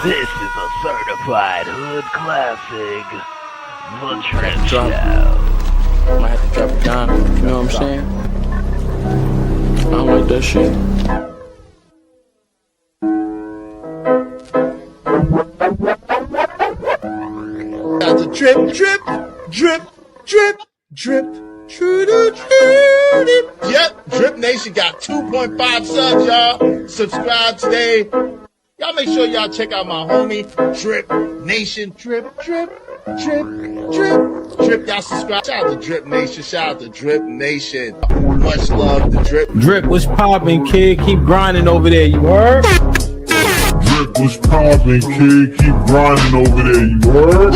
This is a certified hood classic, The Drip Show. Might have to drop it down, you know what I'm saying? I don't like that shit. Got the drip, drip, drip, drip, drip. Yep, Drip Nation got 2.5 subs, y'all. Subscribe today. Y'all make sure y'all check out my homie, Drip Nation. Drip, drip, drip, drip, drip. Y'all subscribe. Shout out to Drip Nation. Shout out to Drip Nation. Much love to Drip. Drip, what's poppin', kid? Keep grinding over there, you heard? Drip, what's poppin', kid? Keep grinding over there, you heard?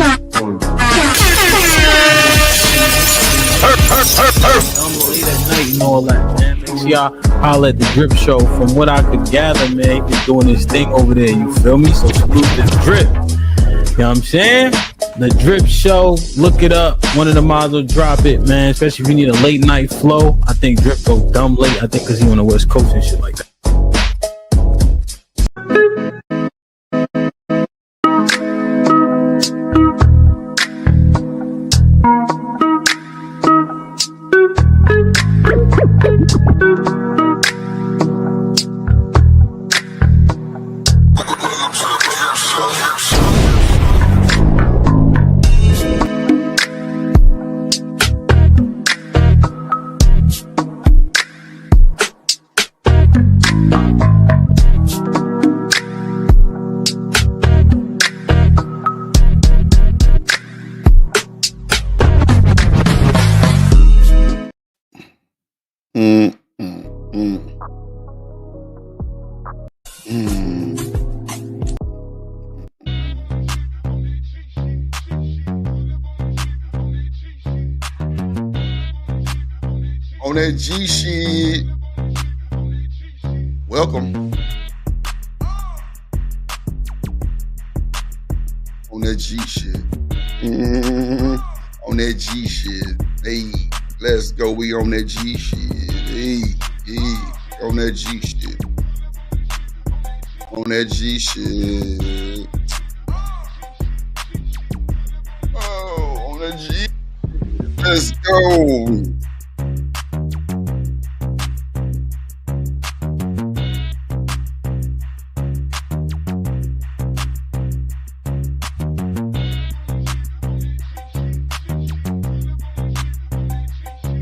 Late at night and all that, man. Make sure y'all holler at the Drip Show. From what I could gather, man, he's doing his thing over there. You feel me? So salute this Drip. You know what I'm saying? The Drip Show. Look it up. One of the mods will drop it, man. Especially if you need a late night flow. I think Drip go dumb late. I think because he on the West Coast and shit like that. On that G shit. Welcome. On that G shit. On that G shit. Hey, let's go. We on that G shit. Hey, on that G shit. On that G shit. Oh, on that G. Let's go.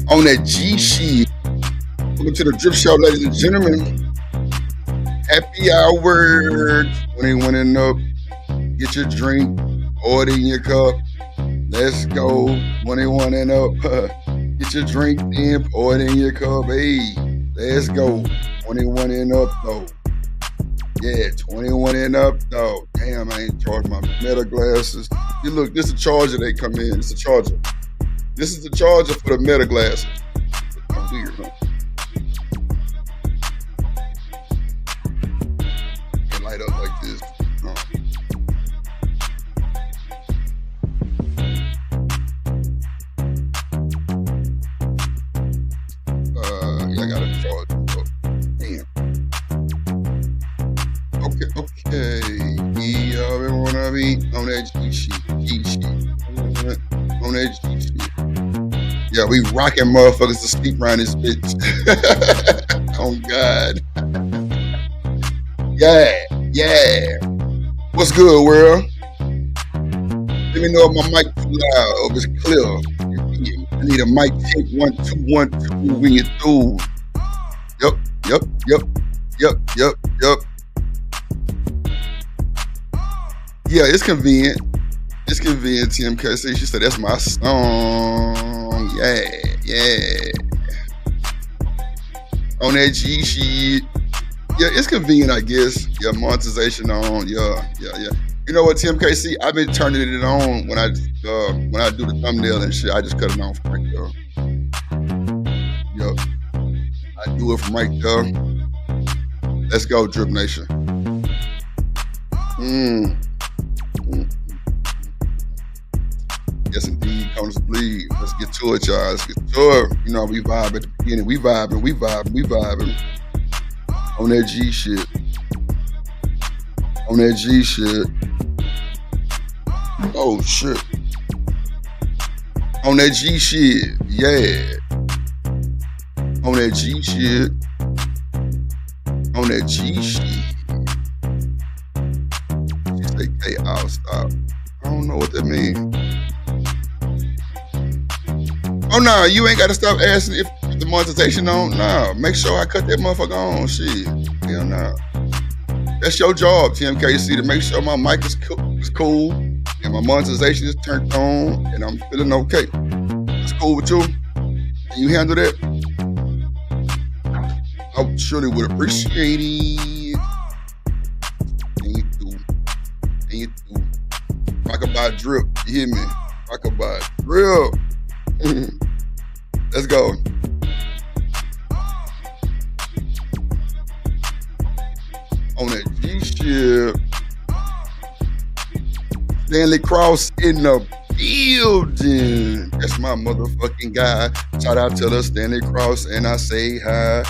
On that G shit. Welcome to the Drip Show, ladies and gentlemen. Happy hour. 21 and up. Get your drink. Order in your cup. Let's go. 21 and up. Get your drink in. Order in your cup. Hey, let's go. 21 and up, though. Yeah, 21 and up, though. Damn, I ain't charged my meta glasses. You look, this is a charger they come in. It's a charger. This is the charger for the meta glasses. Weird, huh? It light up like this. Huh? Yeah, I got a charger. Oh, damn. Okay. Yeah, we wanna be on that G shit. On that G shit. Yeah, we rocking motherfuckers to sleep around this bitch. Oh God. Yeah. What's good, world? Let me know if my mic too loud or if it's clear. I need a mic check 1 2 1 2 when you're through. Yep. Yeah, it's convenient. It's convenient, TMKC. She said that's my song. Yeah. On that G shit. Yeah, it's convenient, I guess. Yeah, monetization on. Yeah. You know what, TMKC? I've been turning it on when I do the thumbnail and shit. I just cut it on from right there. Yup. I do it from right there. Let's go, Drip Nation. Yes, indeed. Counters bleed. Let's get to it, y'all. Let's get to it. You know, we vibe at the beginning. We vibing. On that G shit. On that G shit. Oh shit. On that G shit. Yeah. On that G shit. On that G shit. She say, "Hey, I'll stop." I don't know what that means. Oh no, you ain't gotta stop asking if the monetization on. No, make sure I cut that motherfucker on. Shit. Hell no. That's your job, TMKC, to make sure my mic is cool and my monetization is turned on and I'm feeling okay. It's cool with you. Can you handle that? I surely would appreciate it. And you do. Rockabye drip. You hear me? Rockabye drip. Let's go. On that G shit. Stanley Cross in the building. That's my motherfucking guy. Shout out to the Stanley Cross and I say hi.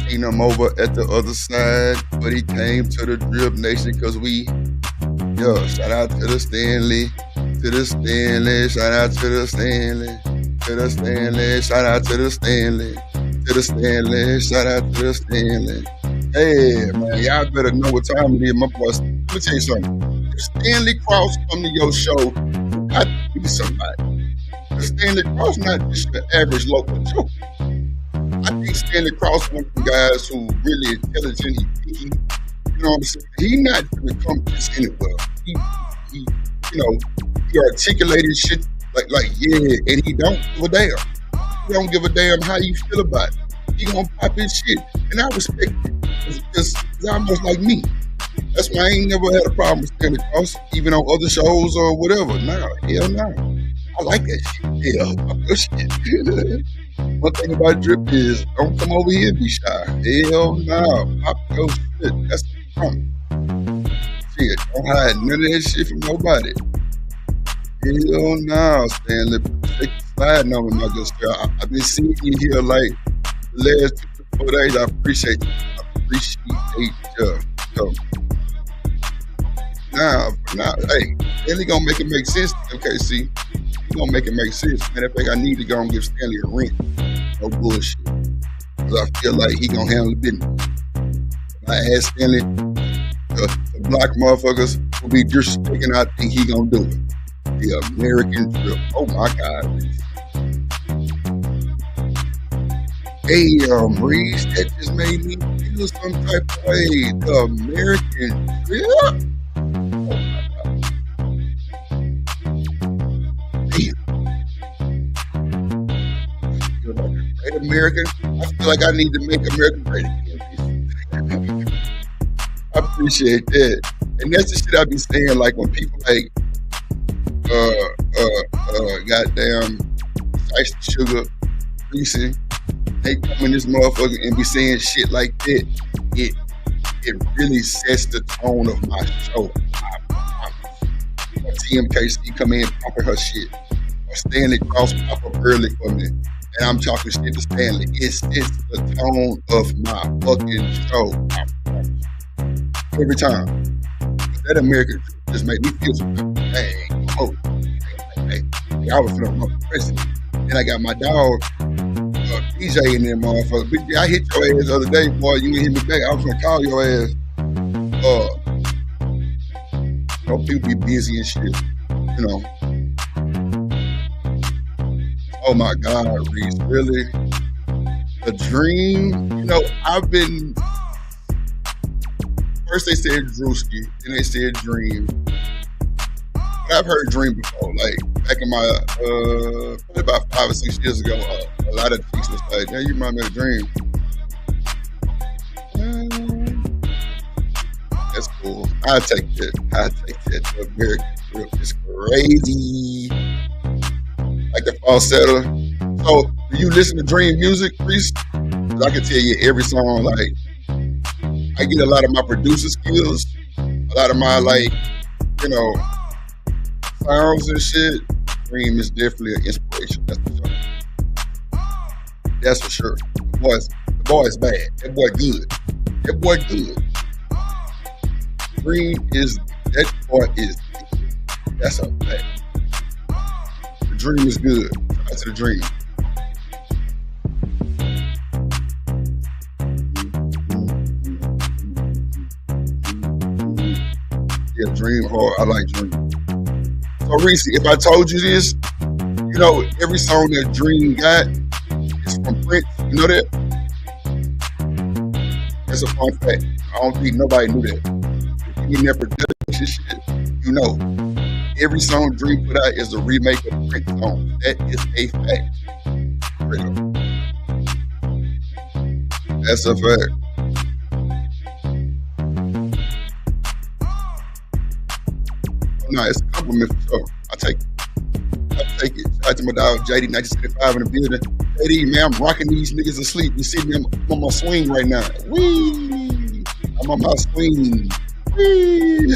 Seen him over at the other side, but he came to the Drip Nation cause we, shout out to the Stanley, shout out to the Stanley, shout out to the Stanley, shout out to the Stanley. Hey man, y'all better know what time it is, my boys. Let me tell you something. If Stanley Cross come to your show, you got to be somebody. If Stanley Cross not just the average local joke. I think Stanley Cross one of the guys who really intelligent, he you know what I'm saying? He not gonna come just anywhere. He articulated shit like yeah, and he don't give a damn. He don't give a damn how you feel about it. He gonna pop his shit, and I respect it. It's almost like me. That's why I ain't never had a problem with Stanley Cross, even on other shows or whatever. Nah, hell no. I like that shit. Yeah, pop your shit. One thing about Drip is don't come over here and be shy. Hell no. Pop your shit. That's the problem. Shit, don't hide none of that shit from nobody. Hell no, Stanley. Take the sliding on me, my good girl. I've been seeing you here like the last 2 to 4 days. I appreciate you. Now, hey, Stanley gonna make it make sense. Okay, see, he gonna make it make sense. Matter of fact, I need to go and give Stanley a rent. No bullshit. Cause I feel like he gonna handle the business. I asked Stanley, the black motherfuckers who be disrespecting, I think he gonna do it. The American Drip. Oh my God. Hey, Reese, that just made me feel some type of way. The American Drip. Oh my God. Damn. I feel like a great American. I feel like I need to make America great again. I appreciate that. And that's the shit I be saying, like when people like, goddamn, Ice Sugar, Reese, they come in this motherfucker and be saying shit like that. It really sets the tone of my show. TMKC come in popping her shit. Or Stanley Cross pop up early for me. And I'm talking shit to Stanley. It's the tone of my fucking show. Every time. That American just made me feel some dang. Oh, hey, I was feeling my president. Then I got my dog, DJ in there, motherfucker. Bitch, I hit your ass the other day, boy. You didn't hit me back. I was gonna call your ass. People be busy and shit, you know. Oh my God, Reese, really? The Dream, you know, first they said Drewski, then they said Dream. But I've heard Dream before, like back in my, probably about 5 or 6 years ago, a lot of chicks was like, yeah, you remind me of Dream. That's cool. I'll take that. The American Drip is crazy. Like the falsetto. So, do you listen to Dream music, Reese? I can tell you every song, like, I get a lot of my producer skills, a lot of my, like, you know, sounds and shit. Dream is definitely an inspiration. That's for sure. That's for sure. The boy's bad. That boy good. That boy good. Dream is that boy is. That's a fact. The dream is good. Shout out to the dream. Yeah, dream hard. I like dream. So Reese, if I told you this, you know every song that Dream got is from Prince. You know that? That's a fun fact. I don't think nobody knew that. If you never production shit, you know. Every song Dream put out is a remake of a Prince song. That is a fact. That's a fact. No, it's a compliment for sure. I take it. Shout out to my dog JD 1975 in the building. JD, man, I'm rocking these niggas asleep. You see me, I'm on my swing right now. Wee! I'm on my swing. Wee!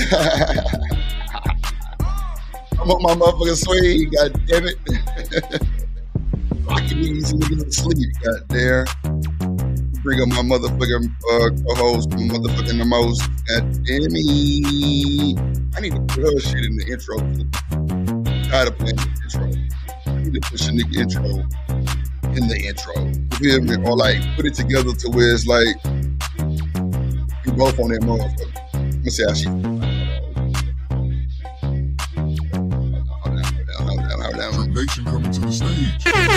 I'm on my motherfucking swing, god damn it. Rocking these niggas asleep, god damn. Bring up my motherfucking co-host, my motherfucking the most. God damn it. I need to put her shit in the intro. Tired of playing the intro. I need to push a nigga intro in the intro. You feel me? Or like put it together to where it's like we both on that motherfucker. Let me see how she. Hold on. Nation coming to the stage. She fell in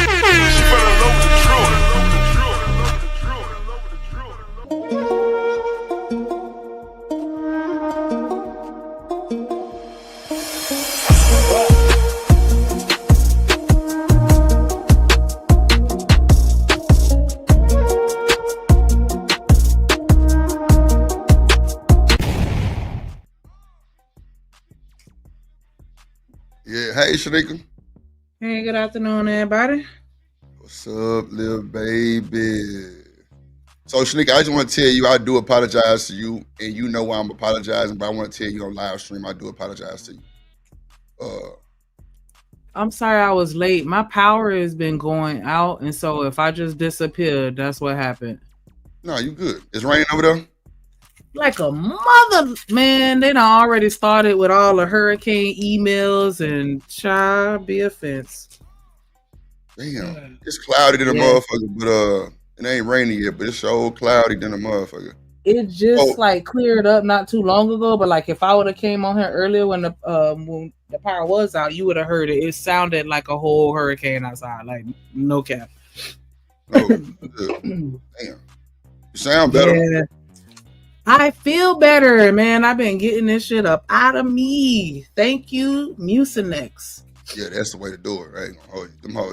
love with the truth. Yeah, hey Shanika. Hey, good afternoon, everybody. What's up, little baby? So Shanika, I just want to tell you I do apologize to you, and you know why I'm apologizing, but I want to tell you on live stream I do apologize to you. I'm sorry I was late. My power has been going out, and so if I just disappeared, that's what happened. No, you good. It's raining over there? Like a mother, man. They done already started with all the hurricane emails and child be offense. Damn. It's cloudy than a motherfucker, but it ain't rainy yet, but it's so cloudy than a motherfucker. It just like cleared up not too long ago, but like if I would have came on here earlier when the power was out, you would have heard it. It sounded like a whole hurricane outside, like no cap. Oh, damn. You sound better. Yeah. I feel better, man. I've been getting this shit up out of me. Thank you, Mucinex. Yeah, that's the way to do it, right?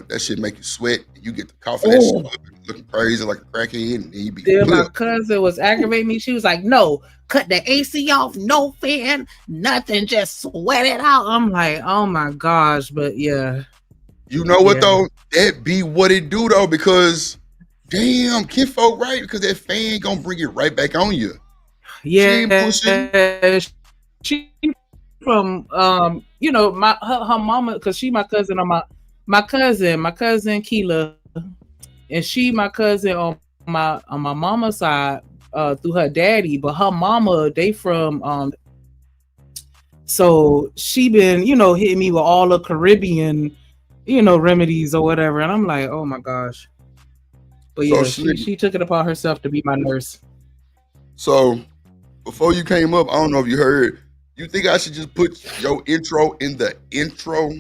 That shit make you sweat, and you get the coughing that shit up and looking crazy like a crackhead, and then you be Dude, my cousin was aggravating me. She was like, no, cut the AC off, no fan, nothing, just sweat it out. I'm like, oh my gosh, but yeah. You know what though? That be what it do though, because damn, kinfolk right, because that fan gonna bring it right back on you. Yeah, she from you know, her mama, because she my cousin on my cousin Keela, and she my cousin on my mama's side through her daddy, but her mama, they from so she been, you know, hitting me with all the Caribbean, you know, remedies or whatever, and I'm like, oh my gosh. But yeah, she took it upon herself to be my nurse. So before you came up, I don't know if you heard, you think I should just put your intro in the intro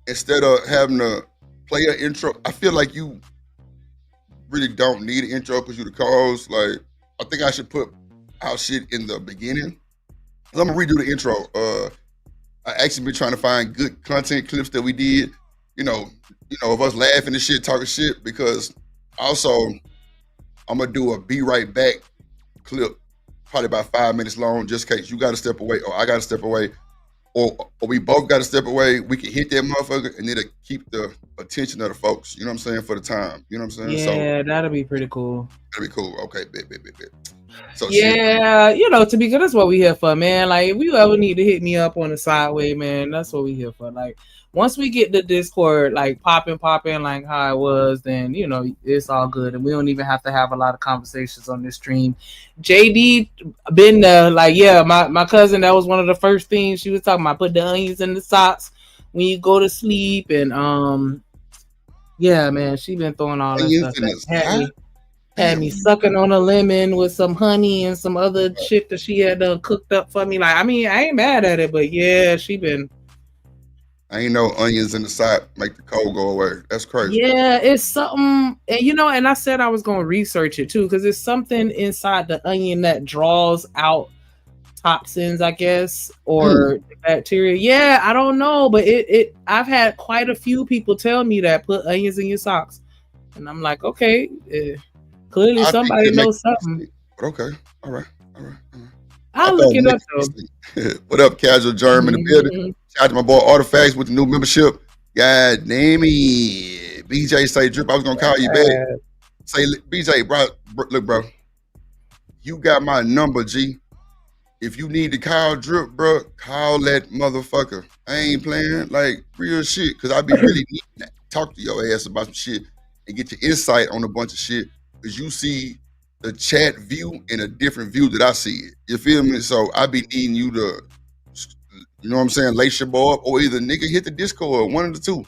instead of having to play an intro? I feel like you really don't need an intro because you're the co-host. Like, I think I should put our shit in the beginning. I'm gonna redo the intro. I actually been trying to find good content clips that we did, you know, of us laughing and shit, talking shit, because also I'm gonna do a be right back clip, probably about 5 minutes long, just in case you got to step away or I got to step away or we both got to step away. We can hit that motherfucker and it'll keep the attention of the folks, you know what I'm saying, for the time. You know what I'm saying? Yeah, that'll be pretty cool. That'll be cool. Okay, bet. So shit. Yeah, you know, Tamika, that's what we here for, man. Like, if you ever need to hit me up on the sideway, man, that's what we here for. Like, once we get the Discord like popping like how it was, then you know it's all good, and we don't even have to have a lot of conversations on this stream. JD been there, like, yeah, my cousin, that was one of the first things she was talking about. Put the onions in the socks when you go to sleep, and yeah, man, she been throwing all that Onions stuff. in the Had me, socks? had me sucking on a lemon with some honey and some other shit that she had cooked up for me. Like, I mean, I ain't mad at it, but yeah, she been. I ain't know onions in the side make the cold go away. That's crazy. Yeah, it's something, and you know, and I said I was going to research it too, because it's something inside the onion that draws out toxins, I guess, or bacteria. Yeah, I don't know, but it I've had quite a few people tell me that put onions in your socks, and I'm like, okay, clearly I somebody think it knows makes something. But okay, all right. I'll look it up though. What up, Casual Germ in the building? Shout out to my boy Artifacts with the new membership. God damn it. BJ say drip. I was gonna call you back. Say BJ, bro, look, bro. You got my number, G. If you need to call drip, bro, call that motherfucker. I ain't playing like real shit, cause I be really needing to talk to your ass about some shit and get your insight on a bunch of shit. Cause you see the chat view in a different view that I see it. You feel me? So I be needing you to, you know what I'm saying, lace your boy up, or either nigga hit the Discord, one of the two.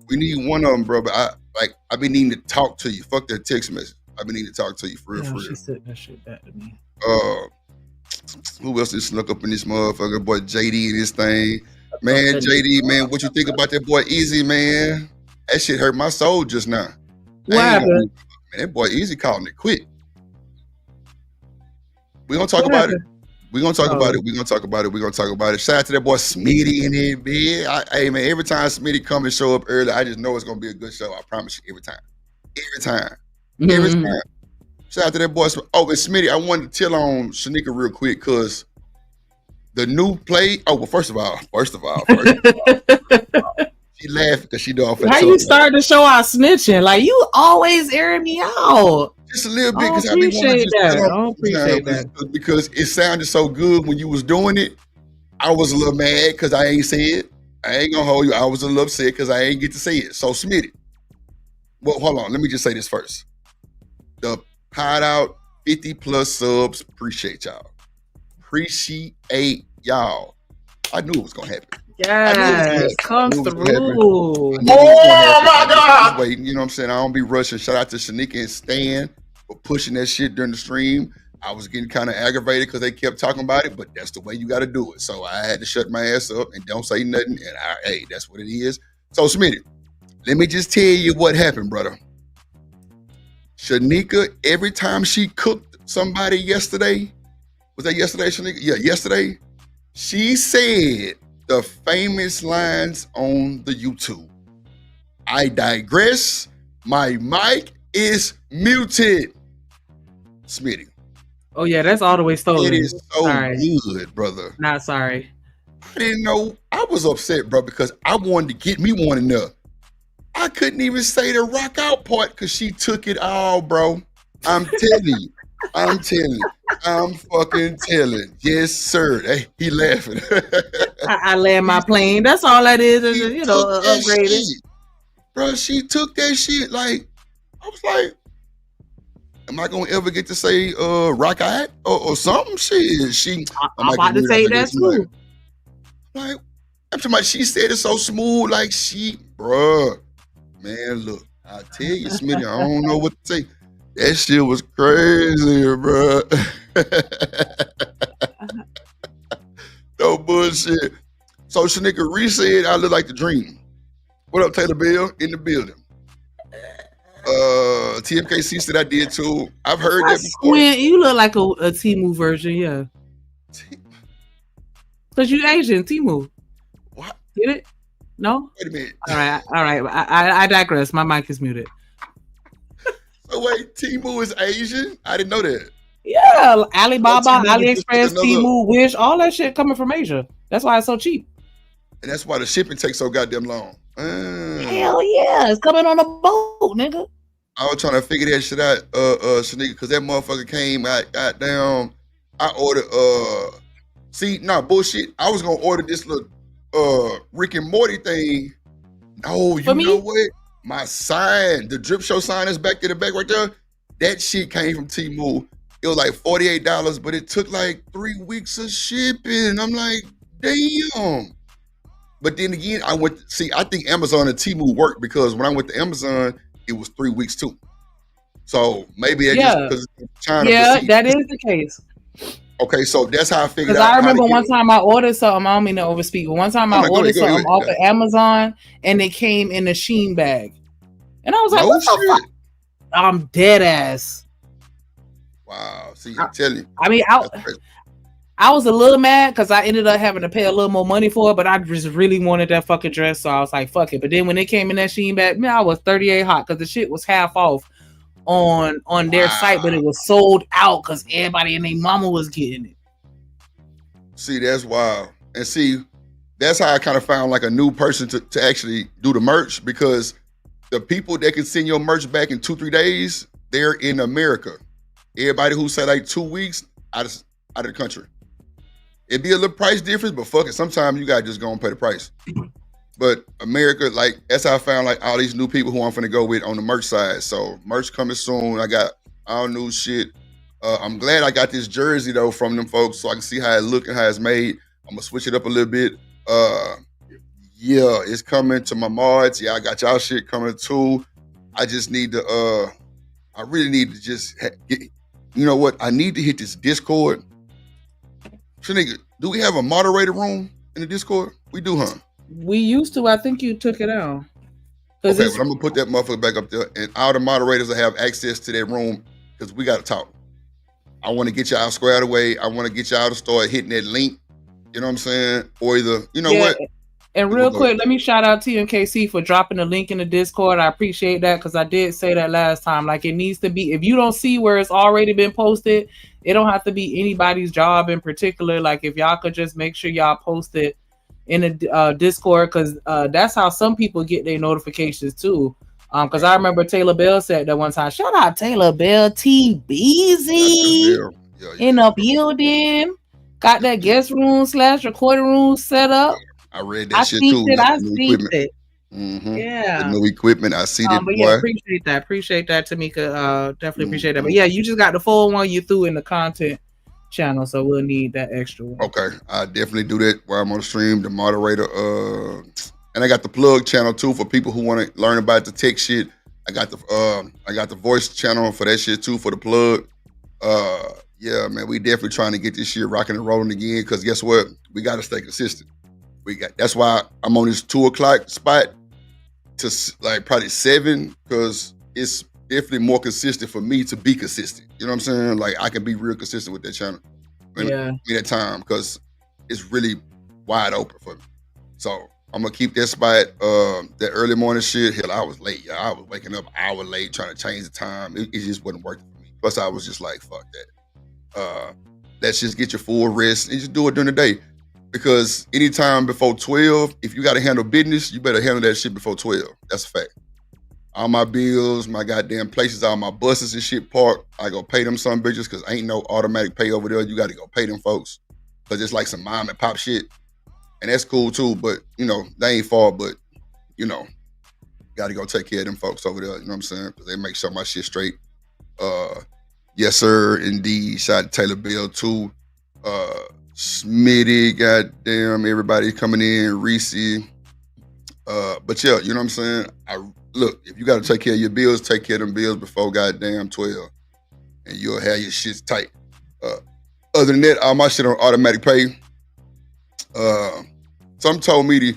We need one of them, bro. But I be needing to talk to you. Fuck that text message. I be needing to talk to you for real, for real. She said that shit back to me. Who else is snuck up in this motherfucker? Boy, JD and this thing. Man, JD, man, what you think about that boy Easy, man? That shit hurt my soul just now. What happened? Man, that boy Easy calling it quit. We gonna talk about it. We gonna talk about it. We gonna talk about it. We gonna talk about it. Shout out to that boy Smitty in here, man. Hey man, every time Smitty come and show up early, I just know it's gonna be a good show. I promise you, every time. Every time. Shout out to that boy. Oh, and Smitty, I wanted to tell on Shanika real quick, cause the new play. Oh, well, first of all, she laughed because she don't. How you started the show out snitching? Like, you always airing me out. Just a little bit, because I appreciate that. I don't appreciate that because it sounded so good when you was doing it. I was a little mad because I ain't say it. I ain't gonna hold you. I was a little upset because I ain't get to say it. So Smitty, well, hold on. Let me just say this first. The Pod Out 50+ subs. Appreciate y'all. Appreciate y'all. I knew it was gonna happen. Yes, come through. Oh my God! Waiting, you know what I'm saying? I don't be rushing. Shout out to Shanika and Stan for pushing that shit during the stream. I was getting kind of aggravated because they kept talking about it, but that's the way you got to do it. So I had to shut my ass up and don't say nothing. And hey, that's what it is. So Smitty, let me just tell you what happened, brother. Shanika, every time she cooked somebody yesterday, was that yesterday, Shanika? Yeah, yesterday, she said the famous lines on the YouTube. I digress. My mic is muted. Smitty. Oh yeah, that's all the way stolen. It is so good, brother. Not sorry. I didn't know. I was upset, bro, because I wanted to get me one enough. I couldn't even say the rock out part because she took it all, bro. I'm telling you. I'm fucking telling. Yes, sir. Hey, he laughing. I land my plane. That's all that is, you know, upgraded. Bro, she took that shit. Like, I was like, am I gonna ever get to say rock out or something? Shit. I'm about to say that too. Like, I'm talking about she said it so smooth, like bruh. Man, look, I tell you, Smitty, I don't know what to say. That shit was crazy, bro. No bullshit. So Shanika Reese said, I look like the dream. What up, Taylor Bill? In the building. TMKC said I did too. I've heard that before. You look like a Temu version, yeah. Because you Asian, Temu. What? Get it? No? Wait a minute. All right. I digress. My mic is muted. So wait, Temu is Asian? I didn't know that. Yeah, Alibaba, AliExpress, Temu, Wish, all that shit coming from Asia. That's why it's so cheap. And that's why the shipping takes so goddamn long. Hell yeah, it's coming on a boat, nigga. I was trying to figure that shit out, Shanika, because that motherfucker came out, goddamn. I ordered, bullshit. I was gonna order this little, Rick and Morty thing. No, you For me? know what? My sign, the drip show sign is back in the back right there. That shit came from Temu. It was like $48, but it took like 3 weeks of shipping. I'm like, damn. But then again, I think Amazon and Temu worked because when I went to Amazon, it was 3 weeks too. So maybe that's Yeah. just because it's China. Yeah, but that is the case. okay, so that's how I figured Because out. I remember how to one get time I ordered something. I don't mean to overspeak, but one time I No, go ordered ahead, something off of Amazon and it came in a Sheen bag. And I was like, No what the fuck? shit. I'm dead ass. Wow. See, I tell you. I mean, That's crazy. I was a little mad because I ended up having to pay a little more money for it, but I just really wanted that fucking dress, so I was like, fuck it. But then when it came in that Sheen bag, man, I was 38 hot because the shit was half off on their site, but it was sold out because everybody and their mama was getting it. See, that's wild. And see, that's how I kind of found like a new person to actually do the merch, because the people that can send your merch back in 2-3 days, they're in America. Everybody who say like 2 weeks out of the country. It'd be a little price difference, but fuck it. Sometimes you gotta just go and pay the price. But America, like, that's how I found like all these new people who I'm finna go with on the merch side. So merch coming soon. I got all new shit. I'm glad I got this jersey though from them folks, so I can see how it look and how it's made. I'm gonna switch it up a little bit. Yeah, it's coming to my mods. Yeah, I got y'all shit coming too. I just need to. I really need to just get. You know what? I need to hit this Discord. Shanika, do we have a moderator room in the Discord? We do, huh? We used to. I think you took it out. Okay, well, I'm gonna put that motherfucker back up there, and all the moderators will have access to that room because we gotta talk. I want to get y'all squared away. I want to get y'all to start hitting that link. You know what I'm saying? Or either, you know what? And real quick, let me shout out to you and KC for dropping the link in the Discord. I appreciate that because I did say that last time. Like, it needs to be, if you don't see where it's already been posted, it don't have to be anybody's job in particular. Like, if y'all could just make sure y'all post it in the Discord, because that's how some people get their notifications too. Because I remember Taylor Bell said that one time. Shout out Taylor Bell, T Beezy in the building. Got that guest room / recording room set up. I read that shit too. I seen it. Mm-hmm. Yeah. The new equipment. I see that. But yeah, appreciate that. Appreciate that, Tamika. Definitely appreciate that. But yeah, you just got the full one you threw in the content channel, so we'll need that extra one. Okay, I definitely do that while I'm on the stream. The moderator, and I got the plug channel too for people who want to learn about the tech shit. I got the voice channel for that shit too for the plug. Yeah, man, we definitely trying to get this shit rocking and rolling again. Because guess what? We got to stay consistent. That's why I'm on this 2:00 spot to like probably 7, because it's definitely more consistent for me to be consistent. You know what I'm saying? Like, I can be real consistent with that channel. Yeah. That time, because it's really wide open for me. So I'm gonna keep that spot. That early morning shit. Hell, I was late. Y'all. I was waking up an hour late trying to change the time. It just wasn't working for me. Plus, I was just like, fuck that. Let's just get your full rest and just do it during the day. Because anytime before 12, if you got to handle business, you better handle that shit before 12. That's a fact. All my bills, my goddamn places, all my buses and shit parked, I go pay them some bitches because ain't no automatic pay over there. You got to go pay them folks. Because it's like some mom and pop shit. And that's cool too, but, you know, they ain't far, but, you know, got to go take care of them folks over there. You know what I'm saying? Because they make sure my shit straight. Yes, sir, indeed. Shout out to Taylor Bell too. Smitty, goddamn, everybody coming in, Reese. But yeah, you know what I'm saying? Look, if you got to take care of your bills, take care of them bills before goddamn 12, and you'll have your shit tight. Other than that, all my shit on automatic pay. Some told me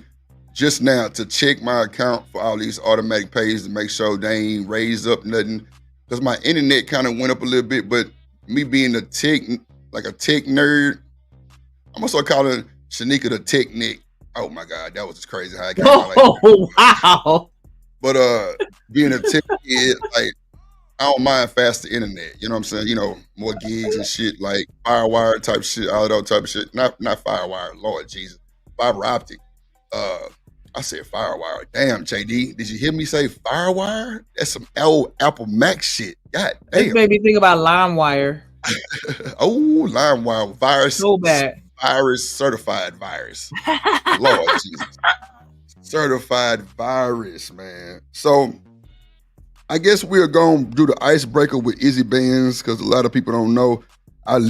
just now to check my account for all these automatic pays to make sure they ain't raised up nothing. Because my internet kind of went up a little bit, but me being a tech nerd, I'm gonna start calling Shanika the tech Nick. Oh my God, that was just crazy how I got like that. Wow. But being a tech kid, like, I don't mind faster internet. You know what I'm saying? You know, more gigs and shit, like Firewire type shit, all that type of shit. Not Firewire, Lord Jesus. Fiber optic. I said Firewire. Damn, JD, did you hear me say Firewire? That's some old Apple Mac shit. God This damn. made me think about LimeWire. Oh, LimeWire virus. So bad. Virus, certified virus. Lord Jesus. Certified virus, man. So I guess we're going to do the icebreaker with Izzy Bands because a lot of people don't know. I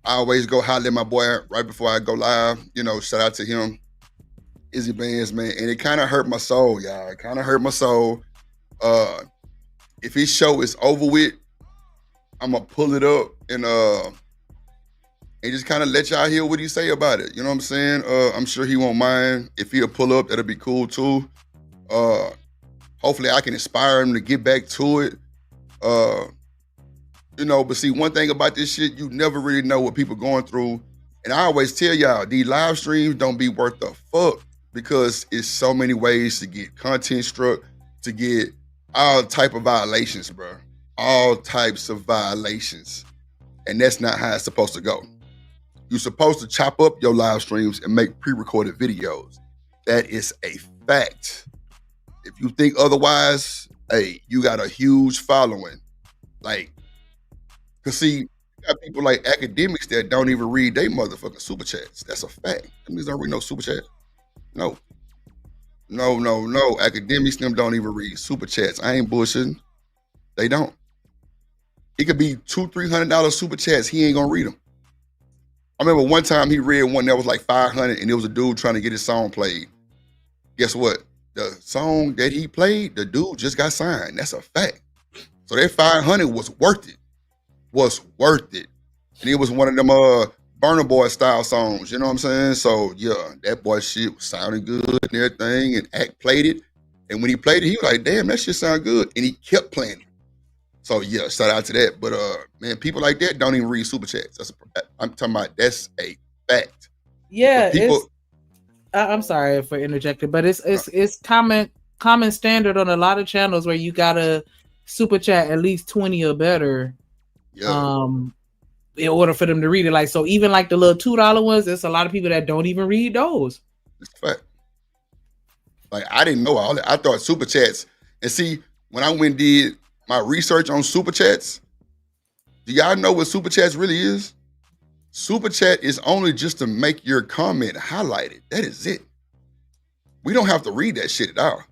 always go holler at my boy right before I go live. You know, shout out to him, Izzy Bands, man. And it kind of hurt my soul, y'all. It kind of hurt my soul. If his show is over with, I'm going to pull it up and just kind of let y'all hear what he say about it. You know what I'm saying? I'm sure he won't mind. If he'll pull up, that'll be cool too. Hopefully I can inspire him to get back to it. You know, but see, one thing about this shit, you never really know what people going through. And I always tell y'all, these live streams don't be worth the fuck because it's so many ways to get content struck, to get all type of violations, bro. All types of violations. And that's not how it's supposed to go. You're supposed to chop up your live streams and make pre-recorded videos. That is a fact. If you think otherwise, hey, you got a huge following. Like, cause see, you got people like academics that don't even read they motherfucking super chats. That's a fact. That means don't read no super chat. No. Academics, them don't even read super chats. I ain't bullshitting. They don't. It could be $200-$300 super chats. He ain't gonna read them. I remember one time he read one that was like 500 and it was a dude trying to get his song played. Guess what? The song that he played, the dude just got signed. That's a fact. So that 500 was worth it. And it was one of them Burna Boy style songs, you know what I'm saying? So yeah, that boy shit was sounding good and everything, and Act played it. And when he played it, he was like, damn, that shit sound good. And he kept playing it. So yeah, shout out to that. But man, people like that don't even read super chats. I'm talking about that's a fact. Yeah, people, I'm sorry for interjecting, but it's common standard on a lot of channels where you gotta super chat at least 20 or better. Yeah. In order for them to read it. Like, so even like the little $2 ones, there's a lot of people that don't even read those. That's a fact. Like, I didn't know all that. I thought super chats, and see, when I went and did my research on super chats, do y'all know what super chats really is? Super chat is only just to make your comment highlighted. That is it. We don't have to read that shit at all.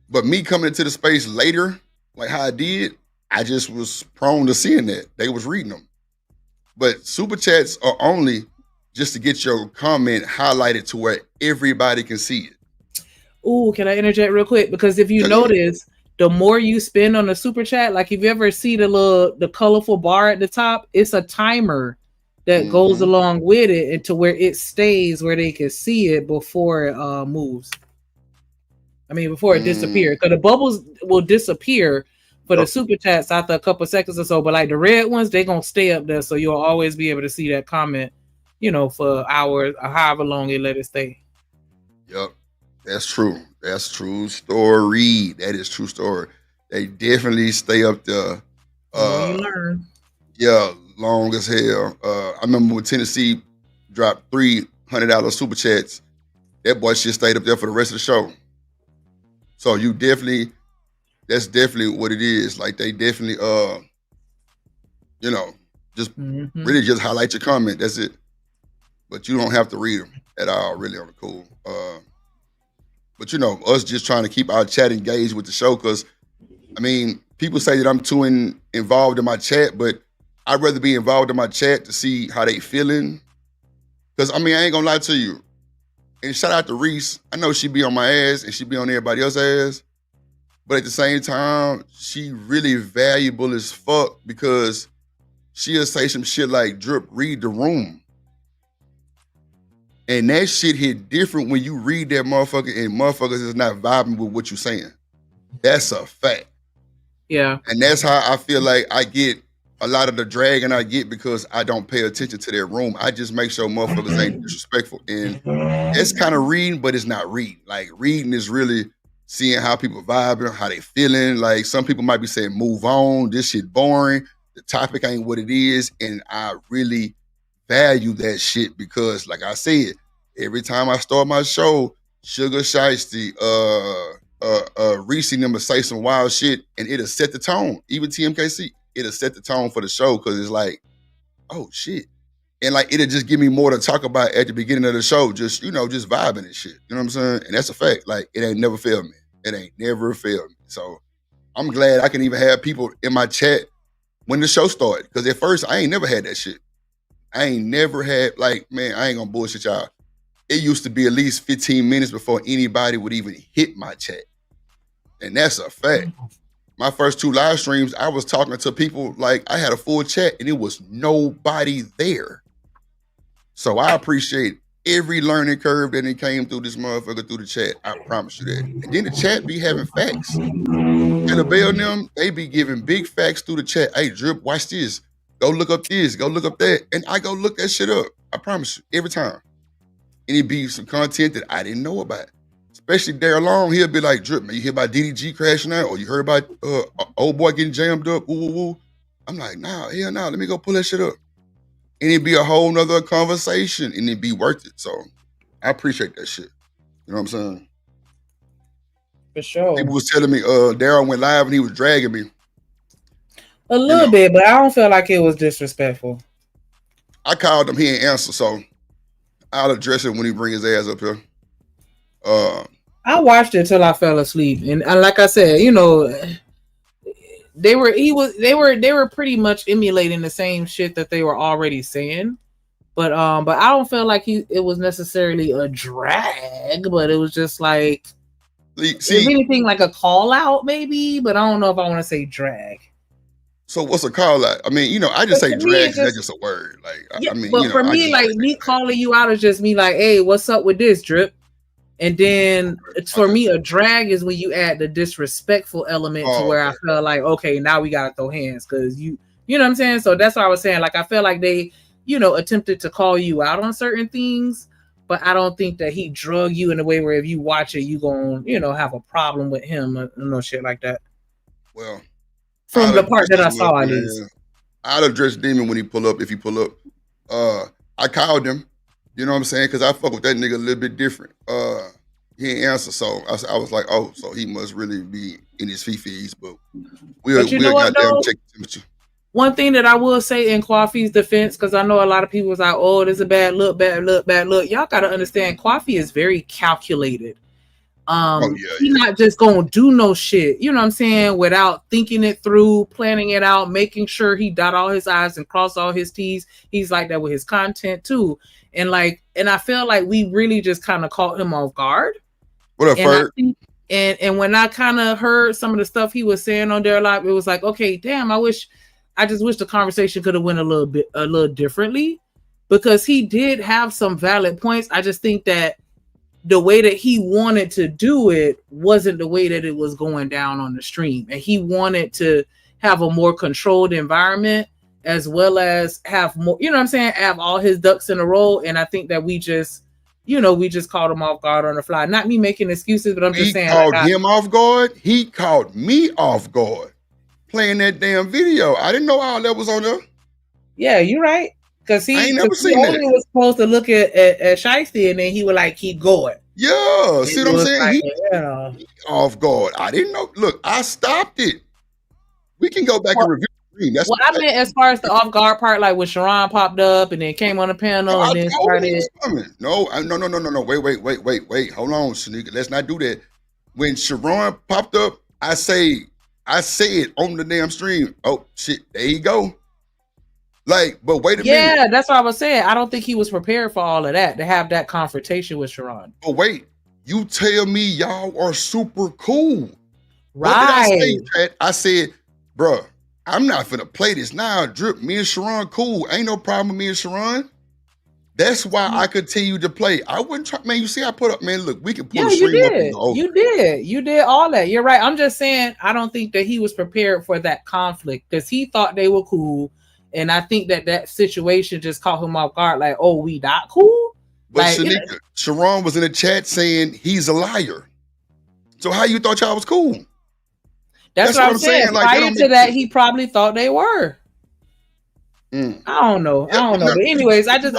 But me coming into the space later, like how I did, I just was prone to seeing that. They was reading them. But super chats are only just to get your comment highlighted to where everybody can see it. Ooh, can I interject real quick? Because if you notice, the more you spend on a super chat, like if you ever see the colorful bar at the top, it's a timer that goes along with it and to where it stays where they can see it before it moves. I mean, before it disappears. Because the bubbles will disappear for the super chats after a couple seconds or so. But like the red ones, they're going to stay up there. So you'll always be able to see that comment, you know, for hours or however long it let it stay. Yep. That's true. That's true story. That is true story. They definitely stay up there. You learn. Yeah, long as hell. I remember when Tennessee dropped $300 super chats, that boy shit stayed up there for the rest of the show. So you definitely, that's definitely what it is. Like they definitely, you know, just really just highlight your comment. That's it. But you don't have to read them at all, really on the cool. But you know, us just trying to keep our chat engaged with the show, because I mean, people say that I'm too involved in my chat, but I'd rather be involved in my chat to see how they feeling. Because I mean, I ain't gonna lie to you. And shout out to Reese. I know she be on my ass and she be on everybody else's ass. But at the same time, she really valuable as fuck, because she'll say some shit like, Drip, read the room. And that shit hit different when you read that motherfucker and motherfuckers is not vibing with what you're saying. That's a fact. Yeah. And that's how I feel like I get a lot of the dragging I get, because I don't pay attention to their room. I just make sure motherfuckers ain't disrespectful. And it's kind of reading, but it's not reading. Like reading is really seeing how people vibing, how they feeling. Like some people might be saying, move on, this shit boring. The topic ain't what it is. And I really value that shit, because like I said, every time I start my show, Sugar Shiesty, Reese and them to say some wild shit, and it'll set the tone. Even TMKC, it'll set the tone for the show because it's like, oh shit. And like it'll just give me more to talk about at the beginning of the show, just just vibing and shit. You know what I'm saying? And that's a fact. Like it ain't never failed me. It ain't never failed me. So I'm glad I can even have people in my chat when the show started. Because at first I ain't never had that shit. I ain't never had like, man, I ain't gonna bullshit y'all. It used to be at least 15 minutes before anybody would even hit my chat. And that's a fact. My first 2 live streams, I was talking to people like I had a full chat and it was nobody there. So I appreciate every learning curve that it came through this motherfucker through the chat. I promise you that. And then the chat be having facts. And the Bell and them, they be giving big facts through the chat. Hey, Drip, watch this. Go look up this. Go look up that. And I go look that shit up. I promise you, every time. And it be some content that I didn't know about. Especially Daryl Long, he'll be like, Drip, man, you hear about DDG crashing out? Or you heard about old boy getting jammed up? Woo, woo, woo. I'm like, nah, hell no. Let me go pull that shit up. And it'd be a whole nother conversation and it'd be worth it. So I appreciate that shit. You know what I'm saying? For sure. People was telling me Daryl went live and he was dragging me. A little bit, but I don't feel like it was disrespectful. I called him, he ain't answer, so I'll address it when he bring his ass up here. I watched it till I fell asleep. And like I said, they were pretty much emulating the same shit that they were already saying, but I don't feel like it was necessarily a drag, but it was just like, if anything, like a call out maybe, but I don't know if I want to say drag. So what's a call out? I mean, I just say drag. That's just a word. Like, yeah, I mean, but for me, like me calling you out is just me like, hey, what's up with this, Drip? And then for me, a drag is when you add the disrespectful element to where I feel like, okay, now we gotta throw hands because you know what I'm saying. So that's what I was saying. Like I feel like they, attempted to call you out on certain things, but I don't think that he drug you in a way where if you watch it, you gonna, have a problem with him or no shit like that. Well, from the part that I saw, at least. I'd address Demon when he pull up, if he pull up. I called him. You know what I'm saying? Because I fuck with that nigga a little bit different. He ain't answer, so I was like, oh, so he must really be in his fifis. But we'll goddamn check the temperature. One thing that I will say in Kwafi's defense, because I know a lot of people was like, oh, this is a bad look. Y'all got to understand, Kwafi is very calculated. He's not just gonna do no shit, you know what I'm saying, without thinking it through, planning it out, making sure he dot all his I's and cross all his T's. He's like that with his content too. And I feel like we really just kind of caught him off guard. What up, Ferg? And when I kind of heard some of the stuff he was saying on there live, it was like, okay, damn, I just wish the conversation could have went a little differently, because he did have some valid points. I just think that the way that he wanted to do it wasn't the way that it was going down on the stream. And he wanted to have a more controlled environment, as well as have more, you know what I'm saying, have all his ducks in a row. And I think that we just caught him off guard on the fly. Not me making excuses, but I'm just saying. He called him off guard. He called me off guard playing that damn video. I didn't know all that was on there. Yeah, you're right. Because he only was supposed to look at Shiesty, and then he would like keep going. Yeah, see what I'm saying? He off guard. I didn't know. Look, I stopped it. We can go back and review the screen. That's what I meant as far as the off guard part, like when Sharon popped up and then came on the panel and then started. No. Wait. Hold on, Shanika. Let's not do that. When Sharon popped up, I said on the damn stream, oh shit, there you go. Like, but wait a minute. Yeah, that's what I was saying. I don't think he was prepared for all of that, to have that confrontation with Sharon. But wait, you tell me y'all are super cool. Right. What did I say, Pat? I said, bro, I'm not finna play this now. Drip, me and Sharon cool. Ain't no problem with me and Sharon. That's why I continue to play. I wouldn't try, man. You see, I put up, man, look, we can pull the stream up and go over. You did all that. You're right. I'm just saying, I don't think that he was prepared for that conflict, because he thought they were cool. And I think that situation just caught him off guard, like, oh, we not cool? But like, Shanika, Sharon was in the chat saying he's a liar. So how you thought y'all was cool? That's what I'm saying. Like, prior to that, he probably thought they were. I don't know. But anyways, I just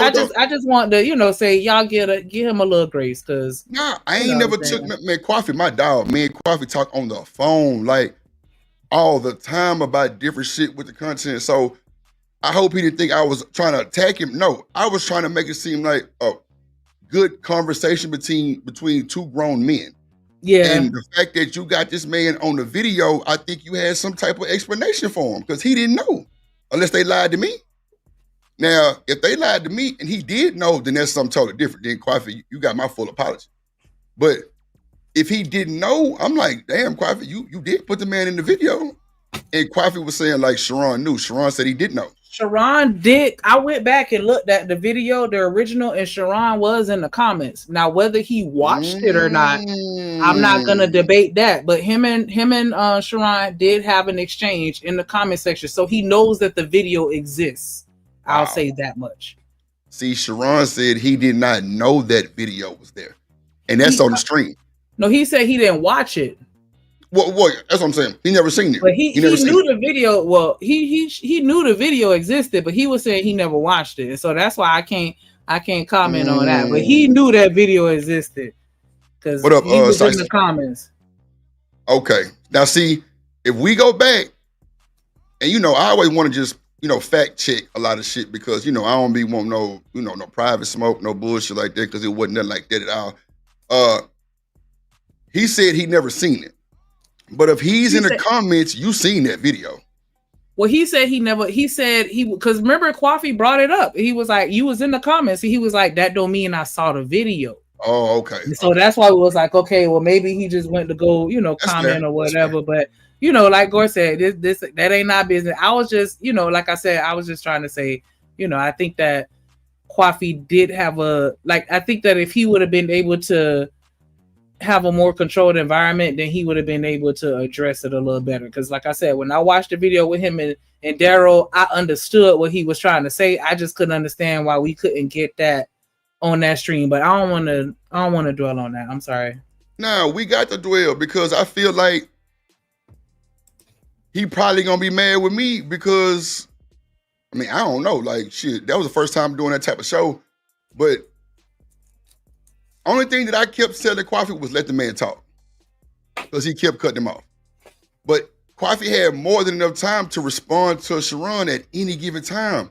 want to, say y'all give him a little grace, because nah, I ain't never took man Coffee, my dog. Me and Coffee talk on the phone like all the time about different shit with the content. So I hope he didn't think I was trying to attack him. No, I was trying to make it seem like a good conversation between two grown men. Yeah. And the fact that you got this man on the video, I think you had some type of explanation for him, because he didn't know, unless they lied to me. Now, if they lied to me and he did know, then that's something totally different. Then Coffee, you got my full apology. But if he didn't know, I'm like, damn, Coffee, you did put the man in the video. And Coffee was saying like Sharon knew. Sharon said he didn't know. Sharon did. I went back and looked at the video, the original, and Sharon was in the comments. Now, whether he watched it or not, I'm not gonna debate that. But him and Sharon did have an exchange in the comment section, so he knows that the video exists. I'll say that much. See, Sharon said he did not know that video was there, and that's on the stream. No, he said he didn't watch it. Well, that's what I'm saying. He never seen it. But he knew the video. Well, he knew the video existed, but he was saying he never watched it, and so that's why I can't comment on that. But he knew that video existed because he was in the comments. Okay, now see, if we go back, and I always want to just fact check a lot of shit, because I don't be want no private smoke, no bullshit like that, because it wasn't nothing like that at all. He said he never seen it. But if he's in the comments, you seen that video. Well, he said because remember, Coffee brought it up. He was like, you was in the comments. And he was like, that don't mean I saw the video. Oh, okay. And so that's why we was like, okay, well, maybe he just went to go, comment or whatever. But, like Gore said, this that ain't our business. I was just, like I said, I was just trying to say, I think that Coffee did have I think that if he would have been able to have a more controlled environment, then he would have been able to address it a little better. Because like I said, when I watched the video with him and Daryl, I understood what he was trying to say. I just couldn't understand why we couldn't get that on that stream. But I don't want to dwell on that. I'm sorry. No, we got to dwell, because I feel like he probably gonna be mad with me, because I don't know, like shit, that was the first time doing that type of show. But only thing that I kept telling Coffee was let the man talk, because he kept cutting him off. But Coffee had more than enough time to respond to Sharon at any given time.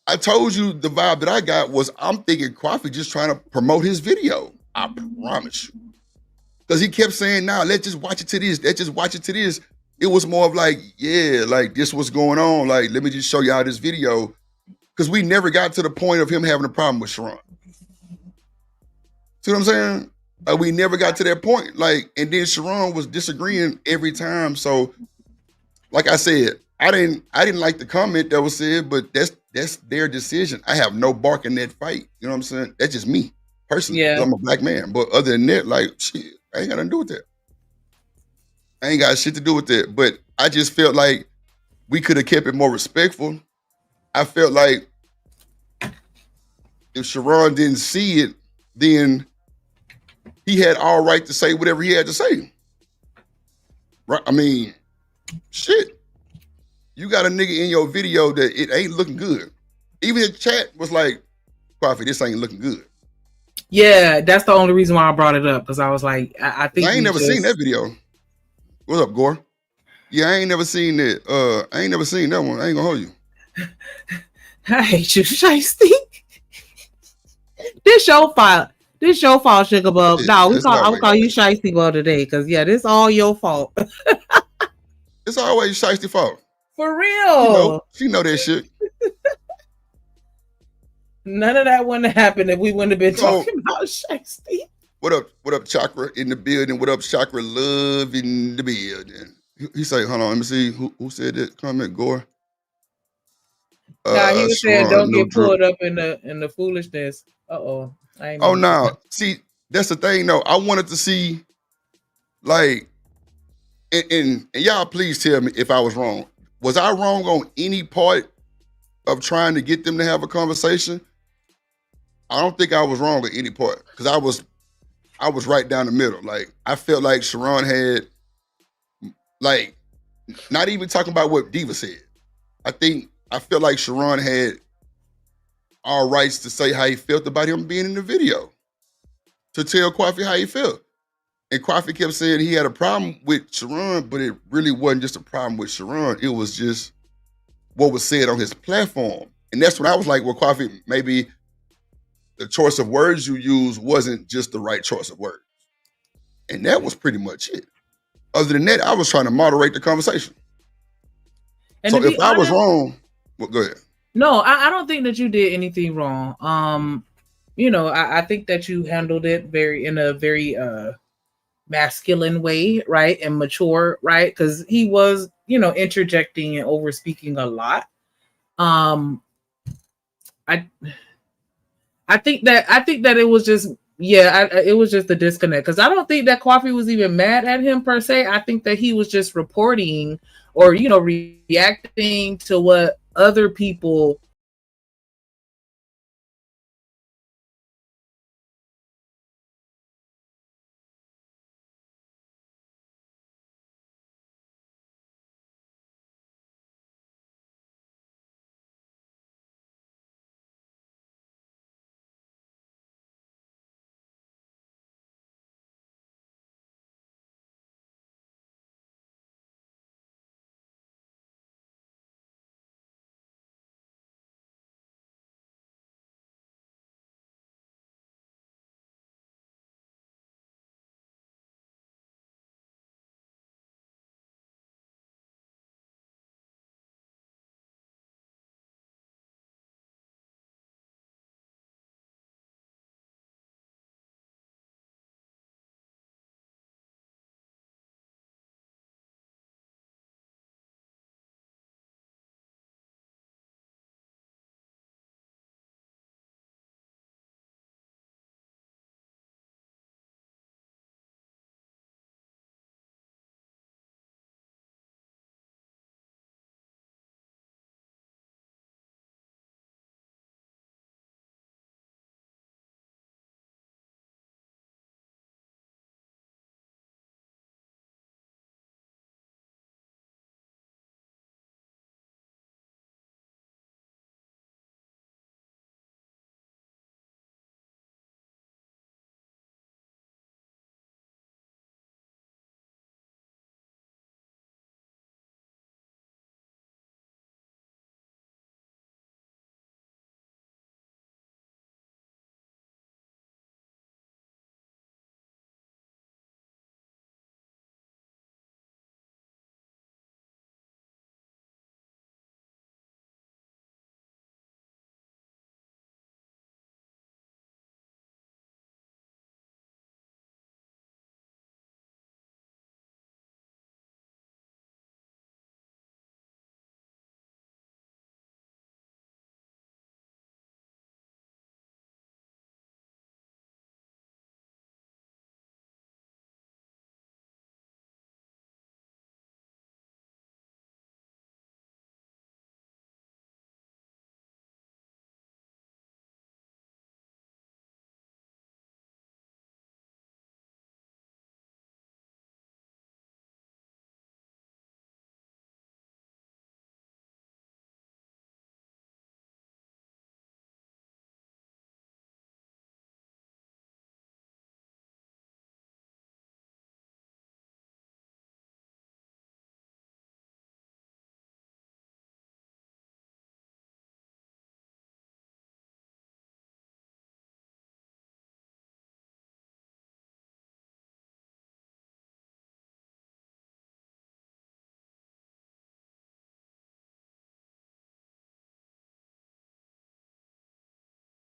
I told you the vibe that I got was, I'm thinking Coffee just trying to promote his video. I promise you. Because he kept saying, nah, let's just watch it to this. Let's just watch it to this. It was more of like, yeah, like this was going on. Like, let me just show y'all this video. Because we never got to the point of him having a problem with Sharon. See what I'm saying? Like, we never got to that point. Like, and then Sharon was disagreeing every time. So, like I said, I didn't like the comment that was said, but that's their decision. I have no bark in that fight. You know what I'm saying? That's just me personally. Yeah. I'm a black man. But other than that, like, shit, I ain't got nothing to do with that. I ain't got shit to do with that. But I just felt like we could have kept it more respectful. I felt like if Sharon didn't see it, then he had all right to say whatever he had to say. Right? I mean, shit. You got a nigga in your video that it ain't looking good. Even the chat was like, Coffee, this ain't looking good. Yeah, that's the only reason why I brought it up, because I was like, I think I ain't never seen that video. What's up, Gore? Yeah, I ain't never seen that. I ain't never seen that one. I ain't gonna hold you. I hate you, Shiesty. This your fault, Sugar Bub. No, I'll call you Shiesty Bub today, because this all your fault. It's always Shiesty fault. For real. She know that shit. None of that wouldn't have happened if we wouldn't have been talking about Shiesty. What up, Chakra in the building? What up, Chakra Love in the building? He said, hold on, let me see who said that comment, Gore. He was saying don't get pulled up in the foolishness. Uh-oh. Oh no. See, that's the thing though. I wanted to see, like, and y'all please tell me if I was wrong. Was I wrong on any part of trying to get them to have a conversation? I don't think I was wrong on any part, because I was right down the middle. Like, I felt like Sharon had, like, not even talking about what Diva said. I think I feel like Sharon had all rights to say how he felt about him being in the video, to tell Coffee how he felt. And Coffee kept saying he had a problem with Sharon, but it really wasn't just a problem with Sharon. It was just what was said on his platform. And that's when I was like, well, Coffee, maybe the choice of words you use wasn't just the right choice of words. And that was pretty much it. Other than that, I was trying to moderate the conversation. And so to be if I was honest- wrong, well, go ahead. No, I don't think that you did anything wrong. You know, I think that you handled it in a very masculine way, right? And mature, right? Because he was, you know, interjecting and over speaking a lot. I think that it was just it was just a disconnect, because I don't think that Coffee was even mad at him per se. I think that he was just reporting or, you know, reacting to what other people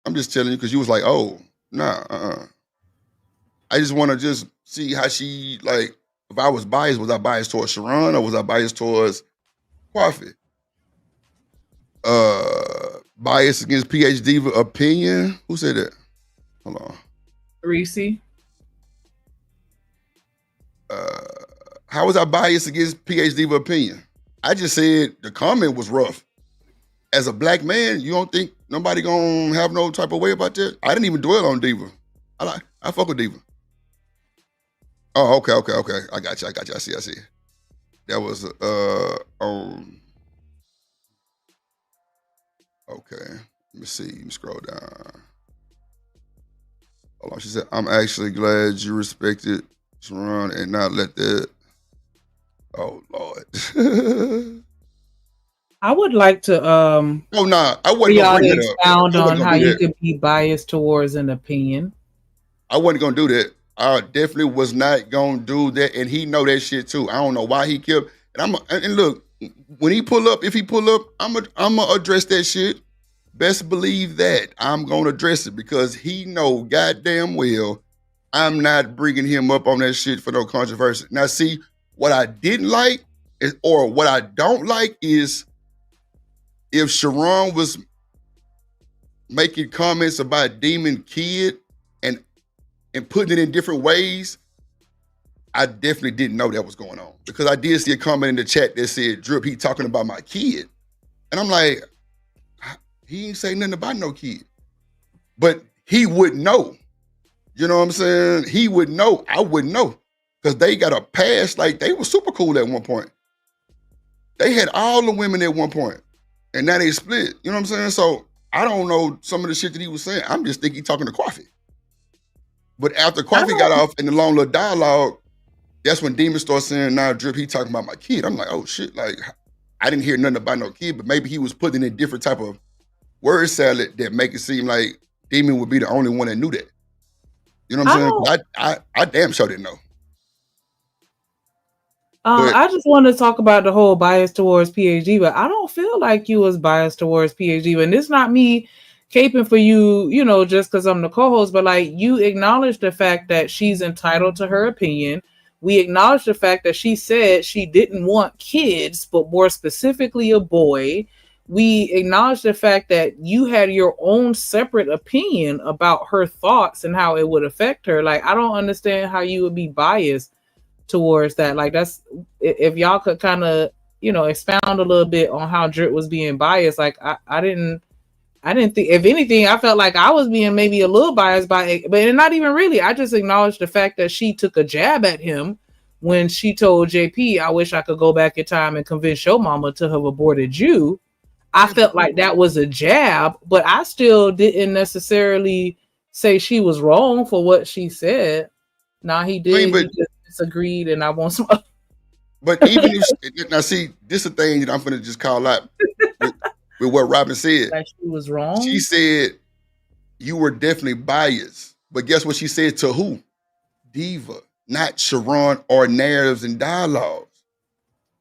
I'm just telling you because you was like, oh, nah, I just want to just see how she, like, if I was I biased towards Sharon or was I biased towards Coffee? Bias against PhD opinion? Who said that? Hold on. Reese. How was I biased against PhD opinion? I just said the comment was rough. As a black man, you don't think nobody gonna have no type of way about that? I didn't even dwell on Diva. I fuck with Diva. Oh, okay. I got you. I see. That was Okay, let me see. Let me scroll down. Hold on. She said, "I'm actually glad you respected Sharon and not let that." Oh Lord. I would like to Oh nah, I for wasn't gonna y'all bring to that up. expound I on wasn't how gonna do you that. could be biased towards an opinion. I wasn't gonna do that. I definitely was not gonna do that, and he know that shit too. I don't know why he kept. And look, when he pull up, if he pull up, I'm gonna address that shit. Best believe that I'm gonna address it because he know goddamn well I'm not bringing him up on that shit for no controversy. Now, see what I didn't like is, or what I don't like is if Sharon was making comments about Demon Kid and putting it in different ways. I definitely didn't know that was going on because I did see a comment in the chat that said, "Drip, he talking about my kid," and I'm like, he ain't say nothing about no kid, but he would know. You know what I'm saying? He would know. I wouldn't know because they got a past. Like they were super cool at one point. They had all the women at one point, and now they split. You know what I'm saying? So I don't know some of the shit that he was saying. I'm just thinking he talking to Coffee. But after Coffee got off in the long little dialogue, that's when Demon started saying, "Nah, Drip, he talking about my kid." I'm like, oh shit, like I didn't hear nothing about no kid, but maybe he was putting in different type of word salad that make it seem like Demon would be the only one that knew that. You know what I'm saying? I damn sure didn't know. I just want to talk about the whole bias towards PhD, but I don't feel like you was biased towards PhD. And it's not me caping for you, you know, just because I'm the co-host, but like you acknowledge the fact that she's entitled to her opinion. We acknowledge the fact that she said she didn't want kids, but more specifically a boy. We acknowledge the fact that you had your own separate opinion about her thoughts and how it would affect her. Like, I don't understand how you would be biased towards that. Like, that's, if y'all could kind of, you know, expound a little bit on how Drip was being biased. Like, I didn't think, if anything, I felt like I was being maybe a little biased by it, but not even really. I just acknowledged the fact that she took a jab at him when she told JP, "I wish I could go back in time and convince your mama to have aborted you." I felt like that was a jab, but I still didn't necessarily say she was wrong for what she said. Nah, he did. I mean, he just disagreed, and I want some. But even if now, see, this is a thing that I'm gonna just call out with what Robin said. Like she was wrong. She said you were definitely biased, but guess what she said to who? Diva, not Sharon or Narratives and Dialogues.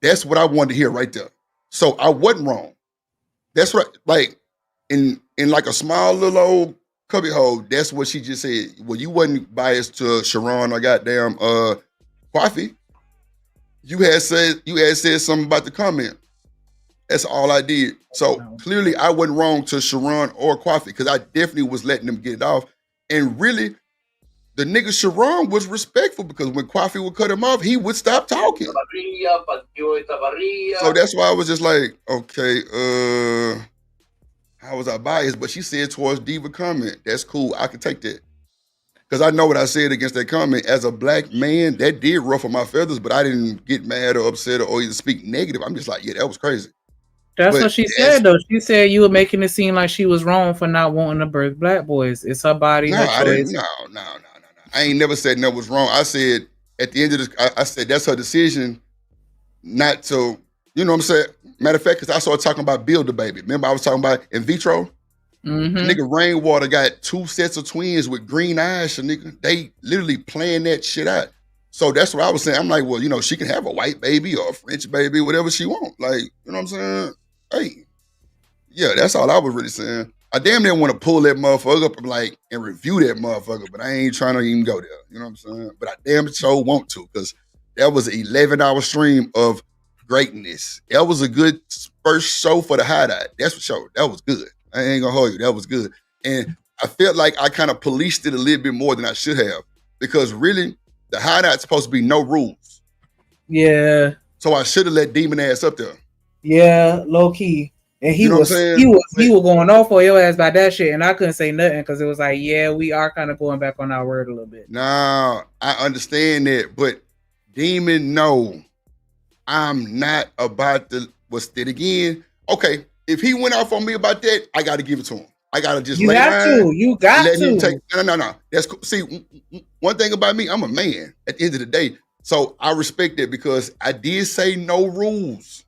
That's what I wanted to hear right there. So I wasn't wrong. That's right. Like in like a small little old cubby hole, that's what she just said. Well, you wasn't biased to Sharon or goddamn Coffee. You had said something about the comment. That's all I did. So clearly I wasn't wrong to Sharon or Coffee because I definitely was letting them get it off. And really, the nigga Sharon was respectful because when Coffee would cut him off, he would stop talking. So that's why I was just like, okay, how was I biased? But she said towards Diva comment. That's cool. I can take that. Because I know what I said against that comment. As a black man, that did ruffle my feathers, but I didn't get mad or upset or either speak negative. I'm just like, yeah, that was crazy. That's what she said, though. She said you were making it seem like she was wrong for not wanting to birth black boys. It's her body, her choice. No. I ain't never said no was wrong. I said at the end of this, I said that's her decision not to, you know what I'm saying? Matter of fact, because I started talking about Build the Baby. Remember I was talking about in vitro? Mm-hmm. Nigga Rainwater got 2 sets of twins with green eyes. So nigga, they literally playing that shit out. So that's what I was saying. I'm like, well, you know, she can have a white baby or a French baby, whatever she want. Like, you know what I'm saying? Hey, yeah, that's all I was really saying. I damn near want to pull that motherfucker up and review that motherfucker, but I ain't trying to even go there. You know what I'm saying? But I damn sure want to because that was an 11-hour stream of greatness. That was a good first show for the hideout. That's for sure. That was good. I ain't gonna hold you. That was good. And I felt like I kind of policed it a little bit more than I should have because really the hideout's supposed to be no rules. Yeah. So I should have let Demon ass up there. Yeah, low key. And he was going off for your ass by that shit, and I couldn't say nothing because it was like, yeah, we are kind of going back on our word a little bit. Nah, I understand that, but Demon, no, I'm not about to. What's it again? Okay, if he went off on me about that, I got to give it to him. I got to just You lay got down to. You got let him to. take. No. That's cool. See, one thing about me, I'm a man at the end of the day. So I respect that because I did say no rules.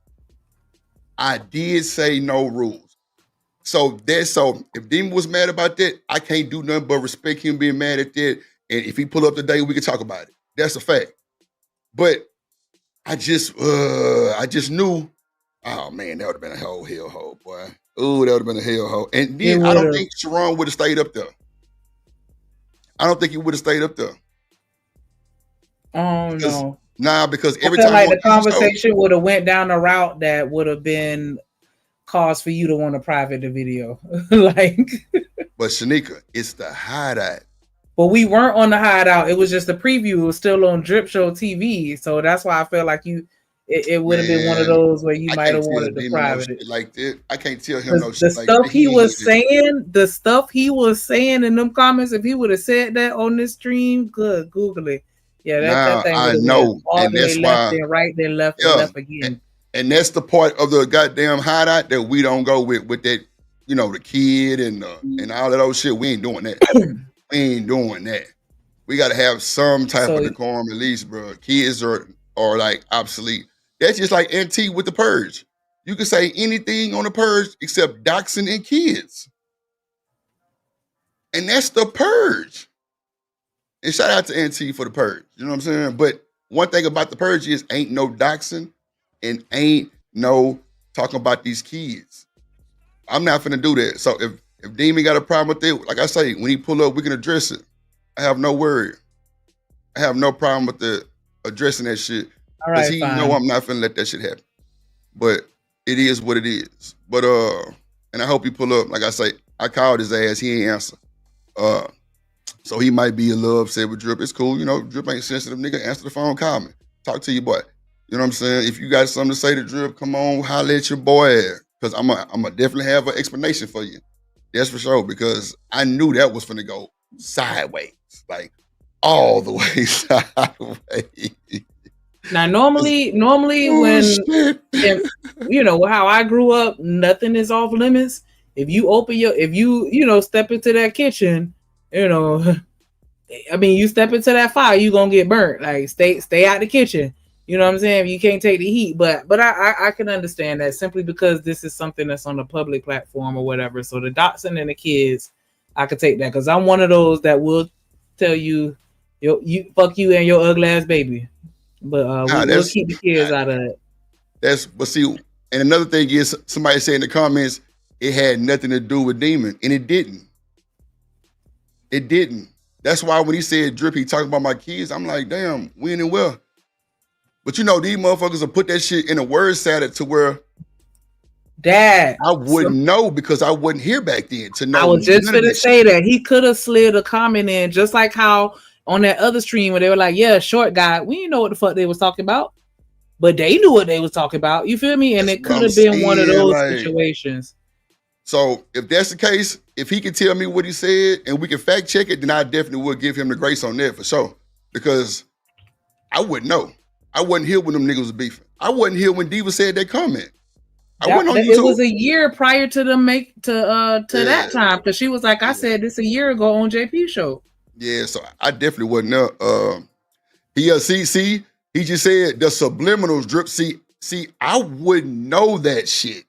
I did say no rules. So if Demon was mad about that, I can't do nothing but respect him being mad at that. And if he pull up today, we can talk about it. That's a fact. But I just knew, oh man, that would have been a whole hellhole, boy. Oh, that would have been a hellhole. And then I don't think Sharon would have stayed up there. I don't think he would have stayed up there. Oh no. Nah, because I every feel time like the conversation would have went down a route that would have been cause for you to want to private the video. Like, but Shanika, it's the hideout. But we weren't on the hideout. It was just a preview. It was still on Drip Show TV. So that's why I felt like it would have been one of those where you might have wanted to private it. Like that. I can't tell him no shit like that. The stuff he was saying in them comments, if he would have said that on this stream, good, Google it. Yeah, that thing I know. All the way left and right, then left and left again. And that's the part of the goddamn hideout that we don't go with that, the kid and all of those shit. We ain't doing that. We ain't doing that. We got to have some type of decorum at least, bro. Kids are like obsolete. That's just like NT with the Purge. You can say anything on the Purge except doxing and kids. And that's the Purge. And shout out to NT for the Purge. You know what I'm saying? But one thing about the Purge is ain't no doxing and ain't no talking about these kids. I'm not finna do that. So if Demon got a problem with it, like I say, when he pull up, we can address it. I have no worry. I have no problem with addressing that shit. All right, he know I'm not finna let that shit happen. But it is what it is. But and I hope he pull up. Like I say, I called his ass. He ain't answer. So he might be a little upset with Drip. It's cool, Drip ain't sensitive, nigga. Answer the phone, call me. Talk to your boy. You know what I'm saying? If you got something to say to Drip, come on, holler at your boy. Because I'm a definitely have an explanation for you. That's for sure. Because I knew that was finna go sideways. Like all the way sideways. Now, normally when how I grew up, nothing is off limits. If you step into that kitchen, you step into that fire, you gonna get burnt. Like stay out the kitchen. You know what I'm saying? You can't take the heat, but I can understand that simply because this is something that's on a public platform or whatever. So the doxing and the kids, I could take that because I'm one of those that will tell you fuck you and your ugly ass baby. But we'll keep the kids out of it. But see, and another thing is somebody said in the comments it had nothing to do with Demon, and it didn't. It didn't. That's why when he said Drip, he talking about my kids, I'm like, damn, when and well. But these motherfuckers will put that shit in a word salad to where Dad, I wouldn't know because I wasn't here back then to know. I was just gonna say that he could have slid a comment in, just like how on that other stream where they were like, yeah, short guy, we didn't know what the fuck they was talking about, but they knew what they was talking about. You feel me? And it could have been one of those situations. So if that's the case, if he can tell me what he said and we can fact check it, then I definitely would give him the grace on that for sure. Because I wouldn't know. I wasn't here when them niggas was beefing. I wasn't here when Diva said that comment. I wasn't on YouTube. It was a year prior to them that time because she was like, I said this a year ago on JP show. Yeah, so I definitely wasn't there. He just said the subliminals Drip. See, I wouldn't know that shit.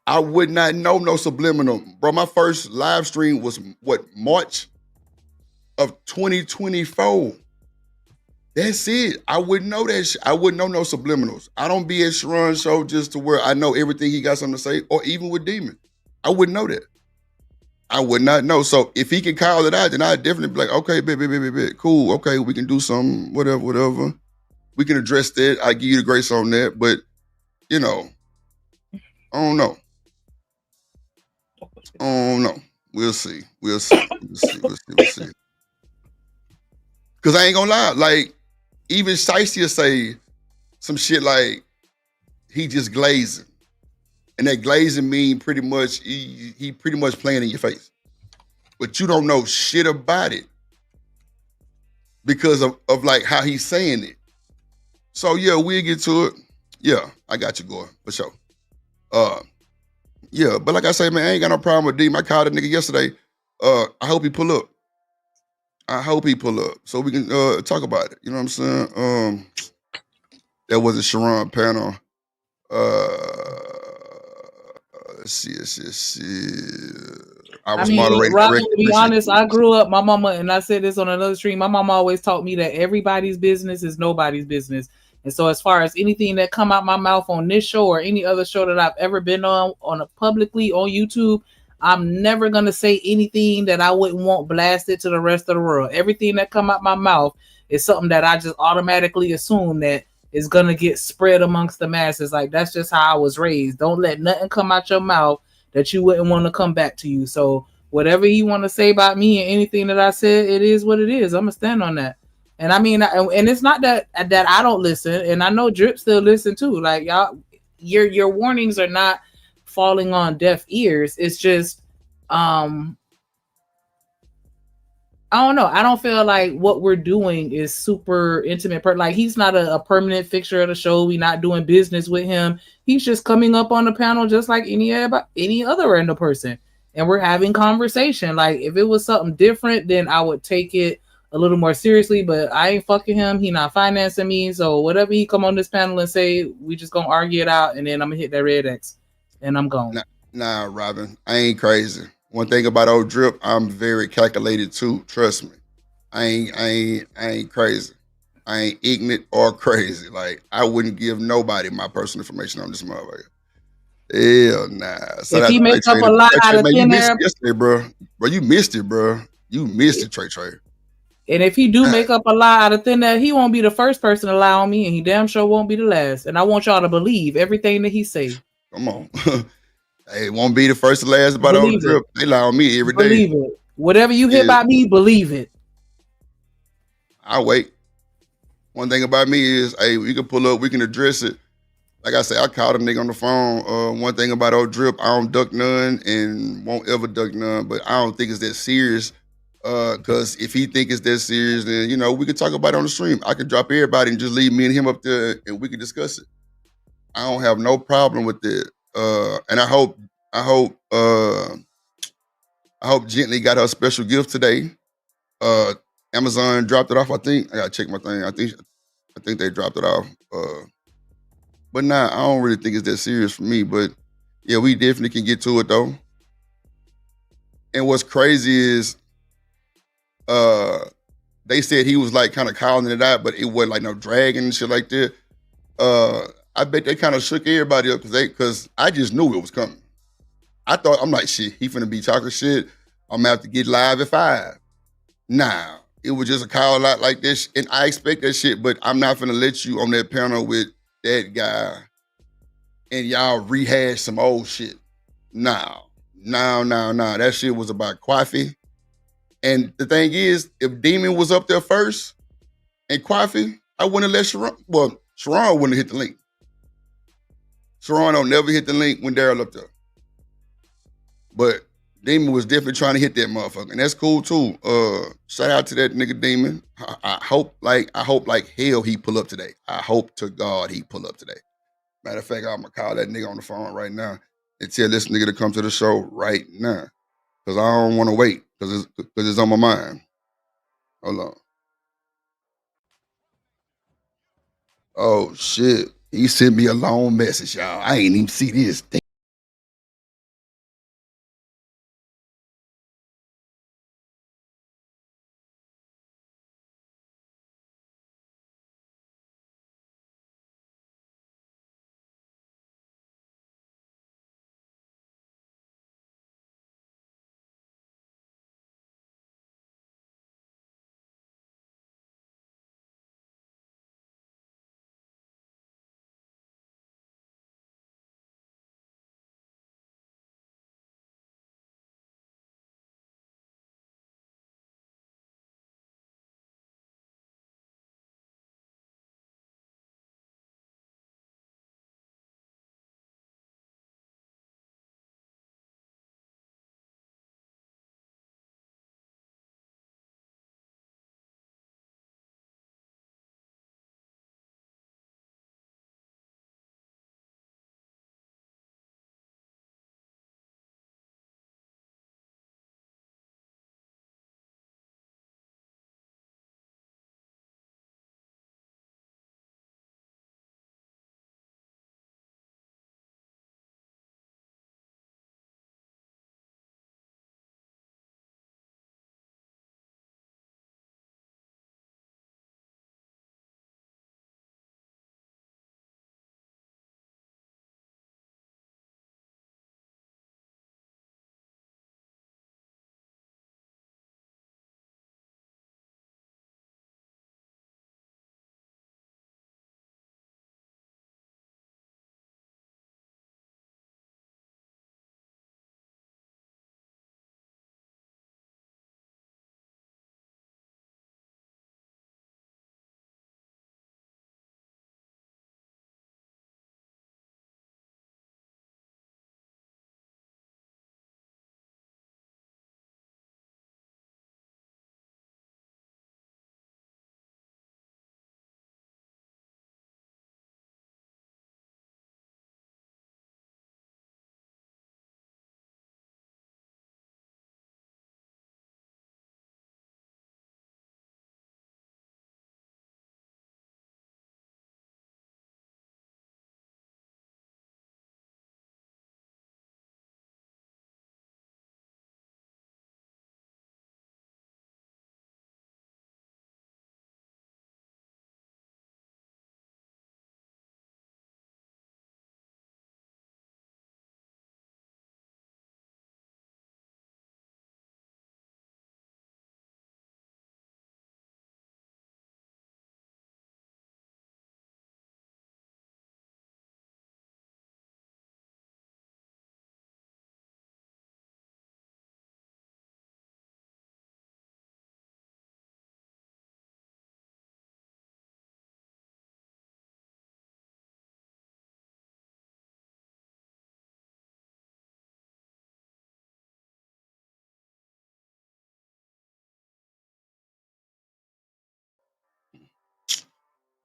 I would not know no subliminal. Bro, my first live stream was March of 2024. That's it. I wouldn't know that shit. I wouldn't know no subliminals. I don't be at Sharon's show just to where I know everything he got something to say, or even with Demon. I wouldn't know that. I would not know. So if he can call it out, then I'd definitely be like, okay, baby, cool. Okay, we can do something, whatever. We can address that. I give you the grace on that. But, I don't know. We'll see. Because I ain't gonna lie. Like, even Shiesty will say some shit like, he just glazing. And that glazing mean pretty much, he pretty much playing in your face. But you don't know shit about it because of like how he's saying it. So yeah, we'll get to it. Yeah, I got you, Gore, for sure. Yeah, but like I say, man, I ain't got no problem with Demon. I called a nigga yesterday. I hope he pull up. I hope he pull up so we can talk about it. You know what I'm saying? That was a Sharon panel. Let's see. I I was mean, moderating Robin, correct. to be Appreciate honest, you. I grew up, my mama, and I said this on another stream, my mama always taught me that everybody's business is nobody's business. And so as far as anything that come out my mouth on this show or any other show that I've ever been on a publicly on YouTube, I'm never going to say anything that I wouldn't want blasted to the rest of the world. Everything that come out my mouth is something that I just automatically assume that is going to get spread amongst the masses. Like, that's just how I was raised. Don't let nothing come out your mouth that you wouldn't want to come back to you. So whatever you want to say about me and anything that I said, it is what it is. I'm gonna stand on that. And I mean, and it's not that I don't listen, and I know Drip still listen too. Like y'all, your warnings are not falling on deaf ears. It's just, I don't know. I don't feel like what we're doing is super intimate. Like he's not a permanent fixture of the show. We're not doing business with him. He's just coming up on the panel just like any other random person, and we're having conversation. Like if it was something different, then I would take it a little more seriously. But I ain't fucking him. He not financing me. So whatever he come on this panel and say, we just gonna argue it out, and then I'm gonna hit that red X, and I'm gone. Nah, Robin, I ain't crazy. One thing about old Drip, I'm very calculated too. Trust me, I ain't crazy. I ain't ignorant or crazy. Like I wouldn't give nobody my personal information on this motherfucker. Hell nah. So If that's he Trey make up Trey. a lot out of Man, you thin missed air, it yesterday, bro. Bro, you missed it, bro. You missed it, Trey Trey. and if he do Nah, make up a lie out of thin air, he won't be the first person to lie on me, and he damn sure won't be the last. And I want y'all to believe everything that he say. come on. Hey, it won't be the first and last about old Believe it. Drip. They lie on me every day. Believe it. Whatever you hear Yeah, about me, believe it. I wait. One thing about me is, hey, we can pull up, we can address it. Like I said, I called a nigga on the phone. One thing about old Drip, I don't duck none and won't ever duck none, but I don't think it's that serious. Cause if he think it's that serious, then we could talk about it on the stream. I could drop everybody and just leave me and him up there and we could discuss it. I don't have no problem with it. And I hope Gently got her special gift today. Amazon dropped it off. I think I gotta check my thing. I think they dropped it off. But nah, I don't really think it's that serious for me. But yeah, we definitely can get to it though. And what's crazy is they said he was like kind of calling it out, but it wasn't like no dragging and shit like that. I bet they kind of shook everybody up because I just knew it was coming. I'm like, shit, he finna be talking shit. I'm gonna have to get live at 5. Nah, it was just a call out like this, and I expect that shit, but I'm not finna let you on that panel with that guy and y'all rehash some old shit. No. That shit was about Kwafi. And the thing is, if Demon was up there first and Kwafi, I wouldn't have let Sharon. Well, Sharon wouldn't have hit the link. Sharon don't never hit the link when Daryl up there. But Demon was definitely trying to hit that motherfucker, and that's cool too. Shout out to that nigga Demon. I hope like hell he pull up today. I hope to God he pull up today. Matter of fact, I'm gonna call that nigga on the phone right now and tell this nigga to come to the show right now, cause I don't want to wait, cause it's on my mind. Hold on. Oh shit, he sent me a long message, y'all. I ain't even see this.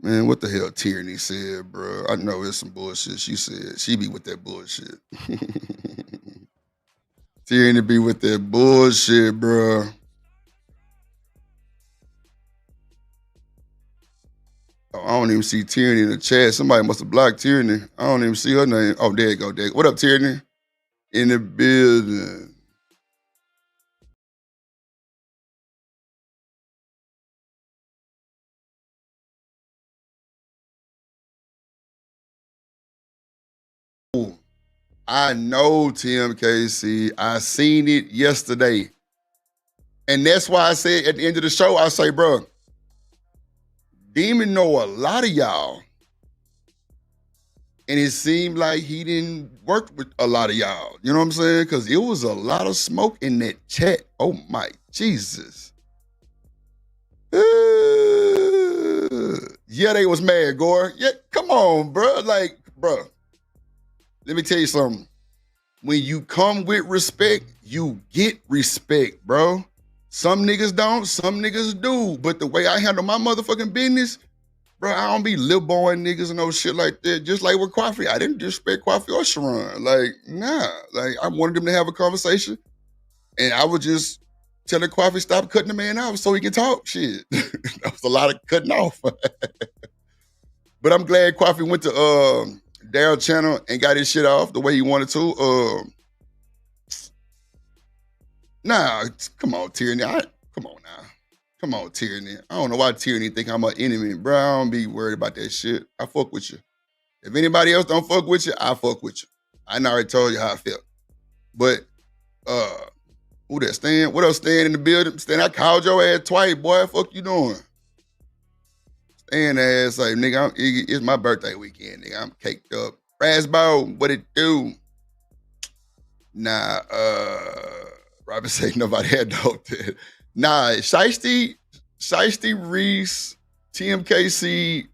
Man, what the hell Tierney said, bro? I know it's some bullshit. She said she be with that bullshit. Tierney be with that bullshit, bro. Oh, I don't even see Tierney in the chat. Somebody must have blocked Tierney. I don't even see her name. Oh, there you go. There. What up, Tierney? In the building. I know TMKC. I seen it yesterday. And that's why I said at the end of the show, I say, bro, Demon know a lot of y'all. And it seemed like he didn't work with a lot of y'all. You know what I'm saying? Because it was a lot of smoke in that chat. Oh my Jesus. Yeah, they was mad, Gore. Yeah, come on, bro. Like, bro, let me tell you something. When you come with respect, you get respect, bro. Some niggas don't, some niggas do. But the way I handle my motherfucking business, bro, I don't be lil boy niggas and no shit like that. Just like with Coffee, I didn't disrespect Coffee or Sharon. Like, nah. Like, I wanted them to have a conversation. And I would just tell the Coffee stop cutting the man out so he can talk. Shit. That was a lot of cutting off. But I'm glad Coffee went to Daryl channel and got his shit off the way he wanted to. Nah, come on, Tierney. Come on now. Come on, Tierney. I don't know why Tierney think I'm an enemy, bro. I don't be worried about that shit. I fuck with you. If anybody else don't fuck with you, I fuck with you. I done already told you how I felt. But, who that, Stan? What else, Stan in the building? Stan, I called your ass twice, boy. Fuck you doing? Stan ass like, nigga, it's my birthday weekend, nigga. I'm caked up. Raspberry, what it do? Nah, Robin say nobody had dope that. Nah, Shiesty Reese, TMKC.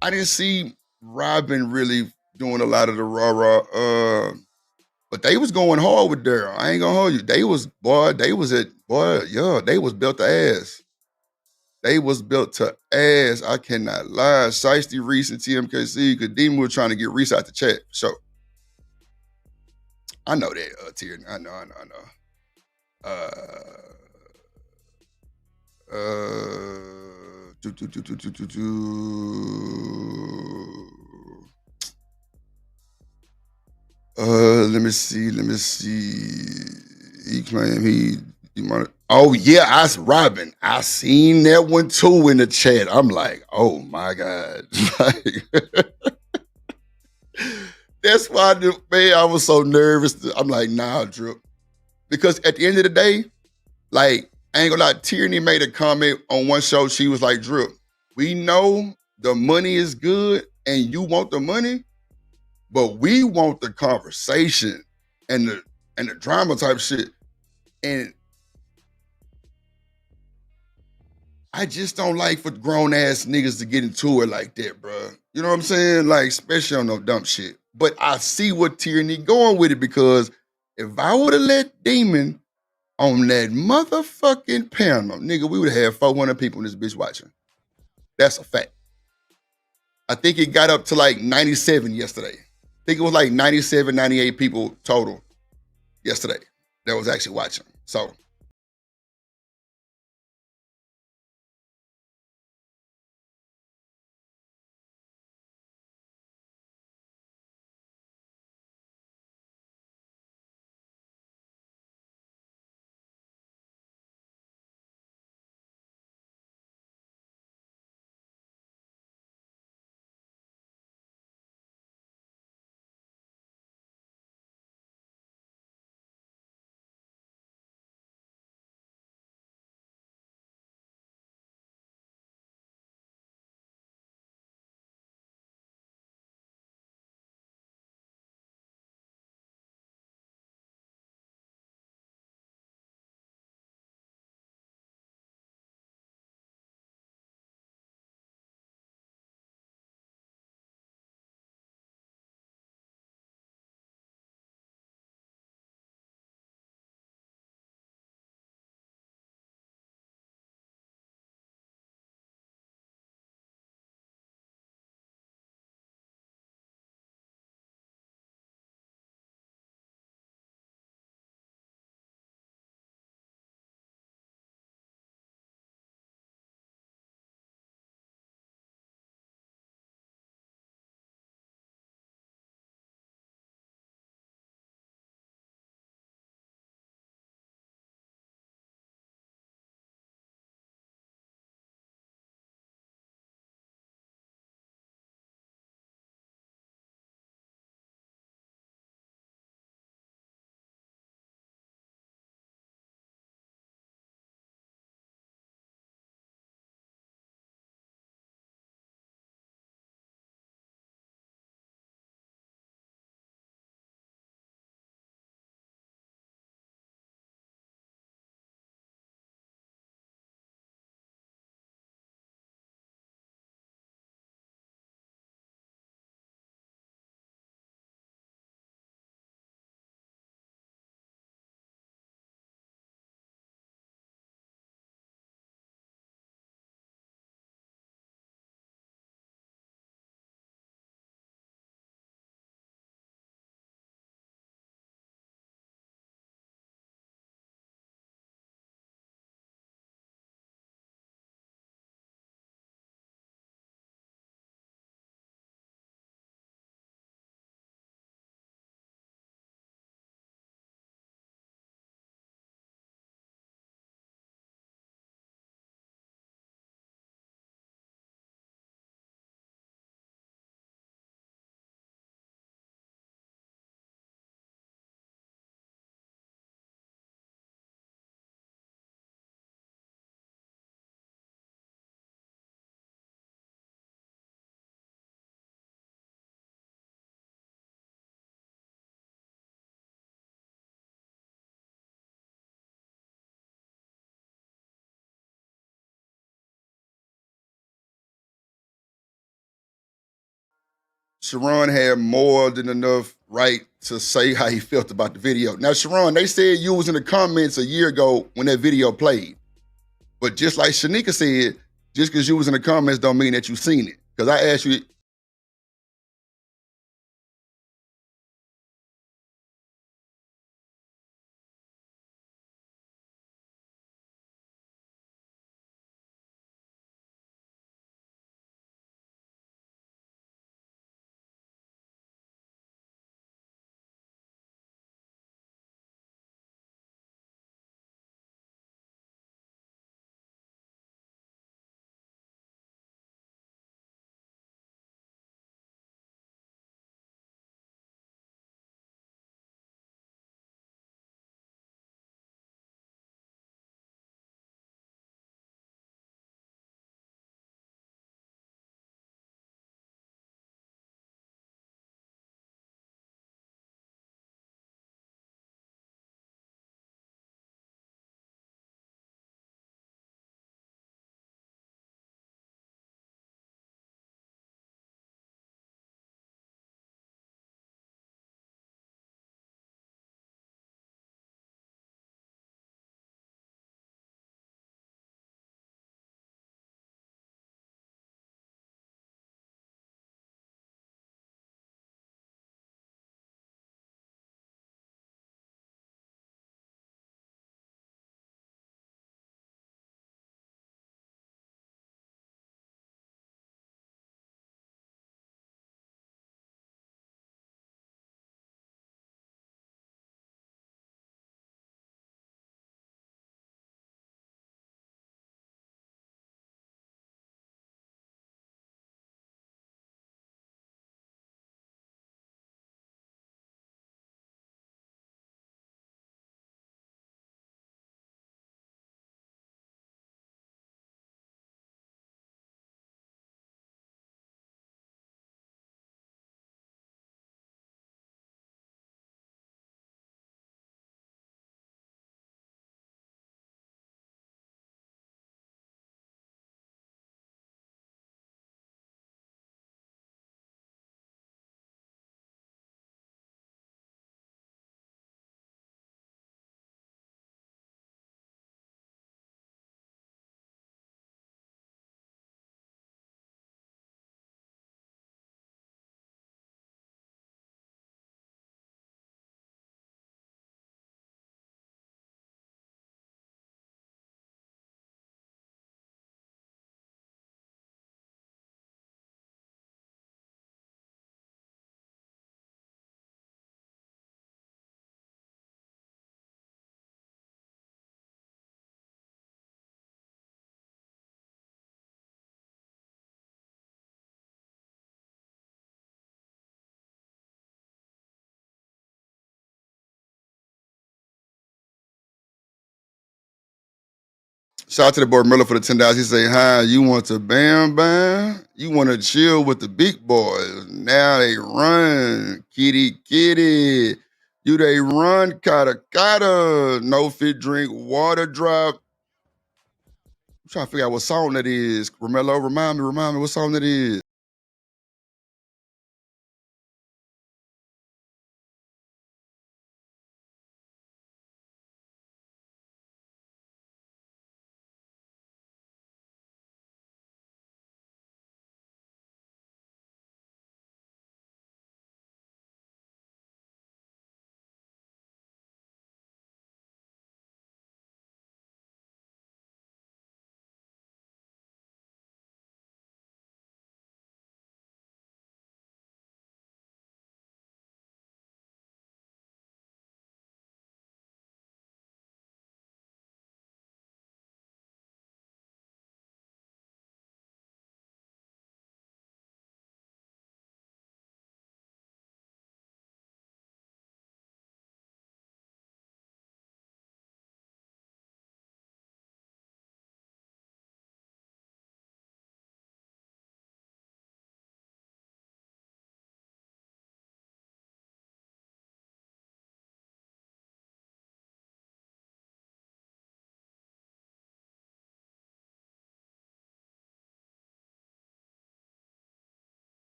I didn't see Robin really doing a lot of the rah-rah. But they was going hard with Daryl. I ain't gonna hold you. They was built to ass. They was built to ass. I cannot lie. Shiesty Reese and TMKC, because Demon was trying to get Reese out the chat. So I know that, Tierney. I know. Let me see. He claimed he might. Oh yeah, Robin. I seen that one too in the chat. I'm like, oh my God. That's why, man, I was so nervous. I'm like, nah, Drip. Because at the end of the day, like, I ain't gonna lie, Tierney made a comment on one show. She was like, Drip, we know the money is good and you want the money, but we want the conversation and the drama type shit. And I just don't like for grown ass niggas to get into it like that, bro. You know what I'm saying? Like, especially on no dumb shit. But I see what Tierney going with it, because if I would have let Demon on that motherfucking panel, nigga, we would have had 400 people in this bitch watching. That's a fact. I think it got up to like 97 yesterday. I think it was like 97, 98 people total yesterday that was actually watching. So Sharon had more than enough right to say how he felt about the video. Now, Sharon, they said you was in the comments a year ago when that video played. But just like Shanika said, just because you was in the comments don't mean that you seen it. Because I asked you, shout out to the boy Miller for the $10. He say, hi, you want to bam bam? You want to chill with the big boys. Now they run, kitty kitty. You they run, kata kata. No fit drink, water drop. I'm trying to figure out what song that is. Romello, remind me what song that is.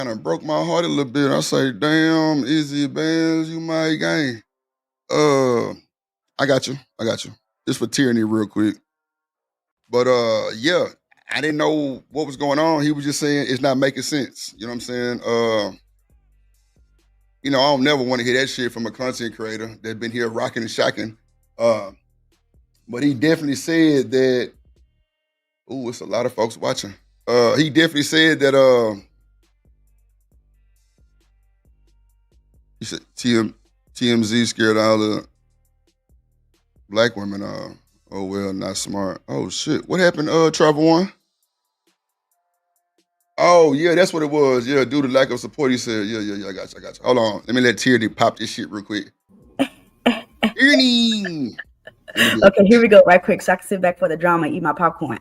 kind of broke my heart a little bit. I say, damn, Izzy Bands, you my gang. I got you. Just for Tyranny real quick. But yeah, I didn't know what was going on. He was just saying it's not making sense. You know what I'm saying? I don't never want to hear that shit from a content creator that's been here rocking and shocking. But he definitely said that, it's a lot of folks watching. He definitely said that he said TMZ scared all the black women. Oh well, not smart. Oh shit. What happened, Travel One? Oh yeah, that's what it was. Yeah, due to lack of support, he said, yeah, I got you. Hold on. Let me let Tierney pop this shit real quick. Tierney! Okay, here we go right quick so I can sit back for the drama and eat my popcorn.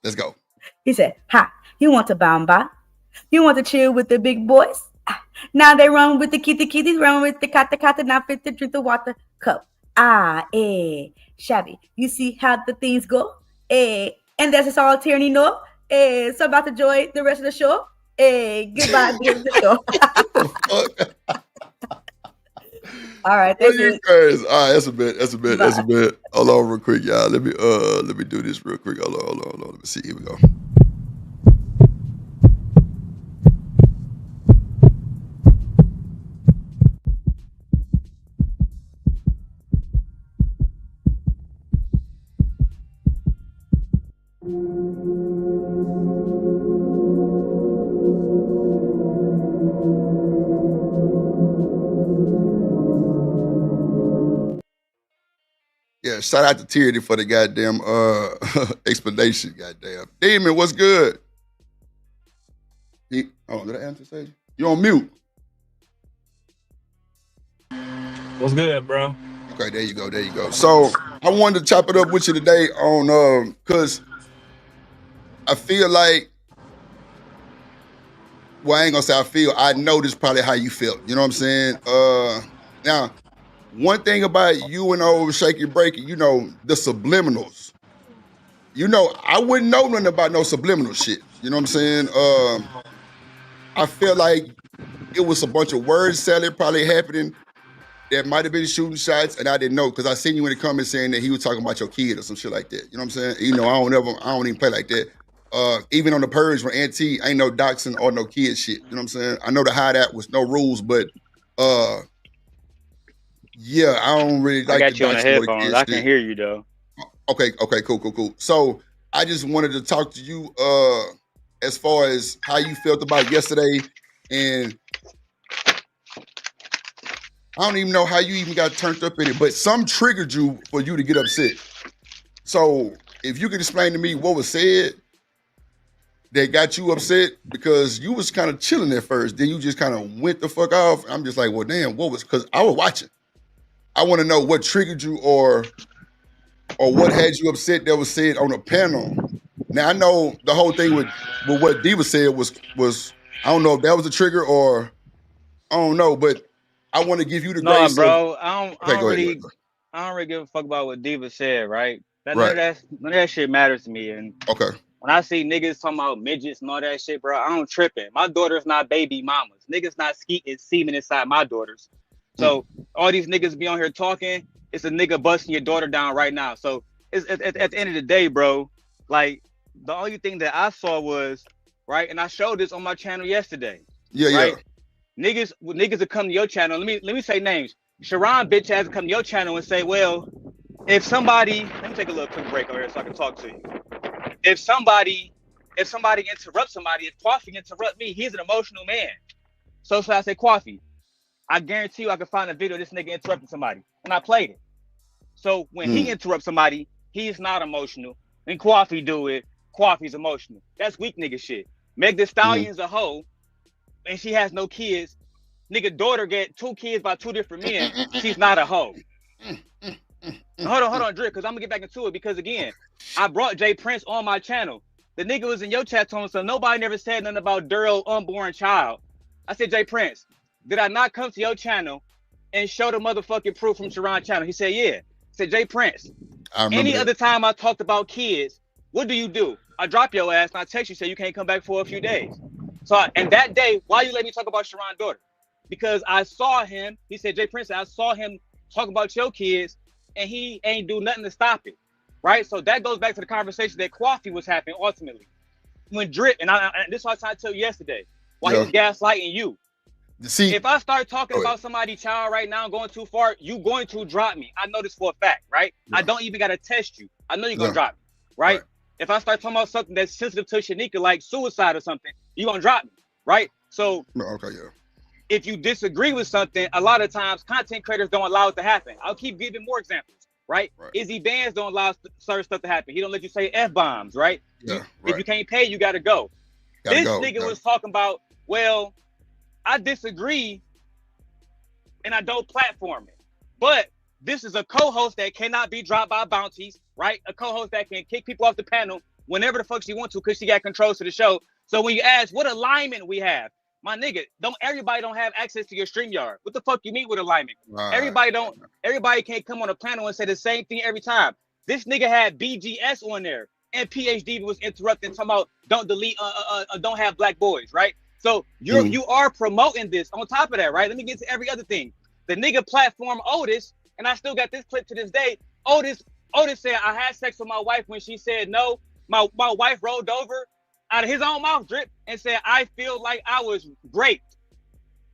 Let's go. He said, "Ha, you want to bamba? You want to chill with the big boys? Now they run with the kitties, run with the kata, now fit to drink the water cup. Shabby. You see how the things go? And that's just all Tierney know. So about to enjoy the rest of the show. Goodbye, the end of the show." All right, that's it. All right, that's a bit. Hold on real quick, y'all. Let me do this real quick. Hold on. Let me see. Here we go. Yeah, shout out to Tyranny for the goddamn explanation. Goddamn, Demon, what's good? Did I answer say? You on mute? What's good, bro? Okay, there you go. So I wanted to chop it up with you today on because I feel like, well, I ain't gonna say I feel. I know this is probably how you felt. You know what I'm saying? Now, one thing about you and old Shaky Breaky, the subliminals. I wouldn't know nothing about no subliminal shit. You know what I'm saying? I feel like it was a bunch of word salad probably happening that might have been shooting shots, and I didn't know because I seen you in the comments saying that he was talking about your kid or some shit like that. You know what I'm saying? I don't even play like that. Even on the Purge from Auntie, ain't no doxing or no kid shit. You know what I'm saying? I know the hideout was no rules, but yeah, I don't really like. I got you on the headphones. I can hear you though. Okay, cool. So I just wanted to talk to you as far as how you felt about yesterday, and I don't even know how you even got turned up in it, but some triggered you for you to get upset. So if you could explain to me what was said that got you upset, because you was kind of chilling at first, then you just kind of went the fuck off. I'm just like, well, damn, what was? Because I was watching. I want to know what triggered you or what had you upset that was said on a panel. Now I know the whole thing with what Diva said was I don't know if that was a trigger or I don't know, but I want to give you the grace. No, bro, I don't really give a fuck about what Diva said, right? None of that shit matters to me. And okay, when I see niggas talking about midgets and all that shit, bro, I don't tripping. My daughter's not baby mamas. Niggas not skeeting semen inside my daughters. So all these niggas be on here talking, it's a nigga busting your daughter down right now. So it's at the end of the day, bro, like the only thing that I saw was, right, and I showed this on my channel yesterday. Yeah. Niggas that come to your channel, let me say names. Sharon bitch has to come to your channel and say, well, if somebody, let me take a little quick break over here so I can talk to you. If somebody interrupts somebody, if Coffee interrupt me, he's an emotional man. So I say, Coffee, I guarantee you I can find a video of this nigga interrupting somebody. And I played it. So when he interrupts somebody, he's not emotional. When Coffee do it, Coffee's emotional. That's weak nigga shit. Meg Thee Stallion's a hoe, and she has no kids. Nigga daughter get 2 kids by 2 different men. She's not a hoe. Hold on, Drip, because I'm gonna get back into it, because again, I brought Jay Prince on my channel. The nigga was in your chat telling, so nobody never said nothing about Daryl unborn child. I said, Jay Prince, did I not come to your channel and show the motherfucking proof from Sharon channel? He said, yeah. I said, Jay Prince, any other time I talked about kids, what do? I drop your ass and I text you, say you can't come back for a few days. So, and that day, why you let me talk about Sharon's daughter? Because I saw him. He said, Jay Prince, I saw him talk about your kids, and he ain't do nothing to stop it, right? So that goes back to the conversation that Coffee was having ultimately. When Drip, and this is what I tried to tell you yesterday, why he was gaslighting you. See, if I start talking about somebody's child right now going too far, you going to drop me. I know this for a fact, right? I don't even got to test you. I know you're going to drop me, right? If I start talking about something that's sensitive to Shanika, like suicide or something, you're going to drop me, right? So if you disagree with something, a lot of times content creators don't allow it to happen. I'll keep giving more examples, right? Izzy Vans don't allow certain stuff to happen. He don't let you say F-bombs, right? If you can't pay, you got to go. This nigga was talking about, well, I disagree and I don't platform it. But this is a co-host that cannot be dropped by bounties, right? A co-host that can kick people off the panel whenever the fuck she wants to because she got controls to the show. So when you ask what alignment we have, my nigga, everybody don't have access to your StreamYard. What the fuck you mean with alignment? Everybody can't come on a panel and say the same thing every time. This nigga had BGS on there and PhD was interrupting, talking about don't delete, don't have black boys, right? So you are promoting this. On top of that, right? Let me get to every other thing. The nigga platform Otis, and I still got this clip to this day. Otis said, I had sex with my wife when she said no. My wife rolled over out of his own mouth, Drip, and said, I feel like I was raped.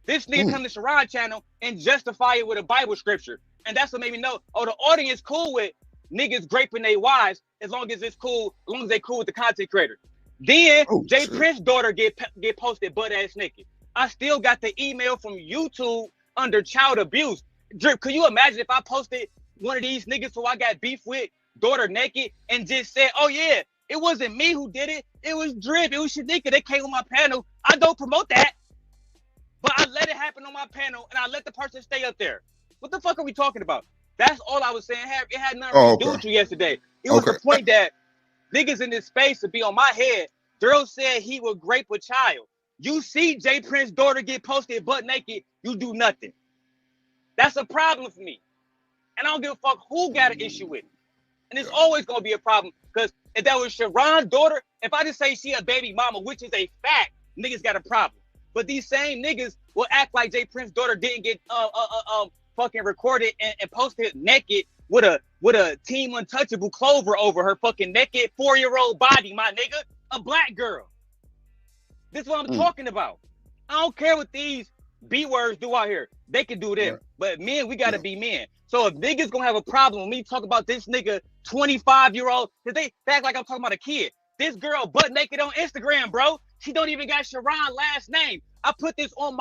This nigga come to Sharon channel and justify it with a Bible scripture. And that's what made me know, the audience cool with niggas raping their wives as long as it's cool, as long as they cool with the content creator. Then Jay Prince's daughter get posted butt ass naked. I still got the email from YouTube under child abuse. Drip, could you imagine if I posted one of these niggas who I got beef with, daughter naked, and just said, oh yeah, it wasn't me who did it. It was Drip. It was Shanika. They came on my panel. I don't promote that. But I let it happen on my panel and I let the person stay up there. What the fuck are we talking about? That's all I was saying. It had nothing to do with you yesterday. It was the point that niggas in this space would be on my head. Girl said he would rape a child. You see Jay Prince's daughter get posted butt naked, you do nothing. That's a problem for me. And I don't give a fuck who got an issue with it. And it's always going to be a problem because if that was Sharon's daughter, if I just say she a baby mama, which is a fact, niggas got a problem. But these same niggas will act like Jay Prince's daughter didn't get fucking recorded and posted naked with a Team Untouchable Clover over her fucking naked 4-year-old body, my nigga. A black girl. This is what I'm talking about. I don't care what these B words do out here. They can do them. But men, we gotta be men. So if niggas gonna have a problem when me talk about this nigga 25-year-old, cause they act like I'm talking about a kid. This girl butt naked on Instagram, bro. She don't even got Sharon last name. I put this on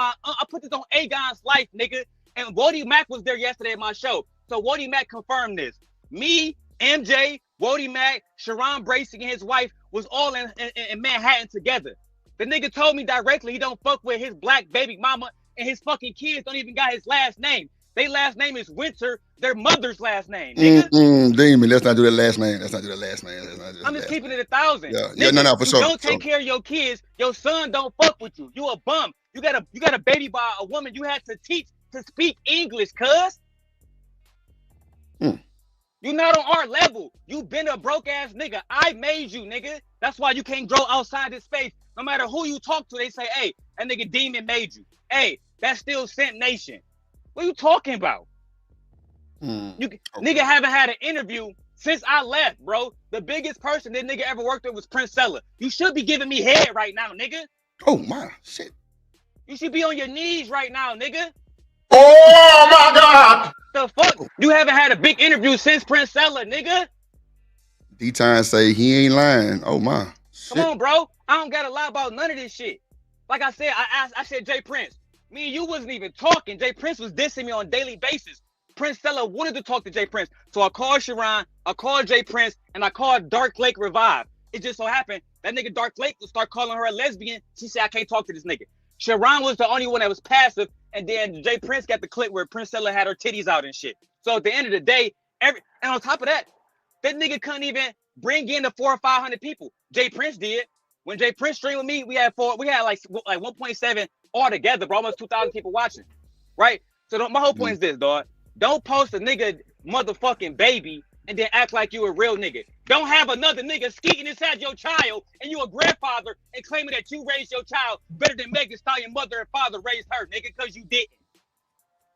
Agon's life, nigga. And Wody Mack was there yesterday at my show. So Wody Mack confirmed this. Me, MJ, Wody Mack, Sharon Bracey and his wife was all in Manhattan together. The nigga told me directly he don't fuck with his black baby mama and his fucking kids don't even got his last name. Their last name is Winter, their mother's last name, nigga. Demon, let's not do that last name. I'm just keeping it 1,000. Yeah, no, for sure. Don't take care of your kids. Your son don't fuck with you. You a bum. You got a baby by a woman you had to teach to speak English, cuz. You not on our level. You been a broke ass nigga. I made you, nigga. That's why you can't grow outside this space. No matter who you talk to, they say, hey, that nigga Demon made you. Hey, that's still Scent Nation. What are you talking about? Nigga haven't had an interview since I left, bro. The biggest person that nigga ever worked with was Prince Sella. You should be giving me head right now, nigga. Oh my shit. You should be on your knees right now, nigga. Oh my God. The fuck? You haven't had a big interview since Prince Sella, nigga. D-Time say he ain't lying. Oh my shit. Come on, bro. I don't gotta lie about none of this shit. Like I said, I said Jay Prince. Me and you wasn't even talking. Jay Prince was dissing me on a daily basis. Prince Sella wanted to talk to Jay Prince. So I called Sharon, I called Jay Prince, and I called Dark Lake Revive. It just so happened that nigga Dark Lake would start calling her a lesbian. She said, I can't talk to this nigga. Sharon was the only one that was passive, and then Jay Prince got the clip where Prince Sella had her titties out and shit. So at the end of the day, and on top of that, that nigga couldn't even bring in the 400 or 500 people. Jay Prince did. When Jay Prince streamed with me, we had like 1.7 altogether, bro. Almost 2,000 people watching, right? So my whole point is this, dog. Don't post a nigga motherfucking baby and then act like you a real nigga. Don't have another nigga skeeting inside your child and you a grandfather and claiming that you raised your child better than Megan Thee Stallion mother and father raised her, nigga, because you didn't.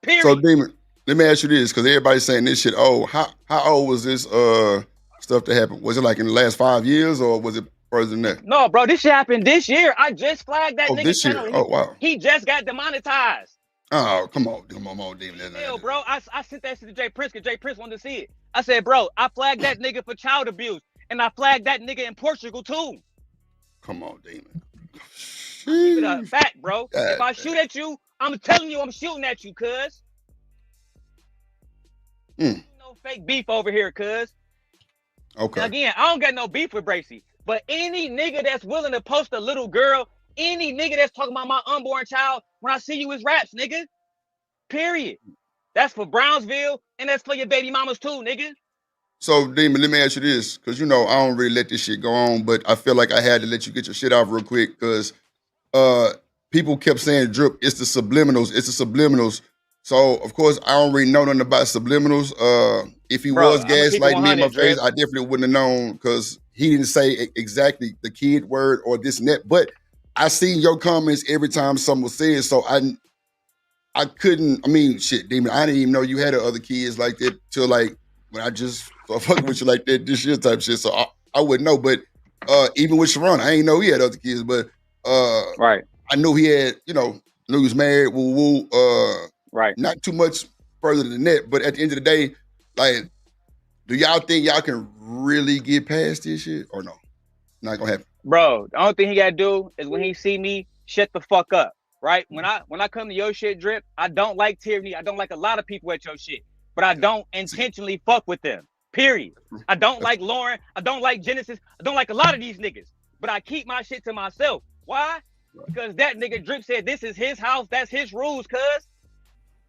Period. So, Demon, let me ask you this, because everybody's saying this shit. Oh, how old was this stuff that happened? Was it like in the last 5 years, or was it further than that? No, bro, this shit happened this year. I just flagged that nigga this year? channel. Oh, wow. He just got demonetized. Oh, come on, Demon. Hell, bro, I sent that shit to Jay Prince because Jay Prince wanted to see it. I said, bro, I flagged that nigga for child abuse, and I flagged that nigga in Portugal too. Come on, Demon. Keep it a fact, bro. God, if I shoot at you, I'm telling you I'm shooting at you, cuz. No fake beef over here, cuz. Okay. And again, I don't got no beef with Bracy, but any nigga that's willing to post a little girl, any nigga that's talking about my unborn child, when I see you is raps, nigga. Period. That's for Brownsville, and that's for your baby mamas too, nigga. So, Demon, let me ask you this, because, you know, I don't really let this shit go on, but I feel like I had to let you get your shit off real quick, because people kept saying, Drip, it's the subliminals. So, of course, I don't really know nothing about subliminals. If he was gaslighting me in my face, I definitely wouldn't have known, because he didn't say exactly the kid word or this and that. But I seen your comments every time someone was saying, so I couldn't, I mean, shit, Demon, I didn't even know you had other kids like that till like when I just started fucking with you like that this year type shit. So I wouldn't know. But even with Sharon, I ain't know he had other kids, but right. I knew he had, you know, knew he was married, right. Not too much further than that. But at the end of the day, like, do y'all think y'all can really get past this shit or no? Not gonna happen. Bro, the only thing he gotta do is when he see me, shut the fuck up. Right? When I come to your shit, Drip, I don't like tyranny. I don't like a lot of people at your shit, but I don't intentionally fuck with them. Period. I don't like Lauren. I don't like Genesis. I don't like a lot of these niggas, but I keep my shit to myself. Why? Because that nigga Drip said this is his house. That's his rules, cuz.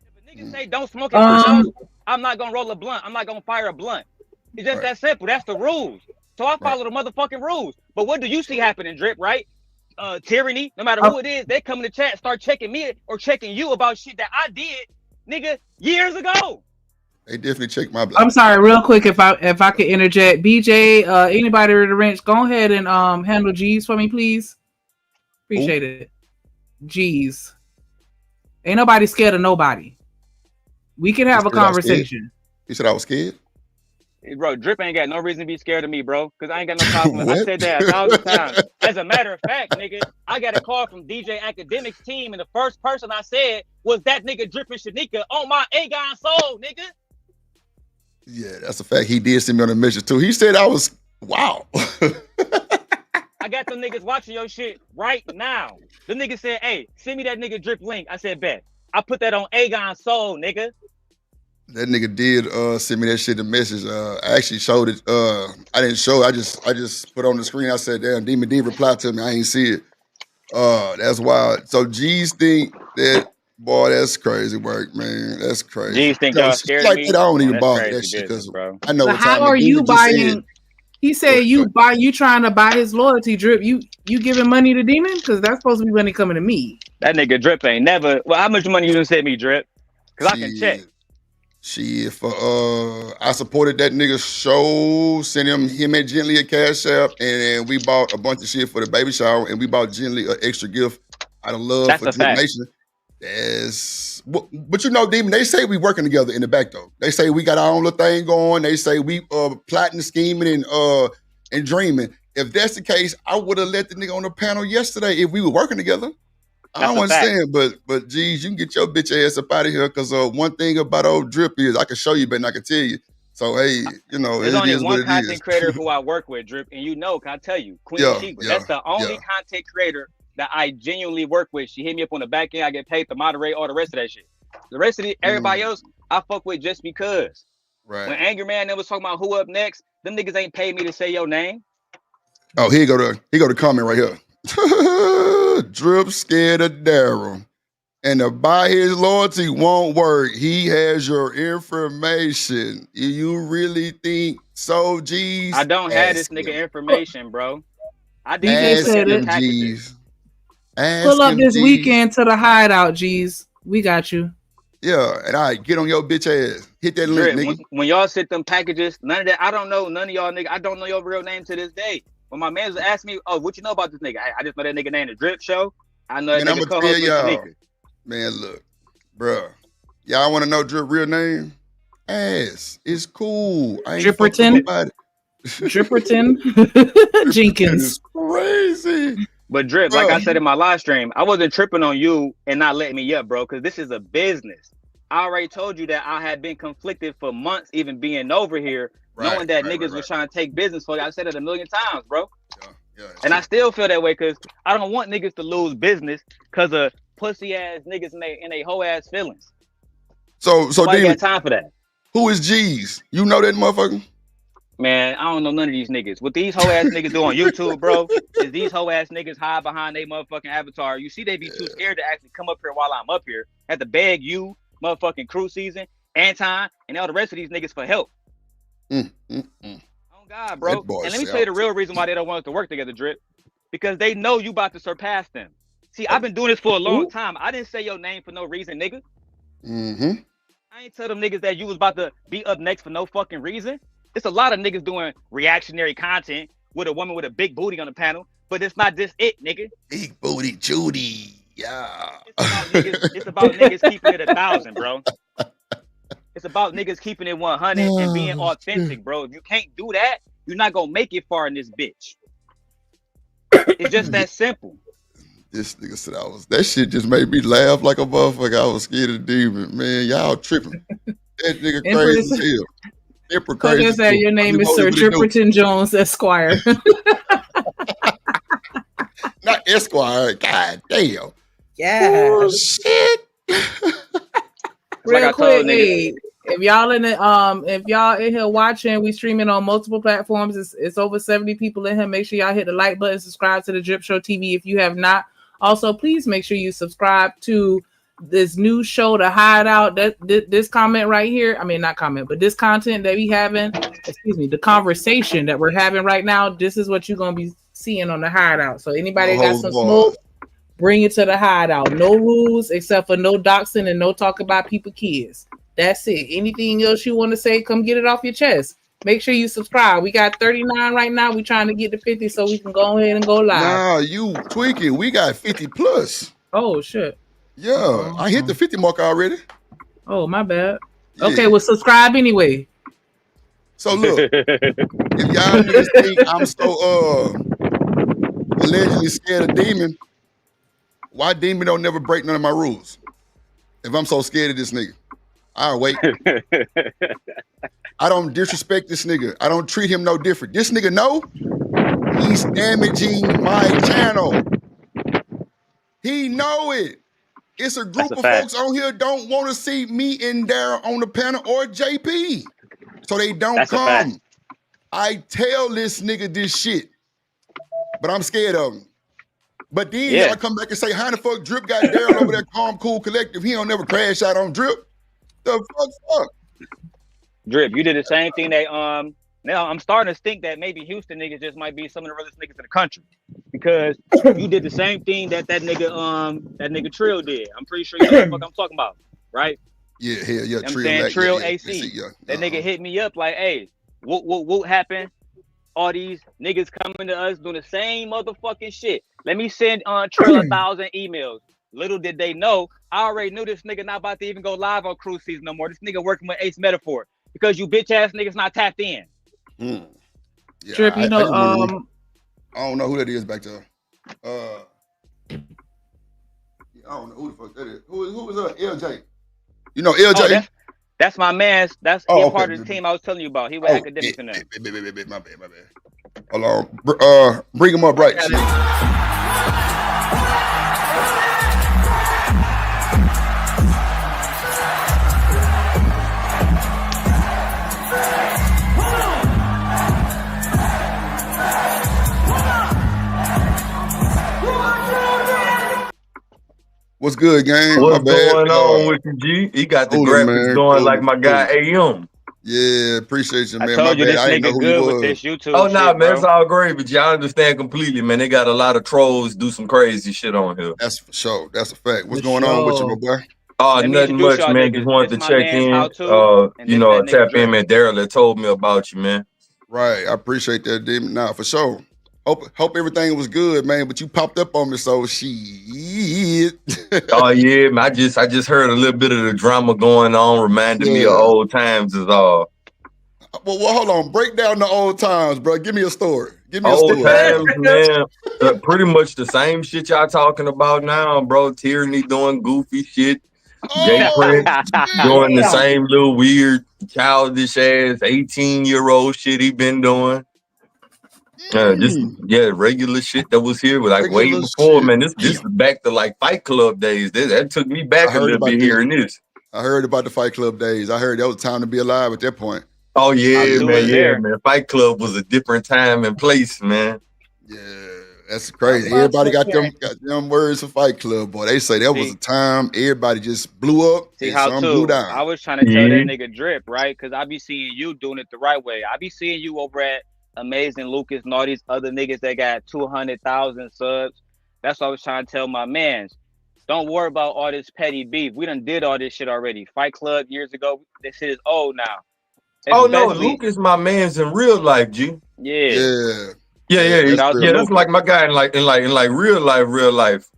If a nigga say don't smoke in my house, I'm not gonna roll a blunt. I'm not gonna fire a blunt. It's just that simple. That's the rules. So I follow the motherfucking rules. But what do you see happening, Drip, right? Tyranny, no matter who it is, they come in the chat, start checking me or checking you about shit that I did, nigga, years ago. They definitely check my blood. I'm sorry, real quick, if I could interject. BJ, anybody with the wrench, go ahead and handle G's for me, please. Appreciate it. G's. Ain't nobody scared of nobody. We can have a conversation. You said I was scared? Bro, Drip ain't got no reason to be scared of me, bro, because I ain't got no problem. I said that 1,000 times. As a matter of fact, nigga, I got a call from DJ Academics team, and the first person I said was that nigga Drip and Shanika on my Aegon soul, nigga. Yeah, that's a fact. He did send me on a mission too. He said I was, wow. I got them niggas watching your shit right now. The nigga said, hey, send me that nigga Drip link. I said, bet. I put that on Aegon soul, nigga. That nigga did send me that shit a message. I actually showed it. I didn't show it. I just put it on the screen. I said, damn, Demon D replied to me. I ain't see it. That's wild. So G's think that, boy, that's crazy work, man. That's crazy. G's think y'all scared of me? That, I don't even bother that shit because I know. So how are you buying? He said you trying to buy his loyalty, Drip. You giving money to Demon? Because that's supposed to be money coming to me. That nigga Drip ain't never. Well, how much money you done sent me, Drip? Because I can check. Shit, for I supported that nigga show, sent him and Gently a cash app, and we bought a bunch of shit for the baby shower, and we bought Gently an extra gift out of love for Drip Nation. But you know, Demon, they say we working together in the back though. They say we got our own little thing going. They say we plotting, scheming, and dreaming. If that's the case, I would have let the nigga on the panel yesterday if we were working together. I don't understand, but geez, you can get your bitch ass up out of here because one thing about old Drip is I can show you, but I can tell you. So hey, you know, there's only one content creator who I work with, Drip, and you know, can I tell you, Queen Sheba. That's the only content creator that I genuinely work with. She hit me up on the back end. I get paid to moderate all the rest of that shit. The rest of everybody else, I fuck with just because. Right. When Angry Man was talking about who up next, them niggas ain't paid me to say your name. Oh, here go the comment right here. Drip scared of Daryl, and to buy his loyalty won't work. He has your information. You really think so, G's? I don't have this nigga information, bro. I did ask him, G's. Pull up this weekend to the hideout, G's. We got you. Yeah, and I get on your bitch ass. Hit that link, Drip, nigga. when y'all sent them packages, none of that. I don't know none of y'all nigga. I don't know your real name to this day. When my man was asking me, "Oh, what you know about this nigga?" I just know that nigga named the Drip Show. I know that And I'm nigga gonna tell co-host with y'all, Tanika. man, look, bruh. Y'all want to know Drip real name? Ass. It's cool. I ain't Dripperton? fucking nobody. Dripperton Jenkins. It's crazy. But Drip, like I said in my live stream, I wasn't tripping on you and not letting me up, bro, because this is a business. I already told you that I had been conflicted for months, even being over here, knowing that niggas was trying to take business for you. I said it a million times, bro. And I still feel that way because I don't want niggas to lose business because of pussy ass niggas in they whole ass feelings. So Nobody got time for that. Who is G's? You know that motherfucker? Man, I don't know none of these niggas. What these hoe ass niggas do on YouTube, bro, is these hoe ass niggas hide behind their motherfucking avatar. You see, they be too scared to actually come up here while I'm up here. Have to beg you, motherfucking Crew Season, Anton, and all the rest of these niggas for help. Oh God, bro. And let me tell you the real reason why they don't want us to work together, Drip. Because they know you about to surpass them. See, I've been doing this for a long time. I didn't say your name for no reason, nigga. I ain't tell them niggas that you was about to be up next for no fucking reason. It's a lot of niggas doing reactionary content with a woman with a big booty on the panel, but it's not just it, nigga. Big booty Judy. Yeah. It's about niggas keeping it 1,000, bro. It's about niggas keeping it 100 and being authentic, bro. If you can't do that, you're not gonna make it far in this bitch. It's just that simple. This nigga said that shit just made me laugh like a motherfucker. I was scared of the demon. Man, y'all tripping. That nigga crazy as hell. Emperor crazy. Like I said, your name is Sir Dripperton Jones, Esquire. Not Esquire. God damn. Yeah. Oh, shit. Real quick, hey, if y'all in here watching, we streaming on multiple platforms. It's over 70 people in here. Make sure y'all hit the like button, subscribe to the Drip Show TV if you have not. Also, please make sure you subscribe to this new show, The Hideout. This comment right here, I mean not comment, but this content that we having, the conversation that we're having right now, this is what you're gonna be seeing on The Hideout. So anybody got some smoke, bring it to The Hideout. No rules except for no doxing and no talk about people kids. That's it. Anything else you want to say, come get it off your chest. Make sure you subscribe. We got 39 right now. We trying to get to 50 so we can go ahead and go live. Nah, you tweaking. We got 50 plus. Oh shit. Yeah, I hit the 50 mark already. Oh, my bad. Yeah. Okay, well, subscribe anyway. So look, if y'all niggas think I'm so allegedly scared of Demon, why Demon don't never break none of my rules? If I'm so scared of this nigga, I'll wait. I don't disrespect this nigga. I don't treat him no different. This nigga know he's damaging my channel. He know it. It's a group of folks on here don't want to see me in there on the panel or JP. So they don't come. I tell this nigga this shit, but I'm scared of him. But then y'all come back and say, how the fuck Drip got Daryl over there, Calm Cool Collective? He don't never crash out on Drip. The fuck? Drip, you did the same thing that now I'm starting to think that maybe Houston niggas just might be some of the realest niggas in the country. Because you did the same thing that nigga Trill did. I'm pretty sure you know what I'm talking about, right? Yeah, hell yeah. You know what I'm saying? Trill AC. That nigga hit me up like, hey, what happened? All these niggas coming to us doing the same motherfucking shit. Let me send Trill 1,000 emails. Little did they know, I already knew this nigga not about to even go live on Cruise Season no more. This nigga working with Ace Metaphor because you bitch ass niggas not tapped in. Yeah, Drip, you know, I don't know who that is back there. I don't know who the fuck that is. Who is LJ? You know LJ? Oh, that's my man. That's part of the team I was telling you about. He was academics in there. My bad. Hold on. Bring him up right. What's good, gang? What's going on with you, G? He got the graphics going like my guy AM. Yeah, appreciate you, man. I told you this nigga good with this YouTube. Oh, nah, man, it's all great, but y'all understand completely, man. They got a lot of trolls do some crazy shit on here. That's for sure. That's a fact. What's going on with you, my boy? Let me Nothing introduce much, y'all man. niggas. Just wanted This to my check man's in. How To, and this that nigga Tap in, Drip. man. Daryl that told me about you, man. Right. I appreciate that, Demon. Nah, for sure. Hope everything was good, man. But you popped up on me, so shit. Oh yeah, man. I just heard a little bit of the drama going on, reminded me of old times is all. Well, hold on. Break down the old times, bro. Give me a story. Give me a Old story. times, man. Pretty much the same shit y'all talking about now, bro. Tierney doing goofy shit. Jay Prince doing the same little weird, childish ass 18-year-old shit he been doing. Regular shit that was here, but like way Regular before, shit. man. This is back to like Fight Club days. That took me back a little bit hearing this. I heard about the Fight Club days. I heard that was time to be alive at that point. Oh yeah, man. Fight Club was a different time and place, man. Yeah, that's crazy. Everybody got them words for Fight Club, boy. They say that was a time everybody just blew up See and how some to? blew down. I was trying to tell that nigga Drip, right? Because I be seeing you doing it the right way. I be seeing you over at Amazing Lucas and all these other niggas that got 200,000 subs. That's what I was trying to tell my mans. Don't worry about all this petty beef. We done did all this shit already. Fight Club years ago. This shit is old now. Luke is my man's in real life, G. Yeah. That's like my guy in real life.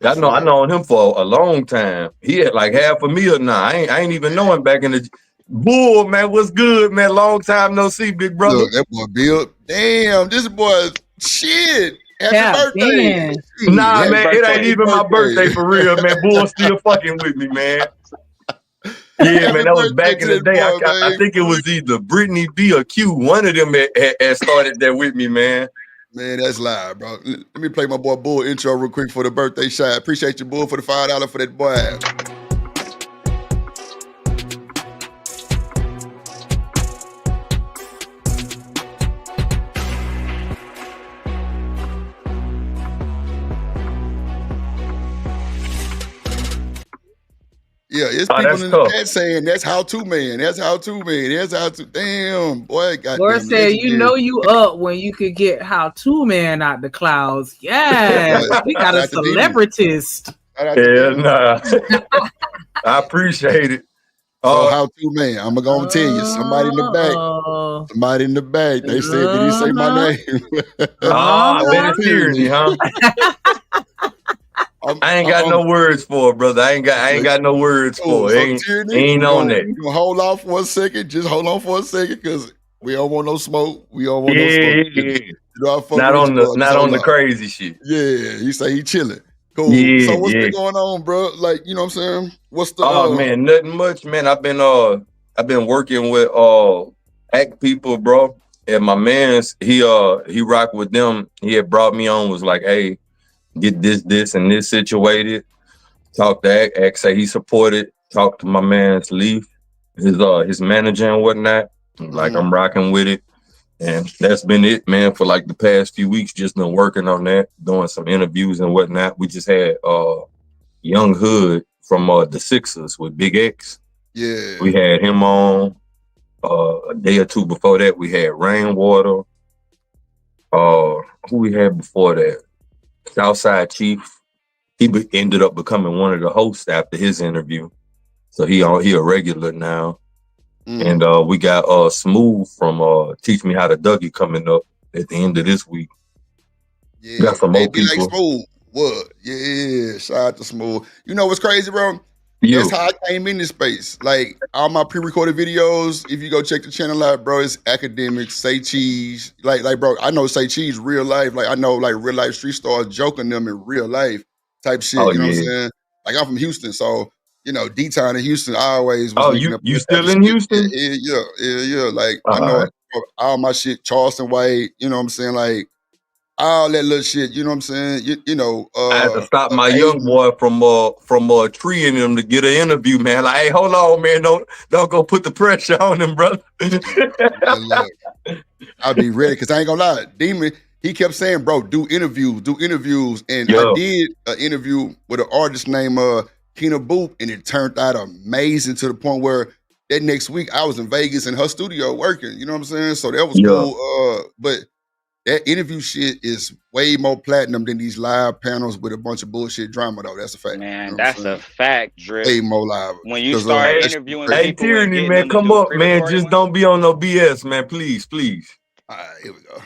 I known him for a long time. He had like half a meal now. I ain't even know him back in the Bull, man. What's good, man? Long time no see, big brother. Look, that boy Bill. Damn, this boy shit. Happy birthday. Nah, man, it ain't even my birthday for real, man. Bull still fucking with me, man. Yeah, man, that was back in the day. I think it was either Brittany B or Q. One of them had started that with me, man. Man, that's live, bro. Let me play my boy Bull intro real quick for the birthday shot. Appreciate you, Bull, for the $5 for that boy. Yeah, it's people in the chat saying that's how to, man. That's how to, man. That's how to. Damn, boy. Lord said, you know you up when you could get how to, man, out the clouds. Yeah, we got a celebritist. Yeah, nah. I appreciate it. So how to, man. I'm gonna tell you, somebody in the back. Somebody in the back. They said, did he say my name? Better Tierney, huh? I ain't got no words for it, brother. I ain't got no words for it. Ain't on that. You gonna hold off for a second? Just hold on for a second, because we don't want no smoke. We don't want no smoke. You know, not on the crazy shit. Yeah, he say he chilling. Cool. Yeah, so what's been going on, bro? Like, you know what I'm saying? What's the man, nothing much, man. I've been working with act people, bro. And my man's he rocked with them. He had brought me on, was like, hey, get this and this situated. Talk to Act, say he supported. Talk to my man's Leaf, his manager and whatnot. Like I'm rocking with it. And that's been it, man, for like the past few weeks. Just been working on that, doing some interviews and whatnot. We just had Young Hood from the Sixers with Big X. Yeah. We had him on. A day or two before that, we had Rainwater. Who we had before that? Southside Chief. He ended up becoming one of the hosts after his interview. So he a regular now. And we got Smooth from Teach Me How to Dougie coming up at the end of this week. Yeah, got some more people. Like Smooth. What? Yeah, shout out to Smooth. You know what's crazy, bro? Yeah. That's how I came in this space. Like all my pre-recorded videos, if you go check the channel out, bro, it's academics, Say Cheese. Like, bro, I know Say Cheese real life. Like I know like real life street stars joking them in real life type shit. You know what I'm saying? Like I'm from Houston, so you know, D-Town in Houston, I always was you still in Houston? Yeah. Like, I know all my shit, Charleston White, you know what I'm saying? Like, all that little shit, you know what I'm saying? You know. I had to stop my young boy from treeing him to get an interview, man. Like, hey, hold on, man. Don't go put the pressure on him, brother. I'll be ready, because I ain't gonna lie. Demon, he kept saying, bro, do interviews. And I did an interview with an artist named Keena Boop, and it turned out amazing to the point where that next week I was in Vegas in her studio working. You know what I'm saying? So that was cool. But That interview shit is way more platinum than these live panels with a bunch of bullshit drama, though. That's a fact. Man, You know that's a fact, Drip. way more live. When you 'Cause, start that shit interviewing crazy. Hey, people and Tyranny, getting man, them to come do up, man. pre-recorded Just ones. don't be on no BS, man. Please, please. All right, here we go.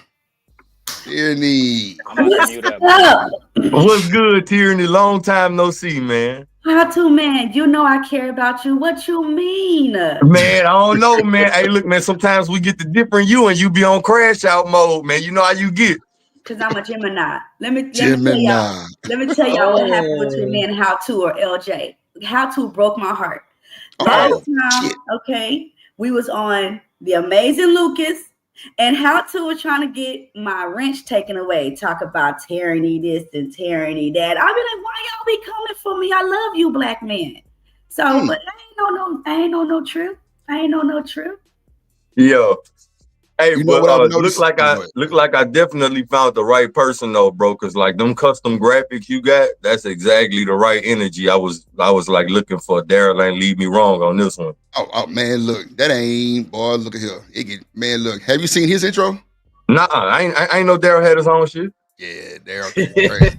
Tyranny. I'm about to mute up. Up. What's good, Tyranny? Long time no see, man. How to, man? You know I care about you. What you mean? Man, I don't know, man. Hey, look, man, sometimes we get the different you and you be on crash out mode, man. You know how you get. Because I'm a Gemini. Let me Gemini. tell y'all what happened between me and How To or LJ. How To broke my heart. Last Oh, time, shit. okay, we was on The Amazing Lucas, and How To was trying to get my wrench taken away. Talk about tyranny this and tyranny that. I be like, why y'all be coming for me? I love you, black men. So, but I ain't know no truth. I ain't know no truth. Yeah. Hey, You know but what I've noticed? look like I definitely found the right person though, bro. Cause like them custom graphics you got, that's exactly the right energy. I was like looking for. Daryl ain't leave me wrong on this one. Oh man, look, that ain't boy. Look at here. Man, look. Have you seen his intro? Nah, I ain't know Daryl had his own shit. Yeah, Daryl. Crazy.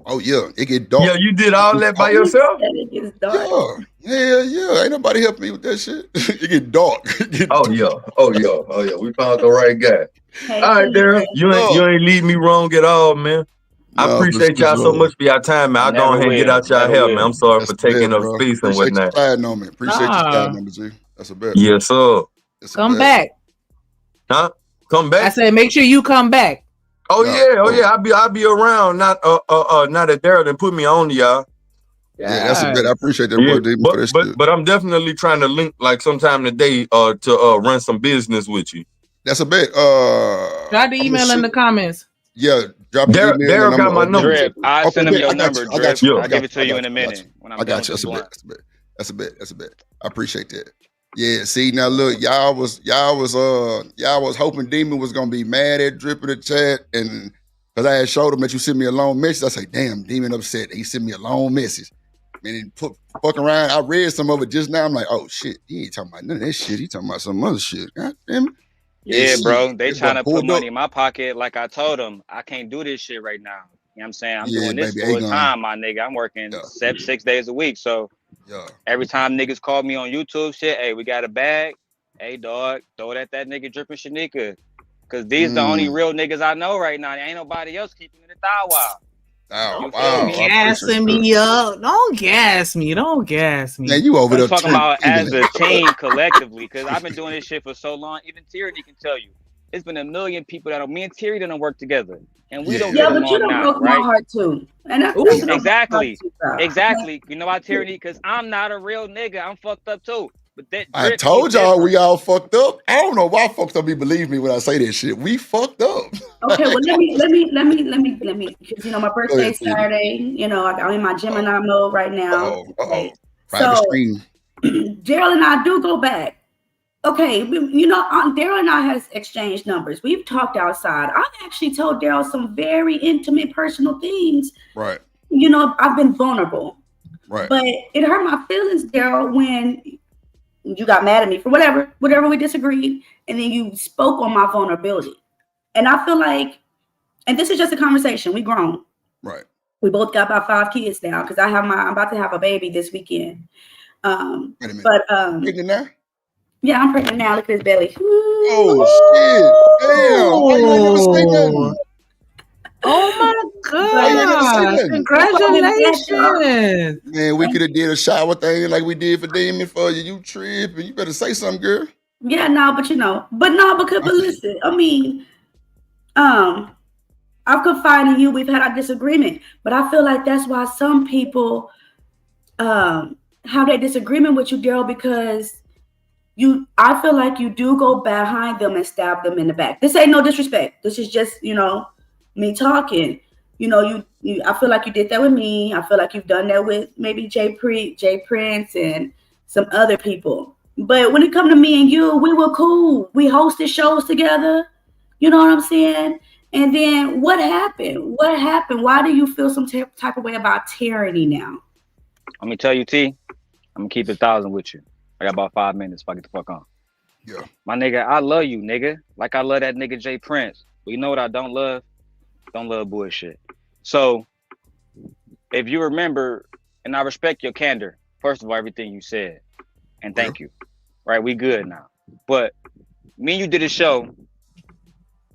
Oh yeah, it get dark. Yeah, you did all that by yourself? It gets dark. Yeah. Ain't nobody helping me with that shit. It get dark. Oh yeah. We found the right guy. Hey, All right, Daryl. You ain't lead me wrong at all, man. I No, appreciate for y'all so sure. much for y'all time, man. I'll go ahead and get out y'all hair, man. I'm sorry That's for taking a up bet, bro. space and Appreciate you whatnot. sliding on me. Appreciate you Nah. sliding on me, G. That's a bet. Yes, sir. That's a Come bet. back. Huh? Come I back. said, make sure you come back. Oh yeah. I'll be around. Not at Daryl and put me on to y'all. Yeah, that's a bet. I appreciate that, Yeah, boy, Demon, for that shit. but I'm definitely trying to link like sometime today to run some business with you. That's a bet. Drop the email in the comments. Yeah, drop the email. Daryl and got my number. Drip, I'll send him bet. your I got number, you. I got Drip. you. I'll give it to you in a minute when I'm I done got you. with That's a this bet. blunt. That's a bet. I appreciate that. Yeah, see now look, y'all was hoping Demon was gonna be mad at Drip in the chat, and because I had showed him that you sent me a long message, I say, damn, Demon upset. He sent me a long message. Man, he fuck around. I read some of it just now. I'm like, oh shit, he ain't talking about none of that shit. He talking about some other shit. God damn it. Yeah, And bro. shit, They that trying to boy put pulled money up. in my pocket. Like I told them, I can't do this shit right now. You know what I'm saying? I'm Yeah, doing this baby, full A-gun. time, my nigga. I'm working 6 days a week. So Yeah. every time niggas call me on YouTube shit, hey, we got a bag. Hey, dog, throw it at that nigga Drippin' Shanika. Cause these the only real niggas I know right now. There ain't nobody else keeping it a thou wow. Oh, You feel wow. me? Gassing me up. Don't gas me. Don't gas me. Man, you over I'm there talking turning about as England. a team collectively, because I've been doing this shit for so long. Even Tyranny can tell you, it's been a million people that me and Tyranny done work together, and we don't Yeah, get but you along done now, broke right? my heart too. And that's Exactly. You know why, Tyranny? Because I'm not a real nigga. I'm fucked up too. But that I Drip, told he y'all different. we all fucked up. I don't know why folks don't be believe me when I say that shit. We fucked up. Okay, well let me because you know my birthday's Go ahead, Saturday. You know, I'm in my Gemini mode right now. Okay. Private So stream. Daryl and I do go back. Okay, you know, Daryl and I has exchanged numbers. We've talked outside. I've actually told Daryl some very intimate, personal things. Right. You know, I've been vulnerable. Right. But it hurt my feelings, Daryl, when you got mad at me for whatever we disagreed, and then you spoke on my vulnerability. And I feel like, and this is just a conversation. We grown. Right. We both got about 5 kids now because I'm about to have a baby this weekend. Wait a minute. But Pregnant now? yeah, I'm pregnant now. Look at his belly. Oh shit! Damn! Why you ain't never say nothing? Oh my God! Congratulations! Man, we could have did a shower thing like we did for Damon for you. You tripping? You better say something, girl. Yeah, no, but listen, I mean, I've confided in you. We've had our disagreement, but I feel like that's why some people have that disagreement with you, Daryl, because I feel like you do go behind them and stab them in the back. This ain't no disrespect. This is just, you know, me talking. You know, you I feel like you did that with me. I feel like you've done that with maybe Jay Prince and some other people. But when it come to me and you, we were cool. We hosted shows together. You know what I'm saying? And then what happened? What happened? Why do you feel some type of way about tyranny now? Let me tell you, T. I'm gonna keep it 1,000 with you. I got about 5 minutes if I get the fuck on. Yeah. My nigga, I love you, nigga. Like I love that nigga Jay Prince. But you know what I don't love? Don't love bullshit. So if you remember, and I respect your candor, first of all, everything you said. And thank you. Right, we good now. But me and you did a show,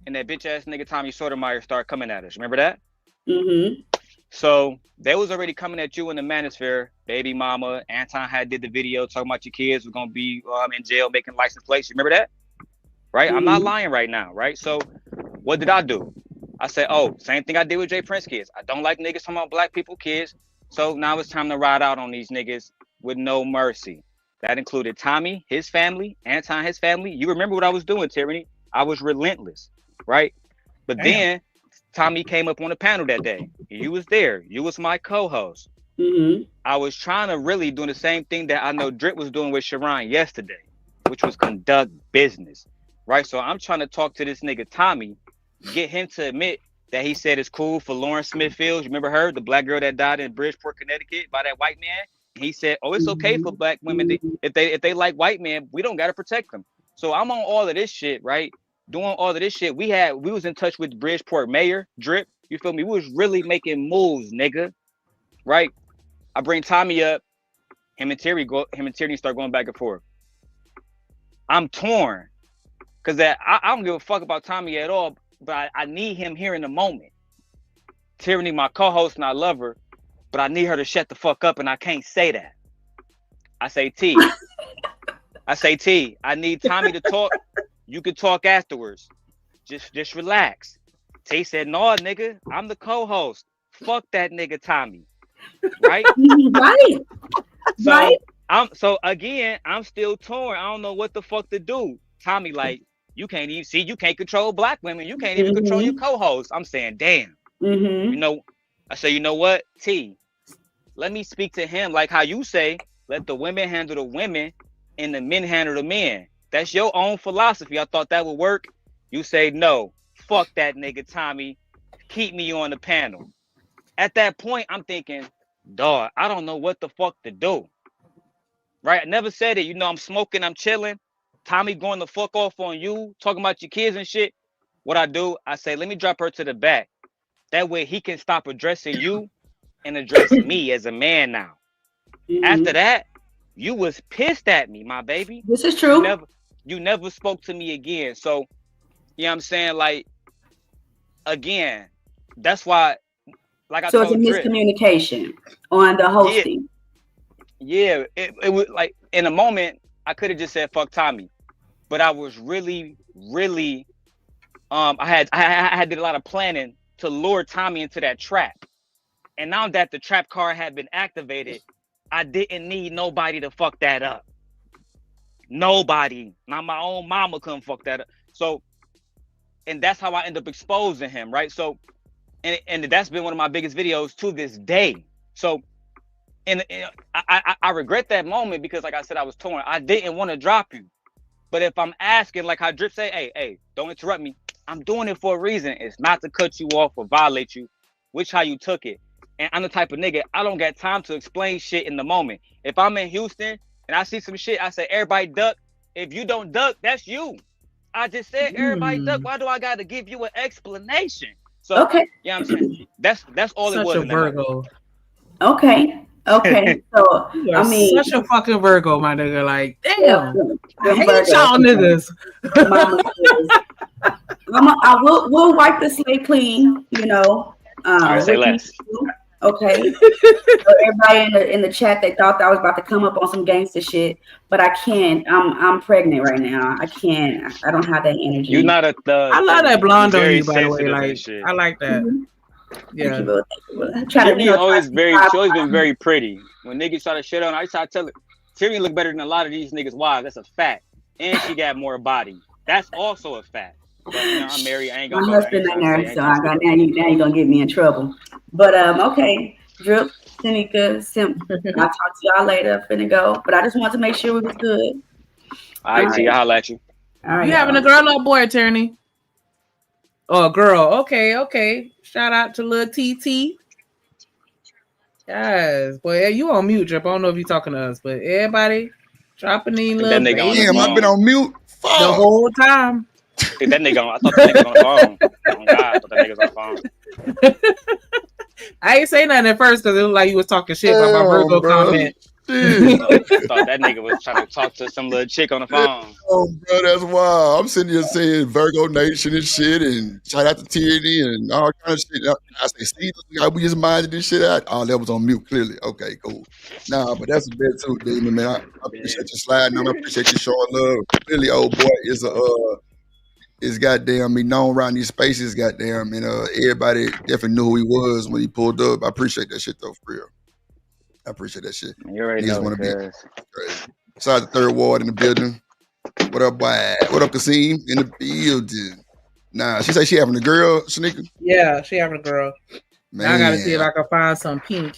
and that bitch ass nigga Tommy Sotomayor started coming at us. Remember that? Mm-hmm. So they was already coming at you in the manosphere. Baby mama, Anton had did the video talking about your kids were gonna be in jail making license plates. You remember that? Right? I'm not lying right now, right? So what did I do? I said, oh, same thing I did with Jay Prince kids. I don't like niggas talking about black people kids. So now it's time to ride out on these niggas with no mercy. That included Tommy, his family, Anton, his family. You remember what I was doing, Tyranny? I was relentless, right? But then Tommy came up on the panel that day. You was there. You was my co-host. Mm-hmm. I was trying to really do the same thing that I know Drip was doing with Sharon yesterday, which was conduct business, right? So I'm trying to talk to this nigga Tommy, get him to admit that he said it's cool for Lauren Smith Fields. You remember her, the black girl that died in Bridgeport, Connecticut by that white man? He said, oh, it's okay for black women if they like white men, we don't got to protect them. So I'm on all of this shit, right? Doing all of this shit. We was in touch with Bridgeport Mayor, Drip. You feel me? We was really making moves, nigga. Right? I bring Tommy up. Him and Tierney start going back and forth. I'm torn. Cause I don't give a fuck about Tommy at all, but I need him here in the moment. Tyranny, my co-host, and I love her. But I need her to shut the fuck up, and I can't say that. I say, T, I need Tommy to talk. You can talk afterwards. Just relax. T said, no, nigga, I'm the co-host. Fuck that nigga Tommy. Right? Right. So, right. I'm still torn. I don't know what the fuck to do. Tommy, like, you can't even see, you can't control black women. You can't even control your co-host. I'm saying, damn. You know, I say, you know what, T, let me speak to him like how you say, let the women handle the women and the men handle the men. That's your own philosophy. I thought that would work. You say, no, fuck that nigga Tommy. Keep me on the panel. At that point, I'm thinking, dog, I don't know what the fuck to do. Right? I never said it. You know, I'm smoking, I'm chilling. Tommy going the fuck off on you, talking about your kids and shit. What I do, I say, let me drop her to the back. That way he can stop addressing you and address me as a man now. After that, you was pissed at me, my baby. This is true. You never spoke to me again. So, you know what I'm saying? Like, again, that's why, like I told So it's a miscommunication on the hosting. Yeah, it was like, in a moment, I could have just said, fuck Tommy. But I was really, I had did a lot of planning to lure Tommy into that trap. And now that the trap card had been activated, I didn't need nobody to fuck that up. Nobody. Not my own mama couldn't fuck that up. So, and that's how I end up exposing him, right? So, and that's been one of my biggest videos to this day. So, and I regret that moment because, like I said, I was torn. I didn't want to drop you. But if I'm asking, like how Drip say, hey, don't interrupt me. I'm doing it for a reason. It's not to cut you off or violate you, which how you took it. And I'm the type of nigga, I don't got time to explain shit in the moment. If I'm in Houston and I see some shit, I say, everybody duck. If you don't duck, that's you. I just said, everybody duck. Why do I got to give you an explanation? So, okay. Yeah, I'm saying that's all Such it was. Such a Virgo. Okay. So, I mean, such a fucking Virgo, my nigga. Like, damn. I hate y'all niggas. We'll wipe the slate clean, you know. I say less. Okay. So everybody in the chat, they thought that I was about to come up on some gangster shit, but I can't. I'm pregnant right now. I can't. I don't have that energy. You're not a thug. I love that blonde on you, by the way. Like, I like that. Yeah. Tierney always been very pretty. When niggas try to shit on her, I try to tell her, Tierney look better than a lot of these niggas' wives. That's a fact. And she got more body. That's also a fact. But you know, I'm married. I ain't My gonna go. husband ain't there, so I got now you gonna get me in trouble. But okay, Drip, Tanika, Simp. I'll talk to y'all later. Finna go, but I just want to make sure we was good. All right, see, I'll holler at you. All right, You having a girl or a boy, attorney? Oh, a girl. Okay. Shout out to little TT. Yes, boy, you on mute, Drip. I don't know if you talking to us, but everybody dropping in little That nigga on Damn, I've been on mute. Fuck. the whole time. Think that nigga on. I thought that nigga was on the phone. Oh God, I thought that nigga was on the phone. I ain't say nothing at first because it looked like you was talking shit about my Virgo comment. I thought that nigga was trying to talk to some little chick on the phone. Oh, bro, that's wild. I'm sitting here saying Virgo Nation and shit, and shout out to Tierney and all kind of shit. I say, see, we just minded this shit out. Oh, that was on mute, clearly. Okay, cool. Nah, but that's a bit too, Demon, man. I appreciate you sliding on. I appreciate you showing love. Clearly, old boy is goddamn me known around these spaces, goddamn, and everybody definitely knew who he was when he pulled up. I appreciate that shit though, for real. I appreciate that shit. You already know want to it be is. Besides the third ward in the building. What up, boy? What up, Kasim? In the building. Nah, she say she having a girl, Shanika? Yeah, she having a girl. Man, Now I gotta see if I can find some pink.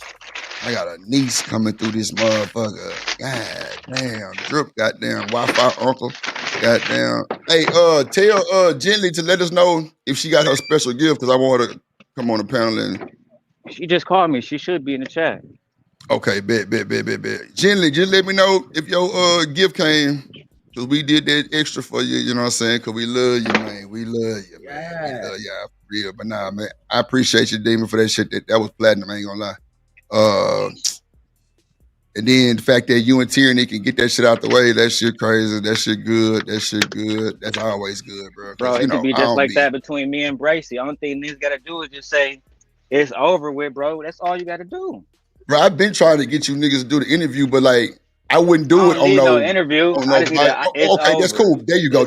I got a niece coming through this motherfucker. God damn. Drip, goddamn Wi-Fi uncle. Goddamn. Hey, tell Gently to let us know if she got her special gift, because I want her to come on the panel and She just called me. She should be in the chat. okay, bet. Gently, just let me know if your gift came, because we did that extra for you, you know what I'm saying? Because we love you, man. We love you, man. We love y'all for real. But nah, man, I appreciate you, Demon, for that shit. That was platinum, I ain't gonna lie. And then the fact that you and Tierney can get that shit out the way, that shit crazy, that shit good, that's always good, bro. Bro, it could be just like that between me and Bracy. Only thing niggas gotta do is just say, it's over with, bro. That's all you gotta do. Bro, I've been trying to get you niggas to do the interview, but like I wouldn't do it on no interview. Okay, that's cool. There you go.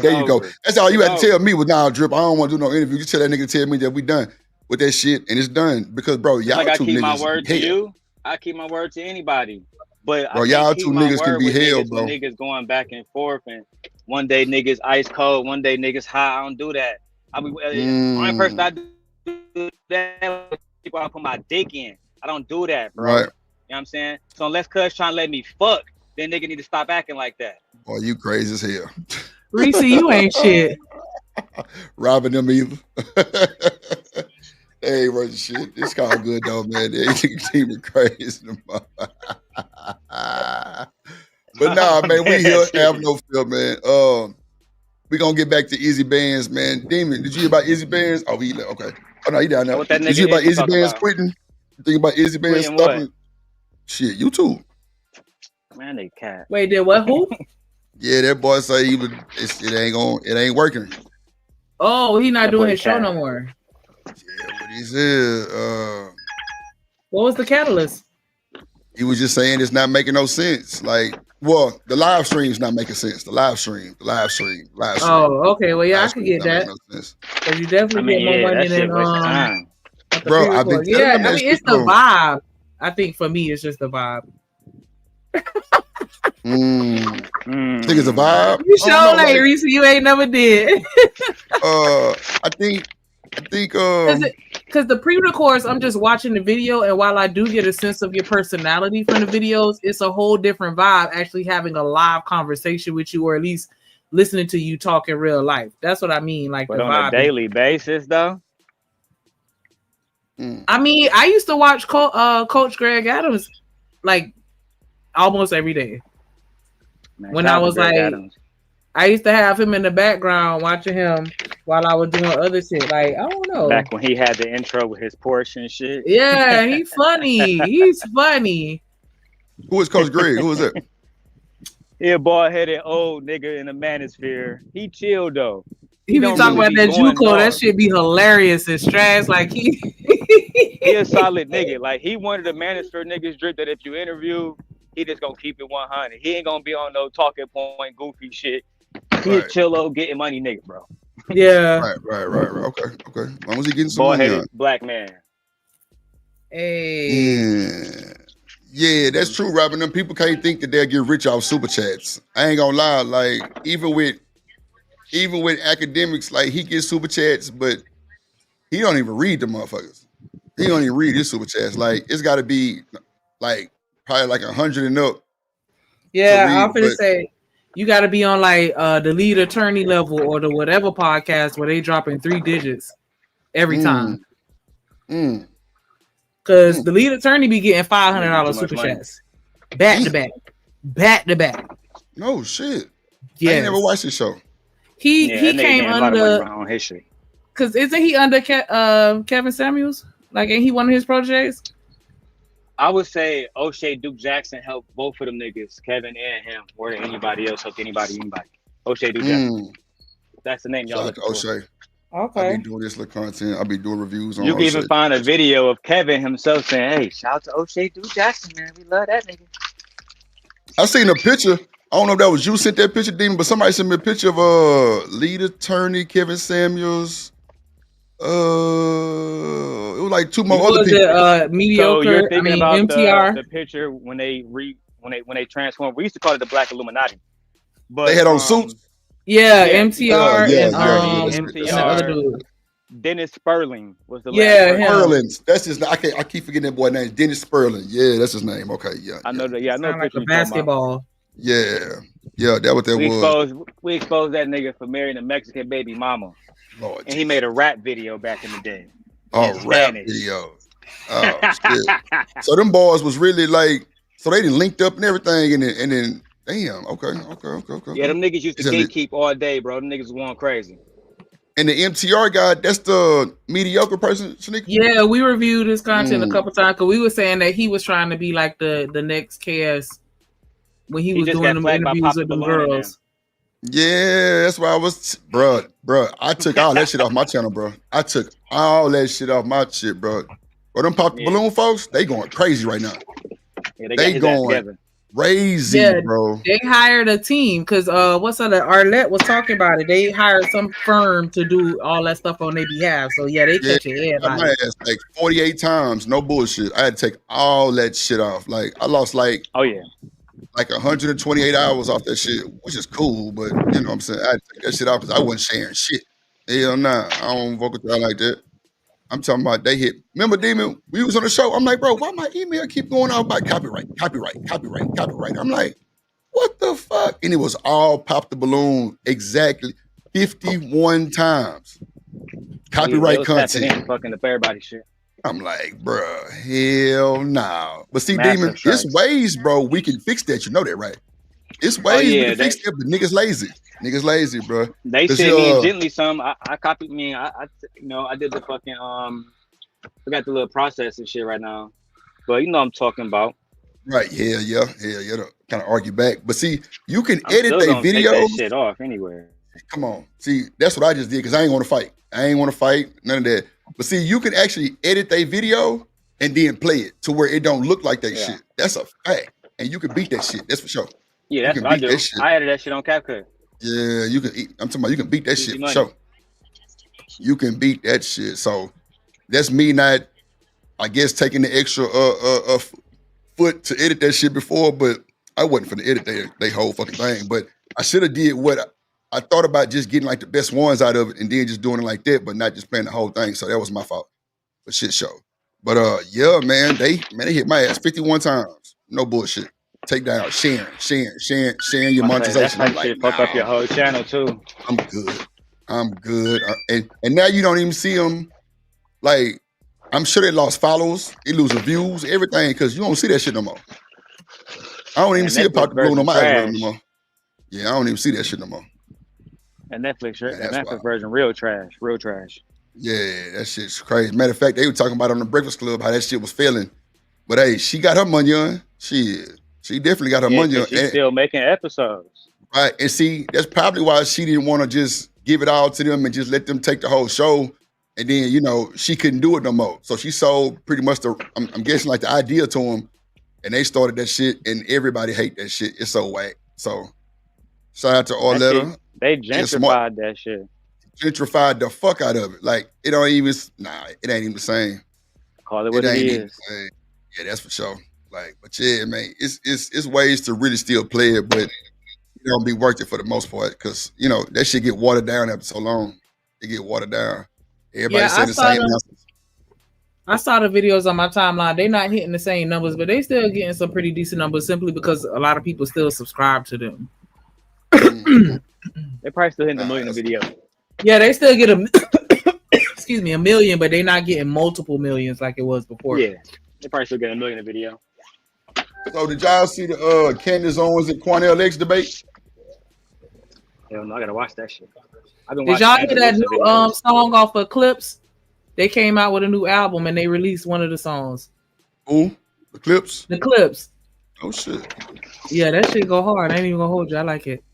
That's all you had to tell me was, nah, Drip, I don't want to do no interview. You tell that nigga to tell me that we done with that shit, and it's done. Because bro, y'all like two I keep niggas my word to hell. you. I keep my word to anybody. But bro, I y'all keep two my niggas can word be with hell, niggas bro. when niggas going back and forth, and one day niggas ice cold, one day niggas high. I don't do that. I be only person I do that people I put my dick in. I don't do that, bro. Right. You know what I'm saying? So unless cuz trying to let me fuck, then nigga need to stop acting like that. Boy, you crazy as hell. Reese, you ain't shit. Robbing them either. Hey, bro, shit. It's called good though, man. They team crazy. But nah, man, we here have no fear, man. We gonna get back to Easy Bands, man. Demon, did you hear about Easy Bands? Oh, he left. Okay. Oh no, he down there. Did you hear about Easy Bands quitting? You think about Easy Bands stopping? Shit, YouTube. Man, they cat. Wait, did what? Who? Yeah, that boy say it ain't working. Oh, he not doing his show no more. Yeah, what he said. What was the catalyst? He was just saying it's not making no sense. Like, well, the live stream's not making sense. The live stream. Oh, okay. Well, yeah, I could get that. Because you definitely get more money than bro, I've been yeah, I mean, it's the vibe. I think for me, it's just the vibe. Think it's a vibe? You sure like Reese, you ain't never did. I think because the pre-records, I'm just watching the video, and while I do get a sense of your personality from the videos, it's a whole different vibe actually having a live conversation with you, or at least listening to you talk in real life. That's what I mean. Like, but the on vibe a daily basis, though. I mean, I used to watch Coach Greg Adams like almost every day. Man, when I was like, Adams. I used to have him in the background watching him while I was doing other shit. Like, I don't know. Back when he had the intro with his Porsche and shit. Yeah, he's funny. He's funny. Who is Coach Greg? Who is that? He a bald-headed old nigga in the manosphere. He chill though. He be talking about that JUCO. That shit be hilarious and stress. Like he a solid nigga. Like he one of the manosphere niggas Drip that if you interview, he just gonna keep it 100. He ain't gonna be on no talking point goofy shit. He a chill old getting money nigga, bro. Yeah. Right. Okay. As long as he getting some money on. Black man. Hey. Yeah, that's true, Robin. Them people can't think that they'll get rich off super chats. I ain't gonna lie. Like, even with even with academics, like he gets super chats, but he don't even read the motherfuckers. He don't even read his super chats. Like it's got to be like probably like 100 and up. Yeah, read, I'm finna but- say you got to be on like the lead attorney level or the whatever podcast where they dropping 3 digits every time. Because the lead attorney be getting $500 super chats back to back. No shit. Yeah, I ain't never watched this show. He that nigga came getting a lot of money under on his shit. because isn't he under Kevin Samuels? Like, ain't he one of his projects? I would say O'Shea Duke Jackson helped both of them niggas, Kevin and him, more than anybody else helped anybody. O'Shea Duke Jackson. That's the name y'all Shout out looking to for. O'Shea. Okay. I be doing this little content. I be doing reviews on You can O'Shea. even find a video of Kevin himself saying, "Hey, shout out to O'Shea Duke Jackson, man. We love that nigga." I seen a picture. I don't know if that was you sent that picture, Demon, but somebody sent me a picture of lead attorney Kevin Samuels. It was like 2 more other people. So Mediocre. you're thinking about MTR. the picture when they transformed. We used to call it the Black Illuminati. But They had on suits. Yeah, MTR yeah, and yeah, and the other dude. Dennis Sperling was the Yeah, last him. Sperling. That's his name. I keep forgetting that boy name. Dennis Sperling. Yeah, that's his name. Okay, yeah. I know that. Yeah, I know. Sound like the a picture you're talking about. basketball. Yeah, that what that was. We exposed that nigga for marrying a Mexican baby mama, Lord, and he made a rap video back in the day. oh, in rap Spanish. video. Oh shit. So them boys was really like, so they done linked up and everything, and then damn. Okay. Yeah, them niggas used to Is it- gatekeep all day, bro. Them niggas was going crazy. And the MTR guy, that's the mediocre person, Shanika? Yeah, we reviewed his content a couple times because we were saying that he was trying to be like the next KS when he was just doing got them flagged by interviews Papa with them Baloney girls. Yeah, that's why I was, bruh. I took all that shit off my channel, bro. I took all that shit off my shit, bro. Or them Pop the Balloon folks, they going crazy right now. Yeah, they got They his ass going together. crazy, Yeah, bro. They hired a team because what's other Arlette was talking about it. They hired some firm to do all that stuff on their behalf. So yeah, they catching I everybody. my ass like 48 times, no bullshit. I had to take all that shit off. Like I lost like 128 hours off that shit, which is cool, but you know what I'm saying? I had to take that shit off because I wasn't sharing shit. Hell nah, I don't vote with y'all like that. I'm talking about they hit. Remember, Demon, we was on the show. I'm like, bro, why my email keep going out about copyright? I'm like, what the fuck? And it was all Pop the Balloon exactly 51 times. Copyright content. Fucking up everybody's shit. I'm like, bruh, hell no. But see, Massive Demon, strikes. it's ways, bro, we can fix that. You know that, right? It's ways we yeah, can fix that, but niggas lazy. Niggas lazy, bro. They sent me gently some. I copied me. I did the fucking we got the little process and shit right now. But you know what I'm talking about. Right, yeah. Kind of argue back. But see, you can I'm edit still their gonna take that videos. shit off anywhere. Come on. See, that's what I just did because I ain't want to fight. None of that. But see, you can actually edit their video and then play it to where it don't look like that shit. That's a fact. And you can beat that shit. That's for sure. Yeah, that's You what can I beat do. that shit. I added that shit on CapCut. Yeah, you can. I'm talking about you can beat that shit for money. sure. You can beat that shit. So that's me not, I guess, taking the extra foot to edit that shit before, but I wasn't finna edit they whole fucking thing. But I should have did what I thought about, just getting like the best ones out of it and then just doing it like that, but not just playing the whole thing. So that was my fault. But shit show. But yeah, man, they hit my ass 51 times. No bullshit. Take down, sharing your monetization. That I'm like, shit fuck up your whole channel too. I'm good. And now you don't even see them. Like, I'm sure they lost followers, they losing views, everything, because you don't see that shit no more. I don't even see it pop the balloon on my algorithm no more. Yeah, I don't even see that shit no more. And Netflix, that's Netflix wild. version, real trash. Yeah, that shit's crazy. Matter of fact, they were talking about on the Breakfast Club how that shit was failing. But hey, she got her money on. She definitely got her money on. She's still making episodes. Right, and see, that's probably why she didn't want to just give it all to them and just let them take the whole show. And then, you know, she couldn't do it no more. So she sold pretty much I'm guessing like the idea to them, and they started that shit, and everybody hate that shit. It's so whack. So shout out to Arletta. They gentrified that shit. Gentrified the fuck out of it. Like, it ain't even the same. Call it what it is. Yeah, that's for sure. Like, but yeah, man, it's ways to really still play it, but it don't be worth it for the most part because you know that shit get watered down after so long. It get watered down. Everybody saying the same answers. I saw the videos on my timeline. They're not hitting the same numbers, but they still getting some pretty decent numbers simply because a lot of people still subscribe to them. They probably still hitting the million video. Yeah, they still get excuse me, 1 million, but they're not getting multiple millions like it was before. Yeah, they probably still getting 1 million a video. So did y'all see the Candace Owens and Cornell X debate? Hell no, I gotta watch that shit. Did y'all hear that new song off of Clips? They came out with a new album and they released one of the songs. Ooh, the Clips? The Clips. Oh shit. Yeah, that shit go hard. I ain't even gonna hold you. I like it.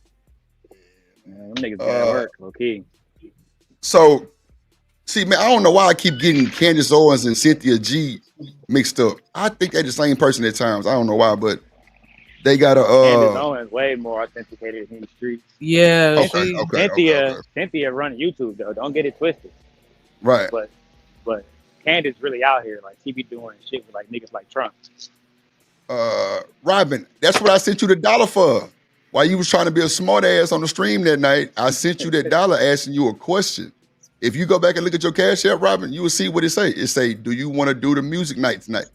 Man, them niggas gotta work, okay. So, see, man, I don't know why I keep getting Candace Owens and Cynthia G mixed up. I think they're the same person at times. I don't know why, but they got a Candace Owens way more authenticated in the streets. Yeah. Cynthia run YouTube though. Don't get it twisted. Right. But Candace really out here. Like she be doing shit with like niggas like Trump. Robin, that's what I sent you the dollar for. While you was trying to be a smart ass on the stream that night, I sent you that dollar asking you a question. If you go back and look at your Cash App, Robin, you will see what it say. It say, do you want to do the music night tonight?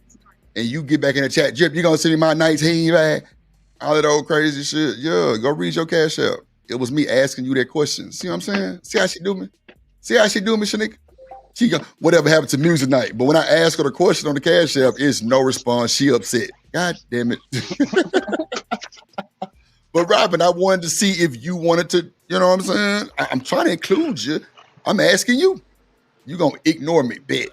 And you get back in the chat, Drip, you gonna send me my 19 bag? All that old crazy shit. Yeah, go read your Cash App. It was me asking you that question. See what I'm saying? See how she do me? See how she do me, Shanika? She go, whatever happened to music night? But when I ask her the question on the Cash App, it's no response. She upset. God damn it. But Robin, I wanted to see if you wanted to, you know what I'm saying? I'm trying to include you. I'm asking you. You gonna ignore me. Bet.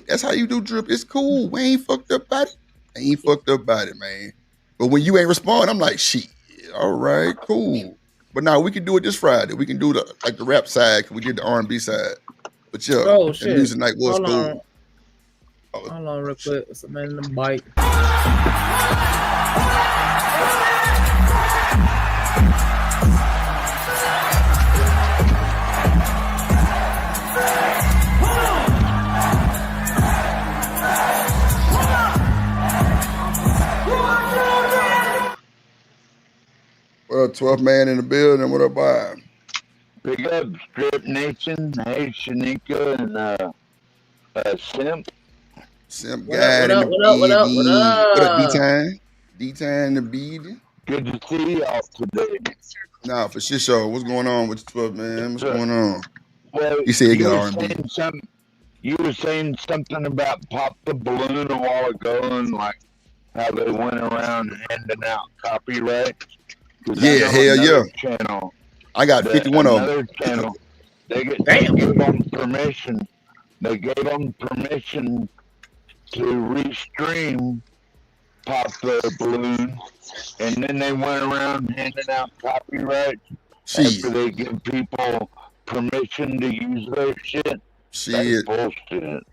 That's how you do, Drip. It's cool. We ain't fucked up about it. Man. But when you ain't respond, I'm like, shit. All right, cool. But now we can do it this Friday. We can do the rap side because we did the R&B side. But yeah, the music night was cool. Hold on real quick. Something in the bike. Well, 12th man in the building. What up, Bob? Big up, Strip Nation. Hey, Shanika and Simp. Simp guy in the building. What up, D-Time? D-Time in the building. Good to see y'all today. Nah, for sure. What's going on with the 12th man? What's going on? Well, you said you got R&B. You were saying something about Pop the Balloon a while ago and like how they went around handing out copyright. Yeah, hell yeah. Channel. I got 51 of them. Another channel. They gave them permission. They gave them permission to restream Pop the Balloon, and then they went around handing out copyright after they give people permission to use their shit. Shit.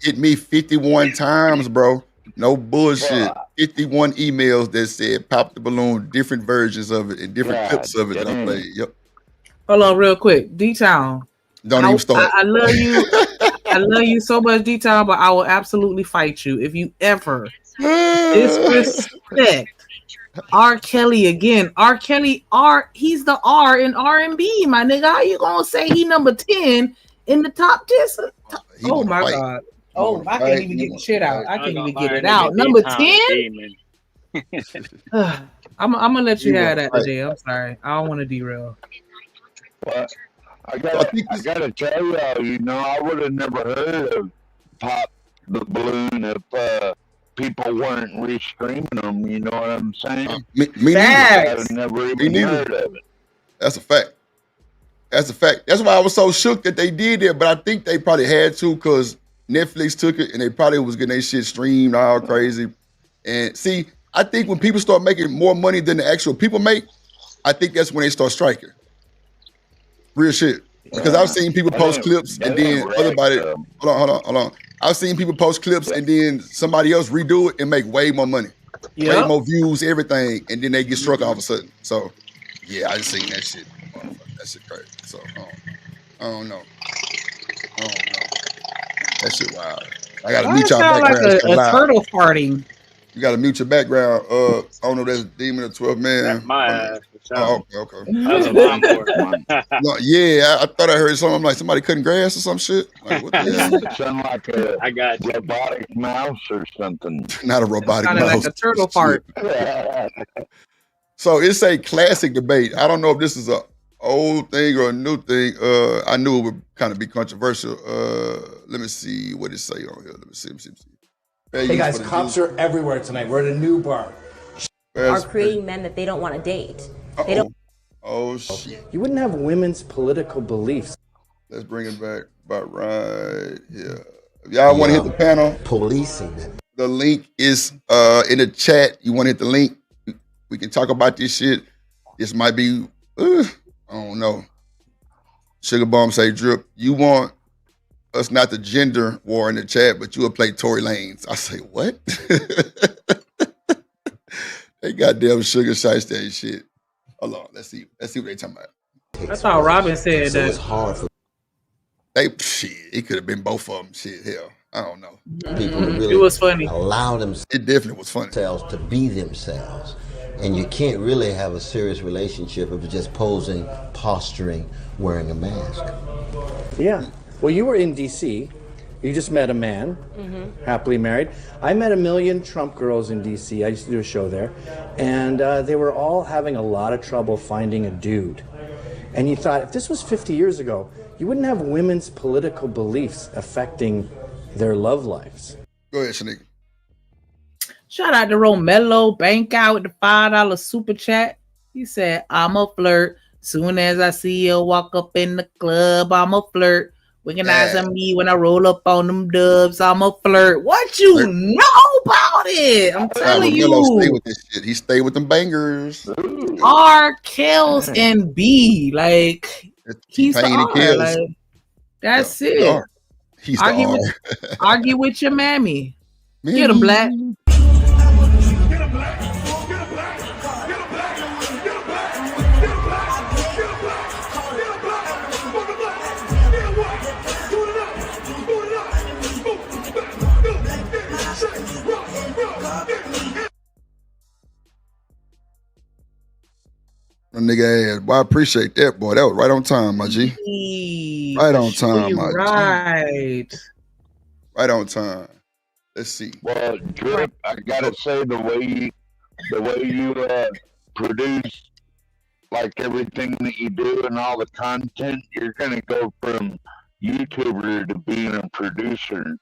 Hit me 51 times, bro. No bullshit. 51 emails that said Pop the Balloon, different versions of it and different clips of it that I played. Yep. Hold on real quick. D-Town. Don't even start. I love you. I love you so much, D-Town, but I will absolutely fight you if you ever disrespect R. Kelly again. R. Kelly, he's the R in R&B, my nigga. How you gonna say he number 10 in the top 10? Oh my God. Oh, I can't even get the shit out. I can't even get it out. Number 10? I'm gonna let you have that today. I'm sorry. I don't want to derail. Well, I gotta tell y'all, you know, I would have never heard of Pop the Balloon if people weren't restreaming them. You know what I'm saying? Me neither. I've never even heard of it. That's a fact. That's a fact. That's why I was so shook that they did it, but I think they probably had to because Netflix took it and they probably was getting their shit streamed all crazy. And see, I think when people start making more money than the actual people make, I think that's when they start striking. Real shit. Because I've seen people post clips and then everybody, hold on. I've seen people post clips and then somebody else redo it and make way more money. Way more views, everything, and then they get struck all of a sudden. So, yeah, I just seen that shit. That shit crazy. So, I don't know. That shit wild. I gotta meet y'all back like a turtle farting. You got to mute your background. I don't know if that's Demon or 12 man. That's my ass. Oh, okay. That's a lawnmower. No, yeah, I thought I heard something like somebody cutting grass or some shit. Like, what the hell? It sounded like a I got you. robotic mouse or something. Not a robotic Sounded mouse. like a turtle fart. So it's a classic debate. I don't know if this is a old thing or a new thing. I knew it would kind of be controversial. Let me see what it say on here. Let me see. Hey guys, cops are everywhere tonight. We're at a new bar. Are creating men that they don't want to date. They don't. Oh shit! You wouldn't have women's political beliefs. Let's bring it back about right here. If y'all want to hit the panel, Policing. the link is in the chat. You want to hit the link? We can talk about this shit. This might be, I don't know. Sugar Bomb say, Drip, you want us not to gender war in the chat, but you will play Tory Lanez. I say, what? They goddamn Sugar Shiesty and shit. Hold on, let's see what they talking about. That's how Robin said So that. it's hard for It could have been both of them. Shit, hell, I don't know. people to really It was funny. allow It definitely was funny. themselves to be themselves. And you can't really have a serious relationship if you're just posing, posturing, wearing a mask. Yeah. Well, you were in D.C. You just met a man, happily married. I met a million Trump girls in D.C. I used to do a show there. And they were all having a lot of trouble finding a dude. And you thought, if this was 50 years ago, you wouldn't have women's political beliefs affecting their love lives. Go ahead, Shanika. Shout out to Romello, bank out with the $5 super chat. He said, I'm a flirt. Soon as I see you walk up in the club, I'm a flirt. Recognizing me when I roll up on them dubs, I'm a flirt. What you know about it? I'm telling Romello stay you. with this shit. He stayed with them bangers. R. Kells and B. Like, he's the T-Pain and R. Kells. Like, that's The it. R. He's the Argue R. with, argue with your mammy. Get him, Black. My nigga ass. Boy, I appreciate that, boy. That was right on time, my G. Right on time, my G. Right. Right on time. Let's see. Well, Drip, I gotta say the way you produce like everything that you do and all the content, you're gonna go from YouTuber to being a producer.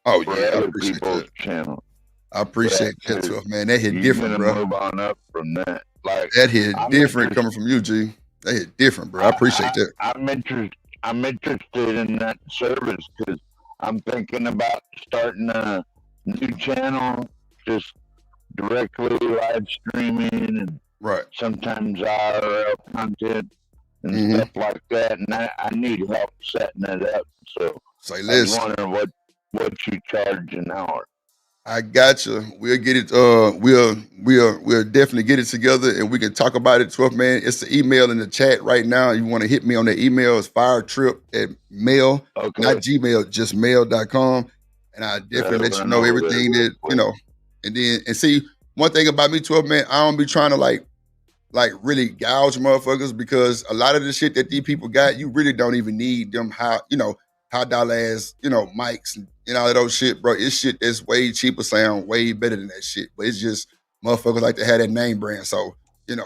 Oh for yeah, I other appreciate people's that. channel. I appreciate that too, man. That hit You're different, gonna bro. move on up from that. Like That hit I'm different interested- coming from you, G. That hit different, bro. I appreciate that. I'm interested in that service because I'm thinking about starting a new channel, just directly live streaming and Right. sometimes IRL content and Mhm. stuff like that. And I need help setting it up. So Say I was less. wondering what you charge an hour. I got you. We'll get it. We'll definitely get it together, and we can talk about it. 12 man. It's the email in the chat right now. You want to hit me on the email? It's firetrip@mail, Okay. not Gmail, just mail.com. And I definitely let you know everything that you know. And see, one thing about me, 12 man, I don't be trying to like really gouge motherfuckers because a lot of the shit that these people got, you really don't even need them high dollar ass, mics and all of those shit, bro. It's shit that's way cheaper, sound way better than that shit. But it's just motherfuckers like to have that name brand. So, I'm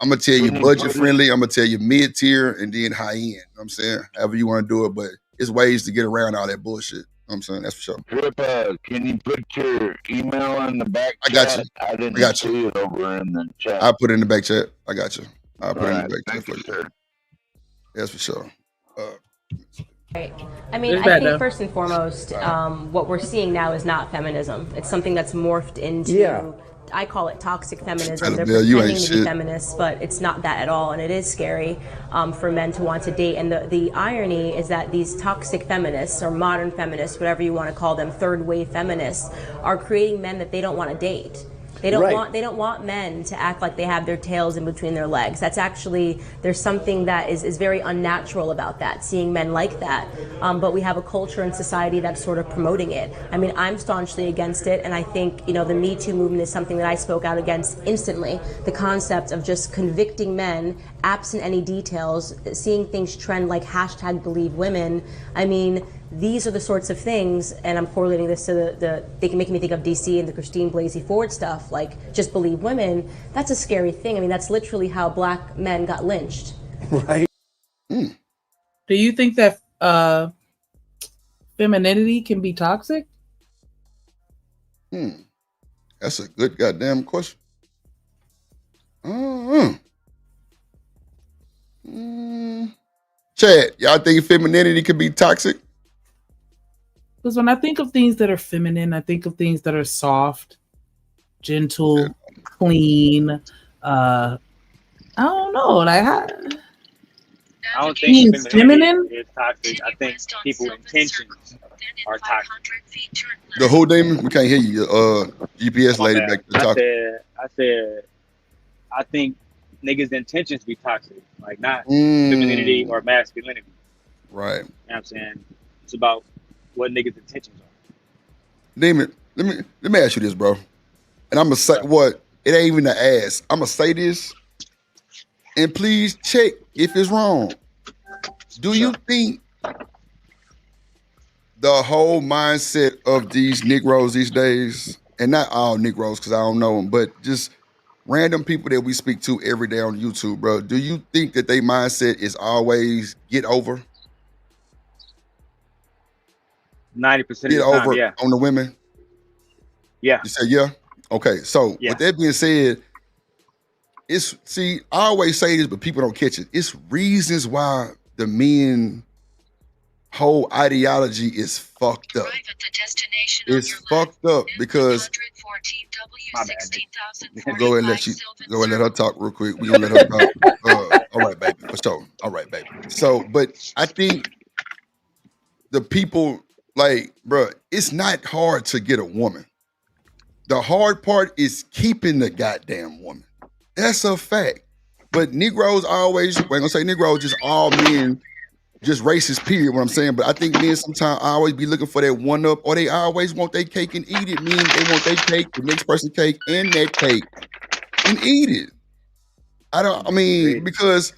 gonna tell you budget friendly, I'm gonna tell you mid tier and then high end. You know what I'm saying? However you want to do it, but it's ways to get around all that bullshit. You know what I'm saying? That's for sure. Drip, can you put your email in the back I got chat? you. I didn't I got you. see it over in the chat. I'll put it in the back chat. I got you. I'll put it in Alright, the back thank chat you, for you. sir. That's for sure. Right. I mean, There's I that, think though. first and foremost, what we're seeing now is not feminism. It's something that's morphed into, Yeah. I call it toxic feminism. Tyler They're Bell, you ain't pretending to be shit. feminists, but it's not that at all. And it is scary for men to want to date. And the irony is that these toxic feminists, or modern feminists, whatever you want to call them, third wave feminists, are creating men that they don't want to date. They don't want men to act like they have their tails in between their legs. That's actually, there's something that is very unnatural about that, seeing men like that. But we have a culture and society that's sort of promoting it. I mean, I'm staunchly against it, and I think, the Me Too movement is something that I spoke out against instantly. The concept of just convicting men, absent any details, seeing things trend like hashtag believe women. I mean, these are the sorts of things, and I'm correlating this to they can make me think of DC and the Christine Blasey Ford stuff, like just believe women. That's a scary thing. I mean, that's literally how black men got lynched. Right. Do you think that femininity can be toxic? That's a good goddamn question. Chad, y'all think femininity could be toxic? Because when I think of things that are feminine, I think of things that are soft, gentle, clean. I don't know. Like, I don't think feminine is toxic. I think people's intentions are toxic. The whole Damon? We can't hear you. GPS lady back there talking. I think niggas' intentions be toxic, like not femininity or masculinity. Right. You know what I'm saying? It's about what niggas' intentions are. Damon, let me ask you this, bro. And I'm gonna say what? It ain't even an ask. I'm gonna say this, and please check if it's wrong. Do you think the whole mindset of these Negroes these days, and not all Negroes because I don't know them, but just random people that we speak to every day on YouTube, bro, do you think that their mindset is always get over? 90% of Get the over time, yeah. on the women? Yeah. You say yeah? Okay, so with that being said, I always say this, but people don't catch it. It's reasons why the men whole ideology is fucked up. It's fucked up because go ahead and let her talk real quick. We're gonna let her talk. All right, baby. For sure. All right, baby. So, but I think the people, like, bro, it's not hard to get a woman. The hard part is keeping the goddamn woman. That's a fact. But Negroes always, we're gonna say Negroes, just all men, just racist, period, what I'm saying. But I think men sometimes always be looking for that one up, or they always want their cake and eat it. Meaning they want their cake, the next person's cake, and that cake, and eat it. Because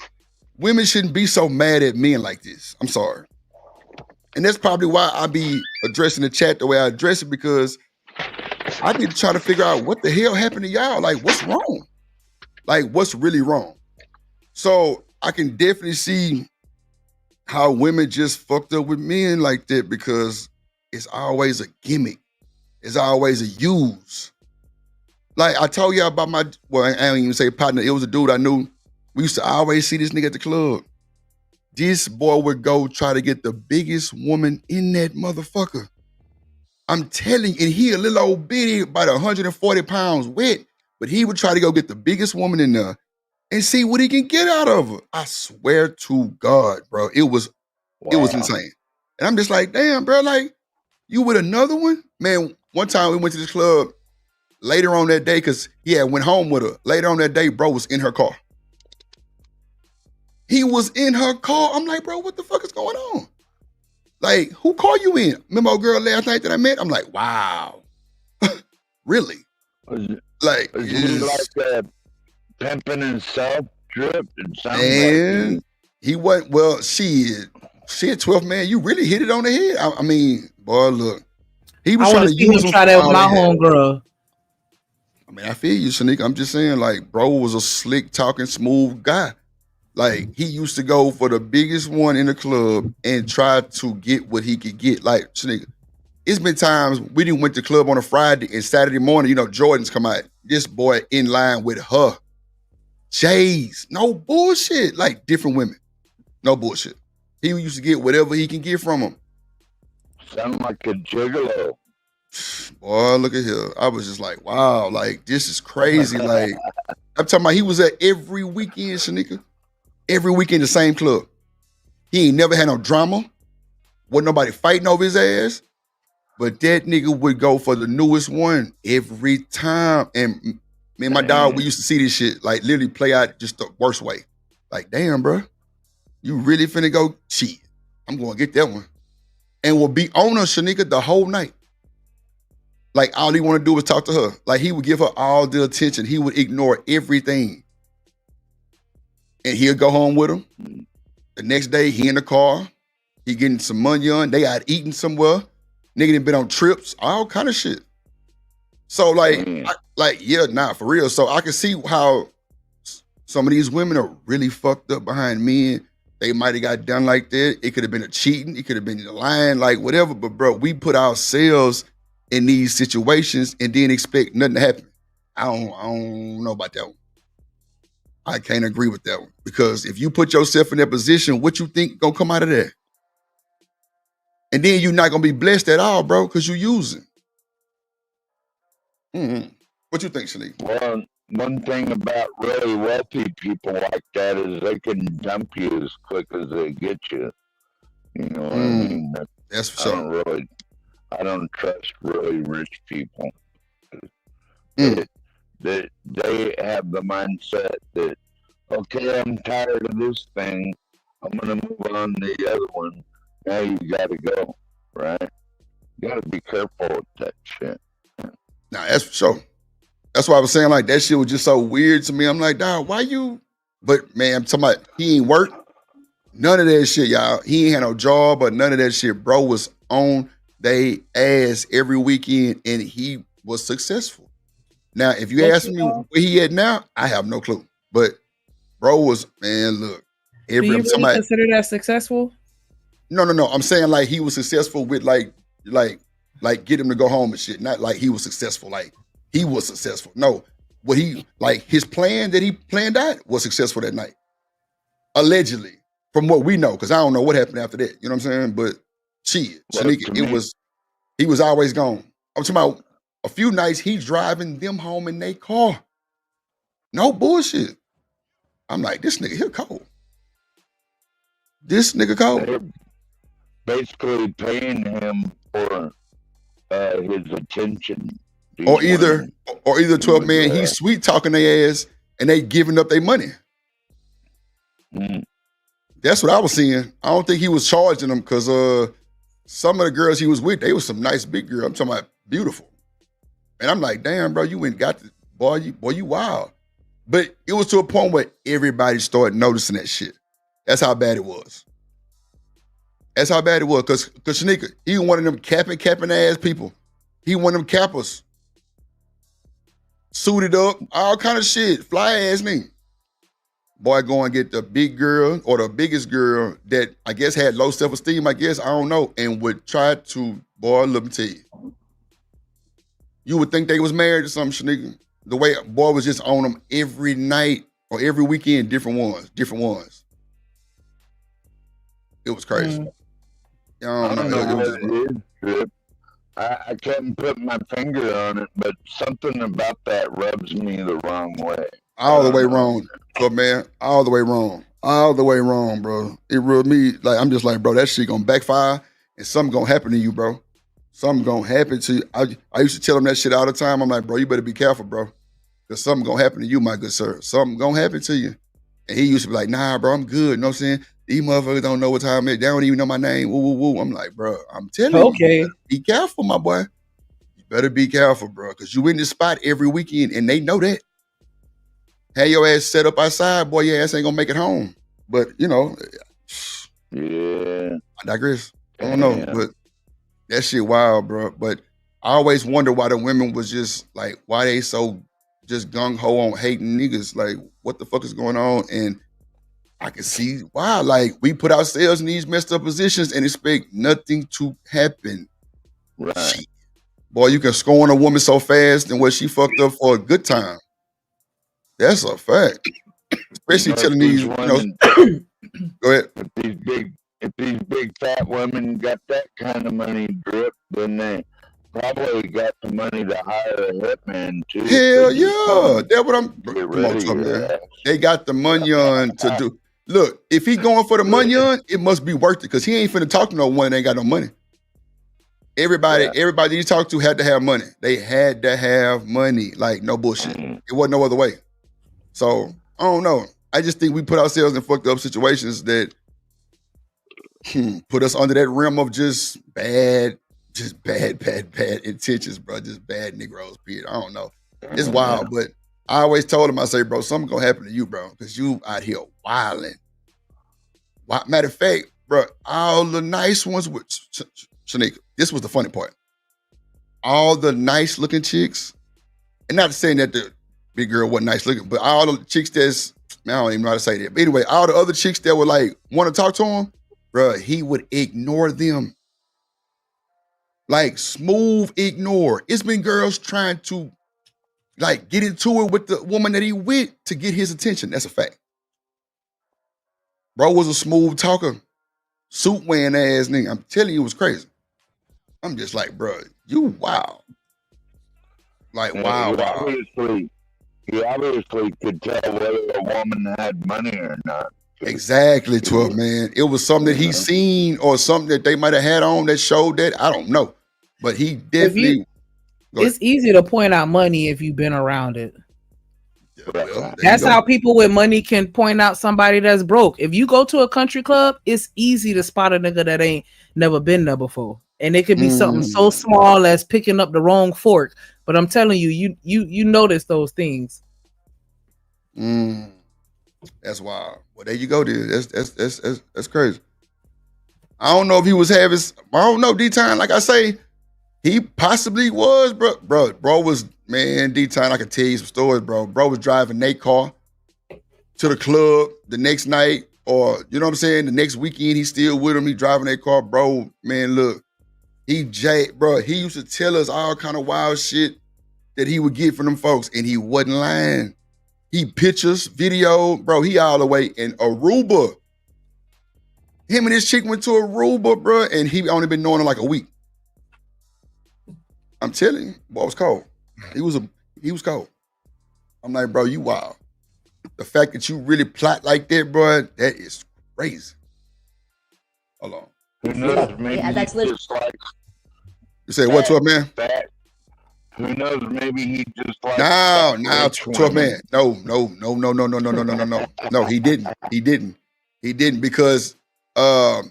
women shouldn't be so mad at men like this. I'm sorry. And that's probably why I be addressing the chat the way I address it, because I need to try to figure out what the hell happened to y'all. Like, what's wrong? Like, what's really wrong? So I can definitely see how women just fucked up with men like that, because it's always a gimmick. It's always a use. Like I told y'all about I don't even say partner. It was a dude I knew. We used to always see this nigga at the club. This boy would go try to get the biggest woman in that motherfucker. I'm telling you, and he a little old bitty, about 140 pounds wet, but he would try to go get the biggest woman in there and see what he can get out of her. I swear to God, bro, it was insane. And I'm just like, damn, bro, like, you with another one? Man, one time we went to this club later on that day, because he had went home with her. Later on that day, bro was in her car. He was in her car. I'm like, bro, what the fuck is going on? Like, who car you in? Remember a girl last night that I met? I'm like, wow. Really? Like, pimping himself, drip. And he wasn't, well, shit, 12th man, you really hit it on the head. I mean, boy, look. He was trying to use him. Try that with my homegirl. I mean, I feel you, Shanika. I'm just saying, like, bro was a slick talking, smooth guy. Like, he used to go for the biggest one in the club and try to get what he could get. Like, Shanika, it's been times we didn't went to the club on a Friday and Saturday morning, Jordans come out. This boy in line with her. Jays. No bullshit. Like, different women. No bullshit. He used to get whatever he can get from them. Sound like a gigolo. Boy, look at here. I was just like, wow, like, this is crazy. Like, I'm talking about he was at every weekend, Shanika. Every weekend, the same club. He ain't never had no drama. Wasn't nobody fighting over his ass. But that nigga would go for the newest one every time. And me and my dog, we used to see this shit like literally play out just the worst way. Like, damn, bro, you really finna go cheat? I'm gonna get that one. And will be on her, Shanika, the whole night. Like, all he wanna do was talk to her. Like, he would give her all the attention. He would ignore everything. And he'll go home with him. The next day, he in the car. He getting some money on. They out eating somewhere. Nigga done been on trips, all kind of shit. So like, for real. So I can see how some of these women are really fucked up behind men. They might have got done like that. It could have been a cheating. It could have been a lying, like whatever. But bro, we put ourselves in these situations and then expect nothing to happen. I don't know about that one. I can't agree with that one. Because if you put yourself in that position, what you think gonna come out of that? And then you're not gonna be blessed at all, bro, because you're using. What you think, Shanique? Well, one thing about really wealthy people like that is they can dump you as quick as they get you. You know what I mean? That's for sure. I don't trust really rich people. They have the mindset that, okay, I'm tired of this thing. I'm gonna move on to the other one. Now you gotta go, right? You gotta be careful with that shit. Nah, that's for sure. That's why I was saying, like, that shit was just so weird to me. I'm like, dog, why you? But man, I'm talking about he ain't work. None of that shit, y'all. He ain't had no job or none of that shit. Bro was on they ass every weekend and he was successful. Now, if you ask me where he at now, I have no clue. But bro was, man, look. Do you really consider that successful? No. I'm saying like he was successful with like get him to go home and shit. Not like he was successful. Like he was successful. No, what he like his plan that he planned out was successful that night. Allegedly, from what we know, because I don't know what happened after that. You know what I'm saying? But shit, Shanika, he was always gone. I'm talking about a few nights he driving them home in their car. No bullshit. I'm like, this nigga here cold. This nigga cold. They're basically paying him for his attention. Or either 12 man, he's sweet talking their ass and they giving up their money. That's what I was seeing. I don't think he was charging them because some of the girls he was with, they was some nice big girls. I'm talking about beautiful. And I'm like, damn, bro, you went got the boy, you wild. But it was to a point where everybody started noticing that shit. That's how bad it was. That's how bad it was. Cause Shanika, he one of them capping ass people. He one of them cappers. Suited up, all kind of shit. Fly ass nigga. Boy, go and get the big girl or the biggest girl that I guess had low self-esteem, I guess, I don't know, and would try to, boy, let me tell you. You would think they was married or something, Shanika. The way boy was just on them every night or every weekend, different ones. It was crazy. I don't know what it is, Trip. I can't put my finger on it, but something about that rubs me the wrong way. All the way wrong, but man, all the way wrong, bro. It rubbed me like I'm just like, bro, that shit gonna backfire and something gonna happen to you, bro. Something gonna happen to you. I used to tell him that shit all the time. I'm like, bro, you better be careful, bro, because something gonna happen to you, my good sir. Something gonna happen to you. And he used to be like, nah, bro, I'm good. You know what I'm saying? These motherfuckers don't know what time it is. They don't even know my name. Woo, woo, woo. I'm like, bro, I'm telling you, be careful, my boy. You better be careful, bro, because you in this spot every weekend, and they know that. Have your ass set up outside, boy, your ass ain't gonna make it home. But, you know, yeah. I digress. I don't know, but that shit wild, bro. But I always wonder why the women was just like, why they so just gung-ho on hating niggas. Like, what the fuck is going on? And I can see why. Like, we put ourselves in these messed up positions and expect nothing to happen. Right. Shit. Boy, you can scorn a woman so fast and what she fucked up for a good time. That's a fact. Especially telling these, go ahead. If these big fat women got that kind of money, Drip, then they probably got the money to hire a hitman too. Hell yeah. That's what I'm. Come on, man. They got the money on to do. Look, if he going for the money on, it must be worth it because he ain't finna talk to no one that ain't got no money. Everybody you talk to had to have money. They had to have money, like no bullshit. It wasn't no other way. So I don't know. I just think we put ourselves in fucked up situations that put us under that realm of just bad intentions, bro. Just bad Negroes, period. I don't know. It's wild, but I always told him, I say, bro, something gonna happen to you, bro, because you out here wilding. Matter of fact, bro, all the nice ones with Shanika, this was the funny part. All the nice looking chicks, and not saying that the big girl wasn't nice looking, but all the chicks that's, man, I don't even know how to say that. But anyway, all the other chicks that were like, want to talk to him, bro, he would ignore them. Like smooth ignore. It's been girls trying to like get into it with the woman that he with to get his attention. That's a fact. Bro was a smooth talker, suit wearing ass nigga. I'm telling you, it was crazy. I'm just like, bro, you wow. Like, wow. He obviously could tell whether a woman had money or not. Exactly, 12 man. It was something that he seen or something that they might have had on that showed that. I don't know. But he definitely. It's easy to point out money if you've been around it. Well, that's how people with money can point out somebody that's broke. If you go to a country club, it's easy to spot a nigga that ain't never been there before. And it could be something so small as picking up the wrong fork. But I'm telling you, you notice those things. That's wild. Well, there you go, dude. That's crazy. I don't know if he was having. I don't know, D-Time. Like I say, he possibly was, bro. Bro was, man, D-Time. I can tell you some stories, bro. Bro was driving their car to the club the next night, or you know what I'm saying. The next weekend, he's still with him. He driving their car, bro. Man, look, bro. He used to tell us all kind of wild shit that he would get from them folks, and he wasn't lying. He pictures, video, bro. He all the way in Aruba. Him and his chick went to Aruba, bro, and he only been knowing her like a week. I'm telling you, boy, it was cold. He was cold. I'm like, bro, you wild. The fact that you really plot like that, bro, that is crazy. Hold on. Who knows? Maybe that's just like. You say what, 12 man? Who knows? Maybe he just like. No, 12 man. No. No, he didn't. He didn't because I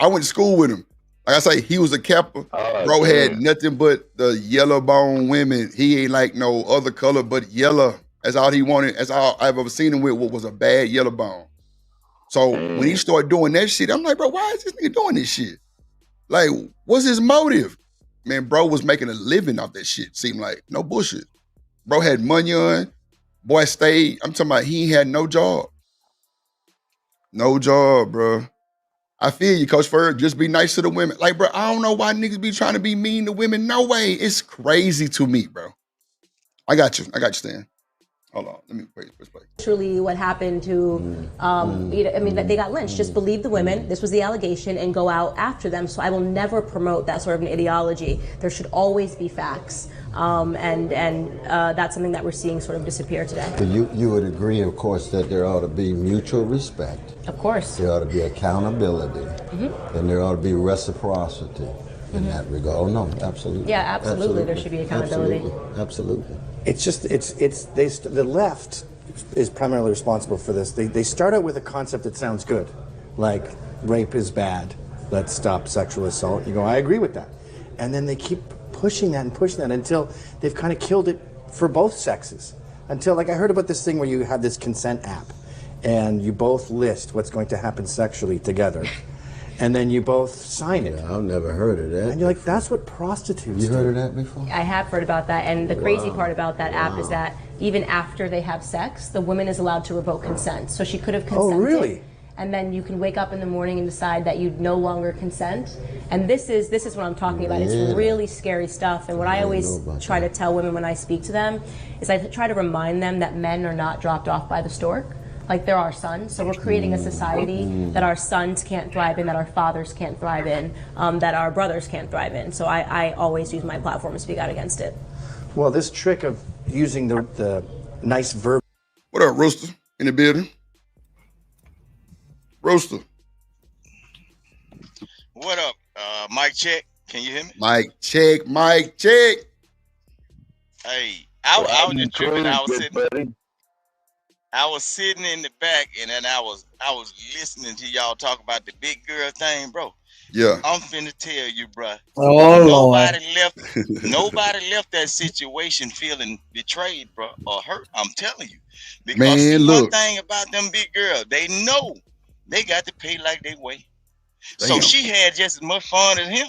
went to school with him. Like I say, he was a Kappa. Bro had nothing but the yellow bone women. He ain't like no other color but yellow. That's all he wanted. That's all I've ever seen him with was a bad yellow bone. So when he started doing that shit, I'm like, bro, why is this nigga doing this shit? Like, what's his motive? Man, bro was making a living off that shit. Seemed like no bullshit. Bro had money on. Boy stayed. I'm talking about he had no job. No job, bro. I feel you, Coach Ferg. Just be nice to the women. Like, bro, I don't know why niggas be trying to be mean to women. No way. It's crazy to me, bro. I got you, Stan. Hold on. Let me play. Truly what happened to, they got lynched. Just believe the women. This was the allegation and go out after them. So I will never promote that sort of an ideology. There should always be facts. And that's something that we're seeing sort of disappear today. But you would agree, of course, that there ought to be mutual respect. Of course. There ought to be accountability. And there ought to be reciprocity in that regard. Oh, no, absolutely. Yeah, absolutely. There should be accountability. Absolutely. It's just, the left is primarily responsible for this. They start out with a concept that sounds good, like rape is bad, let's stop sexual assault. You go, I agree with that. And then they keep pushing that until they've kind of killed it for both sexes. Until, like I heard about this thing where you have this consent app and you both list what's going to happen sexually together. And then you both sign it. Yeah, I've never heard of that. And you're like, that's what prostitutes do. You heard of that before? I have heard about that. And the crazy part about that app is that even after they have sex, the woman is allowed to revoke consent. So she could have consented. Oh, really? And then you can wake up in the morning and decide that you no longer consent. And this is what I'm talking about. It's really scary stuff. And what I always try to tell women when I speak to them is I try to remind them that men are not dropped off by the stork. Like they're our sons. So we're creating a society that our sons can't thrive in, that our fathers can't thrive in, that our brothers can't thrive in. So I always use my platform to speak out against it. Well, this trick of using the nice verb. What up, Rooster? In the building? Rooster. What up? Mic check. Can you hear me? Mic check, mic check. Hey, I was just tripping. I was sitting in the back, and then I was listening to y'all talk about the big girl thing, bro. Yeah. I'm finna tell you, bro. Oh, nobody Lord. nobody left that situation feeling betrayed, bro, or hurt. I'm telling you, because Man, see, one look. thing about them big girls, they know they got to pay like they weigh. So Damn. she had just as much fun as him.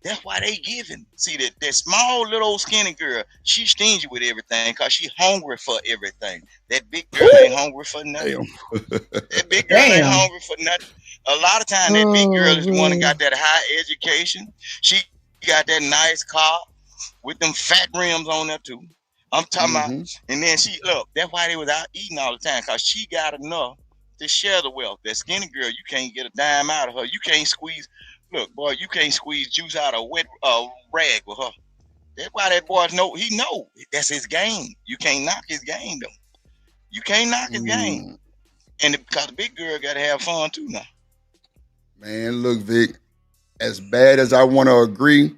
That's why they giving. See, that small little old skinny girl, she stingy with everything because she hungry for everything. That big girl ain't hungry for nothing. That big girl ain't hungry for nothing. A lot of times that big girl is the one that got that high education. She got that nice car with them fat rims on there too. I'm talking about, and then she look, that's why they was out eating all the time, because she got enough to share the wealth. That skinny girl, you can't get a dime out of her. You can't squeeze. Look, boy, you can't squeeze juice out of a wet rag with her. That's why that boy he know that's his game. You can't knock his game though. You can't knock his game. And because the big girl got to have fun too now. Man, look, Vic, as bad as I want to agree,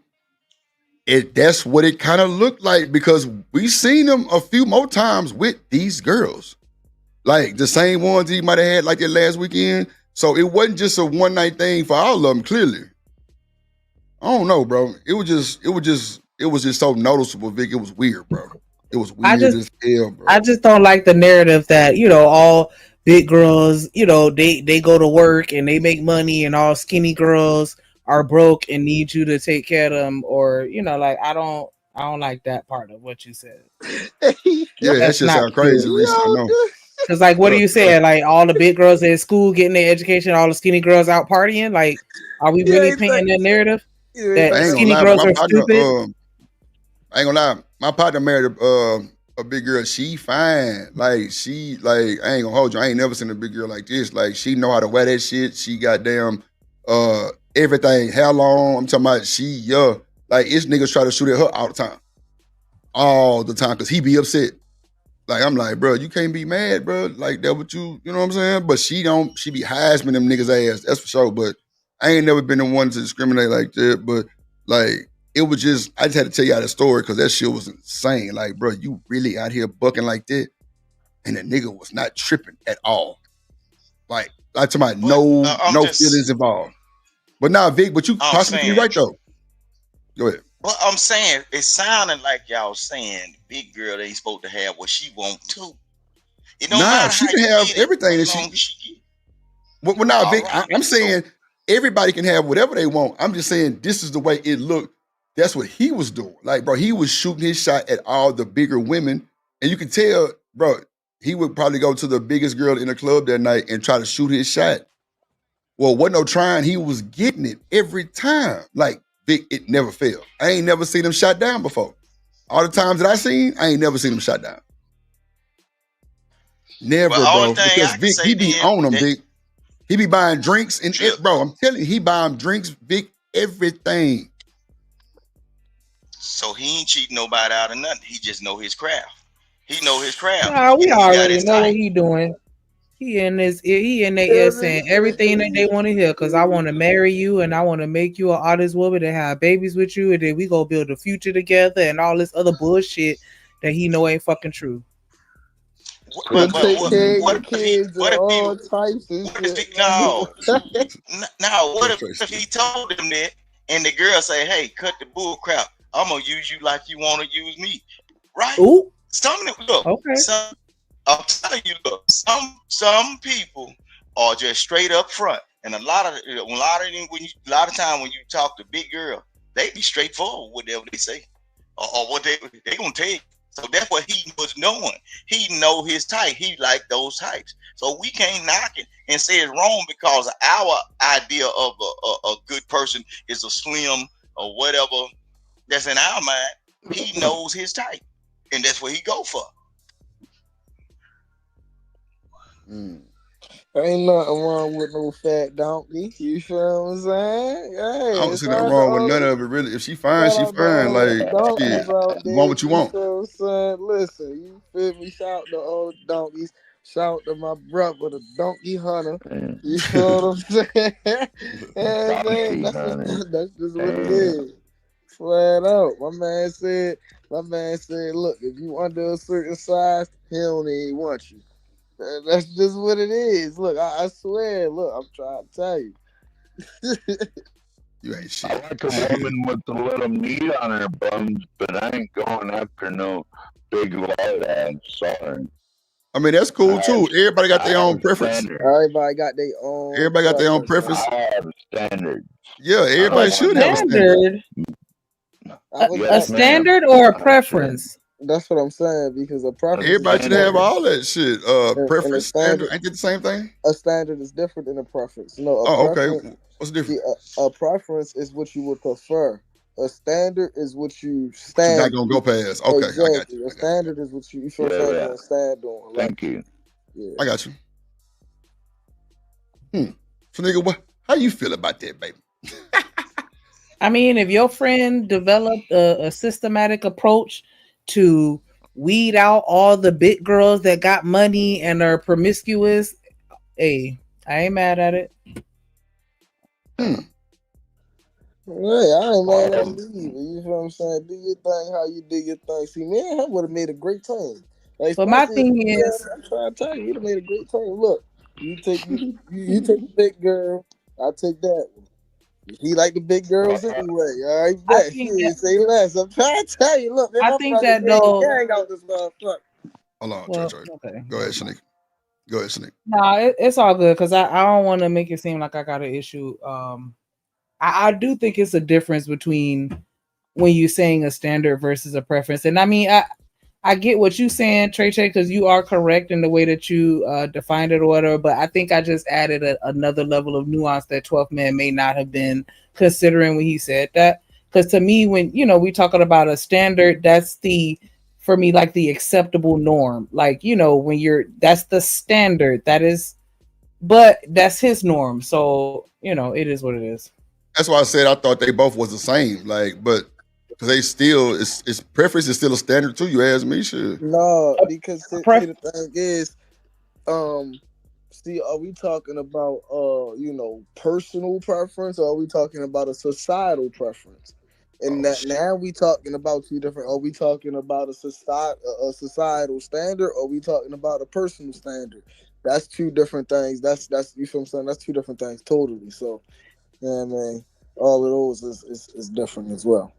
that's what it kind of looked like, because we seen them a few more times with these girls. Like the same ones he might have had like that last weekend. So it wasn't just a one night thing for all of them, clearly. I don't know, bro. It was just so noticeable, Vic. It was weird, bro. It was weird as hell, bro. I just don't like the narrative that, all big girls, they go to work and they make money, and all skinny girls are broke and need you to take care of them, or I don't like that part of what you said. Yeah, that shit sound crazy, Reese. I know. Because what are you saying? Like all the big girls in school getting their education, all the skinny girls out partying? Like, are we really painting that narrative that skinny girls are stupid? I ain't gonna lie. My partner married a big girl. She fine. I ain't gonna hold you. I ain't never seen a big girl like this. Like, she know how to wear that shit. She goddamn everything. Hair long. I'm talking about like, this niggas try to shoot at her all the time. All the time, because he be upset. Like, I'm like, bro, you can't be mad, bro. Like, that what you know what I'm saying? But she be harassing them niggas' ass. That's for sure. But I ain't never been the one to discriminate like that. But like, it was just, I just had to tell y'all the story because that shit was insane. Like, bro, you really out here bucking like that? And the nigga was not tripping at all. Like to my no feelings involved. But now, Vic, but you possibly right though. Go ahead. Well, I'm saying, it sounded like y'all saying big girl ain't supposed to have what she want too. It don't matter she can have everything that she. Well, now, Vic, I'm saying everybody can have whatever they want. I'm just saying this is the way it looked. That's what he was doing. Like, bro, he was shooting his shot at all the bigger women, and you can tell, bro, he would probably go to the biggest girl in the club that night and try to shoot his shot. Well, wasn't no trying. He was getting it every time. Like, Vic, it never failed. I ain't never seen him shot down before. All the times that I seen, I ain't never seen him shot down. Never, bro. Because Vic, he be on them, Vic. He be buying drinks and bro, I'm telling you, he buying drinks, Vic, everything. So he ain't cheating nobody out of nothing. He just know his craft. He know his craft. Nah, we already know what he doing. He in their ear saying everything that they want to hear, because I want to marry you and I want to make you an honest woman and have babies with you, and then we go build a future together and all this other bullshit that he know ain't fucking true. What if he told them that and the girl say, hey, cut the bull crap. I'm gonna use you like you want to use me. Right? Ooh. Some of them, look, okay. I'm telling you, look, some people are just straight up front, and a lot of time when you talk to big girl, they be straightforward with whatever they say, or what they gonna tell you. So that's what he was knowing. He know his type. He like those types. So we can't knock it and say it's wrong because our idea of a good person is a slim or whatever that's in our mind. He knows his type, and that's what he go for. Ain't nothing wrong with no fat donkey. You feel what I'm saying? Hey, I don't see nothing wrong with none of it, really. If she fine, she fine. Like, shit, you want what you want. You feel what I'm saying? Listen, you feel me? Shout to old donkeys. Shout to my brother, the donkey hunter. You feel what I'm saying? That's just what it is. Flat out. My man said, look, if you under a certain size, he don't even want you. That's just what it is. Look, I swear, look, I'm trying to tell you. You ain't shit. I like a woman with a little meat on her bones, but I ain't going after no big lard ass. Sorry. I mean, that's cool too. Everybody got their own preference. Everybody got their own. Everybody got their own preference. I have a standard. Yeah, everybody should have a standard. A standard or a preference? That's what I'm saying, because a preference. Everybody should have all that shit. Preference, standard, ain't it the same thing? A standard is different than a preference. No. Okay. What's the difference? A preference is what you would prefer. A standard is what you stand. You're not gonna go past. Okay, exactly. I got you. A standard is what you feel gonna stand on. Thank you. Yeah. I got you. So nigga, how you feel about that, baby? I mean, if your friend developed a systematic approach to weed out all the big girls that got money and are promiscuous, hey, I ain't mad at it. Hey, I ain't mad at you. You know what I'm saying? Do your thing how you do your thing. See, me and him would have made a great team. Like, but my thing is, I'm trying to tell you, you'd have made a great team. Look, you take you take the big girl, I take that one. He like the big girls anyway. All right, bet. Say less. I'm trying to tell you. Look, man, I think that though. Out this motherfucker. Hold on, Trey. Okay. Go ahead, Shanique. No, it's all good because I don't want to make it seem like I got an issue. I do think it's a difference between when you're saying a standard versus a preference, and I mean I get what you're saying, Trey, because you are correct in the way that you defined it or whatever. But I think I just added another level of nuance that 12th Man may not have been considering when he said that. Because to me, when we talking about a standard, that's for me like the acceptable norm. Like when that's the standard. That is, but that's his norm. So it is what it is. That's why I said I thought they both was the same. Like, but. Because they still, it's preference is still a standard too. You ask me, shit. No, because the thing is, are we talking about personal preference, or are we talking about a societal preference? And now we talking about two different. Are we talking about a societal standard, or are we talking about a personal standard? That's two different things. That's you feel what I'm saying? That's two different things totally. So, yeah, man, all of those is different as well.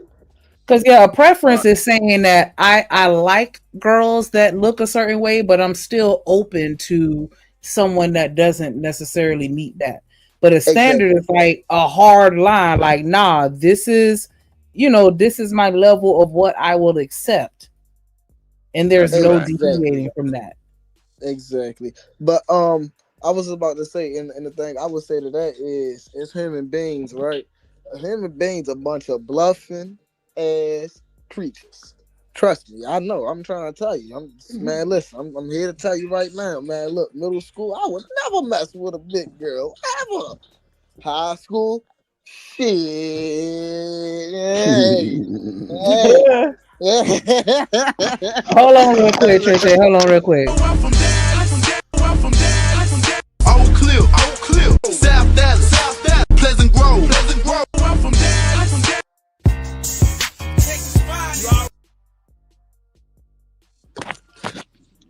Because a preference is saying that I like girls that look a certain way, but I'm still open to someone that doesn't necessarily meet that. But a standard is like a hard line, like, nah, this is my level of what I will accept. And there's no deviating from that. Exactly. But I was about to say, and the thing I would say to that is, it's human beings, right? Human beings, a bunch of bluffing ass creatures. Trust me, I know. I'm trying to tell you. Man, listen, I'm here to tell you right now, man. Look, middle school, I would never mess with a big girl ever. High school, shit. Hey. Hold on real quick, Trey. Hold on real quick. Old Cliff, South Dallas, Pleasant Grove.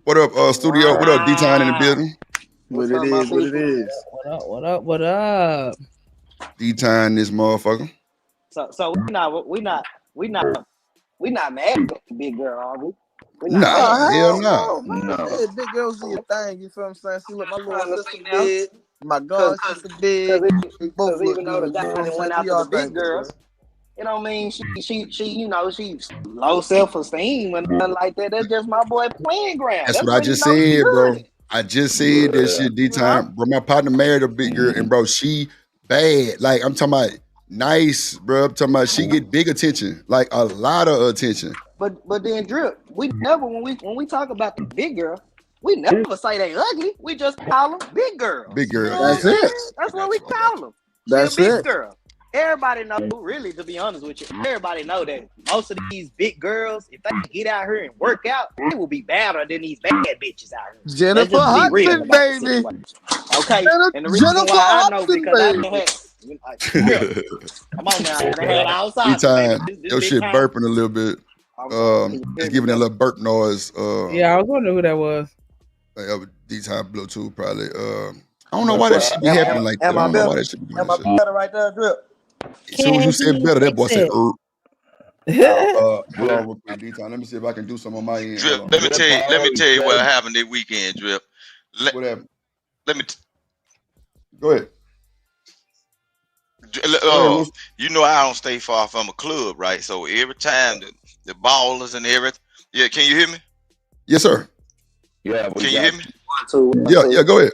What up, studio? What up, D-Time in the building? What it is. What up? D-Time, this motherfucker. So we not mad at the big girl, are we? Hell no. Yeah, big girls do your thing. You feel what I'm saying? See, look, my little sister big, my god sister big. Because even though the guy that went after the big girls, it don't mean she she's low self-esteem and nothing like that. That's just my boy playing ground. That's what I just said, bro. I just said that shit, D-Time. Bro, my partner married a big girl, and bro, she bad. Like, I'm talking about nice, bro. I'm talking about she get big attention, like a lot of attention. But then Drip, we never when we talk about the big girl, we never say they ugly. We just call them big girls. Big girl. That's it. That's what we call them. That's big it. Girl. Everybody know, really, to be honest with you, everybody know that most of these big girls, if they get out here and work out, they will be badder than these bad bitches out here. Jennifer Hudson, baby. Okay, and the reason why I know because Come on now, they had outside. D-Time, This your big shit time. burping a little bit. It's giving a little burp noise. Yeah, I was wondering who that was. D-Time Bluetooth probably. I don't know why that shit be happening like that. I don't know why that shit be doing Am that I shit. better right there, Drip? As soon as you said better, that boy said, Fix hold on real quick, D-Time. Let me see if I can do something on my end. Drip, Hold on. let me tell you what happened this weekend, Drip. What happened? Let me Go ahead. you know I don't stay far from a club, right? So every time the ballers and everything. Yeah, can you hear me? Yes, sir. Yeah, Can you hear me? Yeah, go ahead.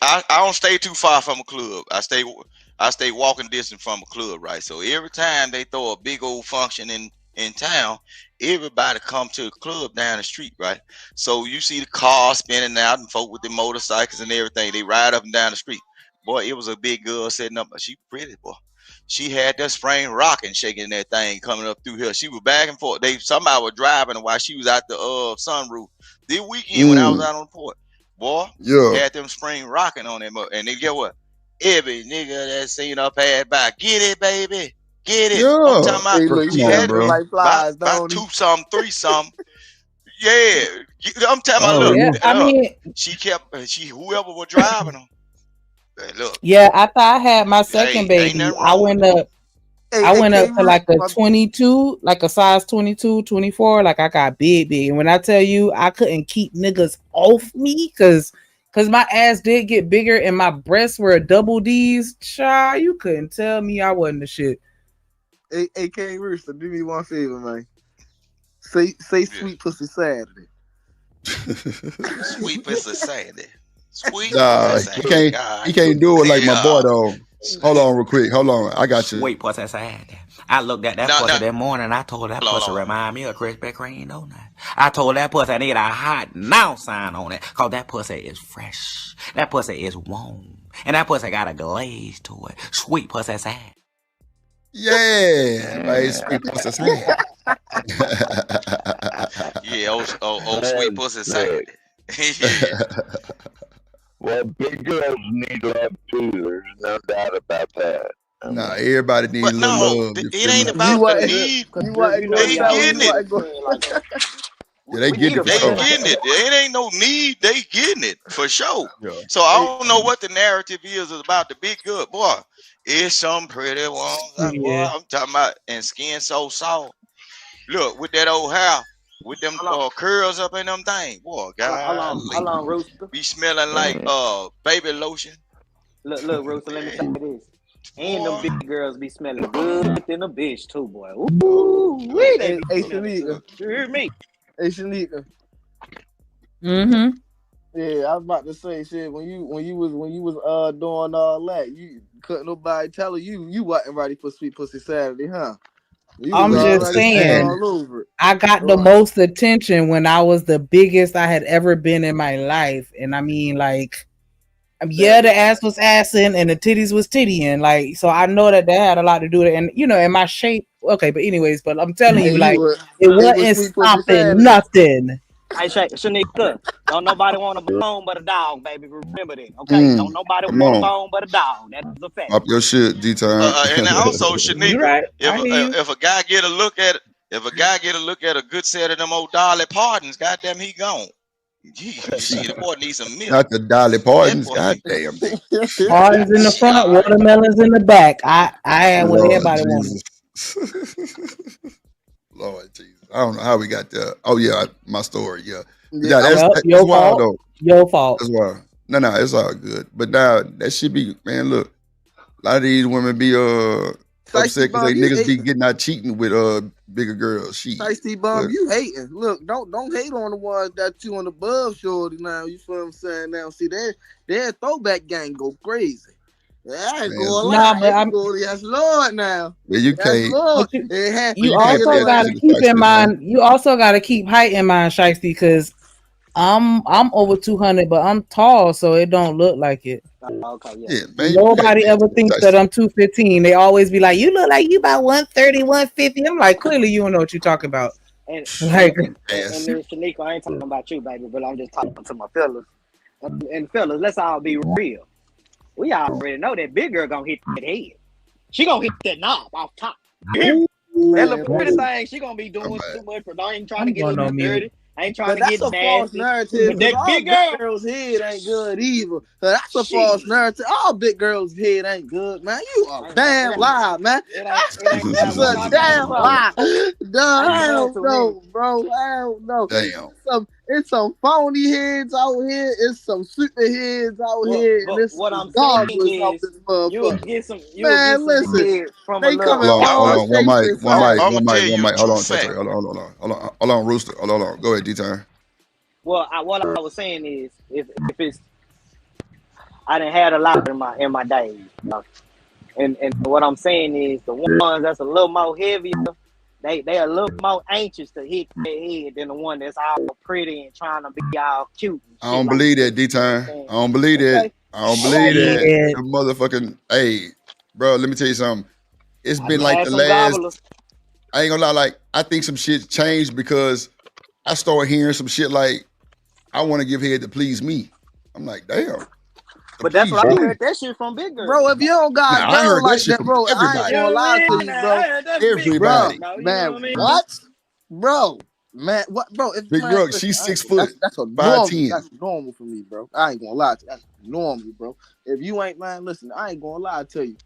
I don't stay too far from a club. I stay walking distance from a club, right? So every time they throw a big old function in town, everybody come to the club down the street, right? So you see the cars spinning out and folk with the motorcycles and everything. They ride up and down the street. Boy, it was a big girl sitting up. She pretty, boy. She had that spring rocking, shaking that thing coming up through here. She was back and forth. Somebody was driving while she was out the sunroof. This weekend when I was out on the port, boy, had them spring rocking on them. And they get what? Every nigga that seen her pass by, get it, baby, get it. I'm talking about. Hey, look, She you had acting like flies, about don't he? 2-something, 3-something. Yeah, I'm talking about. Oh, Look, yeah. I mean, whoever was driving them. Look, yeah, after I had my second baby, I went up. I went up to like a 22, like a size 22, 24. Like I got big. And when I tell you, I couldn't keep niggas off me because my ass did get bigger and my breasts were double D's. Child, you couldn't tell me I wasn't the shit. Hey, King Rooster, do me one favor, man. Say Sweet Pussy Saturday. Sweet Pussy Saturday. Sweet Nah, Pussy he can't do it like my boy though. Hold on real quick. Hold on. I got you. Sweet Pussy Saturday. I looked at that pussy that morning. I told that pussy remind me of Krispy Kreme donut. I told that pussy I need a hot now sign on it. Cause that pussy is fresh. That pussy is warm. And that pussy got a glaze to it. Sweet Pussy Saturday. Yeah, man, Sweet Pussy Saturday. Yeah, old Sweet Pussy Saturday. Well, big girls need love too. There's no doubt about that. Nah, everybody needs a little love. It ain't about the need. They getting it. Yeah, they getting it. They getting it. It ain't no need. They getting it for sure. So I don't know what the narrative is about the big good boy. It's some pretty ones. Boy, I'm talking about and skin so soft. Look with that old hair. With them curls up in them things, boy, God, how long, Rooster? Be smelling like baby lotion. Look, Rooster, let me say this. And them big girls be smelling good in a bitch too, boy. Ooh, Hey, Shanika. You hear me? Hey, Shanika. Mm-hmm. Yeah, I was about to say shit. When you was doing all that, you couldn't nobody tell you wasn't ready for Sweet Pussy Saturday, huh? I'm just saying, I got the most attention when I was the biggest I had ever been in my life. And I mean, like, yeah, the ass was assing and the titties was tittying. Like, so I know that had a lot to do with it. And, you know, in my shape, okay, but anyways, but I'm telling you, like, it wasn't stopping nothing. Hey, Shanika, don't nobody want a bone but a dog, baby. Remember that, okay? Don't nobody want a bone but a dog. That's a fact. Up your shit, D-Time. And also, Shanika, right. if a guy get a look at it, a good set of them old Dolly Partons, goddamn, he gone. Shit, the boy needs some milk. Not the Dolly Partons, goddamn. Partons in the front, watermelons in the back. I had what everybody wanted. Lord Jesus. I don't know how we got there. Oh yeah, my story. Yeah, that's your wild though. Your fault. That's wild. No, it's all good. But now that should be, man. Look, a lot of these women be upset because they niggas be getting out cheating with bigger girls. Shiesty Bum, you hating. Look, don't hate on the ones that you on the above shorty now. You feel what I'm saying? Now see their throwback gang go crazy. Yeah, I ain't going lie. But I'm yes, Lord. Now, yeah, you can't. Lord. You also got to keep in mind. You also got to keep height in mind, Shiesty, because I'm over 200, but I'm tall, so it don't look like it. Okay, yeah. Man, nobody ever thinks that I'm 215. They always be like, "You look like you about 130, 150." I'm like, clearly you don't know what you're talking about. And like, and Shanika, I ain't talking about you, baby, but I'm just talking to my fellas. And fellas, let's all be real. we already know that big girl gonna hit that head. She gonna hit that knob off top. Ooh, That man, little pretty thing, she gonna be doing too much. But I ain't trying to get going on mute. dirty. I ain't trying But to that's get a false nasty. narrative. But that All big big girl, girls' head ain't good either. That's a false narrative. All big girls' head ain't good, man. You a damn lie, man. it ain't That's a damn lie. No, I don't know, bro. I don't know. Damn. It's some phony heads out here. It's some super heads out here. And it's what some I'm saying godless out is, this you'll motherfucker. get some. Man, listen. Head from They a come in little. Hold on, one mic, shapes one and mic, sizes. one mic, one mic. Hold on, Trey. Hold on, Rooster. Hold on. Go ahead, D-Time. Well, what I was saying is, if it's, I done had a lot in my days, you know? and what I'm saying is, the ones that's a little more heavier, they a little more anxious to hit their head than the one that's all pretty and trying to be all cute. I don't believe that, D-Time. I don't believe that. I don't believe that. The motherfucking, hey, bro, let me tell you something. It's been like the last, I ain't gonna lie, like, I think some shit changed because I started hearing some shit like, I want to give head to please me. I'm like, damn. But that's what I heard that shit from big girl. Bro, if you don't got I heard girls like that shit that, from bro, I everybody. ain't gonna lie to you, bro. Everybody. Bro, man, what? Bro, man, what, bro? If, Big man, Ruck, listen, she's I ain't 6 gonna- foot, That's a normal. 5'10". That's normal for me, bro. I ain't gonna lie to you. That's normal, bro. If you ain't, man, listen, I ain't gonna lie to you.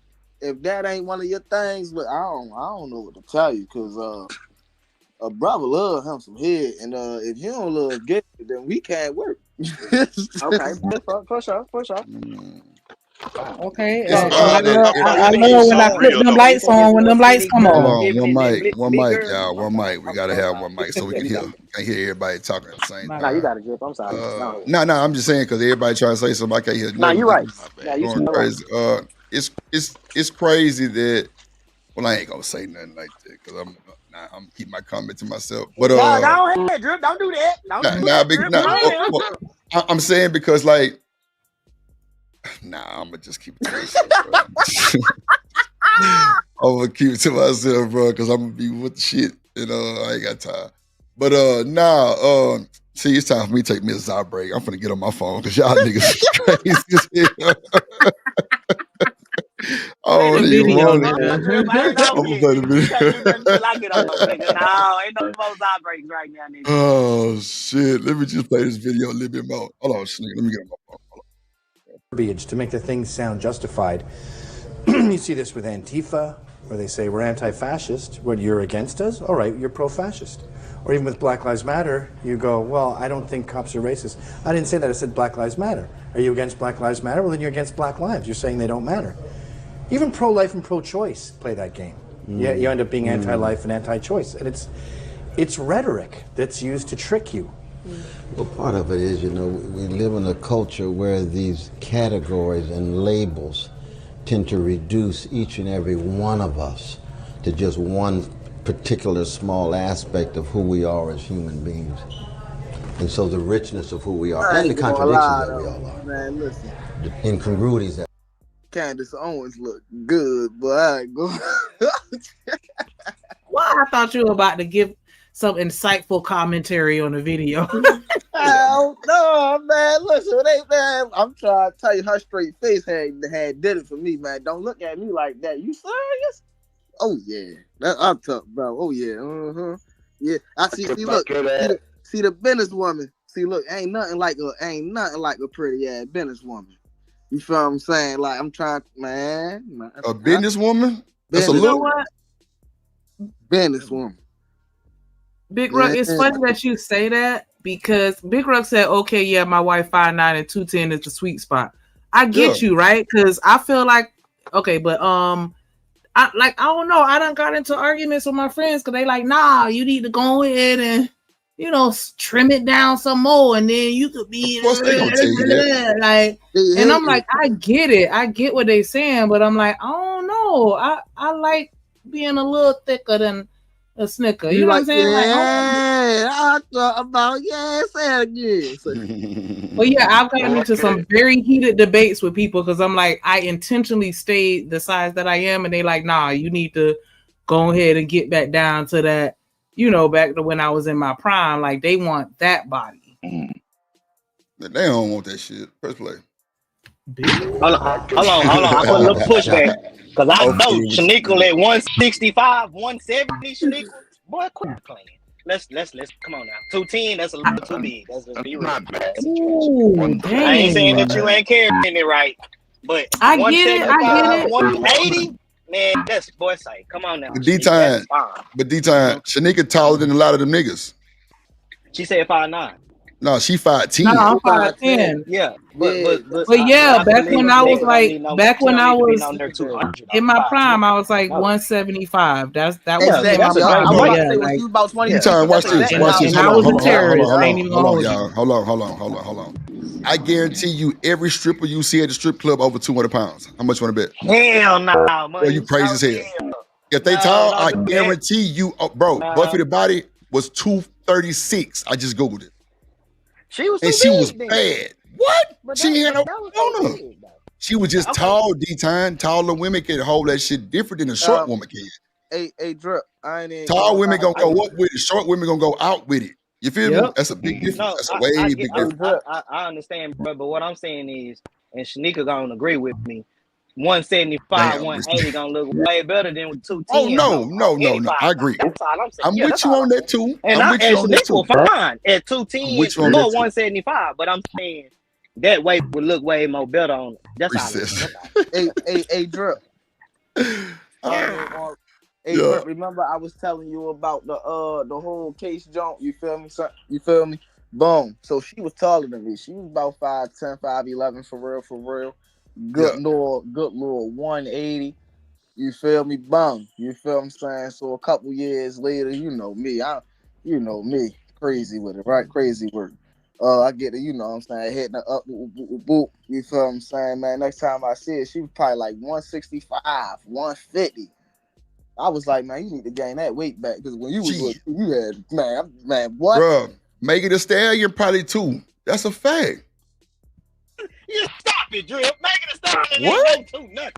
If that ain't one of your things, look, I don't know what to tell you, cause a brother love him some head, and if you don't love gay, then we can't work. Okay, for sure. Okay. It's I odd that love when I flip them lights on when them lights come Hold on. on, one mic, y'all. One mic. We gotta have one mic so we can hear. Can't hear everybody talking at the same time. Nah, you got to drip. I'm sorry. No, I'm just saying because everybody trying to say something. I can't hear. Nah, you right. Niggas Nah, you going right. crazy. It's crazy that. Well, I ain't gonna say nothing like that because I'm keep my comment to myself. But Nah, don't hit drip. Don't do that. Don't do that. Drip. I'm saying because like, I'm gonna just keep it to myself, bro. I'm gonna keep it to myself, bro, because I'm gonna be with the shit. I ain't got time. But see, it's time for me to take me a Zy break. I'm finna get on my phone because y'all niggas is crazy as hell. I don't even want it. I'm gonna play the video. No, ain't no more Zy breaks right now, nigga. Oh shit! Let me just play this video a little bit more. Hold on, nigga. Let me get on my phone. Verbiage to make the things sound justified. You see this with Antifa, where they say we're anti-fascist. What, you're against us? All right, you're pro-fascist. Or even with Black Lives Matter, you go, well, I don't think cops are racist. I didn't say that. I said Black Lives Matter. Are you against Black Lives Matter? Well, then you're against Black lives. You're saying they don't matter. Even pro-life and pro-choice play that game. Yeah, you end up being anti-life and anti-choice, and it's rhetoric that's used to trick you. Well, part of it is, we live in a culture where these categories and labels tend to reduce each and every one of us to just one particular small aspect of who we are as human beings. And so the richness of who we are and the contradictions that we all are. Man, listen. The incongruities that Candace Owens look good, but I ain't going. Well, I thought you were about to give some insightful commentary on the video. Hell no, man. Listen, man. I'm trying to tell you, her straight face had did it for me, man. Don't look at me like that. You serious? Oh yeah, I'm tough, bro. Oh yeah, yeah. I see. Look, see the businesswoman. See, look, ain't nothing like a pretty ass businesswoman. You feel what I'm saying? Like I'm trying, man. A businesswoman? That's a You know look. what? Businesswoman. Big Ruck, it's funny that you say that because Big Ruck said, okay, yeah, my wife 5'9" and 210 is the sweet spot. I get you, right? Because I feel like, okay, but I don't know. I done got into arguments with my friends because they like, nah, you need to go ahead and, trim it down some more, and then you could be like, and I'm like, I get it. I get what they saying, but I'm like, I don't know. I like being a little thicker than a Snicker. You know what I'm saying? Yeah, I thought about say it again. Well, yeah, I've gotten into some very heated debates with people because I'm like, I intentionally stayed the size that I am, and they like, nah, you need to go ahead and get back down to that, back to when I was in my prime. Like they want that body. They don't want that shit. Press play. Hold on. I put a little pushback because I know Shaniqua at 165, 170. Shaniqua, boy, quit playing. Let's come on now. 210, that's a little too big. That's just be real. Ooh, I ain't saying that you ain't carrying it right, but I get it. 180, man, that's boy say. Come on now. But D-Time, Shanika taller than a lot of them niggas. She said 5'9". No, she 5'10". No, I'm 5'10". Yeah, But yeah, back when I was like, in my prime, I was like 175. That was Exactly. my I was prime. about to Yeah, say, was like, you about 20? D-Time, watch this. Watch this. and I was a terrorist. I ain't even gonna hold you. Y'all. Hold on. I guarantee you, every stripper you see at the strip club over 200 pounds. How much you want to bet? Hell no, man. Well, you crazy as hell. If they tall, I guarantee you, bro, Buffy the Body was 236. I just Googled it. She was and she was bad. What? She had no on her. She was just tall, D-Time. Taller women can hold that shit different than a short woman can. Hey, Drip, I ain't Tall women gonna go up with it. Short women gonna go out with it. You feel me? That's a big difference. That's a way big difference. I understand, but what I'm saying is, and Shanika gonna agree with me, 175, 180 gonna look way better than 210. Oh no. I agree. That's all I'm saying. I'm with you on that too. And I'm with you on that too. Fine at 210 or 175, but I'm saying that weight would look way more better on it. That's all. Hey, Drip. Drip, remember I was telling you about the whole case jump. You feel me? Boom. So she was taller than me. She was about 5'10", 5'11" for real. Good little 180. You feel me? Boom. You feel what I'm saying? So a couple years later, you know me, crazy with it, right? Crazy work. I get it, you know what I'm saying, hitting her up, boop. You feel what I'm saying, man? Next time I see her, she was probably like 165, 150. I was like, man, you need to gain that weight back because when you was you had man, what? Bro, Megan Thee Stallion probably too. That's a fact. You stop it, Drip. Megan Thee Stallion What? ain't no too nothing.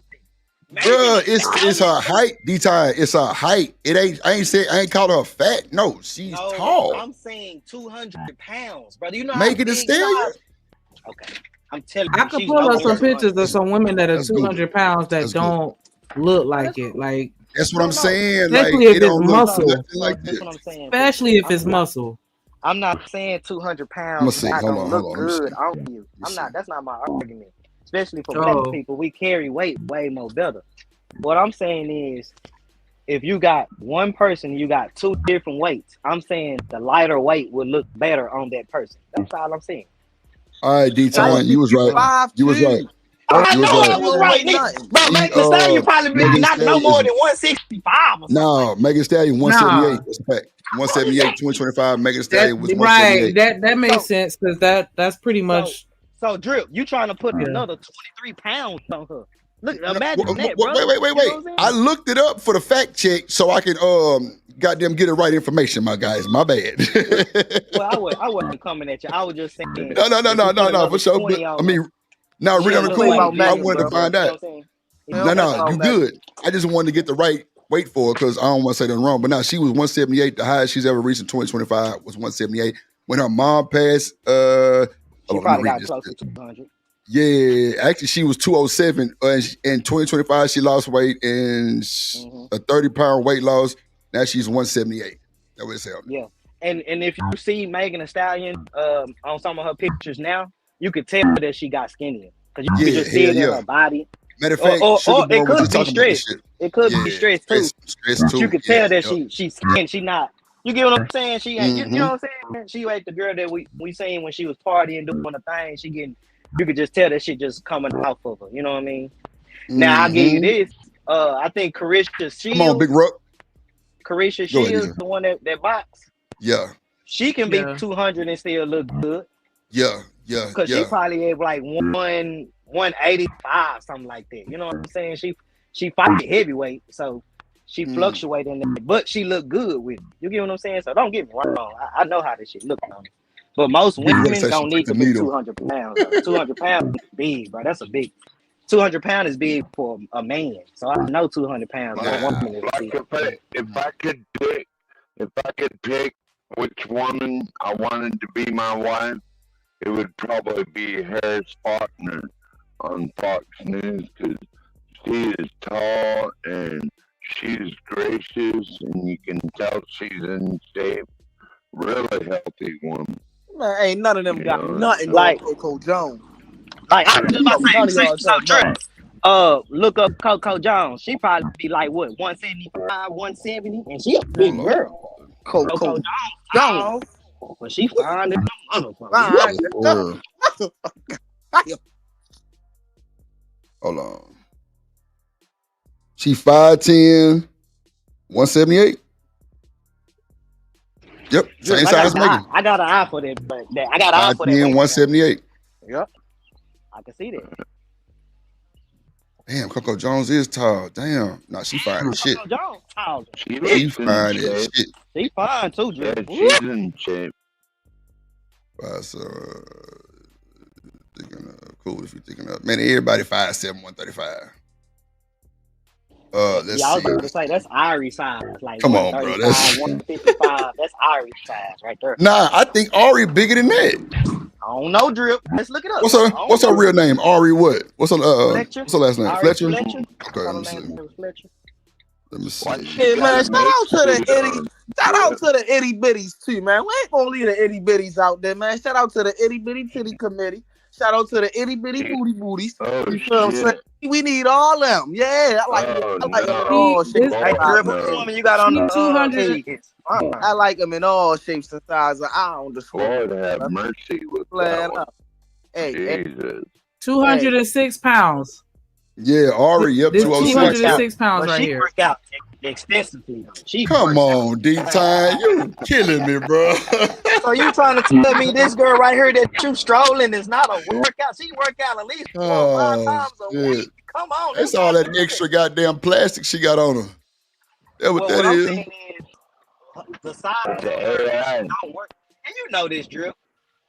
Bro, it's her height, D-Time. It's her height. I ain't called her fat. No, she's tall. I'm saying 200 pounds, brother. You know Megan Thee Stallion? Okay. I'm telling I you. could pull up some pictures of some women that are 200 pounds that don't look like it. Like that's what I'm saying. Especially like, if it's muscle. Like that's what I'm saying. Especially if it's muscle. I'm not saying 200 pounds is not gonna look good on you. That's not my argument. Especially for black people, we carry weight way more better. What I'm saying is, if you got one person, you got two different weights. I'm saying the lighter weight would look better on that person. That's all I'm saying. All right, D-Time, you was right. You was right. I know I was right, nigga. But Megan Thee Stallion probably been not no more than 165 or something. No, Megan Thee Stallion 178. That's a fact. 178, 2025. Megan Thee Stallion was 178. Right. That makes sense because that's pretty much. So Drip, you trying to put another 23 pounds on her? Look, imagine that, bro. Wait. I looked it up for the fact check so I can goddamn get the right information, my guys. My bad. Well, I wasn't coming at you. I was just saying. No, for sure. But, I mean, now really on the cool. I wanted to find out. No, you good. I just wanted to get the right weight for her because I don't want to say nothing wrong. But now she was 178. The highest she's ever reached in 2025 was 178. When her mom passed, she probably got close to 200. Yeah, actually, she was 207. In 2025, she lost weight and a 30-pound weight loss. Now she's 178. That was hell. Yeah, and if you see Megan Thee Stallion on some of her pictures now, you could tell that she got skinnier because you could just see it in her body. Matter of fact, or it could be stress. It could be stress too. Stress too. You could tell that she's skinny. She not. You get what I'm saying? She ain't. You know what I'm saying? She ain't the girl that we seen when she was partying, doing the thing. She getting. You could just tell that shit just coming off of her. You know what I mean? Now I'll give you this. I think Carisha Shields. Come on, Big Ruck. Carisha Shields, the one that box. Yeah. She can be 200 and still look good. Yeah. Because she probably have like 185, something like that. You know what I'm saying? She fight heavyweight, so she fluctuate in there, but she look good with it. You get what I'm saying? So don't get me wrong. I know how this shit look on it. But most women don't need to be 200 pounds. 200 pounds is big, bro. That's a big. 200 pounds is big for a man. So I know 200 pounds. If I could pick which woman I wanted to be my wife, it would probably be Harris Faulkner on Fox News because she is tall and she's gracious, and you can tell she's in shape. Really healthy woman. Man, ain't none of them got nothing Like- like Coco Jones. Like I was just about None to of say, y'all so talking about. Trey, look up Coco Jones. She probably be like what 175, 170, and she a big girl. Coco Jones, Jones. but she fine as a motherfucker. Hold on. She 5'10", 178. Yep, same I size got, Megan. I got an eye for that, but I got an eye for that. 5'10", 178. Yep, I can see that. Damn, Coco Jones is tall. Damn. Nah, she fine as shit. Coco Jones, tall. She fine as shit. She fine too, Drew. She's in shape. So, thinking cool if you're thinking of. Man, everybody 5'7", 135. Let's Yeah, I was see. about to say that's Irie size. Like Come on, bro. 135, 155. That's Irie size right there. Nah, I think Ari bigger than that. I don't know, Drip. Let's look it up. What's her real name? Ari what? What's her Fletcher. what's her last name? Ari Fletcher? Fletcher. Okay, let me see. Fletcher. Let me see. Hey man, shout out to the itty, shout out to the itty bitties too, man. We ain't gonna leave the itty bitties out there, man. Shout out to the itty bitty titty committee. Shout out to the itty bitty booty booties. You feel what I'm saying? We need all them. Yeah, I like them in all shapes. Hey, Drip, what woman you got on the 200. I like them in all shapes and sizes. I don't just Lord have mercy with Flat that up. Hey, Jesus. 206 pounds. Yeah, Ari, yep, This 206. 206 pounds But right she here. work out extensively. Though. She Come on, D-Time. You killing me, bro. So you trying to tell me this girl right here that you strolling is not a workout? She work out at least 4 or 5 times a shit. week. Come on. That's all that extra goddamn plastic she got on her. That's what that I'm is. saying is the size of her don't work. And you know this, Drip.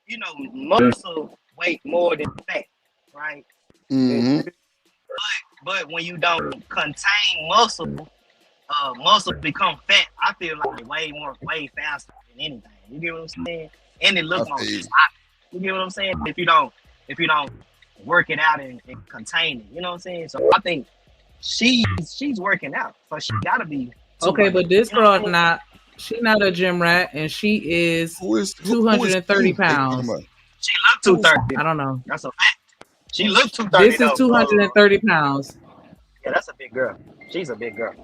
You know muscle weight more than fat, right? Mm-hmm. But when you don't contain muscle, muscle become fat. I feel like way faster than anything. You get what I'm saying? And it looks more sloppy. You get what I'm saying? If you don't work it out and contain it, you know what I'm saying? So I think she's working out, so she gotta be Okay, but this girl she not a gym rat, and she is 230 pounds. She look 230. I don't know. That's a fact. She look 230. This is 230 pounds. Yeah, that's a big girl. She's a big girl.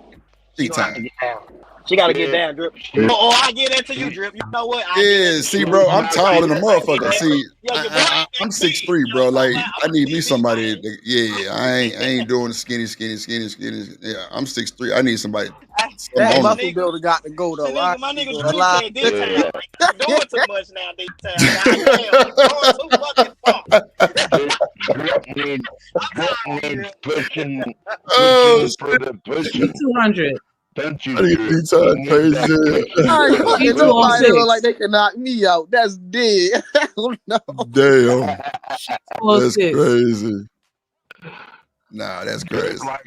She gonna have to get down. She gotta get down, Drip. Oh, I get that to you, Drip. You know what? Yeah, see, bro, I'm tall than a motherfucker. See, I'm 6'3", bro. Like, I need me somebody. I ain't doing the skinny. Yeah, I'm 6'3". I need somebody. That muscle builder got to go though. My nigga said this Yeah. time. You're doing too much now, this time. Needs pushing for the pushing. 200. Don't you? I need D-Time crazy. I ain't fucking nobody look like they can knock me out. That's dead. No. Damn. That's crazy. Nah, that's crazy. Like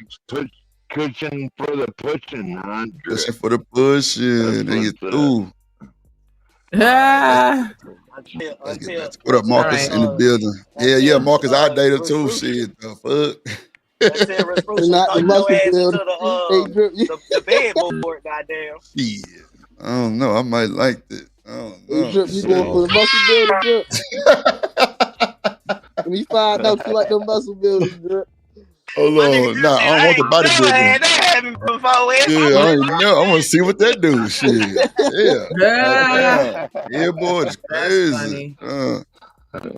pushing for the pushing, man. Pushing for the pushing. And you through. What up, Marcus in the building? Yeah, Marcus, I dated too. Shit, the fuck. Not the muscle builder. The bedboard, goddamn. Yeah, I don't know. I might like that. I don't know. Drip, you going for the muscle builder, Drip? When you find out you like the muscle builders, Drip. Hold on. Nah, I don't want the bodybuilding. Yeah, I ain't know. I want to see what that do. Shit. Yeah, boy, it's crazy.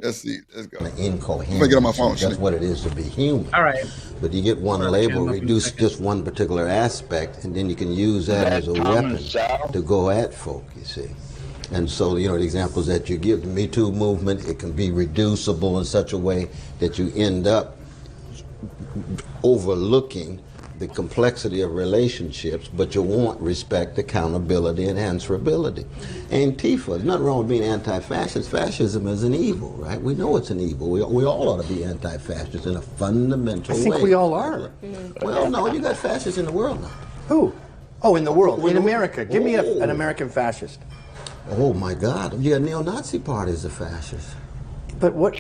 Let's see. Let's go. Incoherent. Let me get on my phone. That's what it is to be human. All right. But you get one label, reduce just one particular aspect, and then you can use that as a weapon to go at folk, you see. And so, the examples that you give, the Me Too movement, it can be reducible in such a way that you end up overlooking the complexity of relationships, but you want respect, accountability, and answerability. Antifa, there's nothing wrong with being anti-fascist. Fascism is an evil, right? We know it's an evil. We all ought to be anti-fascist in a fundamental way. I think we all are. Well, no, you got fascists in the world now. Who? Oh, in the world. In America. Give me an American fascist. Oh, my God. You got neo-Nazi parties of fascists. But what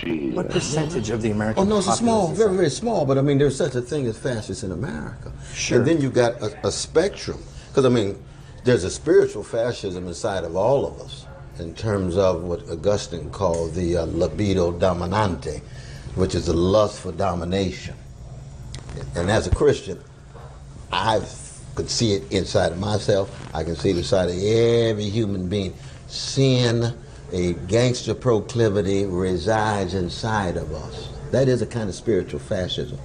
percentage of the American Oh no, it's a small, populace is very, that? very small. But I mean, there's such a thing as fascists in America. Sure. And then you've got a spectrum, because I mean, there's a spiritual fascism inside of all of us, in terms of what Augustine called the libido dominante, which is the lust for domination. And as a Christian, I could see it inside of myself. I can see it inside of every human being. Sin, a gangster proclivity, resides inside of us. That is a kind of spiritual fascism.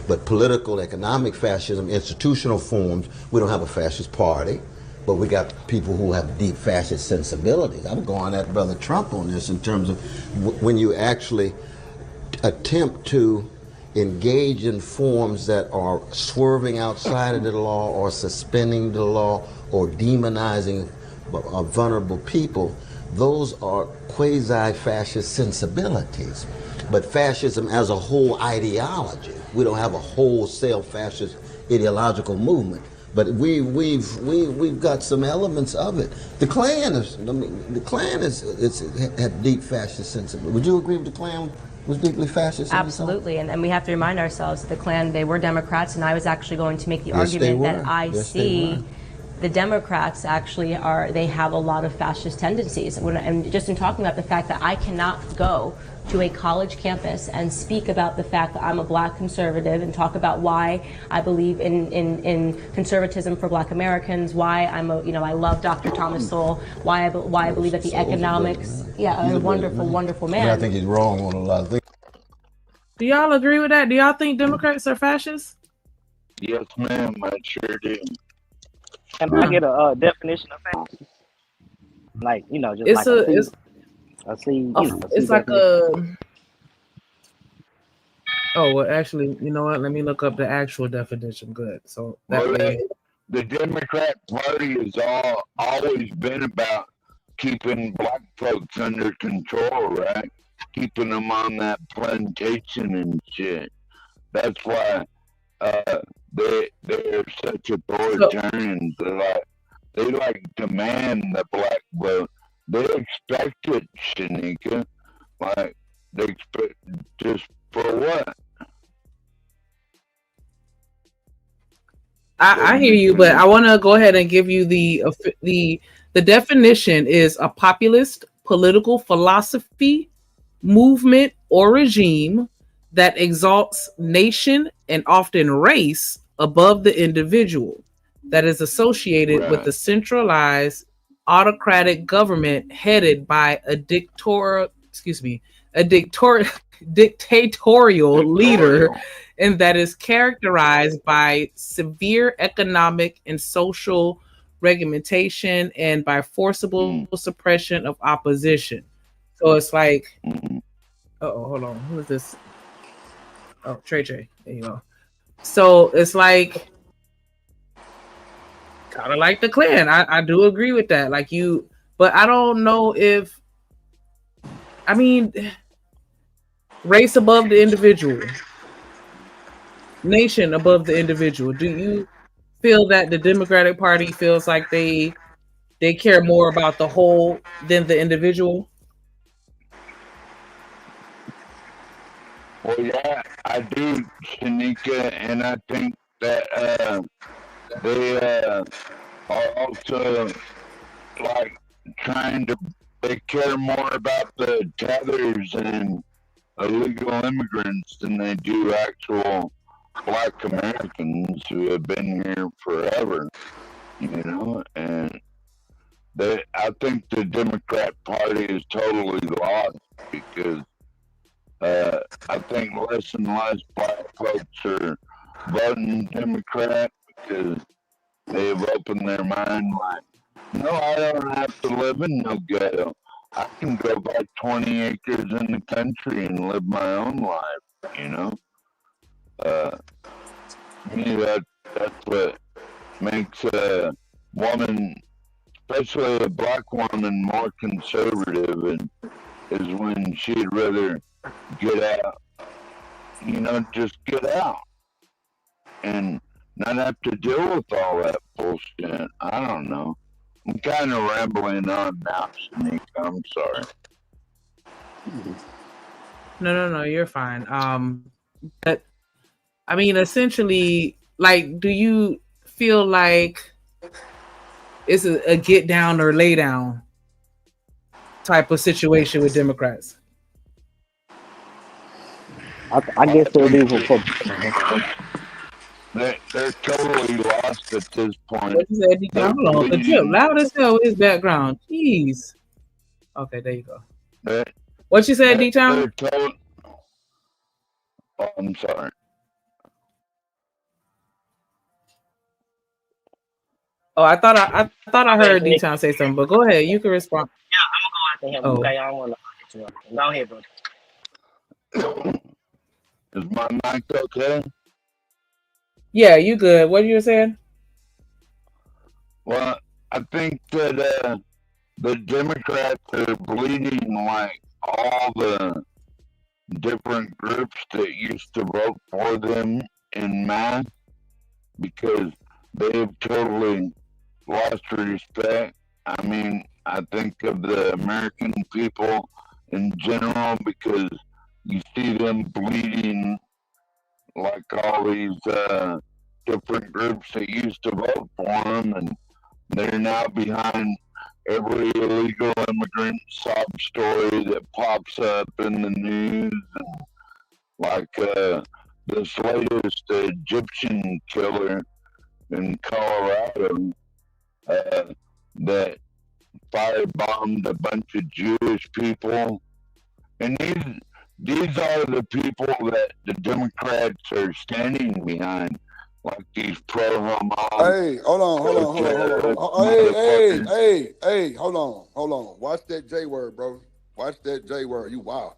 But political, economic fascism, institutional forms, we don't have a fascist party, but we got people who have deep fascist sensibilities. I'm going at Brother Trump on this in terms of when you actually attempt to engage in forms that are swerving outside of the law or suspending the law or demonizing vulnerable people, those are quasi-fascist sensibilities. But fascism as a whole ideology, we don't have a wholesale fascist ideological movement, but we've got some elements of it. The Klan had deep fascist sensibility. Would you agree with the Klan was deeply fascist? Absolutely, and we have to remind ourselves that the Klan, they were Democrats, and I was actually going to make the argument that I see the Democrats actually they have a lot of fascist tendencies. And just in talking about the fact that I cannot go to a college campus and speak about the fact that I'm a black conservative and talk about why I believe in conservatism for black Americans, why I love Dr. Thomas Sowell, why I believe that the economics, a wonderful man. I think he's wrong on a lot of things. Do y'all agree with that? Do y'all think Democrats are fascists? Yes, ma'am, I sure do. Can I get a definition of fascist? Like, just It's it's like a. Oh well, actually, you know what? Let me look up the actual definition. Good. So that way, the Democrat Party has always been about keeping black folks under control, right? Keeping them on that plantation and shit. That's why they're such authoritarians. They demand the black vote. They expect it, Shanika. Like, they expect just for what? I hear you, but I want to go ahead and give you the definition is a populist political philosophy, movement, or regime that exalts nation and often race above the individual, that is associated with the centralized autocratic government headed by a dictatorial leader, and that is characterized by severe economic and social regimentation and by forcible suppression of opposition. So it's like, hold on, who is this? Oh, Trey. There you go. So it's like kind of like the Klan. I do agree with that. But I don't know if, race above the individual, nation above the individual. Do you feel that the Democratic Party feels like they care more about the whole than the individual? Well, yeah, I do, Shanika, and I think that they are also they care more about the tethers and illegal immigrants than they do actual black Americans who have been here forever, and I think the Democrat Party is totally lost because I think less and less black folks are voting Democrat because they've opened their mind no, I don't have to live in no ghetto. I can go buy 20 acres in the country and live my own life, that's what makes a woman, especially a black woman, more conservative, and is when she'd rather get out, just get out and not have to deal with all that bullshit. I don't know. I'm kind of rambling on now, Shanika. I'm sorry. No, you're fine. But I mean, essentially, like, do you feel like it's a get down or lay down type of situation with Democrats? I guess they'll do for They're totally lost at this point. What you said, D-Town? Hold on, the Drip loud as hell with his background. Jeez. Okay, there you go. What you said, D-Town? Oh, I'm sorry. Oh, I thought I heard D-Town say something, but go ahead, you can respond. Yeah, I'm gonna go after him. Oh. Okay, I don't want to. Go ahead, brother. Is my mic okay? Yeah, you good. What you were saying? Well, I think that the Democrats are bleeding like all the different groups that used to vote for them in mass because they've totally lost respect. I mean, I think of the American people in general because you see them bleeding like all these different groups that used to vote for them, and they're now behind every illegal immigrant sob story that pops up in the news, and like this latest Egyptian killer in Colorado that firebombed a bunch of Jewish people, and these are the people that the Democrats are standing behind, like these pro-Hamas. Hey, hold on. Hey, hold on. Watch that J word, bro. Watch that J word. You wow.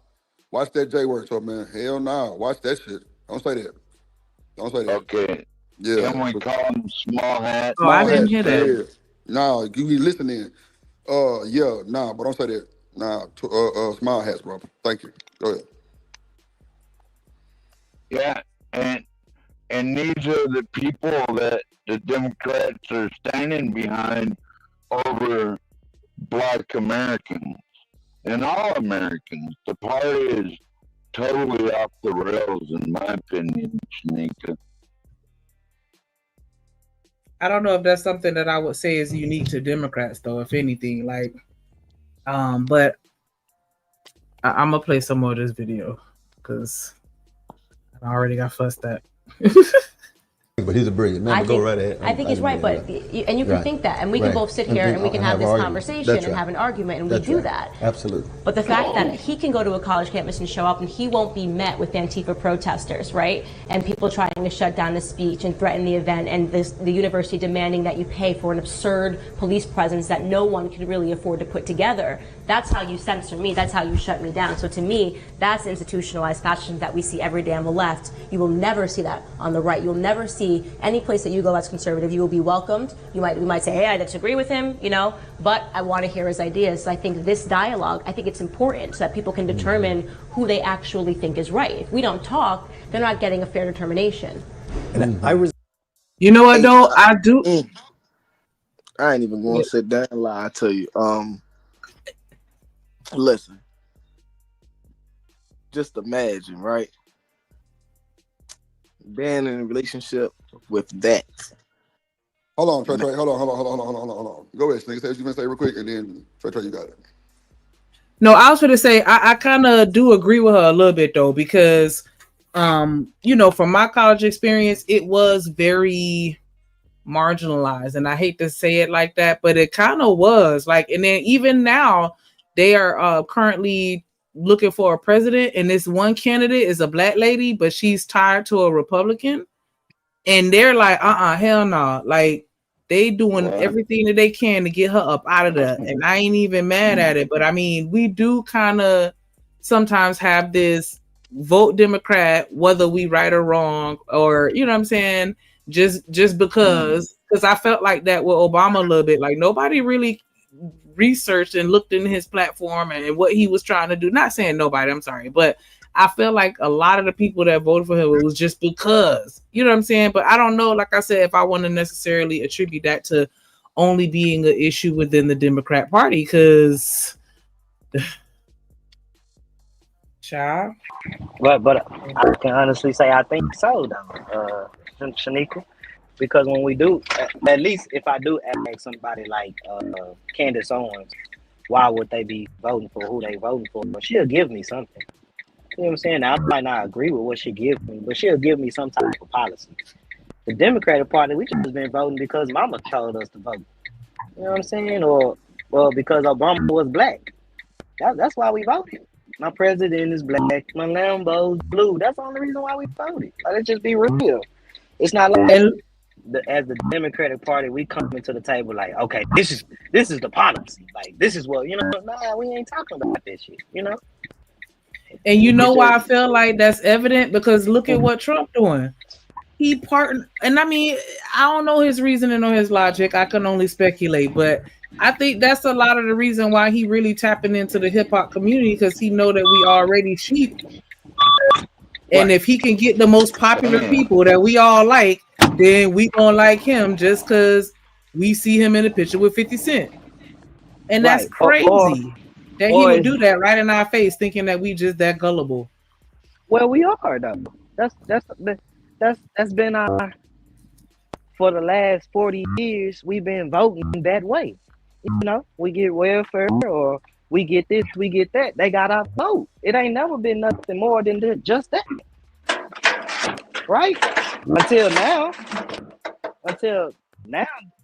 Watch that J word, so man. Hell nah. Watch that shit. Don't say that. Don't say that. Okay. Yeah. Can we call them small hats? Oh, I didn't hear that. Yeah. Nah, you be listening. Yeah, nah, but don't say that. Nah, small hats, bro. Thank you. Go ahead. Yeah, and these are the people that the Democrats are standing behind over Black Americans and all Americans. The party is totally off the rails, in my opinion, Shanika. I don't know if that's something that I would say is unique to Democrats, though. If anything, like, but I'm gonna play some more of this video because I already got fussed at. But he's a brilliant man. Go right ahead. I think he's right, but you can think that, and we can both sit here and we can have this conversation and have an argument, and we do that. Absolutely. But the fact that he can go to a college campus and show up, and he won't be met with Antifa protesters, right? And people trying to shut down the speech and threaten the event, and the university demanding that you pay for an absurd police presence that no one can really afford to put together. That's how you censor me. That's how you shut me down. So to me, that's institutionalized fascism that we see every day on the left. You will never see that on the right. You'll never see any place that you go that's conservative. You will be welcomed. We might say, hey, I disagree with him, but I want to hear his ideas. So I think this dialogue, I think it's important so that people can determine who they actually think is right. If we don't talk, they're not getting a fair determination. And I was, you know what though? I do. I ain't even going to sit down and lie to you. Listen, just imagine, right? Being in a relationship with that. Hold on, Trey. Hold on. Go ahead, Sneak. Say what you gonna say real quick, and then Trey, you got it. No, I was going to say I kind of do agree with her a little bit though, because from my college experience, it was very marginalized, and I hate to say it like that, but it kind of was like. And then even now, they are currently looking for a president, and this one candidate is a Black lady, but she's tied to a Republican, and they're like, hell no, like they doing everything that they can to get her up out of there, and I ain't even mad at it. But I mean, we do kind of sometimes have this vote Democrat, whether we right or wrong, or you know what I'm saying, just because I felt like that with Obama a little bit, like nobody really researched and looked into his platform and what he was trying to do. Not saying nobody, I'm sorry, but I feel like a lot of the people that voted for him, it was just because, you know what I'm saying? But I don't know, like I said, if I want to necessarily attribute that to only being an issue within the Democrat Party, because Child. But I can honestly say I think so though, Shanika, because when we do, at least if I do ask somebody like Candace Owens, why would they be voting for who they voting for? But she'll give me something. You know what I'm saying? Now, I might not agree with what she gives me, but she'll give me some type of policy. The Democratic Party, we just been voting because Mama told us to vote. You know what I'm saying? Or because Obama was black. That's why we voted. My president is black. My Lambo's blue. That's the only reason why we voted. Like, let's just be real. It's not like as the Democratic Party, we come into the table like, okay, this is the policy. Like, this is what, nah, we ain't talking about this shit, And you know why I feel like that's evident? Because look at what Trump doing. He partnered, and I mean, I don't know his reasoning or his logic. I can only speculate, but I think that's a lot of the reason why he really tapping into the hip hop community, because he know that we already sheep. And if he can get the most popular people that we all like, then we gonna like him just because we see him in a picture with 50 Cent. And that's crazy that he would do that right in our face, thinking that we just that gullible. Well, we are though. That's been our, for the last 40 years, we've been voting that way. We get welfare or we get this, we get that. They got our vote. It ain't never been nothing more than just that. Right? Until now, the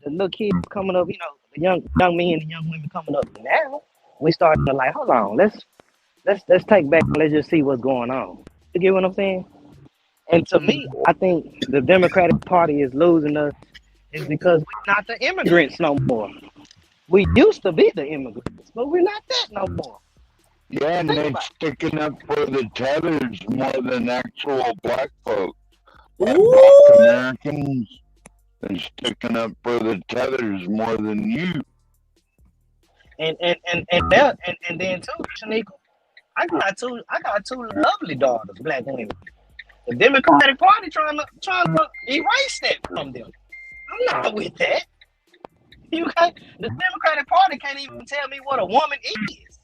little kids coming up, the young men and young women coming up now, we starting to like, hold on, let's take back and let's just see what's going on. You get what I'm saying? And to me, I think the Democratic Party is losing us is because we're not the immigrants no more. We used to be the immigrants, but we're not that no more. Yeah, and they're sticking up for the tethers more than actual black folks. Black Americans, they're sticking up for the tethers more than you. And then too, Shanika, I got two lovely daughters, black women. The Democratic Party trying to erase that from them. I'm not with that. The Democratic Party can't even tell me what a woman is.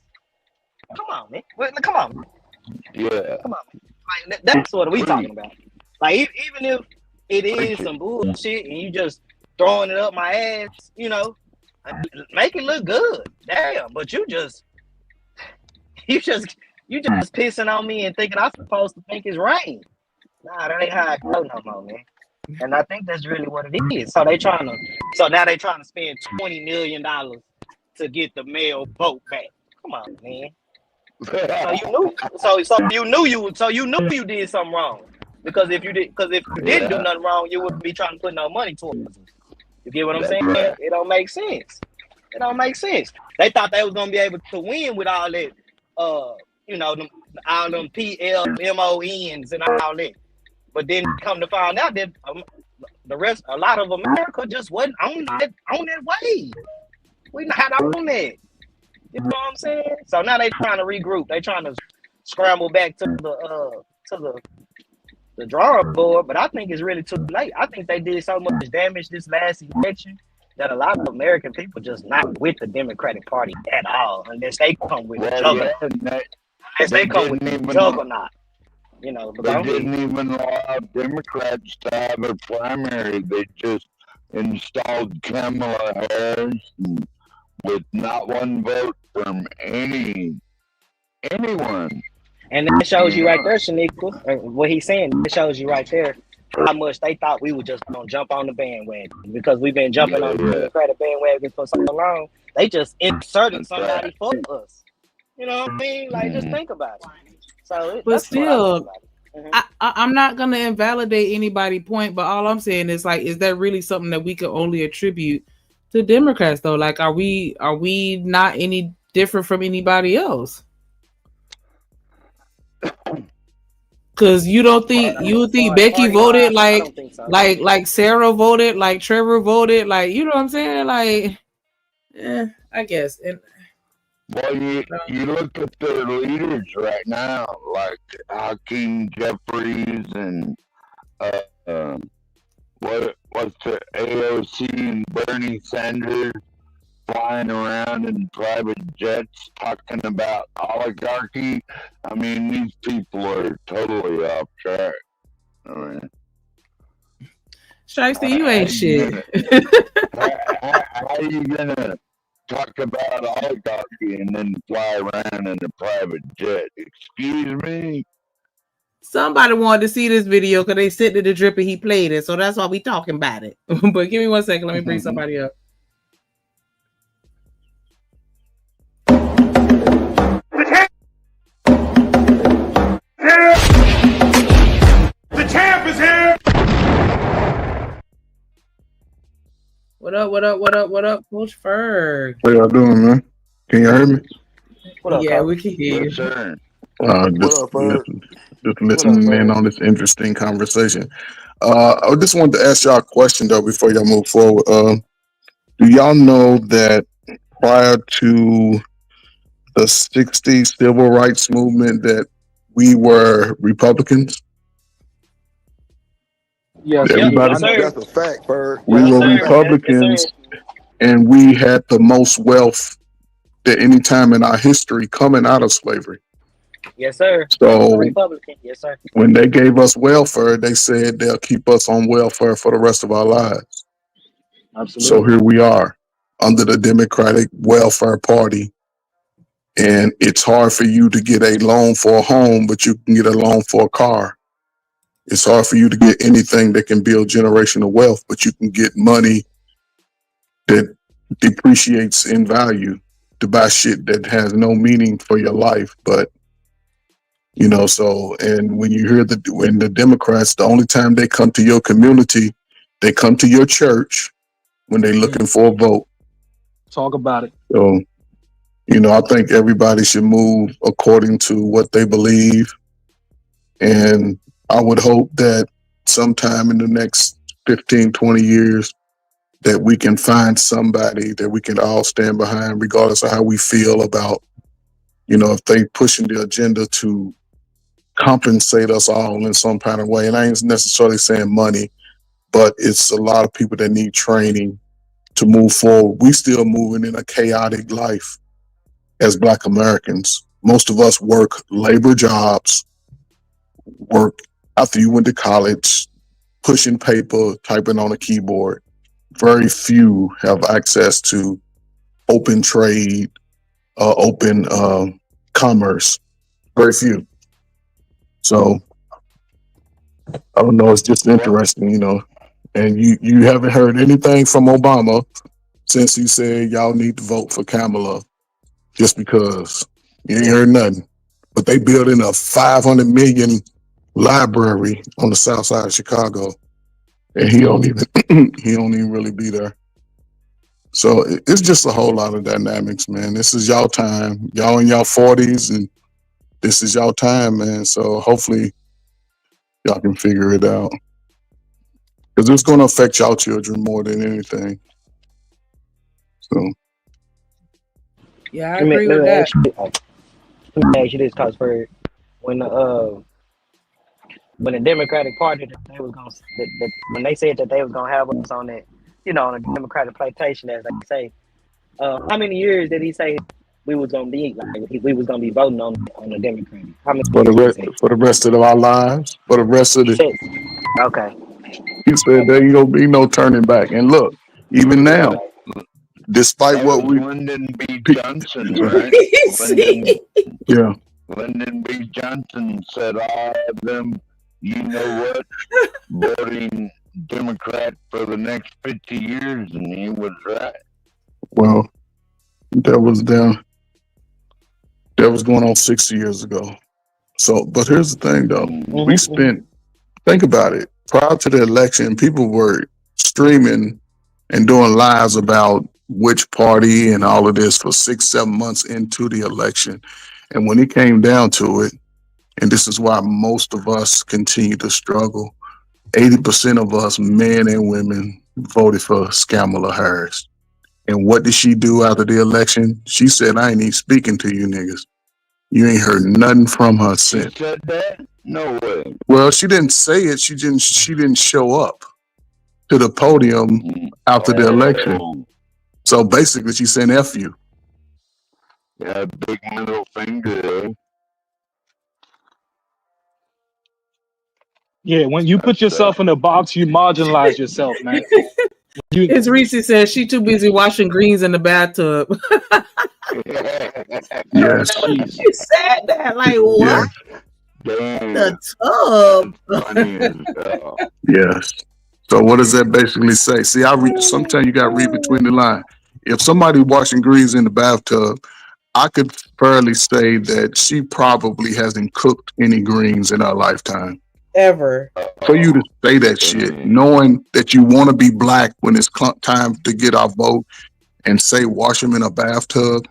Come on, man. Come on. Yeah. Come on. Like, that's what we talking about. Like, even if it is some bullshit and you just throwing it up my ass, make it look good. Damn, but you just pissing on me and thinking I'm supposed to think it's rain. Nah, that ain't how I go no more, man. And I think that's really what it is. So now they trying to spend $20 million to get the male vote back. Come on, man. So you knew you did something wrong. Because if you didn't do nothing wrong, you wouldn't be trying to put no money towards it. You get what I'm saying? Right. It don't make sense. They thought they was gonna be able to win with all that, all them PLMONs and all that. But then come to find out that a lot of America just wasn't on that wave. We not on that. You know what I'm saying? So now they trying to regroup. They trying to scramble back to the drawing board, but I think it's really too late. I think they did so much damage this last election that a lot of American people just not with the Democratic Party at all, unless they come with a juggernaut. They didn't even allow Democrats to have a primary. They just installed Kamala Harris with not one vote from anyone. And that shows you right there, Shanika, what he's saying. It shows you right there how much they thought we were just gonna jump on the bandwagon, because we've been jumping on the Democratic bandwagon for so long. They just inserted somebody for us. You know what I mean? Like, just think about it. So, but still, I'm not gonna invalidate anybody's point. But all I'm saying is, like, is that really something that we can only attribute to Democrats, though? Like, are we not any different from anybody else? Because you think Becky voted like Sarah voted, like Trevor voted, like, you know what I'm saying? Like, I guess. And well, you look at their leaders right now, like Hakeem Jeffries and what's the AOC and Bernie Sanders. flying around in private jets talking about oligarchy. I mean, these people are totally off track. I mean, Shiesty, you ain't shit. how are you gonna talk about oligarchy and then fly around in a private jet? Excuse me? Somebody wanted to see this video because they sent to the drip and he played it, so that's why we talking about it. But give me 1 second, let me bring somebody up. The champ is here. What up, what up, what up, what up, Coach Ferg? What y'all doing, man? Can you hear me? What up, yeah, we can hear you. Just listening in on this interesting conversation. I just wanted to ask y'all a question though before y'all move forward. Do y'all know that prior to the '60s civil rights movement that we were Republicans? Yes, Everybody, that's a fact, Bird. we were Republicans, and we had the most wealth at any time in our history coming out of slavery. Yes, sir. So Republican. Yes, sir. when they gave us welfare, they said they'll keep us on welfare for the rest of our lives. Absolutely. So here we are under the Democratic Welfare Party. And it's hard for you to get a loan for a home, but you can get a loan for a car. It's hard for you to get anything that can build generational wealth, but you can get money that depreciates in value to buy shit that has no meaning for your life. But you know, so, and when you hear when the Democrats, the only time they come to your community, they come to your church when they're looking for a vote. Talk about it. So, you know, I think everybody should move according to what they believe. And I would hope that sometime in the next 15, 20 years, that we can find somebody that we can all stand behind, regardless of how we feel about, you know, if they pushing the agenda to compensate us all in some kind of way. And I ain't necessarily saying money, but it's a lot of people that need training to move forward. We still moving in a chaotic life as Black Americans. Most of us work labor jobs, work after you went to college, pushing paper, typing on a keyboard. Very few have access to open trade, open commerce. Very few. So I don't know. It's just interesting, you know. And you haven't heard anything from Obama since he said y'all need to vote for Kamala, just because you ain't heard nothing. But they building a $500 million library on the south side of Chicago, and he don't even really be there. So it's just a whole lot of dynamics, man. This is y'all time. Y'all in y'all 40s, and this is y'all time, man. So hopefully y'all can figure it out, because it's going to affect y'all children more than anything. So yeah, I agree with that. Let me ask you this, cause for when the Democratic Party they was gonna when they said that they was gonna have us on that, you know, on a Democratic plantation, as they say, how many years did he say we was gonna be we was gonna be voting on the Democratic? How many for the rest of our lives, for the rest of the okay. He said there ain't gonna be no turning back. And look, even now, despite what we Lyndon B. Johnson, right? Yeah. Lyndon B. Johnson said all of them, you know what, voting Democrat for the next 50 years, and he was right. Well, that was going on 60 years ago. So, but here's the thing though, we spent, think about it, prior to the election, people were streaming and doing lives about which party and all of this for 6-7 months into the election. And when it came down to it, and this is why most of us continue to struggle, 80% of us, men and women, voted for Kamala Harris. And what did she do after the election? She said, I ain't even speaking to you niggas. You ain't heard nothing from her since. She said that? No way. Well, she didn't say it. She didn't show up to the podium after the election. So basically, she's saying F you. Yeah, big middle finger. Yeah, when you put yourself in a box, you marginalize yourself, man. It's Reese says she too busy washing greens in the bathtub. Yes. She said that like what? The tub. Yes. So what does that basically say? See, I read. Sometimes you got to read between the lines. If somebody washing greens in the bathtub, I could fairly say that she probably hasn't cooked any greens in her lifetime. Ever. For you to say that shit, knowing that you want to be black when it's time to get our vote, and say wash them in a bathtub,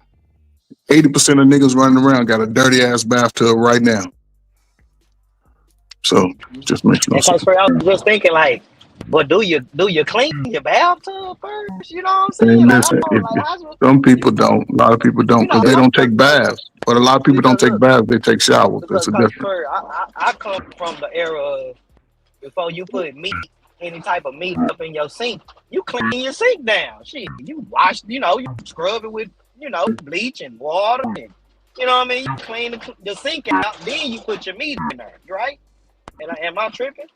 80% of niggas running around got a dirty ass bathtub right now. So just makes no And sense. I was just thinking, like, but do you clean your bathtub first? You know what I'm saying? And Like, listen, how's some people don't. A lot of people don't because they don't take baths. But a lot of people don't take baths. They take showers. That's a difference. I come from the era of before you put meat, any type of meat up in your sink, you clean your sink down. Shit, you wash, you scrub it with, bleach and water, and you know what I mean. You clean the sink out, then you put your meat in there, right? And am I tripping?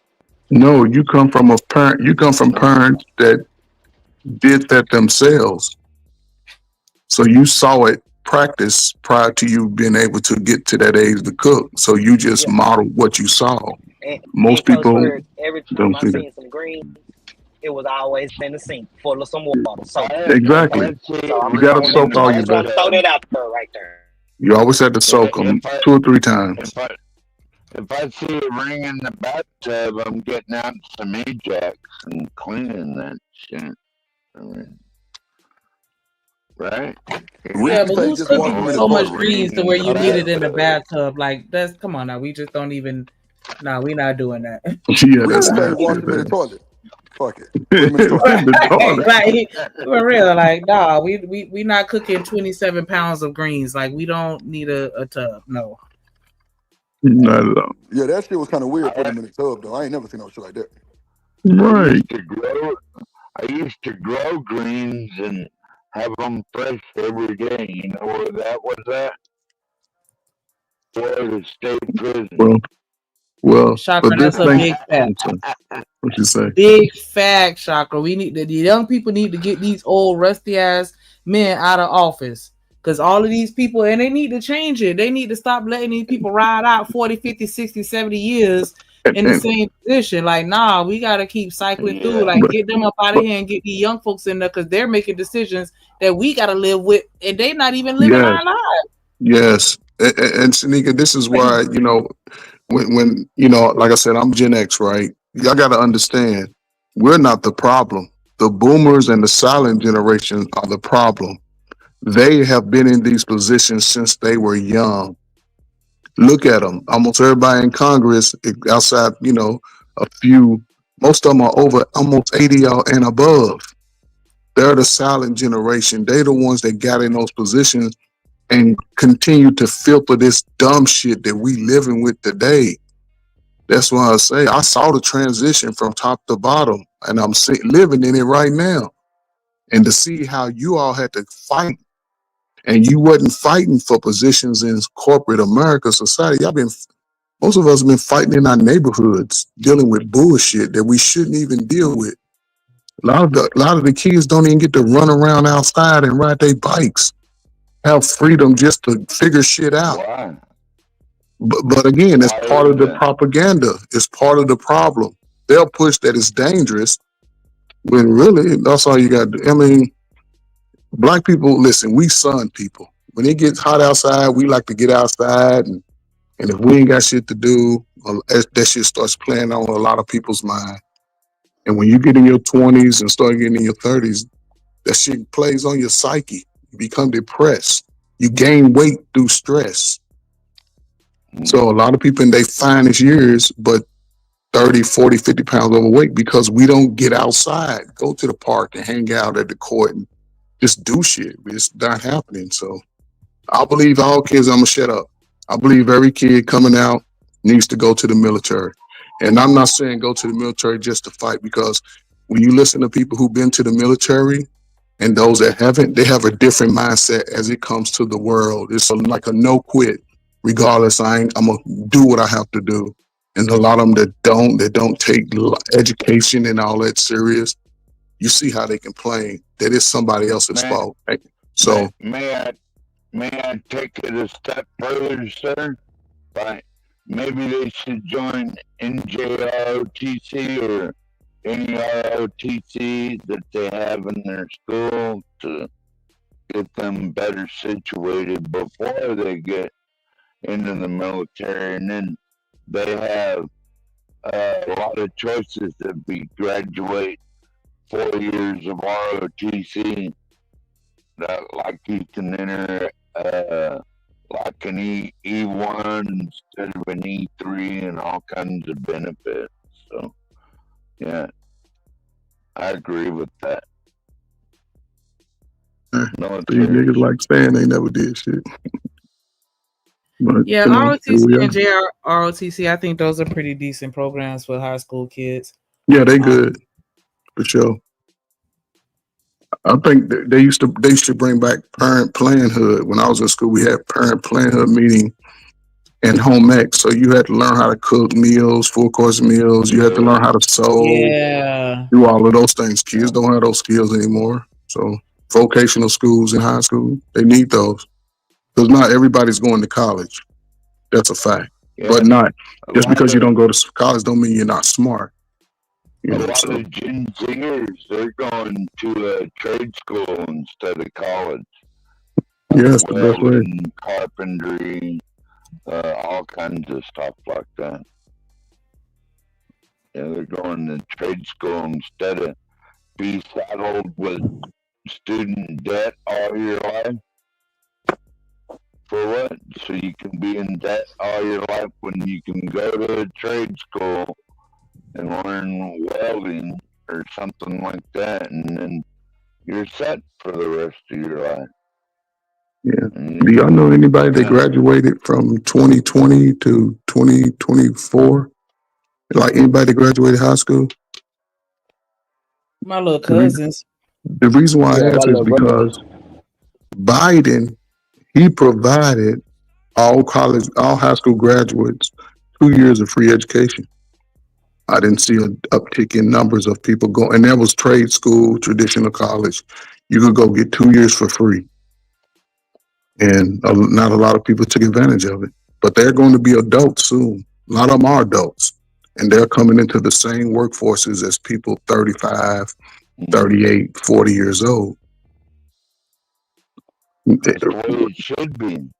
No, you come from a parent. You come from parents that did that themselves. So you saw it practice prior to you being able to get to that age to cook. So you just modeled what you saw. Most people every time don't I see seen that. some greens, it was always in the sink full of some water. So Exactly. So You gotta soak all I your just want to throw vegetables. that out there right there. You always have to soak them 2 or 3 times. If I see a ring in the bathtub, I'm getting out some Ajax and cleaning that shit. I mean, right? Yeah, but who's cooking so much greens to where you need it in the bathtub? Like that's come on now. We just don't even. No, we're not doing that. Yeah, that's Wash nasty. them in the toilet. Fuck it. Like for real, like nah, we not cooking 27 pounds of greens. Like we don't need a tub. No. Not at all. Yeah, that shit was kind of weird putting them in the tub, though. I ain't never seen no shit like that. Right. I used to grow greens and have them fresh every day. You know where that was at? Florida State Prison. Well, Chakra, but this that's a thing. big fact. What you say? Big fact, Chakra. We need the young people need to get these old rusty ass men out of office. Because all of these people, and they need to change it. They need to stop letting these people ride out 40, 50, 60, 70 years in the same position. Like, nah, we got to keep cycling through. Like, get them up out of here and get these young folks in there because they're making decisions that we got to live with, and they're not even living our lives. Yes. And Shanika, this is why, when like I said, I'm Gen X, right? Y'all got to understand, we're not the problem. The boomers and the silent generation are the problem. They have been in these positions since they were young. Look at them. Almost everybody in Congress, outside, a few, most of them are over almost 80 and above. They're the silent generation. They're the ones that got in those positions and continue to filter this dumb shit that we living with today. That's why I say I saw the transition from top to bottom, and I'm living in it right now. And to see how you all had to fight, and you wasn't fighting for positions in corporate America society. Most of us have been fighting in our neighborhoods, dealing with bullshit that we shouldn't even deal with. A lot of the kids don't even get to run around outside and ride their bikes, have freedom just to figure shit out. Wow. But again, it's part of the propaganda. It's part of the problem. They'll push that it's dangerous when really that's all you got to do. I mean, black people, listen, we sun people. When it gets hot outside, we like to get outside, and if we ain't got shit to do, that shit starts playing on a lot of people's mind. And when you get in your 20s and start getting in your 30s, that shit plays on your psyche. You become depressed. You gain weight through stress. So a lot of people in their finest years, but 30, 40, 50 pounds overweight because we don't get outside, go to the park and hang out at the court and just do shit. It's not happening. So I believe all kids, I'm going to shut up. I believe every kid coming out needs to go to the military. And I'm not saying go to the military just to fight, because when you listen to people who've been to the military, And those that haven't, they have a different mindset as it comes to the world. It's like a no quit, regardless. I'm gonna do what I have to do. And a lot of them that don't take education and all that serious, you see how they complain that it's somebody else's fault. So may I take it a step further, sir? Right. Maybe they should join NJROTC or any ROTC that they have in their school to get them better situated before they get into the military. And then they have a lot of choices if we graduate 4 years of ROTC, that like you can enter like an E1 instead of an E3 and all kinds of benefits. So yeah, I agree with that. These niggas like saying they never did shit. But, Yeah, you know, here we ROTC are. and JROTC, I think those are pretty decent programs for high school kids. Yeah, they good for sure. I think they should bring back parent planhood. When I was in school, we had parent planhood meeting and home ec. So you had to learn how to cook meals, full course meals. You had to learn how to sew, Yeah. do all of those things. Kids don't have those skills anymore. So vocational schools in high school, they need those. Because not everybody's going to college. That's a fact. Yeah. But not just because you don't go to college don't mean you're not smart. You A know, lot so of Gen Zers, they're going to a trade school instead of college. yeah, that's the best way. Welding, carpentry, all kinds of stuff like that. Yeah, they're going to trade school instead of be saddled with student debt all your life. For what? So you can be in debt all your life when you can go to a trade school and learn welding or something like that, and then you're set for the rest of your life. Yeah. Do y'all know anybody that graduated from 2020 to 2024? Like anybody that graduated high school? My little cousins. The reason why I Yeah, ask my is little brother. because Biden, he provided all high school graduates 2 years of free education. I didn't see an uptick in numbers of people going, and that was trade school, traditional college. You could go get 2 years for free. And not a lot of people took advantage of it. But they're going to be adults soon. A lot of them are adults. And they're coming into the same workforces as people 35, 38, 40 years old. That's the way it should be.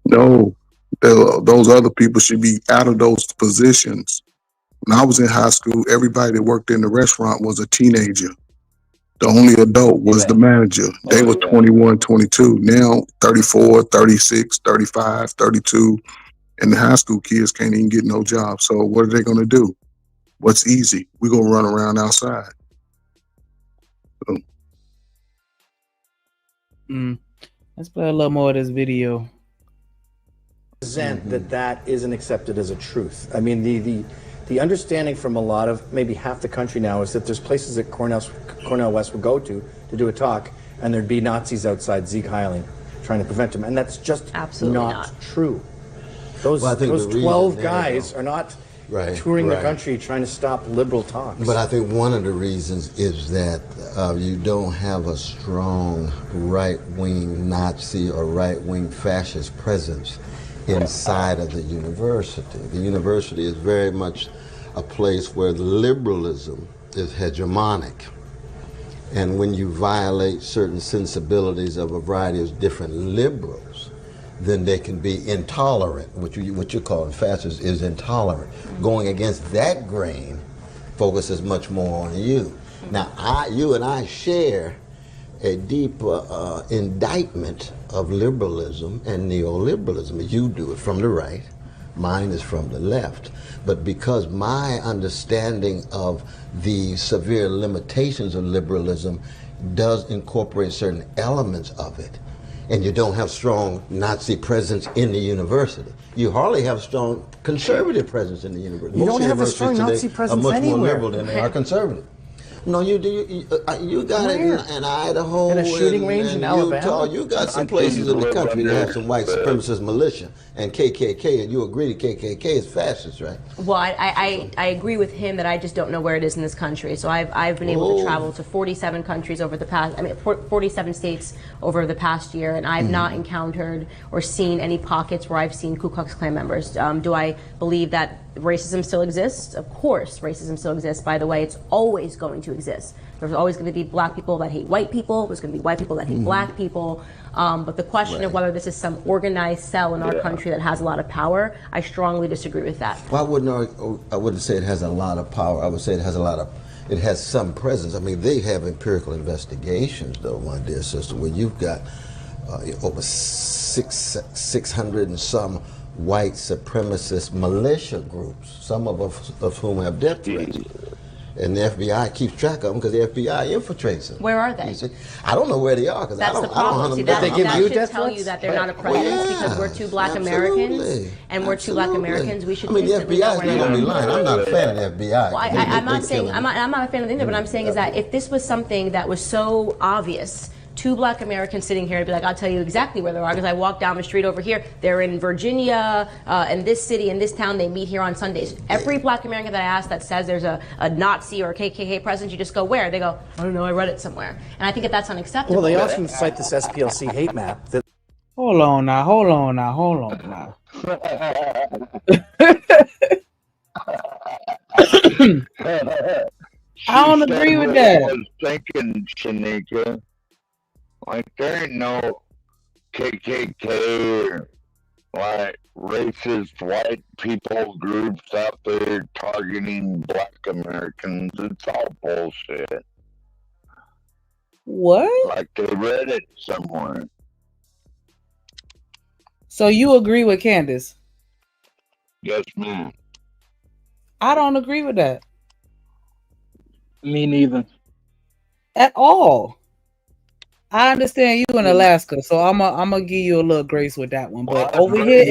No, those other people should be out of those positions. When I was in high school, everybody that worked in the restaurant was a teenager. The only adult was the manager. They were 21, 22. Now 34, 36, 35, 32. And the high school kids can't even get no job. So what are they going to do? What's easy? We're going to run around outside. So, Let's play a little more of this video. Present that isn't accepted as a truth. I mean, the understanding from a lot of, maybe half the country now, is that there's places that Cornell West would go to do a talk, and there'd be Nazis outside Sieg Heiling trying to prevent them, and that's just Absolutely not. true. Those, Well, I think those the reason 12 there, guys though- are not Right, touring the right. country trying to stop liberal talks. But I think one of the reasons is that you don't have a strong right-wing Nazi or right-wing fascist presence inside of the university. The university is very much a place where liberalism is hegemonic. And when you violate certain sensibilities of a variety of different liberals, then they can be intolerant. What you're calling fascist is intolerant. Going against that grain focuses much more on you. Now, you and I share a deep indictment of liberalism and neoliberalism. You do it from the right, mine is from the left. But because my understanding of the severe limitations of liberalism does incorporate certain elements of it, and you don't have strong Nazi presence in the university. You hardly have strong conservative presence in the university. You Most don't have a universities strong today Nazi presence are much more anywhere. liberal than they are conservative. No, you got it in Idaho In a shooting range and in Utah. Alabama? You got some places in the country that have some white supremacist militia and KKK, and you agree the KKK is fascist, right? Well, I agree with him that I just don't know where it is in this country. So I've been able to travel to 47 countries over the past, 47 states over the past year, and I've not encountered or seen any pockets where I've seen Ku Klux Klan members. Do I believe that racism still exists? Of course, racism still exists. By the way, it's always going to exist. There's always going to be black people that hate white people. There's going to be white people that hate black people. But the question of whether this is some organized cell in our country that has a lot of power, I strongly disagree with that. Well, I wouldn't say it has a lot of power. I would say it has some presence. I mean, they have empirical investigations, though, my dear sister, where you've got over 600 and some white supremacist militia groups, some of whom have death threats. And the FBI keeps track of them because the FBI infiltrates them. Where are they? I don't know where they are because I don't hunt them down. That should tell you that they're not a presence because we're two black Americans and we're two black Americans. We should. I mean, the FBI is not going to be lying. I'm not a fan of the FBI. Well, I'm not saying I'm not a fan of them either. But I'm saying is that if this was something that was so obvious. Two black Americans sitting here and be like, I'll tell you exactly where they are because I walk down the street over here. They're in Virginia, in this city, in this town. They meet here on Sundays. Every black American that I ask that says there's a Nazi or a KKK presence, you just go, where? They go, I don't know, I read it somewhere. And I think that's unacceptable. Well, they often cite this SPLC hate map. Hold on now. I don't agree with that. I was thinking, Shanika, like there ain't no KKK or like racist white people groups out there targeting black Americans. It's all bullshit. What? Like they read it somewhere. So you agree with Candace? Yes, ma'am. I don't agree with that. Me neither. At all. I understand you in Alaska, so I'm gonna give you a little grace with that one. But over here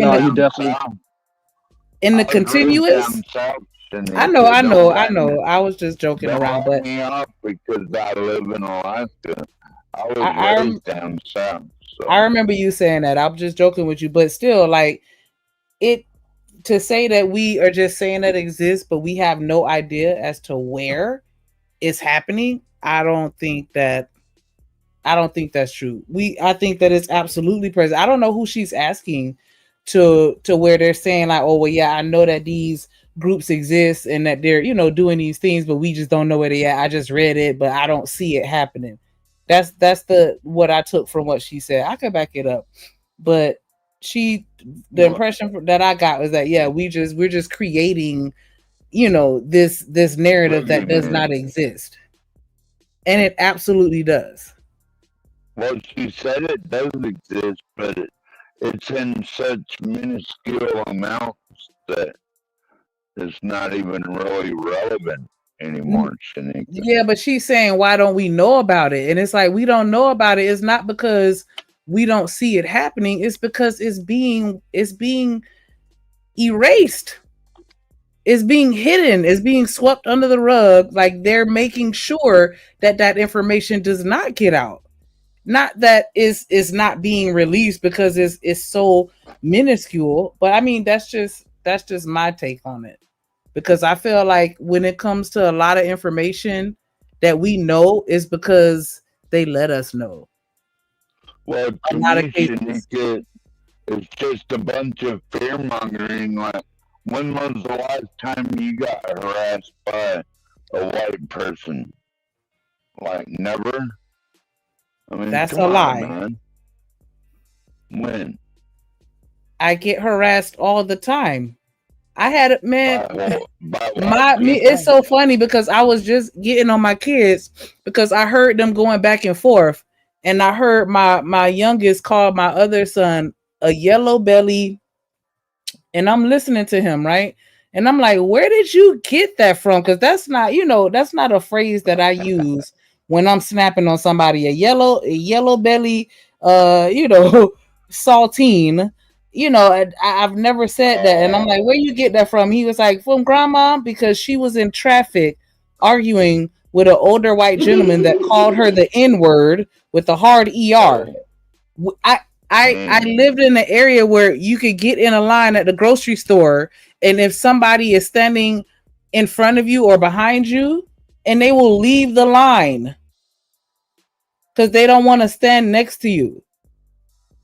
in the continuous, I know. I was just joking around, but me up because I live in Alaska. I was raised down south. So. I remember you saying that. I'm just joking with you, but still, like it to say that we are just saying that it exists, but we have no idea as to where it's happening. I don't think that's true. I think that it's absolutely present. I don't know who she's asking to where they're saying like, oh well, yeah, I know that these groups exist and that they're, doing these things, but we just don't know where they at. I just read it, but I don't see it happening. That's what I took from what she said. I could back it up, but the impression that I got was that we're just creating, this narrative that does not exist, and it absolutely does. Well, she said it does exist, but it's in such minuscule amounts that it's not even really relevant anymore, Shanika. Yeah, but she's saying, why don't we know about it? And it's like, we don't know about it. It's not because we don't see it happening. It's because it's being erased. It's being hidden. It's being swept under the rug. Like they're making sure that information does not get out. Not that is not being released because it's so minuscule, but I mean that's just my take on it. Because I feel like when it comes to a lot of information that we know is because they let us know. Well, to me, Shanika, it's just a bunch of fear mongering. Like, when was the last time you got harassed by a white person? Like, never? I mean, that's a lie. Man. When? I get harassed all the time. I had it, man. It's so funny because I was just getting on my kids because I heard them going back and forth, and I heard my youngest call my other son a yellow belly, and I'm listening to him, right? And I'm like, where did you get that from? Because that's not a phrase that I use when I'm snapping on somebody. A yellow belly, saltine. I've never said that. And I'm like, where you get that from? He was like, from grandma, because she was in traffic arguing with an older white gentleman that called her the N-word with a hard ER. I lived in an area where you could get in a line at the grocery store, and if somebody is standing in front of you or behind you, and they will leave the line because they don't want to stand next to you.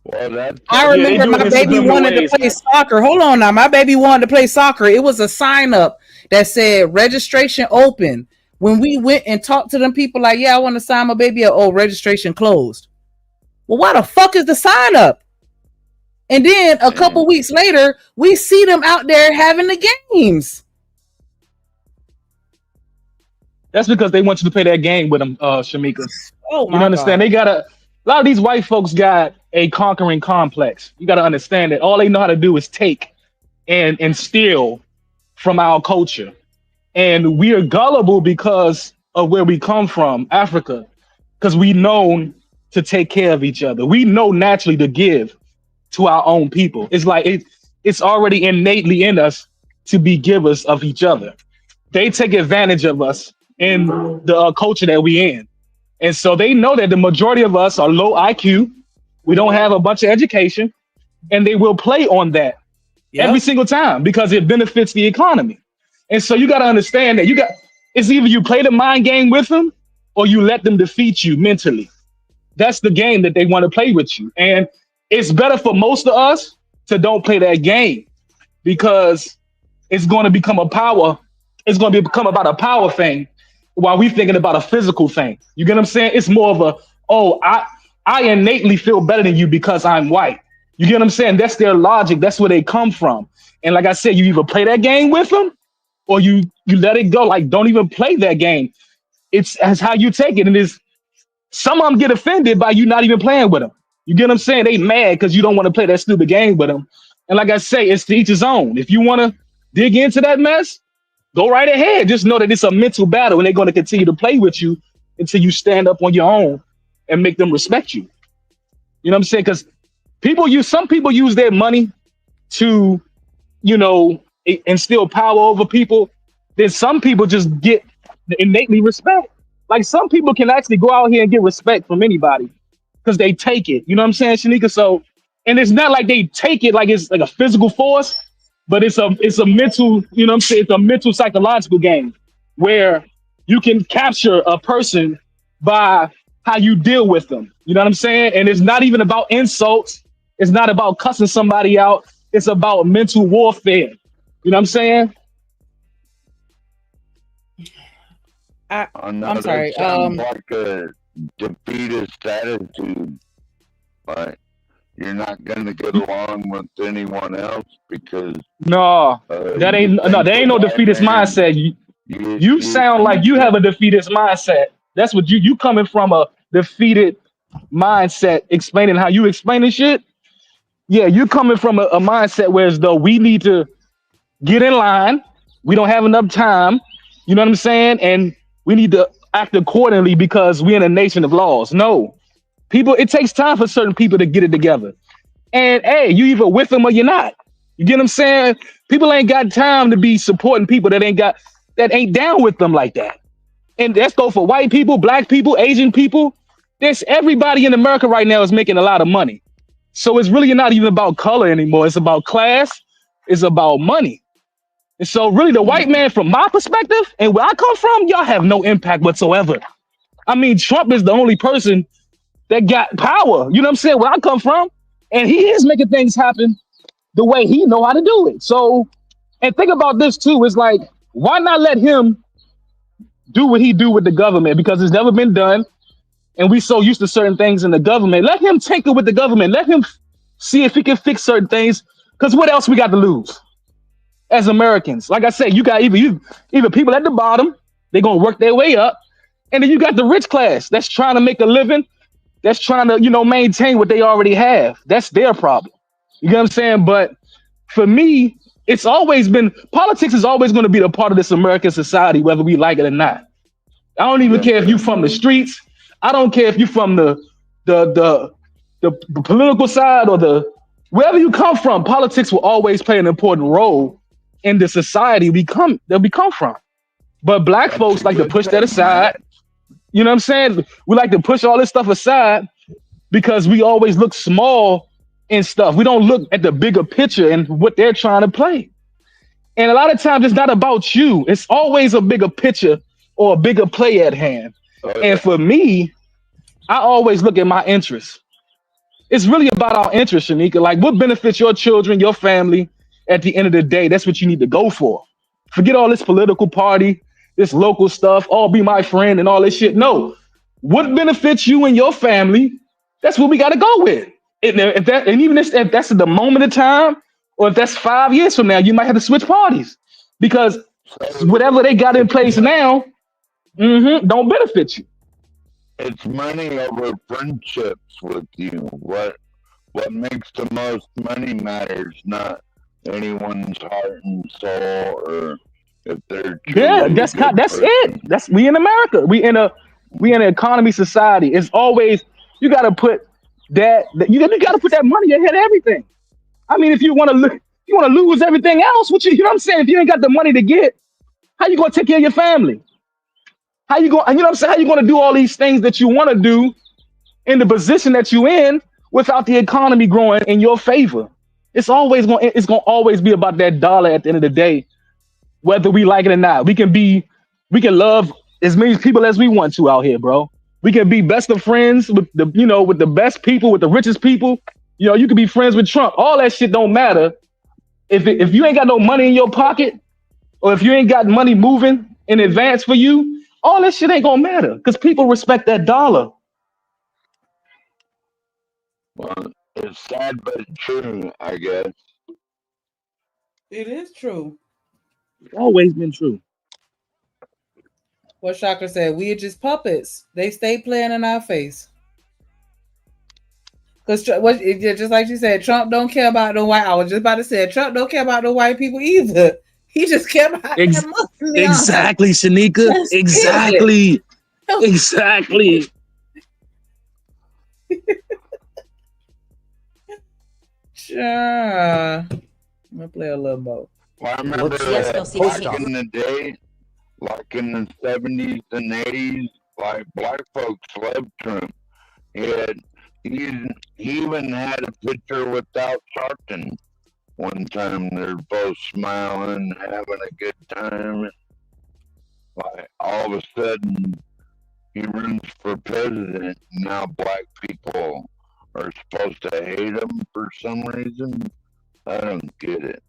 Well, I remember my baby wanted to play soccer. Hold on now. My baby wanted to play soccer. It was a sign up that said registration open. When we went and talked to them people like, yeah, I want to sign my baby up. Oh, registration closed. Well, why the fuck is the sign up? And then a couple weeks later, we see them out there having the games. That's because they want you to play that game with them, Shamika. Oh, you understand? God. A lot of these white folks got a conquering complex. You got to understand that all they know how to do is take and steal from our culture. And we are gullible because of where we come from, Africa, because we known to take care of each other. We know naturally to give to our own people. It's like it's already innately in us to be givers of each other. They take advantage of us in the culture that we in. And so they know that the majority of us are low IQ. We don't have a bunch of education, and they will play on that every single time because it benefits the economy. And so you got to understand that it's either you play the mind game with them or you let them defeat you mentally. That's the game that they want to play with you. And it's better for most of us to don't play that game because it's going to become a power. It's going to become about a power thing while we thinking about a physical thing. You get what I'm saying? It's more of I innately feel better than you because I'm white. You get what I'm saying? That's their logic. That's where they come from. And like I said, you either play that game with them or you let it go. Like, don't even play that game. It's how you take it. And some of them get offended by you not even playing with them. You get what I'm saying? They mad because you don't want to play that stupid game with them. And like I say, it's to each his own. If you want to dig into that mess, go right ahead. Just know that it's a mental battle and they're going to continue to play with you until you stand up on your own and make them respect you. You know what I'm saying? Because some people use their money to, instill power over people. Then some people just get innately respect. Like some people can actually go out here and get respect from anybody because they take it. You know what I'm saying, Shanika? So, and it's not like they take it like it's like a physical force, but it's a mental, you know what I'm saying? It's a mental psychological game where you can capture a person by how you deal with them. You know what I'm saying? And it's not even about insults. It's not about cussing somebody out. It's about mental warfare. You know what I'm saying? I'm sorry. Like a defeatist attitude, but you're not going to get along with anyone else because there ain't no defeatist mindset. You sound like you have a defeatist mindset. That's what you coming from, a defeated mindset, explaining how you explaining shit. Yeah, you coming from a mindset where as though we need to get in line. We don't have enough time. You know what I'm saying? And we need to act accordingly because we're in a nation of laws. No, it takes time for certain people to get it together. And hey, you either with them or you're not. You get what I'm saying? People ain't got time to be supporting people that ain't down with them like that. And that's go for white people, black people, Asian people. Everybody in America right now is making a lot of money. So it's really not even about color anymore. It's about class. It's about money. And so really the white man, from my perspective and where I come from, y'all have no impact whatsoever. I mean, Trump is the only person that got power. You know what I'm saying? Where I come from. And he is making things happen the way he know how to do it. So, and think about this too. It's like, why not let him do what he do with the government? Because it's never been done. And we so used to certain things in the government. Let him tinker with the government. Let him see if he can fix certain things. Because what else we got to lose as Americans? Like I said, you got either people at the bottom, they're going to work their way up. And then you got the rich class that's trying to make a living, that's trying to, maintain what they already have. That's their problem. You get what I'm saying? But for me, politics is always going to be a part of this American society, whether we like it or not. I don't even care if you're from the streets. I don't care if you're from the political side or wherever you come from. Politics will always play an important role in the society that we come from. But black folks like to push that aside. You know what I'm saying? We like to push all this stuff aside because we always look small and stuff. We don't look at the bigger picture and what they're trying to play. And a lot of times it's not about you. It's always a bigger picture or a bigger play at hand. And for me, I always look at my interests. It's really about our interests, Shanika. Like, what benefits your children, your family at the end of the day? That's what you need to go for. Forget all this political party, this local stuff, all be my friend and all this shit. No. What benefits you and your family? That's what we got to go with. And even if that's the moment of time, or if that's 5 years from now, you might have to switch parties because whatever they got in place now don't benefit you. It's money over friendships with you. What makes the most money matters, not anyone's heart and soul, or if they're that's it. We in America. We in an economy society. It's always you got to put that you got to put that money ahead of everything. I mean, if you want to lose everything else, you know what I'm saying? If you ain't got the money to get, how you gonna take care of your family? How you going? You know what I'm saying? How you gonna do all these things that you want to do in the position that you in without the economy growing in your favor? It's gonna always be about that dollar at the end of the day, whether we like it or not. We can love as many people as we want to out here, bro. We can be best of friends with the best people, with the richest people. You know, you can be friends with Trump. All that shit don't matter if you ain't got no money in your pocket, or if you ain't got money moving in advance for you. All that shit ain't gonna matter because people respect that dollar. Well, it's sad but true, I guess. It is true. It's always been true. What Shaka said, we are just puppets. They stay playing in our face. Because just like you said, Trump don't care about no white. I was just about to say, Trump don't care about no white people either. He just care about that money. Exactly, Shanika. Exactly. Exactly. Sure. I'm gonna play a little more. Well, I remember back in the day, like in the 70s and 80s, like black folks loved Trump. He even had a picture without Sharpton. One time they're both smiling, having a good time. Like all of a sudden, he runs for president. Now black people are supposed to hate him for some reason. I don't get it.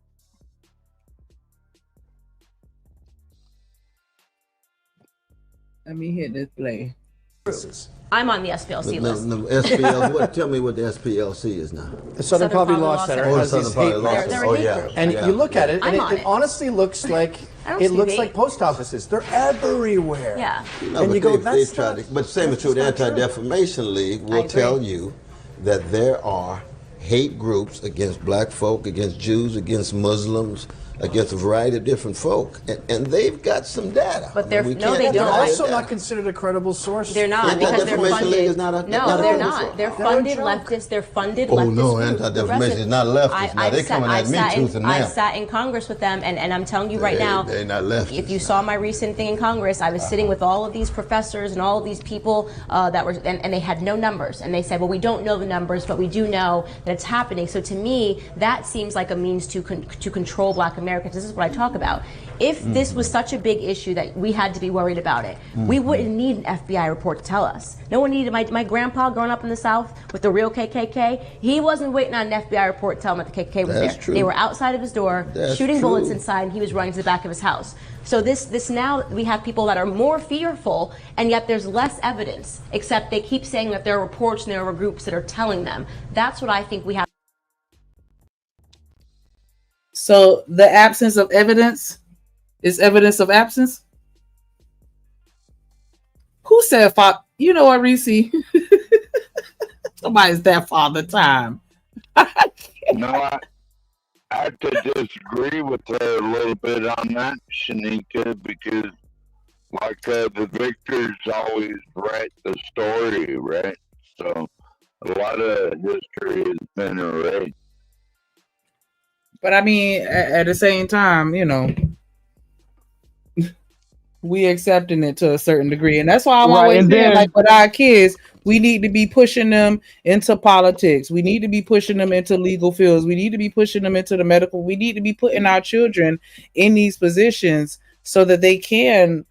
Let me hit this play. I'm on the SPLC list. No, SPL, tell me what the SPLC is now. The Southern Poverty Law Center has these hate groups. They're a hate group. And you look at it, and I'm on it honestly looks like hate. post offices. They're everywhere. Yeah. No, and you go, that's but same is true. The Anti-Defamation League will tell you that there are hate groups against black folk, against Jews, against Muslims, against a variety of different folk, and they've got some data. But they're They're also not considered a credible source. They're not because they're funded. They're not. They're funded leftists. They're funded leftist. Oh no, Anti-Defamation is not leftist. Now they're coming at me tooth and nail. I sat in Congress with them, and I'm telling you right now, they're not leftist. if you saw my recent thing in Congress, I was sitting with all of these professors and all of these people that were, and they had no numbers, and they said, well, we don't know the numbers, but we do know that it's happening. So to me, that seems like a means to control Black Americans. This is what I talk about. If this was such a big issue that we had to be worried about it, we wouldn't need an FBI report to tell us. No one needed. My grandpa growing up in the South with the real KKK, he wasn't waiting on an FBI report to tell him that the KKK was there. True. They were outside of his door, shooting bullets inside, and he was running to the back of his house. So this now we have people that are more fearful, and yet there's less evidence, except they keep saying that there are reports and there are groups that are telling them. That's what I think we have. So the absence of evidence is evidence of absence? Who said, you know what, Reese? Somebody's that father time. No, I have to disagree with her a little bit on that, Shanika, because like the victors always write the story, right? So a lot of history has been erased. But I mean, at the same time, you know, We accepting it to a certain degree, and that's why I'm Right, always and saying, like then with our kids, we need to be pushing them into politics. We need to be pushing them into legal fields. We need to be pushing them into the medical. We need to be putting our children in these positions so that they can,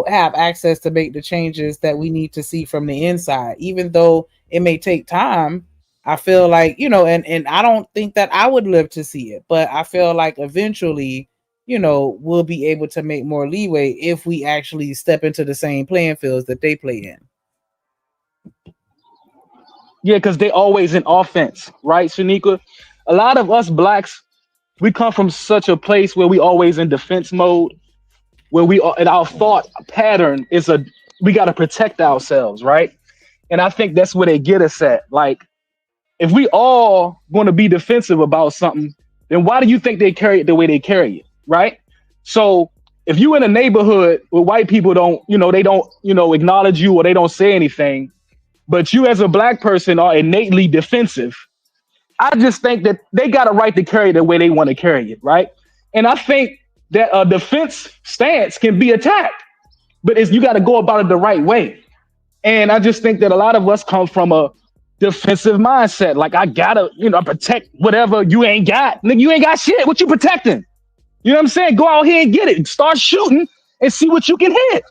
have access to make the changes that we need to see from the inside. Even though it may take time, I feel like, and I don't think that I would live to see it, but I feel like eventually, we'll be able to make more leeway if we actually step into the same playing fields that they play in. yeah, because they always in offense, right, Shanika? A lot of us blacks, we come from such a place where we always in defense mode, where we are, and our thought pattern is we got to protect ourselves, right? And I think that's where they get us at. Like, if we all going to be defensive about something, then why do you think they carry it the way they carry it, right? So if you in a neighborhood where white people don't, they don't, acknowledge you or they don't say anything, but you as a black person are innately defensive, I just think that they got a right to carry it the way they want to carry it, right? And I think that a defense stance can be attacked, but you got to go about it the right way. And I just think that a lot of us come from a defensive mindset. Like, I gotta, protect whatever you ain't got. Nigga, you ain't got shit. What you protecting? You know what I'm saying? Go out here and get it. Start shooting and see what you can hit.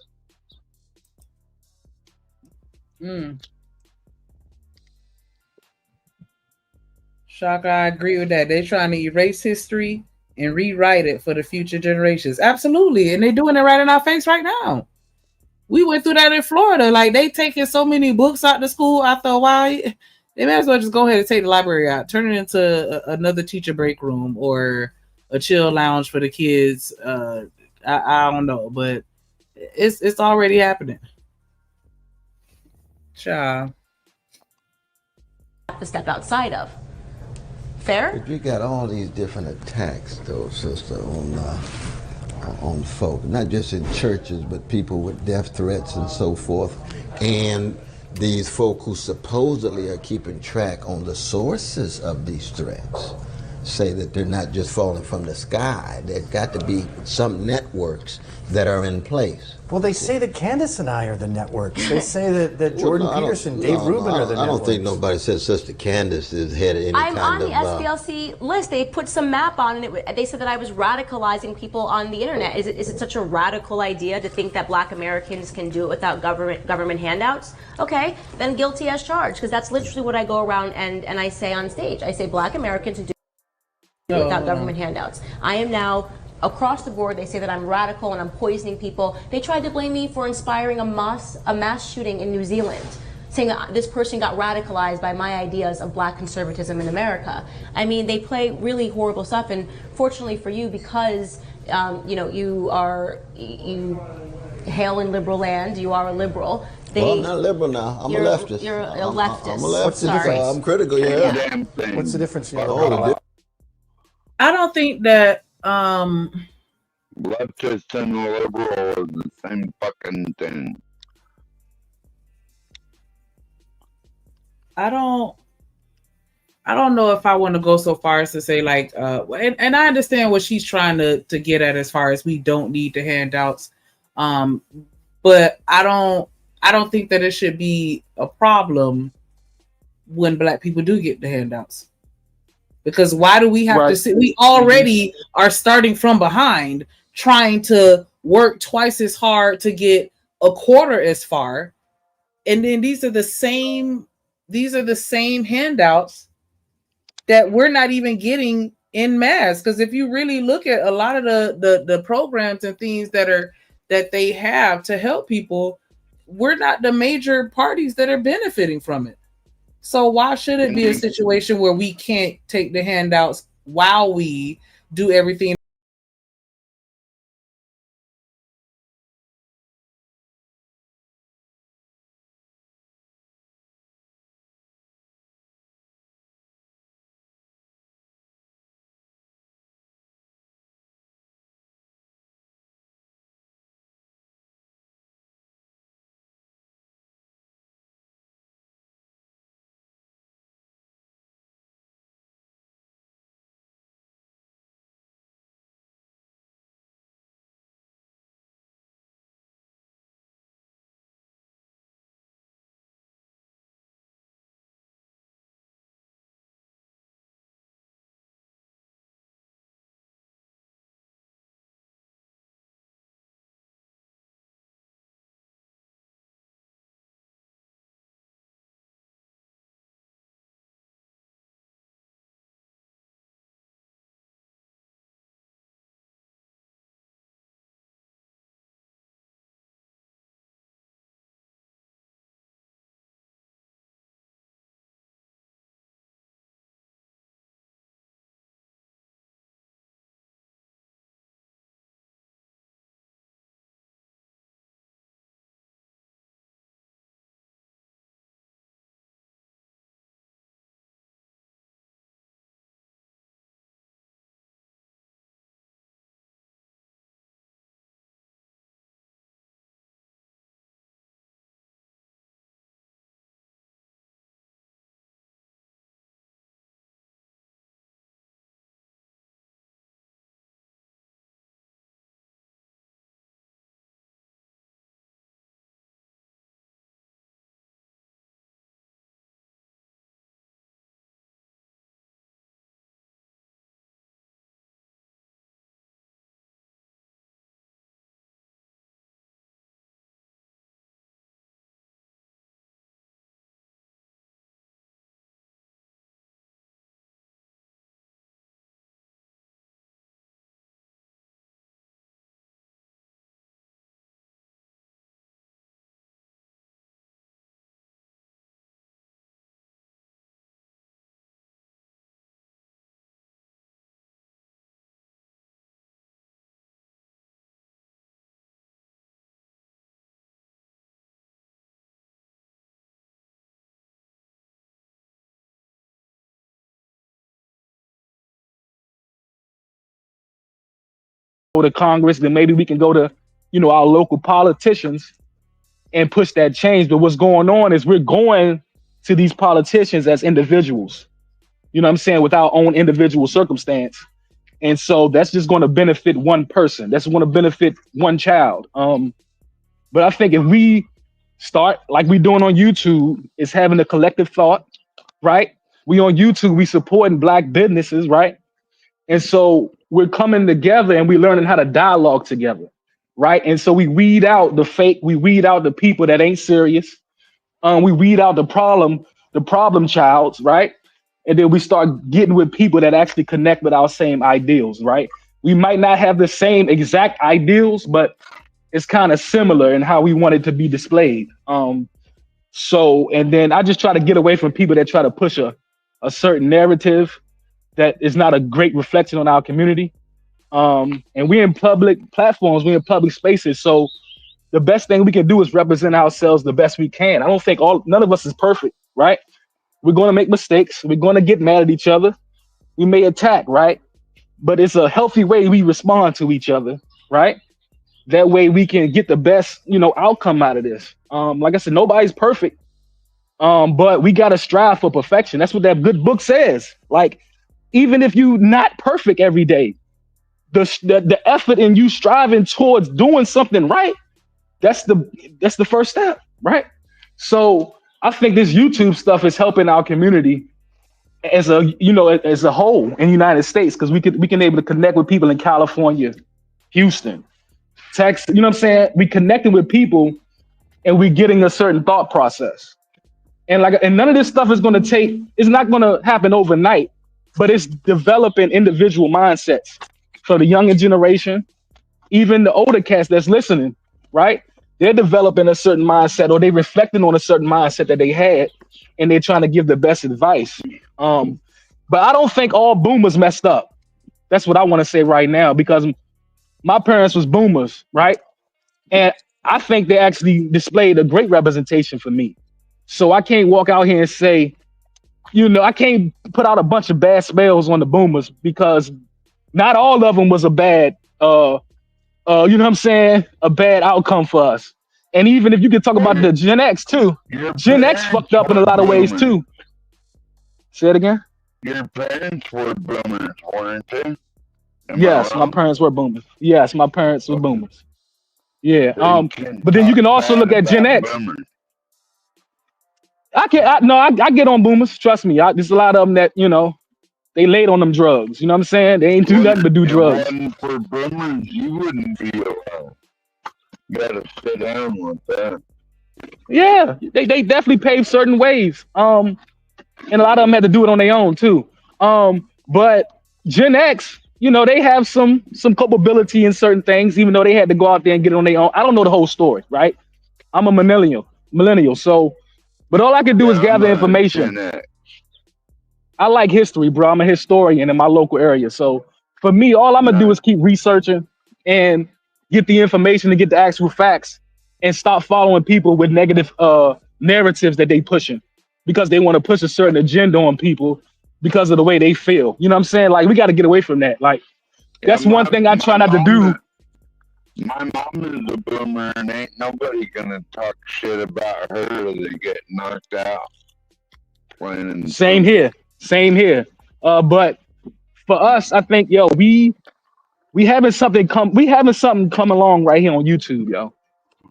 Shaka, I agree with that. They're trying to erase history and rewrite it for the future generations. Absolutely. And they're doing it right in our face right now. We went through that in Florida. Like, they taking so many books out to school after a while. They may as well just go ahead and take the library out, turn it into another teacher break room or a chill lounge for the kids. I don't know, but it's already happening. Child. To step outside of. Fair? But you got all these different attacks, though, sister, on folk, not just in churches, but people with death threats and so forth. And these folk who supposedly are keeping track on the sources of these threats say that they're not just falling from the sky. There've got to be some networks that are in place. Well, they say that Candace and I are the networks. They say that Jordan Peterson, Dave Rubin are the networks. I don't think nobody said Sister Candace is head of any I'm kind on of... the SPLC list. They put some map on it. They said that I was radicalizing people on the internet. Is it such a radical idea to think that Black Americans can do it without government handouts? Okay, then guilty as charged, because that's literally what I go around and I say on stage. I say Black Americans can do it without government handouts. I am now across the board. They say that I'm radical and I'm poisoning people. They tried to blame me for inspiring a mass shooting in New Zealand, saying that this person got radicalized by my ideas of Black conservatism in America. I mean, they play really horrible stuff, and fortunately for you, because you hail in liberal land, you are a liberal. Well, I'm not liberal now. I'm a leftist. You're a leftist. I'm a leftist. What's the difference? I'm critical, yeah. What's the difference? I don't think that leftist and liberal are the same fucking thing. I don't know if I want to go so far as to say like and I understand what she's trying to get at as far as we don't need the handouts. But I don't think that it should be a problem when Black people do get the handouts. Because why do we have to sit? We already are starting from behind, trying to work twice as hard to get a quarter as far. And then these are the same handouts that we're not even getting en masse. Because if you really look at a lot of the programs and things that they have to help people, we're not the major parties that are benefiting from it. So why should it be a situation where we can't take the handouts while we do everything to Congress, then maybe we can go to, our local politicians and push that change. But what's going on is we're going to these politicians as individuals, you know what I'm saying, with our own individual circumstance. And so that's just going to benefit one person. That's going to benefit one child. But I think if we start like we're doing on YouTube, is having a collective thought, right? We on YouTube, we supporting Black businesses, right? And so we're coming together and we're learning how to dialogue together, right? And so we weed out the fake, we weed out the people that ain't serious. We weed out the problem childs, right? And then we start getting with people that actually connect with our same ideals, right? We might not have the same exact ideals, but it's kind of similar in how we want it to be displayed. So, and then I just try to get away from people that try to push a certain narrative that is not a great reflection on our community. And we're in public platforms, we're in public spaces. So the best thing we can do is represent ourselves the best we can. I don't think none of us is perfect, right? We're going to make mistakes. We're going to get mad at each other. We may attack, right? But it's a healthy way we respond to each other, right? That way we can get the best, outcome out of this. Like I said, nobody's perfect, but we got to strive for perfection. That's what that good book says. Like, even if you're not perfect every day, the effort in you striving towards doing something right, that's the first step, right? So I think this YouTube stuff is helping our community as a whole in the United States, because we can able to connect with people in California, Houston, Texas. You know what I'm saying? We connecting with people and we getting a certain thought process. And none of this stuff is going to it's not going to happen overnight, but it's developing individual mindsets for the younger generation, even the older cats that's listening, right? They're developing a certain mindset, or they're reflecting on a certain mindset that they had, and they're trying to give the best advice. But I don't think all boomers messed up. That's what I want to say right now, because my parents was boomers, right? And I think they actually displayed a great representation for me. So I can't walk out here and say, I can't put out a bunch of bad spells on the boomers, because not all of them was a bad, you know what I'm saying, a bad outcome for us. And even if you could talk about the Gen X too, Gen X fucked up in a lot of ways too. Say it again. Your parents were boomers, weren't they? Yes, my parents were boomers. Yes, my parents were boomers. Yeah. But then you can also look at Gen X. I get on boomers. Trust me. There's a lot of them that, they laid on them drugs. You know what I'm saying? They ain't do nothing but do drugs. For boomers, you wouldn't be alone. You gotta sit down with that. Yeah, they definitely paved certain ways. And a lot of them had to do it on their own too. But Gen X, they have some culpability in certain things, even though they had to go out there and get it on their own. I don't know the whole story, right? I'm a millennial. So, but all I can do is gather information. I like history, bro. I'm a historian in my local area. So for me, all I'm gonna do is keep researching and get the information and get the actual facts, and stop following people with negative narratives that they pushing, because they want to push a certain agenda on people because of the way they feel. You know what I'm saying? Like, we got to get away from that. Like, that's one thing I try not to do. My mom is a boomer, and ain't nobody gonna talk shit about her or they get knocked out. Same here. But for us, I think, we having something come along right here on YouTube, yo.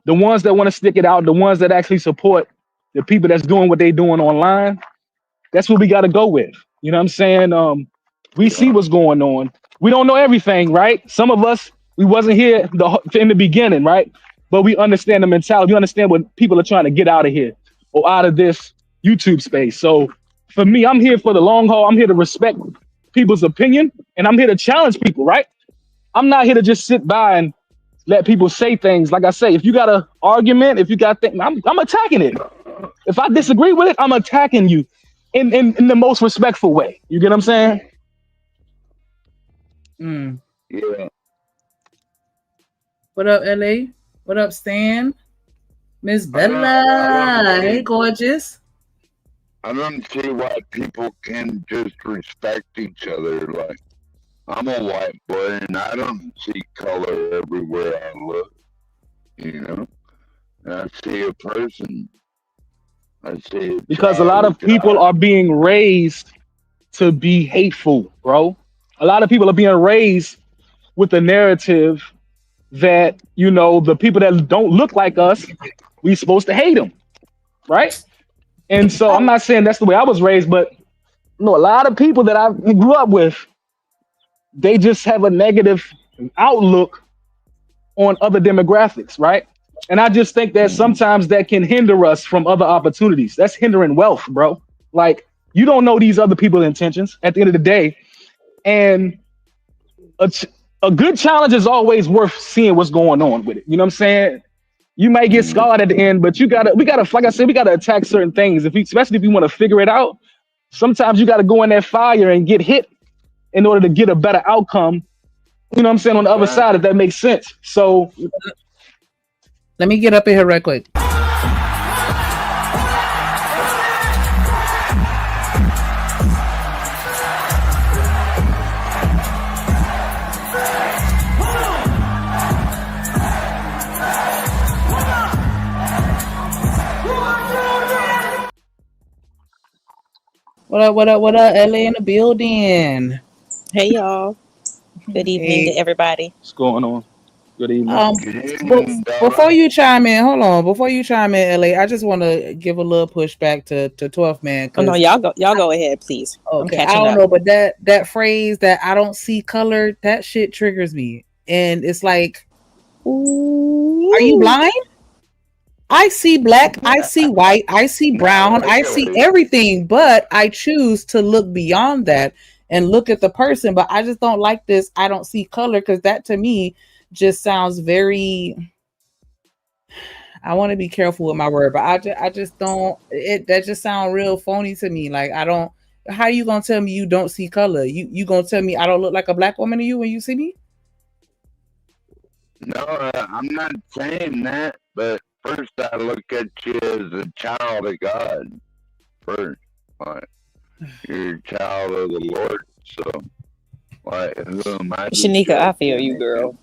The ones that want to stick it out, the ones that actually support the people that's doing what they doing online, that's what we got to go with. You know what I'm saying? We see what's going on. We don't know everything, right? Some of us, we wasn't here in the beginning, right? But we understand the mentality. We understand what people are trying to get out of here, or out of this YouTube space. So for me, I'm here for the long haul. I'm here to respect people's opinion, and I'm here to challenge people, right? I'm not here to just sit by and let people say things. Like I say, if you got an argument, if you got things, I'm attacking it. If I disagree with it, I'm attacking you in the most respectful way. You get what I'm saying? Yeah. What up, LA? What up, Stan? Miss Bella. Hey, gorgeous. I don't see why people can just respect each other. Like, I'm a white boy, and I don't see color everywhere I look. You know, and I see a person. I see a Because a child lot of of people God. are being raised to be hateful, bro. A lot of people are being raised with the narrative that, you know, the people that don't look like us, we supposed to hate them, right? And so I'm not saying that's the way I was raised, but you know, a lot of people that I grew up with, they just have a negative outlook on other demographics, right? And I just think that sometimes that can hinder us from other opportunities. That's hindering wealth, bro. Like, you don't know these other people's intentions at the end of the day. And a good challenge is always worth seeing what's going on with it. You know what I'm saying? You might get scarred at the end, but we gotta, like I said, we gotta attack certain things. Especially if you want to figure it out, sometimes you gotta go in that fire and get hit in order to get a better outcome. You know what I'm saying? On the other side, if that makes sense. So let me get up in here right quick. What up, what up, what up? LA in the building. Hey y'all. Good evening to everybody. What's going on? Good evening. Before you chime in, hold on. Before you chime in, LA, I just want to give a little pushback to 12th man. Oh no, y'all go ahead, please. Okay, I'm I catching don't up. know, but that phrase that I don't see color, that shit triggers me, and it's like, are you blind? I see black, I see white, I see brown, I see everything, but I choose to look beyond that and look at the person. But I just don't like this. I don't see color, because that to me just sounds very. I want to be careful with my word, but I just don't. That just sounds real phony to me. Like, I don't. How you gonna tell me you don't see color? You gonna tell me I don't look like a black woman to you when you see me? No, I'm not saying that, but first I look at you as a child of God. First, like, you're a child of the Lord, so like, who am I? Shanika, I feel you, girl.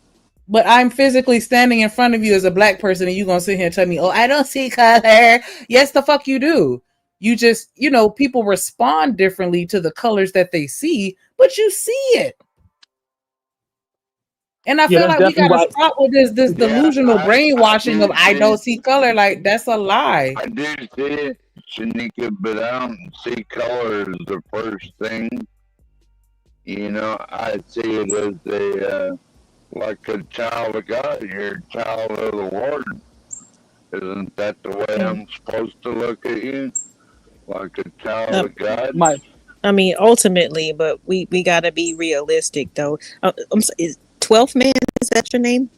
But I'm physically standing in front of you as a black person, and you gonna sit here and tell me, "Oh, I don't see color." Yes, the fuck you do. You just, people respond differently to the colors that they see, but you see it. And I feel like we gotta stop with this delusional brainwashing of I don't see color. Like, that's a lie. I do see it, Shanika, but I don't see color as the first thing. You know, I see it as like a child of God. You're a child of the Lord. Isn't that the way I'm supposed to look at you? Like a child of God? I mean, ultimately, but we gotta be realistic, though. Is 12th man, is that your name?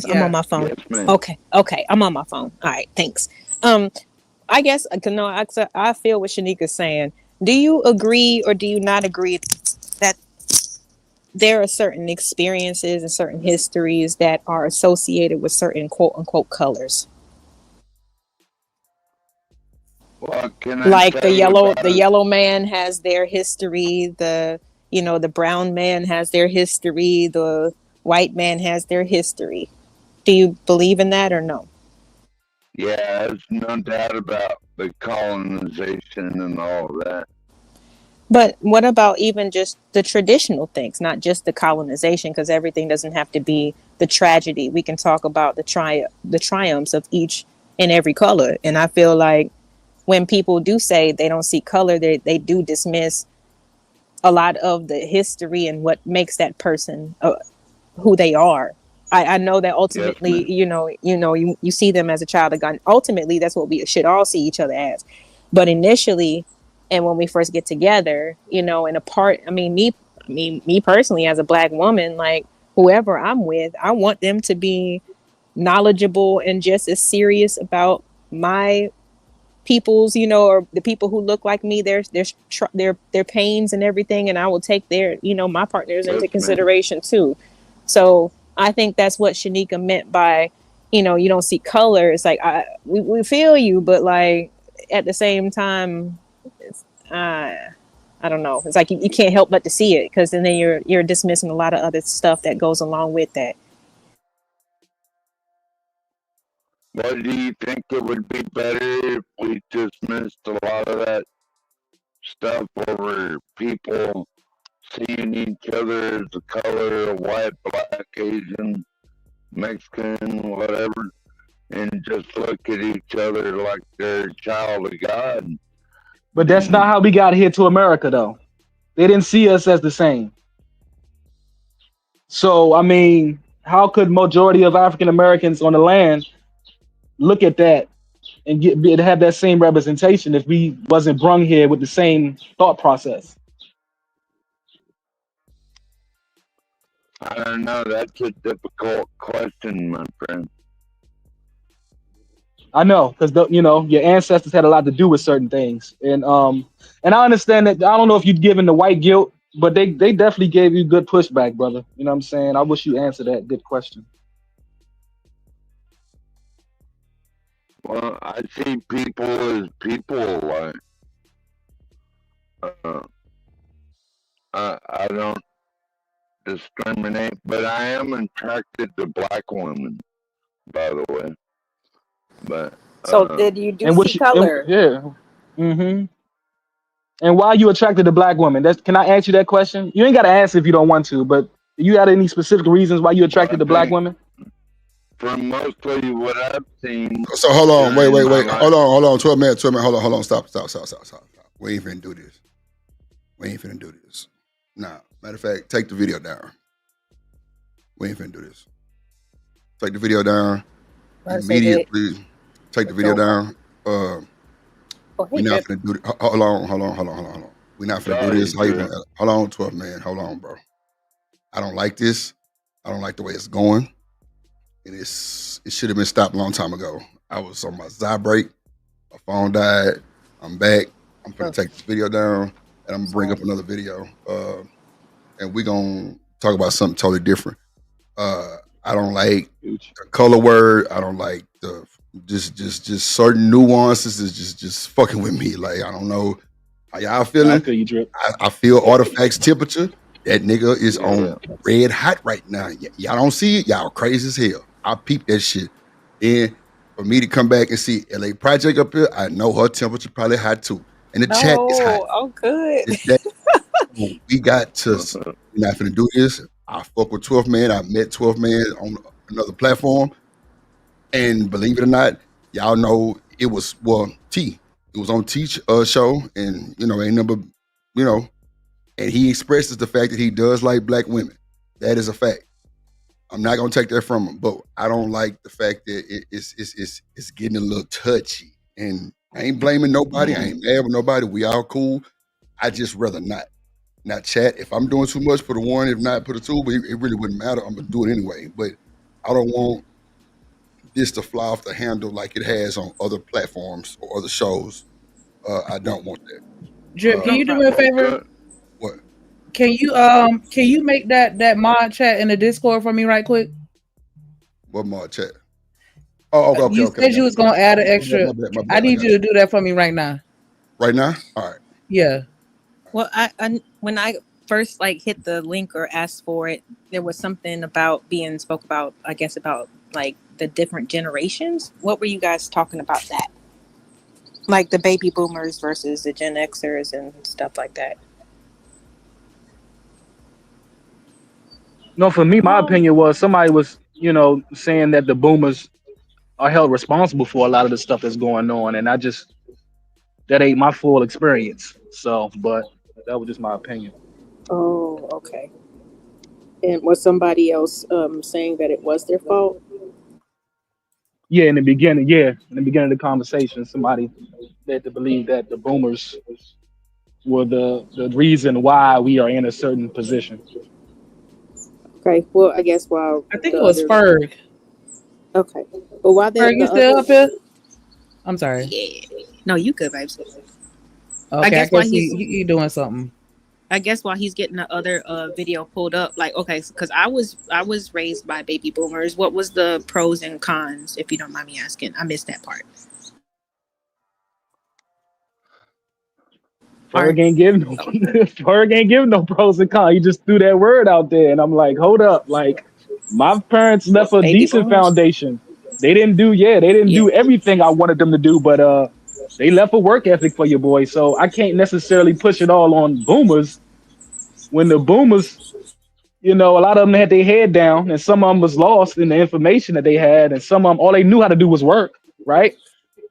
I'm on my phone. Yes, ma'am. Okay, I'm on my phone. All right, thanks. I guess I feel what Shanika's saying. Do you agree or do you not agree that there are certain experiences and certain histories that are associated with certain quote unquote colors? Like the yellow man has their history, the brown man has their history, the white man has their history. Do you believe in that or no? Yeah, there's no doubt about the colonization and all that. But what about even just the traditional things, not just the colonization, because everything doesn't have to be the tragedy. We can talk about the triumphs of each and every color. And I feel like when people do say they don't see color, they do dismiss a lot of the history and what makes that person who they are. I know that ultimately, yes, you see them as a child of God. Ultimately, that's what we should all see each other as. But initially, and when we first get together, and me personally, as a black woman, like whoever I'm with, I want them to be knowledgeable and just as serious about my people's, or the people who look like me, their pains and everything, and I will take their, my partners into consideration too. So I think that's what Shanika meant by, you don't see color. It's like we feel you, but like at the same time, I don't know. It's like you can't help but to see it, because then you're dismissing a lot of other stuff that goes along with that. What do you think it would be better if we dismissed a lot of that stuff over people seeing each other as the color of white, black, Asian, Mexican, whatever, and just look at each other like they're a child of God? But that's not how we got here to America, though. They didn't see us as the same. So, I mean, how could majority of African Americans on the land look at that and have that same representation if we wasn't brung here with the same thought process? I don't know. That's a difficult question, my friend. I know, because your ancestors had a lot to do with certain things, and I understand that. I don't know if you've given the white guilt, but they definitely gave you good pushback, brother. You know what I'm saying? I wish you answered that good question. Well, I see people as people. Like, I don't discriminate, but I am attracted to black women, by the way. But So did you do And see color? And why are you attracted to black women? Can I ask you that question? You ain't got to answer if you don't want to, but you got any specific reasons why you attracted to black women? from mostly what I've seen. So hold on, wait. during my life- Hold on. 12 minutes. Hold on. Stop. We ain't finna do this. Nah, matter of fact, take the video down. We ain't finna do this. Take the video down immediately. Take the video down. We're not finna do this. Hold on. We're not finna do this. How you gonna, hold on, 12 man. Hold on, bro. I don't like this. I don't like the way it's going. And it should have been stopped a long time ago. I was on my break. My phone died. I'm back. I'm gonna take this video down, and I'm gonna bring up another video. And we're gonna talk about something totally different. I don't like the color word. I don't like the just certain nuances is just fucking with me. Like, I don't know how y'all feeling. I feel you, Drip. I feel Artifact's temperature. That nigga is on red hot right now. Y'all don't see it. Y'all crazy as hell. I peep that shit. And for me to come back and see LA Project up here, I know her temperature probably hot too. And the chat is hot. Oh, good. We got to. We're not finna do this. I fuck with 12 man. I met 12 man on another platform, and believe it or not, y'all know it was T. It was on T's show, and ain't number, and he expresses the fact that he does like black women. That is a fact. I'm not gonna take that from him, but I don't like the fact that it's getting a little touchy. And I ain't blaming nobody. I ain't mad with nobody. We all cool. I just rather not chat. If I'm doing too much, put a one. If not, put a two. But it really wouldn't matter. I'm gonna do it anyway. But I don't want this to fly off the handle like it has on other platforms or other shows. I don't want that. Drip, can you do me a favor? What? Can you make that mod chat in the Discord for me right quick? What mod chat? Oh, okay. You said you was gonna add an extra. My bad. I need you to do that for me right now. Right now? All right. Yeah. Well, I when I first hit the link or asked for it, there was something about being spoke about, I guess, about like the different generations. What were you guys talking about that? Like the baby boomers versus the Gen Xers and stuff like that. No, for me, my opinion was somebody was, saying that the boomers are held responsible for a lot of the stuff that's going on, and that ain't my full experience. So, but that was just my opinion. Oh, okay. And was somebody else saying that it was their fault? Yeah, in the beginning of the conversation, somebody led to believe that the boomers were the reason why we are in a certain position. Okay. Well, I guess while I think it was Ferg. Okay. But while Ferg, you still up here? I'm sorry. Yeah. No, you good, babes. Okay, I guess while he doing something. I guess while he's getting the other video pulled up, because I was raised by baby boomers. What was the pros and cons, if you don't mind me asking? I missed that part. Ferg ain't giving no Ferg ain't giving no pros and cons. He just threw that word out there, and I'm like, hold up, like my parents left a Baby decent boomers. foundation. They didn't do everything I wanted them to do, but they left a work ethic for your boy. So I can't necessarily push it all on boomers when the boomers, you know, a lot of them had their head down, and some of them was lost in the information that they had, and some of them all they knew how to do was work, right?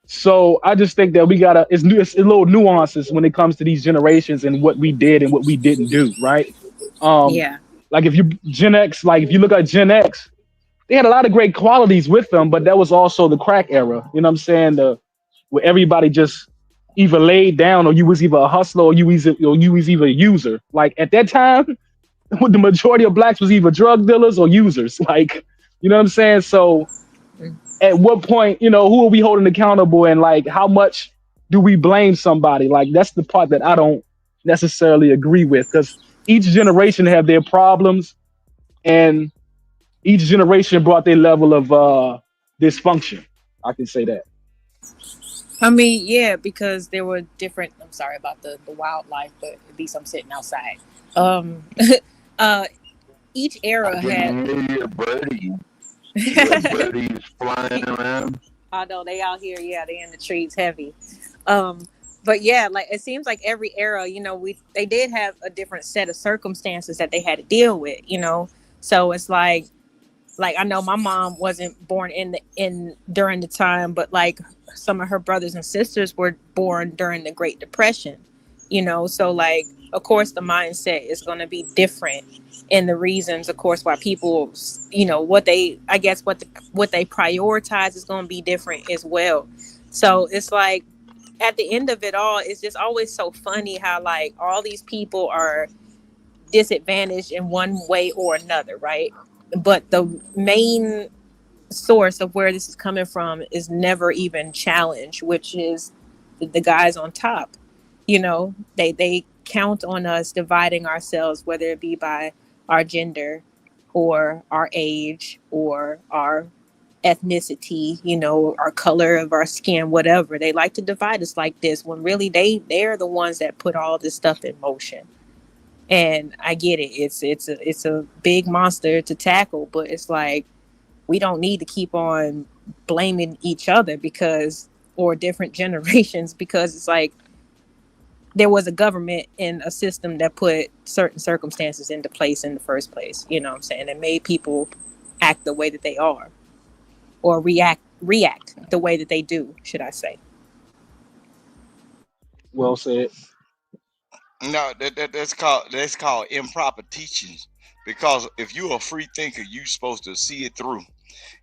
So I just think that we gotta it's a little nuances when it comes to these generations and what we did and what we didn't do, right? Yeah. Like if you Gen X, like if you look at Gen X, they had a lot of great qualities with them, but that was also the crack era. You know what I'm saying? Where everybody just either laid down, or you was either a hustler, or you was either a user. Like at that time, the majority of blacks was either drug dealers or users. Like, you know what I'm saying? So at what point, you know, who are we holding accountable, and like how much do we blame somebody? Like that's the part that I don't necessarily agree with, because each generation have their problems, and each generation brought their level of dysfunction. I can say that. I mean, yeah, because there were different. I'm sorry about the wildlife, but at least I'm sitting outside. Each era I can had. hear your birdie. Your birdie's flying around. Although they out here, yeah, they in the trees heavy. But yeah, like it seems like every era, you know, they did have a different set of circumstances that they had to deal with, you know. So it's like I know my mom wasn't born during the time, but like some of her brothers and sisters were born during the Great Depression, you know. So like, of course, the mindset is going to be different, and the reasons, of course, why people, you know, what they prioritize is going to be different as well. So it's like at the end of it all, it's just always so funny how like all these people are disadvantaged in one way or another, right? But the main source of where this is coming from is never even challenged, which is the guys on top. You know, they count on us dividing ourselves, whether it be by our gender or our age or our ethnicity, you know, our color of our skin, whatever. They like to divide us like this when really they're the ones that put all this stuff in motion. And I get it. It's a big monster to tackle, but it's like we don't need to keep on blaming each other or different generations, because it's like there was a government and a system that put certain circumstances into place in the first place. You know what I'm saying? It made people act the way that they are, or react the way that they do, should I say. Well said. No, that's called improper teachings. Because if you're a free thinker, you're supposed to see it through.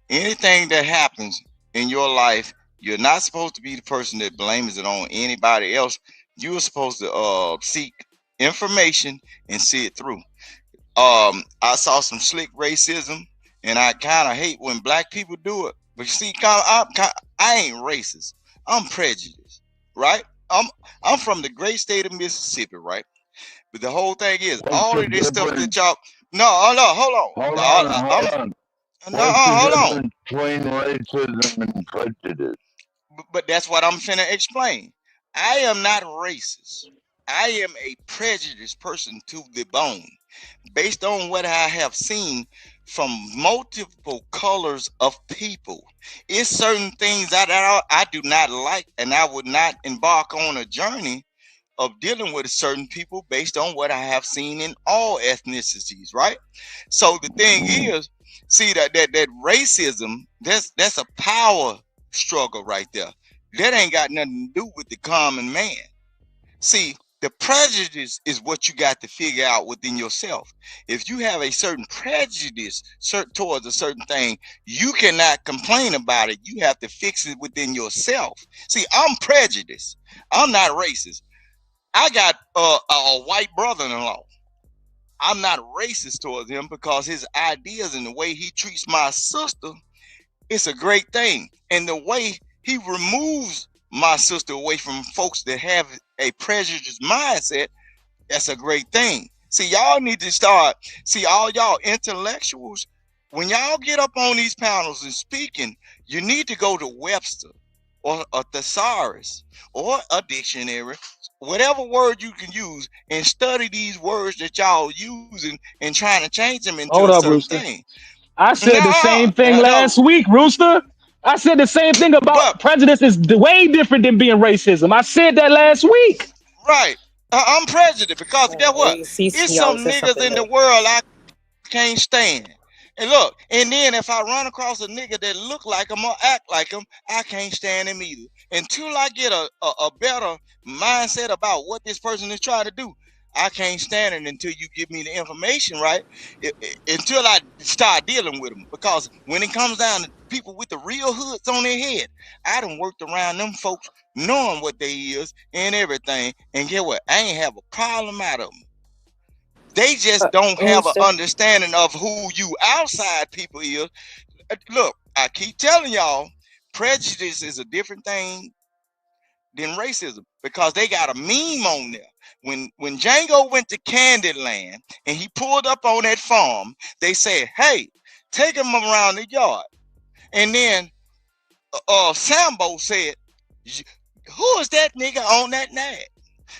Anything that happens in your life, you're not supposed to be the person that blames it on anybody else. You're supposed to seek information and see it through. I saw some slick racism, and I kind of hate when black people do it. But you see, I ain't racist. I'm prejudiced, right? I'm from the great state of Mississippi, right? But the whole thing is, all of this stuff that y'all. No, hold on. Hold on. Between racism and prejudice. But that's what I'm finna explain. I am not racist. I am a prejudiced person to the bone, based on what I have seen from multiple colors of people. It's certain things that I do not like, and I would not embark on a journey of dealing with certain people based on what I have seen in all ethnicities, right? So the thing is, see that racism, that's a power struggle right there. That ain't got nothing to do with the common man. See, the prejudice is what you got to figure out within yourself. If you have a certain prejudice towards a certain thing, you cannot complain about it. You have to fix it within yourself. See, I'm prejudiced. I'm not racist. I got a white brother-in-law. I'm not racist towards him because his ideas and the way he treats my sister, it's a great thing. And the way he removes my sister away from folks that have a prejudiced mindset, that's a great thing. See, y'all need to start, all y'all intellectuals, when y'all get up on these panels and speaking, you need to go to Webster or a thesaurus or a dictionary, whatever word you can use, and study these words that y'all using and trying to change them into Hold a up, certain Rooster. thing. I said the same thing No, last week, Rooster. I said the same thing about prejudice is way different than being racism. I said that last week. right. I'm prejudiced because guess what? He It's some always says niggas something in the new. world I can't stand. And look, and then if I run across a nigga that look like him or act like him, I can't stand him either. Until I get a better mindset about what this person is trying to do, I can't stand it until you give me the information right. Until I start dealing with them. Because when it comes down to people with the real hoods on their head, I done worked around them folks knowing what they is and everything. And get what? I ain't have a problem out of them. They just don't have an understanding of who you outside people is. Look, I keep telling y'all, prejudice is a different thing than racism because they got a meme on there. When Django went to Candyland and he pulled up on that farm, they said, "Hey, take him around the yard." And then Sambo said, "Who is that nigga on that nag?"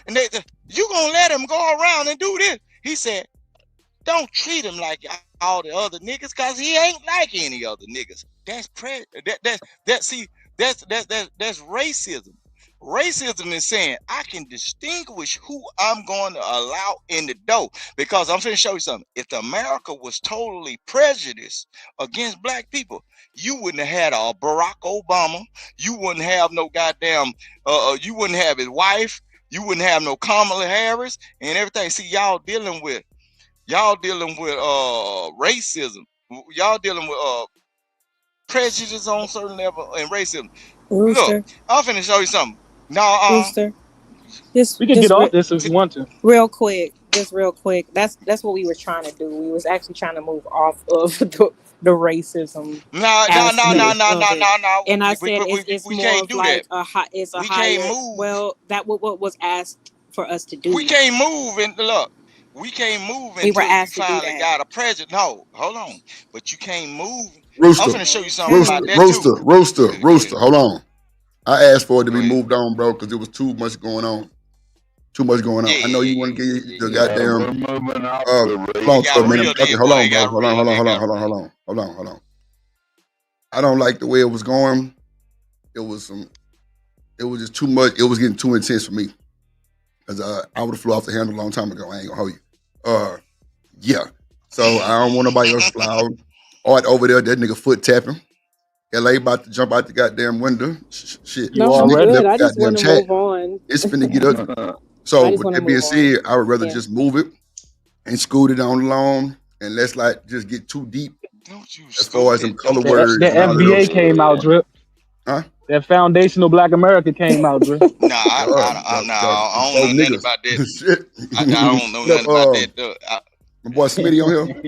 And they said, "You gonna let him go around and do this?" He said, "Don't treat him like all the other niggas, cause he ain't like any other niggas." That's that's racism. Racism is saying I can distinguish who I'm going to allow in the door. Because I'm finna show you something. If America was totally prejudiced against black people, you wouldn't have had a Barack Obama. You wouldn't have no goddamn. You wouldn't have his wife. You wouldn't have no Kamala Harris and everything. See, y'all dealing with racism. Y'all dealing with prejudice on certain level and racism. Rooster. Look, I'm finna show you something. No, Rooster. We can get off this if you want to. Real quick. That's what we were trying to do. We was actually trying to move off of the racism. No. And I said it's we more can't of do like that. a We higher. can't move. Well, that what was asked for us to do. We can't move and look. We can't move We were until you asked to do finally that. got a prejudice. No, hold on. But you can't move. Rooster, I'm finna show you something about that too. Rooster. Hold on. I asked for it to be moved on, bro, because there was too much going on. I know you want to get the goddamn. We're moving off Hold the on, race. for a minute. Hold on, bro. Hold on. I don't like the way it was going. It was just too much. It was getting too intense for me. Cause I would have flew off the handle a long time ago. I ain't gonna hold you. Yeah. So I don't want nobody else to fly out. Art over there, that nigga foot tapping. LA about to jump out the goddamn window. Shit. No, I'm good. I just want to chat. move on. It's finna get ugly. So with that being said, I would rather just move it and scoot it on along, and let's like just get too deep as far as some color words. The and all that other FBA shit. came out, Drip. Huh? That foundational Black America came out, Drip. I don't know nothing about that. Shit. I don't know nothing about that. My boy Smitty on here.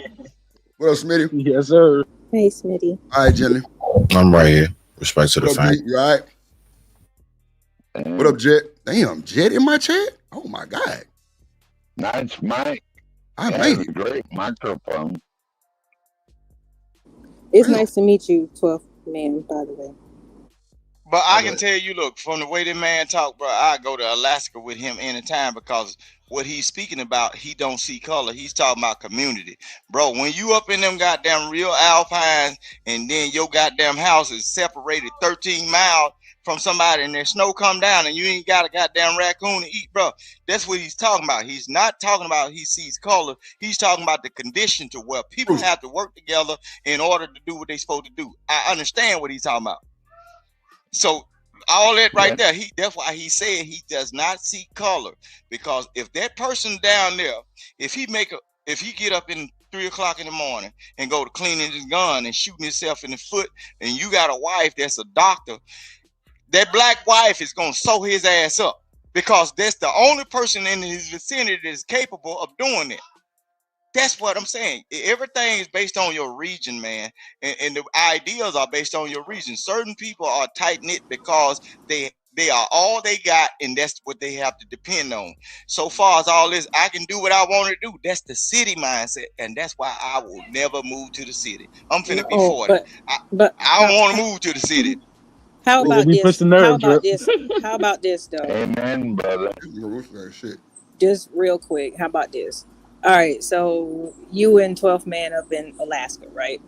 What up, Smitty? Yes, sir. Hey, Smitty. All right, Jenny. I'm right here. Respect to the What up, fact. G? You all right? What up, Jet? Damn, Jet in my chat? Oh, my God. Nice mic. I made it. Great microphone. It's nice to meet you, 12th man, by the way. But I can tell you, look, from the way that man talk, bro, I go to Alaska with him anytime because what he's speaking about, he don't see color. He's talking about community. Bro, when you up in them goddamn real alpines and then your goddamn house is separated 13 miles from somebody and there's snow come down and you ain't got a goddamn raccoon to eat, bro, that's what he's talking about. He's not talking about he sees color. He's talking about the condition to where people have to work together in order to do what they're supposed to do. I understand what he's talking about. So all that right there, that's why he said he does not see color. Because if that person down there, if he get up in 3 o'clock in the morning and go to cleaning his gun and shooting himself in the foot, and you got a wife that's a doctor, that black wife is gonna sew his ass up because that's the only person in his vicinity that is capable of doing it. That's what I'm saying. Everything is based on your region, man. And the ideas are based on your region. Certain people are tight-knit because they are all they got, and that's what they have to depend on. So far as all this, I can do what I want to do. That's the city mindset, and that's why I will never move to the city. I'm finna be 40. I don't want to move to the city. How Yeah, about we push this? the How nerve about drip. this? How about this though? Amen, brother. Shit. Just real quick. How about this? All right. So you and 12th Man up in Alaska, right?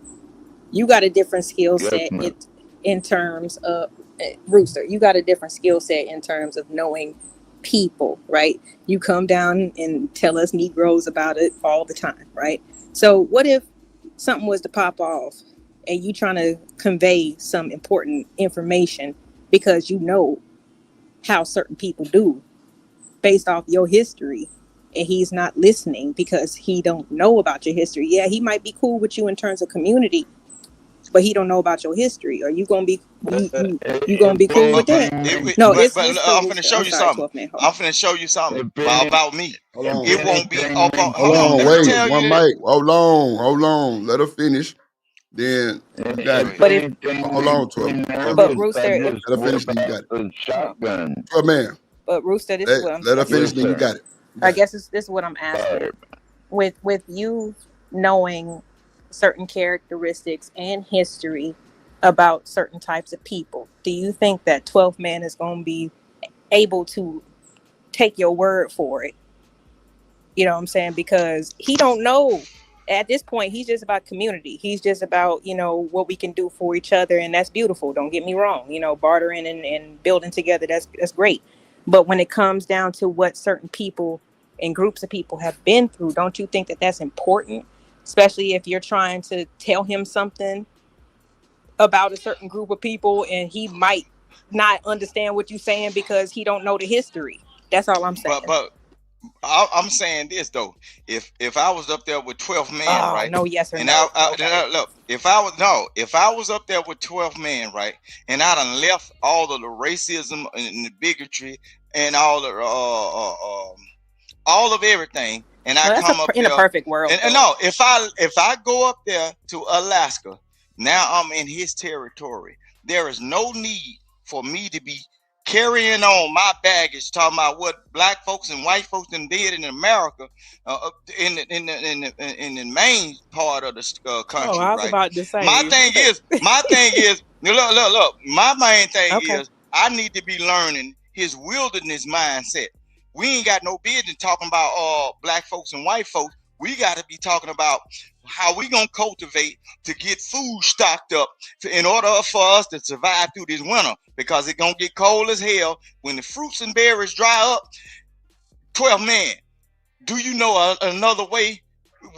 You got a different skill Yes, set ma'am. in terms of Rooster. You got a different skill set in terms of knowing people, right? You come down and tell us Negroes about it all the time, right? So what if something was to pop off and you trying to convey some important information because you know how certain people do based off your history, and he's not listening because he don't know about your history? Yeah, he might be cool with you in terms of community, but he don't know about your history. Are you gonna be you gonna be cool with that? No, it's But for I'm finna Rooster. show I'm you sorry, something. 12th Man. Hold I'm on. finna show you something If about me. Hold on. It won't be up on. Hold Hold on. on, Let me wait. tell you One this. mic. Hold on. Let her finish. Then you got it. But if Hold on, 12. but Rooster, if, Let her finish, then you got it. The shotgun. 12 Man. but Rooster, this is what I'm Let her saying. finish, then you got it. I guess this is what I'm asking. With you knowing certain characteristics and history about certain types of people, do you think that 12th Man is going to be able to take your word for it? You know what I'm saying? Because he don't know at this point. He's just about community. He's just about, you know, what we can do for each other, and that's beautiful. Don't get me wrong. You know, bartering and building together, that's great. But when it comes down to what certain people and groups of people have been through, don't you think that that's important? Especially if you're trying to tell him something about a certain group of people, and he might not understand what you're saying because he don't know the history. That's all I'm saying. But I'm saying this though. If I was up there with 12 Men, right? No, yes or and no. Look, if I was up there with 12 Men, right, and I done left all of the racism and the bigotry and all of everything, and I Well, come up in there a perfect world. And no, if I go up there to Alaska, now I'm in his territory. There is no need for me to be carrying on my baggage, talking about what black folks and white folks done did in America, in the main part of the country. I was right? about to say. My thing is, look. My main thing is, I need to be learning his wilderness mindset. We ain't got no business talking about black folks and white folks. We got to be talking about how we gonna cultivate to get food stocked up in order for us to survive through this winter, because it's gonna get cold as hell when the fruits and berries dry up. 12 Men, do you know another way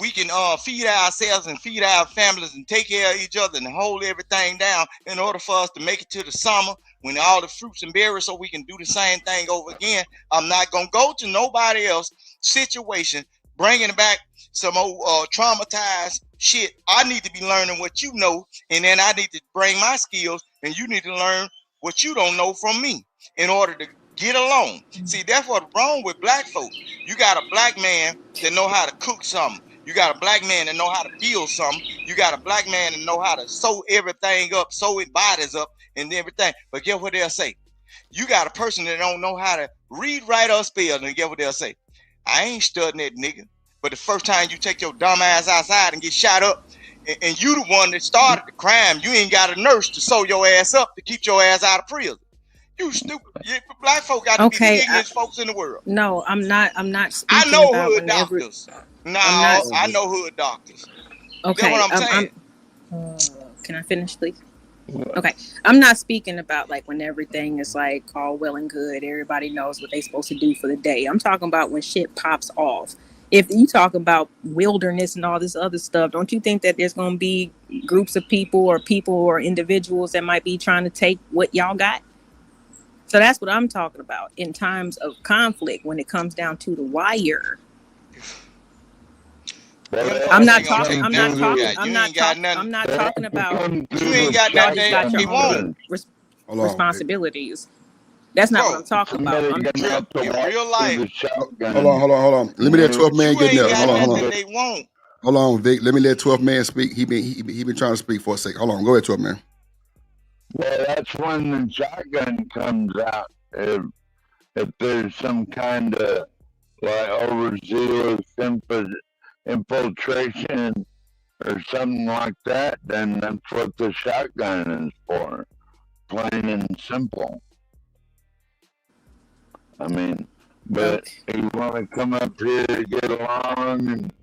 we can feed ourselves and feed our families and take care of each other and hold everything down in order for us to make it to the summer when all the fruits and berries, so we can do the same thing over again? I'm not gonna go to nobody else situation bringing back some old traumatized shit. I need to be learning what you know, and then I need to bring my skills, and you need to learn what you don't know from me in order to get along. See, that's what's wrong with black folks. You got a black man that know how to cook something. You got a black man that know how to build something. You got a black man that know how to sew everything up, sew it bodies up and everything. But guess what they'll say? You got a person that don't know how to read, write, or spell, and guess what they'll say? I ain't studying that nigga. But the first time you take your dumb ass outside and get shot up, and you the one that started the crime, you ain't got a nurse to sew your ass up to keep your ass out of prison. You stupid. Black folk got to be the ignorant folks in the world. No, I'm not speaking I know about hood doctors. No, I know hood doctors. Okay. That's what I'm saying. Can I finish, please? Okay. I'm not speaking about like when everything is like all well and good, everybody knows what they're supposed to do for the day. I'm talking about when shit pops off. If you talk about wilderness and all this other stuff, don't you think that there's going to be groups of people or individuals that might be trying to take what y'all got? So that's what I'm talking about in times of conflict when it comes down to the wire. I'm not talking about. You ain't got nothing. Your own responsibilities. That's not what I'm talking about. In real life. Hold on. Let me let 12 Man get there. Hold on. They won't. Hold on, Vic. Let me let 12 Man speak. He been trying to speak for a second. Hold on. Go ahead, 12 Man. Well, that's when the shotgun comes out. If there's some kind of like overzealous infiltration or something like that, then that's what the shotgun is for plain and simple. I mean, but you want to come up here to get along and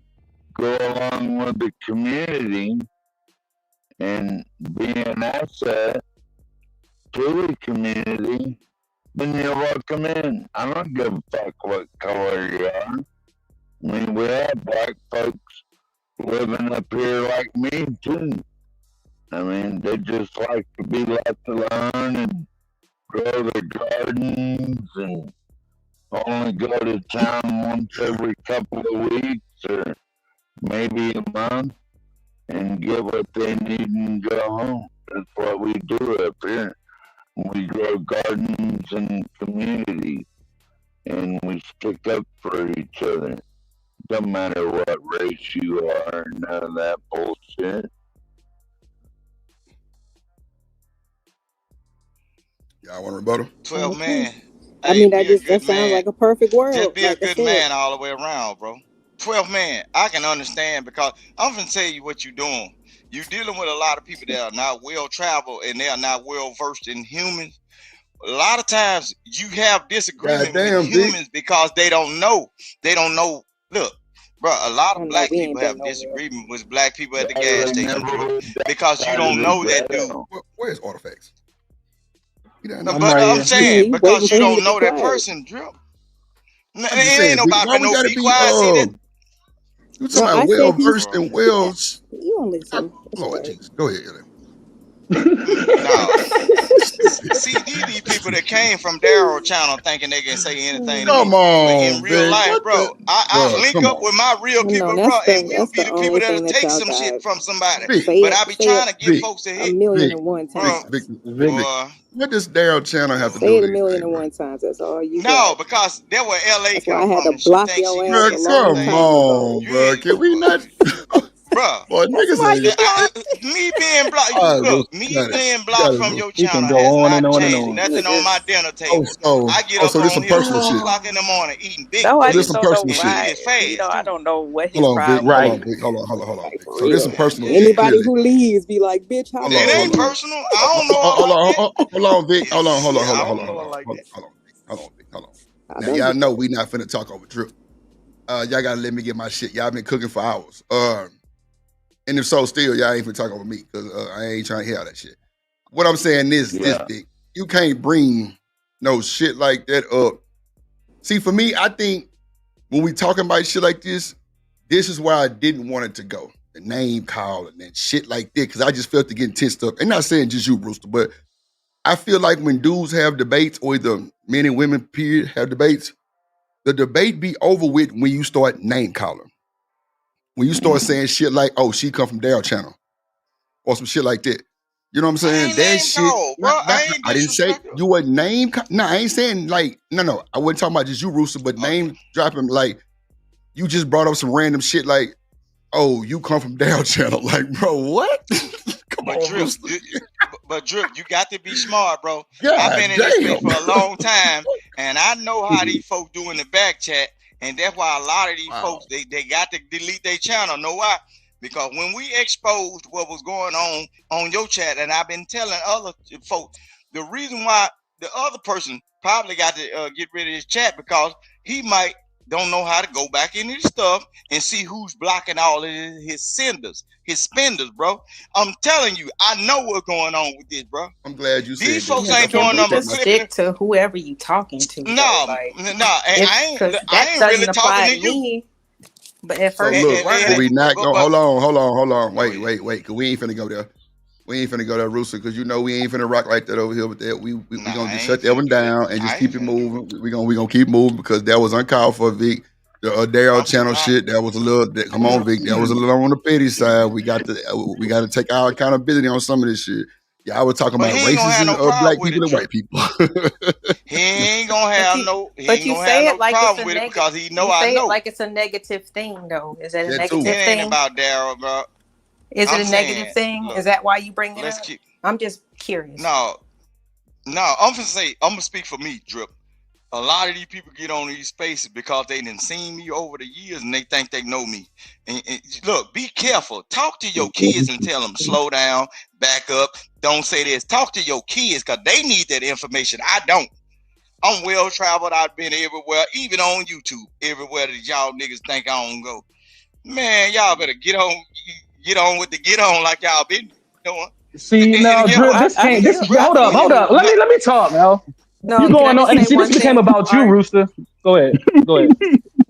go along with the community and be an asset to the community, then you're welcome in. I don't give a fuck what color you are. I mean, we have black folks living up here like me, too. I mean, they just like to be left alone and grow their gardens and only go to town once every couple of weeks or maybe a month and get what they need and go home. That's what we do up here. We grow gardens and communities and we stick up for each other. Don't matter what race you are, none of that bullshit. Y'all want a rebuttal? 12 man. I mean, that sounds like a perfect world. Just be a like I good said. man all the way around, bro. 12 man. I can understand because I'm gonna tell you what you're doing. You're dealing with a lot of people that are not well traveled and they are not well versed in humans. A lot of times you have disagreement with humans because they don't know. They don't know. Look, bro, a lot of black people have disagreement with black people at the gas station because you don't know that dude. Where's Artifacts? No, but I'm saying because you don't know that person, Drip. It ain't about why we no gotta be be quiet. See that? You talking about well versed in Wells? You don't listen. Lord Jesus, go ahead. No. See, these people that came from Daryl channel thinking they can say anything to Come me. on, But in real Vic, life, what bro, the- I Bro, link come up on. with my real people, No, bro, that's the- and we'll that's be the the people only that'll thing that take y'all some got. shit from somebody. Vic, But I be trying to get folks to a hit. million and one Bro, times. Vic, boy. what does Daryl Channel have to Say do it with a million anything, and bro? one times. That's all you No, got. because that's where LA That's why I come had from. to And she block thinks she your know ass this a long Come time on, ago. bro. Can we not? Bro, Boy, That's niggas why ain't. you blocked. me being blocked, All right, look, bro. me Got it. being Got blocked it, from bro. your We can channel go has on and not on and changed on. nothing on my dinner table. I get up So this on some here personal 4 shit. o'clock in the morning eating big No, I So this breakfast just some don't know personal and shit. why. eat it fast I too. don't know what his Hold on, Vic. problem Hold is. on, Vic. Hold on, Like Vic. for So this some real. personal shit. Anybody Clearly. who leaves be like, bitch, how Hold It on, dare ain't hold on. you? personal. I don't know her Hold like on, that. hold on, Vic. Hold on, Shit, I don't know her like that. Hold on, Vic. Hold on. I Now know y'all you. know we not finna talk over Drip. Y'all gotta let me get my shit. Y'all been cooking for hours. And if so, still y'all ain't finna talk over me because I ain't trying to hear all that shit. What I'm saying is this, Vic. You can't bring no shit like that up. See, for me, I think when we talking about shit like this is where I didn't want it to go. The name calling and shit like that, because I just felt it getting tensed up. And not saying just you, Brewster, but I feel like when dudes have debates, or either men and women, period, have debates, the debate be over with when you start name calling. When you start saying shit like, oh, she come from Daryl Channel, or some shit like that. You know what I'm saying? ain't That name shit. called, bro. I ain't I didn't say disrespectful. you were name. No, I ain't saying like no. I wasn't talking about just you, Rooster, but name dropping like you just brought up some random shit like, oh, you come from Daryl Channel. Like, bro, what? Come But on, Drip, Rooster. but Drip, you got to be smart, bro. God I've been in this space damn. for a long time, and I know how these folks do in the back chat, and that's why a lot of these folks they got to delete their channel. Know why? Because when we exposed what was going on your chat, and I've been telling other folks, the reason why the other person probably got to get rid of his chat because he might don't know how to go back into his stuff and see who's blocking all of his senders, his spenders, bro. I'm telling you, I know what's going on with this, bro. I'm glad you said These that. folks Yeah, ain't but can doing we nothing but just clipping. stick to whoever you talking to? No, though? Like, because I that ain't doesn't really apply talking to to you. me. But at So first, look, it can we was. not go? but- Hold on. Wait, cause we ain't finna go there. We ain't finna go there, Rooster, because you know we ain't finna rock like that over here with that. We gonna just shut that one down and just keep it moving. We gonna keep moving because that was uncalled for, Vic. The Daryl Channel shit, that was a little. Come on, Vic, that was a little on the petty side. We got to take our accountability on some of this shit. Y'all were talking But about he ain't gonna have racism no of black problem with people it, and white people. He ain't gonna have no. He But ain't you gonna say have it no like it's problem a with it negative. because he know You I say know. it like it's a negative thing, though. Is it a That negative too. It ain't thing? about Daryl, bro. Is I'm it a negative saying, thing? look, Is that why you bring it let's up? keep. I'm just curious. No, I'm gonna speak for me, Drip. a lot of these people get on these spaces because they done seen me over the years and they think they know me. And look, be careful. Talk to your kids and tell them slow down, back up, don't say this. Talk to your kids because they need that information. I don't. I'm well traveled. I've been everywhere, even on YouTube, everywhere that y'all niggas think I don't go. Man, y'all better get on with the get on like y'all been doing. See, now, Drip, hold up. Let me talk, Mel. No, You can going I on? just And say see, one this became thing? about you, All right. Rooster. Go ahead.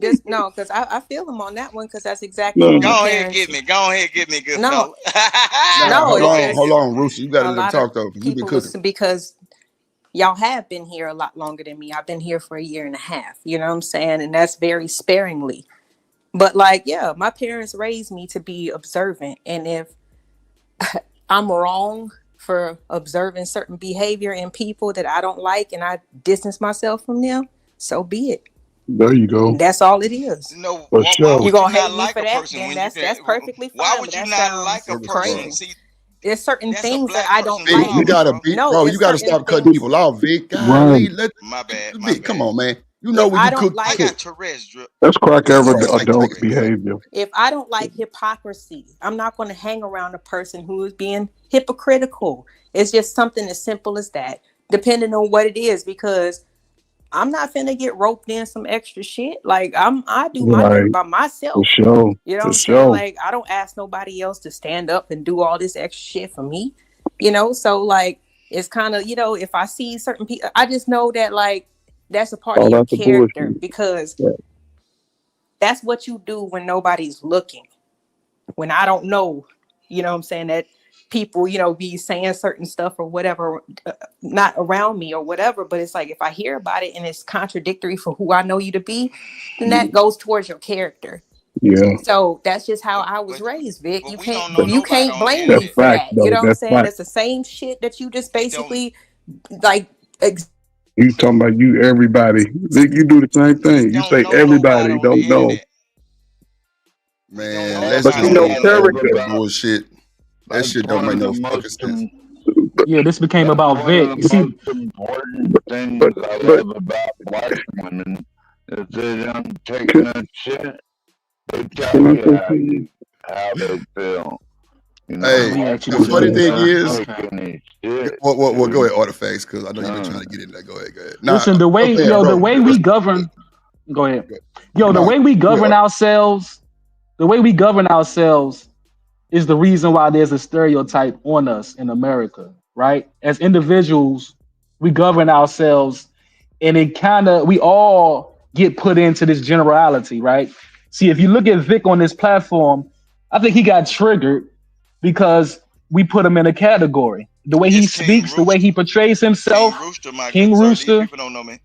Just no, because I feel him on that one because that's exactly No. what Go my ahead, parents. get me. Go ahead, get me, good No, fella. no, it's just Hold on, Rooster. You got to a let him lot talk of though. You've been people cooking. because y'all have been here a lot longer than me. I've been here for 1.5 years. You know what I'm saying? And that's very sparingly. But like, yeah, my parents raised me to be observant. And if I'm wrong for observing certain behavior in people that I don't like and I distance myself from them, so be it. There you go. That's all it is. No, For why sure. would You're gonna you not hate me like for a that, person then when that's you can? perfectly fine. Why But would you that not sounds like a person? crazy. See, There's certain that's a things that black I don't person's Vic, like. you problem, gotta bro. beat, No, bro. You it's gotta certain stop cutting things. people off, Vic. Right. Golly, let My bad, my Vic, bad. come on, man. You know If when I you don't cook, I like got Tourette's, drip. That's crack It's adult like adult Tourette's. behavior. if I don't like hypocrisy, I'm not going to hang around a person who is being hypocritical. It's just something as simple as that, depending on what it is, because I'm not finna get roped in some extra shit. Like I do my dirt Right. by For myself. sure. You know For what I'm saying? sure. Like I don't ask nobody else to stand up and do all this extra shit for me. You know, so like it's kind of, if I see certain people, I just know that like that's a part of Oh, your that's the character bullshit. because Yeah. that's what you do when nobody's looking. When I don't know, you know what I'm saying, that people, be saying certain stuff or whatever, not around me or whatever, but it's like if I hear about it and it's contradictory for who I know you to be, then that goes towards your character. Yeah. So that's just how I was raised, Vic. But You we can't don't know you nobody can't on the blame That's me internet. for fact, that. You though. know what I'm That's saying? fact. It's the same shit that you just It don't. basically like You talking about you, everybody. Vic, you do the same We thing. You don't say know nobody everybody on the don't know. internet. We don't Man, know let's But nobody you just on the know move internet. forward with character. that bullshit. That That's shit don't one make of no the fucking most sense. Yeah, this became that's about one of Vic. the You see, most important But things I but love about black women is they don't take no shit. They tell can I you say something? how they feel. You know, Hey, let me black ask you the this, funny women Vic. thing don't is, take Okay. any shit, well, go dude. ahead, Artifacts, because I know you've been trying No. to get into that. Go ahead. Nah, Listen, the I'm way saying, the bro, way we govern. Go ahead. Yo, the no, way we go ahead, govern ourselves, the way we govern ourselves is the reason why there's a stereotype on us in America, right? As individuals, we govern ourselves, and we all get put into this generality, right? See, if you look at Vic on this platform, I think he got triggered because we put him in a category. The way he It's King speaks, the way Rooster. he portrays himself, King Rooster, my King good sir. These Rooster. people don't know me.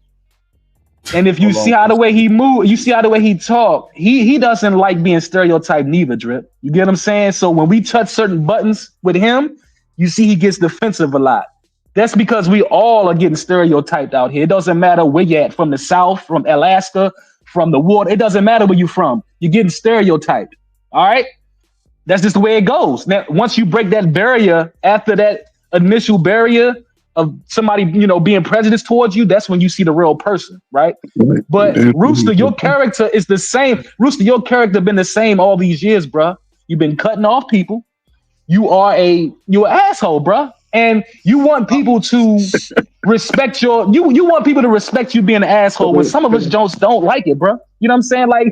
And if you hold see on how one the way second. he move, you see how the way he talk, he doesn't like being stereotyped neither, Drip. You get what I'm saying? So when we touch certain buttons with him, you see he gets defensive a lot. That's because we all are getting stereotyped out here. It doesn't matter where you're at, from the South, from Alaska, from the water. It doesn't matter where you're from. You're getting stereotyped. All right? That's just the way it goes. Now, once you break that barrier, after that initial barrier of somebody, being prejudiced towards you, that's when you see the real person, right? Right. But That's what Rooster, he your said. character is the same. Rooster, your character been the same all these years, bruh. You've been cutting off people. You're an asshole, bruh. And you want people to respect you want people to respect you being an asshole when some of us don't like it, bruh. You know what I'm saying? Like,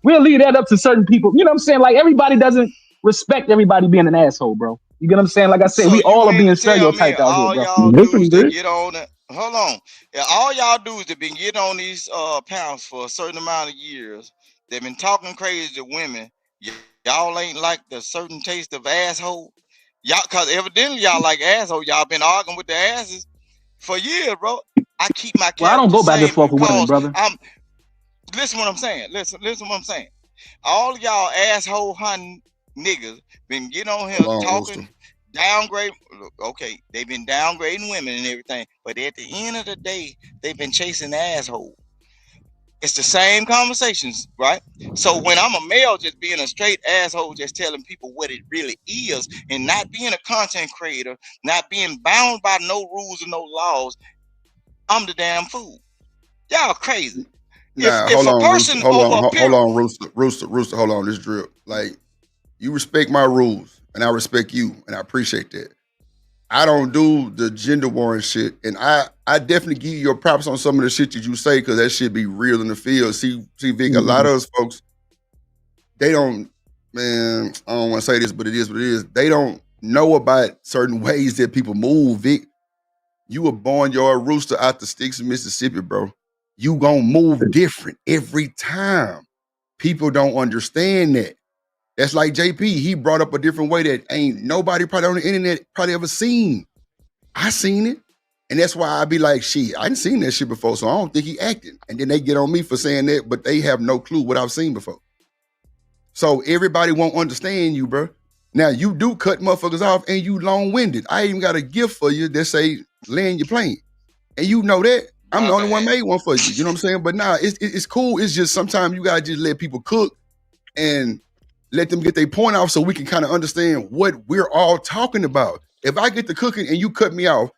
we'll leave that up to certain people. You know what I'm saying? Like, everybody doesn't respect everybody being an asshole, bro. You get what I'm saying? Like I said, So we you all are mean being to tell me stereotyped out here, all bro. y'all Listen, dudes that Vic. get on it? Hold on. Yeah, all y'all dudes that been getting on these pounds for a certain amount of years, they've been talking crazy to women. Y'all ain't like the certain taste of asshole. Y'all, cause evidently y'all like asshole. Y'all been arguing with the asses for years, bro. I keep my Well, I don't character go back and same forth with women, because brother. listen what I'm saying. Listen what I'm saying. All y'all asshole hunting niggas been getting on here Hold on, talking, Rooster. downgrade. Okay, they've been downgrading women and everything, but at the end of the day, they've been chasing asshole. It's the same conversations, right? So when I'm a male just being a straight asshole, just telling people what it really is, and not being a content creator, not being bound by no rules and no laws, I'm the damn fool. Y'all crazy. Nah, If a person over a period, hold on, Rooster, hold on, this drip. Like, you respect my rules, and I respect you, and I appreciate that. I don't do the gender war and shit, and I definitely give you your props on some of the shit that you say, because that shit be real in the field. See, Vic, a lot of us folks, they don't, man, I don't want to say this, but it is what it is. They don't know about certain ways that people move, Vic. You were born your rooster out the sticks of Mississippi, bro. You gonna move different every time. People don't understand that. That's like JP. He brought up a different way that ain't nobody probably on the internet probably ever seen. I seen it. And that's why I be like, shit, I didn't seen that shit before, so I don't think he acting. And then they get on me for saying that, but they have no clue what I've seen before. So everybody won't understand you, bro. Now, you do cut motherfuckers off and you long-winded. I even got a gift for you that say, land your plane. And you know that. I'm the only one made one for you. You know what I'm saying? But nah, it's cool. It's just sometimes you gotta just let people cook and let them get their point off so we can kind of understand what we're all talking about. If I get to cooking and you cut me off,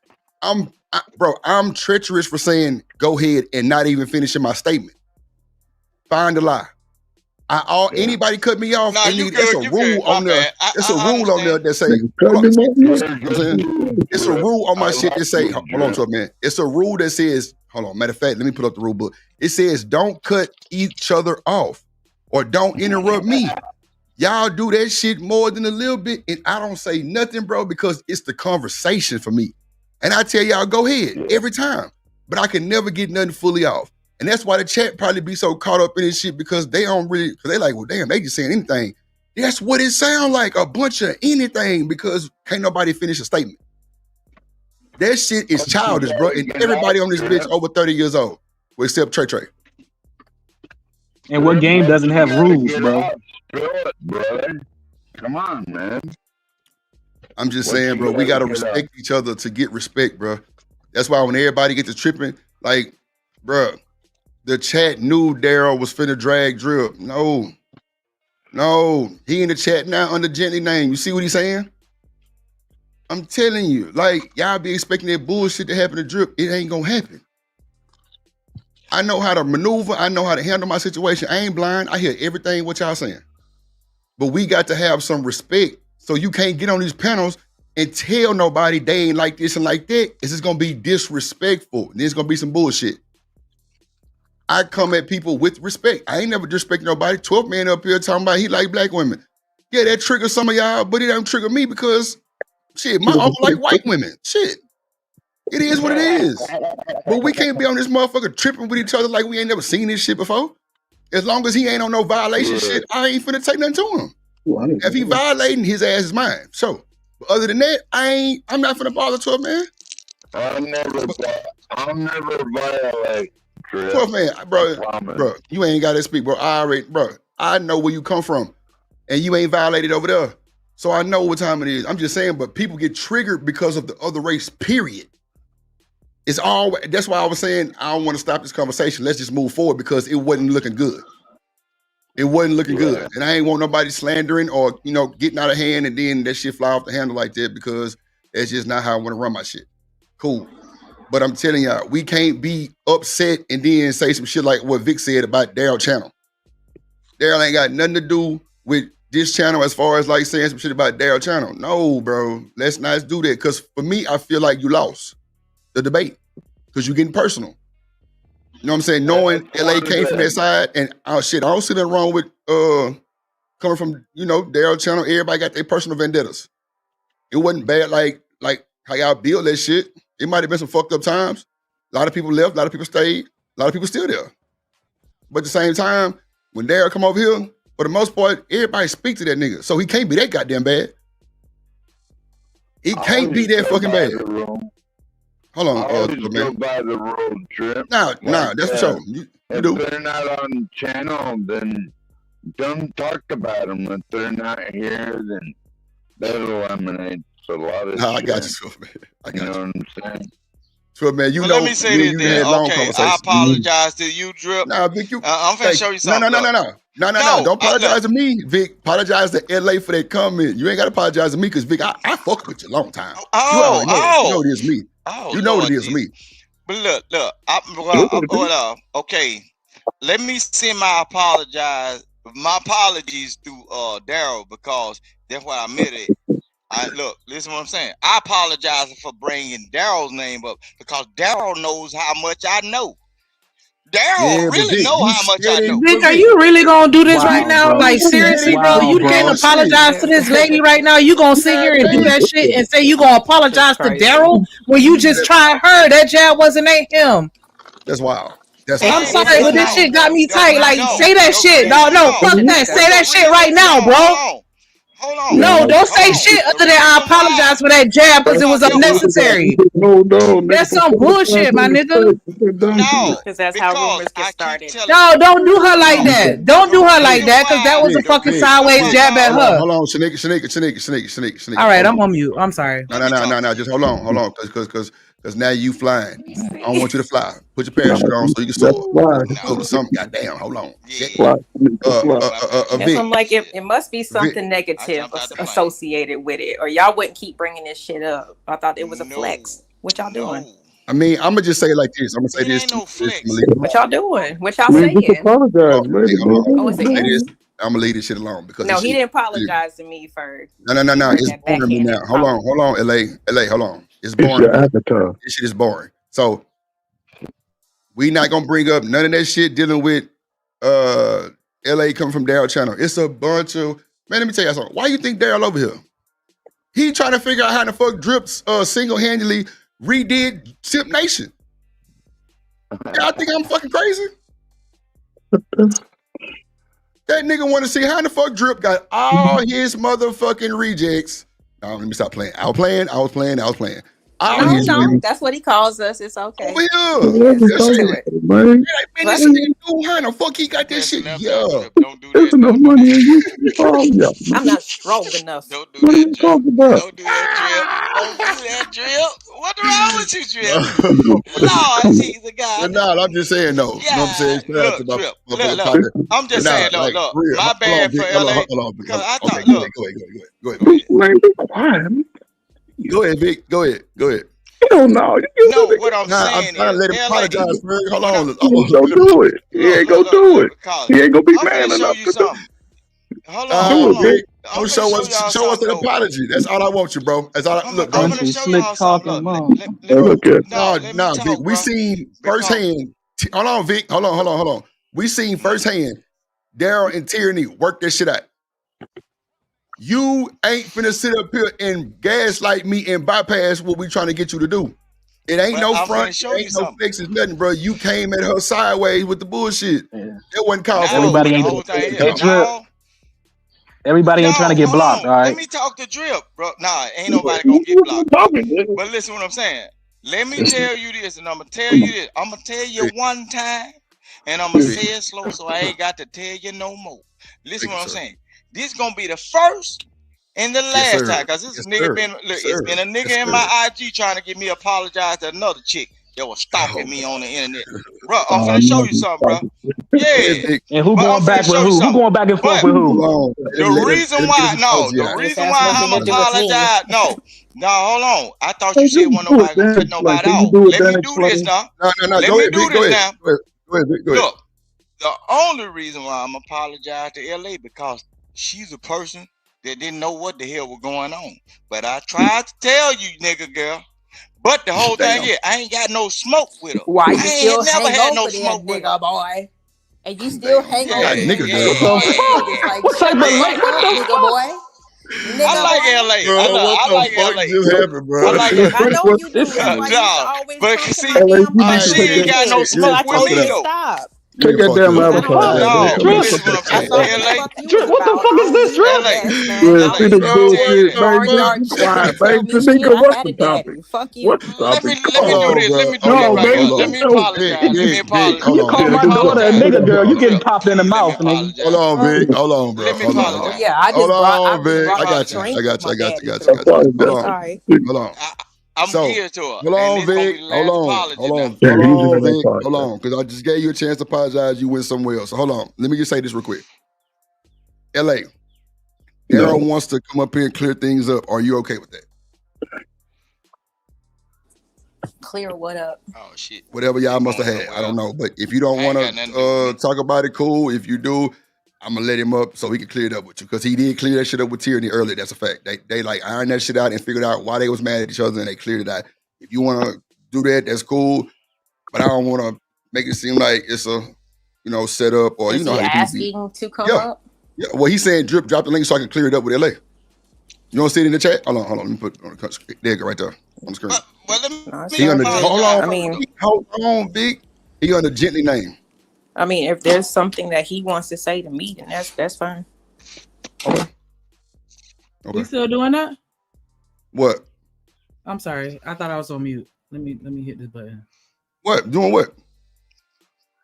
I'm treacherous for saying go ahead and not even finishing my statement. Find a lie. Anybody cut me off, there's a rule on there. It's a rule on there that say, it's a rule on my shit that say, hold on to it, man. It's a rule that says, hold on, matter of fact, let me put up the rule book. It says don't cut each other off or don't interrupt me. Y'all do that shit more than a little bit, and I don't say nothing, bro, because it's the conversation for me. And I tell y'all, go ahead every time, but I can never get nothing fully off. And that's why the chat probably be so caught up in this shit, because they don't really, because they like, well, damn, they just saying anything. That's what it sound like, a bunch of anything, because can't nobody finish a statement. That shit is childish, bro. And everybody on this bitch over 30 years old, well, except Trey. And what game doesn't have rules, bro? Brother. Come on, man. I'm just saying, bro, we got to respect each other to get respect, bro. That's why when everybody gets to tripping, like, bro, the chat knew Daryl was finna drag Drip. No, he in the chat now under Gently name. You see what he's saying? I'm telling you, like, y'all be expecting that bullshit to happen to Drip. It ain't gonna happen. I know how to maneuver. I know how to handle my situation. I ain't blind. I hear everything what y'all saying. But we got to have some respect. So you can't get on these panels and tell nobody they ain't like this and like that. It's just gonna be disrespectful. There's gonna be some bullshit. I come at people with respect. I ain't never disrespect nobody. 12 man up here talking about he like black women. Yeah, that triggers some of y'all, but it don't trigger me because shit, my uncle like white women. Shit. It is what it is. But we can't be on this motherfucker tripping with each other like we ain't never seen this shit before. As long as he ain't on no violation shit, I ain't finna take nothing to him. If he violating, his ass is mine. So, but other than that, I'm not finna bother to it, man. I'll never violate. 12 man, bro, you ain't gotta speak, bro. I know where you come from, and you ain't violated over there. So I know what time it is. I'm just saying, but people get triggered because of the other race, period. That's why I was saying I don't want to stop this conversation. Let's just move forward because it wasn't looking good. It wasn't looking good. And I ain't want nobody slandering or, getting out of hand and then that shit fly off the handle like that, because that's just not how I want to run my shit. Cool. But I'm telling y'all, we can't be upset and then say some shit like what Vic said about Daryl channel. Daryl ain't got nothing to do with this channel as far as like saying some shit about Daryl channel. No, bro, let's not do that. Because for me, I feel like you lost the debate because you're getting personal. You know what I'm saying? Knowing LA came from that side, and I don't see nothing wrong with coming from, Daryl channel. Everybody got their personal vendettas. It wasn't bad like how y'all build that shit. It might have been some fucked up times. A lot of people left, a lot of people stayed, a lot of people still there. But at the same time, when Daryl come over here, for the most part, everybody speak to that nigga. So he can't be that goddamn bad. It can't be that fucking bad. Hold on, man. By the road trip. No, that's for sure. You do. If they're not on the channel, then don't talk about them. If they're not here, then that eliminates a lot of shit. I got you, man. You know what I'm saying? So, man, let me say this then. Okay, I apologize to you, Drip. Nah, Vic, I'm finna show you something. No. Don't apologize to me, Vic. Apologize to LA for that comment. You ain't got to apologize to me because, Vic, I fucked with you a long time. You know it is me. You know what it is me. But look. Okay. Let me send my apologies through Daryl, because that's what I meant it. Look, listen to what I'm saying. I apologize for bringing Daryl's name up, because Daryl knows how much I know. Daryl really know how much I know. Vic, are you really gonna do this Wow, right now? bro. Like seriously, Wow, bro? You bro. can't apologize to this lady right now. You gonna sit here and do that shit and say you gonna apologize to Daryl when you just tried her? That jab ain't him. That's wild. That's I'm wild. sorry, but this shit got me tight. Like, say that shit. No, fuck that. Say that shit right now, bro. Hold on. No, don't say shit other than I apologize for that jab because it was unnecessary. No, That's some bullshit, my nigga. No, Because that's how rumors get started. No, don't do her like that. Don't do her like that, because that was a fucking sideways jab at her. Hold on, Shanika. All right, I'm on mute. I'm sorry. No. Just hold on, because now you flying. I don't want you to fly. Put your parachute on so you can soar. Hold something. Goddamn, hold on. That's Vic. I'm like, it must be something negative associated with it, or y'all wouldn't keep bringing this shit up. I thought it was a flex. What y'all doing? I mean, I'm gonna just say it like this. I'm gonna say this. What y'all doing? What y'all Man, just saying? apologize, man. Oh, is it him? I'm gonna leave this shit alone because No, this he shit- didn't apologize to me for. No. It's boring me now. Hold on, LA. Hold on. It's boring. your avatar. This shit is boring. So we not gonna bring up none of that shit dealing with LA coming from Daryl channel. It's a bunch of man. Let me tell you something. Why you think Daryl over here? He trying to figure out how the fuck Drips single-handedly redid Sip Nation. Y'all think I'm fucking crazy? That nigga want to see how the fuck Drip got all his motherfucking rejects. No, let me stop playing. I was playing. No, that's what he calls us. It's okay. Over here. Man, That shit knew how the fuck he got that shit. Yeah. there's enough money in you. Oh, yeah. I'm not strong enough. What are you talking about? Don't do that, Drip. What's wrong with you, Drip? Lord Jesus, God. No, I'm just saying though. You know what I'm saying? Look, Drip. Look. I'm just saying, look. My bad for LA. Because I thought, look. Go ahead, Vic. Go ahead. Hell no. No, what I'm saying I'm trying to let him apologize for it. Hold on. Don't do it. He ain't gonna do it. He ain't gonna be man enough to do it. Hold on. Vic. Don't show us an apology. That's all I want you, bro. That's all. Look, bro. Slick talking, mom. No, Vic. We seen firsthand. Hold on, Vic. Hold on. We seen firsthand Daryl and Tierney work that shit out. You ain't finna sit up here and gaslight me and bypass what we trying to get you to do. It ain't no front, it ain't no fixes, nothing, bro. You came at her sideways with the bullshit. That wasn't called for. Everybody ain't trying to get blocked, all right? Let me talk to Drip, bro. Nah, ain't nobody gonna get blocked. But listen what I'm saying. Let me tell you this, and I'm gonna tell you this. I'm gonna tell you one time, and I'm gonna say it slow so I ain't got to tell you no more. Listen what I'm saying. This gonna be the first and the last time, cause this nigga been it's been a nigga in my IG trying to get me apologize to another chick that was stalking me on the internet. Bro, I'm finna show you something, bro. Yeah. And who going back with who? Who going back and forth with who? The reason why I'm apologizing. No, hold on. I thought you said one nobody gonna cut nobody out. Let me do this now. No. Let me do this now. Go ahead. Look, the only reason why I'm apologizing to LA because she's a person that didn't know what the hell was going on. But I tried to tell you, nigga girl. But the whole thing is, I ain't got no smoke with her. Why you I still ain't never hang had over no there, smoke with her. nigga boy? And you still hang over there, nigga nigga girl. boy? What type of Nigga boy. I like LA. I like LA. Just happened, bro? I like it. I know you do. That's why you used to always but come see, to my she ain't got no smoke with me though. Stop. Take that damn avatar. No, listen what I'm saying. LA. Drip, what the fuck is this, Drip? Yeah, see the bullshit, man. Just quiet, man. Tanika, what's the topic? Fuck you. What's the topic? Let me do this. Let me do this right here. Let me apologize. Let me apologize. You call my daughter a nigga girl, you getting popped in the mouth, nigga. Hold on, Vic. Hold on, bro. Let me Hold on. apologize. Yeah, I just brought Vic. a I got you. drink. I got you. My daddy Hold on. Sorry. Hold on. I'm geared to her. Hold on, Vic. Hold on, Vic. Hold on, because I just gave you a chance to apologize. You went somewhere else. So hold on. Let me just say this real quick. LA. Daryl wants to come up here and clear things up. Are you okay with that? Clear what up? Oh shit. Whatever y'all must have had. I don't know. But if you don't want to talk about it, cool. If you do, I'm gonna let him up so he can clear it up with you. Because he did clear that shit up with Tyranny earlier. That's a fact. They like ironed that shit out and figured out why they was mad at each other and they cleared it out. If you want to do that, that's cool. But I don't want to make it seem like it's a, set up or Is you know he how people be. asking to come up? Yeah. Well, he's saying drop the link so I can clear it up with LA. You don't see it in the chat? Hold on. Let me put it on the there you go right there on the screen. Hold on, Big. He under Gently name. I mean, if there's something that he wants to say to me, then that's fine. Okay. You still doing that? What? I'm sorry. I thought I was on mute. Let me hit this button. What? Doing what?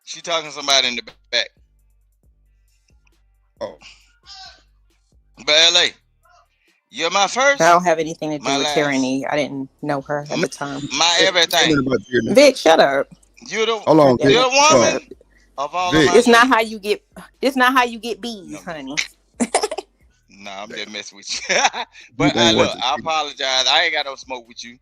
She talking to somebody in the back. Oh. But LA, you're my first. I don't have anything to do My with last. Tyranny. I didn't know her at the time. My everything. Vic, shut up. You're the Hold on, you're Vic. the woman of all of my It's not how you get. It's not how you get bees, honey. Nah, I'm just messing with you. But You ain't look, worth it. I apologize. I ain't got no smoke with you.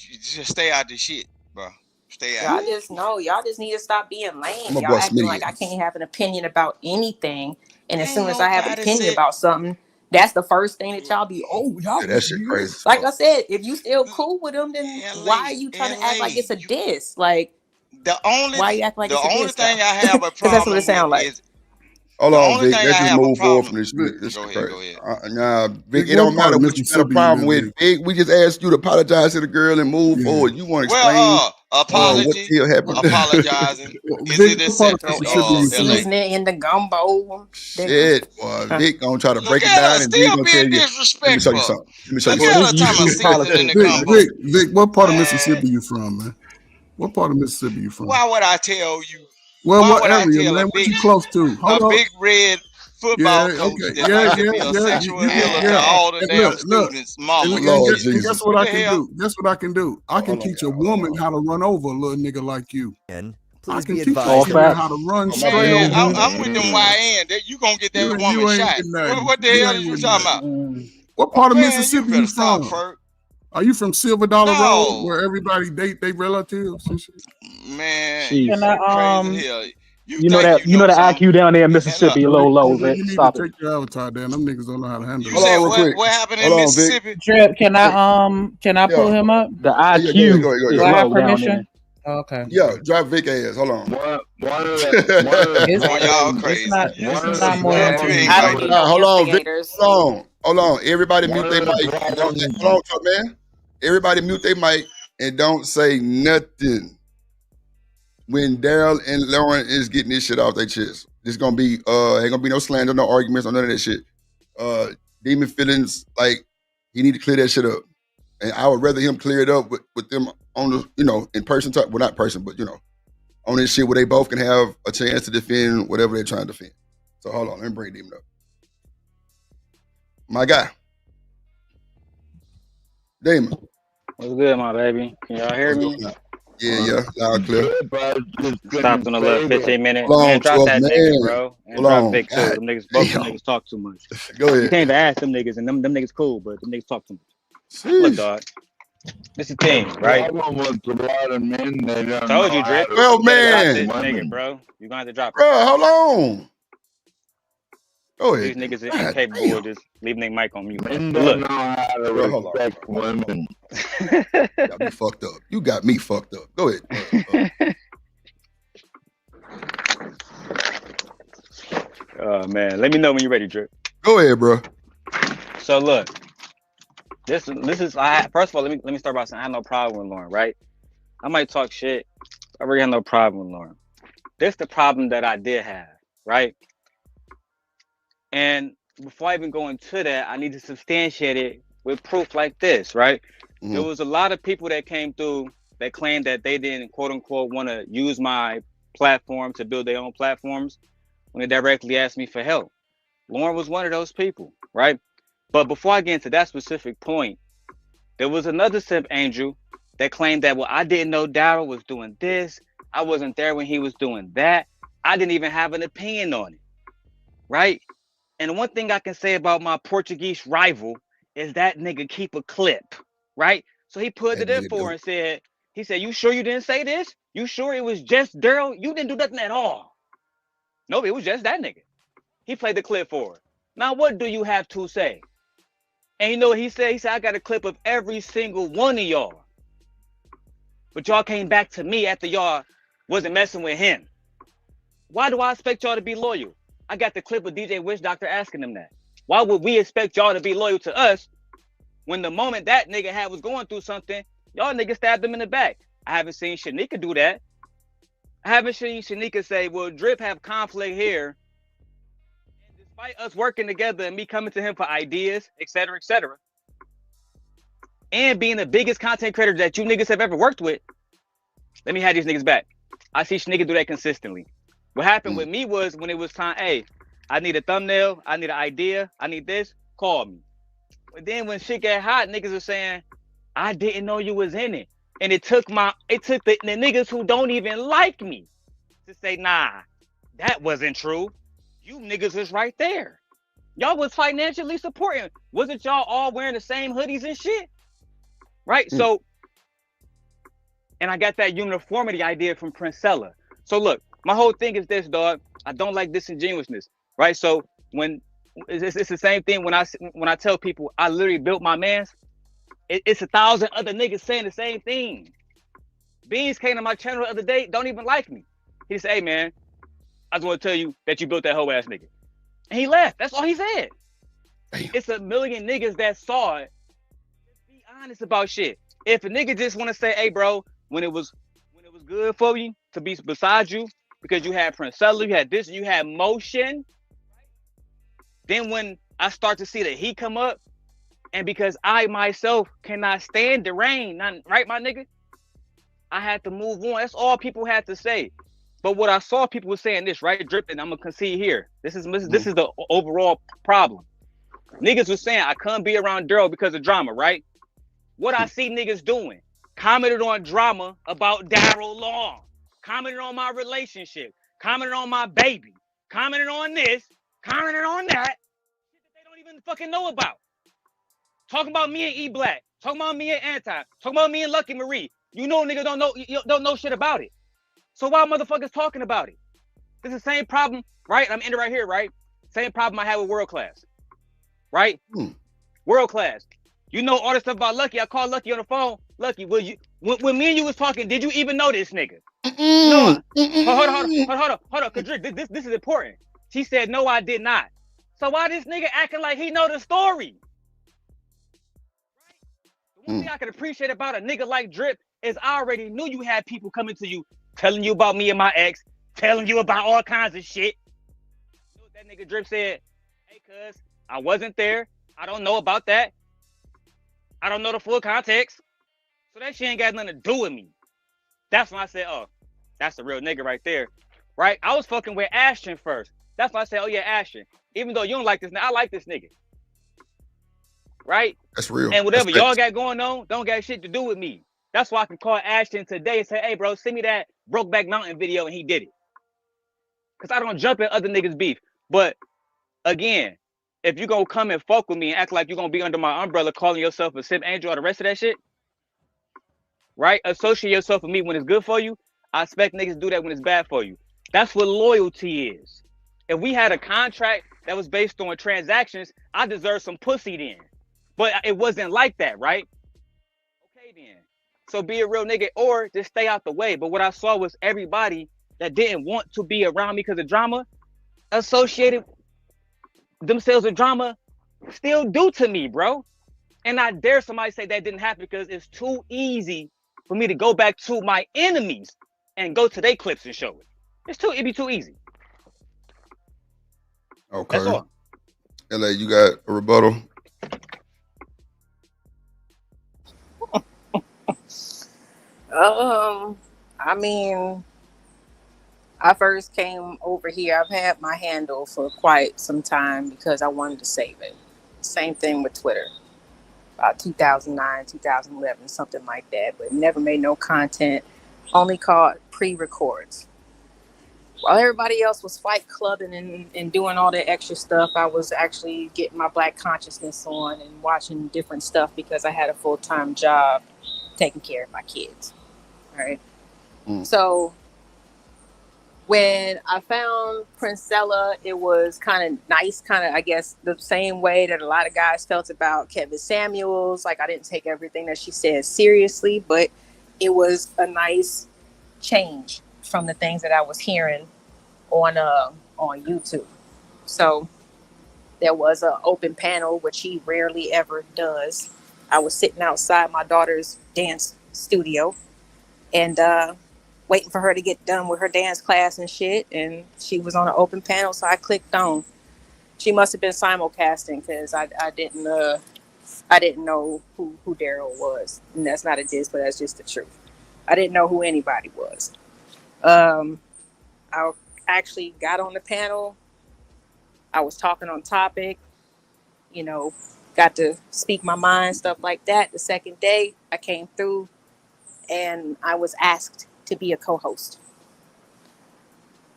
You just stay out this shit, bro. Stay out. Y'all just need to stop being lame. I'm a Y'all boss acting million. like I can't have an opinion about anything. And as Ain't soon as I have an nobody opinion said- about something, that's the first thing that y'all be, y'all. Yeah, that shit crazy. Like I said, if you still cool with them, then why are you trying to act like it's a diss? Like, The only why you act like the it's a only diss? thing I have a Because that's what problem it sounds with like. is Hold the on, only Vic. thing Let's I just have a move forward problem- from this. This Go shit ahead, crazy. go ahead. Nah, Vic, Vic, it what don't part matter of what you got a Mississippi you problem live with, Vic. We just asked you to apologize to the girl and move forward. You want to explain what apology, still happened? apologizing. Is Vic, it what part of accepted? Mississippi you from? LA. Season it in the gumbo. Shit, boy. Vic gonna try to break it at down her, and Vic still gonna tell being you. Let me show you disrespectful. something. Let me show you Look at her something. talking about season in the gumbo. Vic, what part of Mississippi you from, man? What part of Mississippi you from? Why would I tell you? Well, Why what would I area, tell man? a What big, you close to? Hold a on. big red football Yeah, coach okay. that Yeah, likes to yeah, be a yeah. sexual healer to all the And damn look, students' mama and, and Lord shit? guess what What I the can hell? do? Guess what I can do? I can teach a woman how to run over a little nigga like you. I can teach All a man facts. how to run straight Man, over. I'm with them YN. That you gonna get that woman You ain't shot. with nothing. What the You hell ain't is you with talking nothing. about? What part of Man, Mississippi better you stop, from? Ferg. Are you from Silver Dollar Road, No, where everybody date they relatives and shit? man, Jeez. you Can I crazy as hell. You know that the IQ down there in Mississippi a little low, Vic. You need Stop to it. take your avatar down. Them niggas don't know how to handle You it. said Hold on, real quick. what happened in Hold on, Vic. Mississippi? Drip, can I pull him up? The Yeah, IQ go ahead. is Do I have low down there. permission? Okay. Yeah, drop Vic ass. Hold on. One of It's, Boy, y'all it's crazy. not One it's of not the more than Man, 2 you ain't I minutes. don't crazy. need no Hold on, Vic. instigators. Hold on. Everybody mute their One of the mic. And don't say, problems- hold on, man. Everybody mute their mic and don't say nothing when Daryl and Lauren is getting this shit off their chest. There's gonna be ain't gonna be no slander, no arguments, or none of that shit. Demon feelings, like he need to clear that shit up. And I would rather him clear it up with them on the, in person talk. Well, not person, but on this shit where they both can have a chance to defend whatever they're trying to defend. So hold on, let me bring Demon up. My guy. Damon. What's good, my baby? Can y'all hear me? Yeah, loud and clear. Stopped on a little 15 minute. Hold on, Man, drop 12 that man. nigga, bro. And Hold drop on. Vic too. God Them niggas, both them damn. niggas talk too much. Go You ahead. can't even ask them niggas, and them niggas cool, but them niggas talk too much. Sheesh. Look, dog. This is the thing, right? problem with a lot of men, they don't Told know you, how Drip. to Well, You gotta drop man. this women. nigga, bro. You gonna have to drop it. Bro, hold on. Go These ahead. niggas are God incapable damn. of just leaving their mic on mute, bro. Men But don't look. know how to Bro, hold on. respect women. Got me fucked up. You got me fucked up. Go ahead. Oh man, let me know when you're ready, Drip. Go ahead, bro. So look, this is first of all, let me start by saying I have no problem with Lauren, right? I might talk shit. I really have no problem with Lauren. This the problem that I did have, right? And before I even go into that, I need to substantiate it with proof like this, right? There was a lot of people that came through that claimed that they didn't, quote unquote, want to use my platform to build their own platforms when they directly asked me for help. Lauren was one of those people, right? But before I get into that specific point, there was another simp angel that claimed that, well, I didn't know Daryl was doing this. I wasn't there when he was doing that. I didn't even have an opinion on it, right? And one thing I can say about my Portuguese rival is that nigga keep a clip, right? So he put it in for and said, He said, "You sure you didn't say this? You sure it was just Daryl? You didn't do nothing at all." No, it was just that nigga. He played the clip for her. Now, what do you have to say? And you know what he said? He said, "I got a clip of every single one of y'all. But y'all came back to me after y'all wasn't messing with him. Why do I expect y'all to be loyal? I got the clip of DJ Witch Doctor asking him that. Why would we expect y'all to be loyal to us when the moment that nigga was going through something, y'all niggas stabbed him in the back?" I haven't seen Shanika do that. I haven't seen Shanika say, "Well, Drip have conflict here. And despite us working together and me coming to him for ideas, etc., and being the biggest content creator that you niggas have ever worked with, let me have these niggas back." I see Shanika do that consistently. What happened with me was when it was time, hey, I need a thumbnail, I need an idea, I need this, call me. But then when shit got hot, niggas were saying, "I didn't know you was in it." And it took the niggas who don't even like me to say, "Nah, that wasn't true. You niggas was right there. Y'all was financially supporting. Wasn't y'all all wearing the same hoodies and shit?" Right? So, and I got that uniformity idea from Princella. So look, my whole thing is this, dog. I don't like disingenuousness, right? So when it's the same thing when I tell people I literally built my mans, it's 1,000 other niggas saying the same thing. Beans came to my channel the other day, don't even like me. He said, "Hey man, I just want to tell you that you built that hoe ass nigga." And he left. That's all he said. Damn. It's a million niggas that saw it. Just be honest about shit. If a nigga just want to say, "Hey bro, when it was good for you to be beside you because you had Princella, you had this, you had motion," then when I start to see the heat come up, and because I myself cannot stand the rain, right, my nigga, I had to move on. That's all people had to say. But what I saw people were saying this, right, Drip, and I'm gonna concede here. This is the overall problem. Niggas was saying I couldn't be around Daryl because of drama, right? What I see niggas doing, commented on drama about Daryl Long, commented on my relationship, commented on my baby, commented on this, commented on that, shit that they don't even fucking know about. Talking about me and E Black, talking about me and Anti, talking about me and Lucky Marie. You know niggas don't know shit about it. So why motherfuckers talking about it? This is the same problem, right? I'm ending right here, right? Same problem I had with World Class, right? World Class. You know all the stuff about Lucky. I called Lucky on the phone. Lucky, when me and you was talking, did you even know this nigga? No. Hold on. Cause this is important. She said, "No, I did not." So why this nigga acting like he know the story? Right? The one thing I can appreciate about a nigga like Drip is I already knew you had people coming to you, telling you about me and my ex, telling you about all kinds of shit. You know what that nigga Drip said? "Hey, cuz, I wasn't there. I don't know about that. I don't know the full context. So that shit ain't got nothing to do with me." That's when I said, "Oh, that's the real nigga right there." Right? I was fucking with Ashton first. That's when I said, "Oh yeah, Ashton. Even though you don't like this nigga, I like this nigga." Right? That's real. And whatever y'all got going on, don't got shit to do with me. That's why I can call Ashton today and say, "Hey bro, send me that Brokeback Mountain video," and he did it. Cause I don't jump in other niggas' beef. But again, if you gonna come and fuck with me and act like you're gonna be under my umbrella calling yourself a Simp Angel or the rest of that shit, right? Associate yourself with me when it's good for you. I expect niggas to do that when it's bad for you. That's what loyalty is. If we had a contract that was based on transactions, I deserve some pussy then. But it wasn't like that, right? Okay then. So be a real nigga or just stay out the way. But what I saw was everybody that didn't want to be around me because of drama associated themselves with drama still do to me, bro. And I dare somebody say that didn't happen because it's too easy for me to go back to my enemies and go to their clips and show it. It'd be too easy. Okay. That's all. LA, you got a rebuttal? I mean, I first came over here. I've had my handle for quite some time because I wanted to save it. Same thing with Twitter. About 2009, 2011, something like that. But never made no content. Only caught pre-records. While everybody else was fight clubbing and doing all that extra stuff, I was actually getting my Black consciousness on and watching different stuff because I had a full-time job taking care of my kids. right? So when I found Princella, it was kind of nice, kind of, I guess, the same way that a lot of guys felt about Kevin Samuels. Like, I didn't take everything that she said seriously, but it was a nice change from the things that I was hearing on YouTube. So there was an open panel, which he rarely ever does. I was sitting outside my daughter's dance studio and waiting for her to get done with her dance class and shit, and she was on an open panel, so I clicked on. She must have been simulcasting because I didn't know who Daryl was, and that's not a diss, but that's just the truth. I didn't know who anybody was. I actually got on the panel. I was talking on topic, you know, got to speak my mind, stuff like that. The second day I came through and I was asked to be a co-host.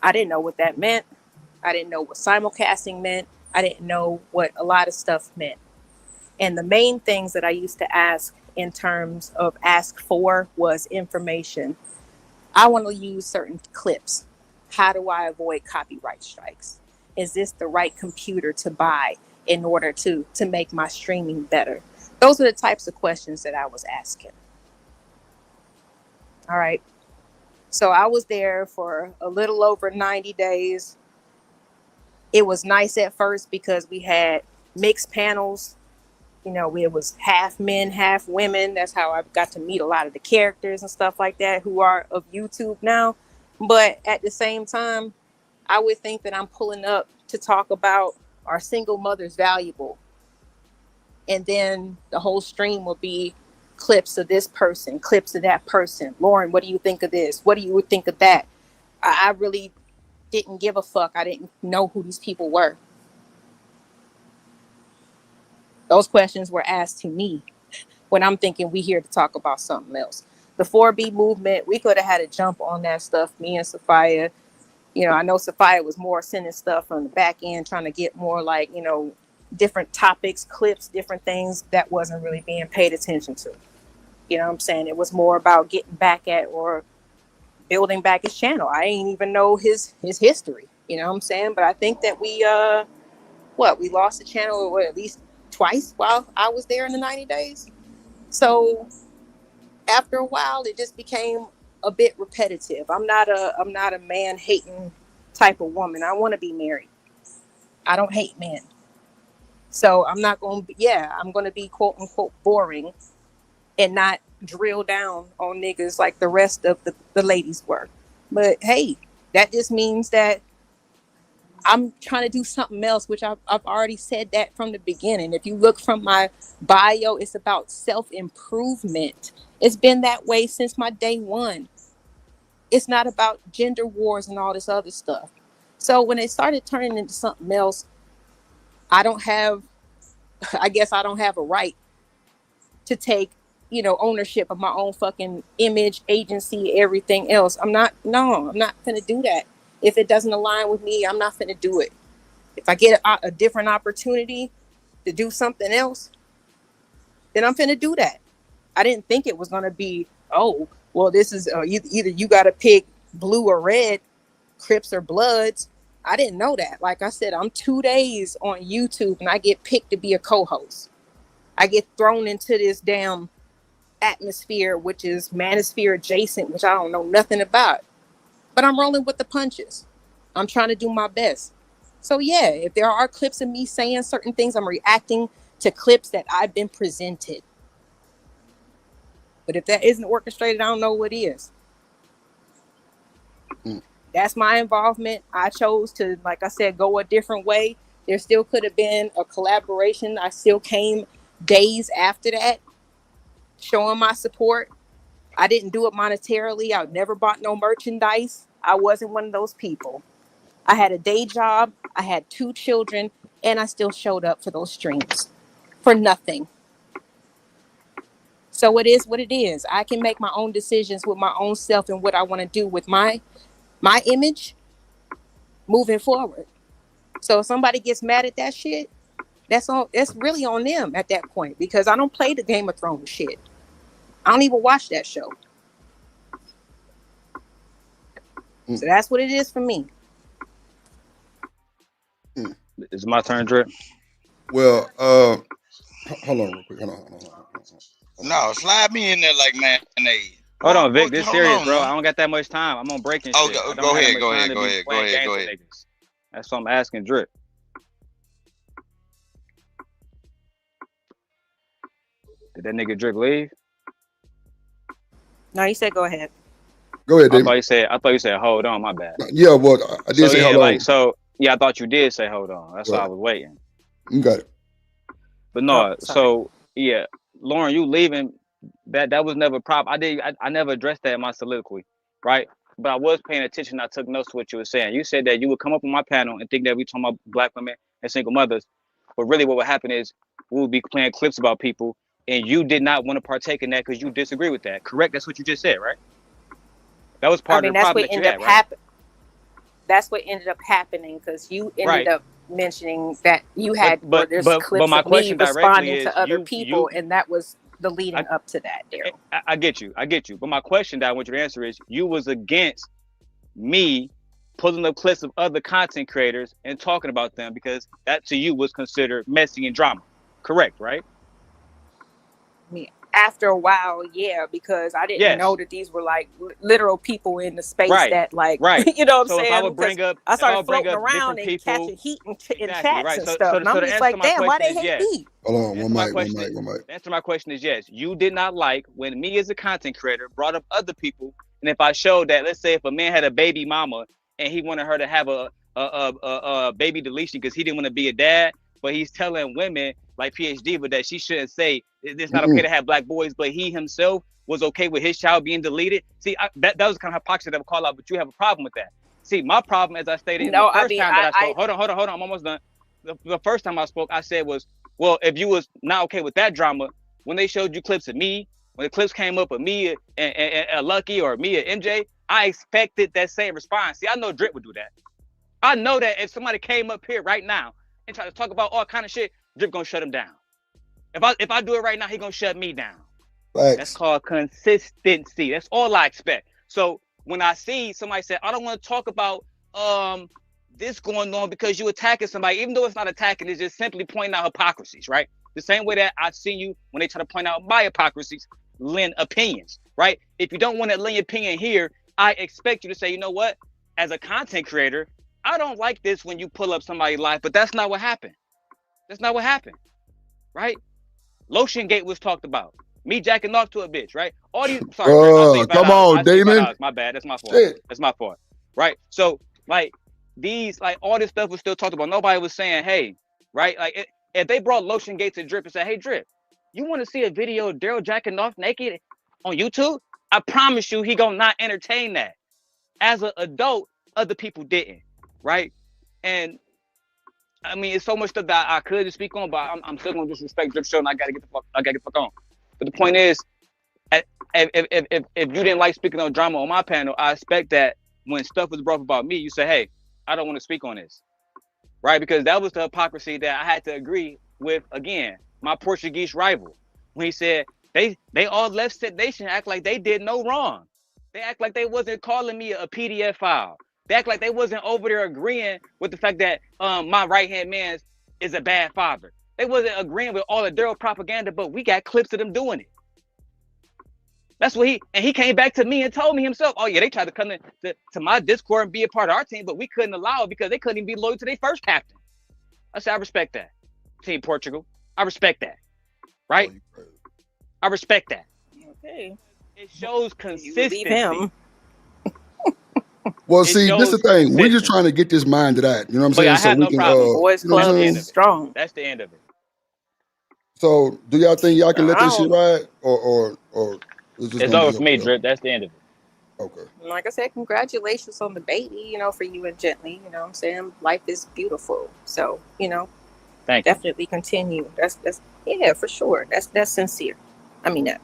I didn't know what that meant. I didn't know what simulcasting meant. I didn't know what a lot of stuff meant. And the main things that I used to ask in terms of ask for was information. I want to use certain clips. How do I avoid copyright strikes? Is this the right computer to buy in order to make my streaming better? Those are the types of questions that I was asking. All right. So I was there for a little over 90 days. It was nice at first because we had mixed panels. You know, it was half men, half women. That's how I got to meet a lot of the characters and stuff like that who are of YouTube now. But at the same time, I would think that I'm pulling up to talk about Are Single Mothers Valuable? And then the whole stream will be clips of this person, clips of that person. Lauren, what do you think of this? What do you think of that? I really didn't give a fuck. I didn't know who these people were. Those questions were asked to me when I'm thinking we here to talk about something else. The 4B movement, we could have had a jump on that stuff, me and Sophia. You know, I know Sophia was more sending stuff from the back end, trying to get more like, you know, different topics, clips, different things that wasn't really being paid attention to. You know what I'm saying? It was more about getting back at or building back his channel. I ain't even know his history. You know what I'm saying? But I think that we lost the channel at least twice while I was there in the 90 days. So after a while, it just became a bit repetitive. I'm not a man hating type of woman. I want to be married. I don't hate men. So I'm not going to be, I'm going to be quote unquote boring and not drill down on niggas like the rest of the ladies were. But hey, that just means that I'm trying to do something else, which I've already said that from the beginning. If you look from my bio, it's about self-improvement. It's been that way since my day one. It's not about gender wars and all this other stuff. So when it started turning into something else, I guess I don't have a right to take, you know, ownership of my own fucking image, agency, everything else. I'm not gonna do that. If it doesn't align with me, I'm not gonna do it. If I get a different opportunity to do something else, then I'm gonna do that. I didn't think it was gonna be, oh, well, this is either you gotta pick blue or red, Crips or Bloods. I didn't know that. Like I said, I'm 2 days on YouTube and I get picked to be a co-host. I get thrown into this damn atmosphere, which is manosphere adjacent, which I don't know nothing about. But I'm rolling with the punches. I'm trying to do my best. So yeah, if there are clips of me saying certain things, I'm reacting to clips that I've been presented. But if that isn't orchestrated, I don't know what is. That's my involvement. I chose to, like I said, go a different way. There still could have been a collaboration. I still came days after that, showing my support. I didn't do it monetarily. I never bought no merchandise. I wasn't one of those people. I had a day job. I had 2 children, and I still showed up for those streams for nothing. So it is what it is. I can make my own decisions with my own self and what I want to do with my image moving forward. So if somebody gets mad at that shit, that's really on them at that point, because I don't play the Game of Thrones shit. I don't even watch that show. So that's what it is for me. It's my turn, Drip. Well, hold on real quick. Hold on. No, slide me in there like mayonnaise. Hold on, Vic. This hold serious, on, bro. man. I don't got that much time. I'm on breaking Oh, shit. I don't go have ahead, that go much ahead, time to go be ahead, go playing ahead, games go with ahead. niggas. That's what I'm asking Drip. Did that nigga Drip leave? No, you said go ahead. Go ahead, I Damon. thought you said hold on. My bad. Yeah, well, I did So say yeah, hello. like so. Yeah, I thought you did say hold on. That's why I Right. was waiting. You got it. But no, so yeah, Lauren, you leaving that was never a problem. I never addressed that in my soliloquy, right? But I was paying attention. I took notes to what you were saying. You said that you would come up on my panel and think that we talking about black women and single mothers, but really what would happen is we would be playing clips about people, and you did not want to partake in that because you disagree with that. Correct? That's what you just said, right? That was part of the That's problem what that you ended had, up right? happening. That's what ended up happening because you ended Right. up mentioning that you had or But there's but clips my of me question directly responding is to other you people, and that was the leading up to that, Daryl. I get you. But my question that I want you to answer is you was against me pulling up clips of other content creators and talking about them because that to you was considered messy and drama. Correct, right? After a while, yeah, because I didn't know that these were like literal people in the space that like, you know what I'm So saying? if I would Because bring up I started bring floating up around different and people, catching heat in exactly, chats right. and So stuff. And I'm the just answer like, to my damn, why question they is hate yes. me? Hold on, one mic. The answer to my question is yes. You did not like when me as a content creator brought up other people, and if I showed that, let's say if a man had a baby mama and he wanted her to have a baby deletion because he didn't want to be a dad, but he's telling women like PhD, but that she shouldn't say it's not okay to have black boys, but he himself was okay with his child being deleted. See, that was kind of hypocrisy that I would call out, but you have a problem with that. See, my problem, as I stated the first time that I spoke, hold on, I'm almost done. The first time I spoke, I said was, well, if you was not okay with that drama, when they showed you clips of me, when the clips came up of me and Lucky or me and MJ, I expected that same response. See, I know Drip would do that. I know that if somebody came up here right now and tried to talk about all kind of shit, Drip gonna shut him down. If I do it right now, he gonna shut me down. That's called consistency. That's all I expect. So when I see somebody say, I don't want to talk about this going on because you attacking somebody, even though it's not attacking, it's just simply pointing out hypocrisies, right? The same way that I've seen you when they try to point out my hypocrisies, lend opinions, right? If you don't want to lend your opinion here, I expect you to say, you know what? As a content creator, I don't like this when you pull up somebody's life, but that's not what happened. That's not what happened, right? Lotion Gate was talked about. Me jacking off to a bitch, right? All these, sorry, come on, Damon. My bad. That's my fault. Shit. That's my fault. Right? So, like, all this stuff was still talked about. Nobody was saying, hey, right? Like, if they brought Lotion Gate to Drip and said, hey, Drip, you want to see a video of Daryl jacking off naked on YouTube? I promise you, he gonna not entertain that. As an adult, other people didn't, right? And I mean, it's so much stuff that I could speak on, but I'm still gonna disrespect Drip Show, and I gotta get the fuck on. But the point is, if you didn't like speaking on drama on my panel, I expect that when stuff was brought up about me, you say, hey, I don't want to speak on this, right? Because that was the hypocrisy that I had to agree with. Again, my Portuguese rival, when he said they all left Set Nation act like they did no wrong. They act like they wasn't calling me a PDF file. They act like they wasn't over there agreeing with the fact that my right-hand man is a bad father. They wasn't agreeing with all the Daryl propaganda, but we got clips of them doing it. That's what he came back to me and told me himself, oh yeah, they tried to come to my Discord and be a part of our team, but we couldn't allow it because they couldn't even be loyal to their first captain. I said, I respect that. Team Portugal. I respect that. Right? I respect that. Okay. It shows consistency. Leave him. Well, It see, this is the shows thing. We're just consistency. trying to get this mind to that. You know what I'm But saying? I So have we no can, problem. Boys you know what Club I'm is saying? strong. That's the end of it. So, do y'all think y'all can let I this shit don't. ride, or is this It's gonna over be for me, up? Drip. That's the end of it. Okay. Like I said, congratulations on the baby, for you and Gently. You know what I'm saying? Life is beautiful. So, Thank you. definitely continue. That's yeah, for sure. That's sincere. I mean that.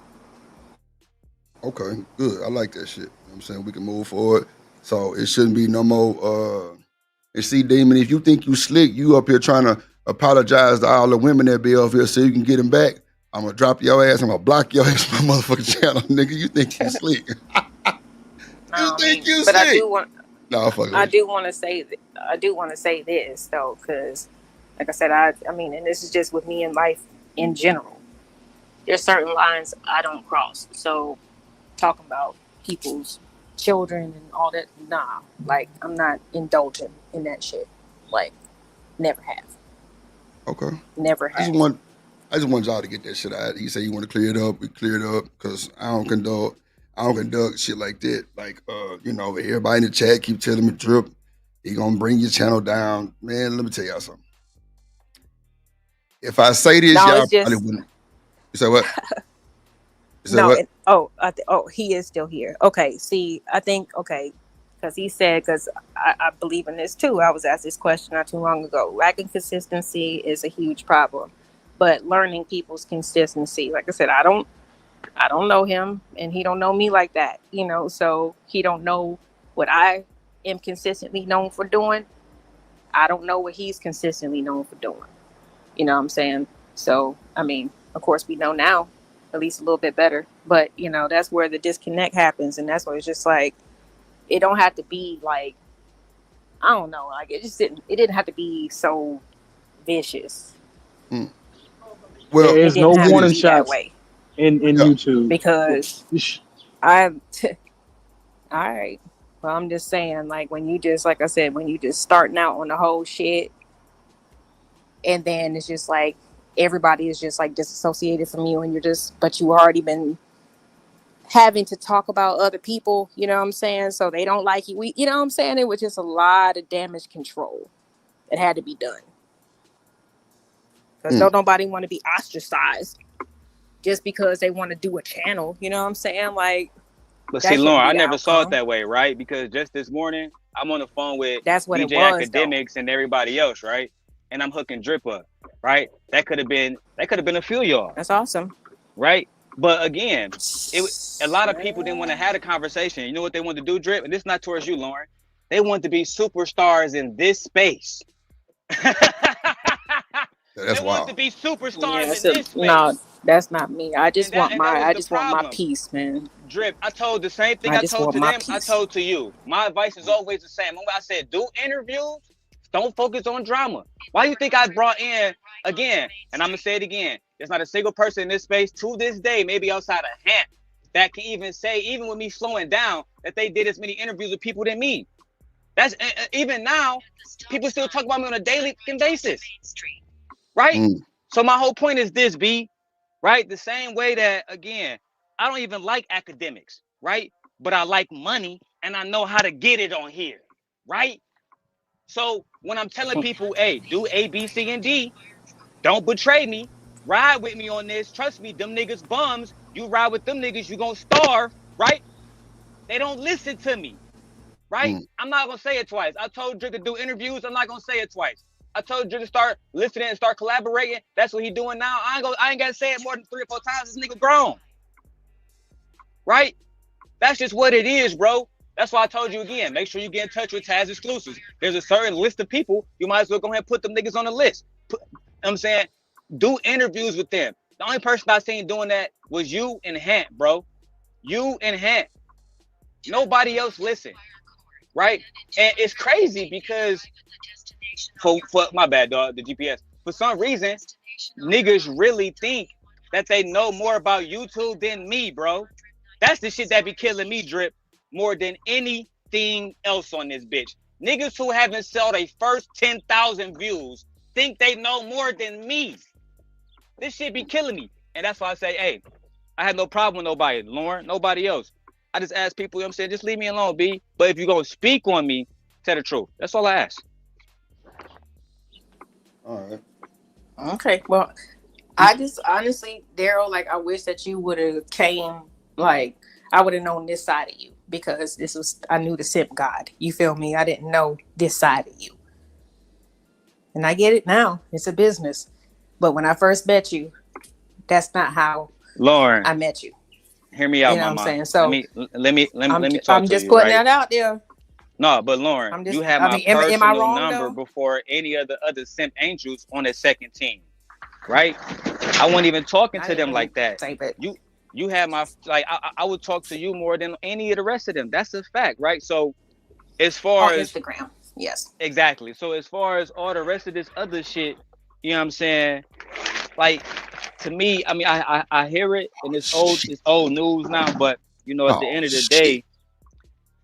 Okay, good. I like that shit. You know what I'm saying? We can move forward. So it shouldn't be no more and see, Damon, if you think you slick, you up here trying to apologize to all the women that be up here so you can get them back. I'm gonna drop your ass, I'm gonna block your ass from my motherfucking channel, nigga. You think you slick. You think you But I slick. do want No, fuck I it. do want to say this though, because like I said, I mean, and this is just with me in life in general. There's certain lines I don't cross. So talking about people's children and all that, nah, like I'm not indulging in that shit. Like, never have. Okay. Never I have. just want y'all to get that shit out. He said you want to clear it up. We clear it up because I don't conduct shit like that. Like, everybody in the chat keep telling me Drip, he gonna bring your channel down. Man, let me tell y'all something. If I say this, No, y'all it's just probably wouldn't. You say what? You say no. what? He is still here. Okay. See, I think because he said, because I believe in this too. I was asked this question not too long ago. Lacking consistency is a huge problem, but learning people's consistency. Like I said, I don't know him, and he don't know me like that. So he don't know what I am consistently known for doing. I don't know what he's consistently known for doing. You know what I'm saying? So, I mean, of course we know now, at least a little bit better, but that's where the disconnect happens. And that's where it's just like, it don't have to be like, I don't know. Like it didn't have to be so vicious. Well, there's no warning shots in YouTube because all right. Well, I'm just saying, like when you just, like I said, when you just starting out on the whole shit, and then it's just like everybody is just like disassociated from you, and but you already been having to talk about other people, you know what I'm saying? So they don't like you. You know what I'm saying? It was just a lot of damage control that had to be done. Because don't nobody want to be ostracized just because they want to do a channel. You know what I'm saying? Like, but see, Lauren, I never saw it that way, right? Because just this morning, I'm on the phone with that's what DJ it was, Academics and everybody else, right? And I'm hooking Drip up, right? That could have been a few of y'all. That's awesome, right? But again, a lot of people didn't want to have a conversation. You know what they wanted to do, Drip? And this is not towards you, Lauren. They want to be superstars in this space. That's they wild. want to be superstars in this space. No, that's not me. I just want my peace, man. Drip, I told the same thing I told to them, I told to you. My advice is always the same. I said, do interviews. Don't focus on drama. Why do you think I brought in, again, and I'm going to say it again, there's not a single person in this space to this day, maybe outside of Hamp, that can even say, even with me slowing down, that they did as many interviews with people than me. That's even now, people still talk about me on a daily basis. Right? So my whole point is this, B, right? The same way that, again, I don't even like academics, right? But I like money and I know how to get it on here, right? So when I'm telling people, hey, do A, B, C, and D, don't betray me. Ride with me on this. Trust me, them niggas bums. You ride with them niggas, you gonna starve, right? They don't listen to me, right? I'm not gonna say it twice. I told Drip to do interviews. I'm not gonna say it twice. I told Drip to start listening and start collaborating. That's what he doing now. I ain't gotta say it more than 3 or 4 times. This nigga grown, right? That's just what it is, bro. That's why I told you again, make sure you get in touch with Taz Exclusives. There's a certain list of people, you might as well go ahead and put them niggas on the list. I'm saying, do interviews with them. The only person I seen doing that was you and Hamp, bro. You and Hamp. Nobody else listen, right? And it's crazy because, for my bad, dog, the GPS. For some reason, niggas really think that they know more about YouTube than me, bro. That's the shit that be killing me, Drip, more than anything else on this bitch. Niggas who haven't sold their first 10,000 views think they know more than me. This shit be killing me. And that's why I say, hey, I have no problem with nobody, Lauren, nobody else. I just ask people, you know what I'm saying, just leave me alone, B. But if you're going to speak on me, tell the truth. That's all I ask. All right. Okay, well, I just honestly, Daryl, like, I wish that you would have came, like, I would have known this side of you, because I knew the simp God. You feel me? I didn't know this side of you. And I get it now. It's a business. But when I first met you, that's not how Lauren, I met you. Hear me out, You know mama. what I'm saying? So let me talk I'm to just you, putting right? that out there. No, but Lauren, you have my am I personal wrong, number though? before any of the other simp angels on the second team, right? I wasn't even talking to them like that. You had my, like, I would talk to you more than any of the rest of them. That's a fact, right? So as far On as Instagram. Yes. exactly. So as far as all the rest of this other shit, you know what I'm saying? Like to me, I mean, I hear it, and it's old news now. But you know, at the Oh end of the shit! day,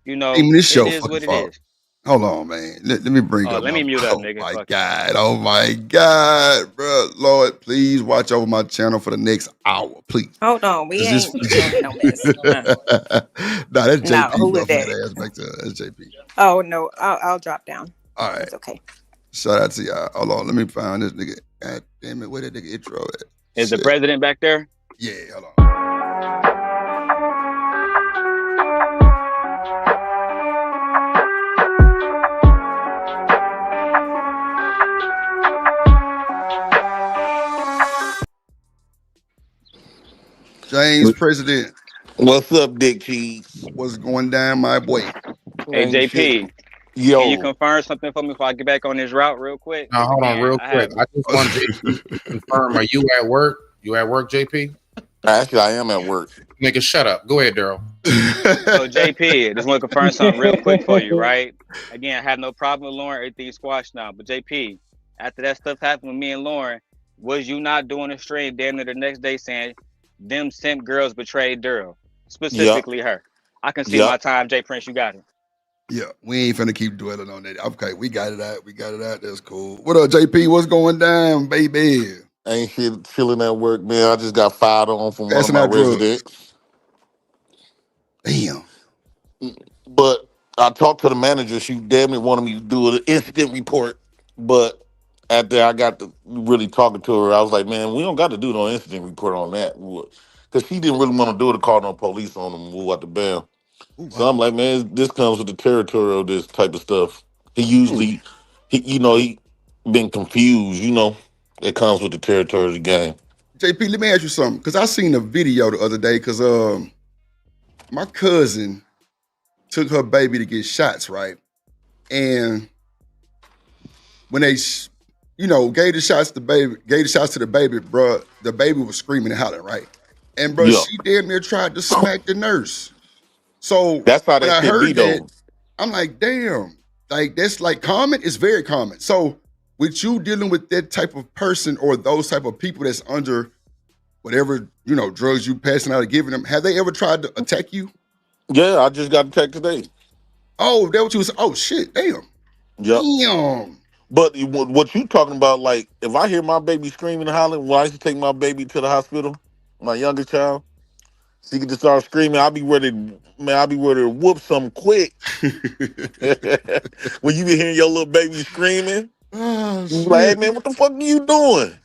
you know, Even this it show is fucking what it fault. is. Hold on, man. Let me bring Oh, up let my. me mute up, Oh nigga. my Fuck it. god! Oh my god, bro! Lord, please watch over my channel for the next hour, please. Hold on, we ain't doing no mess. Nah, that's No, JP. who Bro, is fat that? ass back to that's JP. Oh no, I'll drop down. All right. It's okay. Shout out to y'all. Hold on, let me find this nigga. God damn it, where that nigga intro at? Is the Shit. president back there? Yeah, hold on. James President, What's up, Dick Cheese? what's going down, my boy? Hey, Ain't shit. JP, can you Yo, confirm something for me before I get back on this route real quick? Now, 'Cause hold on again, real I quick. have I just want JP to confirm, are you at work? You at work, JP? actually, I am at work. Nigga, shut up. Go ahead, Daryl. so JP, just want to confirm something real quick for you, right? Again, I have no problem with Lauren. Everything's squashed now. But JP, after that stuff happened with me and Lauren, was you not doing a stream damn near the next day saying them simp girls betrayed Daryl, specifically her? I can see my time, J Prince. You got it. Yeah, we ain't finna keep dwelling on that. Okay, we got it out. We got it out. That's cool. What up, JP? What's going down, baby? Ain't shit, chilling at work, man. I just got fired on from one of Passing my out drugs. residents. Damn. But I talked to the manager. She damn near wanted me to do an incident report. But after I got to really talking to her, I was like, man, we don't got to do no incident report on that. Because she didn't really want to do it to call no police on them and move out the bail. So I'm like, man, this comes with the territory of this type of stuff. He usually, he been confused, It comes with the territory of the game. JP, let me ask you something. Because I seen a video the other day because my cousin took her baby to get shots, right? And when they, gave the shots to the baby, bro, the baby was screaming and hollering, right? And bro, she damn near tried to smack the nurse. So that's how when that I shit be, heard though. that, I'm like, damn, like that's like common. It's very common. So with you dealing with that type of person or those type of people that's under whatever drugs you passing out or giving them, have they ever tried to attack you? Yeah, I just got attacked today. Oh, that what you was? Oh shit, damn. Yep. Damn. But what you talking about, like, if I hear my baby screaming and hollering, when I used to take my baby to the hospital, my youngest child, she could just start screaming, I'll be ready to whoop something quick. When you be hearing your little baby screaming, Oh, you like, hey man, what the fuck are you doing?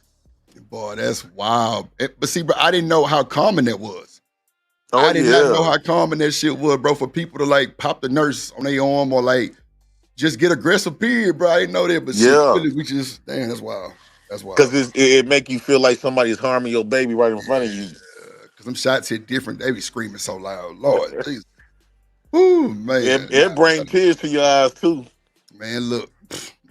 Boy, that's wild. But see, bro, I didn't know how common that was. Oh, I did not know yeah. how common that shit was, bro, for people to like pop the nurse on their arm or like just get aggressive, period, bro. I didn't know that, but shit, Yeah. really, we just, damn, that's wild. That's wild. Because it make you feel like somebody's harming your baby right in front of you. Because them shots hit different. They be screaming so loud. Lord, Jesus. Woo, man. It bring tears to your eyes, too. Man, look,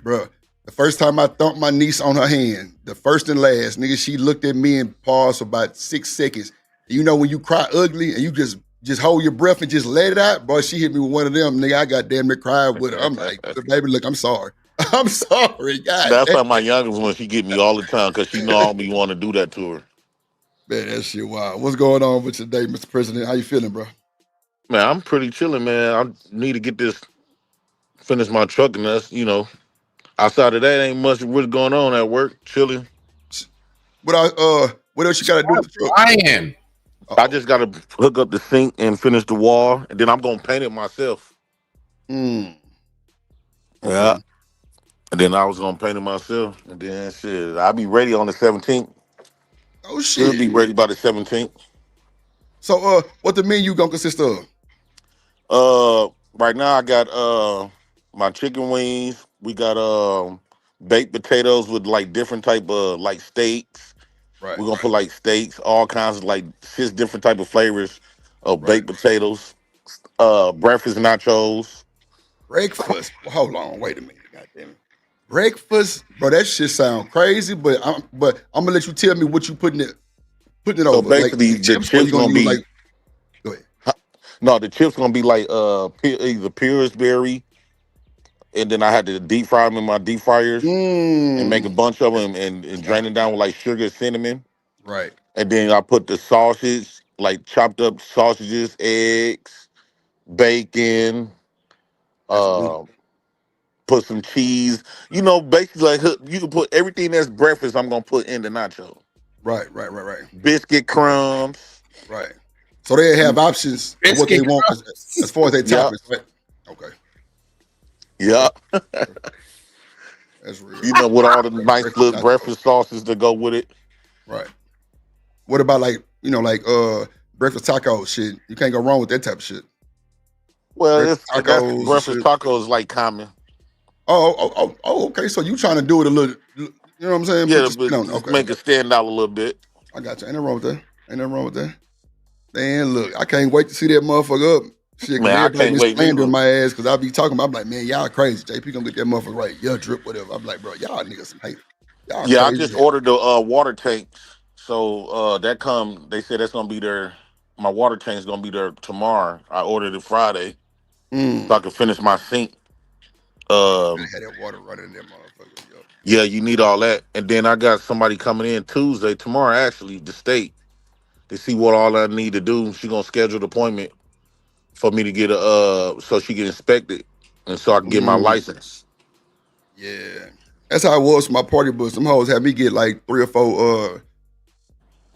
bro. The first time I thumped my niece on her hand, the first and last, nigga, she looked at me and paused for about 6 seconds. You know when you cry ugly and you just hold your breath and just let it out? Boy, she hit me with one of them, nigga. I got damn near cried with her. I'm like, baby, look, I'm sorry. I'm sorry, God. That's how my youngest one, she get me all the time because she know I don't be want to do that to her. Man, that shit wild. What's going on with you today, Mr. President? How you feeling, bro? Man, I'm pretty chilling, man. I need to get this, finish my truck, and that's, outside of that, ain't much really going on at work, chilling. What else you got to do with the truck? I just got to hook up the sink and finish the wall, and then I'm going to paint it myself. Okay. Yeah. And then I was going to paint it myself, and then shit, I'll be ready on the 17th. Oh, shit. Should be ready by the 17th. So, what the menu gonna consist of? Right now I got my chicken wings. We got baked potatoes with like different type of like steaks. Right. We're gonna put like steaks, all kinds of like 6 different type of flavors of baked potatoes. Breakfast nachos. Breakfast. Hold on, wait a minute, goddamn it. Breakfast, bro. That shit sound crazy, but I'm gonna let you tell me what you putting it So over. basically, like, the or chips you gonna be like? Go ahead. no, the chips gonna be like either Pillsbury and then I had to deep fry them in my deep fryers and make a Mm. bunch of them and drain them down with like sugar and cinnamon. Right. And then I put the sausage, like chopped up sausages, eggs, bacon, That's good. put some cheese. You know, basically like you can put everything that's breakfast. I'm gonna put in the nacho. Right. Biscuit crumbs. Right. So they have options of what they Biscuit want as far as their Yep. toppings, right? Okay. Yep. That's real. You know, with all the nice Breakfast little nachos. breakfast sauces that go with it. Right. What about like, breakfast tacos shit? You can't go wrong with that type of shit. Well, Breakfast that's tacos and breakfast shit. tacos like common. Okay. So you trying to do it a little, you know what I'm saying? Yeah, Put your but spin on it. just Okay, make it stand out a little bit. I got you. Ain't nothing wrong with that. Man, look, I can't wait to see that motherfucker up. Shit, because Man, I everybody can't been wait slandering neither. my ass because I be talking about, I'm like, man, y'all crazy. JP gonna get that motherfucker right. Yeah, drip, whatever. I'm like, bro, y'all niggas some haters. Y'all Yeah, I crazy. just ordered the water tanks. So they said that's gonna be there. My water tank's gonna be there tomorrow. I ordered it Friday so I can finish my sink. Really had that water running in that motherfucker. Yo. Yeah, you need all that. And then I got somebody coming in tomorrow actually, the state, to see what all I need to do. She gonna schedule the appointment for me to get so she can inspect it and so I can get my Mm, license. yeah. That's how it was for my party bus. Some hoes had me get like 3 or 4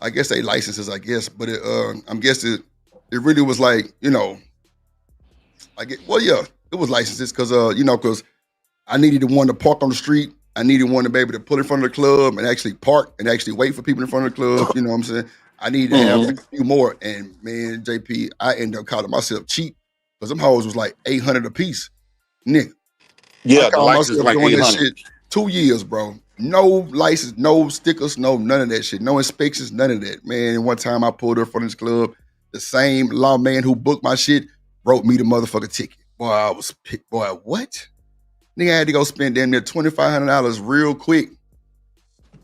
I guess they licenses, I guess. But I'm guessing it really was like, it was licenses because I needed the one to park on the street. I needed one to be able to pull in front of the club and actually park and actually wait for people in front of the club. You know what I'm saying? I needed to have Mhm. like a few more. And man, JP, I ended up calling myself cheap because them hoes was like 800 a piece. Nigga, I Yeah, the called license is myself like doing that 800. shit 2 years, bro. No license, no stickers, no none of that shit. No inspections, none of that. Man, and one time I pulled her from this club. The same lawman who booked my shit wrote me the motherfucking ticket. Boy, I was boy, what? Nigga, I had to go spend damn near $2,500 real quick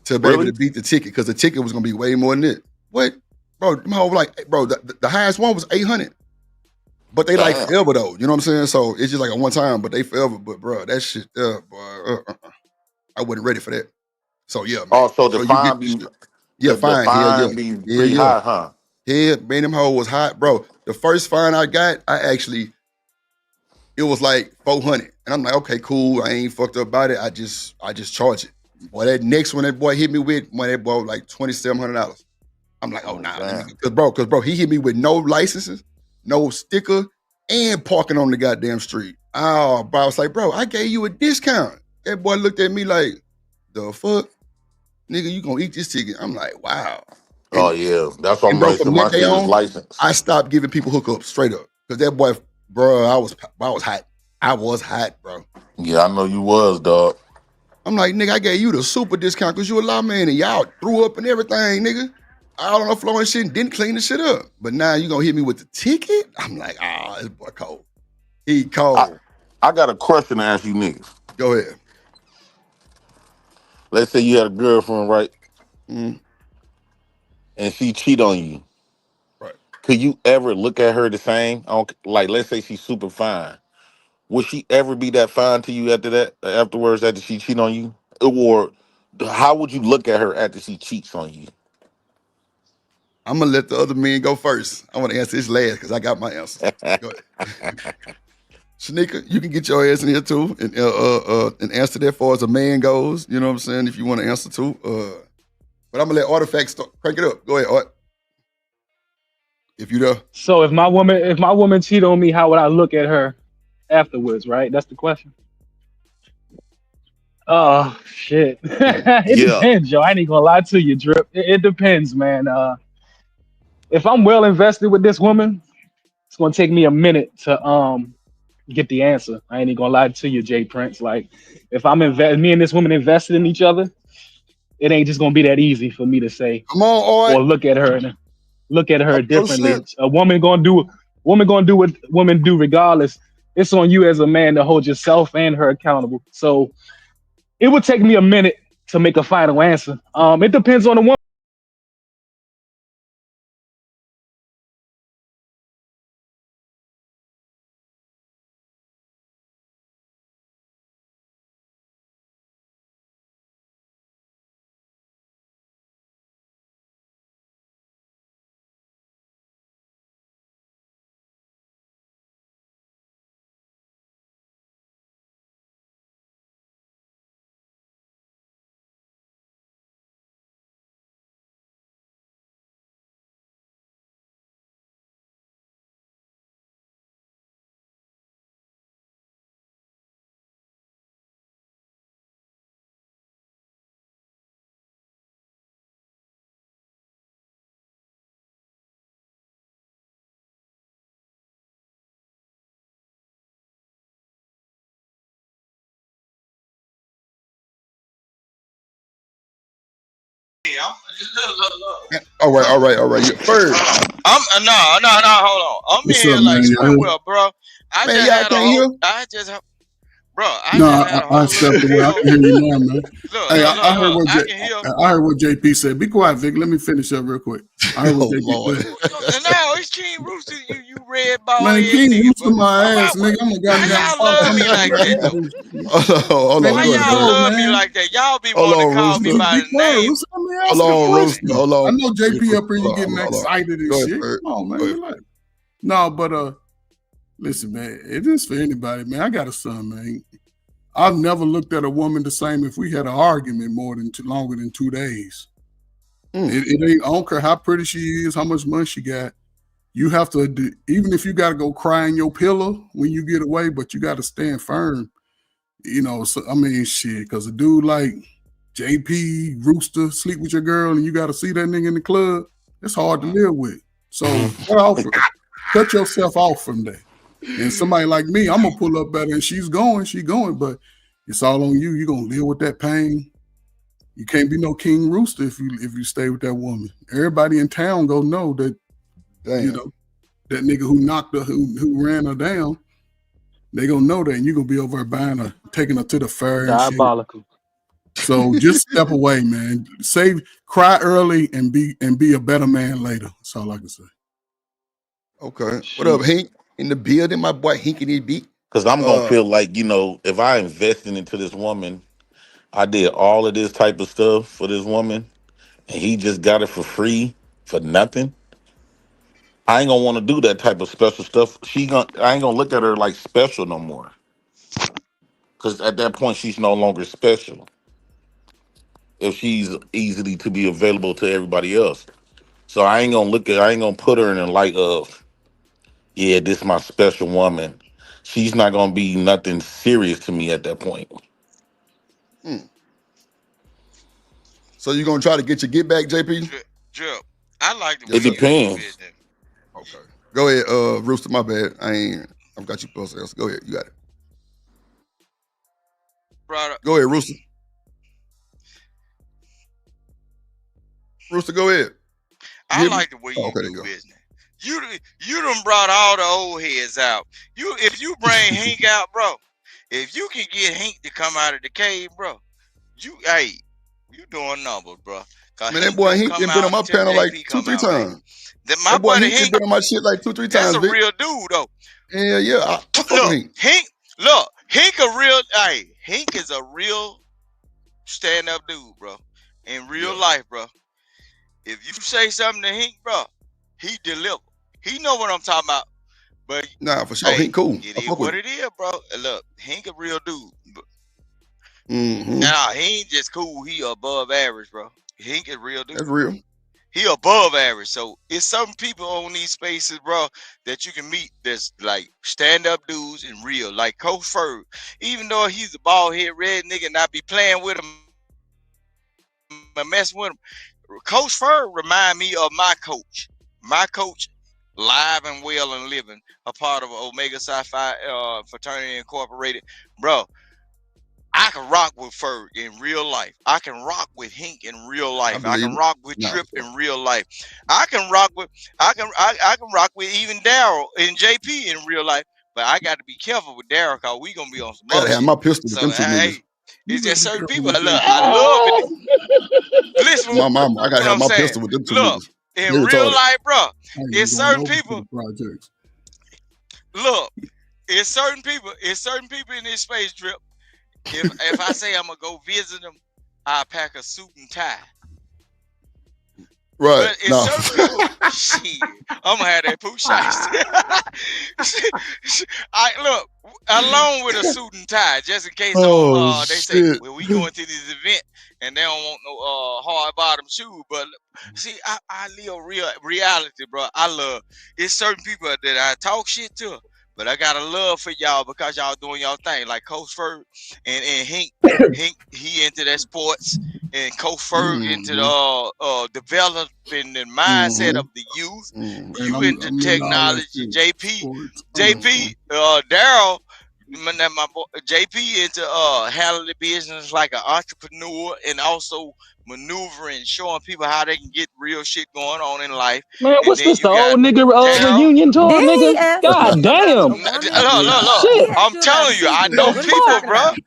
to be able Really? to beat the ticket because the ticket was gonna be way more than it. What, bro? Them hoes like, bro, the highest one was 800, but they like Damn. forever though. You know what I'm saying? So it's just like a one time, but they forever. But bro, that shit, I wasn't ready for that. So yeah, man, Also, make the sure you get fine this be shit. Yeah, the fine. fine be pretty Yeah. high, huh? Yeah, man, them hoe was hot, bro. The first fine I got, it was like 400, and I'm like, okay, cool. I ain't fucked up about it. I just charge it. Boy, that next one that boy hit me with, that boy was like $2,700. I'm like, oh nah, let me, Damn. cause bro, he hit me with no licenses, no sticker, and parking on the goddamn street. Oh, bro, I was like, bro, I gave you a discount. That boy looked at me like, the fuck, nigga, you gonna eat this ticket? I'm like, wow. Oh yeah, that's why And I'm bro, making from my that day shit is on, license. I stopped giving people hookups straight up. Cause that boy, bro, I was hot. I was hot, bro. Yeah, I know you was, dog. I'm like, nigga, I gave you the super discount because you a lawman and y'all threw up and everything, nigga. All on the floor and shit and didn't clean the shit up. But now you gonna hit me with the ticket? I'm like, this boy cold. He cold. I got a question to ask you niggas. Go ahead. Let's say you had a girlfriend, right? Mhm. And she cheat on you. Right. Could you ever look at her the same? Like, let's say she's super fine. Would she ever be that fine to you afterwards, after she cheat on you? Or how would you look at her after she cheats on you? I'm gonna let the other men go first. I want to answer this last because I got my answers. Go ahead. Shanika, you can get your ass in here too and answer that far as a man goes. You know what I'm saying? If you want to answer too. But I'm gonna let Artifact crank it up. Go ahead, Art. If you there. So if my woman cheat on me, how would I look at her afterwards? Right? That's the question. Oh shit! It Yeah. depends, yo. I ain't gonna lie to you, Drip. It depends, man. If I'm well invested with this woman, it's gonna take me a minute to get the answer. I ain't even gonna lie to you, Jay Prince. Like, if me and this woman invested in each other, it ain't just gonna be that easy for me to say Come on, or Art. look at her Talk your differently. shit. A woman gonna do what women do regardless. It's on you as a man to hold yourself and her accountable. So it would take me a minute to make a final answer. It depends on the woman. Look. All right. You first, I'm no. Hold on. I'm in What's here up, like man? Y'all heard? Squidwell, bro. I man, just y'all had a can't hear? whole. I just No, had a I whole stepped little away. I bill. can hear you now, man. Look. Hey, I heard what I can hear. I heard what JP said. Be quiet, Vic. Let me finish up real quick. I heard what Oh JP Lord. said. No, it's King Rooster. You red ball Man, head King nigga. Rooster But my why, ass, nigga. I'm a why goddamn y'all father. love I'm me like a that though? Hold on. Why Go ahead, y'all Rooster. love me like that? Y'all be Hold wanting to on, call me Rooster. by Be the quiet, name. Rooster. Let me Hold answer the on, Rooster. question. Hold I on. know JP up here, you getting Hold on. excited and Go ahead, shit. Ferg. Come on, man. Go ahead, Relax. No, but listen, man. It is for anybody, man. I got a son, man. I've never looked at a woman the same if we had an argument longer than 2 days. It ain't. I don't care how pretty she is, how much money she got. You have to, even if you got to go cry in your pillow when you get away, but you got to stand firm. You know, so, I mean, shit, because a dude like JP Rooster sleep with your girl and you got to see that nigga in the club, it's hard to live with. So cut yourself off from that. And somebody like me, I'm gonna pull up better, and she's going, but it's all on you. You're gonna live with that pain. You can't be no King Rooster if you stay with that woman. Everybody in town go know that. You know, that nigga who knocked her, who ran her down, they gonna know that, and you gonna be over there buying her, taking her to the fair and shit. Diabolical. So just step away, man. Cry early and be a better man later. That's all I can say. Okay. What up, Hink? In the building, my boy Hinkity beat. Because I'm gonna feel like, if I invested into this woman, I did all of this type of stuff for this woman, and he just got it for free for nothing. I ain't gonna want to do that type of special stuff. I ain't gonna look at her like special no more. Because at that point, she's no longer special. If she's easily to be available to everybody else, so I ain't gonna put her in the light of, yeah, this is my special woman. She's not gonna be nothing serious to me at that point. So you gonna try to get your get back, JP? Drip. I like the It way you do depends. business. Okay. Go ahead, Rooster. My bad. I've got you plus else. Go ahead. You got it. Brother. Go ahead, Rooster. Rooster, go ahead. I like the way you do business. You done brought all the old heads out. If you bring Hank out, bro, if you can get Hank to come out of the cave, bro, you doing numbers, bro. Man, that boy Hank been on my panel like 2-3 times. My boy Hank been on my shit like 2-3 times. That's a Vic. real dude, though. Yeah. I fuck with Hank. Hank is a real stand-up dude, bro. In real life, bro. If you say something to Hank, bro, he deliver. He know what I'm talking about. But nah, for sure, Hank cool. It is what it is, bro. Look, Hank a real dude. Mm-hmm. He ain't just cool. He above average, bro. Hank is real dude. That's real. He above average. So it's some people on these spaces, bro, that you can meet that's like stand-up dudes and real. Like Coach Ferg. Even though he's a bald-head red nigga and I be playing with him and messing with him, Coach Ferg remind me of my coach. My coach, live and well and living, a part of Omega Psi Phi Fraternity Incorporated. Bro, I can rock with Ferg in real life. I can rock with Hink in real life. I can rock with Trip in real life. I can rock with even Daryl and JP in real life. But I got to be careful with Daryl because we gonna be on some I gotta other have shit. my pistol with them two niggas. Hey, it's just certain people. Look, I love it. Listen, My mama, I gotta have my saying. pistol with them two Look, niggas. in real life, bro, it's certain over people. to the projects. Look, it's certain people in this space, Drip. If I say I'm gonna go visit them, I pack a suit and tie. Right. But it's certain people, shit, I'm gonna have that poo shiesty. Look, along with a suit and tie, just in case they say, well, we going to this event and they don't want no hard bottom shoe. But see, I live real reality, bro. I love it's certain people that I talk shit to. But I got a love for y'all because y'all doing y'all thing. Like Coach Ferg and Hink, he into that sports, and Coach Ferg into the developing the mindset of the youth. You into technology, JP, Daryl my boy JP into handling the business like an entrepreneur and also maneuvering, showing people how they can get real shit going on in life. Man, And what's then this? you The got old nigga Daryl. reunion tour, Then he nigga? asked God you about damn. a Look, woman. Shit. I'm He asked you about telling you, I cheating. know What are you people, talking bro. about?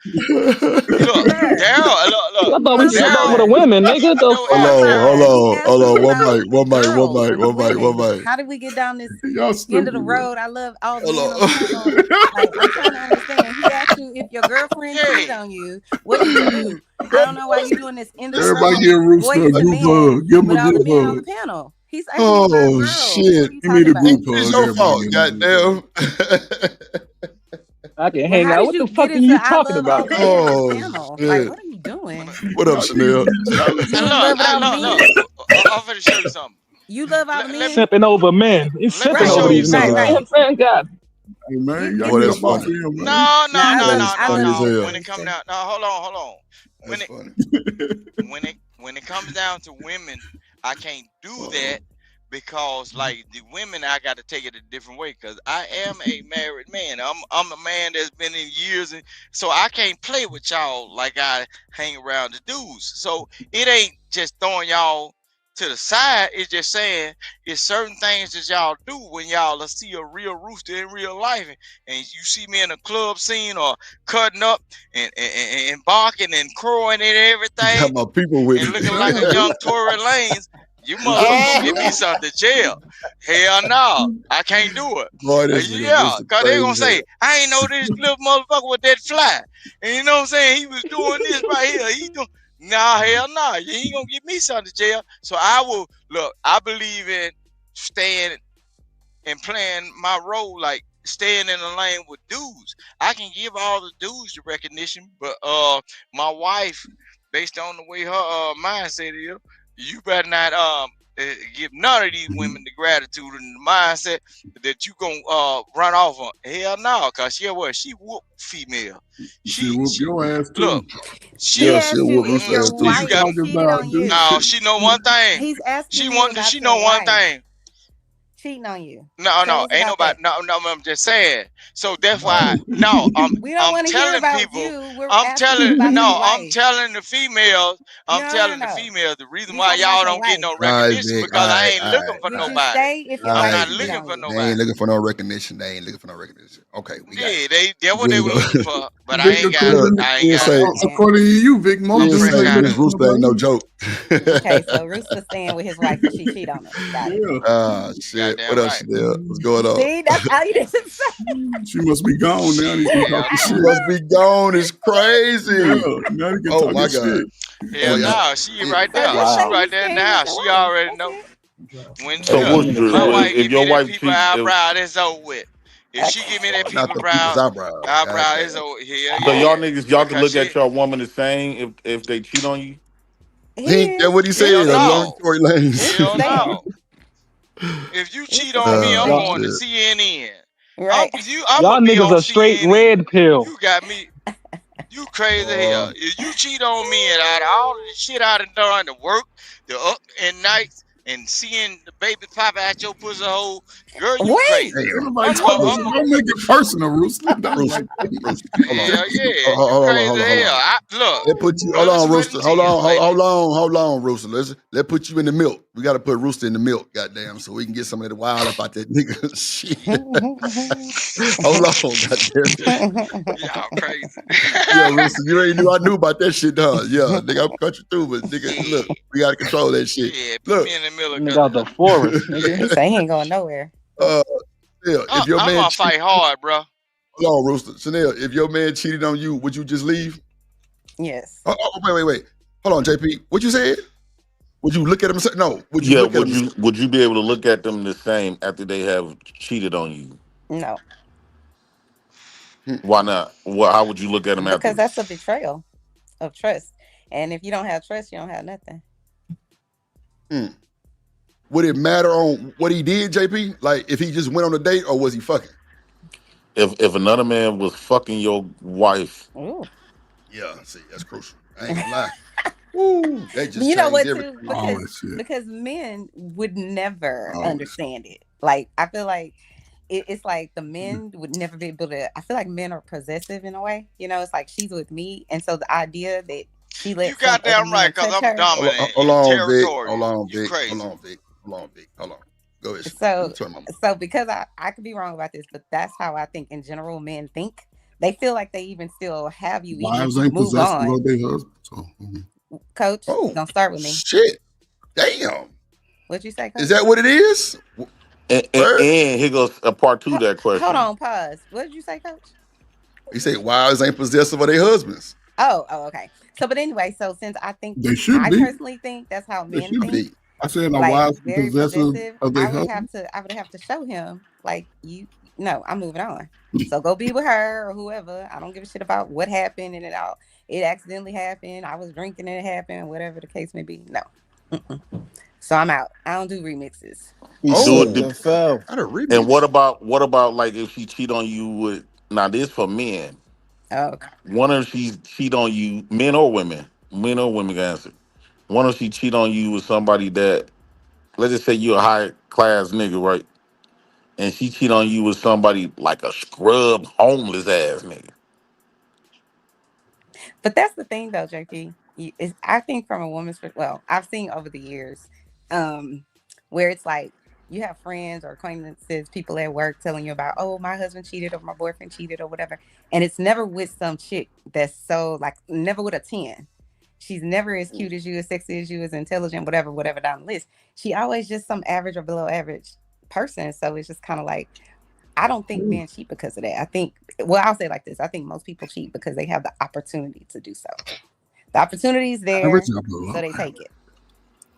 Look, Sir, Daryl, I look, thought we said that with the Daryl. women, nigga. The No, Hold fuck? on, sir, hold he on, asked hold you on. about One girls, mic. women. How did we get down this Y'all end of the stupid. road? I love all the Hold men on the panel. Like, I'm trying to understand. He asked you if your girlfriend cheated Hey, on you. What do you do? I don't know why you doing this end of the Everybody road, give Rooster a boys to group men hug. Give him with a all the group men on the hug. panel. He's asking you about Oh girls. What shit. are you Give me talking the about? group It's hug. your Everybody fault, give him a group hug. goddamn. I can Well, hang how out. did What you the get fuck are into you I talking love all about? the men on the Oh panel? Like, shit. what are you doing? What up, Y'all Chanel? niggas- You and in love with all the men? look, I'm finna show you something. You love all the Let men? me Simping over men. He's simping show over Oh you these niggas. something. You know Right. what I'm saying? God. Hey man, y'all boy, get that's up off funny. of him, man. No, No, I That love is I funny love as hell. When it comes down, no, hold on. When That's it funny. when it comes down to women, I can't do that because like the women, I got to take it a different way because I am a married man. I'm a man that's been in years, and so I can't play with y'all like I hang around the dudes. So it ain't just throwing y'all to the side. It's just saying it's certain things that y'all do when y'all see a real rooster in real life, and you see me in a club scene or cutting up and barking and crowing and You everything got my people with and me. looking like a Damn. young Tory Lanez, you What you motherfucker gonna get me something to jail. Hell no, I can't do it. Boy, this nigga Yeah, Rooster cause they crazy gonna as hell. say, I ain't know this little motherfucker with that fly. And you know what I'm saying? He was doing this right here. He doing hell no. You ain't gonna get me something to jail. So I will look, I believe in staying and playing my role like staying in the lane with dudes. I can give all the dudes the recognition, but my wife, based on the way her mindset is, you better not give none of these women the gratitude and the mindset that you gonna run off on. Hell no, cause she whoop female. She whoop your ass too. Look, He Yeah, she she'll asked you whoop if Rooster your ass too. you wife got Talking cheated about on this. you. no. She know one thing. He's asking you She about know your one wife thing. cheating on you. No, Tell no, us ain't about that. nobody. No, I'm just saying. So that's why. No. No, We don't I'm want to hear telling about people. you. We're I'm asking telling. you about your No, I'm wife. telling the females. I'm No. telling the females the reason We why talking about y'all your don't get wife. no All right, recognition Vic. because I ain't All looking right, for Would all you right. nobody. stay if your All I'm wife right, not cheated Vic. looking on for you? They ain't nobody. looking for no recognition. They ain't looking for no recognition. Okay, we got it. Yeah, that's what they Vic, were looking for, but I Vic, ain't got it. look, I ain't he got it. say, Understand. according to you, Vic, he I'm most didn't dudes fresh say ain't out Miss of it. looking Rooster ain't no for joke. Okay, so Rooster's staying with his wife because she cheat on him. Got it. yeah. Ah, shit. What Goddamn else, right. Chanel? What's going on? See, that's all you didn't say. She must be gone now. He can Hell talk She shit. no. must be gone. It's Yeah, crazy. now he can Oh talk my his God. shit. Oh Hell yeah. no. She right So there. just She say Wow. you right there staying with now. your She wife. already That's know. it. When So look, Worcester, my wife if give me your that wife people cheat, eyebrow, that's over with. If she Okay. give me that Not people the people's brow, eyebrows. God eyebrow is damn. over here, so y'all yeah. niggas, y'all can Because look at she, your woman the same if they cheat on you. He He ain't that is. what he Rooster hell said. A staying. long no, Tory Lanez. Rooster hell staying. no. If you cheat Rooster on said me, he's I'm Oh going staying. to shit. CNN. Right. I'm Y'all gonna be niggas on a straight CNN. red pill. You got me. You crazy hell. Oh, If you cheat on me and out of all of the shit I done done, the work, the up and nights, and seeing the baby pop out your pussy hole, girl, you Wait. crazy. Ain't damn. nobody I'm talking going, shit. Don't make it personal, Rooster. Don't Rooster. like that. Rooster. Hold on. hell yeah, you Hold on. crazy Hold on. Hold hell. on. Look, Let put you. Hold blood, on, sweat, and Rooster. Hold tears, on. baby. Hold on, Rooster. Let's put you in the milk. We got to put Rooster in the milk, goddamn, so we can get some of the wild up out that nigga. Shit. Hold on, goddamn. Y'all crazy. Yeah, Rooster. You already knew I knew about that shit, huh? Yeah, nigga, I'm country too, but nigga, Yeah, look, we got to control that shit. yeah. Put Look. me in the middle, Nigga cause out the forest, nigga. He say he ain't going nowhere. Yeah, if your I'm man gonna fight hard, bro. hold on, Rooster. Chanel, if your man cheated on you, would you just leave? Yes. Wait. Hold on, JP. What you said? Would you look at him and say, no, would you Yeah, look at him and say, would you be able to look at them the same after they have cheated on you? No. Why not? Well, how would you look at them Because afterwards? that's a betrayal of trust. And if you don't have trust, you don't have nothing. would it matter on what he did, JP? Like if he just went on a date or was he fucking? If another man was fucking your wife, Ooh. Yeah, see, that's crucial. I ain't gonna lie. Woo, that just You know changed what everything. too? All that shit. Because men would never All that shit. understand it. Like I feel like it's like the men would never be able to. I feel like men are possessive in a way. It's like she's with me, and so the idea that she You lets some other goddamn right, men cause touch I'm her. dominant Hold and on, Vic. territorial. Hold on, You Vic. crazy. Hold on, Vic. Hold on, Vic. Hold on. Go ahead. So Turn my so because I could be wrong about this, but that's how I think in general men think. They feel like they even still have you, even if Wives you ain't move possessive on. of their husbands. So, Coach, Oh, don't start with me. shit. Damn. What'd you say, Coach? Is that what it is? And here goes a part two of that question. Hold on, pause. What did you say, Coach? He said wives ain't possessive of their husbands. Oh, okay. So, but anyway, so since I think they should I be. personally think that's how They men should think, be. I said my like wives very possessive possessive, of their I would husbands. have to show him like no, I'm moving on. So go be with her or whoever. I don't give a shit about what happened and it accidentally happened. I was drinking and it happened, whatever the case may be. No. Mm-mm. So I'm out. I don't do remixes. And what about like if she cheat on you with, now this for men. Okay. One if she cheat on you, men or women can answer. One if she cheat on you with somebody that, let's just say you're a high class nigga, right? And she cheat on you with somebody like a scrub homeless ass nigga. But that's the thing, though, JP. I think from a woman's I've seen over the years, where it's like you have friends or acquaintances, people at work telling you about, oh, my husband cheated or my boyfriend cheated or whatever, and it's never with some chick that's so like never with a 10. She's never as cute as you, as sexy as you, as intelligent, whatever down the list. She always just some average or below average person. So it's just kind of like, I don't think men cheat because of that. I think, I'll say it like this. I think most people cheat because they have the opportunity to do so. The opportunity is there, so they take it.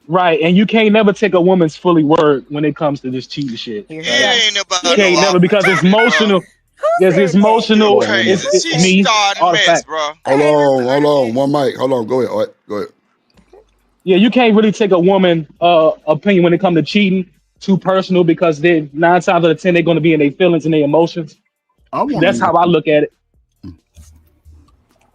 Right, and you can't never take a woman's fully word when it comes to this cheating shit. It ain't about You can't no never, because it's opportunity, emotional. bro. Yes, it's emotional. You crazy. It's She me. starting All the mess, facts. bro. Hold on. One mic. Hold on. Go ahead. All right, go ahead. Yeah, you can't really take a woman opinion when it comes to cheating too personal, because they 9 times out of 10 they're going to be in their feelings and their emotions. That's how I look at it.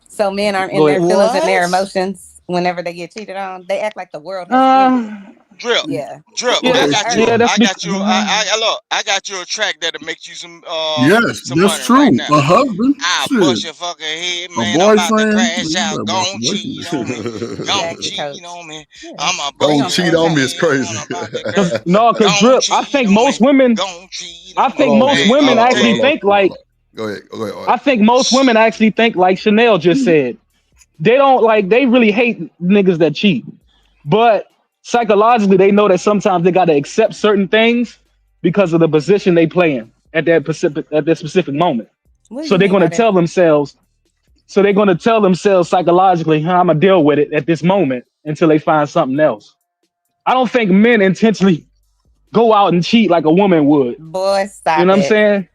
So men aren't in Go their ahead. feelings and their emotions whenever they get cheated on. They act like the world has ended. Drip. Yeah. Drip. Yeah, I got you. that's I got you. Look, I got you a track that'll make you some Yes, some that's money true. right now. A husband, I'll shit. bust your fucking head, A man. I'm about to boyfriend, crash you out. better Gon' bust a cheat on me. Gon' Exactly, cheat Coach. on me. Yeah. I'm a Don't bust cheat your on me. head. It's crazy. I'm about to crash. Cause Gon' Drip, I cheat think on most me. women, Gon' cheat I on think me. most Hey, women I'll actually tell you. think like, Go ahead. I think most women actually think like Chanel just said. They don't like, they really hate niggas that cheat. But psychologically, they know that sometimes they got to accept certain things because of the position they play in at that specific moment. What do So you they're mean going by to tell themselves. So they're going to tell themselves psychologically, I'm gonna deal with it at this moment until they find something else. I don't think men intentionally go out and cheat like a woman would. Boy, stop You know what I'm it. saying?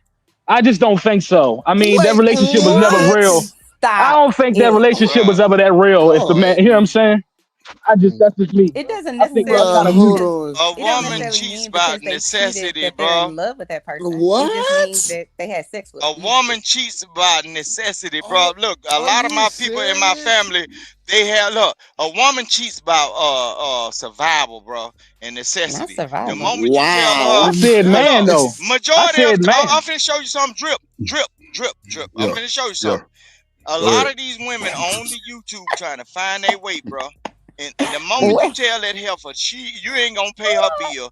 I just don't think so. I mean, that relationship was never real. I don't think that relationship was ever that real. If the man, you know what I'm saying? That's just me. It doesn't I think that's necessarily kind of mean weird. because A it don't woman necessarily cheats mean about because they cheated necessity, that they're bro. in love with that person. It just means that they had sex with A them. woman cheats about necessity, bro. Look, a lot of my people in my family, they have a woman cheats about survival, bro, and necessity. The survival. moment you tell her, I said man look, though. I majority of said man. I'm finna show you some drip. I'm Yeah. finna show you Yeah. something. A Go lot ahead. of these women on the YouTube trying to find their way, bro. And the moment you tell that heifer you ain't gonna pay her bill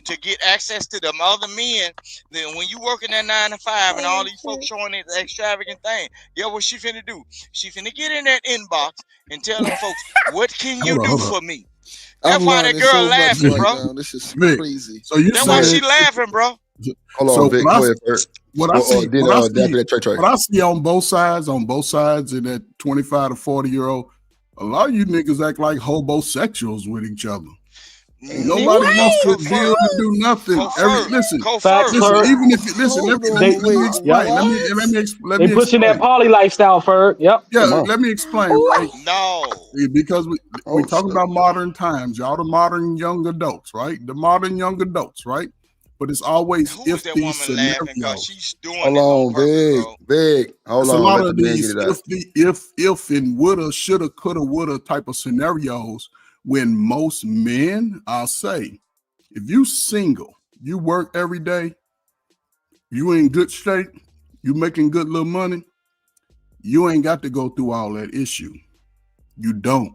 to get access to them other men, then when you working that 9 to 5 and all these folks showing this extravagant thing, yeah, what she finna do? She finna get in that inbox and tell them folks, what can you do for me? That's why that girl laughing, bro. This is Vic, crazy. so you That's why said she laughing, bro. Hold so on, Vic. Go ahead, first. what I see, Daffy, Trey. what I see on both sides, in that 25 to 40-year-old, a lot of you niggas act like hobosexuals with each other. Nobody wants to deal to do nothing. Listen, even if you listen, let me explain. Let They me pushing that explain. poly lifestyle, Ferg. Yep. Yeah, Come on. let me explain. Right? No, because we talk about modern times, y'all, the modern young adults, right? The modern young adults, right? But it's always if these scenarios. She's doing Hold on, Vic. Hold It's a on. lot Let of the man these get it out. if and woulda, shoulda, coulda, woulda type of scenarios when most men, I'll say, if you single, you work every day, you in good shape, you making good little money, you ain't got to go through all that issue. You don't.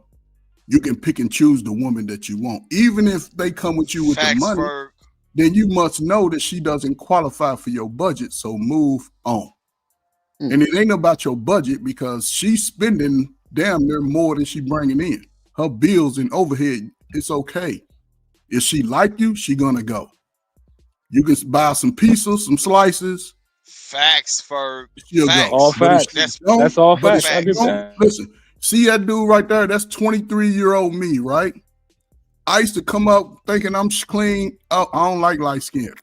You can pick and choose the woman that you want. Even if they come with you with the money, then you must know that she doesn't qualify for your budget, so move on. And it ain't about your budget because she's spending damn near more than she bringing in. Her bills and overhead, it's okay. If she like you, she gonna go. You can buy some pizzas, some slices. Facts, Ferg. She'll Facts. go. All But if facts. she don't- That's all but if facts. I she get don't- that. Listen, see that dude right there? That's 23-year-old me, right? I used to come up thinking I'm clean. Oh, I don't like light skin.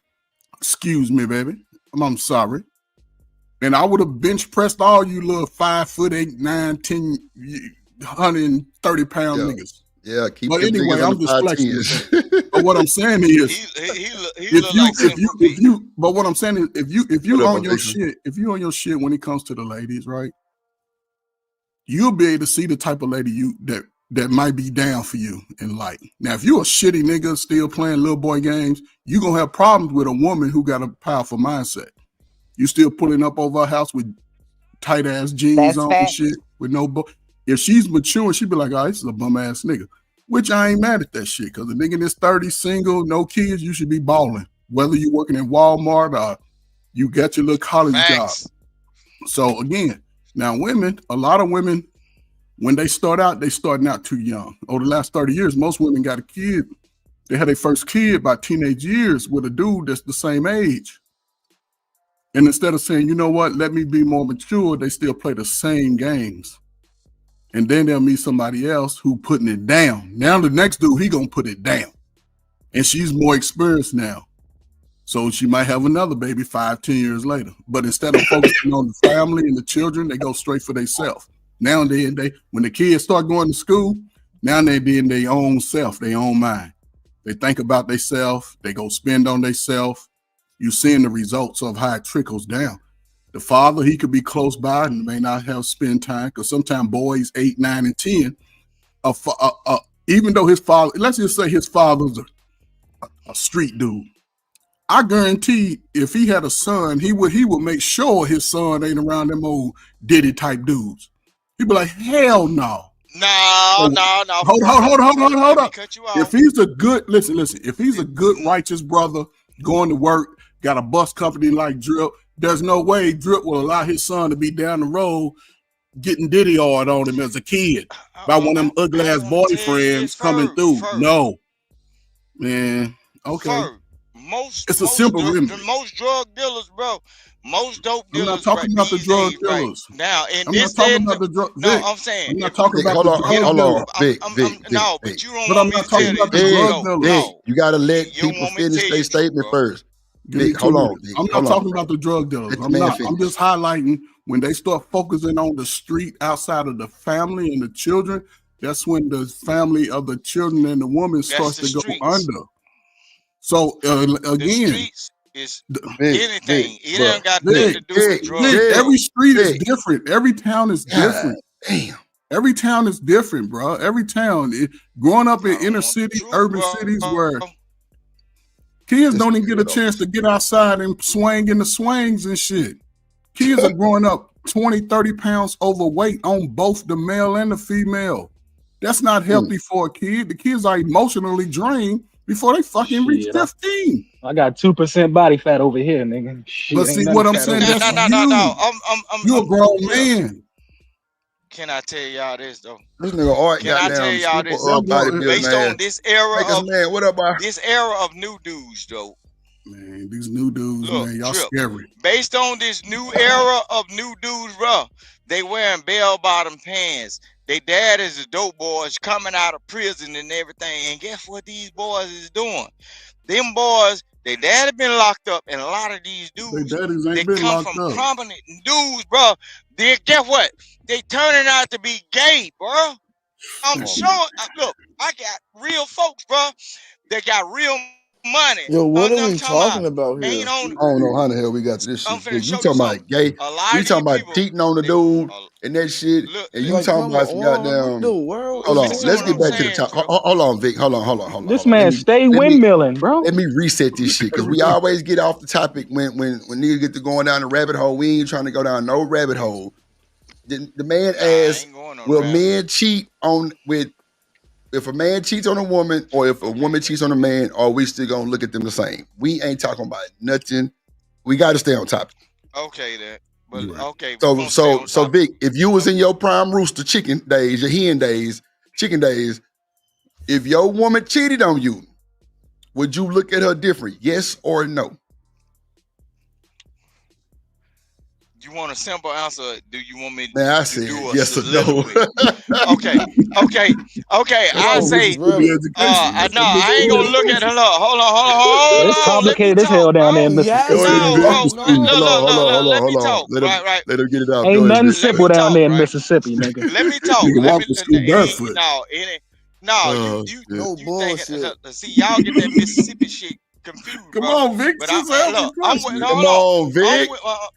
Excuse me, baby. I'm sorry. And I would have bench pressed all you little 5'8", 9, 10, 130-pound niggas. Yeah, keep But them anyway, niggas I'm under just 5 flexing. tens. But what I'm saying is, but what I'm saying is, if you What up, on your Malaysia? shit, if you on your shit when it comes to the ladies, right? You'll be able to see the type of lady that might be down for you and like. Now, if you a shitty nigga still playing little boy games, you gonna have problems with a woman who got a powerful mindset. You still pulling up over her house with tight ass jeans That's on and facts. shit with no. If she's mature, she'd be like, "Oh, this is a bum ass nigga." Which I ain't mad at that shit because the nigga that's 30, single, no kids, you should be balling. Whether you working in Walmart or you got your little college job. So again, now women, a lot of women, when they start out, they starting out too young. Over the last 30 years, most women got a kid. They had their first kid by teenage years with a dude that's the same age. And instead of saying, you know what, let me be more mature, they still play the same games. And then they'll meet somebody else who putting it down. Now the next dude, he gonna put it down. And she's more experienced now. So she might have another baby 5, 10 years later. But instead of focusing on the family and the children, they go straight for themselves. Now then, when the kids start going to school, now they be in their own self, their own mind. They think about themselves, they go spend on themselves. You seeing the results of how it trickles down. The father, he could be close by and may not have spend time because sometimes boys 8, 9, and 10, even though his father, let's just say his father's a street dude. I guarantee if he had a son, he would make sure his son ain't around them old Diddy type dudes. He'd be like, hell no. No. Hold up. If he's a good, listen, if he's a good righteous brother going to work, got a bus company like Drip, there's no way Drip will allow his son to be down the road getting Diddy hard on him as a kid by one of them ugly ass boyfriends coming through. No, man. Okay. It's a simple remedy. Most drug dealers, bro. Most dope I'm dealers. not talking about the drug dealers. Now, in I'm this not talking about the drug. No, I'm saying. I'm not talking about Hold the on, drug hold on, dealers. Vic. No, but you don't But want I'm me not to talking tell about the you. drug dealers. Vic, you gotta let people finish their statement first. Give me Vic, 2 hold on. minutes. Vic, I'm not hold on, talking bro. about the drug dealers. Let the I'm man not. finish. I'm just highlighting when they start focusing on the street outside of the family and the children. That's when the family of the children and the woman starts to go under. So again, is anything. It ain't got nothing to do with drugs. Every street is different. Every town is different. Damn. Every town is different, bro. Every town. Growing up in inner city, urban cities where kids don't even get a chance to get outside and swing in the swings and shit. Kids are growing up 20, 30 pounds overweight on both the male and the female. That's not healthy for a kid. The kids are emotionally drained before they fucking reach 15. I got 2% body fat over here, nigga. Shit, But ain't see nothing what I'm fat saying? over That's here. No. You're a grown man. Can I tell y'all this though? This nigga Art Can I got tell down y'all this? super bodybuilding Based ass. on this era Make us of mad. What up, boy? this era of new dudes though. Man, these new dudes, Look, man, y'all Drip. scary. Based on this new era of new dudes, bro, they wearing bell-bottom pants. They dad is a dope boys coming out of prison and everything. And guess what these boys is doing? Them boys, their dad have been locked up, and a lot of these dudes, daddies they ain't been come locked from up. prominent dudes, bro. They guess what? They turning out to be gay, bro. I'm showing. Look, I got real folks, bro. They got real money. Yo, what are we I'm talking talking about here? ain't on. I don't know how the hell we got to this I'm shit. finna Vic, show you you talking about something. gay? A lot You of talking these about people, cheating on the dude? and that shit, and you Like, talking come about some on, goddamn. what the world Hold on, is let's going get back to the on? top. Hold on, Vic. Hold on. This man stay windmilling, bro. Let me reset this shit because we always get off the topic when niggas get to going down the rabbit hole. We ain't trying to go down no rabbit hole. The man asked, will men cheat on with if a man cheats on a woman or if a woman cheats on a man, are we still gonna look at them the same? We ain't talking about nothing. We got to stay on topic. Okay, then. But okay. So Vic, if you was in your prime rooster chicken days, your hen days, chicken days, if your woman cheated on you, would you look at her different? Yes or no? You want a simple answer? Do you want me Man, I to said do a yes or no. okay. I say, no, I ain't gonna look at her. Hold on. It's complicated as hell down there in Mississippi. Hold on. Let him get it out. Ain't nothing simple down there in Mississippi, nigga. Let me talk. No bullshit. See, y'all get that Mississippi shit confused. Come on, Vic. But Come on, Vic.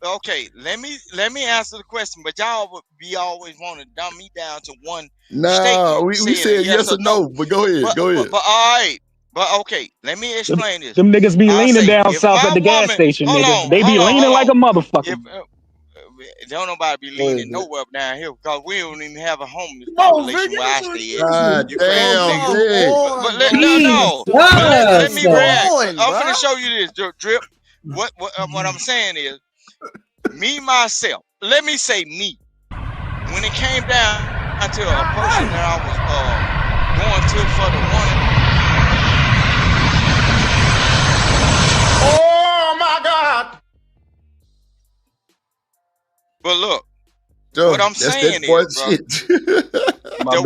Okay, let me answer the question. But y'all would be always want to dumb me down to one. Nah, we said yes or no. But go ahead. But all right. But okay, let me explain this. Them niggas be leaning down south at the gas station, nigga. They be leaning like a motherfucker. Don't nobody be leaning nowhere down here because we don't even have a homeless population where I stay at. God damn, let me react. I'm gonna show you this, Drip. What I'm saying is, me myself. Let me say me. When it came down to a person that I was going to for the one. Oh my God! But look, what I'm saying is, bro, the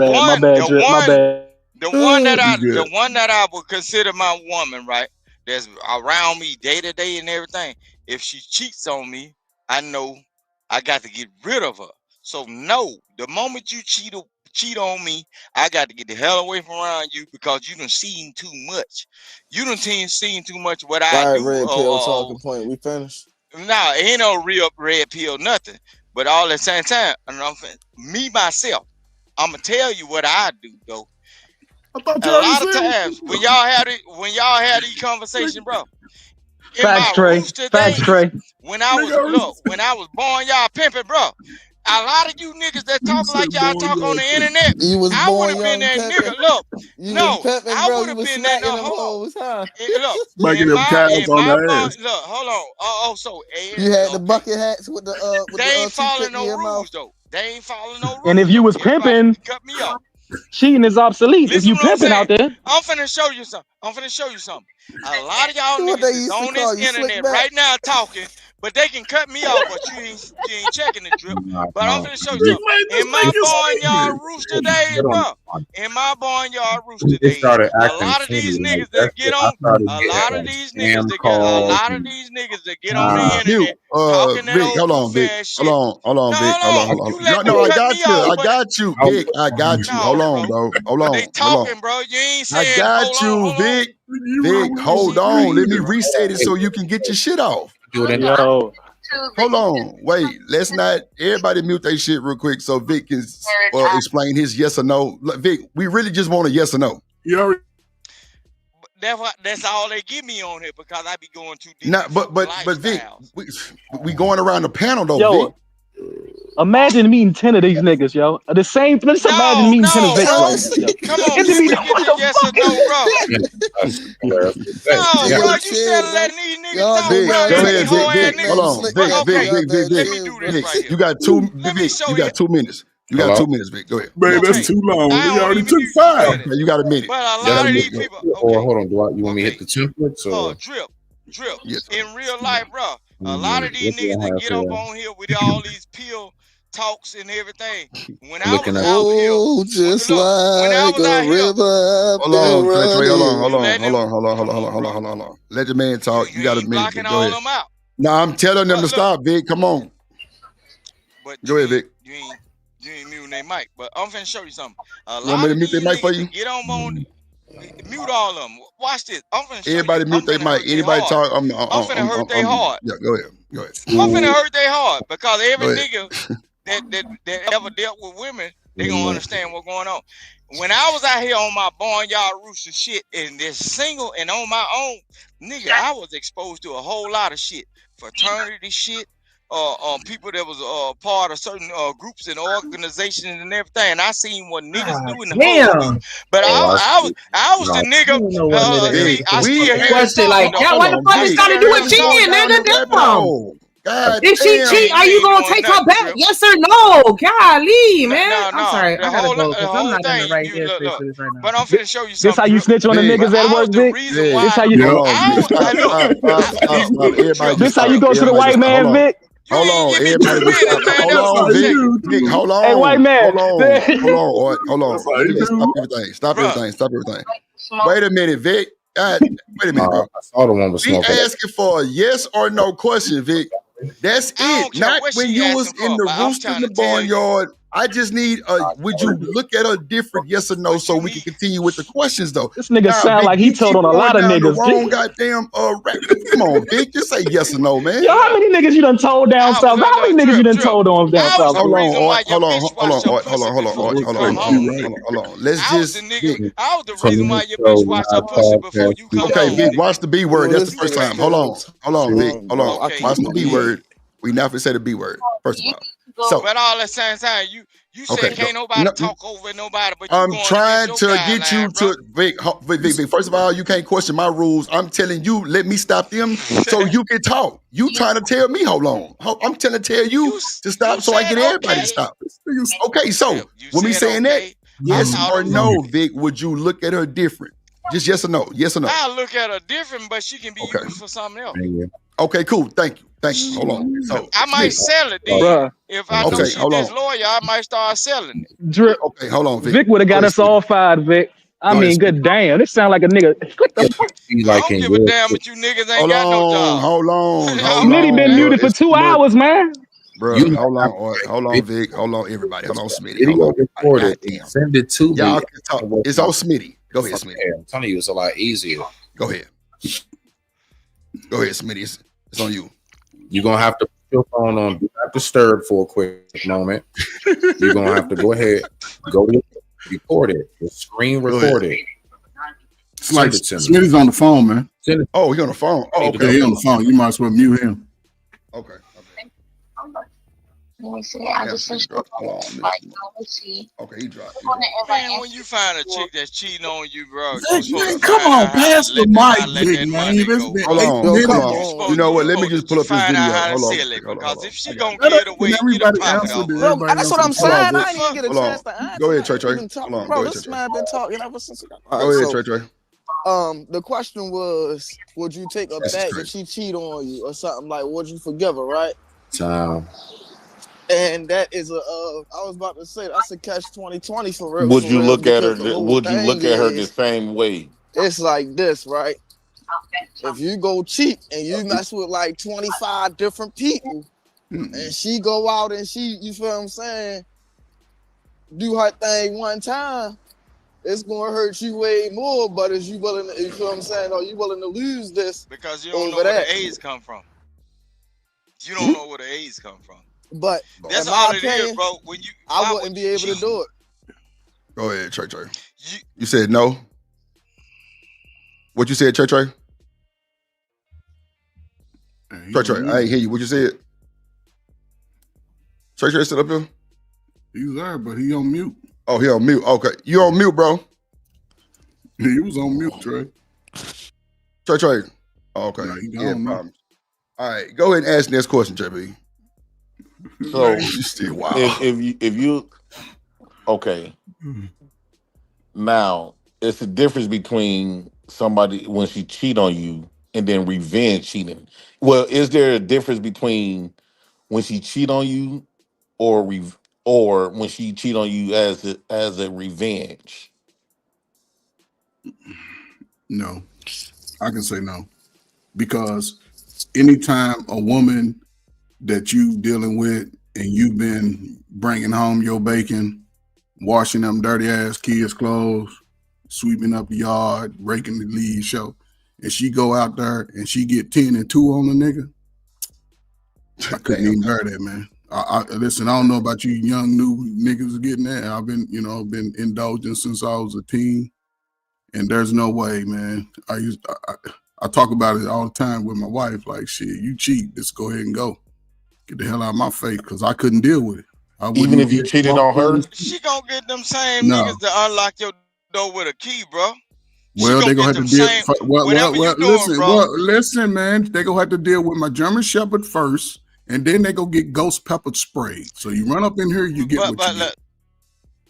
one that I would consider my woman, right? That's around me day to day and everything. If she cheats on me, I know I got to get rid of her. So no, the moment you cheat on me, I got to get the hell away from around you because you done seen too much. You done seen too much what I do. Red pill talking point. We finished. Nah, ain't no real red pill, nothing. But all at the same time, me myself, I'm gonna tell you what I do though. A lot of times when y'all had these conversations, bro. Facts, Trey. When I was born, y'all pimping, bro. A lot of you niggas that talk like y'all talk on the internet, I would have been that nigga. Look, I would have been that. Hold on. Look, making them cows on the ass. Look, hold on. So you had the bucket hats with the. They ain't following no rules though. They ain't following no rules. And if you was pimping, cut me off. Cheating is obsolete. If you pimping out there, I'm finna show you something. A lot of y'all niggas is on this internet right now talking, but they can cut me off, but you ain't checking the Drip. But I'm finna show you something. In my barnyard rooster days, bro. In my barnyard rooster days, a lot of these niggas that get on, a lot of these niggas that get on the internet talking that old Vic. Hold on, Vic. No, I got you, Vic. I got you. Hold on, bro. Hold on. They talking, bro. You ain't saying. I got you, Vic. Vic, hold on. Let me reset it so you can get your shit off. Yo. Hold on. Wait. Let's not. Everybody mute their shit real quick so Vic can explain his yes or no. Look, Vic, we really just want a yes or no. You already. That's all they give me on here because I be going too deep. But Vic, we going around the panel though, yo, Vic. Imagine meeting 10 of these niggas, yo. Let's imagine meeting 10 of Vic right now. Come on, can we get the yes or no, bro? No, bro, you said letting these niggas talk, Vic, bro. go ahead, Vic. Hold on, Vic. Vic. Let me do this right here. You got 2 minutes. You got 2 minutes. You got 2 minutes, Vic. Go ahead. Man, that's too long. We already took 5. Okay, you got a minute. But a lot of these people. Or hold on, you want me to hit the templates or Drip? Yes, in real life, bro. A lot of these niggas that get up on here with all these pill talks and everything. When I was out here, just like a river. Hold on. Let the man talk. You got a minute. Vic. Go ahead. Nah, I'm telling them to stop, Vic. Come on. Go ahead, Vic. You ain't muting their mic, but I'm finna show you something. A lot of these mic for you? Get on. Mute all of them. Watch this. I'm finna show everybody you. Mute their mic. Anybody talk? I'm finna hurt their heart. Yeah, go ahead. I'm finna hurt their heart because every nigga that ever dealt with women, they gonna understand what's going on. When I was out here on my barnyard rooster shit and this single and on my own, nigga, I was exposed to a whole lot of shit. Fraternity shit, people that was part of certain groups and organizations and everything. And I seen what niggas do in the whole. But I was the nigga. I still hear question like, yeah, what the fuck is got to do with cheating, nigga? Damn. God if she cheat, are you gonna take her back? Yes or no? Golly, man. I'm sorry. I gotta go because I'm not in the right headspace for this right now. But I'm finna show you something. This how you snitch on the niggas at work, Vic? This how you This how you go to the white man, Vic? Hold on, everybody. Hold on, Vic. Hold on. Hey, white man. Hold on. Stop everything. Wait a minute, Vic. Wait a minute, bro. I saw the one with Be smoke. asking for a yes or no question, Vic. That's it. Not when you was in the rooster in the barnyard. I just need would you look at a different yes or no so we can continue with the questions though. This nigga sound like he told on a lot of niggas. Wrong goddamn come on, Vic. Just say yes or no, man. Yo, how many niggas you done told down south? How many niggas you done told on down south? Hold on. Let's just I was the reason why your bitch watched her pussy before you come okay, home. Vic, watch the B word. That's the first time. Hold on, Vic. Hold on. Watch the B word. We never say the B word, first of all. So, but all the same time, you said can't nobody talk over nobody. But I'm trying to get you to Vic. First of all, you can't question my rules. I'm telling you, let me stop them so you can talk. You trying to tell me hold on? I'm trying to tell you to stop so I get everybody to stop. Okay, so when we saying that, yes or no, Vic, would you look at her different? Just yes or no? Yes or no? I look at her different, but she can be used for something else. Okay, cool. Thank you. Hold on. So I might sell it then. If I know she's this lawyer, I might start selling it. Drip. Okay, hold on, Vic. Vic would have got us all fired, Vic. I mean, good damn. This sound like a nigga. What the fuck? I don't give a damn, but you niggas ain't got no job. Hold on. Smitty been muted for 2 hours, man. Bro, hold on, Vic. Hold on, everybody. Hold on, Smitty. Report it. Send it to me. Y'all can talk. It's on Smitty. Go ahead, Smitty. I'm telling you, it's a lot easier. Go ahead. Go ahead, Smitty. It's on you. You're gonna have to put your phone on do not disturb for a quick moment. You're gonna have to go ahead, record it, the screen record it. It's like Smitty's on the phone, man. Oh, he's on the phone. Oh, okay. Yeah, he's on the phone. You might as well mute him. Okay. Let me see. I just searched for like, let's see. Okay, he dropped. Man, when you find a chick that's cheating on you, bro, Come on, pass the mic, Vic, man. Hold on. You know what? Let me just pull up this video. Hold on. Because if she gonna get it away, everybody answer. That's what I'm saying. I didn't even get a chance to answer. Go ahead, Trey. Hold on. Bro, this man been talking ever since. Go ahead, Trey. The question was, would you take her back if she cheat on you or something like? Would you forgive her, right? Time. And that is I was about to say that's a catch 2020 for real. Would you look at her? Would you look at her the same way? It's like this, right? If you go cheat and you mess with like 25 different people, and she go out and you feel what I'm saying, do her thing one time, it's gonna hurt you way more. But is you willing? You feel what I'm saying? Are you willing to lose this? Because you don't know where the AIDS come from. You don't know where the AIDS come from. But that's all it is, bro. When I wouldn't be able to do it. Go ahead, Trey. You said no. What you said, Trey? Trey, I ain't hear you. What you said? Trey sit up here. He's there, but he on mute. Oh, he on mute. Okay, you on mute, bro? He was on mute, Trey. Trey. Oh, okay. Yeah, problem. All right, go ahead and ask the next question, JB. So wow. if you okay, now it's the difference between somebody when she cheat on you and then revenge cheating. Well, is there a difference between when she cheat on you or when she cheat on you as a revenge? No, I can say no, because anytime a woman that you dealing with and you've been bringing home your bacon, washing them dirty ass kids' clothes, sweeping up the yard, raking the leaves, show, and she go out there and she get 10 and 2 on the nigga, I couldn't even bear that, man. Listen, I don't know about you young new niggas getting that. I've been, been indulging since I was a teen, and there's no way, man. I talk about it all the time with my wife. Like, shit, you cheat, just go ahead and go. Get the hell out of my face, because I couldn't deal with it. Even if you cheated on her, she gonna get them same niggas to unlock your door with a key, bro. Well, they gonna have to deal. Listen, man. They gonna have to deal with my German Shepherd first, and then they go get ghost pepper sprayed. So you run up in here, you get what you get.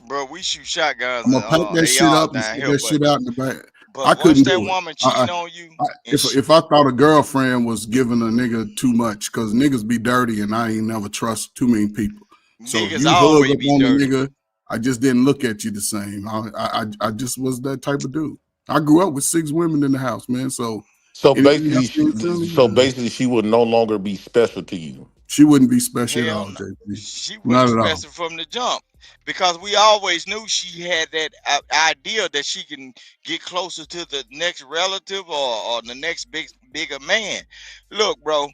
Bro, we shoot shotguns. I'm gonna pack that shit up and stick that shit out in the back. I couldn't do it. Woman cheating on you, if I thought a girlfriend was giving a nigga too much, because niggas be dirty, and I ain't never trust too many people. So if you hug up on a nigga, I just didn't look at you the same. I just was that type of dude. I grew up with 6 women in the house, man. So basically, she would no longer be special to you. She wouldn't be special at all, JP. She was special from the jump, because we always knew she had that idea that she can get closer to the next relative or the next bigger man. Look, bro,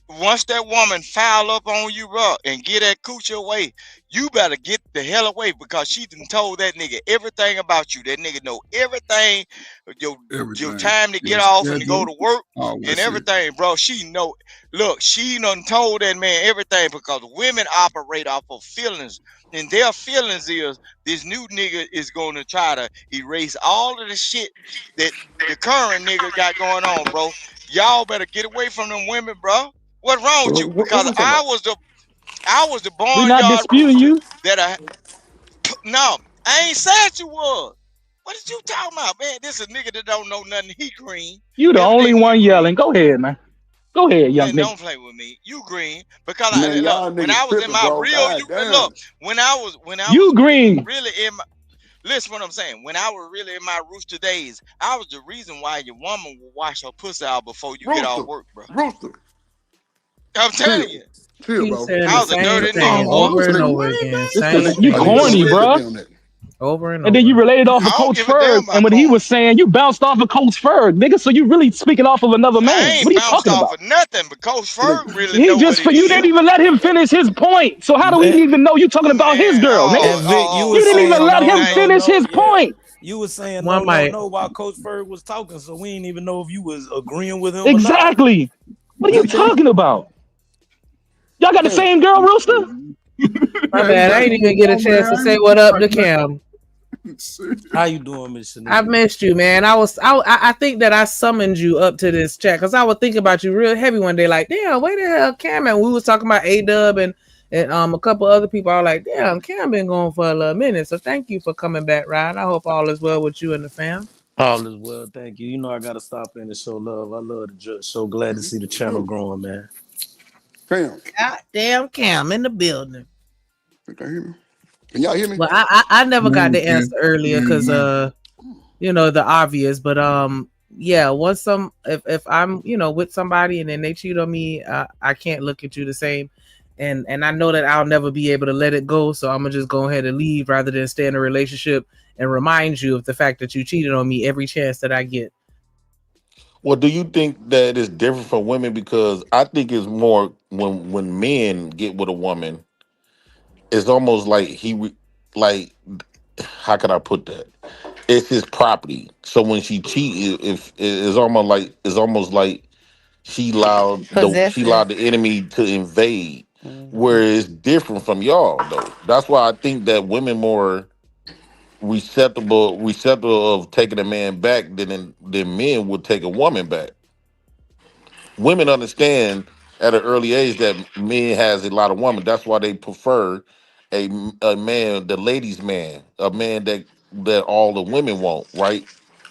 once that woman foul up on you, bro, and get that coochie away, you better get the hell away, because she done told that nigga everything about you. That nigga know everything, your time to get off and to go to work and everything, bro. She know. Look, she done told that man everything, because women operate off of feelings. And their feelings is this new nigga is going to try to erase all of the shit that the current nigga got going on, bro. Y'all better get away from them women, bro. What's wrong with you? Because I was the barnyard. We're not disputing you. No, I ain't said you was. What did you talking about, man? This is a nigga that don't know nothing. He green. You the only one yelling. Go ahead, man. Go ahead, young man, nigga. don't play with me. You green, because when I was in my really in my listen what I'm saying. When I was really in my rooster days, I was the reason why your woman would wash her pussy out before you get off work, bro. I'm telling you. Chill, bro. I was a dirty nigga over and over again. You corny, bro. Over and then you related off of Coach Ferg, and what he was saying, you bounced off of Coach Ferg, nigga. So you really speaking off of another man. What are you talking about? Of nothing, but Coach Ferg really. You didn't even let him finish his point. So how do we even know you talking about his girl, nigga? You didn't even let him finish his point. You was saying no while Coach Ferg was talking, so we didn't even know if you was agreeing with him. Exactly. What are you talking about? Y'all got the same girl, Rooster? My bad. I didn't even get a chance to say what up to Cam. How you doing, Miss Chanel? I've missed you, man. I think that I summoned you up to this chat because I would think about you real heavy one day. Like, damn, where the hell Cam? And we was talking about A-Dub and a couple other people. I was like, damn, Cam been going for a little minute. So thank you for coming back, Ryan. I hope all is well with you and the fam. All is well, thank you. You know I gotta stop in and show love. I love the judge. So glad to see the channel growing, man. Cam. Goddamn Cam in the building. Can you hear me? Can y'all hear me? Well, I never got the answer earlier because the obvious, but once if I'm with somebody and then they cheat on me, I can't look at you the same, and I know that I'll never be able to let it go, so I'm gonna just go ahead and leave rather than stay in a relationship and remind you of the fact that you cheated on me every chance that I get. Well, do you think that it's different for women? Because I think it's more when men get with a woman, it's almost like how can I put that? It's his property. So when she cheat, it's almost like she allowed the enemy to invade. Where it's different from y'all though. That's why I think that women more receptive of taking a man back than men would take a woman back. Women understand at an early age that men has a lot of women. That's why they prefer a man, the ladies' man, a man that all the women want, right?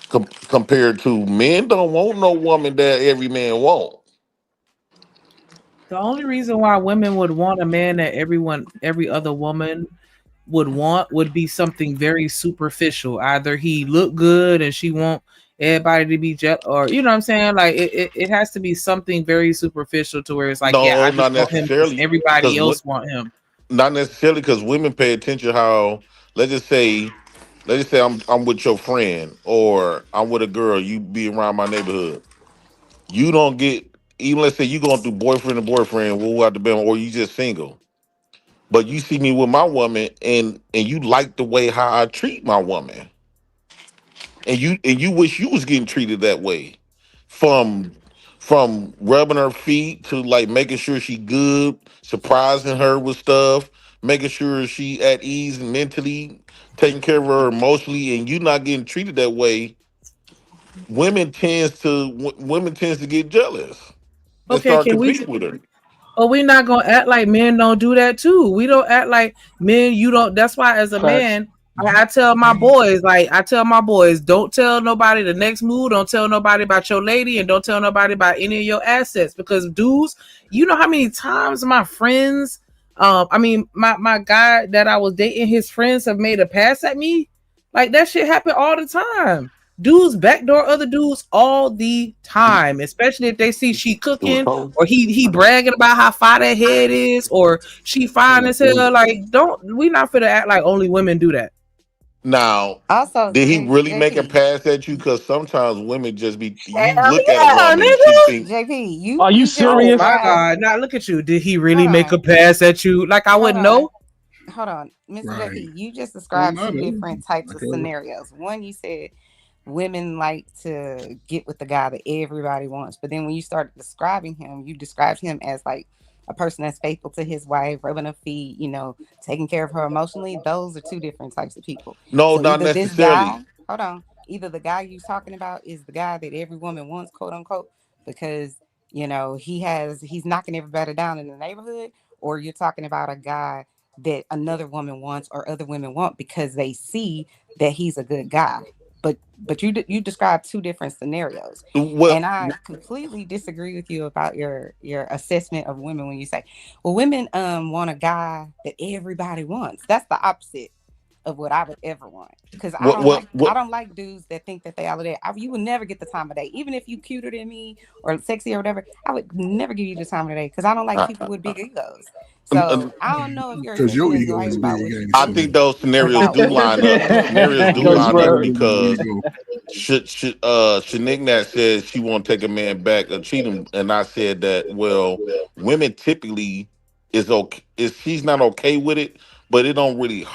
Compared to men don't want no woman that every man want. The only reason why women would want a man that every other woman would want would be something very superficial. Either he look good and she want everybody to be jealous, or you know what I'm saying? Like it has to be something very superficial to where it's like, I just not want necessarily. Him, everybody else want him. Not necessarily, because women pay attention how, let's just say I'm with your friend or I'm with a girl, you be around my neighborhood. You don't get, even let's say you going through boyfriend to boyfriend, we'll have to be, or you just single. but you see me with my woman, and you like the way how I treat my woman, and you wish you was getting treated that way, from rubbing her feet to like making sure she good, surprising her with stuff, making sure she at ease and mentally taking care of her emotionally, and you not getting treated that way. Women tends to get jealous and Okay, start can we? competing with her. But we're not gonna act like men don't do that too. We don't act like men. You don't. That's why, as a Facts. man, I tell my boys, don't tell nobody the next move. Don't tell nobody about your lady, and don't tell nobody about any of your assets. Because dudes, you know how many times my friends, my guy that I was dating, his friends have made a pass at me. Like that shit happen all the time. Dudes backdoor other dudes all the time, especially if they see she cooking or he bragging about how fine that head is, or she fine as hell. Like, we not finna act like only women do that. Now, Also, did he really make a JP, pass at you? Because sometimes women just be you Hell look at a yeah, woman and nigga. she think, JP, Are you just serious? Oh my described. God! Now look at you. Did he really Hold make a on, pass at you? Like I hold wouldn't on, know. hold on, Mr. Right. JP. You just Don't described matter. two different types of Okay. scenarios. One, you said women like to get with the guy that everybody wants, but then when you started describing him, you described him as like a person that's faithful to his wife, rubbing her feet, taking care of her emotionally. Those are two different types of people. no, So not either this guy, necessarily. hold on, either the guy you're talking about is the guy that every woman wants, quote unquote, because he's knocking everybody down in the neighborhood, or you're talking about a guy that another woman wants or other women want because they see that he's a good guy. But you described two different scenarios, Well, and I completely disagree with you about your assessment of women when you say, well, women want a guy that everybody wants. That's the opposite of what I would ever want, because I don't like dudes that think that they all there. You would never get the time of day, even if you cuter than me or sexy or whatever. I would never give you the time of the day because I don't like people with big egos. So I don't know if your Because your opinion is ego right is about big, what you ain't I it? think those scenarios about do what line you up. think. Scenarios do Ghost line bro. up because Shanignat says she won't take a man back or cheat him, and I said that women typically she's not okay with it, but it don't really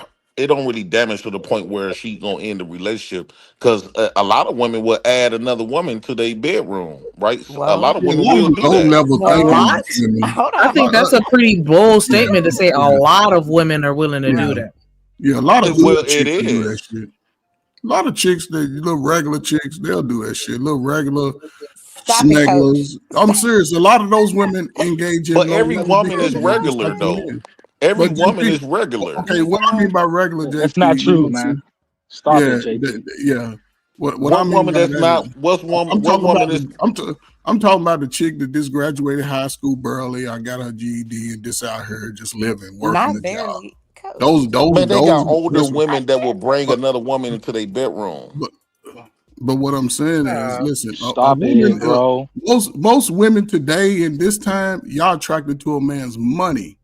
damage to the point where she's gonna end the relationship, because a lot of women will add another woman to their bedroom, right? So a lot Well, of Yeah, a women lot of will the do low that. level A thinking lot? women. hold I on. think that's a pretty bold statement to say. A Yeah, lot of women are willing to do yeah, that. yeah. A lot of Well, hood it chicks will do that is. shit. A lot of chicks, little regular chicks, they'll do that shit. Little regular Stop it, coach. snagglers. I'm serious. A lot of those women engage in But low every level woman is behavior with this regular type of though. men. Every But woman JP, is regular. okay, what I mean by regular, That's JP, not you know true, what I'm man. saying? Stop Yeah, it, JP. yeah. What I What mean woman by that's that is, not? What I'm talking woman about is? I'm talking about the chick that just graduated high school barely. I got her GED and just out here just living, working Not the job. barely, coach. Man, they got older That's what. women that will bring another woman into their bedroom. But what I'm saying is, Uh, listen, a Stop woman, it, bro. most women today in this time, y'all attracted to a man's money,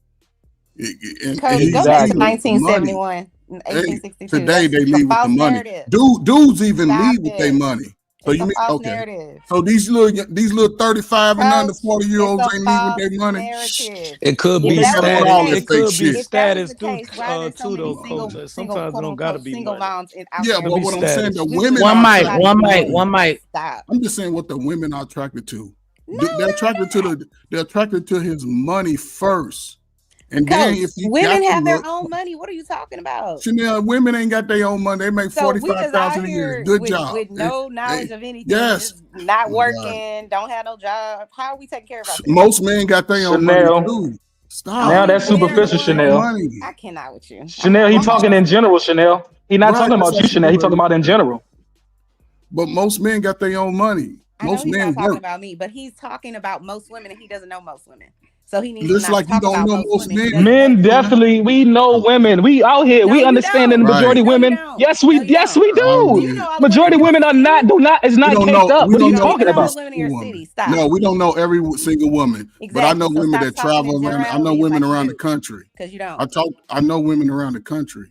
and Coach, he's go back to leaving with the money. 1971, Hey, 1862. today That's they a leave with the false money. narrative. Dudes even Stop leave with their it. money. So It's you a mean false okay? narrative. So these little 35 and under Coach, 40-year-olds it's a ain't leave with false their money. narrative. It could Well, If be they that was got the status. all that case, It fake could be shit. if that was status the too, case, why are there so too many though, coach. single Sometimes it quote don't gotta unquote be single money. moms out Yeah, there in Could but be the what I'm streets? saying, the status. We would women one are never mic, try to attracted one get to mic, money. women. one mic. Stop. I'm just saying what the women are attracted to. No, They're attracted to they're attracted to his money first. And then Coach, if he women got the have their look, own money. What are you talking about? Chanel, women ain't got their own money. They make So we just out 45,000 a year. here Good with job. no knowledge of anything, Yes. just not Oh my God. working, don't have no job. How are we taking care of ourselves? Most men got their own money Chanel. too. Stop. Now that's Only men are the superficial, ones. Chanel. Money. I cannot with you. Chanel, he I'm not talking in general, Chanel. He not Right. talking That's about how you, she Chanel. He do talking about in it. general. But most men got their own money. I know Most he's men not talking work. about me, but he's talking about most women, and he doesn't know most women. So he needs Just to not like you talk don't about know most most women. He men. doesn't know Men them. definitely, we know women. We out here, No, we you understand the don't. majority Right. No, you women. don't. Yes, No, you yes, don't. we Oh, do. Do you yeah. know all the women Majority in your women are city? is We not don't caked know. up. We What are don't you know Do you talking know all every the about? women in single your woman. city? Stop. No, we don't know every single woman. But I Exactly. know So women stop that talking travel in around. I know generalities women like you around the do, country. because you don't. I know women around the country.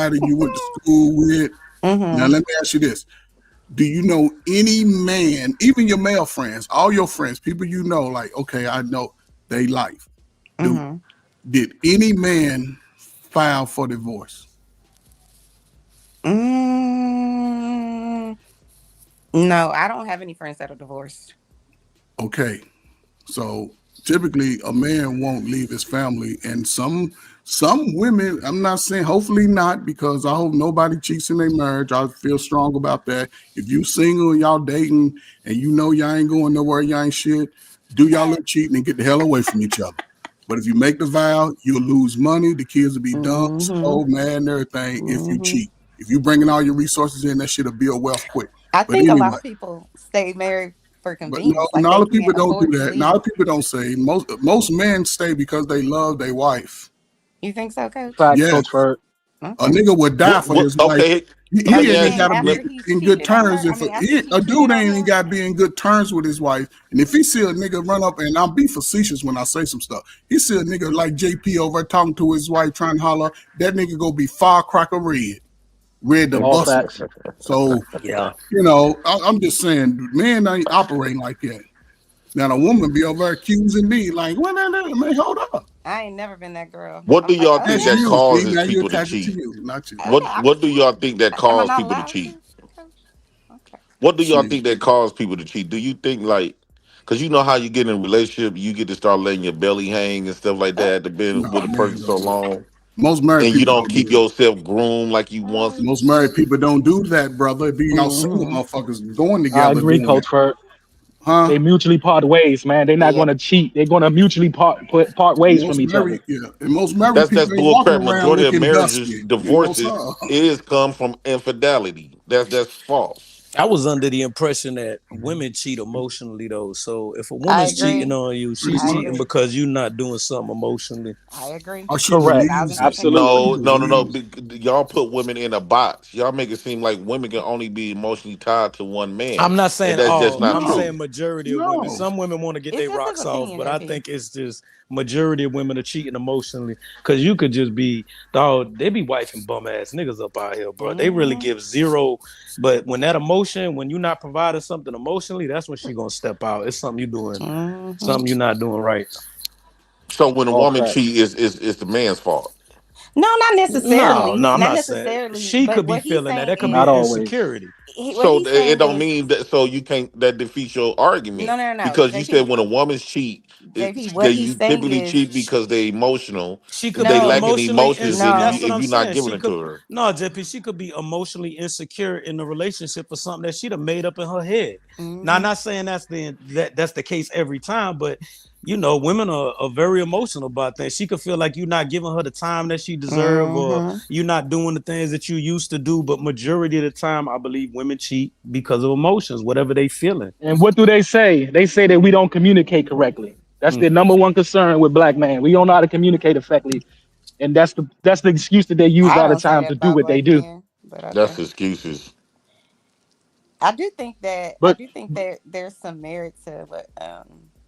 everybody you went to school with. Now, let me ask you this. Do you know any man, even your male friends, all your friends, people you know, like, okay, I know they life. Did any man file for divorce? No, I don't have any friends that are divorced. Okay, so typically a man won't leave his family, and some women, I'm not saying, hopefully not, because I hope nobody cheats in their marriage. I feel strong about that. If you single and y'all dating and you know y'all ain't going nowhere, y'all ain't shit, do y'all little cheating and get the hell away from each other. But if you make the vow, you'll lose money, the kids will be dumb, slow, mad, and everything if you cheat. If you bringing all your resources in, that shit'll build wealth quick. I But think a lot anyway, of people stay married for but convenience. no, Like a they lot of people can't don't afford do to that. A leave. lot of people don't say. Most men stay because they love their wife. You think so, Coach? Facts, Yes. Coach Bird. A nigga would die for his wife. Okay, He let me ain't ask got to you. be in good terms. If a dude ain't even got to be in good terms with his wife, and if he see a nigga run up, and I'll be facetious when I say some stuff, he see a nigga like JP over talking to his wife, trying to holler, that nigga go be firecracker red to All bust. facts. So Yeah. you know, I'm just saying, men ain't operating like that. Now the woman be over there accusing me, like, what? Man, hold up. I ain't never been that girl. What do I'm like, y'all oh think That's that you. See, causes now you people to attach it to cheat? you, not you. What do y'all think that am I cause not people to allowed cheat? to, Coach? Okay. What do y'all Shit. think that cause people to cheat? Do you think like, because you know how you get in a relationship, you get to start letting your belly hang and stuff like that to be No, with a person man, so don't do it. long, Most married and you people don't don't do keep that. yourself groomed like you once? Most married people don't do that, brother. It be y'all single motherfuckers going I together agree, doing Coach it. Bird. Huh? They mutually part ways, man. They're not going to cheat. They're going to mutually part ways from Most each other. married, yeah. And most married That's people ain't bull walking crap. around Majority of looking marriages, dusty. You know, divorces, so is come from infidelity. That's false. I was under the impression that women cheat emotionally though. So if a I woman's cheating agree. on you, pretty she's I much. cheating agree. because you're not doing something emotionally. I agree. Or she Correct. believes it. 1000% correct. Absolutely. No, She no, no, no. believes Y'all put women in a box. Y'all make it seem like women can only be emotionally tied to one man, I'm not and saying that's just all. not I'm true. saying majority of women. no. Some women want to get It's their just his rocks off, opinion, but I JP. think it's just majority of women are cheating emotionally. Cause you could just be, dog. They be wifing bum ass niggas up out here, bro. They really give zero. But when that emotion, when you're not providing something emotionally, that's when she gonna step out. It's something you doing, something you're not doing right. So when a All woman facts. cheat, is the man's fault. No, not No, necessarily. no, I'm Not not saying necessarily. she But could be what he's feeling that. saying That could be Not is, always. insecurity. what So he's it saying don't is, mean that. So you can't. That defeats your argument no. because you said JP, when a woman's cheat, JP, they what he's you saying typically is, cheat because they emotional. She could If they be no, lacking emotionally emotions, insecure. then no. That's what if I'm you're not saying. giving She it could to her. no, JP. She could be emotionally insecure in the relationship for something that she'd have made up in her head. Now, I'm not saying that's the case every time, but you know, women are very emotional about things. She could feel like you're not giving her the time that she deserves, or you're not doing the things that you used to do. But majority of the time, I believe women cheat because of emotions, whatever they feeling. And what do they say? They say that we don't communicate correctly. That's their number one concern with black men. We don't know how to communicate effectively, and that's the excuse that they use I all the don't say time that to do about what they black do. men, but okay. That's excuses. I do think that But there's some merit to what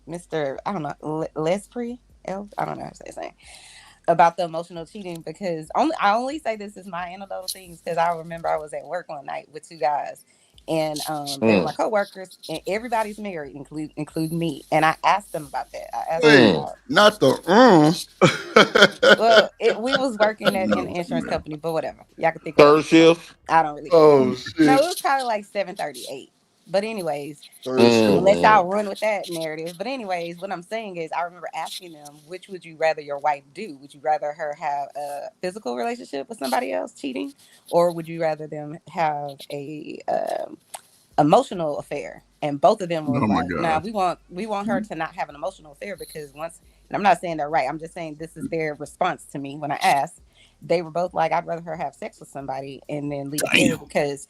Mr. I don't know Lesprey I don't know how to say his name about the emotional cheating, because I only say this is my anecdotal things because I remember I was at work one night with two guys, and they were my coworkers, and everybody's married, including me, and I asked them about that. I asked them Wait, about, not the well, we was working at in no, an insurance company, but whatever, y'all can think of Third whatever you want. shift. I don't really care. Oh No, shit. it was probably like 7:38. But anyways, Third I'm shift. gonna let Mm-hmm. y'all run with that narrative. But anyways, what I'm saying is, I remember asking them, which would you rather your wife do? Would you rather her have a physical relationship with somebody else cheating, or would you rather them have a emotional affair? And both of them were oh my like, "Nah, God. we want her to not have an emotional affair because once." And I'm not saying they're right. I'm just saying this is their response to me when I asked. They were both like, "I'd rather her have sex with somebody and then leave together because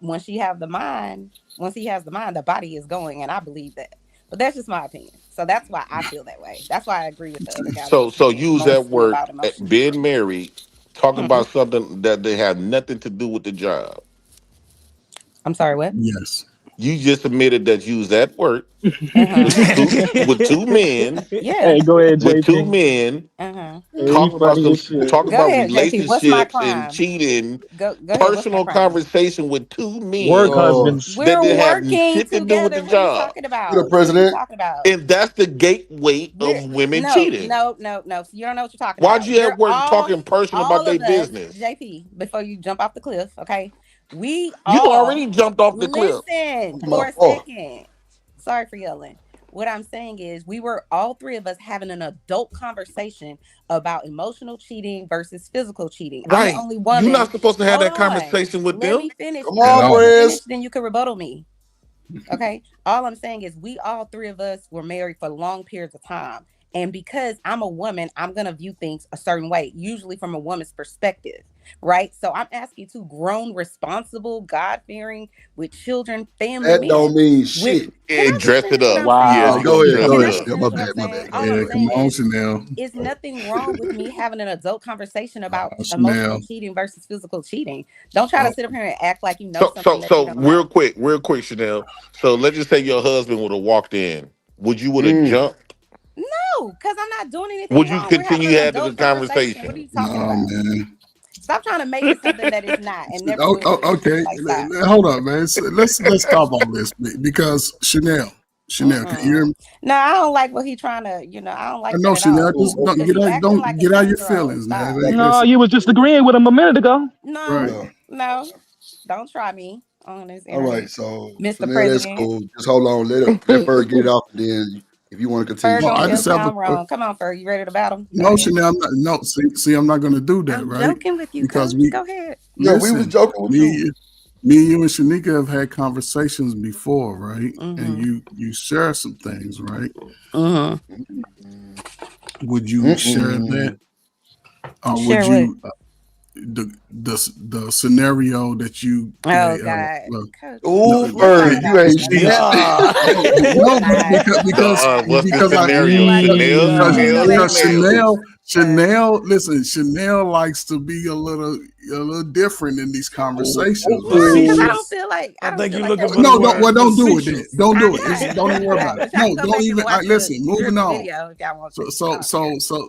when she have the mind, once he has the mind, the body is going." And I believe that. But that's just my opinion. So that's why I feel that way. That's why I agree with the other guy that was So saying it's use that mostly word. about emotions. Being married, talking about something that they have nothing to do with the job. I'm sorry, what? Yes. You just admitted that you was at work Uh-huh. with two men. Yeah. Hey, go ahead, With two JP. men Uh-huh. Hey, you funny as shit. talking Go about ahead, JP. What's my relationships and crime? cheating. Go ahead. What's my Personal crime? conversation with two Work men husbands. that We're didn't have working shit to do with together. the What are you job. talking about? You the What are you president. talking about? And that's the gateway We're, of women no, cheating. no. So you don't know what you're talking Why'd about. you We're at work talking personal about all their of us, business? JP, before you jump off the cliff, okay? We You all already jumped off the cliff. listen Come for on, a oh. second. Sorry for yelling. What I'm saying is we were all three of us having an adult conversation about emotional cheating versus physical cheating. I'm Right. the only You're woman. not supposed to have Hold that on. conversation with Let them. me finish. Come Let on, me Prez. finish, then you can rebuttal me. Okay. All I'm saying is we all three of us were married for long periods of time. And because I'm a woman, I'm going to view things a certain way, usually from a woman's perspective, right? So I'm asking two grown, responsible, God-fearing, with children, family That men. don't mean shit. And dress it up. Wow. Yeah, All right, you go gonna ahead. dress Go it ahead. up. Yeah, my bad, my bad. Go All ahead. I'm Yeah, come saying on, is, Chanel. it's nothing wrong with me having an adult conversation about Chanel. emotional cheating versus physical cheating. Don't try to sit up here and act like you know So something that you don't know. real quick, Chanel. So let's just say your husband would have walked in. Would you have jumped? No, because I'm not doing anything Would you wrong. We're having continue an having the adult conversation. What are conversation? you talking No, about? man. Stop trying to make it something that it's not and never will be. Okay, Like, stop. hold up, man. So let's stop all this because Chanel, can you hear me? No, I don't like what he trying to, I don't I like know, that at Chanel. all. Just Because he acting don't like a get out your 10-year-old. feelings, man. Stop. No, you was just agreeing with him a minute ago. No, no. Don't try me on this All internet. right, so Mr. Chanel, that's President. cool. Just hold on. Let Ferg get it off, and then if you want to continue. Ferg gonna I tell just me have I'm wrong. Come on, Ferg. You ready to battle? no, Chanel. I'm not, no, see, I'm not going to do that, I'm right? joking with you, Because Coach. Go ahead. Yeah, we was joking with you. Me and you and Shanika have had conversations before, right? And you share some things, right? Would you share that, or Share would you the scenario that you? Oh God! Oh, Ferg, you ain't shit. No, because Chanel, listen, Chanel likes to be a little different in these conversations. Right? Because I don't feel like I think you're looking for No, the word well, don't do it then. facetious. Don't do it. Don't even worry about it. No, Go don't back and even. watch Listen, the moving on. video if y'all want to. So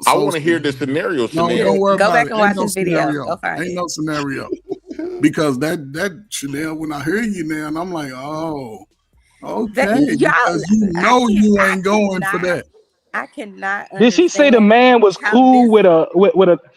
I want to hear the scenario. No, Chanel. don't worry Go about back it. and Ain't watch no this video. scenario. Go find Ain't it. no scenario. Because that Chanel, when I hear you now, and I'm like, oh, okay, because you ain't going for that. I cannot. Did she say the man was cool with a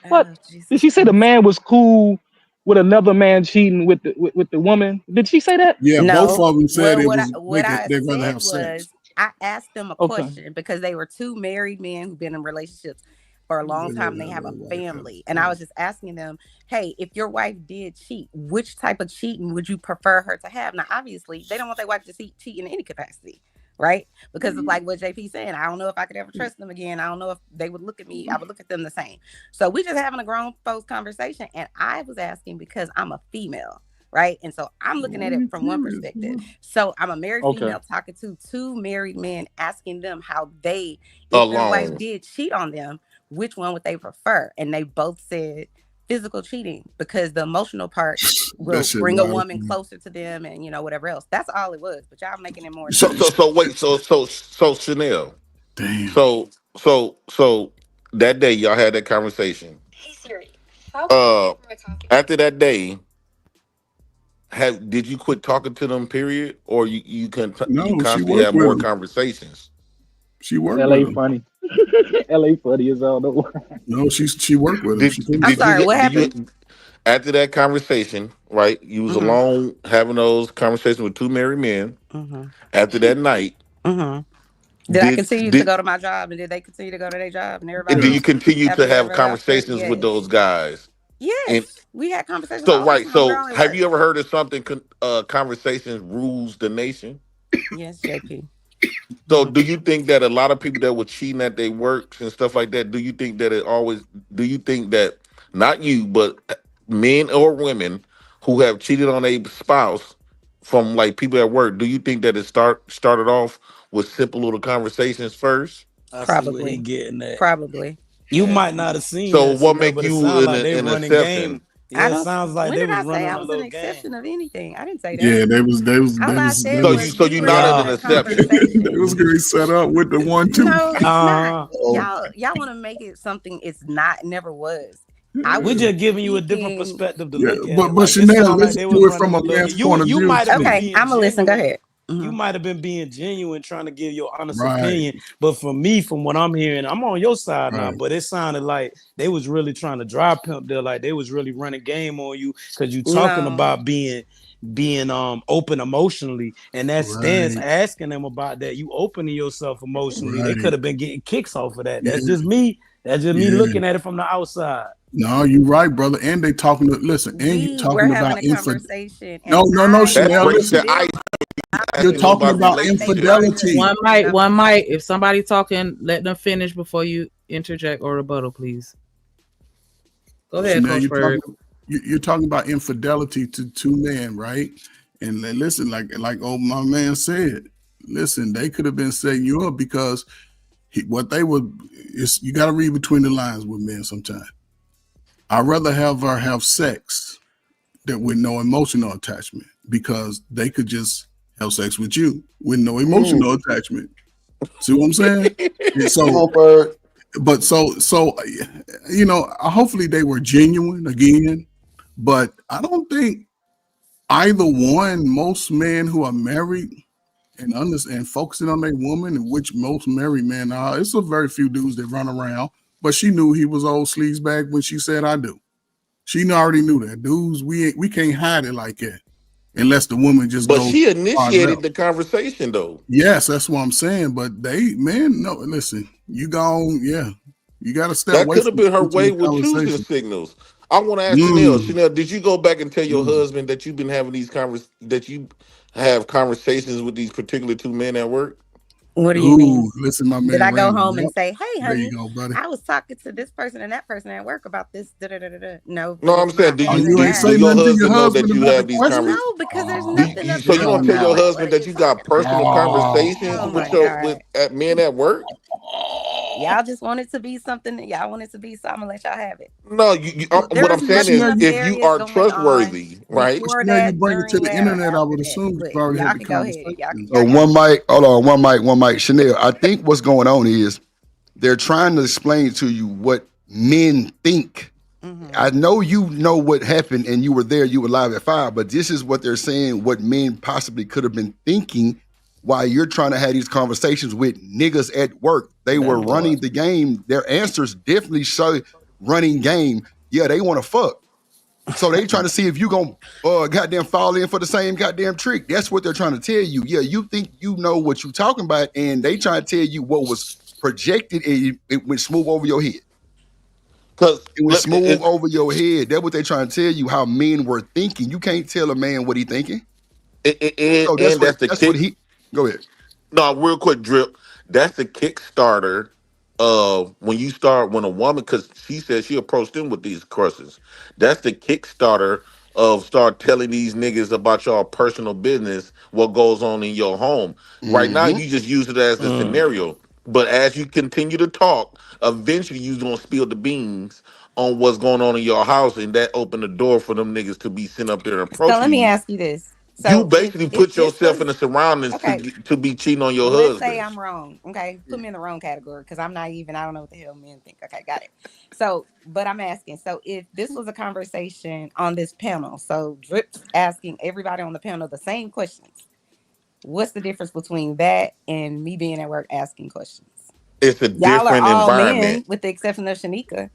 what? Did she say the man was cool with another man cheating with the woman? Did she say that? Yeah, both of them said Well, it what I they'd rather said have sex. was I asked them a Okay. question because they were two married men who've been in relationships for a long time. They have a family, and I was just asking them, "Hey, if your wife did cheat, which type of cheating would you prefer her to have?" Now, obviously, they don't want their wife to cheat in any capacity, right? Because of like what JP saying, I don't know if I could ever trust them again. I don't know if they would look at me. I would look at them the same. So we just having a grown folks conversation, and I was asking because I'm a female. Right. And so I'm looking at it from one perspective. So I'm a married female talking to two married men, asking them how if their wife did cheat on them, which one would they prefer? And they both said physical cheating because the emotional part will bring a woman closer to them and, whatever else. That's all it was. But y'all making it more. So Chanel. Damn. So that day y'all had that conversation. Hey Siri. After that day, did you quit talking to them? Period, or you constantly have more conversations? She worked. LA funny. LA funny as all though. No, she worked with him. I'm sorry. What happened? After that conversation, right? You was alone having those conversations with two married men. After that night, did I continue to go to my job, and did they continue to go to their job, and everybody? And do you continue to have conversations with those guys? Yes, we had conversations. So have you ever heard of something? Conversations rules the nation. Yes, JP. So do you think that a lot of people that were cheating at their works and stuff like that? Do you think that not you, but men or women who have cheated on a spouse from like people at work? Do you think that it started off with simple little conversations first? Probably. Getting that. Probably. You might not have seen. So that, what make but it you sound in like they an running accepting? game? Yeah, it don't- sounds like when they did I was say running I a was an little game. exception of anything? I didn't say that. Yeah, they was All I said So was you we were not having an a exception. conversation. It was getting set up with the 1-2. No, it's not. Uh, Y'all want to make it something it's not. Never was. We're just giving you a different speaking- perspective to Yeah, look at but it. Like, it Chanel, sound like let's they do was it running from a a little. man's point of You view. might have been Okay, being I'm gonna listen. Go genuine. ahead. You might have been being genuine, trying to give your honest Right. opinion. But for me, from what I'm hearing, I'm on your side now. Right. But it sounded like they was really trying to dry pimp there, like they was really running game on you because you talking No. about being open emotionally, and that stance Right. asking them about that, you opening yourself emotionally. They Right. could have been getting kicks off of that. That's Yeah. just me. That's just me Yeah. looking at it from the outside. No, you're right, brother. And they talking to listen, and you We were talking having about a conversation. and No, I Chanel. breaks Listen, the ice. you're talking about relationship. infidelity. One mic. If somebody talking, let them finish before you interject or rebuttal, please. Go ahead, Chanel, Coach Bird. you're talking about infidelity to two men, right? And listen, like old my man said, listen, they could have been setting you up because what they would is you got to read between the lines with men sometimes. I'd rather have her have sex that with no emotional attachment because they could just have sex with you with no emotional attachment. See what I'm saying? And so, but so you know, hopefully they were genuine again, but I don't think either one. Most men who are married and focusing on their woman, and which most married men are, it's a very few dudes that run around. But she knew he was old sleazebag when she said I do. She already knew that. Dudes, we can't hide it like that unless the woman just But goes she hard initiated left. the conversation though. Yes, that's what I'm saying. But no, listen, you gone, you got to step That away could have from been her into way the with choosing conversation. signals. I want to ask Chanel. Chanel, did you go back and tell your husband that you've been having these that you have conversations with these particular two men at work? What do you mean? Listen, my man. Did I go Randy, home yep. and say, "Hey, There honey, you go, buddy. I was talking to this person and that person at work about this"? No. No, I'm saying, do Oh, you you do, ain't do say your nothing to your husband know that husband you about have the these question? conversations? No, because there's nothing of So you don't tell your What husband are that you you got talking personal about? conversations Oh my with God. men at work? Y'all just want it to be something that y'all want it to be, so I'm gonna let y'all have it. No, There what I'm was saying is, nothing if you nefarious are going on trustworthy, right? before Now you that, bring it to during the that, or internet, I would after that. assume But you've already y'all had the can go ahead. conversation. Y'all can So one mic, hold on, one mic. Chanel, I think what's going on is they're trying to explain to you what men think. I know you know what happened and you were there, you were live at 5, but this is what they're saying, what men possibly could have been thinking while you're trying to have these conversations with niggas at work. They were running the game. Their answers definitely show running game. Yeah, they want to fuck. So they trying to see if you gonna goddamn fall in for the same goddamn trick. That's what they're trying to tell you. Yeah, you think you know what you talking about, and they trying to tell you what was projected and it went smooth over your head. Because it went smooth over your head. That's what they trying to tell you, how men were thinking. You can't tell a man what he thinking. So that's what he. Go ahead. No, real quick, Drip. That's the Kickstarter of when a woman, because she said she approached them with these questions. That's the Kickstarter of start telling these niggas about your personal business, what goes on in your home. Right now, you just use it as the scenario. But as you continue to talk, eventually you're gonna spill the beans on what's going on in your house, and that opened the door for them niggas to be sent up there and So let approaching me you. ask you this. You So basically if put this yourself was in the surroundings okay, to be cheating on your let's husband. say I'm wrong. Okay, put me in the wrong category because I'm naive and I don't know what the hell men think. Okay, got it. So, but I'm asking. So, if this was a conversation on this panel, so Drip's asking everybody on the panel the same questions. What's the difference between that and me being at work asking questions? It's a Y'all are different all men, environment. with the exception of Shanika.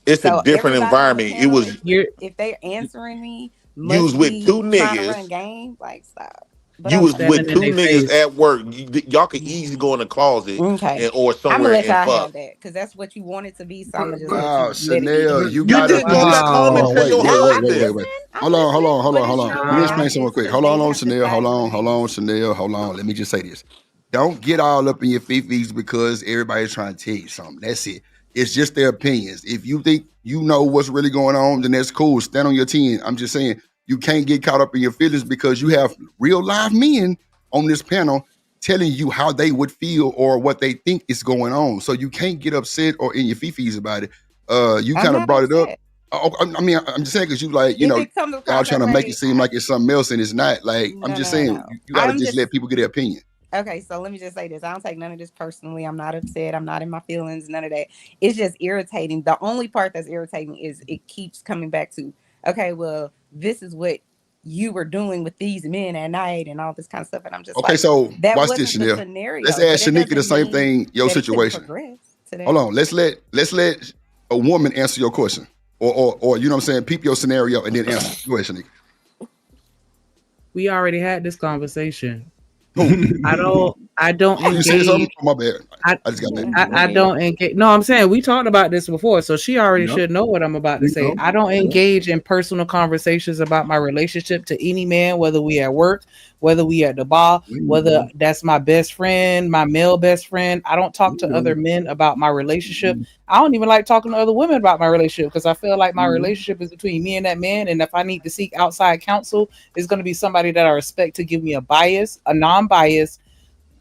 It's a So different everybody on the environment. It panel, was if they're answering me, you must was with be two trying to run niggas. game. Like, stop. But You was okay. with two niggas at work. Y'all could easily go in the closet Okay. or I'm gonna somewhere let and y'all fuck. have that because that's what you want it to be. So I'm gonna just Wow, let it be Chanel, that. you You gotta did go back home and tell your husband. wait. Hold on. Let me explain something real quick. Hold on, Chanel. Hold on, Chanel. Hold on. Let me just say this. Don't get all up in your fifties because everybody's trying to tell you something. That's it. It's just their opinions. If you think you know what's really going on, then that's cool. Stand on your 10. I'm just saying you can't get caught up in your feelings because you have real live men on this panel telling you how they would feel or what they think is going on. So you can't get upset or in your fifis about it. You I'm kind of not brought it up. upset. I mean, I'm just saying because you like, you If know, it comes y'all across trying that to make it way, seem like it's something else and it's not. Like, I'm no, just no, saying no. you gotta I'm just just let people get their opinion. okay. So let me just say this: I don't take none of this personally. I'm not upset. I'm not in my feelings. None of that. It's just irritating. The only part that's irritating is it keeps coming back to, okay, well, this is what you were doing with these men at night and all this kind of stuff, and I'm just Okay, like, so that watch this, wasn't the Chanel. scenario. Let's But ask it Shanika the doesn't same mean thing, your that it couldn't situation. progress to that. Hold on. Let's let a woman answer your question. Or you know what I'm saying, peep your scenario and then answer. Go ahead, Shanika. We already had this conversation. Who? I don't You said something? engage. Oh, my bad. I just got Yeah, that. I don't engage. No, I'm saying we talked about this before, so she already Yep. should know what I'm about to We say. know. I don't Yep. engage in personal conversations about my relationship to any man, whether we at work, whether we at the bar, whether that's my best friend, my male best friend. I don't talk to other men about my relationship. I don't even like talking to other women about my relationship because I feel like my relationship is between me and that man. And if I need to seek outside counsel, it's going to be somebody that I respect to give me a non-biased,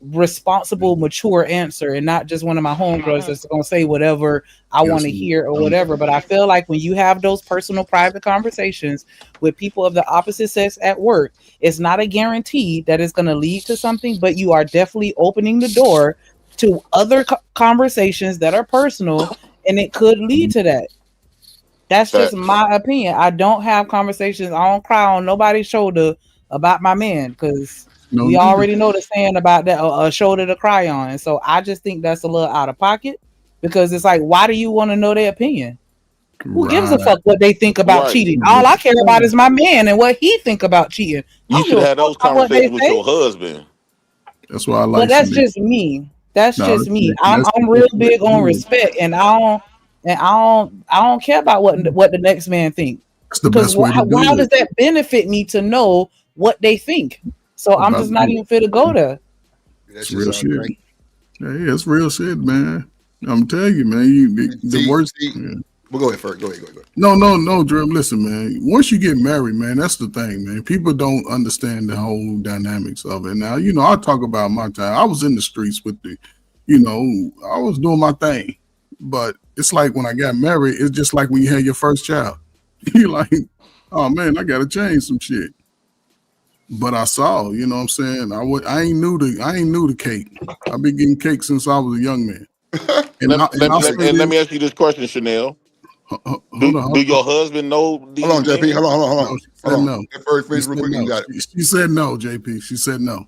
responsible, mature answer, and not just one of my homegirls that's gonna say whatever I want to hear or whatever. But I feel like when you have those personal, private conversations with people of the opposite sex at work, it's not a guarantee that it's gonna lead to something, but you are definitely opening the door to other conversations that are personal, and it could lead to that. That's just my opinion. I don't have conversations. I don't cry on nobody's shoulder about my man because we already know the saying about that, a shoulder to cry on. And so I just think that's a little out of pocket because it's like, why do you want to know their opinion? Who gives a fuck what they think about cheating? All I care about is my man and what he think about cheating. You should have those conversations with your husband. That's why I like. But that's just me. That's just me. I'm real big on respect, and I don't care about what the next man think. Because how does that benefit me to know what they think? So I'm just not even fit to go there. It's real shit. Yeah, it's real shit, man. I'm telling you, man. The worst. We'll go ahead first. Go ahead. No, Drew. Listen, man. Once you get married, man, that's the thing, man. People don't understand the whole dynamics of it. Now, you know, I talk about my time. I was in the streets with I was doing my thing. But it's like when I got married, it's just like when you had your first child. You're like, oh man, I gotta change some shit. But I saw, you know what I'm saying? I ain't new to cake. I've been getting cake since I was a young man. Let me ask you this question, Chanel. Do your husband know these? Hold on, JP. Hold on. No. Got it. She said no, JP. She said no.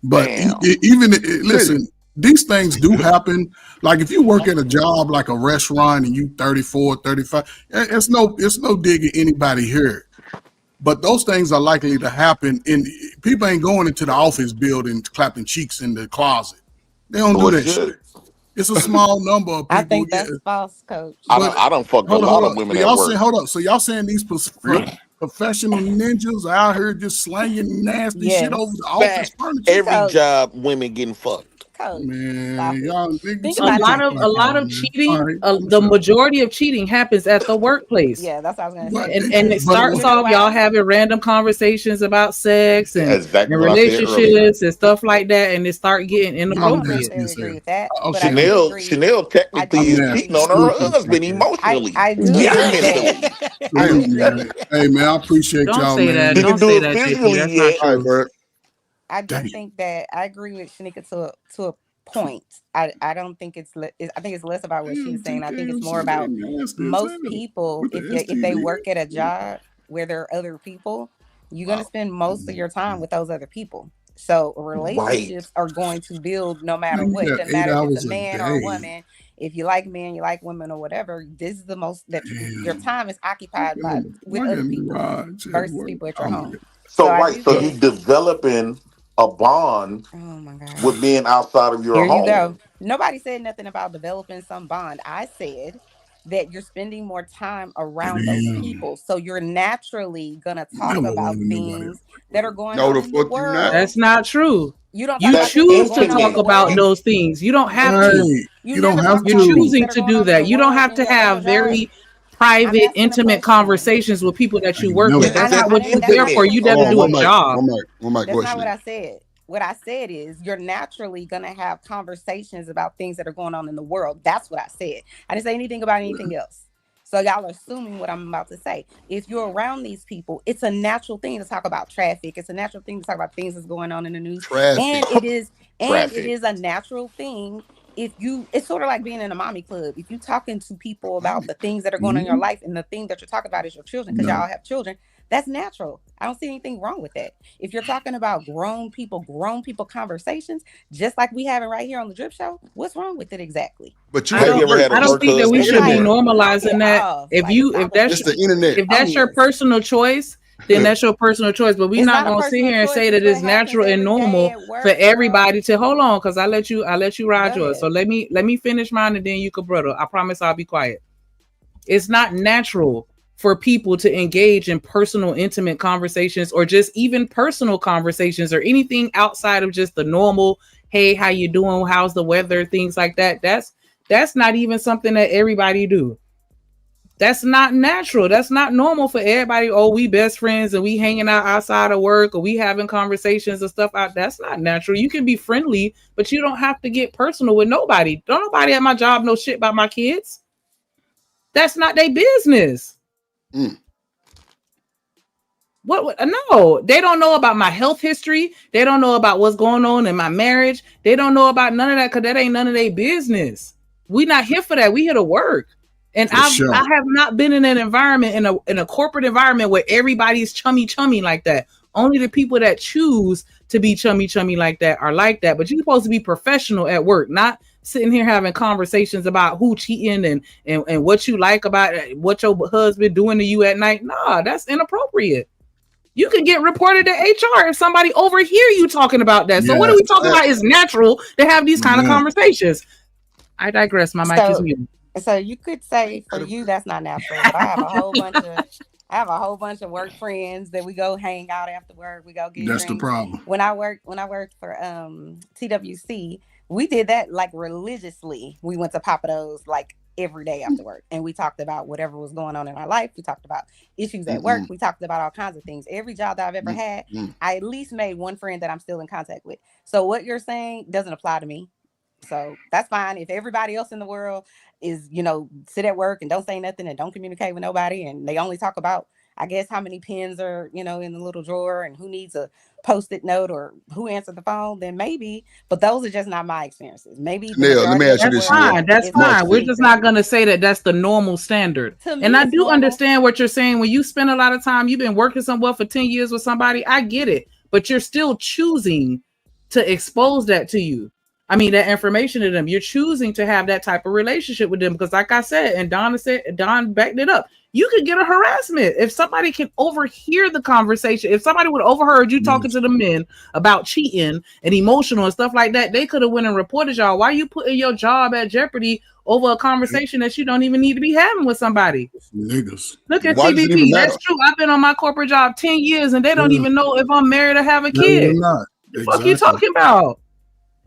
But listen, these things do happen. Like if you work at a job like a restaurant and you 34, 35, it's no digging anybody here. But those things are likely to happen. People ain't going into the office building clapping cheeks in the closet. They don't do that shit. It's a small number of people. I think that's false, Coach. I don't fuck a lot of women at work. Hold on. So y'all saying these professional ninjas out here just slanging nasty shit over the office furniture? Every job, women getting fucked. Man, y'all a lot of cheating. The majority of cheating happens at the workplace. Yeah, that's what I was gonna say. And it starts off y'all having random conversations about sex and relationships and stuff like that, and it start getting inappropriate. Agree with that. Chanel technically is cheating on her husband emotionally. I do. Hey man, I appreciate y'all. Say that. Don't say that, JP. That's not true. I do think that I agree with Shanika to a point. I don't think I think it's less about what she's saying. I think it's more about most people. If they work at a job where there are other people, you're gonna spend most of your time with those other people. So relationships are going to build no matter what. It doesn't matter if it's a man or a woman. If you like men, you like women, or whatever. This is the most that your time is occupied with other people versus people at your home. So you developing a bond with being outside of your home. Here you go. Nobody said nothing about developing some bond. I said that you're spending more time around those people. So you're naturally going to talk about things that are going on in the world. That's not true. You choose to talk about those things. You don't have to. You don't have to. You're choosing to do that. You don't have to have very private, intimate conversations with people that you work with. That's not what you're there for. You never do a job. That's not what I said. What I said is you're naturally going to have conversations about things that are going on in the world. That's what I said. I didn't say anything about anything else. So y'all are assuming what I'm about to say. If you're around these people, it's a natural thing to talk about traffic. It's a natural thing to talk about things that's going on in the news. And it is a natural thing. It's sort of like being in a mommy club. If you're talking to people about the things that are going on in your life, and the thing that you're talking about is your children, because y'all have children, that's natural. I don't see anything wrong with that. If you're talking about grown people conversations, just like we having right here on the Drip Show, what's wrong with it exactly? But I don't think that we should be normalizing that. If that's your personal choice, then that's your personal choice. But we're not gonna sit here and say that it's natural and normal for everybody to hold on, because I let you ride yours. So let me finish mine, and then you can, brother. I promise I'll be quiet. It's not natural for people to engage in personal, intimate conversations, or just even personal conversations, or anything outside of just the normal, hey, how you doing? How's the weather? Things like that. That's not even something that everybody do. That's not natural. That's not normal for everybody. Oh, we best friends and we hanging out outside of work, or we having conversations and stuff out. That's not natural. You can be friendly, but you don't have to get personal with nobody. Don't nobody at my job know shit about my kids. That's not their business. What? No, they don't know about my health history. They don't know about what's going on in my marriage. They don't know about none of that, because that ain't none of their business. We not here for that. We here to work. And I have not been in an environment, in a corporate environment, where everybody's chummy like that. Only the people that choose to be chummy like that are like that. But you're supposed to be professional at work, not sitting here having conversations about who cheating and what you like about what your husband doing to you at night. Nah, that's inappropriate. You can get reported to HR if somebody overhear you talking about that. So what are we talking about? It's natural to have these kind of conversations. I digress. My mic is muted. So you could say for you that's not natural, but I have a whole bunch of work friends that we go hang out after work. We go get That's drinks. the problem. When I worked for TWC, we did that like religiously. We went to Papados like every day after work, and we talked about whatever was going on in our life. We talked about issues at work. We talked about all kinds of things. Every job that I've ever had, I at least made one friend that I'm still in contact with. So what you're saying doesn't apply to me. So that's fine. If everybody else in the world is, sit at work and don't say nothing and don't communicate with nobody, and they only talk about, I guess, how many pens are, in the little drawer, and who needs a Post-it note, or who answered the phone, then maybe. But those are just not my experiences. Maybe. Let me ask you this. That's fine. We're just not going to say that that's the normal standard. And I do understand what you're saying. When you spend a lot of time, you've been working somewhere for 10 years with somebody, I get it. But you're still choosing to expose that to you. I mean, that information to them. You're choosing to have that type of relationship with them, because like I said, and Don backed it up, you could get a harassment if somebody can overhear the conversation. If somebody would have overheard you talking to the men about cheating and emotional and stuff like that, they could have went and reported y'all. Why are you putting your job at jeopardy over a conversation that you don't even need to be having with somebody? Niggas. Look at TVP. That's true. I've been on my corporate job 10 years and they don't even know if I'm married or have a kid. What the fuck you talking about?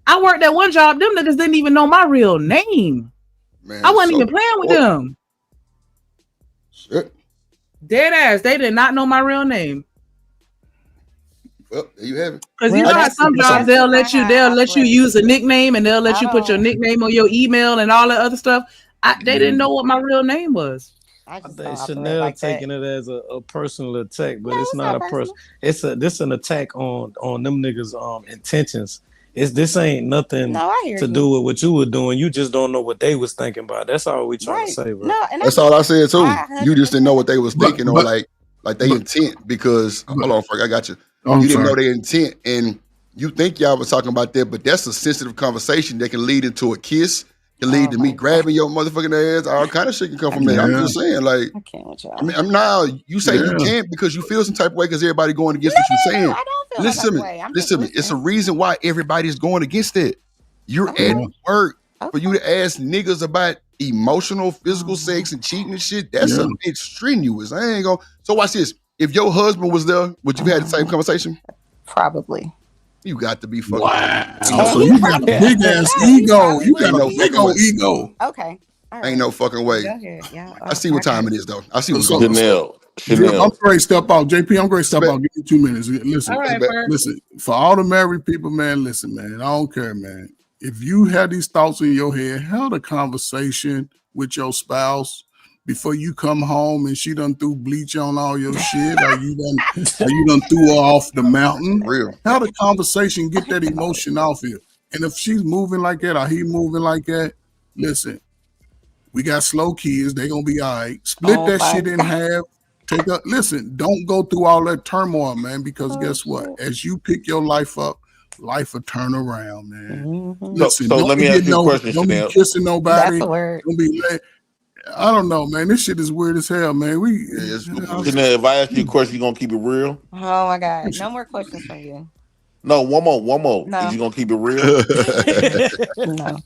I worked at one job. Them niggas didn't even know my real name. Man, I wasn't even playing with them. Shit. Dead ass. They did not know my real name. Well, there you have it. Because you know how some jobs they'll let you use a nickname, and they'll let you put your nickname on your email and all that other stuff. They didn't know what my real name was. I think Chanel taking it as a personal attack, but it's not a personal. This an attack on them niggas' intentions. This ain't nothing to do with what you were doing. You just don't know what they was thinking about. That's all we trying to say, bro. No, that's all I said too. You just didn't know what they was thinking, or like they intent. Because hold on, Frank, I got you. You didn't know their intent, and you think y'all was talking about that, but that's a sensitive conversation that can lead into a kiss, can lead to me grabbing your motherfucking ass. All kind of shit can come from that. I'm just saying, like, I can't with y'all. I mean, I'm now. You say you can't because you feel some type of way because everybody going against what you're saying. I don't feel Listen that way. Listen to me. It's a reason why everybody's going against it. You're at work for you to ask niggas about emotional, physical sex and cheating and shit. That's a bit strenuous. I ain't gonna. So watch this. If your husband was there, would you have had the same conversation? Probably. You got to be fucking. Wow. So you got a big ass ego. You got a big old ego. Okay. Right. Ain't no fucking way. Yeah. I see what time it is, though. I see what's going on. I'm great. Step out, JP. I'm great. Step out. Give me 2 minutes. Listen, listen. For all the married people, man. Listen, man. I don't care, man. If you have these thoughts in your head, have a conversation with your spouse. before you come home and she done threw bleach on all your shit, or you done threw her off the mountain. Real. Have the conversation, get that emotion off here. And if she's moving like that or he moving like that, listen, we got slow kids. They gonna be all right. Split that shit in half. Listen, don't go through all that turmoil, man, because guess what? As you pick your life up, life will turn around, man. Listen, so let me ask you a question, don't Chanel. be kissing nobody. That's a word. Don't be I don't know, man. This shit is weird as hell, man. Chanel, if I ask you a question, you gonna keep it real? Oh my God. No more questions from you. No, one more. No. Is you gonna keep it real? No.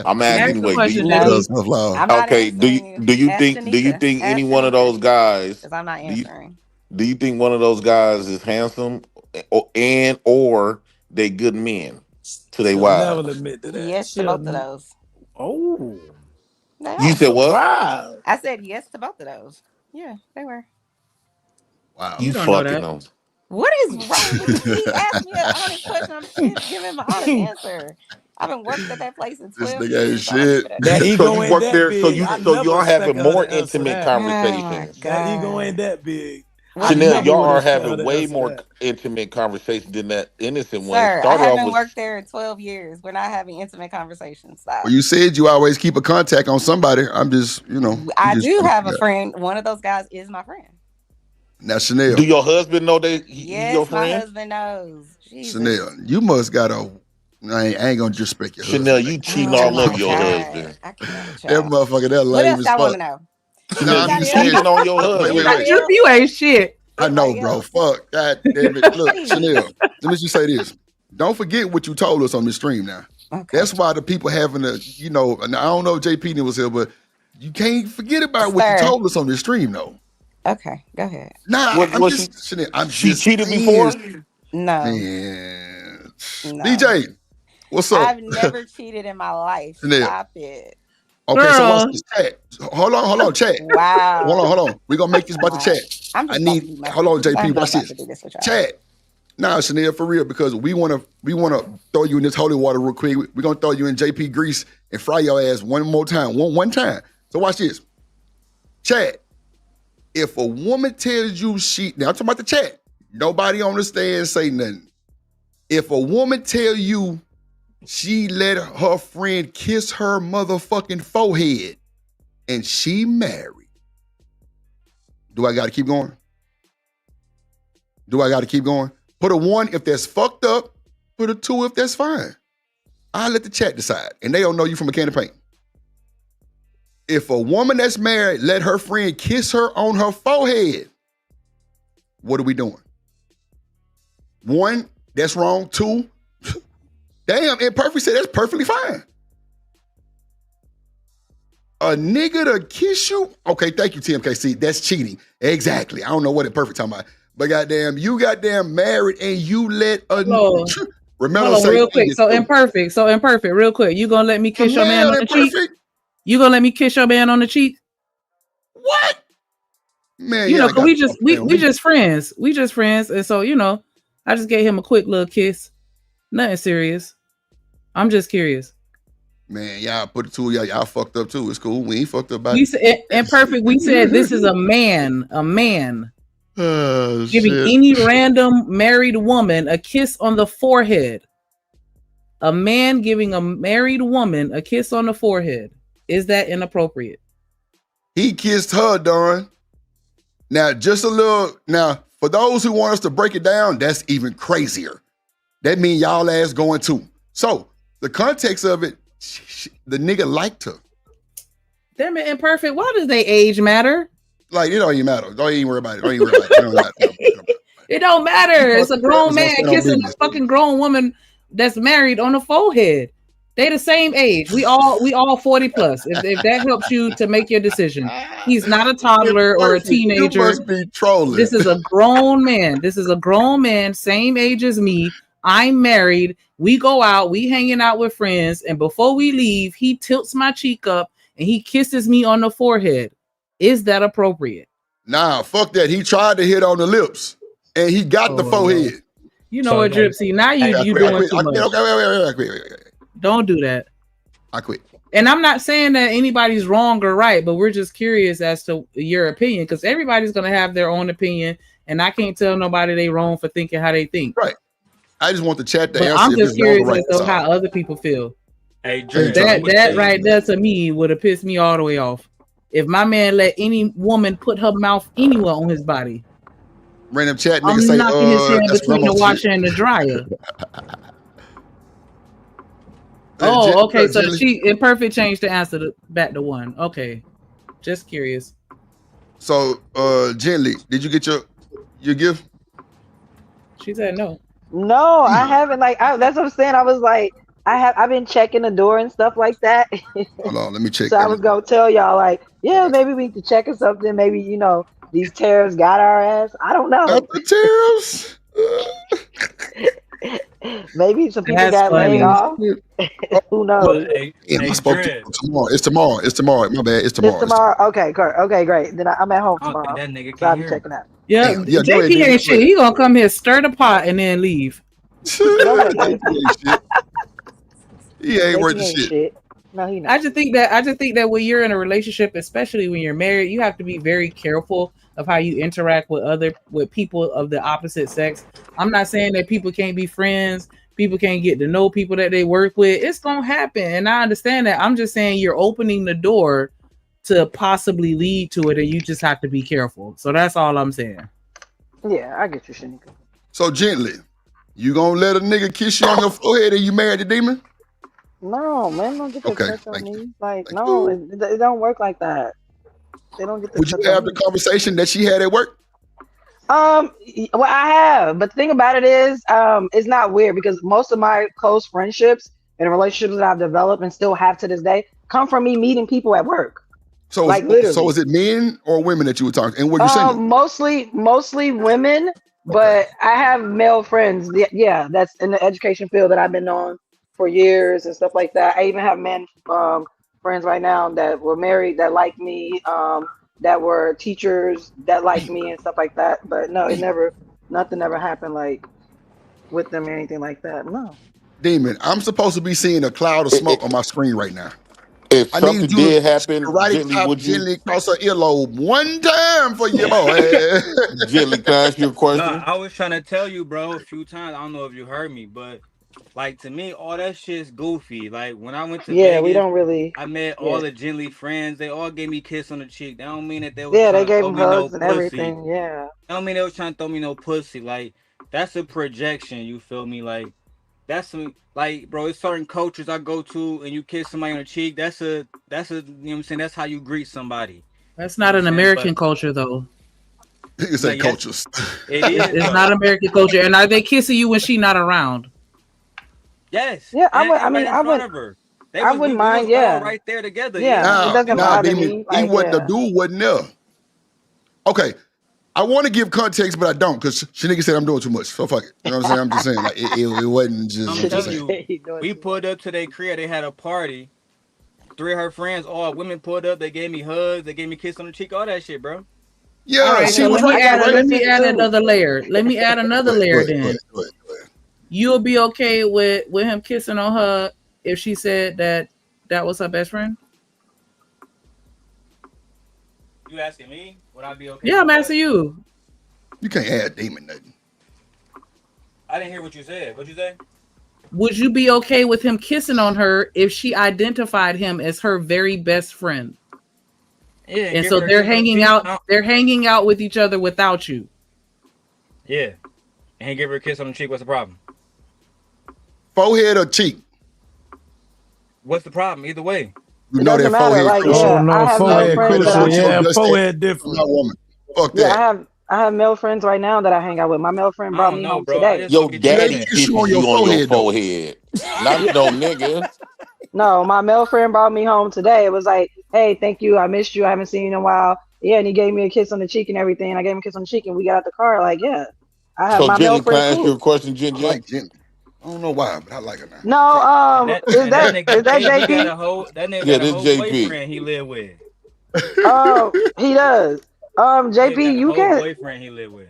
I'm asking anyway. Okay. Do you think any one of those guys? Because I'm not answering. Do you think one of those guys is handsome, or they good men to their wives? Never admit to that. Yes to both of those. Oh. You said what? Wow. I said yes to both of those. Yeah, they were. Wow. You don't know fucking that. them. What is wrong with you? He asked me an honest question. I'm just giving him an honest answer. I haven't worked at that place in 12 This nigga years. ain't so I don't shit. give a That So ego you ain't work that there, big. so I y'all never having expect her more to answer intimate that. conversations. That ego ain't that big. Chanel, never y'all would are expect her having to way answer more that. intimate conversations than that innocent one. It Sir, I started off haven't with worked there in 12 years. We're not having intimate conversations. Stop. Well, you said you always keep a contact on somebody. I'm just, I do have a friend. One of those guys is my friend. Now, Chanel. Do your husband know that he's Yes, your my friend? husband knows. Jesus. Chanel, you must got a. I ain't gonna disrespect your Chanel, husband. you cheating Oh all my over your God. husband. I can't with That y'all. motherfucker, that What lame else as y'all want fuck. to know? Chanel, you I'm just cheating saying. on your Wait. husband. You ain't shit. I know, bro. Fuck. God damn it. Look, Chanel, let me just say this. Don't forget what you told us on this stream now. Okay. That's why the people having a, and I don't know if JP was here, but you can't forget about what you Sir. told us on this stream, though. Okay, go ahead. Nah, What- I'm what just, Chanel, I'm She just cheated saying, before? No. Man. No. DJ, what's up? I've never cheated in my life. Chanel. Stop it. Okay, so watch Girl. this chat. Hold on, chat. Wow. Hold on. We're gonna make this about the chat. I'm just I about need to do my hold on, business. JP. I'm Watch just about this. to do this with y'all. Chat. Nah, Chanel, for real, because we wanna throw you in this holy water real quick. We're gonna throw you in JP grease and fry your ass one more time. One time. So watch this. Chat. If a woman tells you now I'm talking about the chat. Nobody on the stand say nothing. If a woman tell you she let her friend kiss her motherfucking forehead and she married, do I gotta keep going? Do I gotta keep going? Put a 1 if that's fucked up, put a 2 if that's fine. I'll let the chat decide. And they don't know you from a can of paint. If a woman that's married let her friend kiss her on her forehead, what are we doing? 1, that's wrong. 2, damn, Imperfect said that's perfectly fine. A nigga to kiss you? Okay, thank you, TMKC. That's cheating. Exactly. I don't know what Imperfect talking about. But goddamn, you goddamn married and you let a remember Hold on, say real quick. So imperfect, real quick. You gonna let me kiss your man on the cheek? You gonna let me kiss your man on the cheek? What? Man, You yeah, know, cause we just friends. We just friends. And so, I just gave him a quick little kiss. Nothing serious. I'm just curious. Man, y'all put it to y'all fucked up too. It's cool. We ain't fucked up about We it. said imperfect. We said this is a man Oh, giving shit. any random married woman a kiss on the forehead. A man giving a married woman a kiss on the forehead. Is that inappropriate? He kissed her, Don. Now, for those who want us to break it down, that's even crazier. That means y'all ass going too. So, the context of it, the nigga liked her. Damn it, imperfect. Why does they age matter? Like, it don't even matter. Don't even worry about it. It don't matter. It's a grown man It's no kissing a business. fucking grown woman that's married on the forehead. They the same age. We all 40 plus. If that helps you to make your decision. He's not a toddler or a teenager. You must be trolling. This is a grown man. Same age as me. I'm married. We go out, we hanging out with friends, and before we leave, he tilts my cheek up and he kisses me on the forehead. Is that appropriate? Nah, fuck that. He tried to hit on the lips and he got the forehead. You know what, Dripsy? Now you doing too much. Okay, wait. Don't do that. I quit. And I'm not saying that anybody's wrong or right, but we're just curious as to your opinion, because everybody's gonna have their own opinion, and I can't tell nobody they wrong for thinking how they think. Right. I just want the chat to But answer I'm if just it's wrong or curious right. as to how other people feel. Hey, Because Dre, that right there to me would have pissed me all the way off. If my man let any woman put her mouth anywhere on his body, Random chat nigga I'm say, knocking his head that's between the grandma's washer shit. and the dryer. Oh, okay. So she Imperfect changed the answer back to 1. Okay, just curious. So, Gently, did you get your gift? She said no. No, I haven't. Like, that's what I'm saying. I was like, I've been checking the door and stuff like that. Hold on, let me check. So I was gonna tell y'all, like, yeah, maybe we could check or something. Maybe these tariffs got our ass. I don't know. Not the tariffs. Maybe some people That's got laid funny. off. Who knows? Damn, I spoke to him tomorrow. It's tomorrow. It's tomorrow. My bad. It's tomorrow. It's tomorrow. Okay, great. Then I'm at home I don't tomorrow. think that nigga So I'll can be hear. checking out. Yeah, Damn, yeah, go JP ahead, David, ain't go shit. ahead. He gonna come here, stir the pot, and then leave. He ain't worth the ain't shit. shit. No, he not. I just think that when you're in a relationship, especially when you're married, you have to be very careful of how you interact with people of the opposite sex. I'm not saying that people can't be friends, people can't get to know people that they work with. It's gonna happen, and I understand that. I'm just saying you're opening the door to possibly lead to it, and you just have to be careful. So that's all I'm saying. Yeah, I get you, Shanika. So, Gently, you gonna let a nigga kiss you on your forehead and you married the demon? No, man, don't get to Okay, touch on thank me. Like, no, it don't work like that. They don't get to Would you touch have on the me. conversation that she had at work? Well, I have, but the thing about it is, it's not weird because most of my close friendships and relationships that I've developed and still have to this day come from me meeting people at work. So, Like, literally. so is it men or women that you were talking? And were you single? Mostly women, but I have male friends. Yeah, that's in the education field that I've been on for years and stuff like that. I even have men friends right now that were married that like me, that were teachers that like me and stuff like that. But no, nothing ever happened like with them or anything like that. No. Demon, I'm supposed to be seeing a cloud of smoke on my screen right now. If I something need you did to happen, right Gently, top would you? gently across her earlobe one time for your boy. Gently, can I ask you a No, question? I was trying to tell you, bro, a few times. I don't know if you heard me, but like to me, all that shit's goofy. Like when I went to Yeah, we Vegas, don't really. I met Yeah. all the Gently friends. They all gave me a kiss on the cheek. That don't mean that they was Yeah, they trying to gave throw them me no hugs and pussy. everything. Yeah. That don't mean they was trying to throw me no pussy. Like that's a projection. You feel me? Like that's some like, bro. It's certain cultures I go to, and you kiss somebody on the cheek. That's a you know what I'm saying. That's how you greet somebody. That's not an American culture, though. You say Like, cultures. It is. It's though. not American culture. And are they kissing you when she not around? Yes. Yeah, I and, would. and I mean, right in I front would. of her. They I was, wouldn't we mind. was all Yeah. right there together. Yeah. It doesn't Nah, bother demon. me. He Like, wasn't. yeah. The dude wasn't there. Okay, I want to give context, but I don't because Shanika said I'm doing too much. So fuck it. You know what I'm saying? I'm just saying like it wasn't just. I'm I'm just telling saying. you, we pulled up to their crib. They had a party. 3 of her friends, all women, pulled up. They gave me hugs. They gave me a kiss on the cheek. All that shit, bro. Yeah, All right, she so was let me right add, there, let me right? add another layer. Let me add another layer then. Go ahead. You'll be okay with him kissing on her if she said that was her best friend? You asking me? Would I be okay? Yeah, I'm with asking you. You can't add demon nothing. that? I didn't hear what you said. What'd you say? Would you be okay with him kissing on her if she identified him as her very best friend? Yeah. And give so her a they're kiss on the hanging cheek. out. No. They're hanging out with each other without you. Yeah. And he gave her a kiss on the cheek. What's the problem? Forehead or cheek? What's the problem? Either way. You know that forehead. Like, crucial. yeah, I have male friends that I forehead different. Not woman. Fuck Yeah, that. I have male friends right now that I hang out with. My male friend brought me home today. Your daddy kisses you on your forehead. Not no nigga. No, my male friend brought me home today. It was like, hey, thank you. I missed you. I haven't seen you in a while. Yeah, and he gave me a kiss on the cheek and everything. I gave him a kiss on the cheek and we got out the car. Like, yeah. I have So my Jenny, male can I friend. ask you a question, Jen? I like Jenny. I don't know why, but I like her now. No, is that nigga JP? got a whole, that nigga Yeah, got a this whole JP. boyfriend he live with. Oh, he does. JP, He got a you whole can. boyfriend he live with.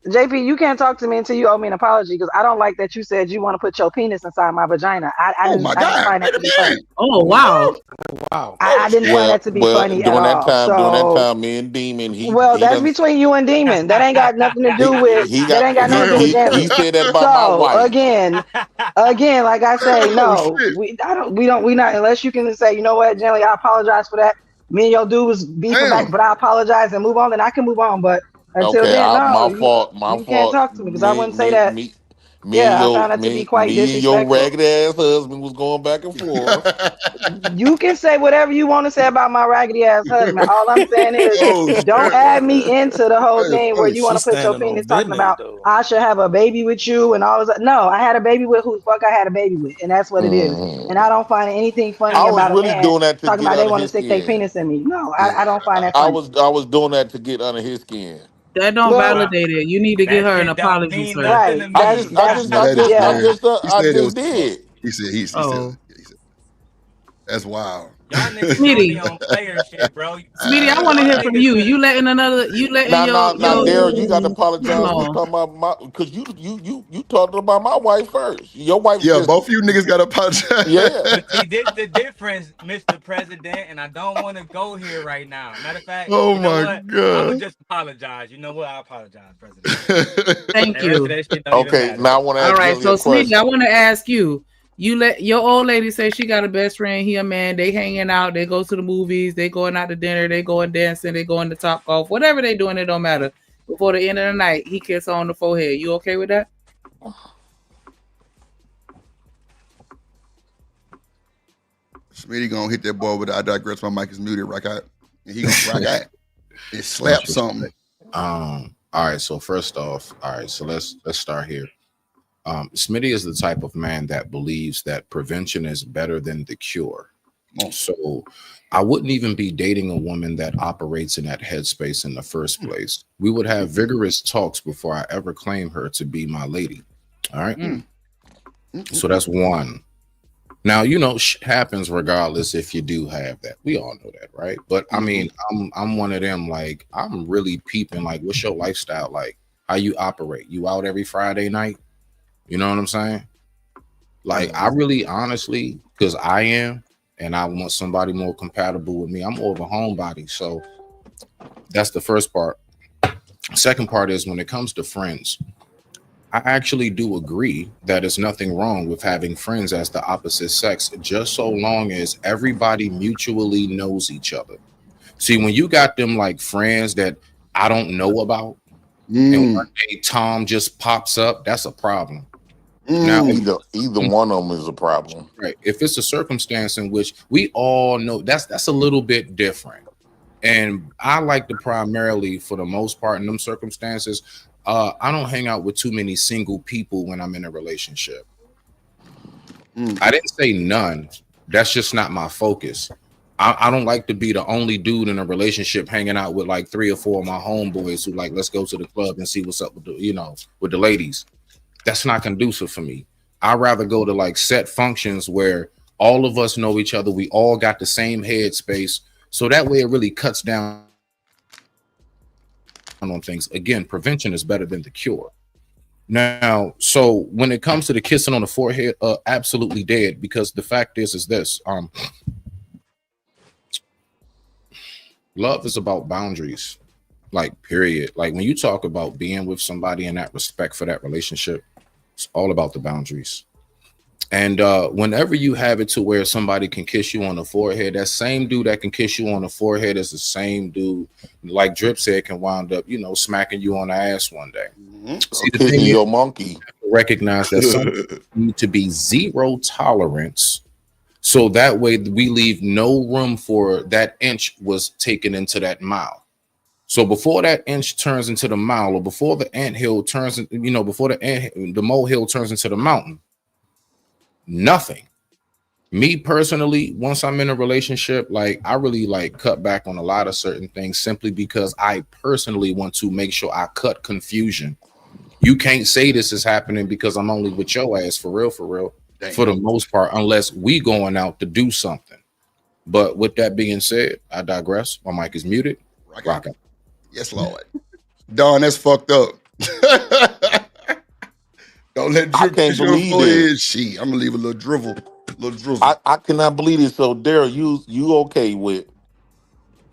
JP, you can't talk to me until you owe me an apology because I don't like that you said you want to put your penis inside my vagina. I didn't find that to be funny. Oh wow. Wow. I didn't find that to be funny at all. During that So, time, me and Demon, well, that's between you and Demon. That ain't got nothing to do with. That ain't got nothing to do with Jalen. he said that about my So wife. again, like I say, no, shit. we not unless you can say, you know what, Jelly, I apologize for that. Me and your dude was beefing back, but I apologize and move on. Then I can move on. But until Okay, then, no, my fault. My you can't fault. talk to me because I wouldn't say that. Me Yeah, and I found that to be quite me and your disrespectful. ragged ass husband was going back and forth. You can say whatever you want to say about my raggedy ass husband. All I'm saying is, don't add me into the whole thing where you want to put your penis talking about I should have a baby with you and all of that. No, I had a baby with who the fuck I had a baby with, and that's what it is. And I don't find anything funny I was about a really man doing that to talking get about they under want to his stick their skin. penis in me. No, I don't find that I funny. was doing that to get under his skin. That don't Well, validate it. You need to give her an apology, sir. right. I That's just did. He said he said that's wild. Y'all niggas Smitty. on player shit, bro. Smitty, I want to hear from you. You letting Now, your Darren, you got to come apologize for on. talking about my because you talked about my wife first. Your wife, both of you niggas got to apologize. Yeah. But see, this the difference, Mr. President, and I don't want to go here right now. Matter of fact, Oh you know my what? God. I would just apologize. You know what? I apologize, President. Thank The rest you. of that shit don't even Okay, matter. now I want to ask All right, Jelly so a question. Smitty, I want to ask you. You let your old lady say she got a best friend. He a man. They hanging out. They go to the movies. They going out to dinner. They going dancing. They going to Top Golf. Whatever they doing, it don't matter. Before the end of the night, he kiss her on the forehead. You okay with that? Smitty gonna hit that boy with I digress. My mic is muted. Rock out. And he gonna rock out and slap something. All right. So first off, so let's start here. Smitty is the type of man that believes that prevention is better than the cure. So I wouldn't even be dating a woman that operates in that headspace in the first place. We would have vigorous talks before I ever claim her to be my lady. All right. So that's one. Now, you know, shit happens regardless if you do have that. We all know that, right? But I mean, I'm one of them, like, I'm really peeping, like, what's your lifestyle like? How you operate? You out every Friday night? You know what I'm saying? Like, I really, honestly, because I am, and I want somebody more compatible with me. I'm more of a homebody. So that's the first part. Second part is when it comes to friends, I actually do agree that there's nothing wrong with having friends as the opposite sex, just so long as everybody mutually knows each other. See, when you got them like friends that I don't know about, and one day Tom just pops up, that's a problem. Now, either one of them is a problem, right? If it's a circumstance in which we all know, that's a little bit different. And I like to primarily, for the most part, in them circumstances, I don't hang out with too many single people when I'm in a relationship. I didn't say none. That's just not my focus. I don't like to be the only dude in a relationship hanging out with like 3 or 4 of my homeboys who like, let's go to the club and see what's up with the, you know, with the ladies. That's not conducive for me. I'd rather go to like set functions where all of us know each other. We all got the same headspace. So that way it really cuts down on things. Again, prevention is better than the cure. Now, so when it comes to the kissing on the forehead, absolutely dead, because the fact is this, love is about boundaries, like period. Like when you talk about being with somebody and that respect for that relationship, it's all about the boundaries. And whenever you have it to where somebody can kiss you on the forehead, that same dude that can kiss you on the forehead is the same dude, like Drip said, can wind up, you know, smacking you on the ass one day. See, the thing your is, monkey. Recognize that some need to be zero tolerance, so that way we leave no room for that inch was taken into that mile. So before that inch turns into the mile, or before the anthill turns, you know, before the molehill turns into the mountain, nothing. Me personally, once I'm in a relationship, like I really like cut back on a lot of certain things simply because I personally want to make sure I cut confusion. You can't say this is happening because I'm only with your ass for real, for the most part, unless we going out to do something. But with that being said, I digress. My mic is muted. Rock out. Yes, Lord. Don, that's fucked up. Don't let I drip can't your believe forehead. it. I'm gonna leave a little drizzle. I cannot believe it. So, Daryl, you okay with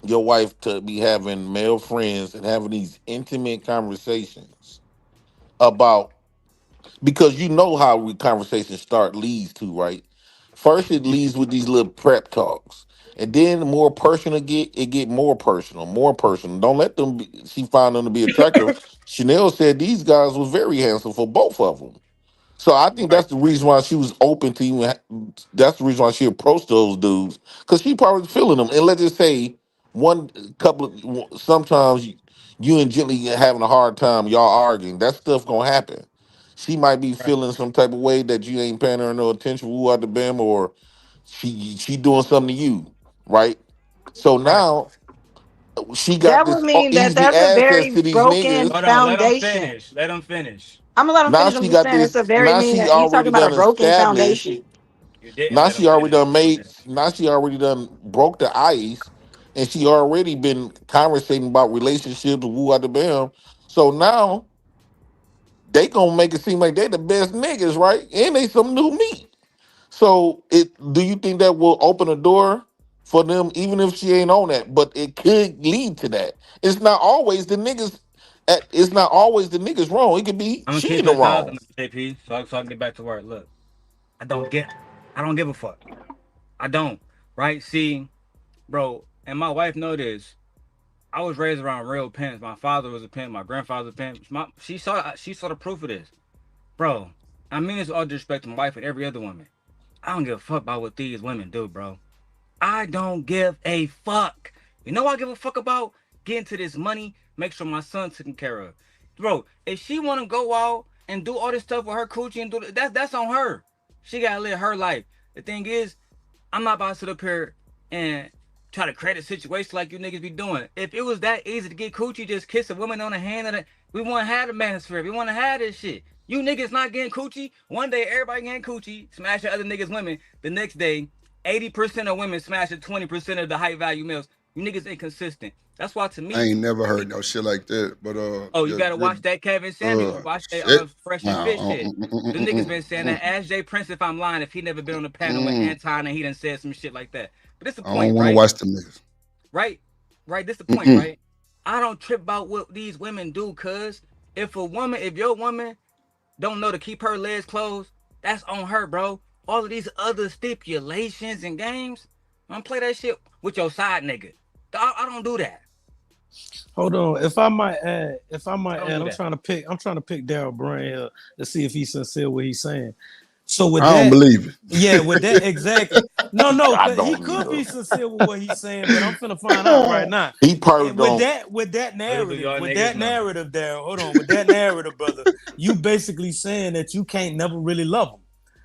your wife to be having male friends and having these intimate conversations about, because you know how conversations start leads to, right? First it leads with these little prep talks. And then the more personal it get more personal, more personal. Don't let them she found them to be attractive. Chanel said these guys was very handsome for both of them. So I think that's the reason why she was open to even. That's the reason why she approached those dudes, because she probably was feeling them. And let's just say one couple of sometimes you and Gently having a hard time, y'all arguing. That stuff gonna happen. She might be feeling some type of way that you ain't paying her no attention, woo out the bam, or she doing something to you, right? So now she got That would this mean that easy that's a access very to these broken niggas. Hold on, let them foundation. finish. Let them finish. I'm gonna let him Now finish. I'm she just got saying it's this. a very Now mean. she He's talking already about a done broken established. foundation. You didn't Now let them she already finish. done made. Now she already done broke the ice, and she already been conversating about relationships with Woo out the Bam. So now they gonna make it seem like they the best niggas, right? And they some new meat. So do you think that will open a door for them, even if she ain't on that? But it could lead to that. It's not always the niggas. It's not always the niggas wrong. It could be I'm gonna she keep in it the 1,000, wrong. JP, so I can get back to work. Look, I don't give a fuck. I don't. Right? See, bro, and my wife know this. I was raised around real pimps. My father was a pimp. My grandfather was a pimp. She saw the proof of this, bro. I mean this with all due respect to my wife and every other woman. I don't give a fuck about what these women do, bro. I don't give a fuck. You know what I give a fuck about? Getting to this money, make sure my son's taken care of. Bro, if she wanna go out and do all this stuff with her coochie and do that's on her. She gotta live her life. The thing is, I'm not about to sit up here and try to create a situation like you niggas be doing. If it was that easy to get coochie, just kiss a woman on the hand and we wanna have the manosphere. We wanna have this shit. You niggas not getting coochie. One day everybody getting coochie, smashing other niggas women. The next day, 80% of women smashing 20% of the high value males. You niggas inconsistent. That's why to me, I ain't never heard no shit like that. But oh, you yeah, gotta watch that Kevin Samuels. Watch that shit. Fresh and Nah, Fit shit. The niggas been saying that. Ask Jay Prince if I'm lying, if he never been on the panel with Anton and he done said some shit like that. But it's the I don't point, want to right? watch them niggas. Right? This the point, right? I don't trip about what these women do, cuz if your woman don't know to keep her legs closed, that's on her, bro. All of these other stipulations and games, don't play that shit with your side nigga. I don't do that. Hold on. If I might add, I'm that. trying to pick Daryl Brain here to see if he's sincere what he's saying. So with I that, don't believe it. Yeah, with that exactly. No, I he don't could either. be sincere with what he's saying, but I'm finna find out right now. He probably With don't. that narrative, y'all niggas know. narrative, Daryl. Hold on, with that narrative, brother, you basically saying that you can't never really love him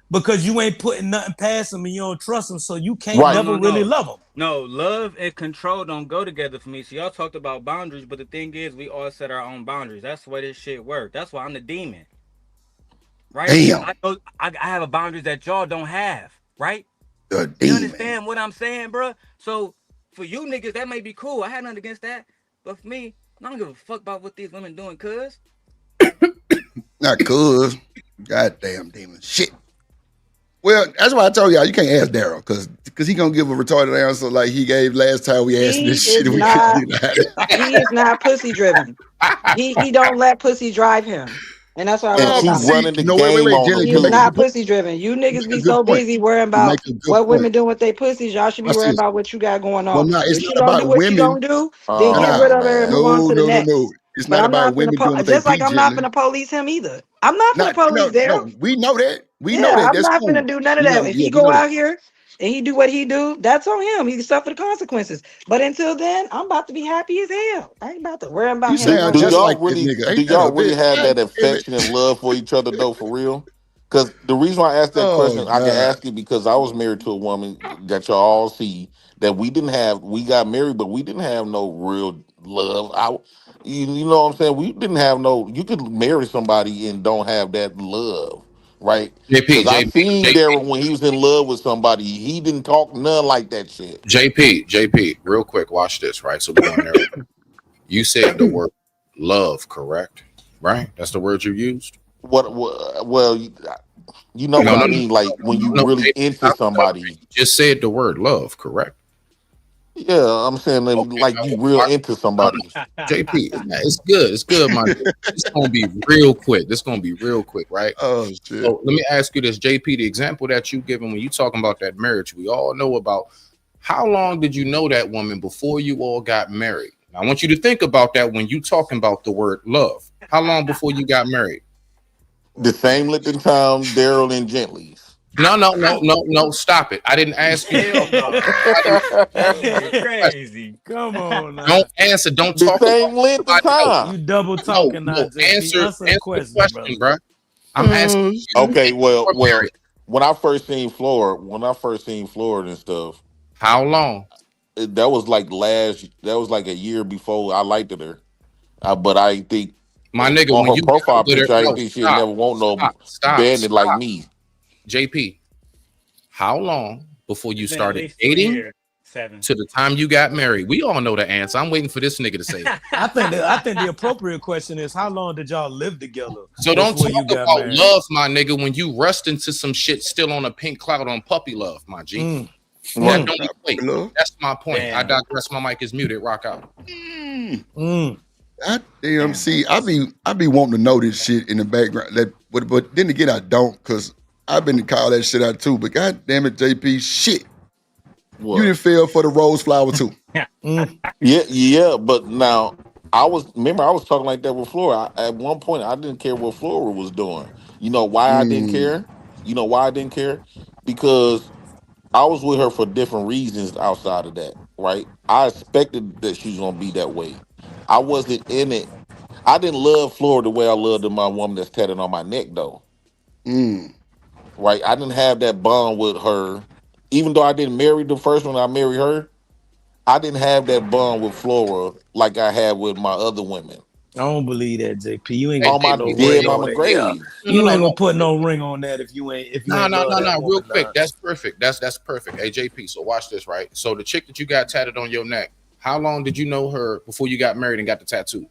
because you ain't putting nothing past him and you don't trust him, so you can't Right. never really love him. No, love and control don't go together for me. So y'all talked about boundaries, but the thing is, we all set our own boundaries. That's the way this shit works. That's why I'm the demon. Right? Damn. I have a boundaries that y'all don't have, right? The You demon. understand what I'm saying, bro? So for you niggas, that may be cool. I had nothing against that. But for me, I don't give a fuck about what these women doing, cuz. Not cuz. Goddamn demon. Shit. Well, that's why I told y'all you can't ask Daryl because he gonna give a retarded answer like he gave last time we asked He this is shit. And we not. couldn't do that. He is not pussy driven. He don't let pussy drive him, and that's what I And love Oh, she but about him. see, running the no, game wait, on Jelly, them He you is make a too. not good point. pussy driven. You You niggas make be a good so point. busy worrying You make about a good what point. women doing with their pussies. Y'all should be Watch worrying this. about what you got going Well, on. no, it's If not she don't do about what she women. don't do, then No, get Oh rid no, of her and move man. on no, to the no, no, next. no. It's But not I'm about not women finna doing what they just like be, I'm not Jelly. finna police him either. I'm not finna police Daryl. No. We know that. We know Yeah, that. I'm That's not cool. gonna do none of We that. know. If Yeah, he we go know that. out here and he do what he do, that's on him. He can suffer the consequences. But until then, I'm about to be happy as hell. I ain't about to worry about You him Do, doing sound do just nothing. like y'all that really nigga. do Ain't that y'all a really bitch? have God that damn it. affection and love for each other though, for real? Because the reason why I asked that Oh question, I can God. ask it because I was married to a woman that y'all all see that we got married, but we didn't have no real love. You know what I'm saying? We didn't have no. You could marry somebody and don't have that love, right? JP, Because I JP, seen Darren when he was in love with somebody, he didn't talk none like that shit. JP, real quick, watch this, right? So we're going there. You said the word love, correct? right? That's the word you used. Well, you know what I mean. Like when you really into somebody. You just said the word love, correct? Yeah, I'm saying like you real into somebody. JP, it's good. It's good, my dude. It's gonna be real quick. This gonna be real quick, right? Oh shit. So let me ask you this, JP. The example that you given when you talking about that marriage, we all know about. How long did you know that woman before you all got married? I want you to think about that when you talking about the word love. How long before you got married? The same length in time, Daryl and Gently's. No. Stop it. I didn't ask you. Crazy. Come on now. Don't answer. Don't The talk. same length of time. You double talking now, JP. Answer the question, bro. I'm asking you. Okay, well, when I first seen Flora and stuff. How long? That was like a year before I liked her. But I think my nigga on when her you profile picture, I think she'd never want no bandit like me. JP, how long before you started least dating 7 to the time you got married? We all know the answer. I'm waiting for this nigga to say it. I think the appropriate question is how long did y'all live together? So don't before talk you got about married? love, my nigga, when you rust into some shit still on a pink cloud on puppy love, my G. That don't equate. That's my point. Damn. I digress. My mic is muted. Rock out. God damn, see, I be wanting to know this shit in the background. But then again, I don't, because I've been to call that shit out too. But god damn it, JP, shit. What? You didn't feel for the rose flower too. Yeah, but now I was talking like that with Flora. At one point, I didn't care what Flora was doing. You know why I didn't care? You know why I didn't care? Because I was with her for different reasons outside of that, right? I expected that she was gonna be that way. I wasn't in it. I didn't love Flora the way I loved my woman that's tatted on my neck, though. Right? I didn't have that bond with her. Even though I didn't marry the first one, I married her. I didn't have that bond with Flora like I had with my other women. I don't believe that, JP. You ain't On gonna my put no dead ring mama on it. grave. Yeah. You ain't gonna put no ring on that if you ain't. No. Real quick, that's perfect. That's perfect. Hey, JP. So watch this, right? So the chick that you got tatted on your neck, how long did you know her before you got married and got the tattoo?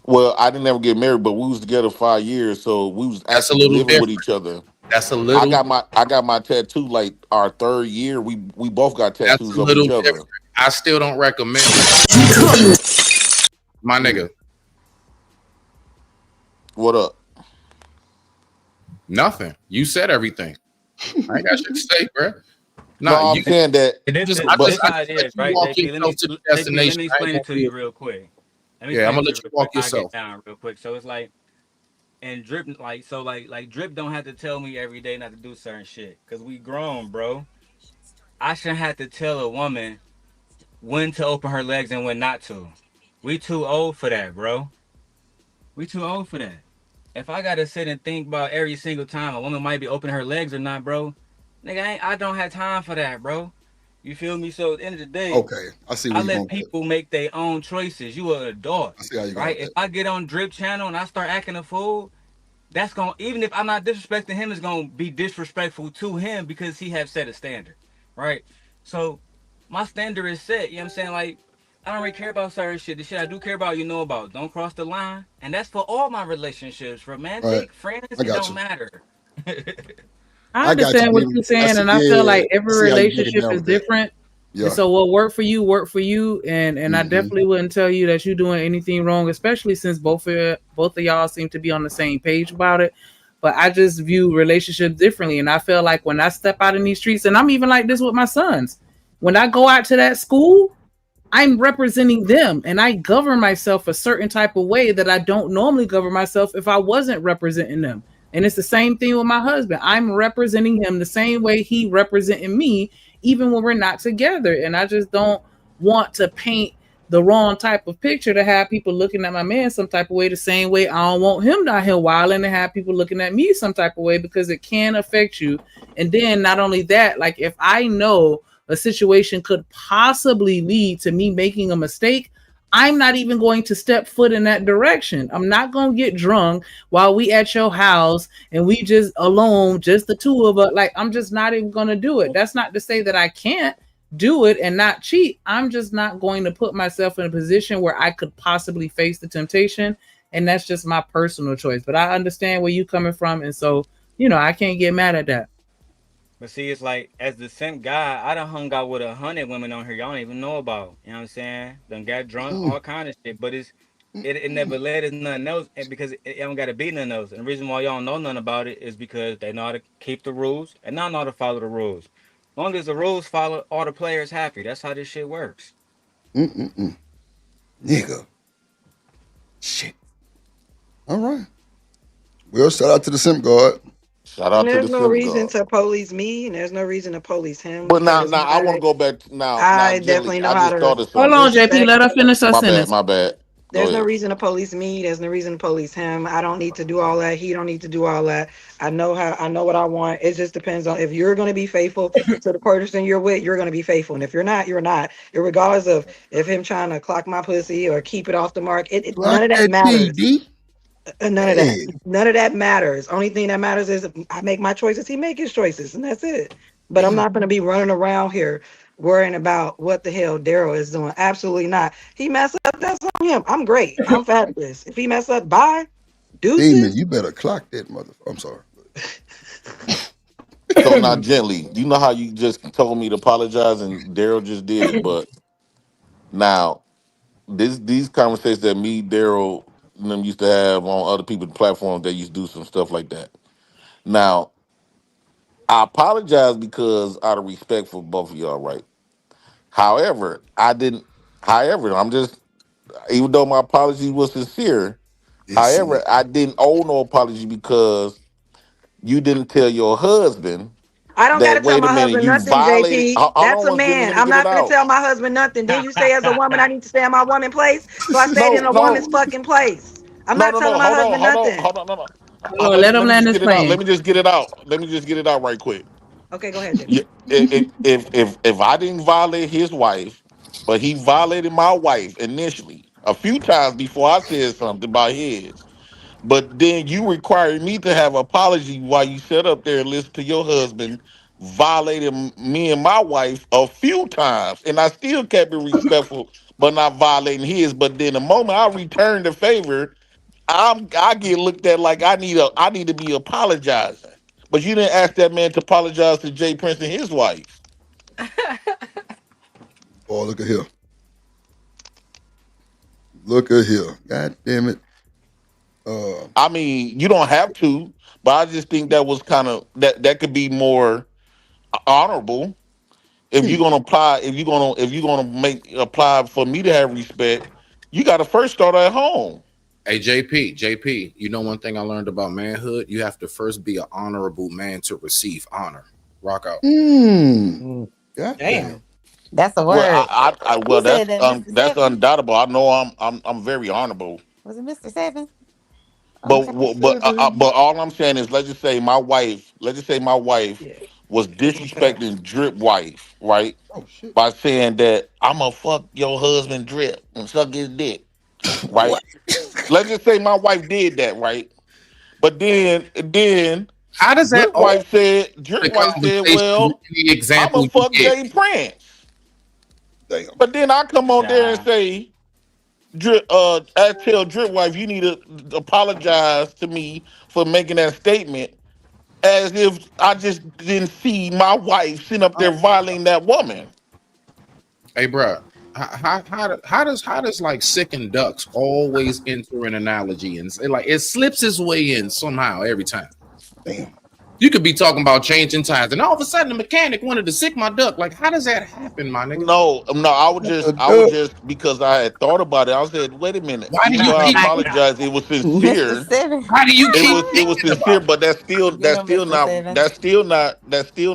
Well, I didn't ever get married, but we was together 5 years, so we was actually living with each other. That's a little. I got my tattoo like our 3rd year. We both got tattoos That's a of little each other. different. I still don't recommend it. My nigga. What up? Nothing. You said everything. I ain't got shit to say, bro. No, I'm saying that. This how it is, right? JP, let me explain it to you real quick. I'm gonna let you walk yourself down real quick. So it's like, and Drip, like Drip don't have to tell me every day not to do certain shit, cause we grown, bro. I shouldn't have to tell a woman when to open her legs and when not to. We too old for that, bro. We too old for that. If I gotta sit and think about every single time a woman might be opening her legs or not, bro, nigga, I don't have time for that, bro. You feel me? So at the end of the day, Okay, I see where I you're let going. people make their own choices. You an adult, I see how you right? going If with I get on Drip channel and I start acting a fool, that's gonna, even if I'm not disrespecting him, it's gonna be disrespectful to him because he have set a standard, right? So my standard is set. You know what I'm saying? Like, I don't really care about certain shit. The shit I do care about, you know about. Don't cross the line, and that's for all my relationships, romantic, Right. friends. I It got don't you. matter. I I got understand you, what man. you're saying, see- and I feel yeah, like every I see how you break it relationship down is with that. different. Yeah. And so what worked for you, and I definitely wouldn't tell you that you're doing anything wrong, especially since both of y'all seem to be on the same page about it. But I just view relationships differently, and I feel like when I step out in these streets, and I'm even like this with my sons, when I go out to that school, I'm representing them, and I govern myself a certain type of way that I don't normally govern myself if I wasn't representing them. And it's the same thing with my husband. I'm representing him the same way he representing me, even when we're not together. And I just don't want to paint the wrong type of picture to have people looking at my man some type of way, the same way I don't want him down here wilding to have people looking at me some type of way, because it can affect you. And then not only that, like if I know a situation could possibly lead to me making a mistake, I'm not even going to step foot in that direction. I'm not going to get drunk while we at your house and we just alone, just the two of us. Like, I'm just not even going to do it. That's not to say that I can't do it and not cheat. I'm just not going to put myself in a position where I could possibly face the temptation. and that's just my personal choice. But I understand where you coming from, and so I can't get mad at that. But see, it's like, as the simp guy, I done hung out with 100 women on here y'all don't even know about. You know what I'm saying? Done got drunk, all kind of shit. But it never led to nothing else, and because it don't got to be nothing else. And the reason why y'all don't know nothing about it is because they know how to keep the rules and not know how to follow the rules. As long as the rules follow, all the players happy. That's how this shit works. Nigga. Shit. All right. Well, shout out to the simp guard. Shout out to There's the no simp reason guard. to police me, and there's no reason to police him. But now, Because I want to go back now. I Jelly, definitely know I how just to thought of Hold something. on, JP. Let her finish her My sentence. bad. Go There's no ahead. reason to police me. There's no reason to police him. I don't need to do all that. He don't need to do all that. I know what I want. It just depends on if you're going to be faithful to the person you're with, you're going to be faithful. And if you're not, you're not. Regardless of if him trying to clock my pussy or keep it off the mark, none of that matters. None of that. None of that matters. Only thing that matters is I make my choices, he make his choices, and that's it. But I'm not going to be running around here worrying about what the hell Daryl is doing. Absolutely not. He messed up, that's on him. I'm great. I'm fabulous. If he mess up, bye. Deuces. Demon, you better clock that motherfucker. I'm sorry. So now, Gently, you know how you just told me to apologize and Daryl just did it, but now these conversations that me, Daryl, and them used to have on other people's platforms, they used to do some stuff like that. Now, I apologize because out of respect for both of y'all, right? However, I'm just, even though my apology was sincere, however, I didn't owe no apology because you didn't tell your husband I don't got to that, tell wait a my minute, husband you nothing, violated. JP. Hold That's on a one second, man. let me I'm get it not going to out. tell my husband nothing. Then you say, as a woman, I need to stay in my woman place. So I stayed in a No. woman's fucking place. I'm not telling No. my husband nothing. No. Hold on, let him Let me land just his get it out. plane. Let me just get it out right quick. Okay, go ahead, Yeah, JP. if I didn't violate his wife, but he violated my wife initially a few times before I said something about his. But then you required me to have an apology while you sat up there and listened to your husband violated me and my wife a few times, and I still kept it respectful, but not violating his. But then the moment I return the favor, I get looked at like I need to be apologizing. But you didn't ask that man to apologize to Jay Prince and his wife. Oh, look at here. Look at here. God damn it. I mean, you don't have to, but I just think that was kind of that could be more honorable if you're gonna apply. If you're gonna make apply for me to have respect, you got to first start at home. Hey, JP, you know one thing I learned about manhood? You have to first be an honorable man to receive honor. Rock out. Damn. That's a Well, word. well, Who said that, Mr. that's Seven? undoubtable. I know I'm very honorable. Was it Mr. Seven? But Okay. but all I'm saying is, let's just say my wife was disrespecting Drip wife, right? By saying that I'm gonna fuck your husband Drip and suck his dick, right? Let's just say my wife did that, right? But then how does that Drip wife said, well, any I'm example gonna fuck you get? Jay Prince. Damn. But then I come on there and say, I tell Drip wife, you need to apologize to me for making that statement, as if I just didn't see my wife sitting up there violating that woman. Hey, bro, how does like sick and ducks always enter an analogy and say, like, it slips its way in somehow every time? Damn. You could be talking about changing tires, and all of a sudden the mechanic wanted to sick my duck. Like, how does that happen, my nigga? No, I would just because I had thought about it. I said, wait a minute. Why do Even you though I keep apologize, it was sincere. Why do you keep It was sincere, but that's still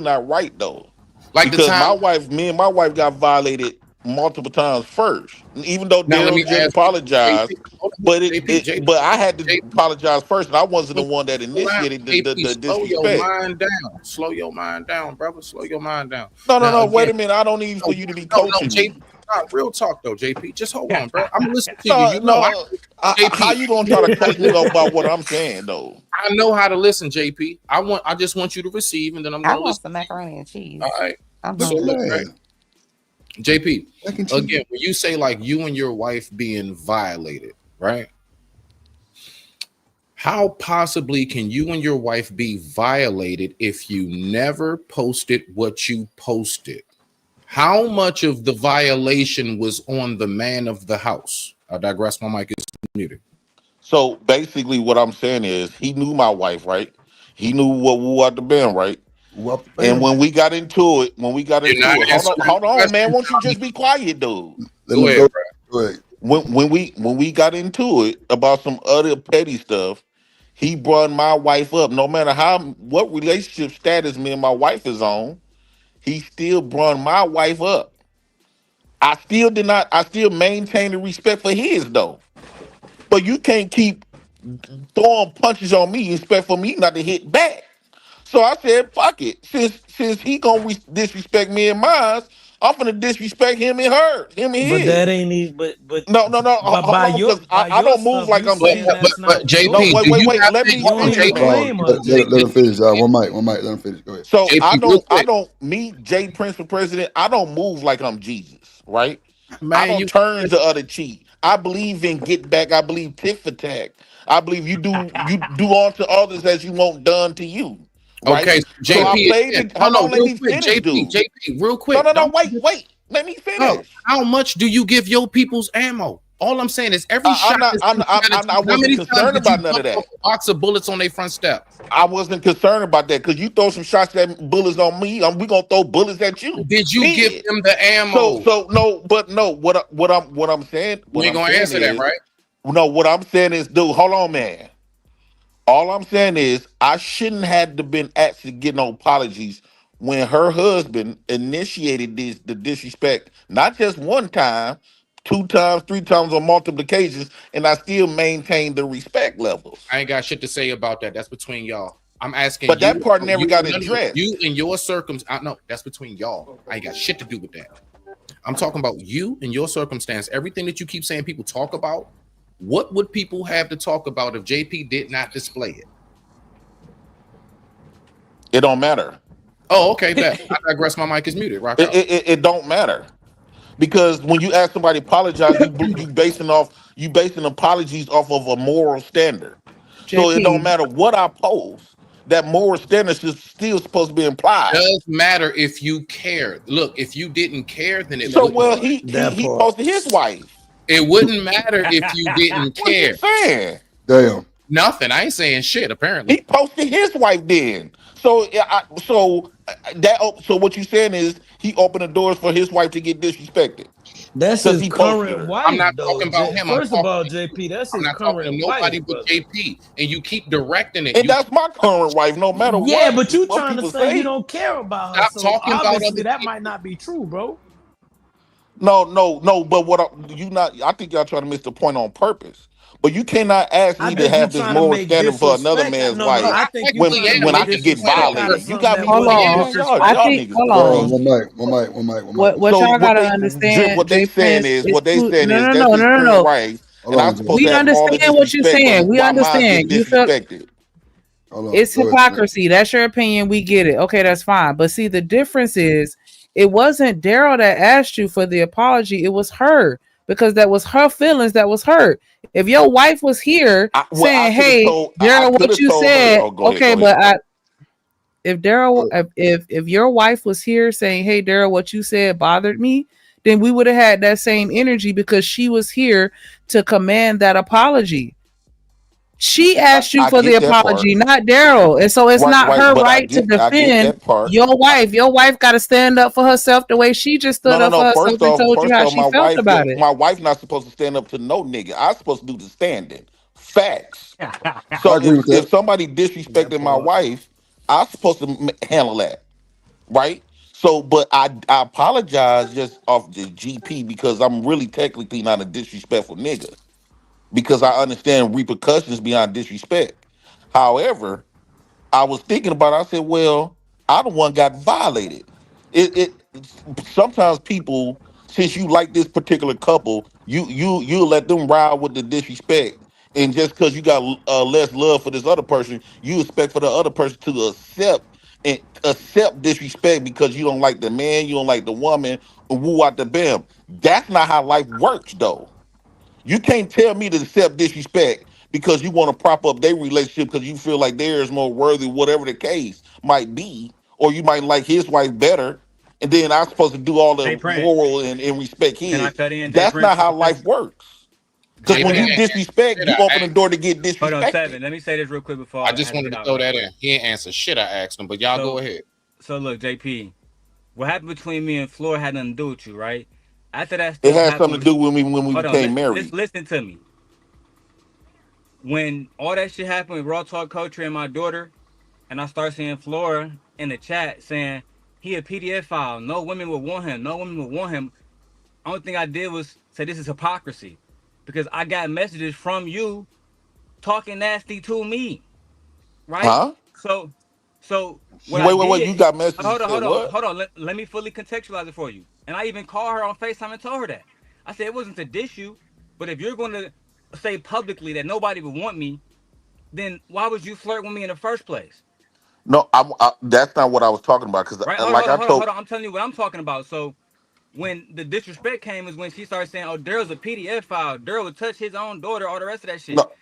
not right though. Like the Because time me and my wife got violated multiple times first. Even though now let me Daryl just ask you, apologized, JP, but I had to apologize first, and I wasn't the one that initiated the slow your disrespect. mind down. Slow your mind down, brother. Slow your mind down. No. Wait a minute. I don't need for you to be coaching me. JP, real talk though, JP. Just hold on, bro. I'm listening to you. You know, JP, how you gonna try to coach me about what I'm saying though? I know how to listen, JP. I just want you to receive, and then I'm I gonna want listen. some macaroni and cheese. All right. I'm So hungry. look, right? JP, again, when you say like you and your wife being violated, right? How possibly can you and your wife be violated if you never posted what you posted? How much of the violation was on the man of the house? I digress. My mic is muted. So basically, what I'm saying is, he knew my wife, right? He knew what Woo Out the Band, right? And when we got into it, hold on, man. Won't you just be quiet, dude? Go ahead, bro. When we got into it about some other petty stuff, he brought my wife up. No matter what relationship status me and my wife is on, he still brought my wife up. I still maintain the respect for his though. But you can't keep throwing punches on me, expect for me not to hit back. So I said, fuck it. Since he gonna disrespect me and mine, I'm gonna disrespect him and But his. that ain't even. But no. Hold on, because I don't move like I'm. But JP, no, wait. Let me finish. Let him finish. One mic. Let him finish. Go ahead. So I don't. Me, Jay Prince for president. I don't move like I'm Jesus, right? I don't turn the other cheek. I believe in get back. I believe tit for tat. I believe you do unto others as you want done to you. Right? Okay, JP. So I played it. Hold on, let me finish, JP, real quick. No, wait. Let me finish. How much do you give your people's ammo? All I'm saying is every shot. I wasn't concerned about none of that. A box of bullets on their front step. I wasn't concerned about that because you throw some shots that bullets on me, we gonna throw bullets at you. Did you give them the ammo? So no. What I'm saying. We ain't gonna answer that, right? No, what I'm saying is, dude, hold on, man. All I'm saying is I shouldn't have to been actually getting no apologies when her husband initiated the disrespect, not just one time, 2 times, 3 times on multiple occasions, and I still maintain the respect levels. I ain't got shit to say about that. That's between y'all. I'm asking but that part never got addressed. You and your circumstance. No, that's between y'all. I ain't got shit to do with that. I'm talking about you and your circumstance. Everything that you keep saying people talk about. What would people have to talk about if JP did not display it? It don't matter. Oh, okay. I digress. My mic is muted. Rock out. It don't matter. Because when you ask somebody to apologize, you basing apologies off of a moral standard. JP. So it don't matter what I post. That moral standard is still supposed to be implied. It does matter if you care. Look, if you didn't care, then it so well he posted his wife. It wouldn't matter if you didn't care. What you saying? Damn. Nothing. I ain't saying shit. Apparently, he posted his wife then. So what you saying is he opened the doors for his wife to get disrespected. That's his current wife. I'm not talking about him. First of all, JP, that's his current wife. Nobody but JP, and you keep directing it. And that's my current wife, no matter what. Yeah, but you trying to say you don't care about her. Stop talking about other that might not be true, bro. No. But I think y'all trying to miss the point on purpose. But you cannot ask me to have this moral standard for another man's wife when I can get violated. You got me. Hold on. I think. Hold on. One mic. What y'all gotta understand? What they saying is no. Right. We understand what you're saying. We understand. You feel it's hypocrisy. That's your opinion. We get it. Okay, that's fine. But see, the difference is, it wasn't Daryl that asked you for the apology. It was her. Because that was her feelings that was hurt. If your wife was here saying, "Hey, Daryl, what you said," okay, but if your wife was here saying, "Hey, Daryl, what you said bothered me," then we would have had that same energy because she was here to command that apology. She asked you for the apology, not Daryl, and so it's not her right to defend your wife. Your wife got to stand up for herself the way she just stood up for herself and told you how she felt about it. My wife not supposed to stand up to no nigga. I'm supposed to do the standing. Facts. So if somebody disrespected my wife, I'm supposed to handle that, right? So, but I apologize just off the GP because I'm really technically not a disrespectful nigga. Because I understand repercussions beyond disrespect. However, I was thinking about it. I said, well, I the one got violated. It sometimes people, since you like this particular couple, you let them ride with the disrespect. And just because you got less love for this other person, you expect for the other person to accept disrespect because you don't like the man, you don't like the woman, and woo out the bam. That's not how life works, though. You can't tell me to accept disrespect because you want to prop up their relationship because you feel like theirs more worthy, whatever the case might be, or you might like his wife better, and then I'm supposed to do all the Hey Prince, moral and respect can I his. cut in? Jay That's Prince, not how real quick? life works. Because Jay when Prince you ain't answer disrespect, shit you I open the asked door to him. get Hold on, disrespected. Seven. Let me say this real quick before I just have to wanted get to out, throw right? that in. He ain't answer shit I asked him, but y'all go ahead. So look, JP, what happened between me and Floor had nothing to do with you, right? After that It stuff had happened, something to do with me when we hold on, became married. listen to me. When all that shit happened with Raw Talk Culture and my daughter, and I start seeing Flora in the chat saying he a PDF file, no women would want him, no women would want him. Only thing I did was say this is hypocrisy, because I got messages from you talking nasty to me, right? Huh? So what I Wait. did, You got messages that hold what? on. Let me fully contextualize it for you. And I even called her on FaceTime and told her that. I said it wasn't to diss you, but if you're going to say publicly that nobody would want me, then why would you flirt with me in the first place? No, that's not what I was talking about. Because Right? like I told, Hold on. I'm telling you what I'm talking about. So when the disrespect came is when she started saying, "Oh, Daryl's a PDF file. Daryl would touch his own daughter, all the rest of that shit." no,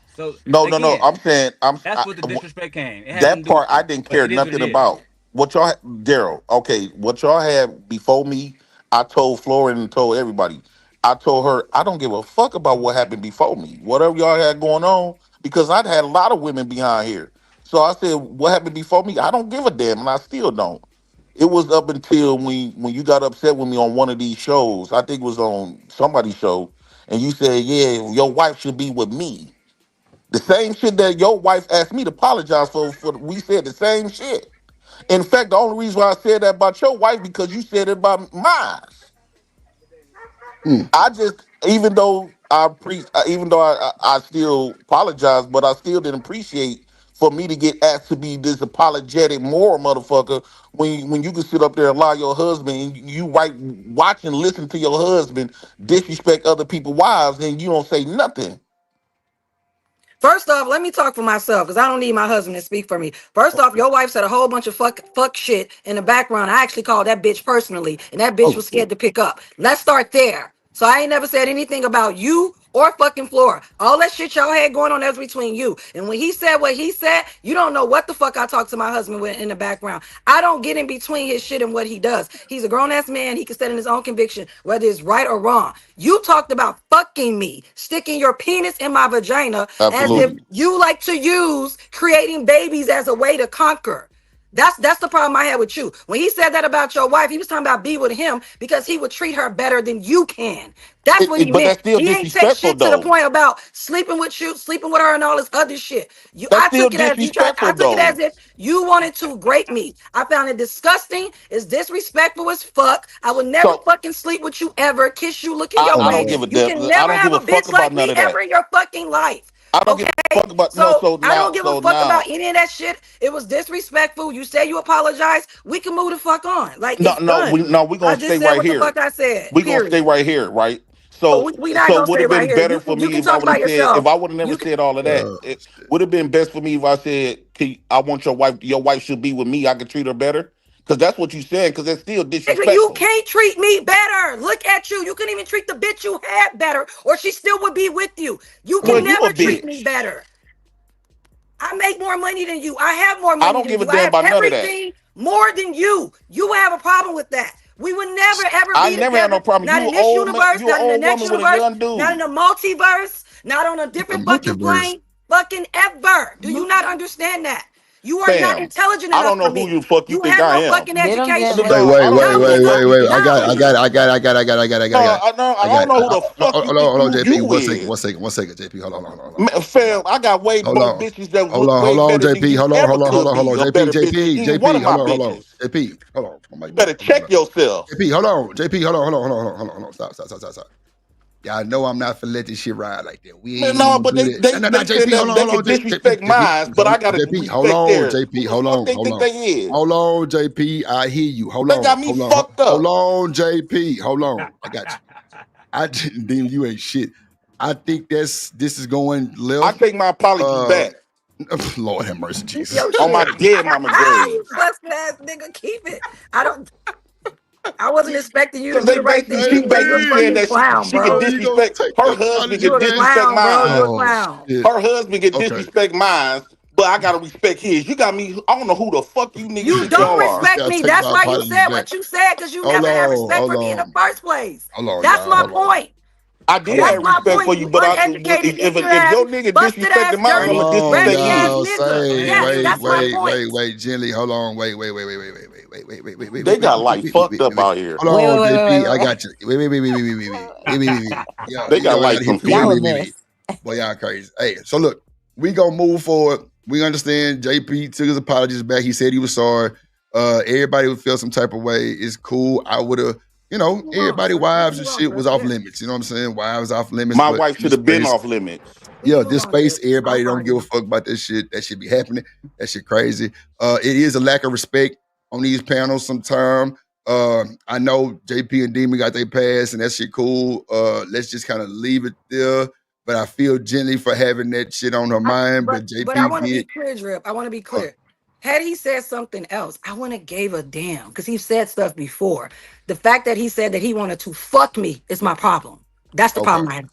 So no. again, I'm saying that's what the disrespect came. It had nothing that to do with part I you, didn't but care it is what nothing it is. about. What y'all, Daryl? Okay, what y'all had before me, I told Florence and told everybody. I told her I don't give a fuck about what happened before me. Whatever y'all had going on, because I'd had a lot of women behind here. So I said, what happened before me? I don't give a damn, and I still don't. It was up until when you got upset with me on one of these shows. I think it was on somebody's show, and you said, "Yeah, your wife should be with me." The same shit that your wife asked me to apologize for we said the same shit. In fact, the only reason why I said that about your wife because you said it about mine. I just, even though I still apologize, but I still didn't appreciate for me to get asked to be this apologetic moral motherfucker when you can sit up there and lie your husband and watch and listen to your husband disrespect other people's wives and you don't say nothing. First off, let me talk for myself because I don't need my husband to speak for me. First off, your wife said a whole bunch of fuck shit in the background. I actually called that bitch personally, and that bitch was scared to pick up. Let's start there. So I ain't never said anything about you or fucking Flora. All that shit y'all had going on, that's between you. And when he said what he said, you don't know what the fuck I talked to my husband with in the background. I don't get in between his shit and what he does. He's a grown-ass man. He can stand in his own conviction, whether it's right or wrong. You talked about fucking me, sticking your penis in my vagina as if Absolutely. you like to use creating babies as a way to conquer. That's the problem I had with you. When he said that about your wife, he was talking about be with him because he would treat her better than you can. That's what he But meant. that's still He ain't take disrespectful shit to the though. point about sleeping with you, sleeping with her, and all this other shit. That's I still took it as you tried. I disrespectful took it as though. if you wanted to grape me. I found it disgusting. It's disrespectful as fuck. I would never So fucking sleep with you ever, kiss you, look in your I face. don't give a You damn. can I never don't have give a a fuck bitch like about none me of ever that. in your fucking life. I don't Okay, give a fuck about so so I don't give a fuck now about any of that shit. It was disrespectful. You say you apologize. We can move the fuck on. Like it's done. we I gonna just stay said right what the here. fuck I said. We gonna stay Period. right here, right? But So we not gonna would stay have right been here. better You for you me can if I talk would have about said yourself. if I would have never You can. said all of that. It would have been best for me if I said, I want your wife should be with me. I could treat her better. Because that's what you said, because that's still Nigga, you disrespectful. can't treat me better. Look at you. You couldn't even treat the bitch you had better, or she still would be with you. You Well, can you a never treat me bitch. better. I make more money than you. I have more I money don't than give a you. I damn have about none of that. everything more than you. You would have a problem with that. We would never ever I be never had no together. problem. Not You in an this old man, universe, you an not in the old next woman with a universe, young not in dude. the multiverse, not on a different fucking plane, fucking ever. Do you not understand that? You are not Fam, intelligent I enough don't for know who me. you fuck you You think have I no am. fucking Get him, education. Gemma. No, I don't know who the fuck you No. think you is. I got it. I don't know who the fuck you think Hold on, JP. you is. One second, JP. Hold on. Man, fam, I got way Hold more on. bitches that Hold look on, way hold on, better than JP. you Hold ever could on. be, or JP, better bitch than any one of my hold on. bitches. JP, hold on. Somebody You better check yourself. JP, hold on. JP, hold on. Stop. Y'all know I'm not for let this shit ride like that. We Man, ain't no, even but do they that. they No, they said JP, hold that they on. can disrespect mine, but I gotta JP, hold respect on, theirs. JP, Who the hold fuck on, they think they is? Hold on, JP. I hear you. Hold They got on, me fucked up. hold on, JP. Hold on. I got you. I didn't deem you ain't shit. I think this is going I left. take my apologies back. Lord have mercy, Keep Jesus. your On my shit. dead mama grave. You busted ass nigga. Keep it. I don't. I wasn't expecting you to Because do they the right thing. basically, You're a saying fucking that clown, she can bro. disrespect her husband, You're can a disrespect clown, bro. You're a mine. clown. Her husband can Okay. disrespect mine, but I gotta respect his. You got me. I don't know who the fuck you niggas You think don't y'all are. respect gotta me. take That's my why you apologies said back. what you said, because you Hold never had on, respect hold for me in the on. first place. Hold on, That's y'all. my Hold on. point. I did That's have my respect point. for you, You but uneducated, if ignorant your ass, nigga busted ass, disrespected mine, dirty, I'ma Hold on, disrespect raggedy ass y'all. his. nigga. Say, Yes, that's my point. wait, Gently. Hold on. Wait. They got like fucked up out here. Hold on, JP. I got you. Wait. Yo, They you got know I like gotta hit some the feelings. Y'all a mess. Boy, y'all crazy. Hey, so look, we gonna move forward. We understand JP took his apologies back. He said he was sorry. Everybody would feel some type of way. It's cool. I would have, everybody wives and shit was off limits. You know what I'm saying? Wives off limits. My But wife in should this have been space, off limits. yeah, this space, everybody don't give a fuck about this shit. That shit be happening. That shit crazy. It is a lack of respect on these panels sometime. I know JP and Demon got their pass and that shit cool. Let's just kind of leave it there. But I feel Gently for having that shit on her mind. But But I JP want to be did. clear, Drip. I want to be clear. Had he said something else, I wouldn't have gave a damn because he said stuff before. The fact that he said that he wanted to fuck me is my problem. That's the problem I have.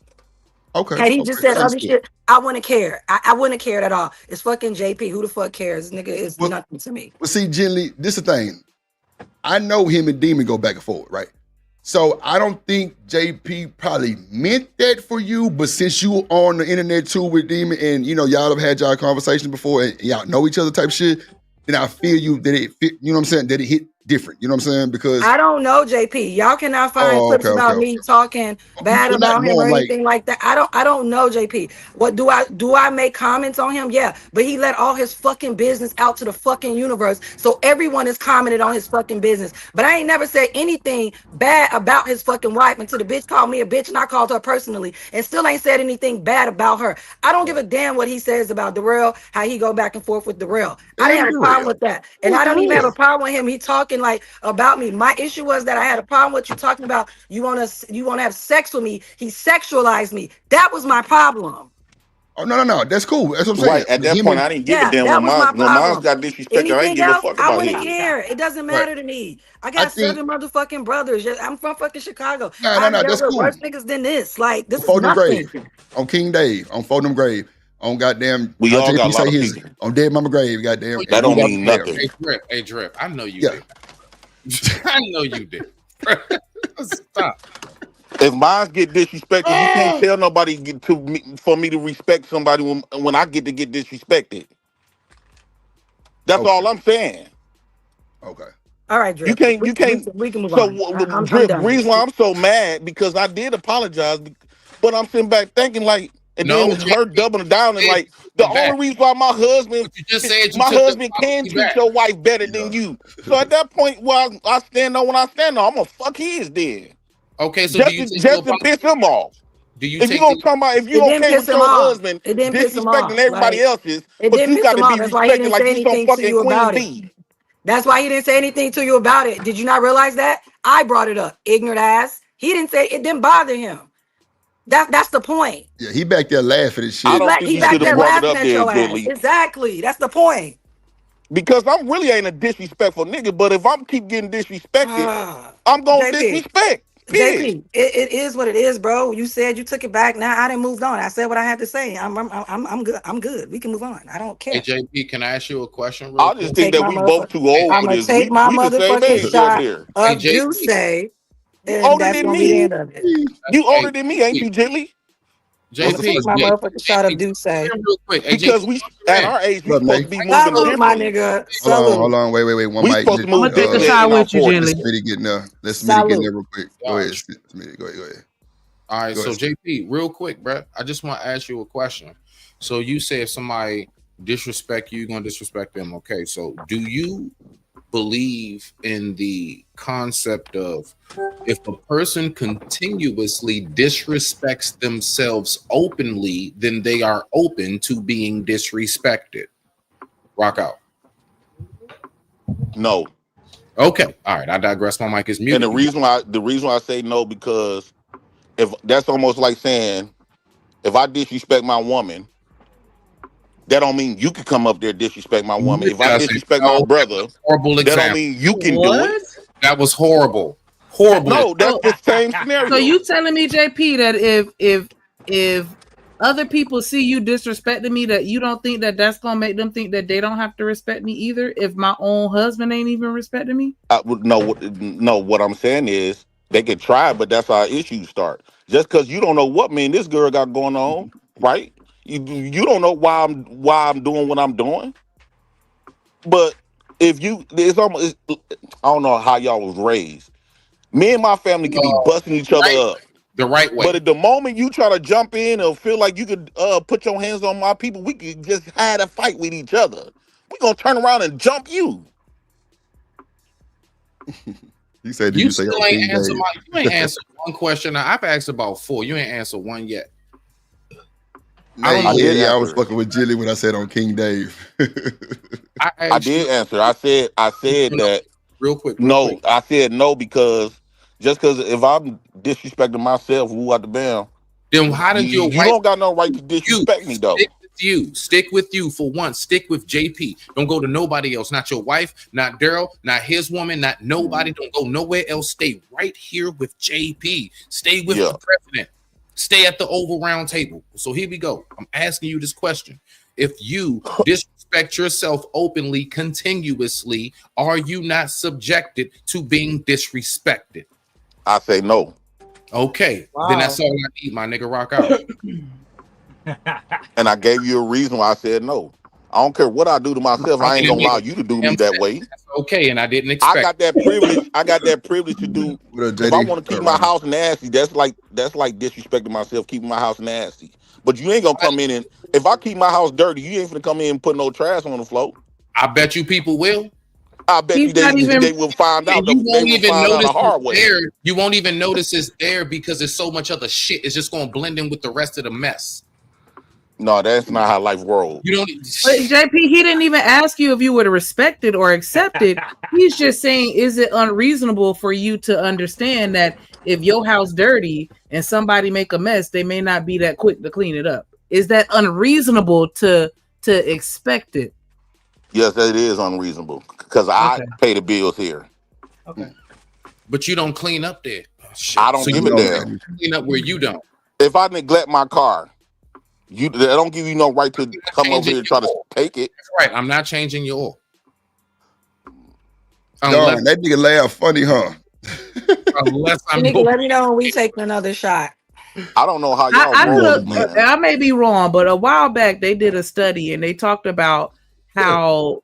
Okay. Had he just said other Understood. shit, I wouldn't care. I wouldn't have cared at all. It's fucking JP. Who the fuck cares? This nigga is nothing to me. Well, see, Gently, this is the thing. I know him and Demon go back and forth, right? So I don't think JP probably meant that for you, but since you on the internet too with Demon and y'all have had y'all conversation before and y'all know each other type shit, then I feel you that it fit, you know what I'm saying, that it hit different. You know what I'm saying? Because I don't know JP. Y'all cannot find clips about me talking bad Well, not about him or knowing, like- anything like that. I don't know JP. What do I make comments on him? Yeah, but he let all his fucking business out to the fucking universe. So everyone is commented on his fucking business. But I ain't never said anything bad about his fucking wife until the bitch called me a bitch and I called her personally and still ain't said anything bad about her. I don't give a damn what he says about Darrell, how he go back and forth with Darrell. I didn't have a problem with that. And I don't even have a problem with him. He talking like about me. My issue was that I had a problem with you talking about you want to have sex with me. He sexualized me. That was my problem. Oh no, that's cool. That's what I'm saying. Right. At that point, I didn't give a damn that when was my mine problem. got disrespected. I Anything didn't give a else, fuck I about wouldn't his. care. It doesn't matter to me. I got 7 motherfucking brothers. I'm from fucking Chicago. No, I've that's dealt with cool. worse niggas than this. Like this is Fordham nothing. Grave, on King Dave, on Fordham Grave, on goddamn. We all got a JP lot say of his people. on Dead Mama Grave, goddamn. That don't mean there. nothing. Hey Drip, I know you Yeah. did. I know you did. Stop. If mine get disrespected, you can't tell nobody for me to respect somebody when I get disrespected. That's all I'm saying. Okay. All right, Drip. You can't. We can move So on. I'm Drip, done. reason why I'm so mad because I did apologize, but I'm sitting back thinking like, and No, then her doubling down and like the only reason why my husband, just said you my took the husband can apology treat back. your wife better than you. So at that point, well, I stand on when I stand on. I'm gonna fuck his then. Okay, so just to piss him off. Do you If you take gonna talk about if you It didn't okay piss with him your off. husband It didn't piss him disrespecting off. everybody Like, else's, it but didn't you piss got him to be off. That's why he respected didn't like say you some anything to fucking you queen about it. bee. That's why he didn't say anything to you about it. Did you not realize that? I brought it up. Ignorant ass. He didn't say it. Didn't bother him. That's the point. Yeah, he back there laughing and shit. I don't think He you back should have there brought it laughing up at there, your ass. Gently. Exactly. That's the point. Because I'm really ain't a disrespectful nigga, but if I'm keep getting disrespected, I'm gonna JP. disrespect. Period. JP, it is what it is, bro. You said you took it back. Now I didn't move on. I said what I had to say. I'm good. I'm good. We can move on. I don't care. Hey JP, can I ask you a question? Real I quick? just think that we both too old I'm for gonna this. take my We the same motherfucking age, damn shot near. of JP. Duce, You and older that's than gonna be the me. end of it. You older Hey, than me, ain't you, Gently? I'm gonna take my motherfucking shot of Duce. Real quick. Hey, Because JP, we at our age, we What up, supposed Nate? to be moving Salute, my differently. nigga. Hold Salute. on. Wait. One We mic. supposed to move Take a differently shot in our with you, 40s. Let Jelly. Smitty get in there. Let Smitty get in there real quick. Go ahead, Smitty. Go ahead. All right, Go so ahead. JP, real quick, bro. I just want to ask you a question. So you say if somebody disrespect you, you're gonna disrespect them. Okay, so do you believe in the concept of if a person continuously disrespects themselves openly, then they are open to being disrespected? Rock out. No. Okay. All right. I digress. My mic is muted. And the reason why I say no, because if that's almost like saying if I disrespect my woman, that don't mean you can come up there and disrespect my woman. If I disrespect my brother, horrible that don't example. mean you can do it. That was horrible. Horrible. No, that's the same scenario. So you telling me, JP, that if other people see you disrespecting me, that you don't think that that's gonna make them think that they don't have to respect me either? If my own husband ain't even respecting me? No, what I'm saying is they can try, but that's how issues start. Just because you don't know what this girl got going on, right? You don't know why I'm doing what I'm doing. But if it's almost, I don't know how y'all was raised. Me and my family can be busting each other up the right way. But at the moment you try to jump in or feel like you could put your hands on my people, we could just have a fight with each other. We're gonna turn around and jump you. He said, You still ain't answer you ain't answered one question. I've asked about 4. You ain't answered one yet. I was fucking with Jilly when I said on King Dave. I did answer. I said that real quick. I said no because just because if I'm disrespecting myself, who out the band, then how did you don't got no right to disrespect me though. Stick with you for once. Stick with JP. Don't go to nobody else. Not your wife, not Daryl, not his woman, not nobody. Don't go nowhere else. Stay right here with JP. Stay with the president. Stay at the Oval Round Table. So here we go. I'm asking you this question. If you disrespect yourself openly, continuously, are you not subjected to being disrespected? I say no. Okay. Then that's all I need, my nigga. Rock out. And I gave you a reason why I said no. I don't care what I do to myself. I ain't gonna allow you to do me that way. Okay, and I didn't expect. I got that privilege. I got that privilege to do. If I want to keep my house nasty, that's like disrespecting myself, keeping my house nasty. But you ain't gonna come in and if I keep my house dirty, you ain't gonna come in and put no trash on the floor. I bet you people will. I bet you they will find out. You won't even notice the hard way. there. You won't even notice it's there because there's so much other shit. It's just gonna blend in with the rest of the mess. No, that's not how life rolls. You don't. But JP, he didn't even ask you if you would respect it or accept it. He's just saying, is it unreasonable for you to understand that if your house dirty and somebody make a mess, they may not be that quick to clean it up? Is that unreasonable to expect it? Yes, it is unreasonable because I pay the bills here. Okay. But you don't clean up there. Oh, I don't give a damn. Clean up where you don't. If I neglect my car, they don't give you no right to come over here and try to take it. That's right. I'm not changing your oil. Darn, that nigga laugh funny, huh? Unless I'm nigga, let me know when we take another shot. I don't know how y'all roll. I may be wrong, but a while back they did a study and they talked about how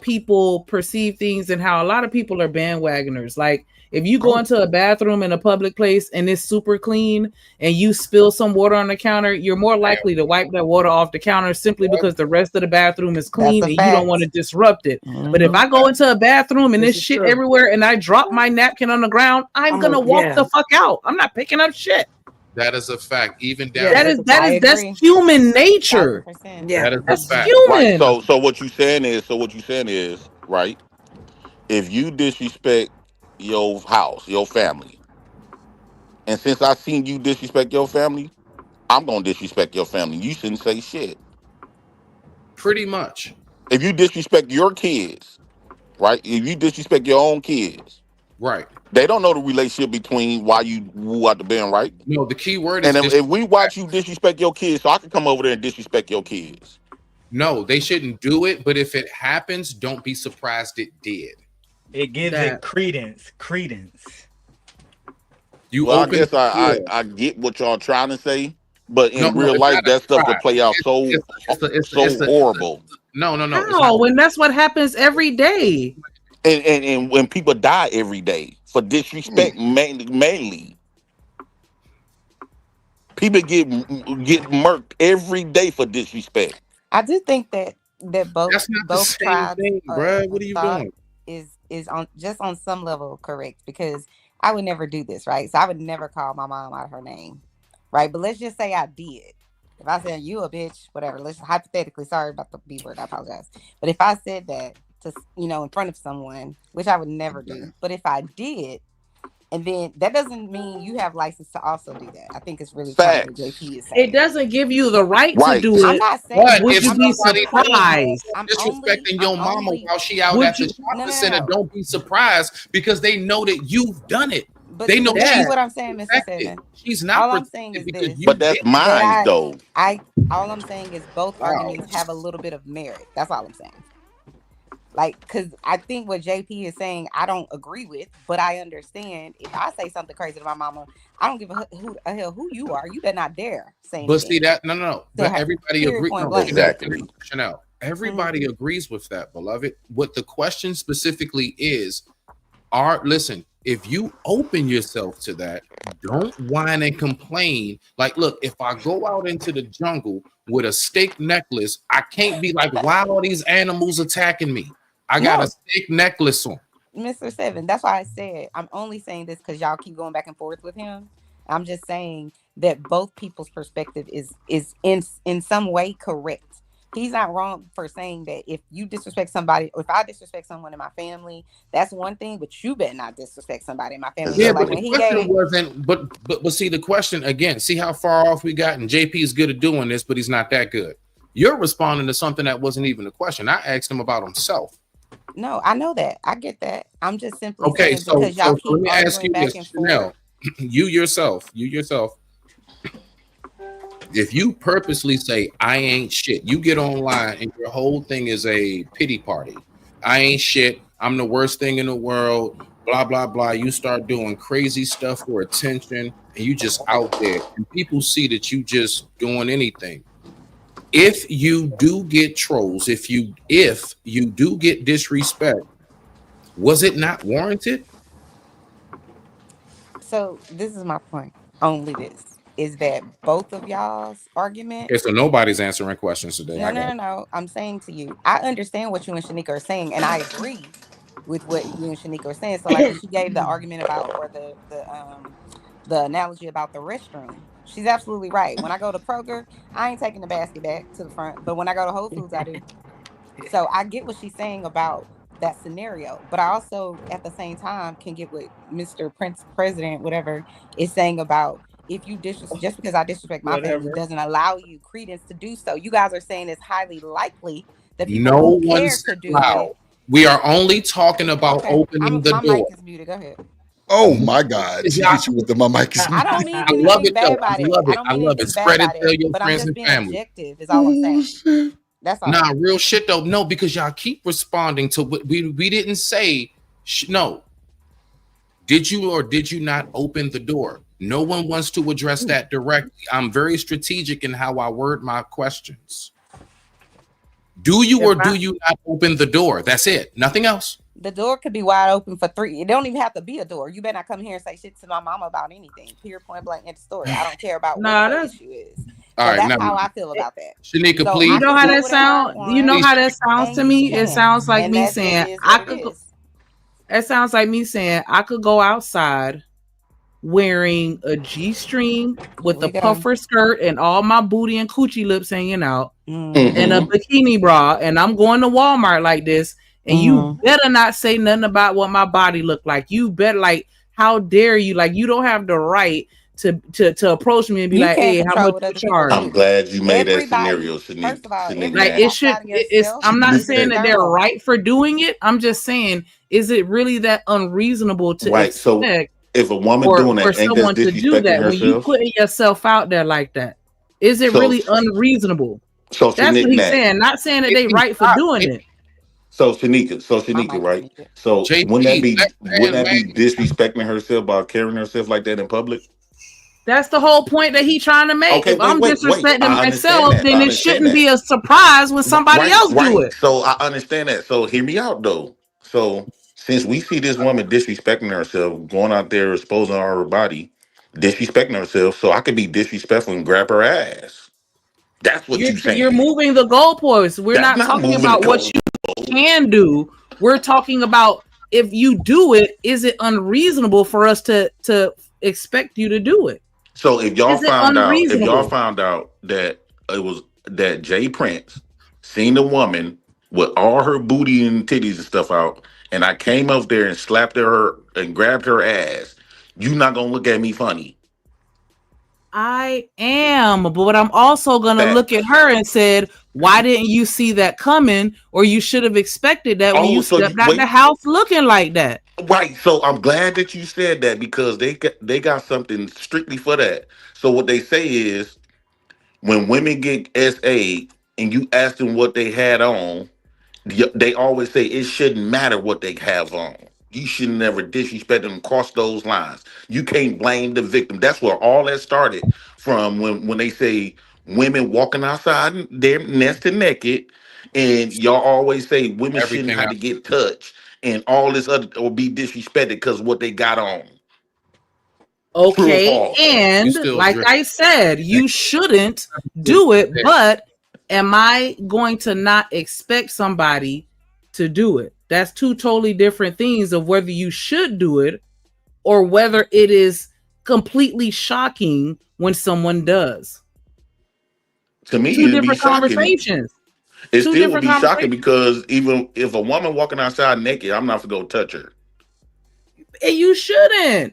people perceive things and how a lot of people are bandwagoners. Like if you go into a bathroom in a public place and it's super clean and you spill some water on the counter, you're more likely to wipe that water off the counter simply because the rest of the bathroom is clean and you don't want to disrupt it. But if I go into a bathroom and there's shit everywhere and I drop my napkin on the ground, I'm gonna walk the fuck out. I'm not picking up shit. That is a fact. Even down. That's human nature. Yeah, that's fact. human. Right. So what you saying is right. If you disrespect your house, your family, and since I seen you disrespect your family, I'm gonna disrespect your family. You shouldn't say shit. Pretty much. If you disrespect your kids, right? If you disrespect your own kids, right? They don't know the relationship between why you woo out the band, right? No, the key word is. And if we watch you disrespect your kids, so I can come over there and disrespect your kids. No, they shouldn't do it. But if it happens, don't be surprised it did. It gives it credence. I guess I get what y'all trying to say, but in real life, that stuff could play out so horrible. No. How? When that's what happens every day. And when people die every day for disrespect, mainly. People get murked every day for disrespect. I do think that both tribes bro. What are you doing? Is on some level correct, because I would never do this, right? So I would never call my mom out of her name, right? But let's just say I did. If I said you a bitch, whatever, let's hypothetically, sorry about the B word, I apologize. But if I said that to in front of someone, which I would never do, but if I did, And then that doesn't mean you have license to also do that. I think it's really kind of what JP is saying. It doesn't give you the right to Right. do I'm it. not saying But Would if you be somebody surprised? disrespecting your mama while she out Would at the you- shopping center, don't be surprised because they know that you've done it. But They know this she's is what I'm saying, Mr. protected. Seven. She's not All I'm saying is because this. you But that's did mine, that though. all I'm saying is both Wow. arguments have a little bit of merit. That's all I'm saying. Like, because I think what JP is saying, I don't agree with, but I understand. If I say something crazy to my mama, I don't give a hell who you are. You better not dare say anything. But see that no. But everybody period, agrees. point No, blank. Exactly. Chanel. Everybody agrees with that, beloved. What the question specifically is, listen, if you open yourself to that, don't whine and complain. Like, look, if I go out into the jungle with a steak necklace, I can't be like, why are these animals attacking me? I got a steak necklace on. Mr. Seven, that's why I said I'm only saying this because y'all keep going back and forth with him. I'm just saying that both people's perspective is in some way correct. He's not wrong for saying that if you disrespect somebody, or if I disrespect someone in my family, that's one thing, but you better not disrespect somebody in my family. Yeah, So, but like when the he question gave, wasn't. But see, the question again. See how far off we got. And JP is good at doing this, but he's not that good. You're responding to something that wasn't even a question. I asked him about himself. no, I know that. I get that. I'm just simply Okay, saying because y'all keep let me ask you arguing back this, and Chanel. forth. You yourself. If you purposely say I ain't shit, you get online and your whole thing is a pity party. I ain't shit. I'm the worst thing in the world. Blah blah blah. You start doing crazy stuff for attention, and you just out there, and people see that you just doing anything. If you do get trolls, if you do get disrespect, was it not warranted? So this is my point. Only this is that both of y'all's argument. Okay, so nobody's answering questions today. No. I'm saying to you, I understand what you and Shanika are saying, and I agree with what you and Shanika are saying. So, like when she gave the argument about, or the analogy about the restroom, she's absolutely right. When I go to Kroger, I ain't taking the basket back to the front, but when I go to Whole Foods, I do. So I get what she's saying about that scenario, but I also at the same time can get what Mr. President, whatever, is saying about if you just because I disrespect my family doesn't allow you credence to do so. You guys are saying it's highly likely that people No who care one's to do allowed. it. We are only talking about opening the My door. mic is muted. Go ahead. Oh my God! She hit you with the my mic is I don't mean I love anything it bad though. about I it. love I it. don't I mean love it. anything bad Spread it, about tell it. your But I'm friends just and being family. objective. Is all I'm saying. That's all. Nah, real shit though. No, because y'all keep responding to what we didn't say. No. Did you or did you not open the door? No one wants to address that directly. I'm very strategic in how I word my questions. Do you or do you not open the door? That's it. Nothing else. The door could be wide open for 3. It don't even have to be a door. You better not come here and say shit to my mama about anything. Period, point blank, end of story. I don't care about what the issue is. All So right, that's now, how I feel about that. Shanika, So please. You know I how can that do whatever I sound? want, You know how that sounds and to you me? It can. sounds like And me that just saying is I what it could. is. It sounds like me saying I could go outside wearing a G-string with a puffer skirt and all my booty and coochie lips hanging out and a bikini bra, and I'm going to Walmart like this, and you better not say nothing about what my body look like. You better, like, how dare you? Like, you don't have the right to approach me and be You like, can't hey, how control much what you other people charge? I'm glad you made that scenario, Everybody, first of all, Shanika. everything Like, it should. outside of It's. yourself I'm not is saying that they're external. right for doing it. I'm just saying, is it really that unreasonable to Right. So expect if a woman for doing that, ain't that someone to do disrespecting that when you herself? putting yourself out there like that? Is it So really unreasonable? so That's what he's Shanika, saying. Not saying that they right for doing it. so Shanika, right? So JP, wouldn't that be disrespecting herself by carrying herself like that in public? That's the whole point that he's trying to make. Okay, If I'm wait. disrespecting I understand myself, that. then I it understand shouldn't that. be a surprise when somebody else do it. So I understand that. So hear me out though. So since we see this woman disrespecting herself, going out there exposing her body, disrespecting herself, so I could be disrespectful and grab her ass. That's what you You're saying. moving the goalposts. We're That's not not talking moving the about what goal. you can do. We're talking about if you do it, is it unreasonable for us to expect you to do it? So if y'all Is it found unreasonable? out that it was that Jay Prince seen the woman with all her booty and titties and stuff out, and I came up there and slapped her and grabbed her ass, You not gonna look at me funny. I am, but I'm also gonna look at her and said, "Why didn't you see that coming? Or you should have expected that when you stepped out the house looking like that." Right. So I'm glad that you said that because they got something strictly for that. So what they say is when women get SA and you ask them what they had on, they always say it shouldn't matter what they have on. You should never disrespect them, cross those lines. You can't blame the victim. That's where all that started from when they say women walking outside, they're nested naked, and y'all always say women shouldn't have to get touched and all this other or be disrespected because of what they got on. Okay, and like I said, you shouldn't do it, but am I going to not expect somebody to do it? That's two totally different things of whether you should do it or whether it is completely shocking when someone does. To me, two it'd be different shocking. conversations. It Two still would different be shocking conversations. because even if a woman walking outside naked, I'm not gonna touch her. And you shouldn't.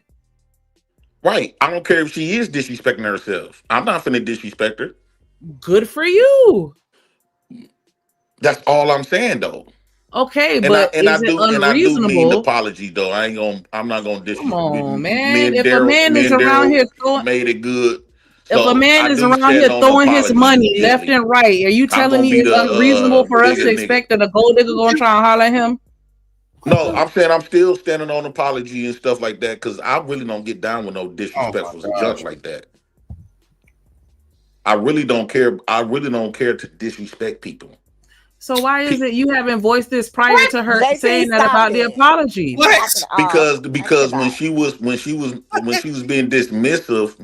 Right. I don't care if she is disrespecting herself. I'm not finna disrespect her. Good for you. That's all I'm saying though. Okay, And but I is it do mean unreasonable? apology though. I'm not gonna disrespect. Come on, Me man. and If a man is around here throwing, made it good. if a So man I is do around stand here on throwing his apology, money left Jilly. and right, are you I'm telling gonna me be it's the unreasonable for us bigger to nigga. expect that a gold digger gonna try and holler at him? No, I'm saying I'm still standing on apology and stuff like that because I really don't get down with no disrespectful junk like that. I really don't care. I really don't care to disrespect people. So why is it you haven't voiced this prior to her JP, saying that stop about the it. apology? Knock it off. Because when she was being dismissive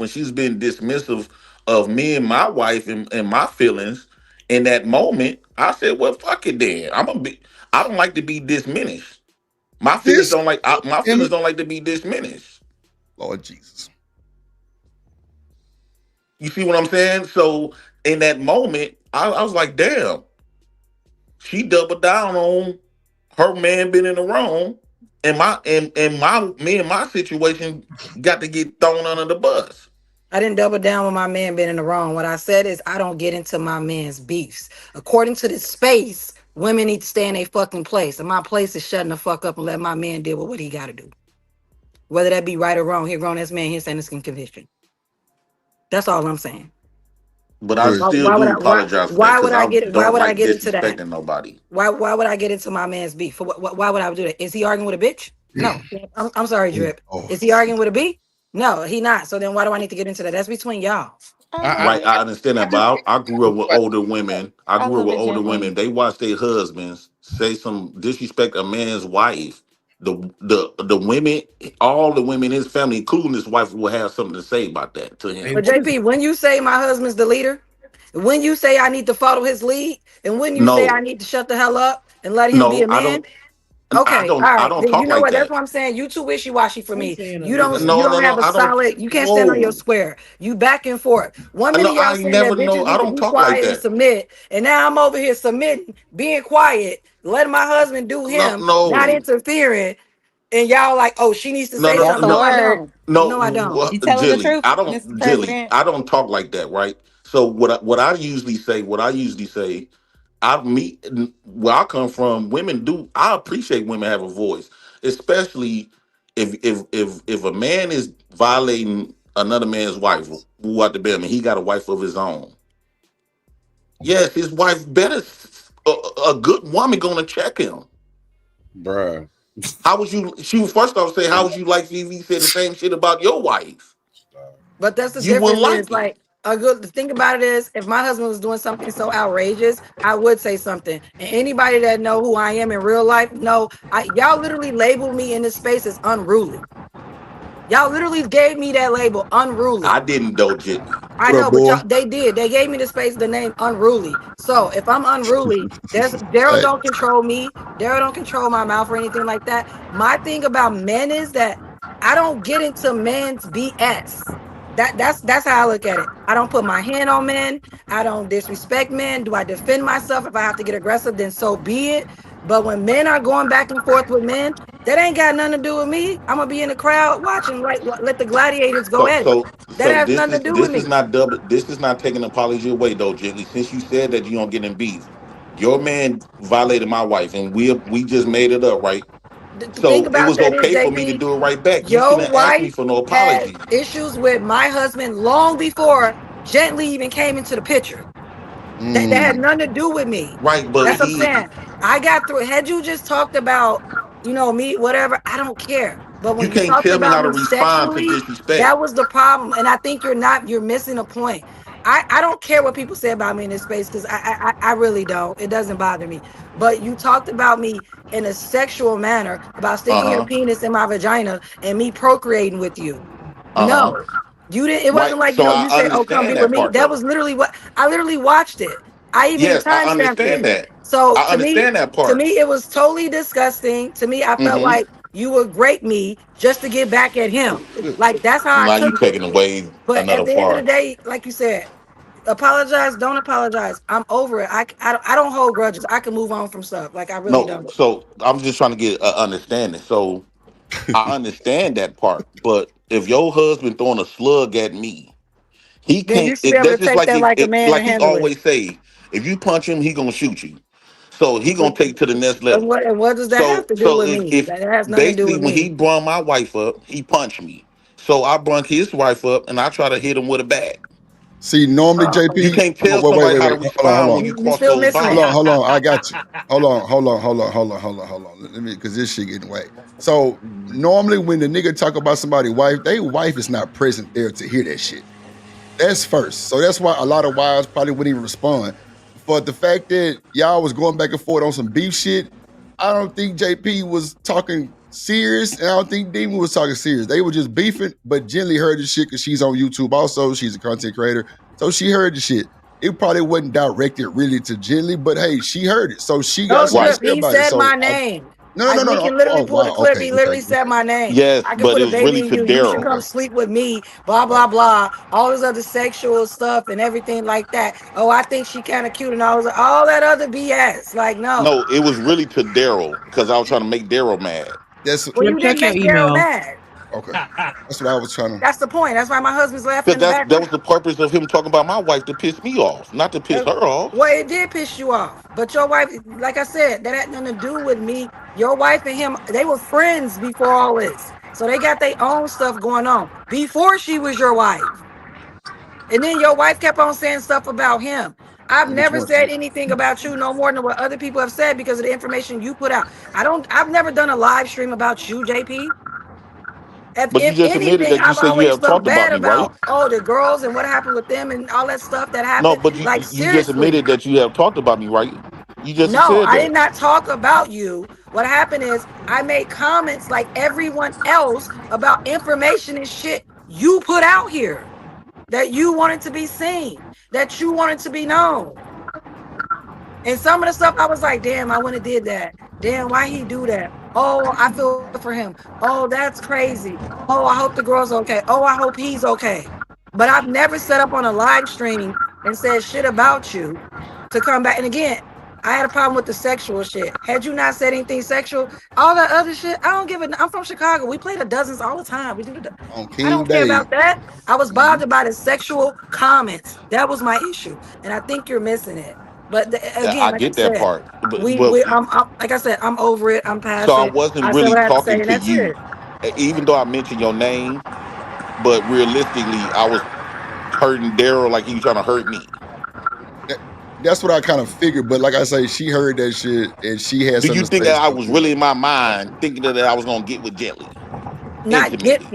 of me and my wife and my feelings in that moment, I said, "Well, fuck it then. I don't like to be diminished. My feelings don't like to be diminished." Lord Jesus. You see what I'm saying? So in that moment, I was like, damn. She doubled down on her man being in the wrong, and my situation got to get thrown under the bus. I didn't double down with my man being in the wrong. What I said is I don't get into my man's beefs. According to this space, women need to stay in a fucking place. And my place is shutting the fuck up and let my man deal with what he got to do. Whether that be right or wrong, he a grown ass man, he's saying this conviction. That's all I'm saying. But I still do apologize. Why would I get into that? Disrespecting nobody. Why would I get into my man's beef? Why would I do that? Is he arguing with a bitch? No. I'm sorry, Drip. Is he arguing with a B? No, he not. So then why do I need to get into that? That's between y'all. Right, I understand that, but I grew up with older women. They watch their husbands say some disrespect a man's wife. The women, all the women in his family, including his wife, will have something to say about that to him. But JP, when you say my husband's the leader, when you say I need to follow his lead, and when you say I need to shut the hell up and let him be a man. I don't talk you know like what? that. That's what I'm saying. You too wishy-washy for me. You don't have a solid. You can't stand on your square. You back and forth. One minute y'all saying that bitches need to be quiet and submit, and now I'm over here submitting, being quiet, letting my husband do him, not interfering. And y'all like, oh, she needs to say something. No, I don't. No, I don't. You telling the truth, Mr. President? I don't talk like that, right? So what I usually say, where I come from, women do. I appreciate women have a voice, especially if a man is violating another man's wife, who out the bed, and he got a wife of his own. Yes, his wife better. A good woman gonna check him, bruh. How would you? She would first off say, "How would you like if he said the same shit about your wife?" But that's the You difference. wouldn't like Is like a good. The thing about it is, if my husband was doing something so outrageous, I would say something. And anybody that know who I am in real life, know y'all literally labeled me in this space as unruly. Y'all literally gave me that label, unruly. I didn't, though, Jitney. I know, but they did. They gave me the space, the name unruly. So if I'm unruly, Daryl don't control me. Daryl don't control my mouth or anything like that. My thing about men is that I don't get into men's BS. That's how I look at it. I don't put my hand on men. I don't disrespect men. Do I defend myself? If I have to get aggressive, then so be it. But when men are going back and forth with men, that ain't got nothing to do with me. I'm gonna be in the crowd watching, like let the gladiators go So at it. so That so has nothing to do with this is me. not double. This is not taking an apology away though, Gently. Since you said that you don't get in beef, your man violated my wife, and we just made it up, right? The thing So it about was that is, okay for me to JP, do it right back. You your shouldn't ask me wife for no had apology. issues with my husband long before Gently even came into the picture. That had nothing to do with me. Right, but That's what I'm he saying. I got through. Had you just talked about, me, whatever, I don't care. But you when you can't talked tell me about how to me respond to sexually, disrespect. that was the problem. And I think you're missing a point. I don't care what people say about me in this space because I really don't. It doesn't bother me. But you talked about me in a sexual manner about sticking your Uh-huh. penis in my vagina and me procreating with you. Uh-huh. No, you didn't. It Right. wasn't like, So I you say, "Oh, come be understand with that me." part That though. was literally what I literally watched it. I even Yes, I timestamped it. understand that. So I understand that to part. me, it was totally disgusting. To me, I felt Mm-hmm. like you would grape me just to get back at him. Like that's how I Now you took it. taking away But at another the end of the part. day, like you said, apologize, don't apologize. I'm over it. I don't hold grudges. I can move on from stuff. Like I really No, don't. so I'm just trying to get an understanding. So I understand that part, but if your husband throwing a slug at me, he Then you can't. should be able to That's just take like that like a man like and he handle it. always say. If you punch him, he gonna shoot you. So he gonna take it to the next level. And what does that have So to do so with if me? if That has nothing to do basically with when he me. brung my wife up, he punched me. So I brung his wife up, and I try to hit him with a bat. See, normally You JP, can't tell wait, somebody how to hold respond when on. you You cross still those missing Hold it. on, hold boundaries. on. I got you. Hold on. Let me, because this shit getting away. So normally when the nigga talk about somebody's wife, they wife is not present there to hear that shit. That's first. So that's why a lot of wives probably wouldn't even respond. But the fact that y'all was going back and forth on some beef shit, I don't think JP was talking serious, and I don't think Demon was talking serious. They were just beefing, but Gently heard the shit because she's on YouTube also. She's a content creator. So she heard the shit. It probably wasn't directed really to Gently, but hey, she heard it. So she got No, something to Right. Drip, say he about it. said So my name. no. We can literally Oh pull the wow. clip. He literally Okay. said my name. Yes, I could but put it a was really baby in to you. You should Daryl. come sleep with me. Blah blah blah. All this other sexual stuff and everything like that. Oh, I think she kind of cute and all that other BS. Like no. No, it was really to Daryl because I was trying to make Daryl mad. That's Well, Drip, you didn't check your make Daryl email. mad. okay. That's what I was trying to. That's the point. That's why my husband's laughing Because in the that background. was the purpose of him talking about my wife to piss me off, not to piss her off. Well, it did piss you off, but your wife, like I said, that had nothing to do with me. Your wife and him, they were friends before all this, so they got their own stuff going on before she was your wife. And then your wife kept on saying stuff about him. I've Which never one? said anything about you no more than what other people have said because of the information you put out. I've never done a live stream about you, JP. But you If just admitted anything, that you I've said you always have felt talked about bad me, right? about the girls and what happened with them and all that stuff that No, happened. but Like you just seriously. admitted that you have talked about me, right? You just No, said I did that. not talk about you. What happened is I made comments like everyone else about information and shit you put out here that you wanted to be seen, that you wanted to be known. And some of the stuff I was like, damn, I wouldn't have did that. Damn, why he do that? Oh, I feel for him. Oh, that's crazy. Oh, I hope the girl's okay. Oh, I hope he's okay. But I've never set up on a live stream and said shit about you to come back. And again, I had a problem with the sexual shit. Had you not said anything sexual, all that other shit, I don't give a. I'm from Chicago. We play the dozens all the time. We do On I King don't care Day. about that. I was bothered by the sexual comments. That was my issue, and I think you're missing it. But again, I like I get that said, part, but I'm like I said, I'm over it. I'm so past I it. wasn't I said really what I had to say, talking and to that's you, it. even though I mentioned your name. But realistically, I was hurting Daryl like he was trying to hurt me. That's what I kind of figured. But like I say, she heard that shit and she had Do you something to think say. that I So was really in my mind thinking that I was gonna get with Gently Not intimately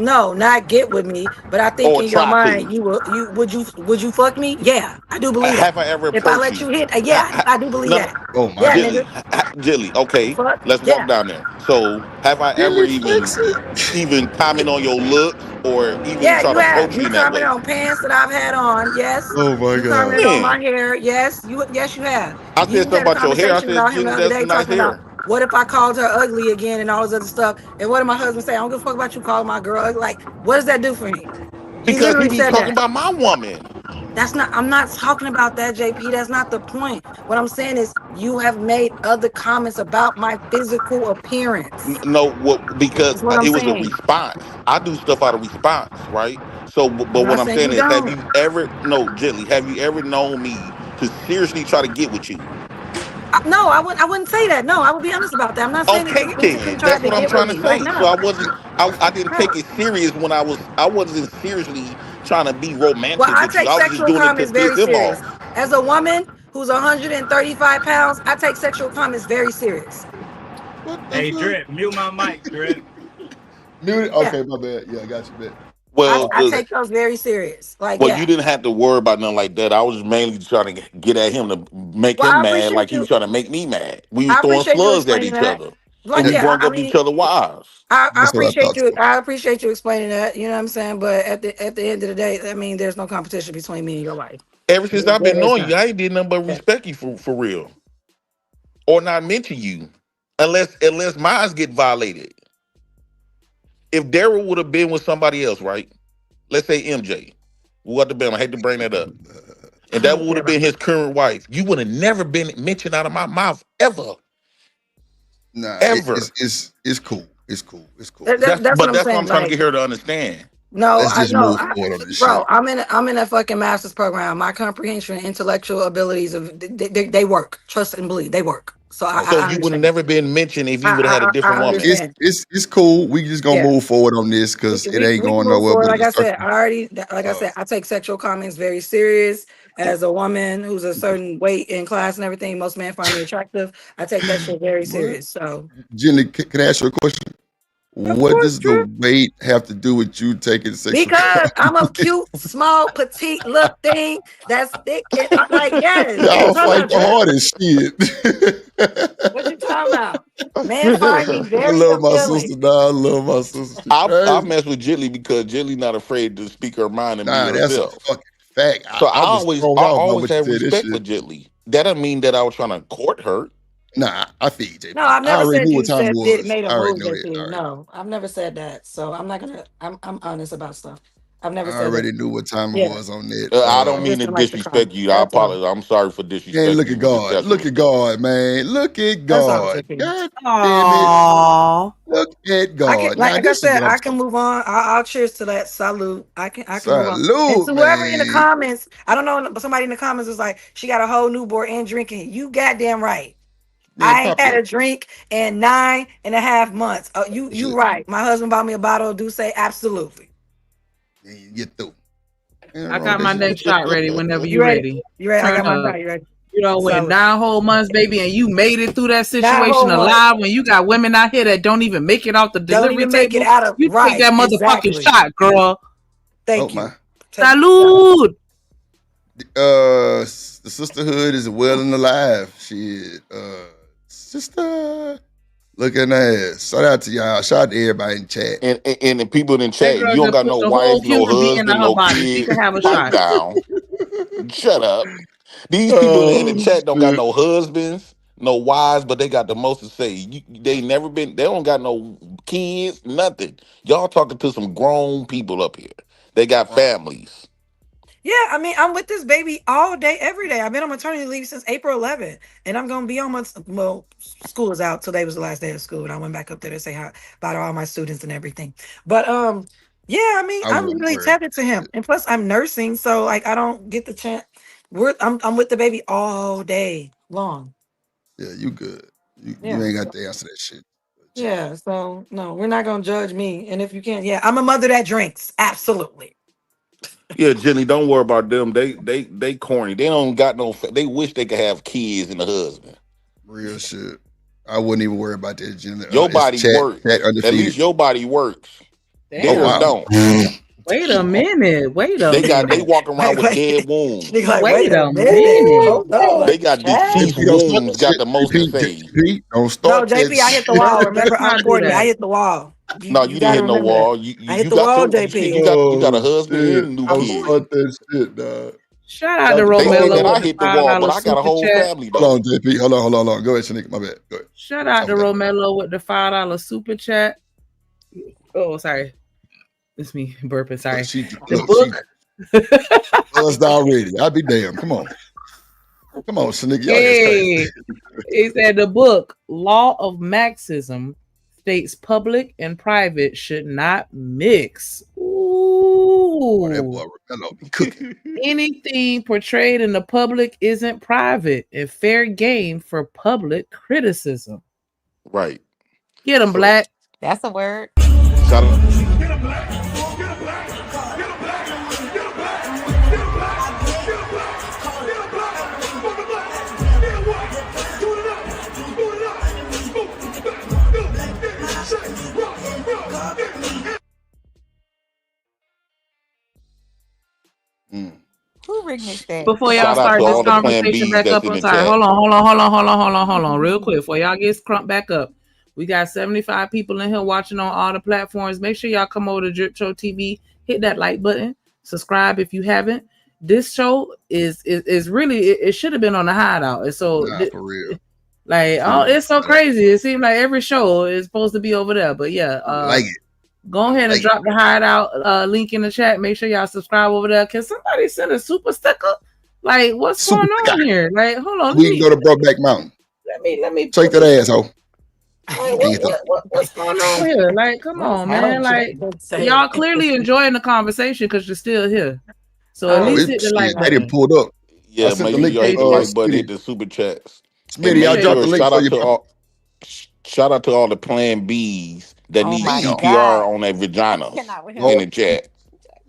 get with me, but I think or in your try mind, to? would you fuck me? Yeah, I do believe that. Have I ever If I approached let you? you hit, yeah, I do believe No, no, that. oh my Yeah, god. nigga. Gently. Okay, Fuck. let's walk Yeah. down there. So, have I ever Really flex it. even comment on your looks or even Yeah, try you to have. approach you You in that commented way? on pants that I've had on. Yes. Oh my You god. commented on my When hair. Yes. You have. I You said something had a about your hair, I conversation said, about him the Gently, other that's day some nice talking about hair. what if I called her ugly again and all this other stuff. And what did my husband say? I don't give a fuck about you calling my girl ugly. Like, what does that do for me? He Because he literally be said talking that. about my woman. I'm not talking about that, JP. That's not the point. What I'm saying is you have made other comments about my physical appearance. No, well, because That's what I'm it was a saying. response. I do stuff out of response, right? So, but I'm what not I'm saying saying you is, don't. Gently, have you ever known me to seriously try to get with you? No, I wouldn't say that. No, I would be honest about that. I'm not saying that you Okay, physically then tried that's to what I'm get with trying to me. Like, say. So no. I didn't No. take it serious when I wasn't seriously trying to be Well, romantic I with you. take I was just sexual doing it to comments piss very him serious. off. As a woman who's 135 pounds, I take sexual comments very serious. What the Hey, fuck? Drip, mute my mic, Drip. Mute it? Yeah. Okay, my bad. Yeah, I got you, bet. Well, I take those very serious. Like, well, you yeah. didn't have to worry about nothing like that. I was mainly trying to get at him to make Well, him I mad, appreciate like he you. was trying to make me mad. We was I throwing appreciate you slugs at explaining each that. other, and Like, we yeah, brung I up each mean, other wives. I That's what I appreciate thought you. too. I appreciate you explaining that. You know what I'm saying? But at the end of the day, I mean, there's no competition between me and your wife. Ever since I've been There is knowing you, none. I ain't did nothing but Yeah. respect you for real, or not mention you, unless mines get violated. If Daryl would have been with somebody else, right? Let's say MJ, what the been? I hate to bring that up, and that would have been his current wife. You would have never been mentioned out of my mouth ever, Nah, ever. it's cool. It's cool. It's cool. That's what I'm That's what I'm saying. trying to Like, get her to understand. no, Let's I just know, move forward on this bro. shit. I'm in a fucking master's program. My comprehension and intellectual abilities they work. Trust and believe they work. So So I you would have understand. never been mentioned if you would have had a different I woman. understand. It's cool. We just gonna Yeah. move forward on this because it ain't We can going move nowhere forward. but in Like a I said, circle. I take sexual comments very serious. As a woman who's a certain weight and class and everything, most men find me attractive. I take that shit very What? serious. So, Jenny, can I ask you a question? of What course, does the Drew. weight have to do with you taking sexual? Because I'm a cute, small, petite little thing that's thick and like, yes. What you Y'all talking fight about, the Drew? hardest shit. What you talking about? Men find me I very love my appealing. sister. Nah, I love my sister. She I crazy. mess with Jilly because Jilly not afraid to speak her mind and be Nah, that's a herself. fucking fact. So I was thrown I off by always what you have said. This respect for shit. Jilly. That doesn't mean that I was trying to court her. Nah, I feel you, No, JP. I've I never already said knew what you time it said did was. made a I already move, know that. JP. No, I've never said that. So I'm not gonna. I'm honest about stuff. I've never I said that. already knew what time it Yeah, was on that. I don't I mean just to didn't like the comment. disrespect you. I That's all. apologize. I'm sorry for And disrespecting look you, at but God. that's Look what. at God, man. Look at That's all, God. JP. God damn it. Aww. Look at I can, God. Now like I this is said, what I'm I can talking move on. I'll cheers to that. Salute. I can move on. And Salute, to whoever in the man. comments, I don't know, but somebody in the comments was like, she got a whole newborn and drinking. You goddamn right. Man, I ain't pop had your a drink in 9.5 months. You shit. right. My husband bought me a bottle of Douce. Absolutely. You get through. Ain't I wrong with got my that next shot ready whenever You you ready? ready. You ready? I got Turn my up. shot. You ready? You know, when So 9 whole months, baby, and you made it through that 9 situation whole months. alive, when you got women out here that don't even make it off the Don't delivery even make it table, out of you take right. that motherfucking Exactly. shot, girl. Thank Oh you. my. Take Salute. The sisterhood is well and alive. Shit. Sister. Look at that. Shout out to y'all. Shout out to everybody in chat. And the people in That chat, girl you don't just got put no the whole wife, no human being in husband, her no body. She can kids. have a Pipe shot. down. Shut up. These people in the Oh chat don't got shit. no husbands, no wives, but they got the most to say. They don't got no kids, nothing. Y'all talking to some grown people up here. They got Wow. families. Yeah, I mean, I'm with this baby all day, every day. I've been on maternity leave since April 11th, and I'm gonna be on school is out. Today was the last day of school, and I went back up there to say hi bye to all my students and everything. But yeah, I mean, I I'm wouldn't really worry about tethered to him, and plus I'm nursing, so like I don't get the chance. I'm with the baby all day long. Yeah, you good. You Yeah, ain't got to answer that shit. yeah. So no, we're not gonna judge me, and if you can't, yeah, I'm a mother that drinks. Absolutely. Yeah, Jenny, don't worry about them. They corny. They don't got no. They wish they could have kids and a husband. Real shit. I wouldn't even worry about that, Jim. Your It's body chat works. At undefeated. least your body works. Oh Theirs wow. Damn. don't. Wait a minute. Wait a They minute. walk around with Wait. dead Nigga, wombs. like, Wait wait a a minute. minute. Hold on, They like, got chat. deceased JP, don't start wombs. that Got shit. the most to say. JP, don't No, start that JP, I hit the shit. wall. Let's Remember, I'm not do 40. I that. hit the wall. No, You you didn't gotta hit no remember that. wall. I hit the wall, JP. You got a Oh husband shit. and new I'm Don't 40. kids. start that shit, dog. Shout out to They said that Romello I with the hit the wall, but $5 I got a super whole chat. family Hold though. on, JP. Hold on. Go ahead, Shanika. My bad. Go ahead. Shout out I to forgot. Romello with the $5 super chat. Oh, sorry. It's me burping. Sorry. Look, The book Buzzed already. I'll be damned. Come on, Sneaky. Y'all Hey, he said the book Law of Marxism states public and private should not mix. Ooh. that boy Romello be cooking. Anything portrayed in the public isn't private and fair game for public criticism. Right. Get him, Black. That's a word. Shout out. Who remixed that? Before y'all Shout out start to this all the Plan conversation Bs back that's up, in I'm the sorry. chat. Hold on, real quick. Before y'all get crumped back up, we got 75 people in here watching on all the platforms. Make sure y'all come over to Drip Show TV, hit that like button, subscribe if you haven't. This show is really it should have been on the Hideout. And so for real. like it's so crazy. It seems like every show is supposed to be over there. But yeah, like it. Go ahead and drop the Hideout link in the chat. Make sure y'all subscribe over there. Can somebody send a super sticker? Like, what's going on here? Like, hold on. We can go to Brokeback Mountain. Let me Take that asshole. What's going on here? Like, come on, man. Like, y'all clearly enjoying the conversation because you're still here. So at least hit the like they didn't pulled up. Yeah, sent make the sure link y'all hit the to, like button, Smitty. hit the super chats. Smitty, And y'all make dropped the sure, link shout out to all the Plan Bs that Oh need my CPR God. on their vaginas Cannot with in him. the chat.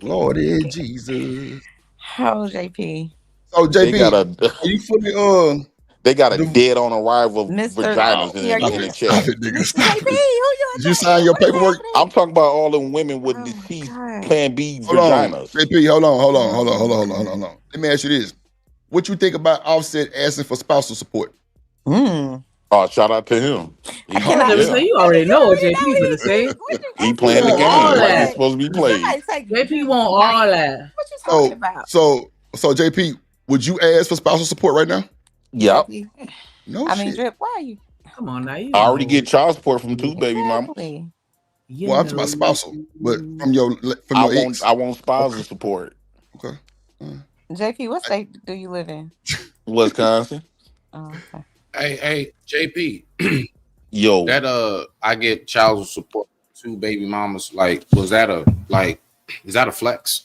Lordy Jesus. How JP? So They got JP, a are you fully they got a dead on arrival Mr. vaginas in Are the you chat. Mr. JP? Who you Did you sign your paperwork? I'm talking about all the women with Oh my deceased God. Plan B Hold on. vaginas. JP, hold on. Let me ask you this. What you think about Offset asking for spousal support? Oh, shout out to him. He, So you already know what JP gonna say. he playing the want game all like that. it's supposed to be played. JP want all that. What you talking about? So JP, would you ask for spousal support right now? Yep. No I mean, shit. Drip, why are you? Come on now. You I already get child support from two baby mamas. Exactly. Well, I'm talking about spousal, but from your ex. I want spousal support. Okay. JP, what state do you live in? Wisconsin. Oh, okay. Hey, JP. Yo. That I get child support from two baby mamas. Like, is that a flex?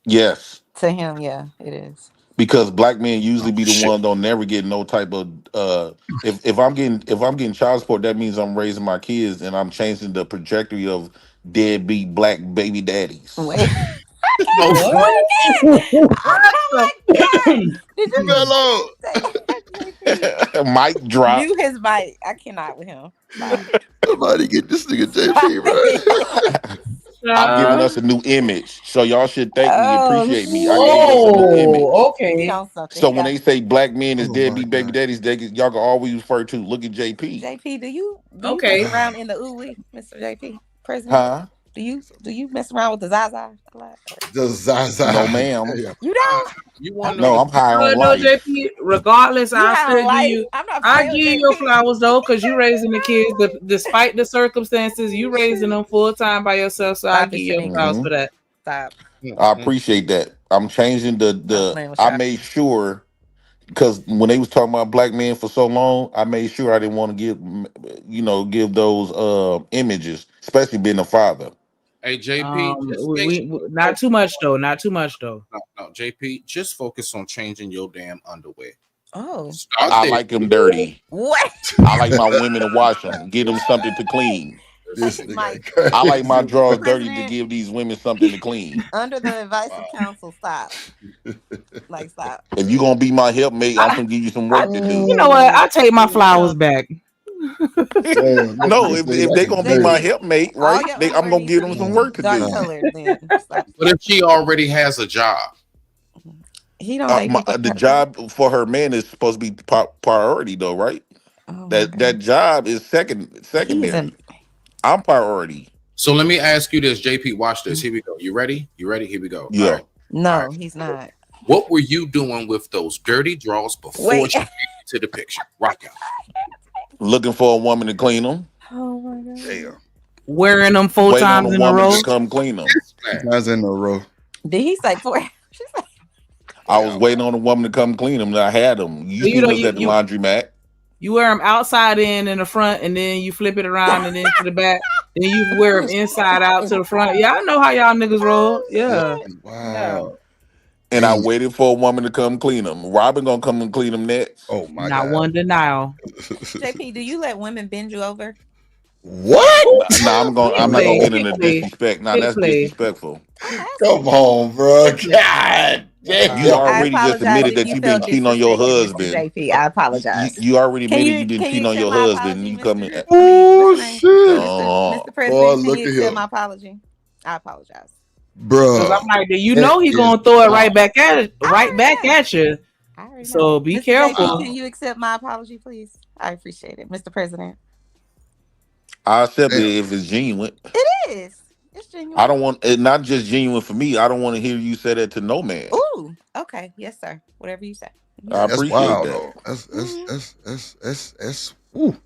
Yes. To him, yeah, it is. Because black men usually be the one don't never get no type of if I'm getting child support, that means I'm raising my kids and I'm changing the trajectory of deadbeat black baby daddies. Wait. Did you Mellow? Mic drop. Mute his mic. I cannot with him. Somebody get this nigga JP right. I'm giving us a new image, so y'all should thank me, appreciate me. I gave us a new image. Okay. So when they say black men is deadbeat baby daddies, y'all can always refer to look at JP. JP, do you Okay. mess around in the ooey, Mr. JP? President? Huh? Do you mess around with the Zaza a lot? The Zaza. No, ma'am. You don't? You want No, I'm high on No, life. JP. Regardless, You I high still on life? give you. I'm not I playing give with you your JP. flowers though, because you raising the kids, despite the circumstances. You raising them full time by yourself, so I Stop it, give you your Shamika. flowers for that. Stop. I appreciate that. I'm changing playing the. with I Shaq. made sure because when they was talking about black men for so long, I made sure I didn't want to give those images, especially being a father. Hey, JP, just We not too much though. Not too much though. No, JP, just focus on changing your damn underwear. Oh. I like them dirty. What? I like my women to wash them, give them something to clean. I like my drawers dirty to give these women something to clean. Under the advice of counsel, stop. Like, stop. If you gonna be my helpmate, I'm gonna give you some work to do. You know what? I take my flowers back. No, if they gonna be my helpmate, right? I'm gonna give them some work to Dark do. color, then. Stop. But if she already has a job, He don't like The job for her man is supposed to be priority, though, right? That job is secondary. I'm priority. so let me ask you this, JP. Watch this. Here we go. You ready? Here we go. Yeah. All right. No, he's not. What were you doing with those dirty drawers before Wait. you came to the picture? Rock out. Looking for a woman to clean them. Oh my god. Damn. Wearing them 4 Waiting on times a in a woman row. to come clean them. Guys in a row. Did he say 4? I was waiting on a woman to come clean them, and I had them. You So, see us at the laundromat. You wear them outside in the front, and then you flip it around and then to the back. Then you wear them inside out to the front. Y'all know how y'all niggas roll. Yeah. Wow. And I waited for a woman to come clean them. Robin gonna come and clean them next. Oh my Not God. one denial. JP, do you let women bend you over? What? Nah, I'm not gonna get into disrespect. Nah, that's disrespectful. Come on, bro. God damn. You already I just admitted apologize that if you've you been felt cheating on your disrespected, Mr. husband. JP, I apologize. You already Can admitted you- you've been can you cheating on accept your my husband. apology, You Mr. come in. Oh Mr. shit. Mr. President, Boy, can look you at accept him. my apology? I apologize. Bruh. Because I'm like, you that know he is gonna throw it wild. right back at it, right back at you. I already know. So be Mr. careful. JP, can you accept my apology, please? I appreciate it, Mr. President. I accept Damn. it if it's genuine. It is. It's genuine. I don't want it not just genuine for me. I don't want to hear you say that to no man. Ooh, okay. Yes, sir. Whatever you say. I That's appreciate wild that. though. That's ooh.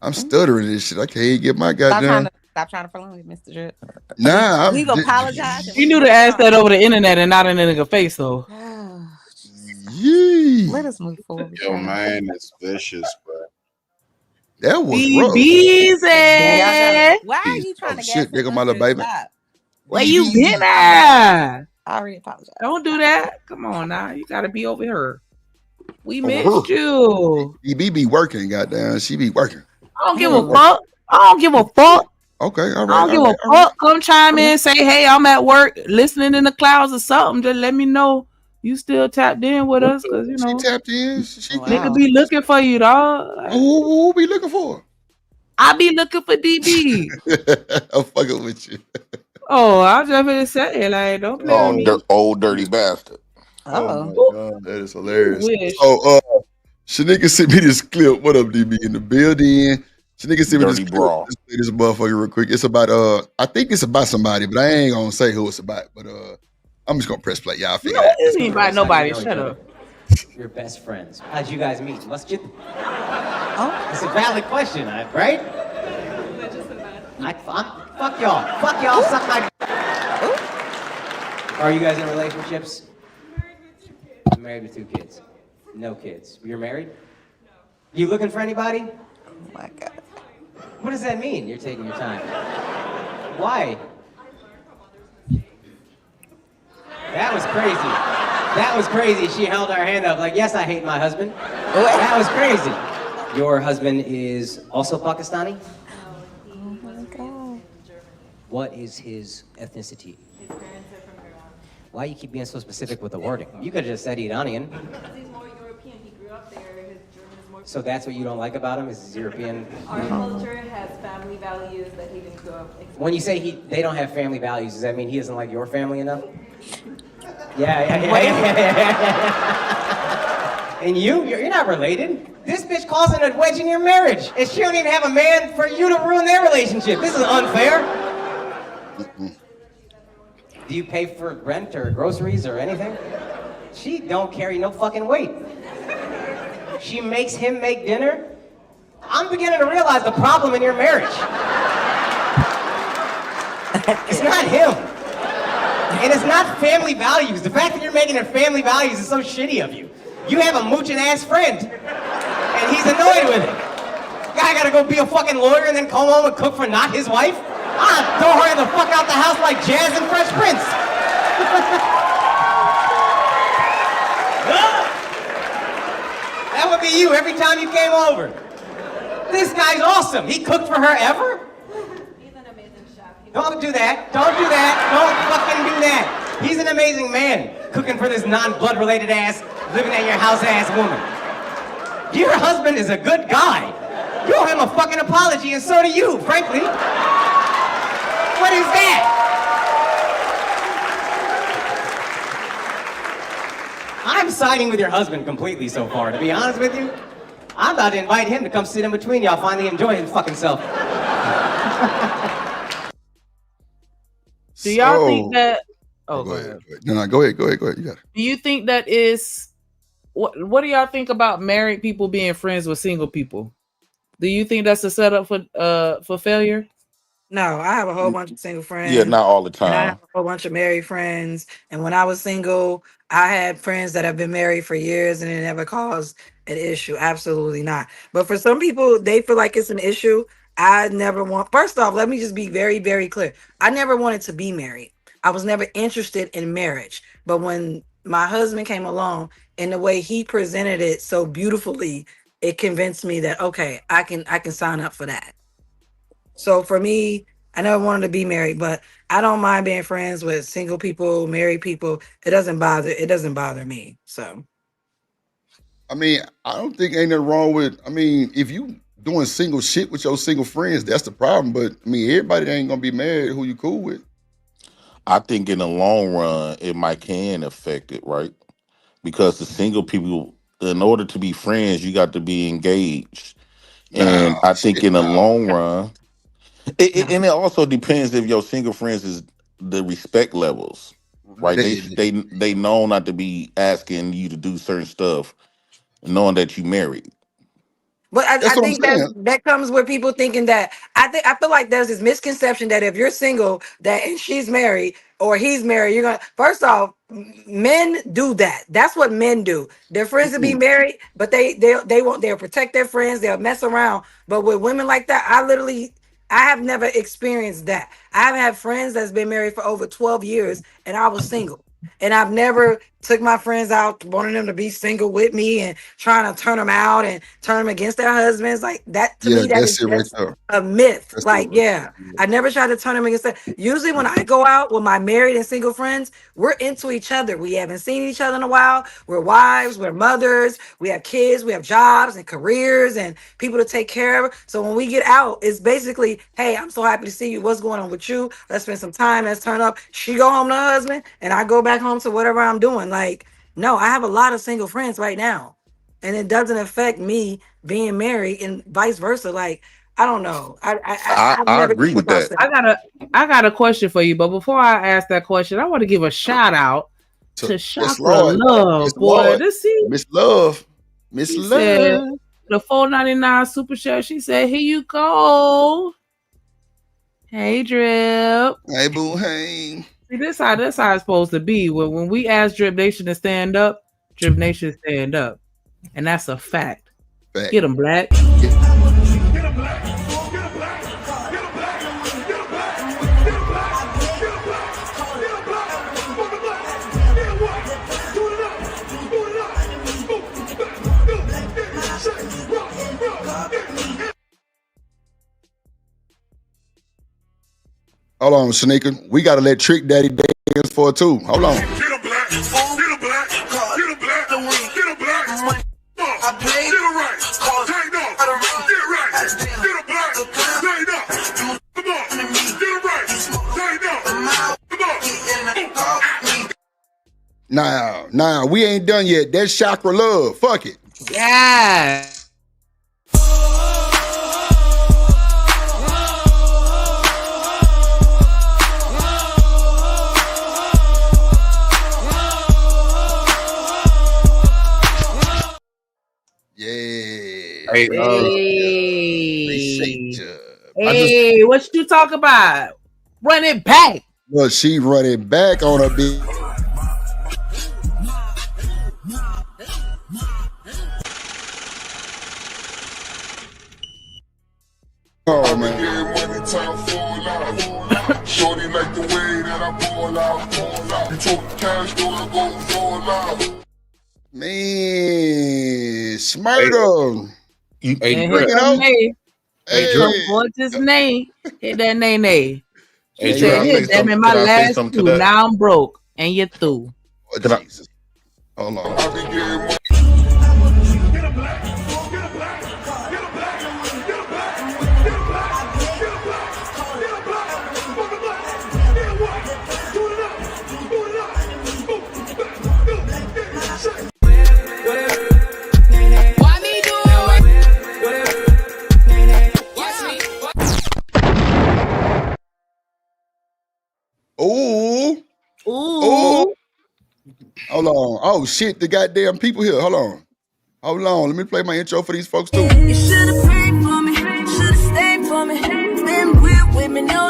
I'm stuttering this shit. I can't even get my goddamn. Stop trying to prolong it, Mr. Drip. Nah, We've apologized. You knew to ask that over the internet and not in a nigga face, though. Let us move forward. Yo, man, it's vicious, bro. That was Be rough. easy. Why are you trying to shit, gas there go him my up little here? baby. Stop. Where you been at? I already apologize. Don't do that. Come on now. You gotta be over here. We Over missed her. you. DB be working, goddamn. She be working. I don't give a fuck. I don't give a fuck. Okay, all right. I don't give a fuck. Come chime in, say, hey, I'm at work, listening in the clouds or something. Just let me know you still tapped in with us, cause you know She tapped in. She nigga be looking for you, dog. Like, who be looking for? I be looking for DB. I'm fucking with you. Oh, I was just gonna say, like, don't play with me. Old dirty bastard. Oh my god, that is hilarious. Wish. So Shanika sent me this clip. What up, DB in the building? Shanika sent me this Dirty clip. brawl. Let's play this motherfucker real quick. It's about I think it's about somebody, but I ain't gonna say who it's about. But I'm just gonna press play. Y'all figure No, it out. this ain't about nobody. Shut up. You're best friends. How'd you guys meet? Masjid? Oh, it's a valid question, right? Fuck y'all. Fuck y'all. Suck my. Are you guys in relationships? I'm married with 2 kids. No kids. You're married? You looking for anybody? Oh my god. What does that mean? You're taking your time. Why? That was crazy. That was crazy. She held her hand up like, yes, I hate my husband. That was crazy. Your husband is also Pakistani? Oh my god. What is his ethnicity? His parents are from Iran. Why you keep being so specific with the wording? You could have just said Iranian. Because he's more European. He grew up there. His German is more. So that's what you don't like about him? Is his European? Our culture has family values that he didn't grow up. When you say they don't have family values, does that mean he doesn't like your family enough? Yeah. And you're not related. This bitch causing a wedge in your marriage, and she don't even have a man for you to ruin their relationship. This is unfair. Do you pay for rent or groceries or anything? She don't carry no fucking weight. She makes him make dinner. I'm beginning to realize the problem in your marriage. It's not him. And it's not family values. The fact that you're making it family values is so shitty of you. You have a mooching ass friend, and he's annoyed with it. Guy gotta go be a fucking lawyer and then come home and cook for not his wife? I'll throw her the fuck out the house like Jazz and Fresh Prince. That would be you every time you came over. This guy's awesome. He cooked for her ever? He's an amazing chef. Don't do that. Don't do that. Don't fucking do that. He's an amazing man, cooking for this non-blood related ass, living at your house ass woman. Your husband is a good guy. You owe him a fucking apology, and so do you, frankly. What is that? I'm siding with your husband completely so far, to be honest with you. I'm about to invite him to come sit in between y'all, finally enjoy his fucking self. Do y'all think that? Oh, go ahead. No, go ahead. You got it. Do you think that is what do y'all think about married people being friends with single people? Do you think that's a setup for failure? No, I have a whole bunch of single friends. Yeah, not all the And I time. have a whole bunch of married friends. And when I was single, I had friends that have been married for years and it never caused an issue. Absolutely not. But for some people, they feel like it's an issue. I never want, first off, let me just be very, very clear. I never wanted to be married. I was never interested in marriage. But when my husband came along and the way he presented it so beautifully, it convinced me that, okay, I can sign up for that. So for me, I never wanted to be married, but I don't mind being friends with single people, married people. It doesn't bother me. So I mean, I don't think ain't nothing wrong with. I mean, if you doing single shit with your single friends, that's the problem. But I mean, everybody that ain't gonna be married who you cool with. I think in the long run, it might can affect it, right? Because the single people, in order to be friends, you got to be engaged. And Nah, I think in the nah. long run, and it also depends if your single friends is the respect levels, right? They know not to be asking you to do certain stuff, knowing that you married. But I That's what I'm think saying. that comes with people thinking that I feel like there's this misconception that if you're single that and she's married or he's married, you're gonna first off, men do that. That's what men do. Their friends will be married, but they'll protect their friends, they'll mess around. But with women like that, I have never experienced that. I have had friends that's been married for over 12 years and I was single. And I've never took my friends out wanting them to be single with me and trying to turn them out and turn them against their husbands. Like that to Yeah, me, that's that's it right there. a myth. That's Like, it right yeah, I never tried to turn them against that. Usually when I go out with my married and single friends, we're into each other. We haven't seen each other in a while. We're wives, we're mothers, we have kids, we have jobs and careers and people to take care of. So when we get out, it's basically, hey, I'm so happy to see you. What's going on with you? Let's spend some time. Let's turn up. She go home to her husband and I go back home to whatever I'm doing. Like, no, I have a lot of single friends right now. And it doesn't affect me being married and vice versa. Like, I don't know. I've I never agree came with across that. I got a question for you, but before I ask that question, I want to give a shout out to Yes, Chakra Lord. Love, Yes, boy. Lord. This see, Miss Love. Miss she said Love. the $4.99 super chat. She said, "Here you go." Hey, Drip. Hey, boo, hey. See, this how it's supposed to be. When we ask Drip Nation to stand up, Drip Nation stand up, and that's a fact. Get them, Black. Hold on, Shanika. We gotta let Trick Daddy dance for it too. Hold on. Nah, we ain't done yet. That's Chakra Love. Fuck it. Yeah. Hey, Hey, what you talk about? Run it back. Well, she running back on a big. Oh man. Shorty like the way that I pull out. You talk cash, go. Man, Smurdo. Bring it up. Hey, what's his name? Hit that nay. She Hey, said, "Hit them in my Can I say last something two. to that? Now I'm broke, and you're through." Oh, Jesus. Hold on. Ooh. Hold on. Oh shit, the goddamn people here. Hold on. Let me play my intro for these folks too. You should have prayed for me, should have stayed for me. Been real with me, no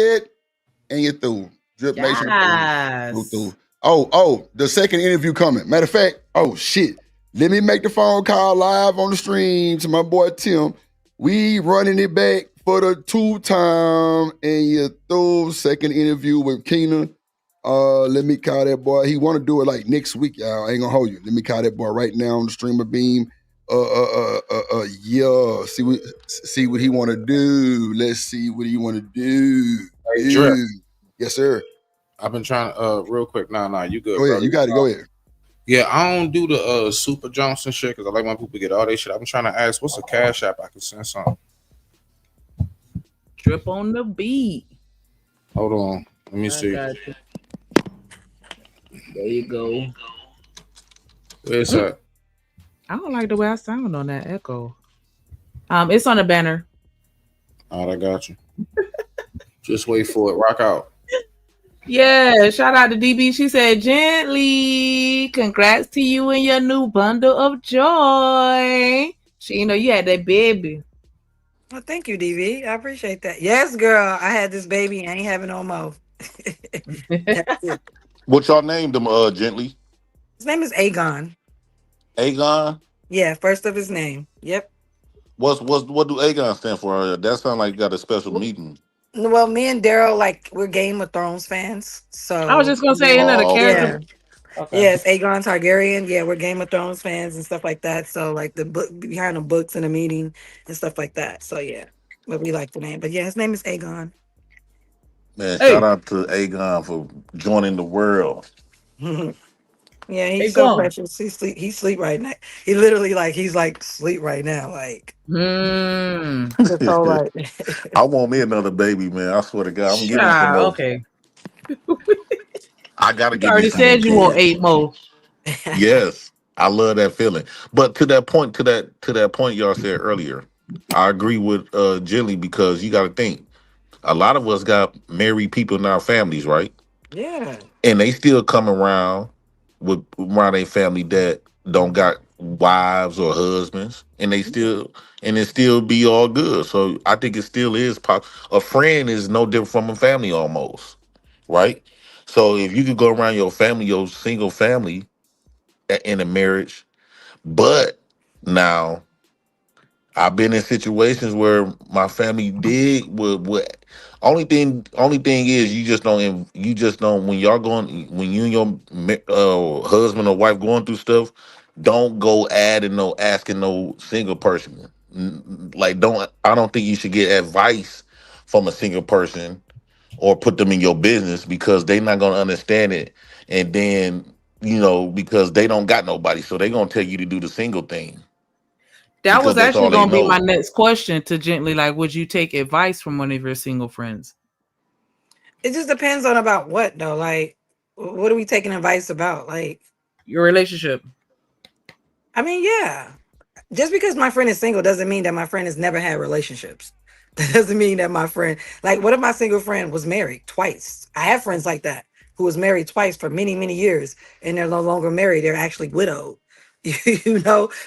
ahead and you're through. Drip Nation Yes. through. Oh, the second interview coming. Matter of fact, oh shit. Let me make the phone call live on the stream to my boy Tim. We running it back for the 2-time and you're through second interview with Keena. Let me call that boy. He want to do it like next week, y'all. I ain't gonna hold you. Let me call that boy right now on the streamer beam. Yeah. See what he want to do. Let's see what he want to do. Hey, Drip. Yes, sir. I've been trying real quick. Nah, you good. Go ahead. Bro. You got it. Go ahead. Yeah, I don't do the Super Johnson shit because I like when people get all their shit. I've been trying to ask, what's a cash app I can send something? Drip on the beat. Hold on. Let me see. There you go. Where's that? I don't like the way I sound on that echo. It's on the banner. All right, I got you. Just wait for it. Rock out. Yeah, shout out to DB. She said, gently, congrats to you and your new bundle of joy. She, you had that baby. Well, thank you, DB. I appreciate that. Yes, girl. I had this baby. I ain't having no more. What y'all named him, Gently? His name is Aegon. Aegon? Yeah, first of his name. Yep. What do Aegon stand for? That sounds like you got a special meeting. Well, me and Daryl, we're Game of Thrones fans. So I was just gonna say another character. Yeah. Okay. Yes, Aegon Targaryen. Yeah, we're Game of Thrones fans and stuff like that. So the book behind the books and the meeting and stuff like that. So yeah, but we like the name. But yeah, his name is Aegon. Man, shout out to Aegon for joining the world. Yeah, he's so precious. He sleep right now. He literally he's sleep right now. Just so right. I want me another baby, man. I swear to God, I'm getting some more. Okay. I gotta You get. already said you want 8 more. Yes, I love that feeling. But to that point y'all said earlier, I agree with Jilly because you got to think a lot of us got married people in our families, right? Yeah. And they still come around their family that don't got wives or husbands, and it still be all good. So I think it still is a friend is no different from a family almost, right? So if you could go around your family, your single family in a marriage, but now I've been in situations where my family did what only thing is you just don't when you and your husband or wife going through stuff, don't go asking no single person. I don't think you should get advice from a single person or put them in your business because they're not gonna understand it, and then because they don't got nobody, so they're gonna tell you to do the single thing. That was That's all actually they going to be know. my next question to Gently. Would you take advice from one of your single friends? It just depends on about what though. What are we taking advice about? Your relationship. I mean, yeah. Just because my friend is single doesn't mean that my friend has never had relationships. That doesn't mean that my friend, what if my single friend was married twice? I have friends like that who was married twice for many, many years, and they're no longer married. They're actually widowed.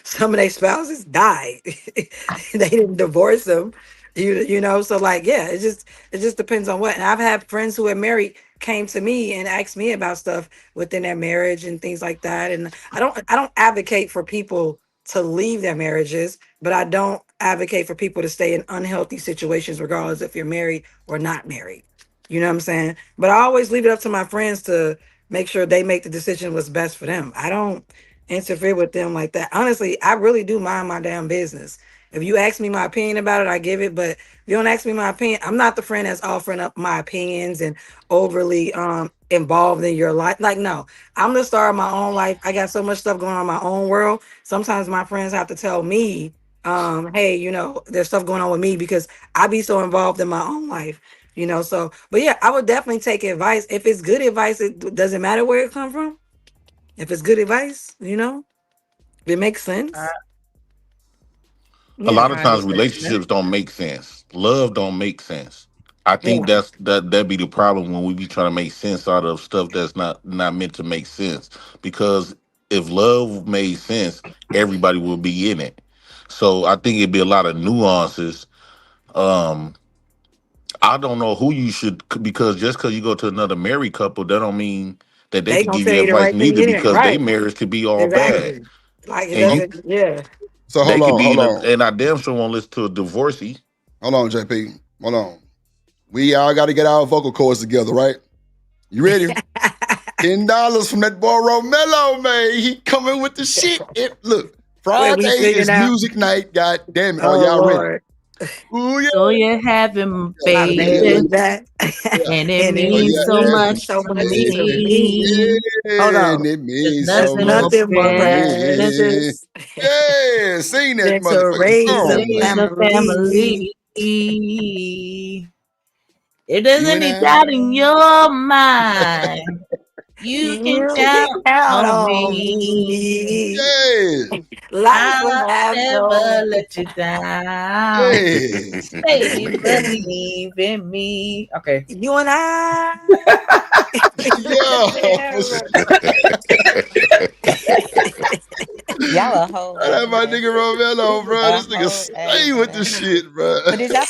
Some of their spouses died. They didn't divorce them. So it just depends on what. And I've had friends who are married came to me and asked me about stuff within their marriage and things like that. And I don't advocate for people to leave their marriages, but I don't advocate for people to stay in unhealthy situations, regardless if you're married or not married. You know what I'm saying? But I always leave it up to my friends to make sure they make the decision what's best for them. I don't interfere with them like that. Honestly, I really do mind my damn business. If you ask me my opinion about it, I give it. But if you don't ask me my opinion, I'm not the friend that's offering up my opinions and overly involved in your life. No, I'm the star of my own life. I got so much stuff going on in my own world. Sometimes my friends have to tell me, hey, there's stuff going on with me because I be so involved in my own life. But yeah, I would definitely take advice. If it's good advice, it doesn't matter where it come from. If it's good advice, if it makes sense. A lot of times relationships don't make sense. Love don't make sense. I think that'd be the problem when we be trying to make sense out of stuff that's not meant to make sense. Because if love made sense, everybody would be in it. So I think it'd be a lot of nuances. I don't know who you should, because just because you go to another married couple, that don't mean that they They can gonna give tell you you the advice right thing neither, here, because their right? marriage could be all bad. Exactly. Like it And you, doesn't. Yeah. So they hold could on, be hold in a, on, and I damn sure won't listen to a divorcee. hold on, JP. Hold on. We all got to get our vocal cords together, right? You ready? $10 from that boy Romello, man. He coming with the shit. Look, Wait, Friday we singing is now? music night. God damn it. Oh Y'all ready? Lord. Ooh, yeah. So you're having My baby, baby back. and it And it means so means much so to much to me. me. Hold And on. it There's means There's so nothing more much nothing to more precious me. precious Yeah, sing that than to motherfucking raise to a song, raise man. a family. family. If there's You and any I. doubt in your mind, you can You can count count on on me. me. Yeah. Life will I'll have never no. let you down. Yes. Baby, believe in me. Okay. You and I. Yo, for sure. Y'all a whole That's ass my mess. nigga Romello, bro. A This nigga whole stay ass with the mess. shit, bro. But did y'all?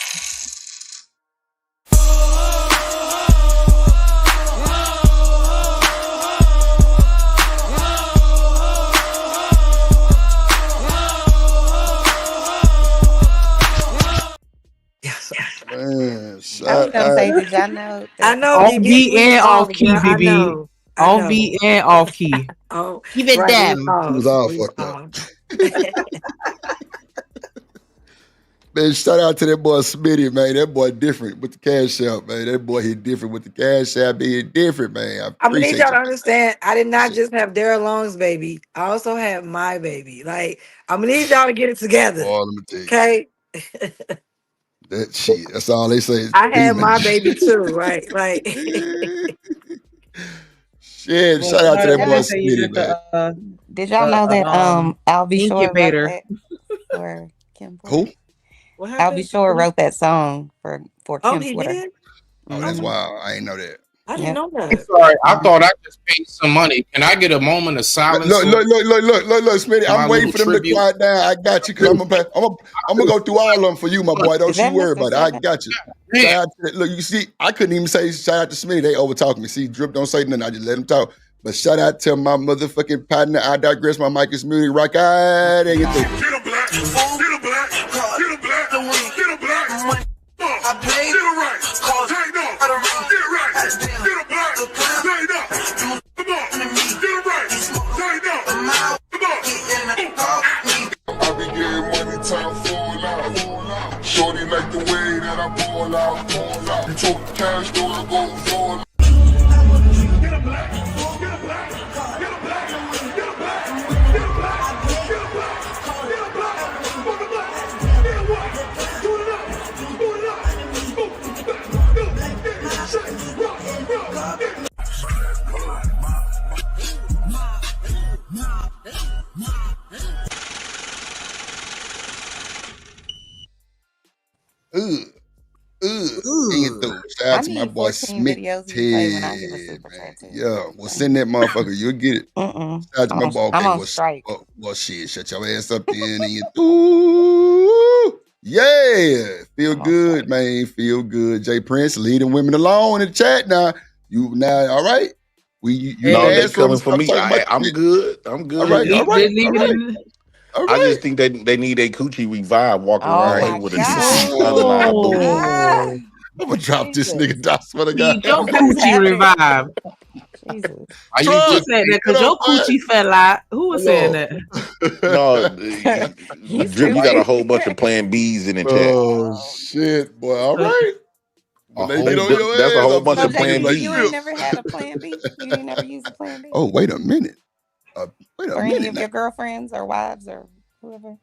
Man, I was shout gonna say, out. did y'all know I that? know, Off BB. beat We and off songs, key, girl. I BB. know. I On know. beat and off key. Oh, Keep it right. We damn. He was paused. all We fucked up. paused. Man, shout out to that boy Smitty, man. That boy different with the cash out, man. That boy hit different with the cash out, being different, man. I I'm gonna need appreciate y'all to you. understand. I did not just have Daryl Long's baby. I also had my baby. Like, I'm gonna need y'all to get it together. Boy, let me tell you. Okay. That shit. That's all they say is I had demon. my baby too, right? Like, Shit. Well, Shout out to Did that boy y'all, say you Smitty, just man. did y'all know that Albie Shore wrote incubator. that for Kim Who? Porter? what Albie happened? Shore wrote that song for Oh, Kim he Porter. did? Oh, that's Mhm. wild. I ain't know that. I didn't Yep. know I'm that. sorry. I Mhm. thought I just paid some money. Can I get a moment of silence Look, for Smitty. my I'm waiting little for them to tribute? quiet down. I got you, cause I'm gonna go through all of them for you, my boy. Is Don't you that worry Mr. about it. I Seven? got you. Man, Shout out to, look, you see, I couldn't even say shout out to Smitty. They over talking me. See, Drip don't say nothing. I just let him talk. But shout out to my motherfucking partner. I digress. My mic is muted. Rock out and get through. Get a black, get a black, get a black, get a black. I paid, get it right, tighten up, get it right, get a black, tighten up. Come on, get it right, tighten up. Come on. I be getting money, time fall out. Shorty like the way that I pull out. You talk cash, though I go fall out. Get a black, get a black, get a black, get a black, get a black, get a black, get a black, fuck a black, get a white, do it up, move back, get it, shake, rock, get it. And get through. Shout I out to my need boy 14 videos of you play when I give a super Smitty. chat too. Yeah, well, send that motherfucker. You'll get it. Shout out to my boy. I'm Okay, on strike. well, shit. Shut your ass up then and you through. Yeah, feel I'm on good, strike. man. Feel good. Jay Prince leading women alone in the chat now. You now, all right? You No, can they ask for them. coming for Stop me. talking about I'm shit. good. I'm All good. right, all right, Leave all it right, in. all I right. just think they need a coochie revive walking Oh around Hey, here my with a God. $2,000 booty. Ah, Oh, I'm gonna drop this Jesus. nigga. I swear to God. need your What is coochie happening? revive. Jesus. Are you Who Truck, just said that? get Cause your up, man. coochie fell out. Who was saying Hold that? No, He's Drip, you got a stupid. whole bunch of plan Bs in the chat. Oh shit, boy. All So, right. a When they get whole on bunch? your That's a ass, whole I'm bunch So of finna put it plan JP, like you B. ain't this. never had a plan B? You ain't never used a plan B? Oh, wait a minute. Wait a For any minute of now. your girlfriends or wives or whoever?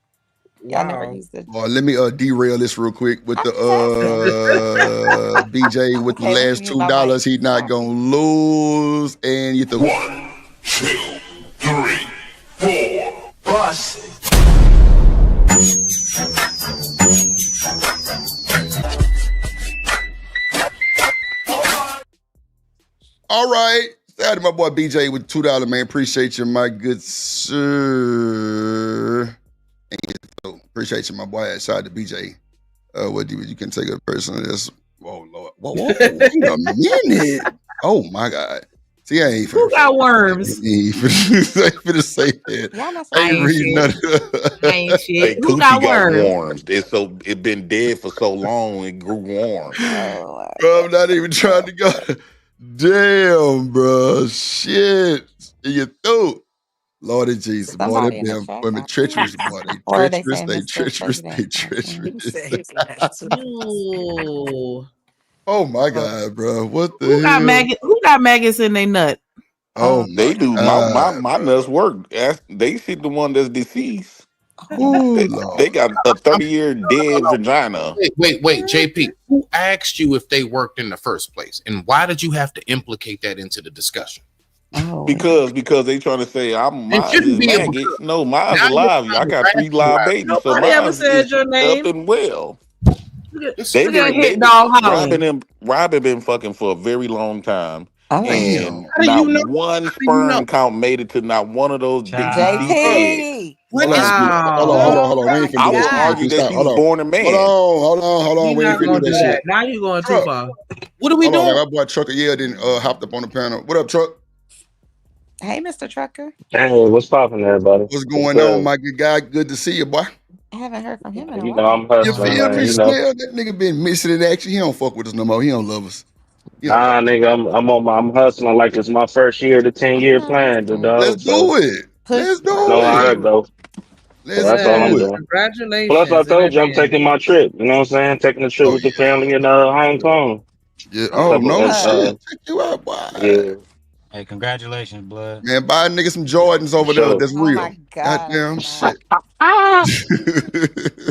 Y'all never wow. used it? Boy, let me derail this real quick with I'm the just asking. BJ with the Okay, let me last mute my mic. $2. He not gonna lose, and you through. 1, 2, 3, 4. Bust. All right. Shout out to my boy BJ with $2, man. Appreciate you, my good sir. And you through. Appreciate you, my boy. Shout out to BJ. What you can take a person. That's Oh Lord. Whoa, wait a minute. Oh my God. See, I ain't Who got worms? I ain't finna say that. I ain't reading nothing. I ain't shit. Hey, Who coochie got got worms? warm. It been dead for so long, it grew warm. Bro, I'm not even trying to go. Damn, bro. Shit. In your throat. Lordy Jesus. Boy, Somebody that in the damn chat women got treacherous, boy. They Or are they treacherous. saying They Mr. treacherous. They President? treacherous. Ooh. Oh my God, bro. What the Who got hell? maggots? Who got maggots in their nut? Oh They my do. God, My bro. nuts work. They see the one that's deceased. Ooh, They got a 30-year dead vagina. Wait, JP. Who asked you if they worked in the first place, and why did you have to implicate that into the discussion? Because they trying to say It mine's shouldn't is be a maggots. because. No, mine's Now you're alive. trying I to got 3 live rationalize. babies, so Nobody ever mine's said is your up name. and well. Listen, Look at Hit Dog Holland. Robin been fucking for a very long time, and How do not you know? one How do you know? sperm count made it to not one of those big Child. DC eggs. JP. Hold on. We ain't finna I do that, will Smooth. argue JP. that Stop. she Hold was on. born a man. Hold on. He We ain't not finna gonna do do that that. shit. Now you going too Truck. far. What are we Hold on. doing? My boy Trucker didn't hopped up on the panel. What up, Truck? Hey, Mr. Trucker. Hey, what's poppin', everybody? What's What's going on, good? my good guy? Good to see you, boy. I haven't heard from him in a You know, while. I'm You hustling, feel man. me, You know, Snell? That nigga been missing in action. He don't fuck with us no more. He don't love us. nah, nigga, I'm hustling like it's my first year of the 10-year plan, the Let's dog. So do it. Let's do you know how that it. go. So Let's that's all do I'm it. doing. Plus, I Congratulations in told you I'm advance. taking my trip. You know what I'm saying? Taking a trip Oh with the yeah. family in Hong Kong. Yeah. A Oh couple no of shit. Check you out, boy. yeah, Hey, congratulations, blood. Man, buy a nigga some Jordans for over there. sure. That's Oh real. my God, I Goddamn cannot. shit.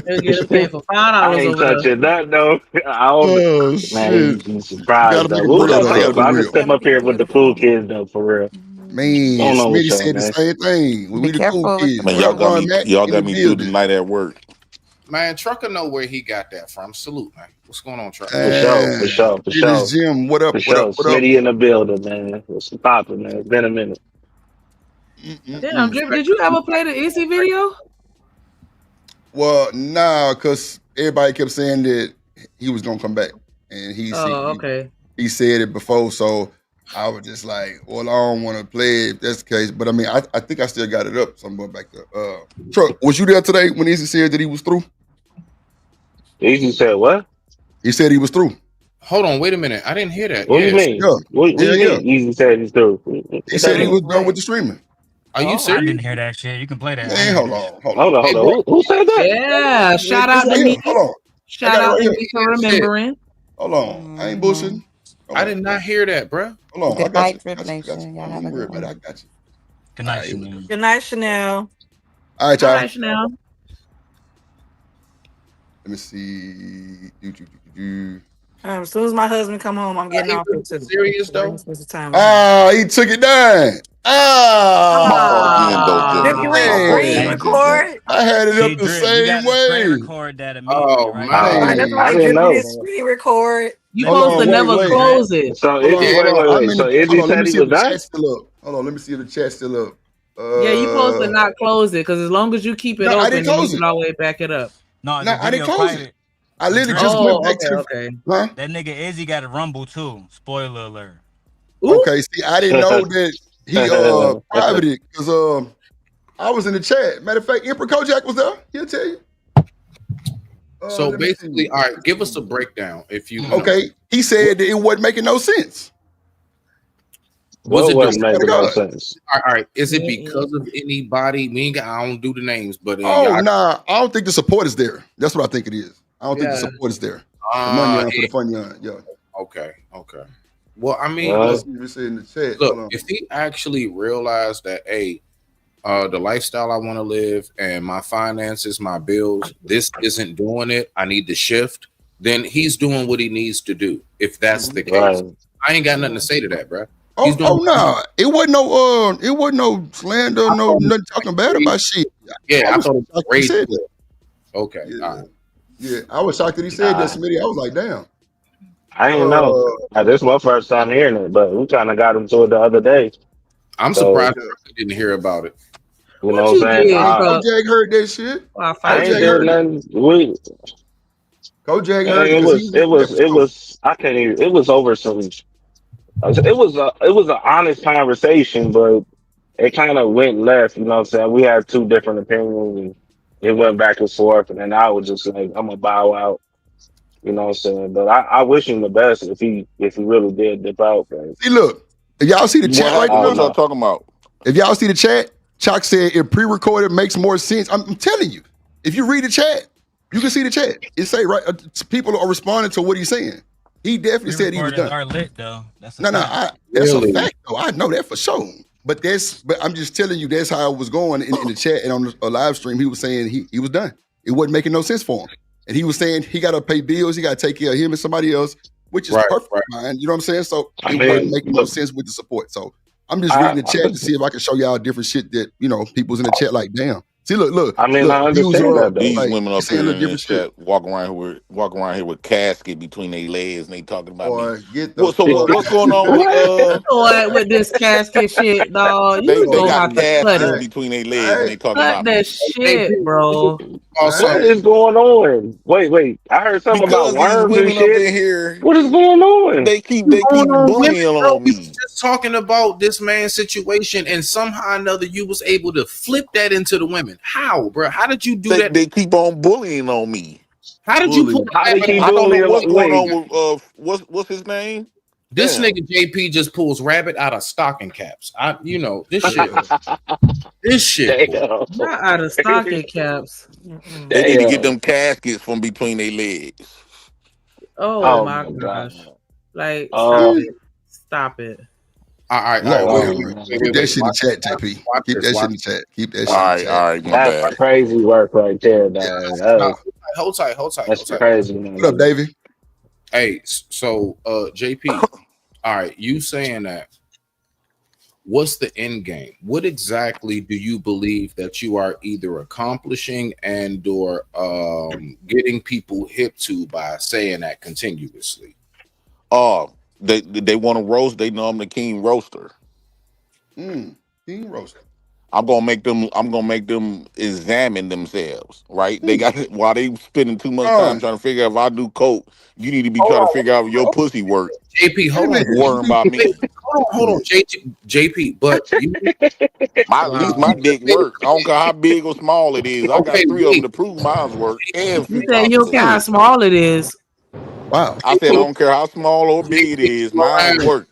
He'll get a pen for I $5 ain't over there. touching that though. I don't, Oh man, shit. you You gotta surprised make though. a What's bread up, though. Sip? That's I just real. step Gonna up be here with the cool beautiful. kids though, for real. I Man, don't know Smitty what y'all, said the man. same thing. Be We the cool careful with the kids. Man, What up, bread. Matt? y'all In the got me through the building. night at work. Man, Trucker know where he got that from. Salute, man. What's going on, Trucker? For sure. In his gym. What up? For What up? sure. What up? Smitty in the building, man. What's poppin', man? It's been a minute. Damn, Drip, did you ever play the Issy video? Well, nah, cause everybody kept saying that he was gonna come back, and Oh, okay. he said it before, so I was just like, well, I don't want to play it if that's the case. But I mean, I think I still got it up. So I'm going back to Truck. Was you there today when Easy said that he was through? Easy said what? He said he was through. Hold on, wait a minute. I didn't hear that. What do you Yes. mean? Yeah. What do you Yeah. mean? Easy said he's through. He What said that he mean? was done with the streaming. Are you I serious? didn't hear that shit. You can play that. I Man, ain't hold hear that shit. on. Hold Hey, on. bro, Who said that? Yeah, shout it's out to right here. me. Hold on. I Shout got it out right to here. me for remembering. Hold on. I ain't bullshitting. Hold I on. did not hear that, bro. Hold on. I Good got you. night, Drip Nation. Y'all have Don't a worry good about it. I one. got you. Good night, Chanel. Good night, Chanel. All right, All y'all. right, Chanel. Let me see. As soon as my husband come home, I'm getting off it too. Serious though? Spend some time with him. Ah, he took it down. My fault again, though, If Jimmy. you My ain't fault screen again, Man, Jimmy. record. I had it See, up the Drip, you same got to screen way. record that immediately, Oh right? Right, that's Man, why I I didn't Drip you know. did screen record. You hold supposed on, to never wait. close it. So Hold Izzy, on, hold on. wait. So Izzy Let said me he see if was the done? chat's still up. Hold on, let me see if the chat's still up. Yeah, you supposed to not close it because as long as you keep it No, I open, didn't then you close can it. always back it up. No, No, the I didn't video close it. private. I literally Drip, just went Oh, back to okay. huh? that nigga Izzy got a rumble too. Spoiler alert. Ooh. Okay, see, I didn't know that he privated it because I was in the chat. Matter of fact, Emperor Kojak was there. He'll tell you. So Let me basically, see. all right, give us a breakdown if you know. Okay, he said that it wasn't making no sense. Was What it wasn't Swear to making no God. sense? all right? Is it because of anybody? We ain't got. I don't do the names, but Oh y'all. nah, I don't think the support is there. That's what I think it is. I don't think the Yeah. support is there. The money on for the fun yarn. Yeah. Okay. Well, I mean, Let's see if it's in the chat. Hold look, on. if he actually realized that, hey, the lifestyle I want to live and my finances, my bills, this isn't doing it. I need to shift. Then he's doing what he needs to do. If that's the case, Right. I ain't got nothing to say to that, bro. Oh no, it wasn't no slander, nothing talking bad about shit. Yeah, I I was thought it was shocked he great. said that. Okay, Yeah, I was shocked that he said that, Nah, Smitty. I was like, damn. I ain't know. This is my first time hearing it, but we kind of got into it the other day. I'm So, surprised I didn't hear about it. you What know what you I'm saying? did, Truck? Kojak heard that shit. I I ain't Kojak did heard it. nothing. Kojak And heard it because he it was. I can't even. It was over some. It was an honest conversation, but it kind of went left. You know what I'm saying? We had two different opinions, and it went back and forth. And then I was just like, I'm gonna bow out. You know what I'm saying? But I wish him the best if he really did dip out. But See, look, if y'all see the chat right What now, y'all talking about? if y'all see the chat, Chalk said if pre-recorded makes more sense. I'm telling you, if you read the chat, you can see the chat. It say right, people are responding to what he's saying. He definitely said he was Recordings done. are lit though. That's a No, fact. that's Really? a fact though. I know that for sure. But I'm just telling you that's how it was going in the chat and on a live stream. He was saying he was done. It wasn't making no sense for him, and he was saying he got to pay bills. He got to take care of him and somebody else, which is perfect fine. You know what I'm saying? So it wasn't making no sense with the support. So I'm just reading the chat to see if I can show y'all different shit that people's in the chat like, damn. See, look. I mean, I understand that though. These like, women up saying here a in little this different shit. chat walking around here with casket between their legs, and they talking about Boy, me. get the What's going on with Boy, with this casket shit, dog. They You gonna got have to cut caskets it. between their legs, and they talking Cut about me. that shit, bro. What is going on? Wait. I heard something about Because these worms and women up shit. in here, What is going on? they keep Going on, women, bullying bro. on We was me. just talking about this man's situation, and somehow or another, you was able to flip that into the women. How, bro? How did you do that? They keep on bullying on me. How did you pull How did he I don't know bully? what's going Wait, on with what's his name? This Damn. nigga JP just pulls rabbit out of stocking caps. This shit. This shit. Boy. Not out of stocking caps. They need to get them caskets from between their legs. Oh my gosh. Like, stop it. All right. Keep that shit in the chat, JP. Keep that shit in the chat. Keep that shit in the chat. All right, my that's bad. crazy work right there, man. Hold tight. That's crazy, man. What up, Davey? Hey, so JP, all right, you saying that. What's the end game? What exactly do you believe that you are either accomplishing and or getting people hip to by saying that continuously? They want to roast. They know I'm the king roaster. King roaster. I'm gonna make them examine themselves, right? They got while they spending too much time trying to figure out if I do coke, you need to be trying to figure out if your pussy work. JP, hold on. Worrying about me. Hold on, JP. But at least my dick work. I don't care how big or small it is. I got 3 of them to prove mine's work. And You say you don't care how small it is. Wow. I said I don't care how small or big it is. Mine work.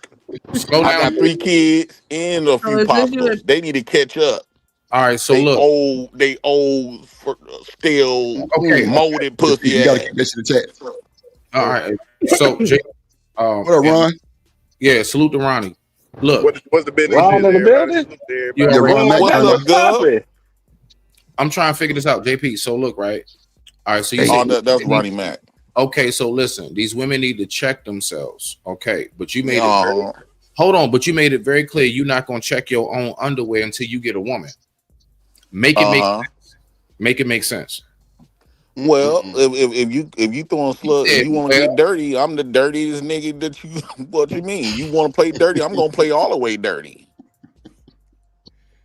I got 3 kids and a few pops. They need to catch up. All right, so they old, still molded pussy. You gotta keep this in the chat. All right, so what up, Ron? Yeah, salute to Ronnie. Look, what's the business? Ron in the building? Yeah, Ron, what's up, Gov? I'm trying to figure this out, JP. So look, right? All right, so you that's Ronnie Mac. Okay, so listen, these women need to check themselves. Okay, but you made it hold on, but you made it very clear you're not gonna check your own underwear until you get a woman. Make it make sense. Well, if you throwing slugs, if you want to get dirty, I'm the dirtiest nigga that you. What you mean? You want to play dirty? I'm gonna play all the way dirty.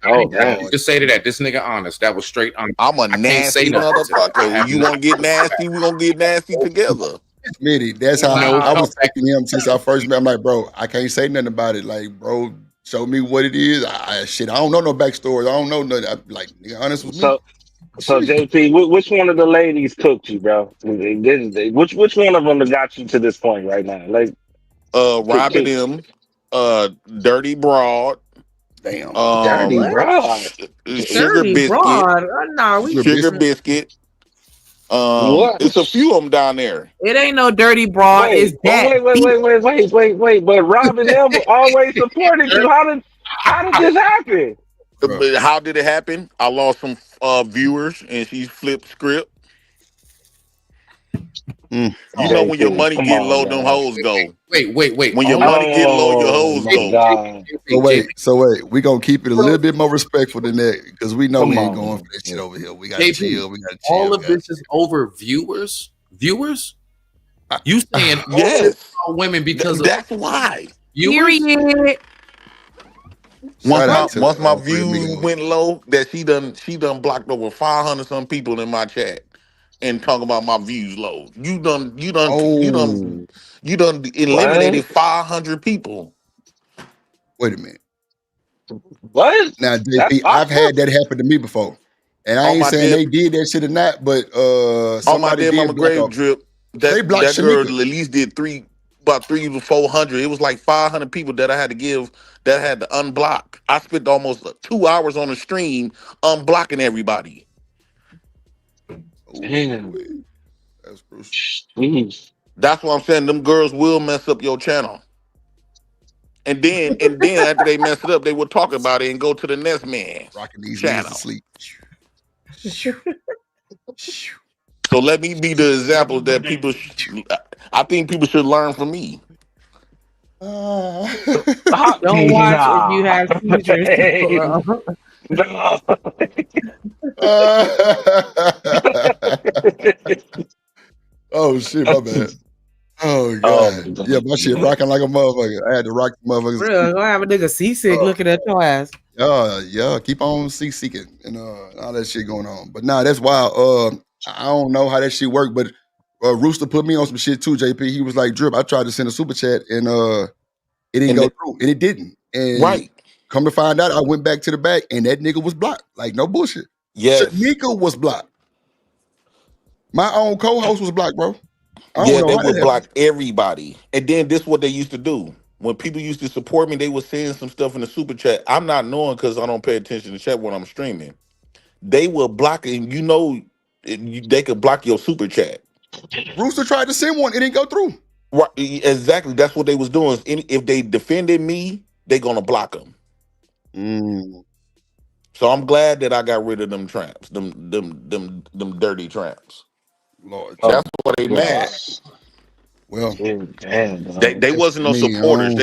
Oh, just say to that. This nigga honest. That was straight on. I'm a nasty motherfucker. You want to get nasty? We gonna get nasty together. Smitty, that's how I was talking to him since I first met him. I'm like, bro, I can't say nothing about it. Like, bro, show me what it is. I don't know no backstories. I don't know nothing. I'm like, nigga, honest with me. So JP, which one of the ladies cooked you, bro? Which one of them got you to this point right now? Like, Robin M, Dirty Broad. Damn. Dirty Broad. Sugar Biscuit. Sugar Biscuit. It's a few of them down there. It ain't no Dirty Broad. It's that. Wait. But Robin M always supported you. How did this happen? How did it happen? I lost some viewers and she flipped script. You know when your money get low, them hoes go. Wait. When your money get low, your hoes go. So wait. We gonna keep it a little bit more respectful than that because we know we ain't going for that shit over here. We gotta chill. We gotta chill. All of this is over viewers. Viewers? You saying yes, all women because that's why. Period. Once my views went low, that she done blocked over 500 some people in my chat. and talking about my views low. You done Oh, eliminated 500 people. wait a minute. What? Now, That's JP, I've possible? had that happen to me before. And I On ain't my saying dead they did that shit or not, but on my somebody dead mama did block grave her. drip, They blocked that girl Shamika. at least did about 300 to 400. It was like 500 people that I had to unblock. I spent almost 2 hours on the stream unblocking everybody. Damn. That's crucial. Jeez. That's what I'm saying. Them girls will mess up your channel. And then after they mess it up, they will talk about it and go to the next man Rocking these niggas to channel. sleep. So let me be the example that I think people should learn from me. Don't watch if you have seizures. No. Oh shit, my bad. Oh god. Yeah, my shit rocking like a motherfucker. I had to rock the motherfuckers. Real, gonna have a nigga seasick looking at your ass. Yeah, keep on seeking and all that shit going on. But nah, that's wild. I don't know how that shit worked, but Rooster put me on some shit too, JP. He was like, Drip, I tried to send a super chat and it didn't go through. And it didn't. And Right. come to find out, I went back to the back and that nigga was blocked. Like, no bullshit. Yes. Shamika was blocked. My own co-host was blocked, bro. I don't Yeah, know they how that would block happened. everybody. And then this is what they used to do. When people used to support me, they were saying some stuff in the super chat. I'm not knowing because I don't pay attention to chat when I'm streaming. They will block it, and they could block your super chat. Rooster tried to send one, it didn't go through. Right, exactly. That's what they was doing. If they defended me, they gonna block them. So I'm glad that I got rid of them tramps, them dirty tramps. Lord, that's why they mad. Well, They wasn't no I mean, supporters.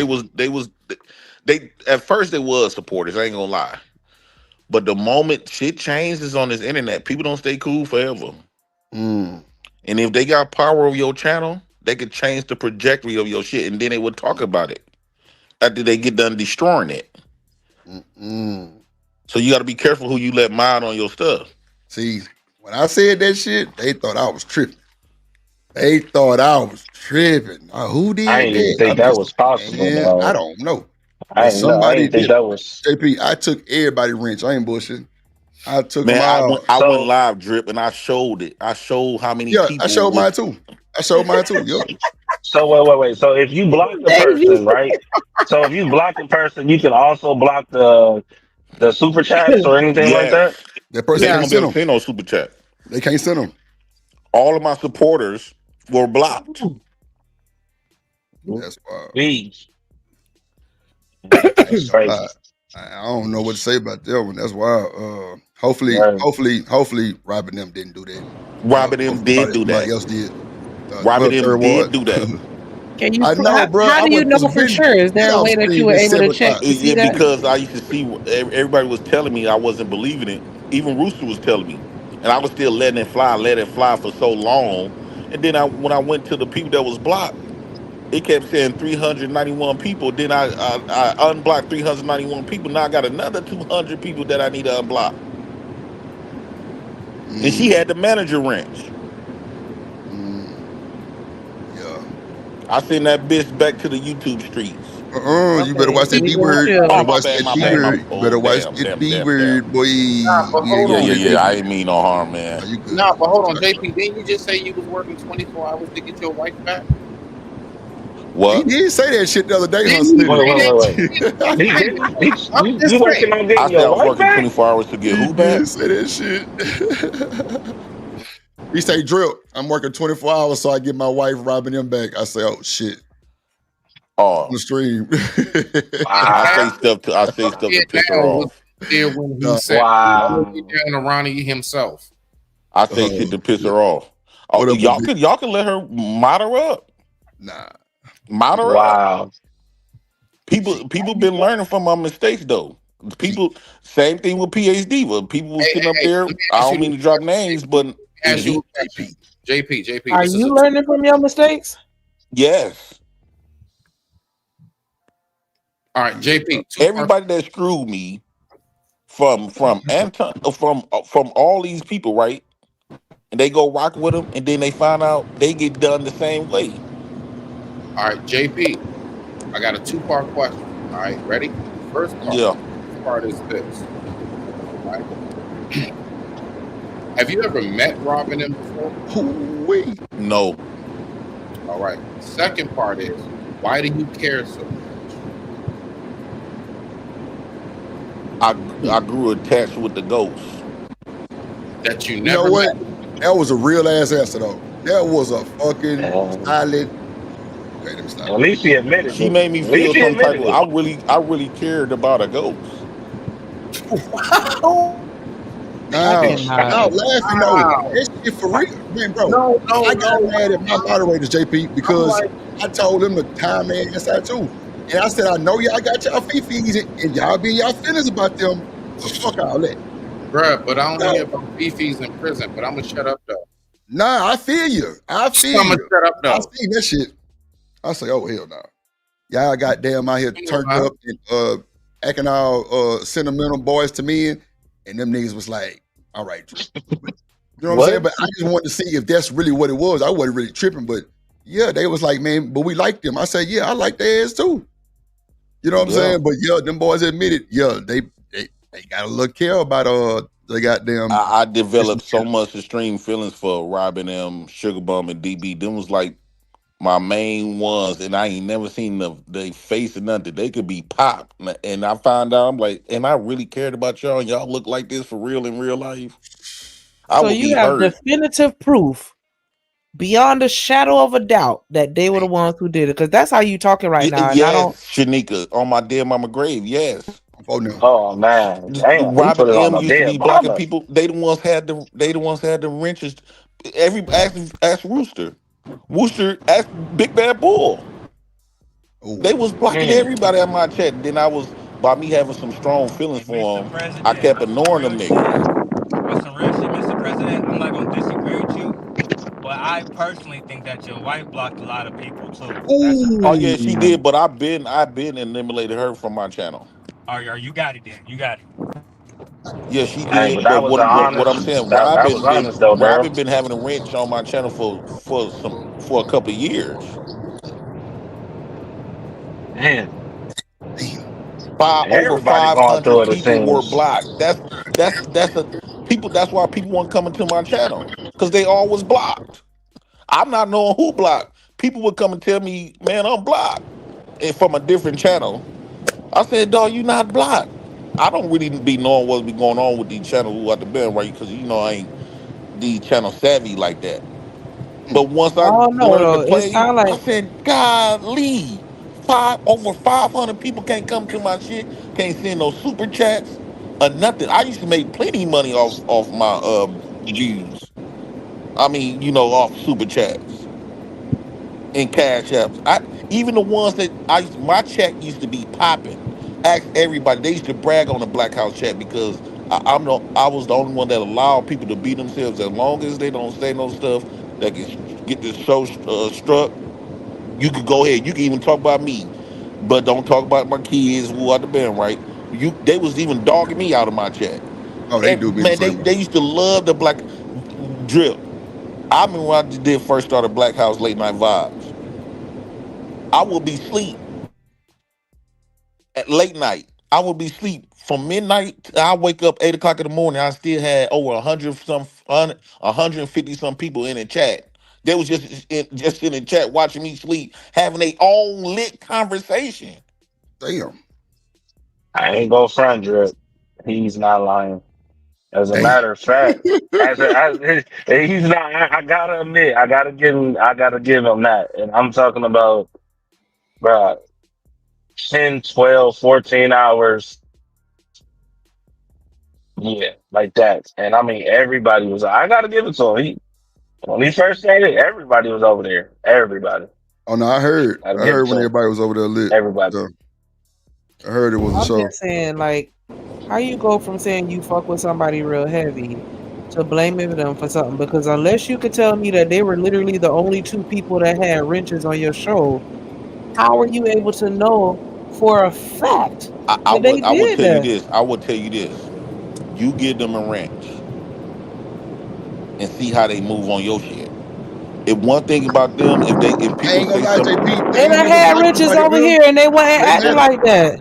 They at first they was supporters. I ain't gonna lie. But the moment shit changes on this internet, people don't stay cool forever. And if they got power over your channel, they could change the trajectory of your shit, and then they would talk about it after they get done destroying it. So you got to be careful who you let mine on your stuff. See, when I said that shit, they thought I was tripping. Who did I didn't even that? think that was possible, Man, dog. I don't know. I But didn't know. I somebody didn't think did. that was. JP, I took everybody wrench. I ain't bullshit. I took Man, them all. I went live, Drip, and I showed it. I showed how many Yeah, people. I showed mine too. Yep. So wait. So if you block the person, right? So if you block the person, you can also block the super chats or anything like that. That person They can't won't be send able to them. send no super chat. They can't send them. All of my supporters were blocked. That's wild. Jeez. That's crazy. I don't know what to say about that one. That's wild. Hopefully, Robin them didn't do that. Robin them did do somebody that. else did. Robin them Third did ward. do that. Can you? I know, bro. How I do you went know to for sure? Is there a way that you were able to check to see Yeah, that? because I used to see everybody was telling me I wasn't believing it. Even Rooster was telling me, and I was still letting it fly for so long. And then when I went to the people that was blocked, it kept saying 391 people. Then I unblocked 391 people. Now I got another 200 people that I need to unblock. And she had the manager wrench. Yeah. I sent that bitch back to the YouTube streets. You better watch that B word. You Oh, better my watch bad, that my B bad. word. You better watch that B word, boy. Yeah. I ain't mean no harm, man. Nah, but hold on, JP. Didn't you just say you was working 24 hours to get your wife back? What? He did say that shit the other day, huh? Wait. You working on I getting said I your was wife working back? 24 hours to get He who back? did say that shit. He say, Drill, I'm working 24 hours so I get my wife Robin them back. I say, oh shit. Oh, On the stream. I say stuff to piss her off. There when he said, down to Ronnie himself. I say shit to piss her off. Oh, y'all can let her mod her up. Nah. Mod her up. People been learning from my mistakes though. People, same thing with PhD. But people was sitting up there. I don't mean to drop names, but JP. Are you learning from your mistakes? Yes. All right, JP. Everybody that screwed me from Anton from all these people, right? and they go rock with them, and then they find out they get done the same way. All right, JP, I got a 2-part question. All right, ready? First part. Yeah. First part is this. All right. Have you ever met Robin M before? No. All right. Second part is, why do you care so much? I grew attached with the ghost. That you You never know what? met? That was a real ass answer though. That was a fucking solid. Wait, let me stop. At least he admitted She it. made me At feel least he some type admitted of. it. I really cared about a ghost. No, cannot. laughing though. That shit for real, man, bro. I got mad at my moderators, JP, because I told them to time their ass out too. And I said, I know y'all got y'all fifis and y'all be y'all feelings about them, but fuck all that. Bruh, but I don't hear about beefies in prison, but I'm going to shut up though. Nah, I feel you. I feel I'ma you. shut up though. I see that shit. I say, oh hell no. Y'all goddamn out here turned up and acting all sentimental boys to men, and them niggas was like, all right. You know what I'm saying? But I just wanted to see if that's really what it was. I wasn't really tripping, but yeah, they was like, man, but we liked them. I said, yeah, I like their ass too. You know what I'm saying? But yeah, them boys admitted, yeah, they got a little care about the goddamn. I developed so much extreme feelings for Robin M, Sugar Bum, and DB. Them was like my main ones, and I ain't never seen they face or nothing. They could be pop, and I found out I'm like, and I really cared about y'all, and y'all look like this for real in real life. I So would you be have hurt. definitive proof, beyond a shadow of a doubt, that they were the ones who did it. Because that's how you talking right now. And I don't. Yes, Shanika, on my dead mama grave. Yes. Oh man, damn! He put Robin it on M the used to be dead blocking mama. people. They the ones had the wrenches. Ask Rooster. Rooster asked Big Bad Bull. They was blocking everybody at my chat. Then I was, by me having some strong feelings for them, I kept ignoring them niggas. With some real shit, Mr. President, I'm not gonna disagree with you, but I personally think that your wife blocked a lot of people too. Oh yeah, she did, but I've been eliminated her from my channel. Or you got it then. You got it. Yeah, she Hey, did. but that But was an what I'm honest. saying, That was honest though, Daryl. Robin been having a wrench on my channel for a couple of years. Man, Over everybody going through 500 it. It people were seems. blocked. That's a people. That's why people weren't coming to my channel, because they all was blocked. I'm not knowing who blocked. People would come and tell me, man, I'm blocked, and from a different channel. I said, dog, you not blocked. I don't really be knowing what's been going on with these channels who at the band, right? Because I ain't these channel savvy like that. But once I Oh no, learned to it play, sound like I said, golly, over 500 people can't come to my shit, can't send no super chats or nothing. I used to make plenty money off my views. I mean, off super chats and cash apps. Even the ones that my chat used to be popping. Ask everybody. They used to brag on the Black House chat because I was the only one that allowed people to be themselves as long as they don't say no stuff that can get this show struck. You could go ahead. You can even talk about me, but don't talk about my kids who are the band, right? They was even dogging me out of my chat. Oh, they do be the Man, same. they used to love the Black Drip. I remember when I did first started Black House Late Night Vibes. I would be asleep at late night. I would be asleep from midnight. I wake up 8 o'clock in the morning. I still had over 150 some people in the chat. They was just in the chat watching me sleep, having their own lit conversation. Damn. I ain't go front Drip. He's not lying. As a matter of fact, he's not. I gotta admit, I gotta give him that. And I'm talking about, bro, 10, 12, 14 hours. Yeah, like that. And I mean, everybody was. I gotta give it to him. When he first started, everybody was over there. Everybody. Oh no, I heard Gotta when give it to him. everybody was over there lit. Everybody. So, I heard it was a I'm show. just saying, like, how you go from saying you fuck with somebody real heavy to blaming them for something? Because unless you could tell me that they were literally the only two people that had wrenches on your show, how are you able to know for a fact I that they would tell you did that? this. I would tell you this. You give them a wrench, and see how they move on your shit. If one thing about them, if I people ain't gonna say lie, something, JP. They done had riches over here and they wasn't They acting had like that.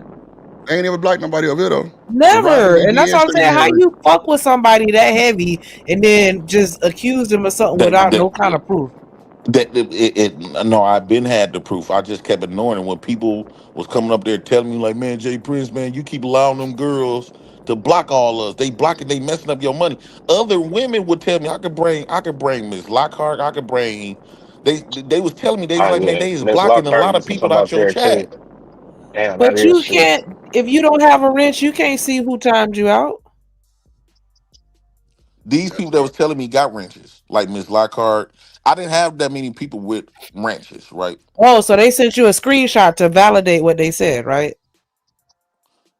They ain't ever blocked nobody over here though. Never. Rodney And that's and what I'm Straight saying. How had you fuck with somebody that heavy and then just accuse them of something without no kind of proof? no, I've been had the proof. I just kept ignoring it when people was coming up there telling me like, man, Jay Prince, man, you keep allowing them girls to block all us. They blocking, they messing up your money. Other women would tell me I could bring Miss Lockhart, I could bring. They was telling me they was Oh like, man, yeah, they is Miss blocking a Lockhart lot of used to people come out up your there too. chat. Damn, that But is you true. can't, if you don't have a wrench, you can't see who timed you out. These people that was telling me got wrenches, like Miss Lockhart. I didn't have that many people with wrenches, right? Oh, so they sent you a screenshot to validate what they said, right?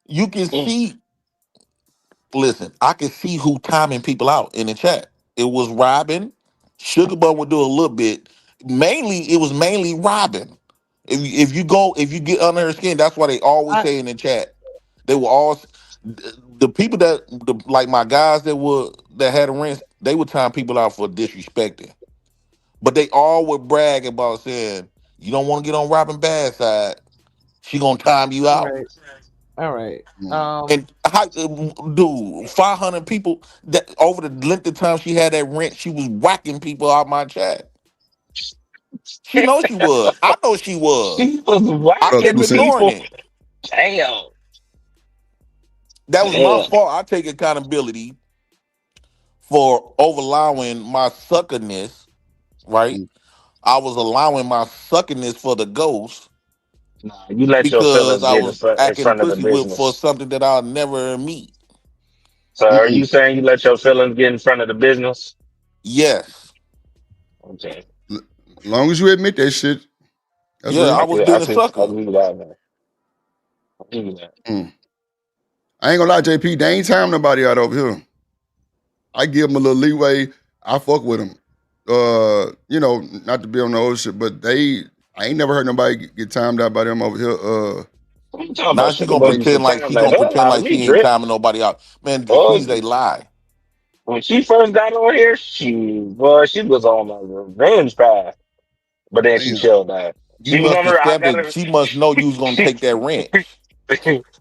You can see. Listen, I can see who timing people out in the chat. It was Robin. Sugar Bun would do a little bit. It was mainly Robin. If you get under her skin, that's why they always say in the chat. They were all the people like my guys that had a wrench. They would time people out for disrespecting, but they all would brag about saying, "You don't want to get on Robin bad side. She gonna time you All out." right. All right. And how, dude, 500 people that over the length of time she had that rent, she was whacking people out my chat. She knows she was. I know she was. She was I kept whacking ignoring people. it. Damn. That was my Damn. fault. I take accountability for overallowing my suckerness, right? I was allowing my suckerness for the ghost You let your because feelings I get was in acting front of the pussy for business. something that I'll never meet. So are you saying you let your feelings get in front of the business? Yes. Okay. As long as you admit that shit, that's Yeah, real. I was being a sucker. I'll give you that, man. I'll give you that. I ain't gonna lie, JP. They ain't time nobody out over here. I give them a little leeway. I fuck with them. Not to be on the old shit, but I ain't never heard nobody get timed out by them over here. Now she gonna pretend like she ain't timing nobody out. Man, please, they lie. When she first got on here, she was on a revenge path. But then she chilled that. You She was must on have her I stepped got it. her. She must know you was gonna take that wrench.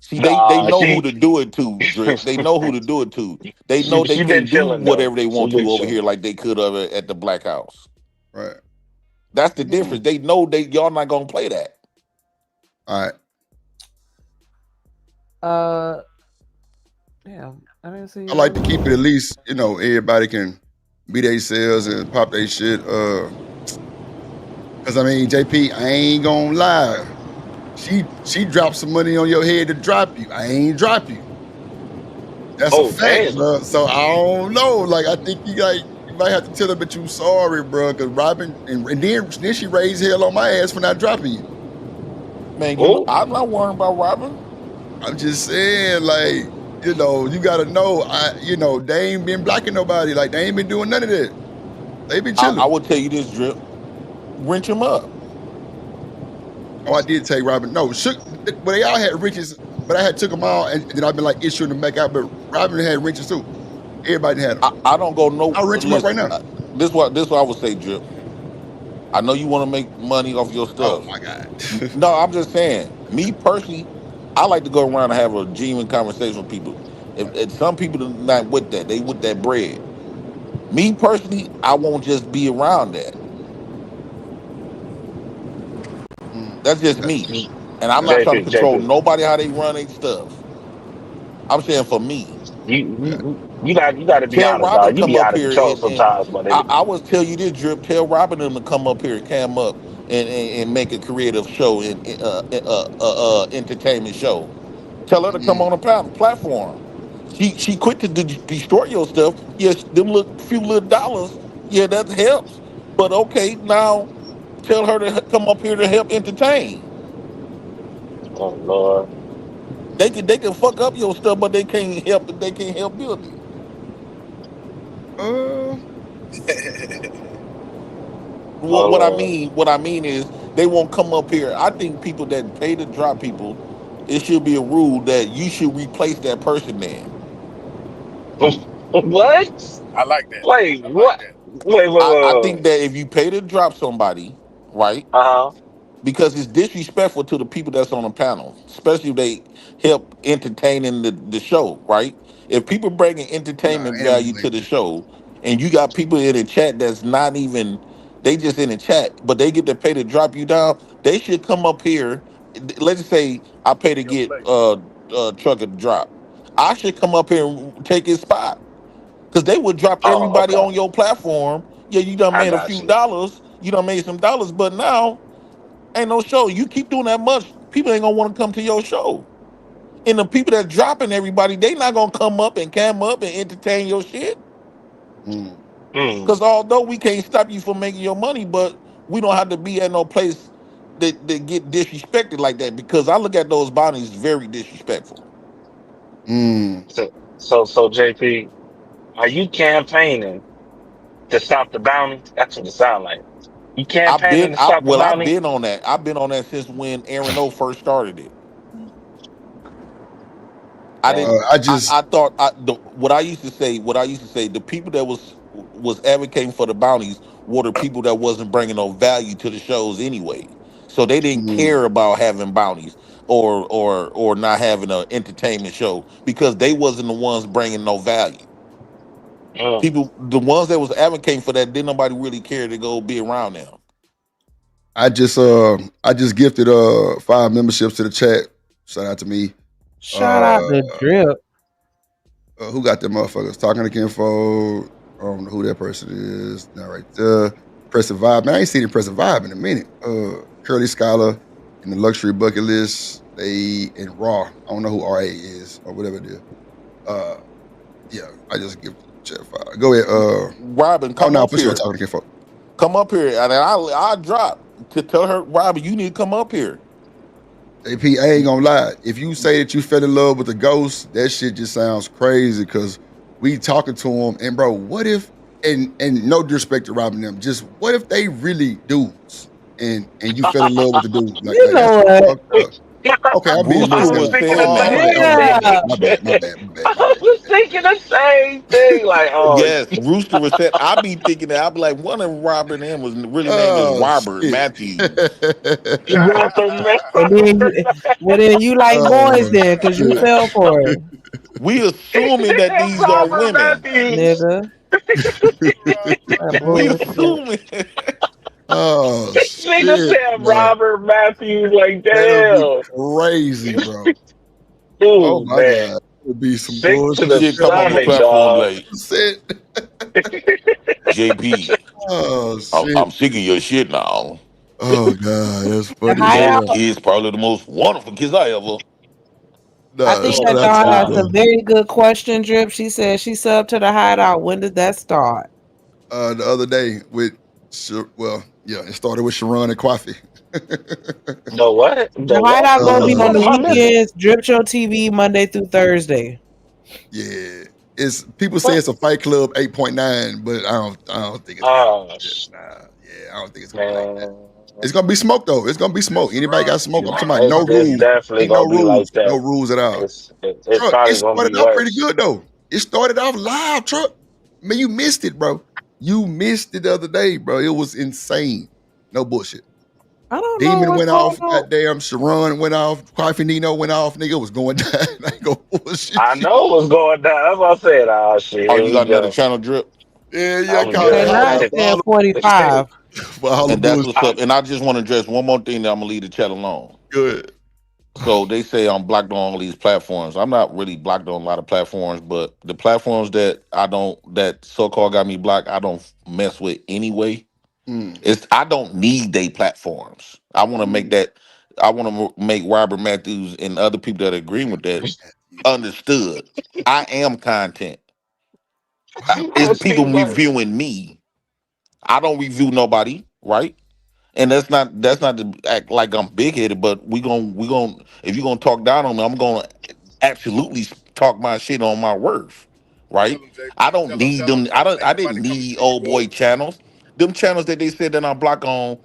See, they Nah, know who to do it to, Drip. They know who to do it to. They know they she been can't do chilling though. whatever they She want been to over chilling. here like they could have at the Black House. Right. That's the difference. They know y'all not gonna play that. All right. Damn, I didn't see. I like to keep it at least, everybody can be themselves and pop their shit. Cause I mean, JP, I ain't gonna lie. She dropped some money on your head to drop you. I ain't drop you. That's a fact, damn. bro. So I don't know. Like I think you might have to tell her, but you sorry, bro. Cause Robin and then she raised hell on my ass for not dropping you. Man, I'm not worrying about Robin. I'm just saying, like, you gotta know, they ain't been blocking nobody. Like, they ain't been doing none of that. They been chilling. I will tell you this, Drip. Wrench him up. Oh, I did take Robin. No, but they all had wrenches, but I had took them all, and then I've been like issuing them back out. But Robin had wrenches too. Everybody had them. I don't go no. I'll wrench them up right now. This what I would say, Drip. I know you want to make money off your stuff. Oh my God. No, I'm just saying. Me personally, I like to go around and have a genuine conversation with people. If some people are not with that, they with that bread. Me personally, I won't just be around that. That's just me. And I'm not trying to control nobody how they run their stuff. I'm saying for me. You got to be Tell honest, Robin dog. You come be up out of here control and sometimes, but I was tell you this, Drip. Tell Robin them to come up here, cam up, and make a creative show and entertainment show. Tell her to come on a platform. She quit to destroy your stuff. Yes, them few little dollars. Yeah, that helps. But okay, now tell her to come up here to help entertain. Oh Lord. They can fuck up your stuff, but they can't help build it. What I mean is they won't come up here. I think people that pay to drop people, it should be a rule that you should replace that person then. What? I like that. Wait, what? I think that if you pay to drop somebody, right? Because it's disrespectful to the people that's on the panel, especially if they help entertaining the show, right? If people bringing entertainment And we value to like the that. show, and you got people in the chat that's not even, they just in the chat, but they get to pay to drop you down, they should come up here. Let's just say I pay to get Trucker to drop. I should come up here and take his spot. Because they would drop Oh, everybody okay. on your platform. Yeah, you done I made a got few you. dollars. You done made some dollars, but now ain't no show. You keep doing that much, people ain't gonna want to come to your show. And the people that dropping everybody, they not gonna come up and cam up and entertain your shit. Mm. Because although we can't stop you from making your money, but we don't have to be at no place that get disrespected like that. Because I look at those bounties very disrespectful. Mm. So JP, are you campaigning to stop the bounty? That's what it sounds like. You campaigning to stop the I've bounty? been on that. I've been on that since when Aaron O first started it. I didn't. I just I thought what I used to say. What I used to say. The people that was advocating for the bounties were the people that wasn't bringing no value to the shows anyway. So they didn't care about having bounties or not having an entertainment show because they wasn't the ones bringing no value. People, the ones that was advocating for that, didn't nobody really care to go be around them. I just gifted 5 memberships to the chat. Shout out to me. Shout out to Drip. Who got them motherfuckers? Talking to Kinfo. I don't know who that person is. Not right there. Impressive Vibe. Man, I ain't seen Impressive Vibe in a minute. Curly Scholar and the Luxury Bucket List. They in Raw. I don't know who RA is or whatever it is. Yeah, I just gifted the chat 5. Go ahead. Robin, come up for sure. here. Talking to Kinfo. Come up here, and I drop to tell her, Robin, you need to come up here. AP, I ain't gonna lie. If you say that you fell in love with a ghost, that shit just sounds crazy. Cause we talking to him, and bro, what if? And no disrespect to Robin them, just what if they really dudes, and you fell in love with the dude? Like, You know that's what? Okay, I'm being Rooster was saying that. My bad. I was thinking the same thing. Like, Yes, Rooster was said. I be thinking that. I be like, one of Robert and him was really name is Robert Matthews. Well, then you like boys then, because you fell for it. We assuming that these are women, nigga. We assuming. Oh nigga shit, said bro. Robert Matthews. Like, That'll damn. be crazy, bro. Ooh, Oh my man. god, it'd be some Sick to the bullshit. Come on the stomach, platform, dog. like JP. Oh shit. I'm sick of your shit now. Oh god, that's funny. That kid's probably the most wonderful kids I ever. I think that Dawn asked a very good question, Drip. She said she subbed to the Hideout. When did that start? The other day with, it started with Sharon and Kwafi. The what? The Hideout gonna be on the weekends. Drip Show TV Monday through Thursday. Yeah, it's people say it's a Fight Club 8.9, but I don't think it's. I don't think it's gonna be like that. It's gonna be smoke though. It's gonna be smoke. Anybody got smoke? I'm talking about no rules. Definitely Ain't no gonna be rules. like that. No rules at all. It's Truck, probably it gonna started be out worse. pretty good though. It started off live, Truck. Man, you missed it, bro. You missed it the other day, bro. It was insane. No bullshit. I don't Demon know what's went off. going on. Goddamn, Sharon went off. Kwafi Nino went off. Nigga was going down. I ain't gonna bullshit. I know what's going down. That's what I said. Oh shit. Oh, Here you we got another go. channel, Drip? Yeah, I'm call good. it. Now it's 10:45. And that's what's up. And I just want to address one more thing that I'm gonna leave the chat alone. Good. So they say I'm blocked on all these platforms. I'm not really blocked on a lot of platforms, but the platforms that that so-called got me blocked, I don't mess with anyway. I don't need they platforms. I want to make that. I want to make Robert Matthews and other people that agree with that understood. I am content. It's people reviewing me. I don't review nobody, right? And that's not to act like I'm big headed, but we gon' if you gonna talk down on me, I'm gonna absolutely talk my shit on my worth, right? I don't need them. I didn't need old boy channels. Them channels that they said that I'm block on,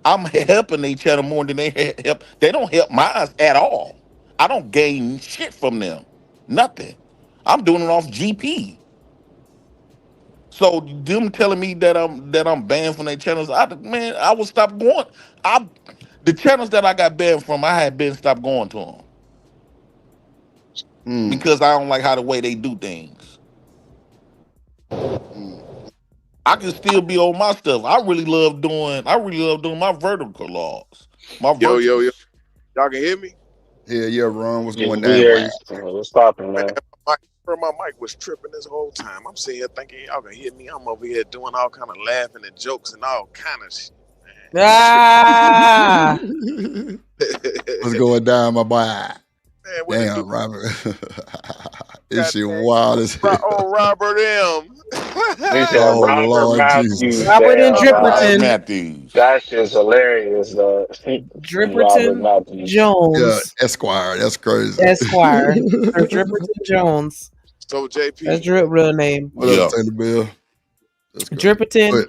I'm helping they channel more than they help. They don't help mine at all. I don't gain shit from them. Nothing. I'm doing it off GP. So them telling me that I'm banned from their channels, I would stop going. The channels that I got banned from, I had been stopped going to them because I don't like how the way they do things. I can still be on my stuff. I really love doing my vertical logs, my Yo, virtuals. y'all can hear me? Yeah, Ron, what's Yeah, going we down, hear man? you. What's popping, man? My mic was tripping this whole time. I'm sitting here thinking y'all can hear me. I'm over here doing all kind of laughing and jokes and all kind of shit. Ah, What's going down, my boy? Man, what it do? Damn, Robert. This shit wild as hell. Robert M. They said Oh, Robert Lord Matthews. Jesus. Robert and Damn, Robert Dripperton. Matthews. that shit's hilarious, though. Robert Dripperton Matthews. Yeah, Jones, Esquire. That's crazy. Esquire. Sir Dripperton Jones. So That's JP, Drip real name. What up, Yeah. Taylor Bill? Let's go. Dripperton,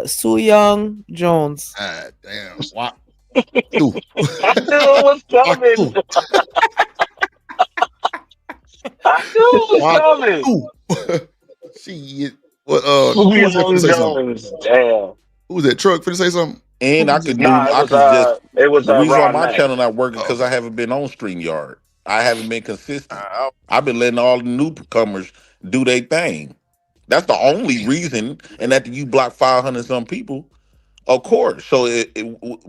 Soo Young Jones. God damn. What? Ooh. I knew it was coming. I knew it was coming. Shit. What? Who Who was that finna say something? Jones? Damn. Who was that truck finna say something? And Who I was could it? do. Nah, I could just. it was The reason why Ron my Mack. channel not working because Okay. I haven't been on StreamYard. I haven't been consistent. I've been letting all the newcomers do their thing. That's the only reason. And after you block 500 some people, of course. So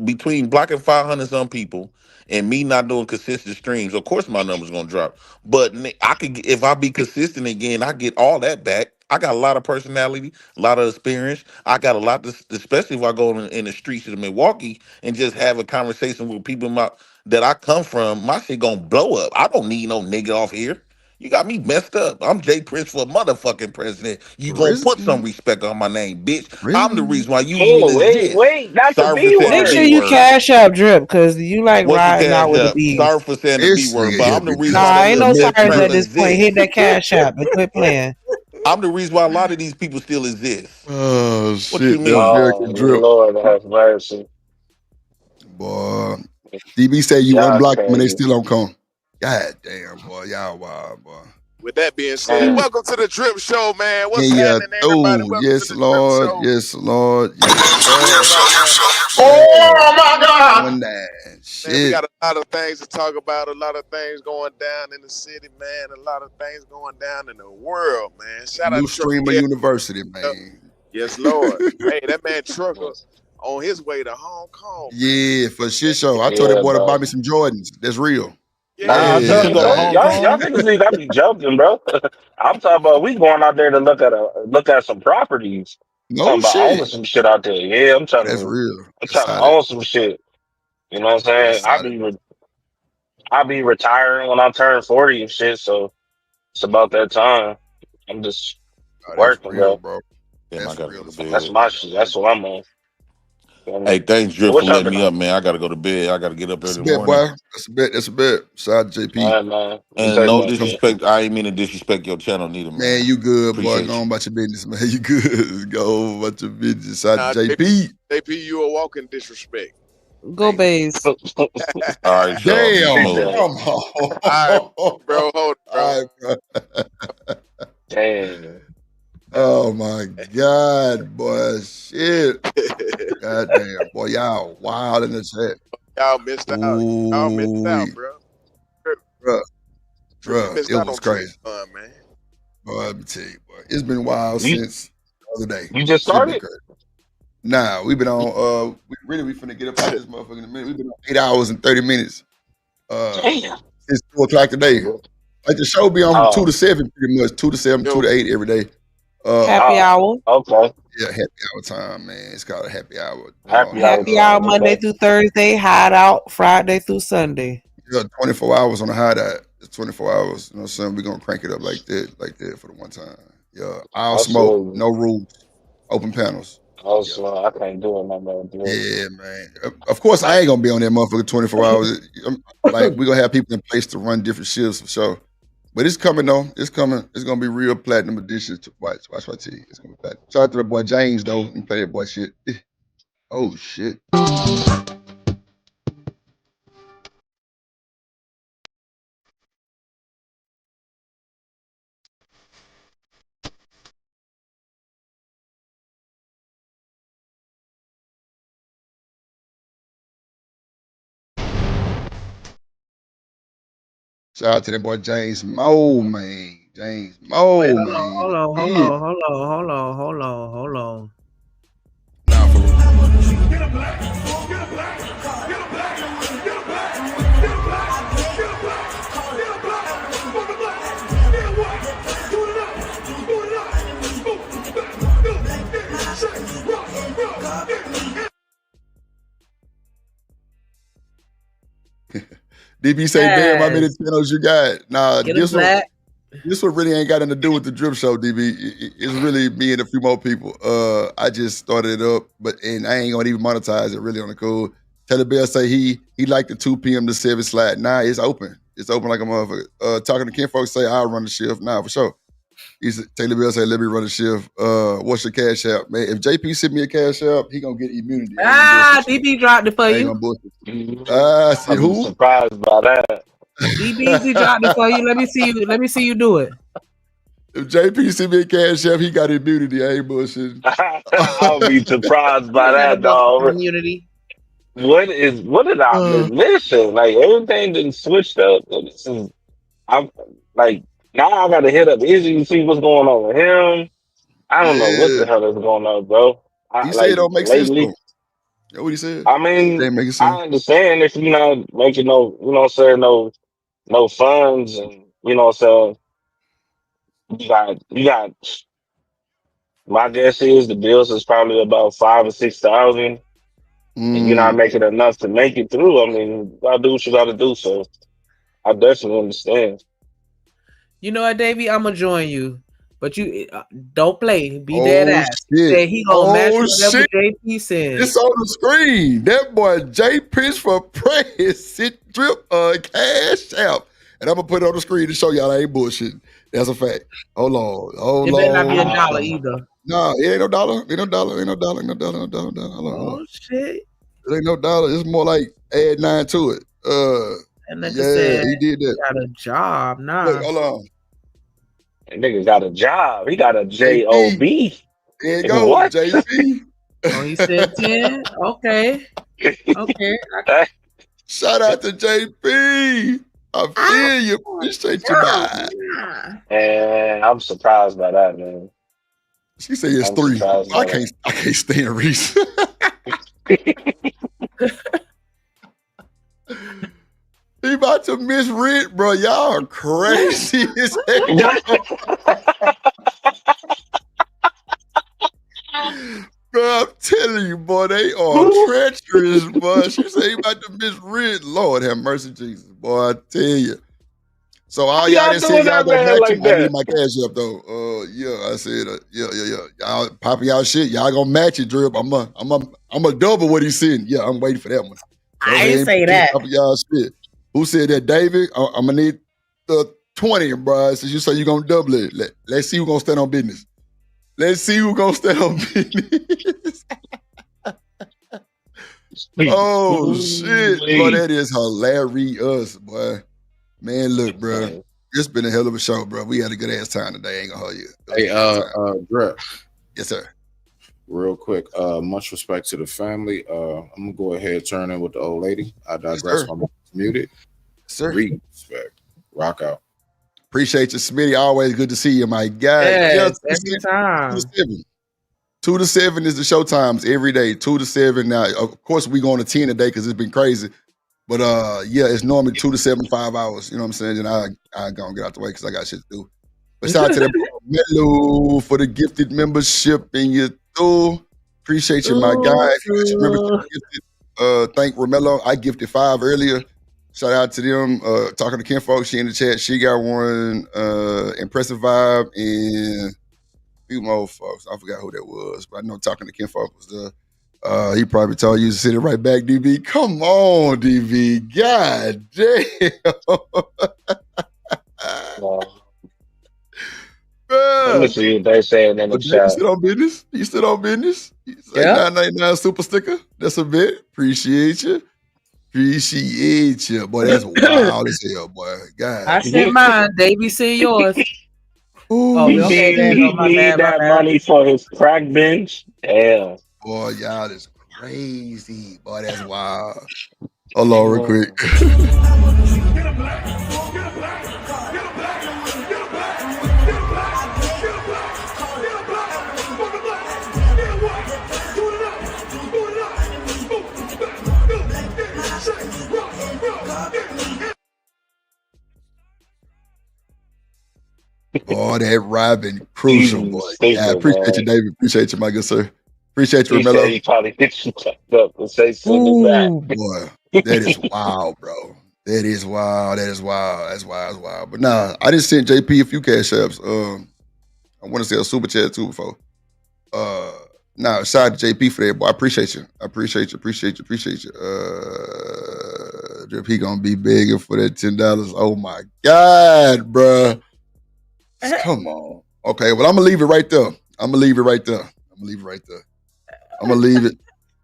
between blocking 500 some people and me not doing consistent streams, of course my number's gonna drop. But I could, if I be consistent again, I get all that back. I got a lot of personality, a lot of experience. I got a lot, especially if I go in the streets of Milwaukee and just have a conversation with people that I come from. My shit gonna blow up. I don't need no nigga off here. You got me messed up. I'm Jay Prince for motherfucking president. You gonna put some respect on my name, bitch. I'm the reason why you even Oh, exist. wait, not the Sorry for B saying the Make word. sure B you word. cash out Drip because you like What's the riding out cash with the up? Sorry bees. for saying the B This word, nigga but here I'm the be reason Nah, why dropping they ain't the no still myth sorries still at train. this point. Hit exist. that cash out and quit playing. I'm the reason why a lot of these people still exist. Oh What you shit, that mean? Oh, American drip. Lord have mercy. Boy. DB say you Y'all unblocked them and they crazy. still don't come. God damn, boy. Y'all wild, boy. with that being said, Man, welcome to the Drip Show, man. What's Yeah. happening, everybody? Oh, Welcome to yes, the Drip Lord. Show. Yes, Lord. Yes, Oh Lord. my God! Going down. Man, we Shit. got a lot of things to talk about, a lot of things going down in the city, man, a lot of things going down in the world, man. Shout out New to Trucker. streamer university, man. Yes, Lord. Hey, that man Trucker on his way to Hong Kong, man. Yeah, for shit show. I told that yeah, boy to buy bro. me some Jordans. That's real. Nah, You Yeah, finna go to man. Hong y'all Kong? niggas think I be joking, bro. I'm talking about we going out there to look at some properties. No Talking about owning shit. some shit out there. Yeah, That's real. I'm That's trying to solid. own some shit. You know what I'm saying? That's solid. I be retiring when I turn 40 and shit, so it's about that time. I'm just Oh, that's working, real, bro. bro. Damn, I That's gotta go real to as fuck. That's bed. my shit. That's what I'm on. Feel me? Hey, thanks, So Drip, for what y'all letting been me up, on? man. I gotta go to bed. I gotta get up That's a every bet, morning. boy. That's a bet. That's a bet. Shout out to All JP. right, man. Be And safe no out there. disrespect, I ain't mean to disrespect your channel neither, Man, man. you good, boy. Go Appreciate on you. about your business, man. You good. Go on about your business. Shout out to JP, JP. JP, you a walking disrespect. Go Bays. All right, y'all. Be Damn. smooth. Come on. All right, bro, hold it, bro. All right, bro. Damn. Oh my God, boy. Shit. God damn. Boy, y'all wild in the chat. Y'all missed out. Y'all missed out, Ooh, bro. Trip, you bruh. missed It out was on crazy. Trayvon, man. Boy, let me tell you, boy. It's been wild You since the other day. you just Shit been started? crazy. Nah, we've been on we finna get up out this motherfucker in a minute. We've been on 8 hours and 30 minutes Damn. since 2 o'clock today. Like the show be on from 2 Oh, to 7 pretty much. 2 to 7, 2 Yo, to 8 every day. Happy oh, hour. okay. Yeah, happy hour time, man. It's called a happy hour. Happy hour Happy hour time. Monday Okay. through Thursday. Hideout Friday through Sunday. Yeah, 24 hours on the hideout. It's 24 hours. You know what I'm saying? We're gonna crank it up like that for the one time. Yeah. All smoke, Absolutely. no rules, open panels. Yeah. Also, I can't do it no more, dude. Yeah, man. Of course, I ain't gonna be on that motherfucker 24 hours. Like we're gonna have people in place to run different shifts for sure. But it's coming though. It's coming. It's gonna be real platinum edition to watch. Watch my TV. It's gonna be platinum. Shout out to the boy James though. He play that boy shit. Oh shit. Shout out to that boy James Moe, man. James Moe, Wait, man. hold on. Nah, for real. DB say, damn, how many channels you got? Nah, this one really ain't got nothing to do with the Drip Show, DB. It's really me and a few more people. I just started it up, and I ain't gonna even monetize it really on the cool. Taylor Bell say he like the 2 p.m. to 7 slot. Nah, it's open. It's open like a motherfucker. Talking to Ken folks say I'll run the shift. Nah, for sure. Taylor Bell say let me run the shift. What's your cash app, man? If JP sent me a cash app, he gonna get immunity. DB dropped it for you. See who? I'm surprised by that. DB dropped it for you. Let me see you do it. If JP sent me a cash app, he got immunity. I ain't bullshitting. I'll be surprised by that, dog. Immunity. What did I been missing? Like everything didn't switched up. I'm like now I gotta hit up Izzy to see what's going on with him. I don't know what the hell is going on, bro. He said it don't make sense though. That's what he said. I mean, I understand if you're not making no, you know what I'm saying, no funds, and you know what I'm saying, you got my guess is the bills is probably about 5,000 or 6,000. And you're not making enough to make it through. I mean, you gotta do what you gotta do. So I definitely understand. You know what, Davey? I'm gonna join you, but you don't play. Be dead ass. Say he gonna match whatever JP says. It's on the screen. That boy J Pitch for President Drip cash out, and I'm gonna put it on the screen to show y'all I ain't bullshitting. That's a fact. Hold on. It better not be $1 either. No, it ain't no dollar. Ain't no dollar. Hold on. Oh shit! It ain't no dollar. It's more like add 9 to it. And said, he did that. Got a job now. Look, hold on. That nigga got a job. He got a job. There you go, what? JP. Oh, he said 10. Okay. Shout out to JP. I feel you. Appreciate you, man. And I'm surprised by that, man. She said it's 3. I can't stand Reese. He about to miss rent, bro. Y'all are crazy as hell. Bro, I'm telling you, boy, they are treacherous, boy. She said he about to miss rent. Lord have mercy, Jesus, boy. I tell you. So all y'all that said y'all gonna match him, I need my cash up though. Yeah, I said, yeah. Y'all popping y'all shit. Y'all gonna match it, Drip. I'm a double what he said. Yeah, I'm waiting for that one. I ain't say that. Popping y'all shit. Who said that, David? I'm gonna need the 20, bro. Since you say you gonna double it, let's see who gonna stand on business. Let's see who gonna stand on business. Oh shit, boy, that is hilarious, boy. Man, look, bro, it's been a hell of a show, bro. We had a good ass time today. I ain't gonna hold you. Hey, Drip. Yes, sir. Real quick, much respect to the family. I'm gonna go ahead and turn in with the old lady. I digress. I'm muted. Sir. Respect. Rock out. Appreciate you, Smitty. Always good to see you, my guy. Yes, every time. 2 to 7 is the show times every day. 2 to 7. Now, of course, we going to 10 today because it's been crazy. But yeah, it's normally 2 to 7, 5 hours. You know what I'm saying? And I gonna get out the way because I got shit to do. But shout out to that Melo for the gifted membership in your tool. Appreciate you, my guy. Remember, thank Romello. I gifted 5 earlier. Shout out to them. Talking to Ken folks, she in the chat. She got one. Impressive Vibe and a few more folks. I forgot who that was, but I know talking to Ken folks was the. He probably told you to send it right back, DB. Come on, DB. God damn. Let me see what they saying in the chat. You still on business? You still on business? Yeah. 999 super sticker. That's a bit. Appreciate you. Appreciate you. Boy, that's wild as hell, boy. God. I sent mine. Davey sent yours. Oh, he need that money for his crack bench. Damn. Boy, y'all is crazy. Boy, that's wild. Hold on real quick. Oh, that Robin crucial, boy. Yeah, I appreciate you, David. Appreciate you, my good sir. Appreciate you, He said Romello. he probably hit you up and say send it Ooh, back. boy. That is wild, bro. That is wild. That is wild. That's wild. That's wild. But nah, I just sent JP a few cash apps. I want to say a super chat too before. Nah, shout out to JP for that, boy. I appreciate you. I appreciate you. Appreciate you. Appreciate you. JP gonna be begging for that $10. Oh my God, bruh. Come on. Okay, well, I'm gonna leave it right there. I'm gonna leave it right there. I'm gonna leave it right there. I'm gonna leave it.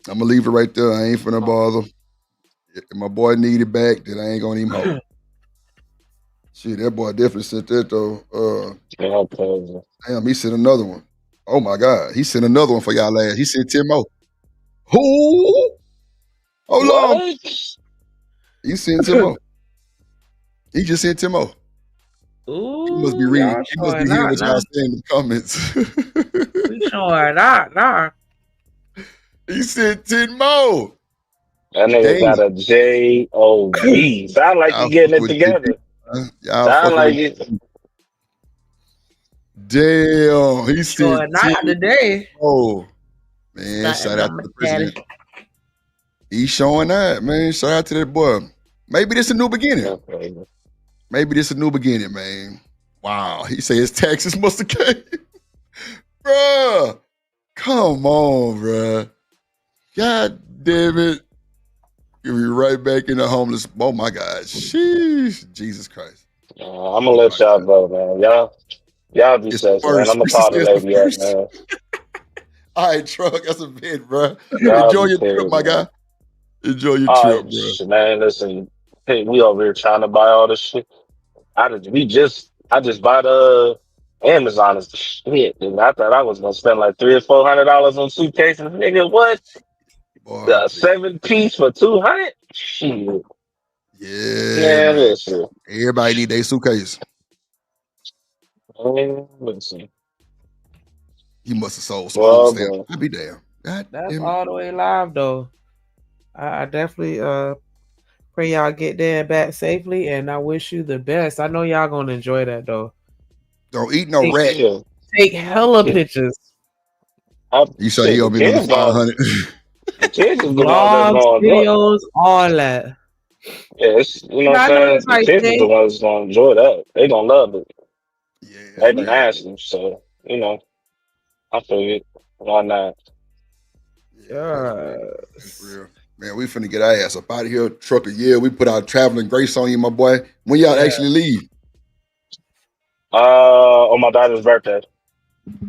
I'm gonna leave it right there. I ain't finna bother. If my boy need it back, then I ain't gonna even hold. Shit, that boy definitely sent that though. Damn, he sent another one. Oh my God, he sent another one for y'all last. He sent 10 more. Who? Hold on. He sent 10 more. He just sent 10 more. Ooh, He must be reading. y'all He must be showing hearing out what y'all now. saying in the comments. We showing out now. He sent 10 more. That nigga got a J-O-B. Sound like you getting it together. Y'all Sound fucking like with it. Damn, he Showing sent 10 out today. Oh man, Got shout that out to number the daddy. president. He's showing that, man. Shout out to that boy. Maybe this a new beginning. Maybe this a new beginning, man. Wow. He say his taxes must have came. Bruh. Come on, bruh. God damn it. You'll be right back in the homeless. Oh my God. Sheesh. Jesus Christ. I'm gonna let y'all go, man. Y'all be It's safe, man. first. I'm gonna Reese call the says the lady up, first. man. All right, truck. That's a bit, bruh. Y'all Enjoy be your trip, safe, my man. guy. Enjoy your All trip, right, bruh. man. Listen, hey, we over here trying to buy all this shit. I just bought Amazon is the shit, dude. I thought I was gonna spend like $300 or $400 on suitcases. Nigga, what? Boy, 7-piece for 200? Shit. yeah, Man, man. listen. Everybody need their suitcase. Man, listen. He must have sold some food Well, stamps. man. I'd be damn. God That's damn it. all the way live though. I definitely pray y'all get there and back safely, and I wish you the best. I know y'all gonna enjoy that though. Don't eat no rat. Take hella pictures, You say he The gonna be another kids gonna 500. the kids is the ones that's vlogs, gonna enjoy it. videos, all that. Yeah, it's, you know what I I'm know saying? it's The like kids is the they, ones that's gonna enjoy that. They gonna love it. They've been man. asking, so you know, I figured why not? yeah. Real. Man, we finna get our ass up out of here. Truck a year. We put our traveling grace on you, my boy. When y'all Yeah. actually leave? On my daughter's birthday,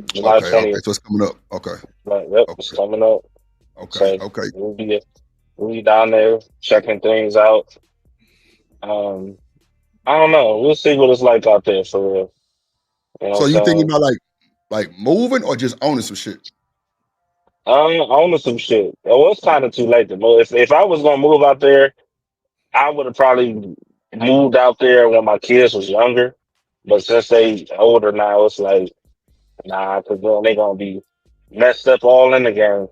July Okay, 20th. so it's coming up. Okay. Like, yep, it's coming up. Okay, So okay. we'll be down there checking things out. I don't know. We'll see what it's like out there for real. You know So what I'm you thinking saying? about like moving or just owning some shit? Owning some shit. Well, it's kind of too late to move. If I was gonna move out there, I would have probably moved out there when my kids was younger. But since they older now, it's like nah, because then they gonna be messed up all in the game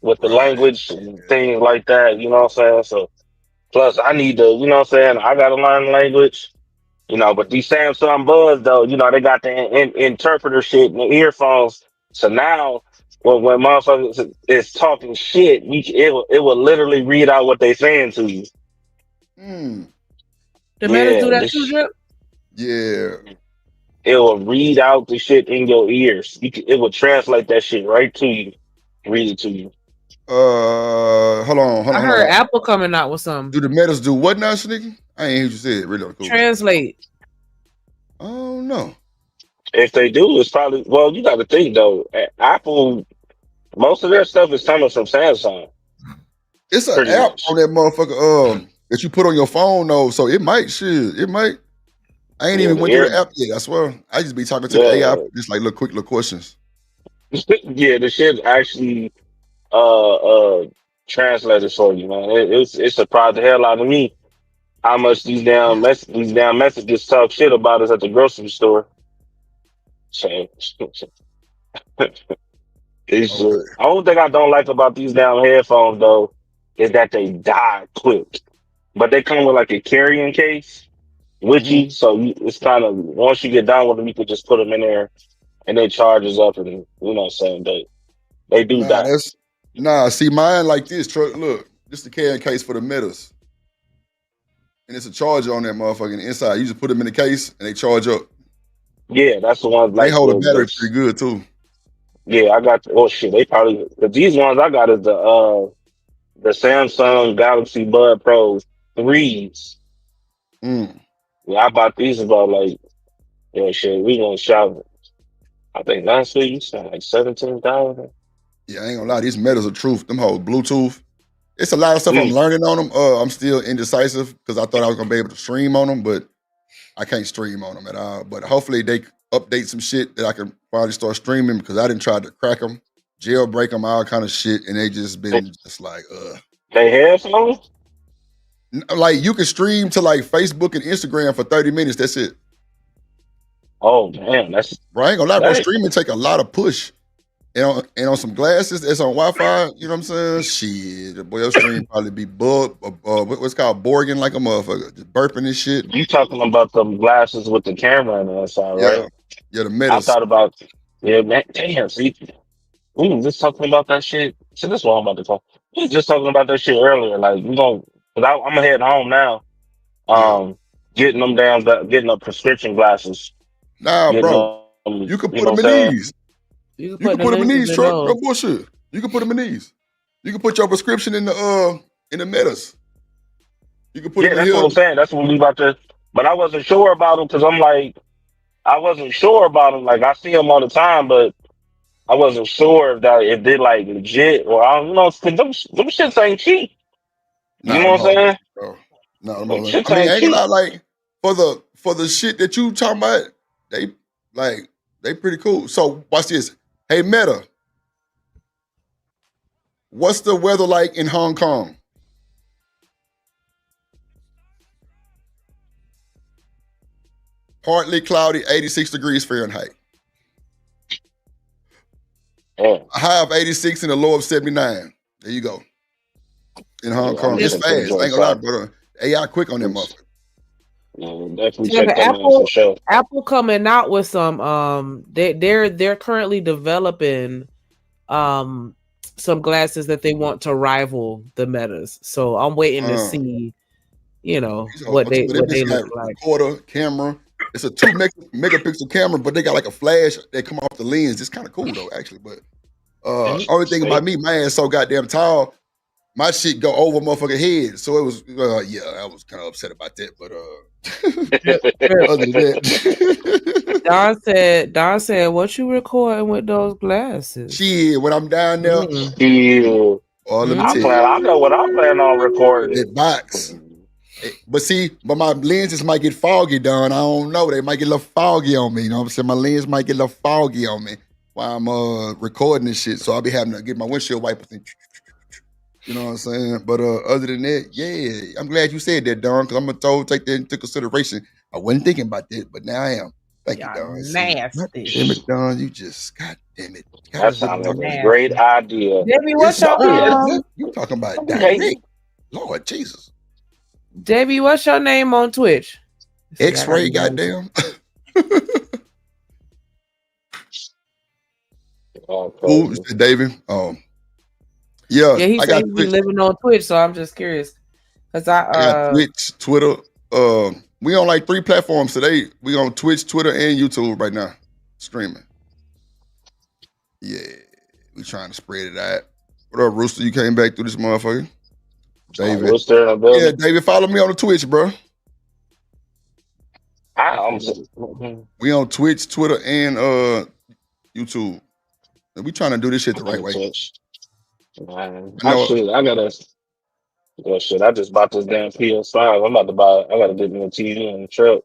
with the language and things like that. You know what I'm saying? So plus, I need to. You know what I'm saying? I gotta learn the language. You know, but these Samsung Buds though, you know, they got the interpreter shit in the earphones. So now, when motherfuckers is talking shit, it will literally read out what they saying to you. The men do Yeah, that too, Drip? Yeah. it will read out the shit in your ears. It will translate that shit right to you, read it to you. Hold on. I heard Apple coming out with something. Do the Metas do what now, Sneaky? I ain't hear you say it. Really cool. Translate. Oh no. If they do, it's probably you got to think though. Apple, most of their stuff is coming from Samsung. It's an Pretty app much. on that motherfucker that you put on your phone though, so it might. I ain't even went through the app yet. I swear. I just be talking to the AI, just like little questions. Yeah, the shit actually translated for you, man. It surprised the hell out of me how much these damn messages talk shit about us at the grocery store. So the only thing I don't like about these damn headphones though is that they die quick. But they come with like a carrying case. with you. So it's kind of once you get done with them, you could just put them in there, and they charges up, and you know what I'm saying they do that. See mine like this. Look, this is the carrying case for the Metas, and it's a charger on that motherfucking inside. You just put them in the case, and they charge up. Yeah, that's the ones. They hold a battery pretty good too. Yeah, I got. Oh shit, they probably these ones I got is the Samsung Galaxy Bud Pro 3s. Yeah, I bought these about like shit. We gonna shop. I think last week you spent like 17,000. Yeah, I ain't gonna lie. These Metas are truth. Them whole Bluetooth. It's a lot of stuff I'm learning on them. I'm still indecisive because I thought I was gonna be able to stream on them, but I can't stream on them at all. But hopefully they update some shit that I can probably start streaming because I didn't try to crack them, jailbreak them, all kind of shit, and they just been just like They have some? Like you can stream to like Facebook and Instagram for 30 minutes. That's it. Oh damn, that's bro. I ain't gonna lie, bro. Streaming take a lot of push. And on some glasses that's on Wi-Fi, you know what I'm saying? Shit, boy, your stream probably be what's called Borging like a motherfucker, just burping and shit. You talking about them glasses with the camera on the outside, right? Yeah, the Metas. I thought about man, damn, see, we were just talking about that shit. See, this is what I'm about to talk. We were just talking about that shit earlier. Like we gonna, cause I'm gonna head home now. Getting the prescription glasses. Nah, bro, you can put them in these. You can put them in these, truck. No bullshit. You can put them in these. You can put your prescription in the Metas. You can put them in that's here. what I'm saying. That's what we about to. But I wasn't sure about them because I'm like, I wasn't sure about them. Like I see them all the time, but I wasn't sure if they like legit or I don't know. Cause them shits ain't cheap. You know what I'm saying? Bro. No, I mean, I ain't gonna lie, like for the shit that you talking about, they pretty cool. So watch this. Hey Meta, what's the weather like in Hong Kong? Partly cloudy, 86 degrees Fahrenheit. A high of 86 and a low of 79. There you go. In Hong Kong. It's fast. I ain't gonna lie, brother. AI quick on that motherfucker. Apple coming out with some they're currently developing some glasses that they want to rival the Metas. So I'm waiting to see, what they look like. Recorder, camera. It's a 2 megapixel camera, but they got like a flash that come off the lens. It's kind of cool though, actually. But only thing about me, my ass so goddamn tall. My shit go over motherfucking head, so it was I was kind of upset about that. But other than that, Don said, "What you recording with those glasses?" Shit, when I'm down there, I know what I'm planning on recording. That box. But my lenses might get foggy, Don. I don't know. They might get a little foggy on me. You know what I'm saying? My lens might get a little foggy on me while I'm recording this shit. So I'll be having to get my windshield wipers and. You know what I'm saying? But other than that, yeah, I'm glad you said that, Don, because I'm gonna take that into consideration. I wasn't thinking about that, but now I am. Thank you, Don. Nasty. Damn it, Don, you just, God damn it. That sounds like a great idea. Debbie, what's your you talking about direct? Lord Jesus. Debbie, what's your name on Twitch? X-ray, goddamn. Who is David? Yeah, he said he's living on Twitch, so I'm just curious. Cause I got Twitch, Twitter. We on like 3 platforms today. We on Twitch, Twitter, and YouTube right now, streaming. Yeah, we trying to spread it out. What up, Rooster? You came back through this motherfucker, David. Yeah, David, follow me on the Twitch, bro. We on Twitch, Twitter, and YouTube. And we trying to do this shit the right way. Man, I gotta. Well, shit, I just bought this damn PS5. I'm about to buy. I gotta get me a TV and a truck.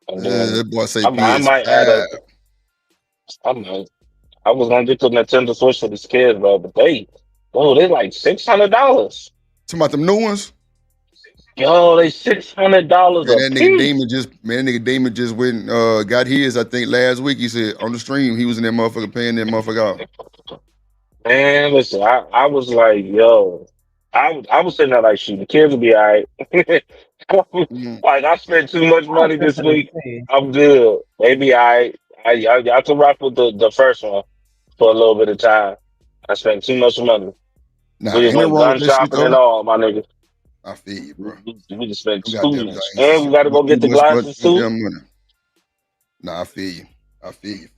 And then that boy say I might add a. I was gonna get the Nintendo Switch for these kids, bro, but they're like $600. Talking about them new ones? Yo, they $600. That nigga Demon just went got his. I think last week he said on the stream he was in that motherfucker paying that motherfucker off. Man, listen, I was like, yo, I was saying that like, shoot, the kids will be all right. Like, I spent too much I was money this thinking week. the same. I'm good. Maybe I can rock with the first one for a little bit of time. I spent too much money. Nah, We just ain't no went wrong gun with that shit shopping and though. all, my nigga. I feel you, bro. We just spent You too goddamn much. things. And we got to go get the glasses too. Damn money. Nah, I feel you. I feel you.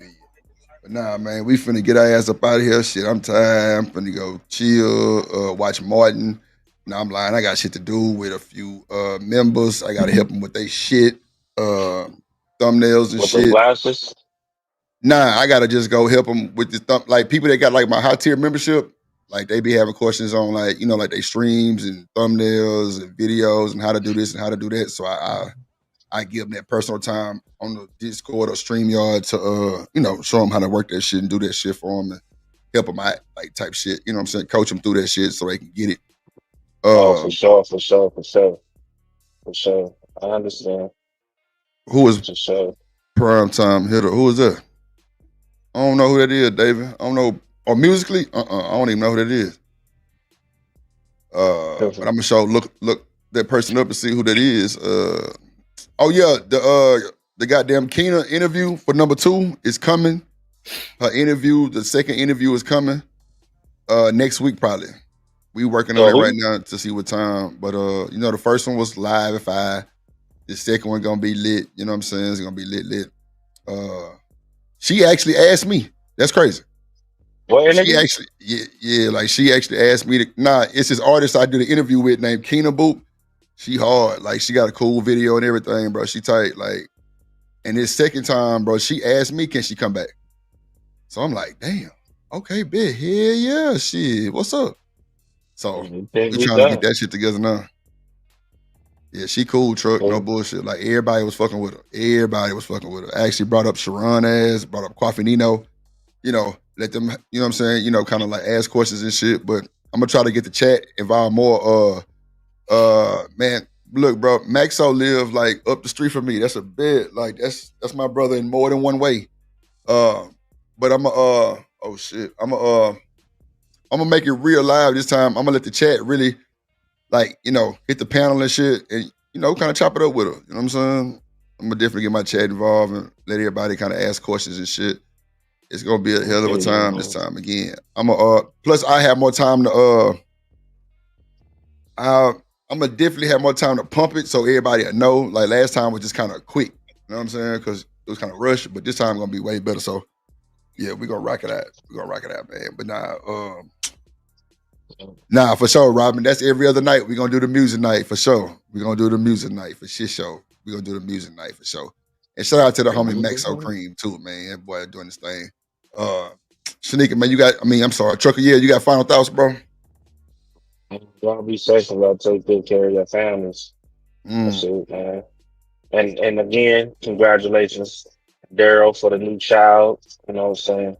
But nah, man, we finna get our ass up out of here. Shit, I'm tired. I'm finna go chill, watch Martin. Nah, I'm lying. I got shit to do with a few members. I gotta help them with their shit, thumbnails and With the shit. glasses. Nah, I gotta just go help them with the like people that got like my high tier membership. Like they be having questions on like like they streams and thumbnails and videos and how to do this and how to do that. So I give them that personal time on the Discord or StreamYard to show them how to work that shit and do that shit for them and help them out like type shit. You know what I'm saying? Coach them through that shit so they can get it. For sure. I understand. Who was For sure. prime time hitter? Who was that? I don't know who that is, David. I don't know. Or musically? I don't even know who that is. But I'm gonna show look that person up and see who that is. Oh yeah, the goddamn Keena interview for number 2 is coming. Her interview, the second interview is coming next week probably. We working on it right now to see what time. But the first one was live at 5. The second one gonna be lit. You know what I'm saying? It's gonna be lit. She actually asked me. That's crazy. What She actually, like she actually asked me to. Nah, it's this artist I did an interview with named Keena Boop. She hard, like she got a cool video and everything, bro. She tight, like. And this second time, bro, she asked me, can she come back? So I'm like, damn, okay, bitch, hell yeah, shit, what's up? So we trying to get that shit together now. Yeah, she cool, truck, no bullshit. Like everybody was fucking with her. I actually brought up Sharon ass, brought up Coffee Nino. Let them, you know what I'm saying? Kind of like ask questions and shit. But I'm gonna try to get the chat involved more. Man, look, bro, Maxo live like up the street from me. That's a bit like that's my brother in more than one way. But I'm gonna make it real live this time. I'm gonna let the chat really like, hit the panel and shit and kind of chop it up with her. You know what I'm saying? I'm gonna definitely get my chat involved and let everybody kind of ask questions and shit. It's gonna be a hell of a time this time again. Plus I have more time to I'm gonna definitely have more time to pump it so everybody will know. Like last time was just kind of quick. You know what I'm saying? Because it was kind of rushed, but this time gonna be way better. So yeah, we're gonna rock it out. Man. But nah, for sure, Robin. That's every other night. We're gonna do the music night for sure. We're gonna do the music night for shit show. We're gonna do the music night for sure. And shout out to the homie Maxo Cream too, man. That boy doing this thing. Shanika, man, I'm sorry, Trucker, yeah, you got final thoughts, bro? Y'all be safe and y'all take good care of your families. That's it, man. And again, congratulations, Daryl, for the new child. You know what I'm saying?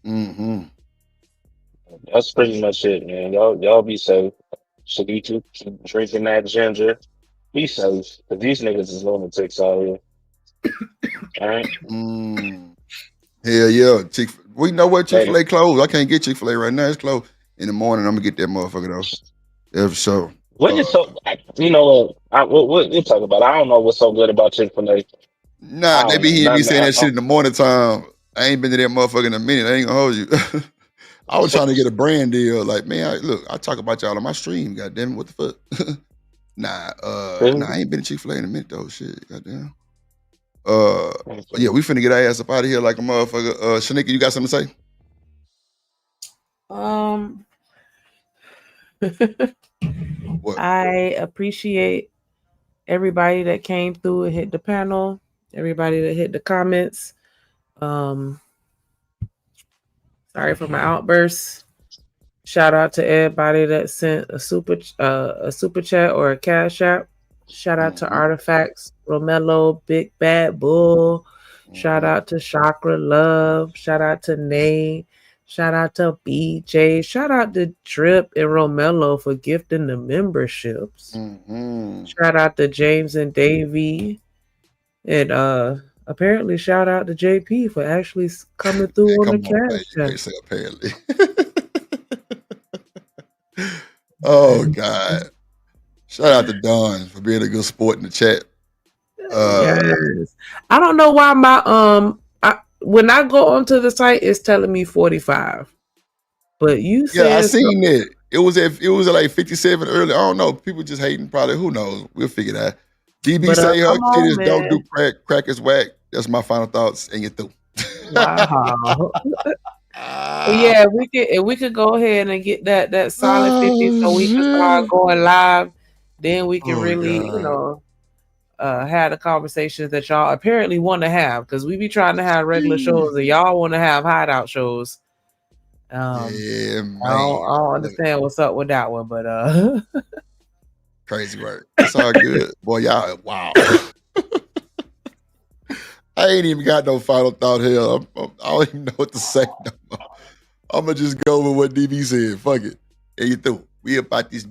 Mm-hmm. That's pretty much it, man. Y'all be safe. Shanika, keep drinking that ginger. Be safe. Because these niggas is lunatics out here. All right? Hell yeah. We know what Chick-fil-A closed. I can't get Chick-fil-A right now. It's closed. In the morning, I'm gonna get that motherfucker though. Yeah, for sure. What you talking about? I don't know what's so good about Chick-fil-A. Nah, they be hearing me saying that shit in the morning time. I ain't been to that motherfucker in a minute. I ain't gonna hold you. I was trying to get a brand deal. Like, man, I talk about y'all on my stream. Goddamn it, what the fuck? Nah, I ain't been to Chick-fil-A in a minute though. Shit, goddamn. But yeah, we finna get our ass up out of here like a motherfucker. Shanika, you got something to say? I appreciate everybody that came through and hit the panel, everybody that hit the comments. Sorry for my outbursts. Shout out to everybody that sent a super chat or a cash app. Shout out to Artifacts, Romello, Big Bad Bull. Shout out to Chakra Love. Shout out to Nay. Shout out to BJ. Shout out to Drip and Romello for gifting the memberships. Shout out to James and Davey. And apparently shout out to JP for actually coming through on the cash. You can't say apparently. Oh God! Shout out to Don for being a good sport in the chat. Yes. I don't know why my when I go onto the site, it's telling me 45. But you said Yeah, I seen it. It was at like 57 early. I don't know. People just hating. Probably. Who knows? We'll figure that. DB But, say her come on, titties don't do man. crack is whack. That's my final thoughts. And you through. Wow. Yeah, we could go ahead and get that solid 50 so we can start going live. Then we can really, you know, have the conversations that y'all apparently want to have, because we be trying to have regular shows and y'all want to have hideout shows. Yeah, man. I don't understand what's up with that one, but crazy work. It's all good. Boy, y'all, wow. I ain't even got no final thought here. I don't even know what to say no more. I'm going to just go with what DB said. Fuck it. And you through. We about this.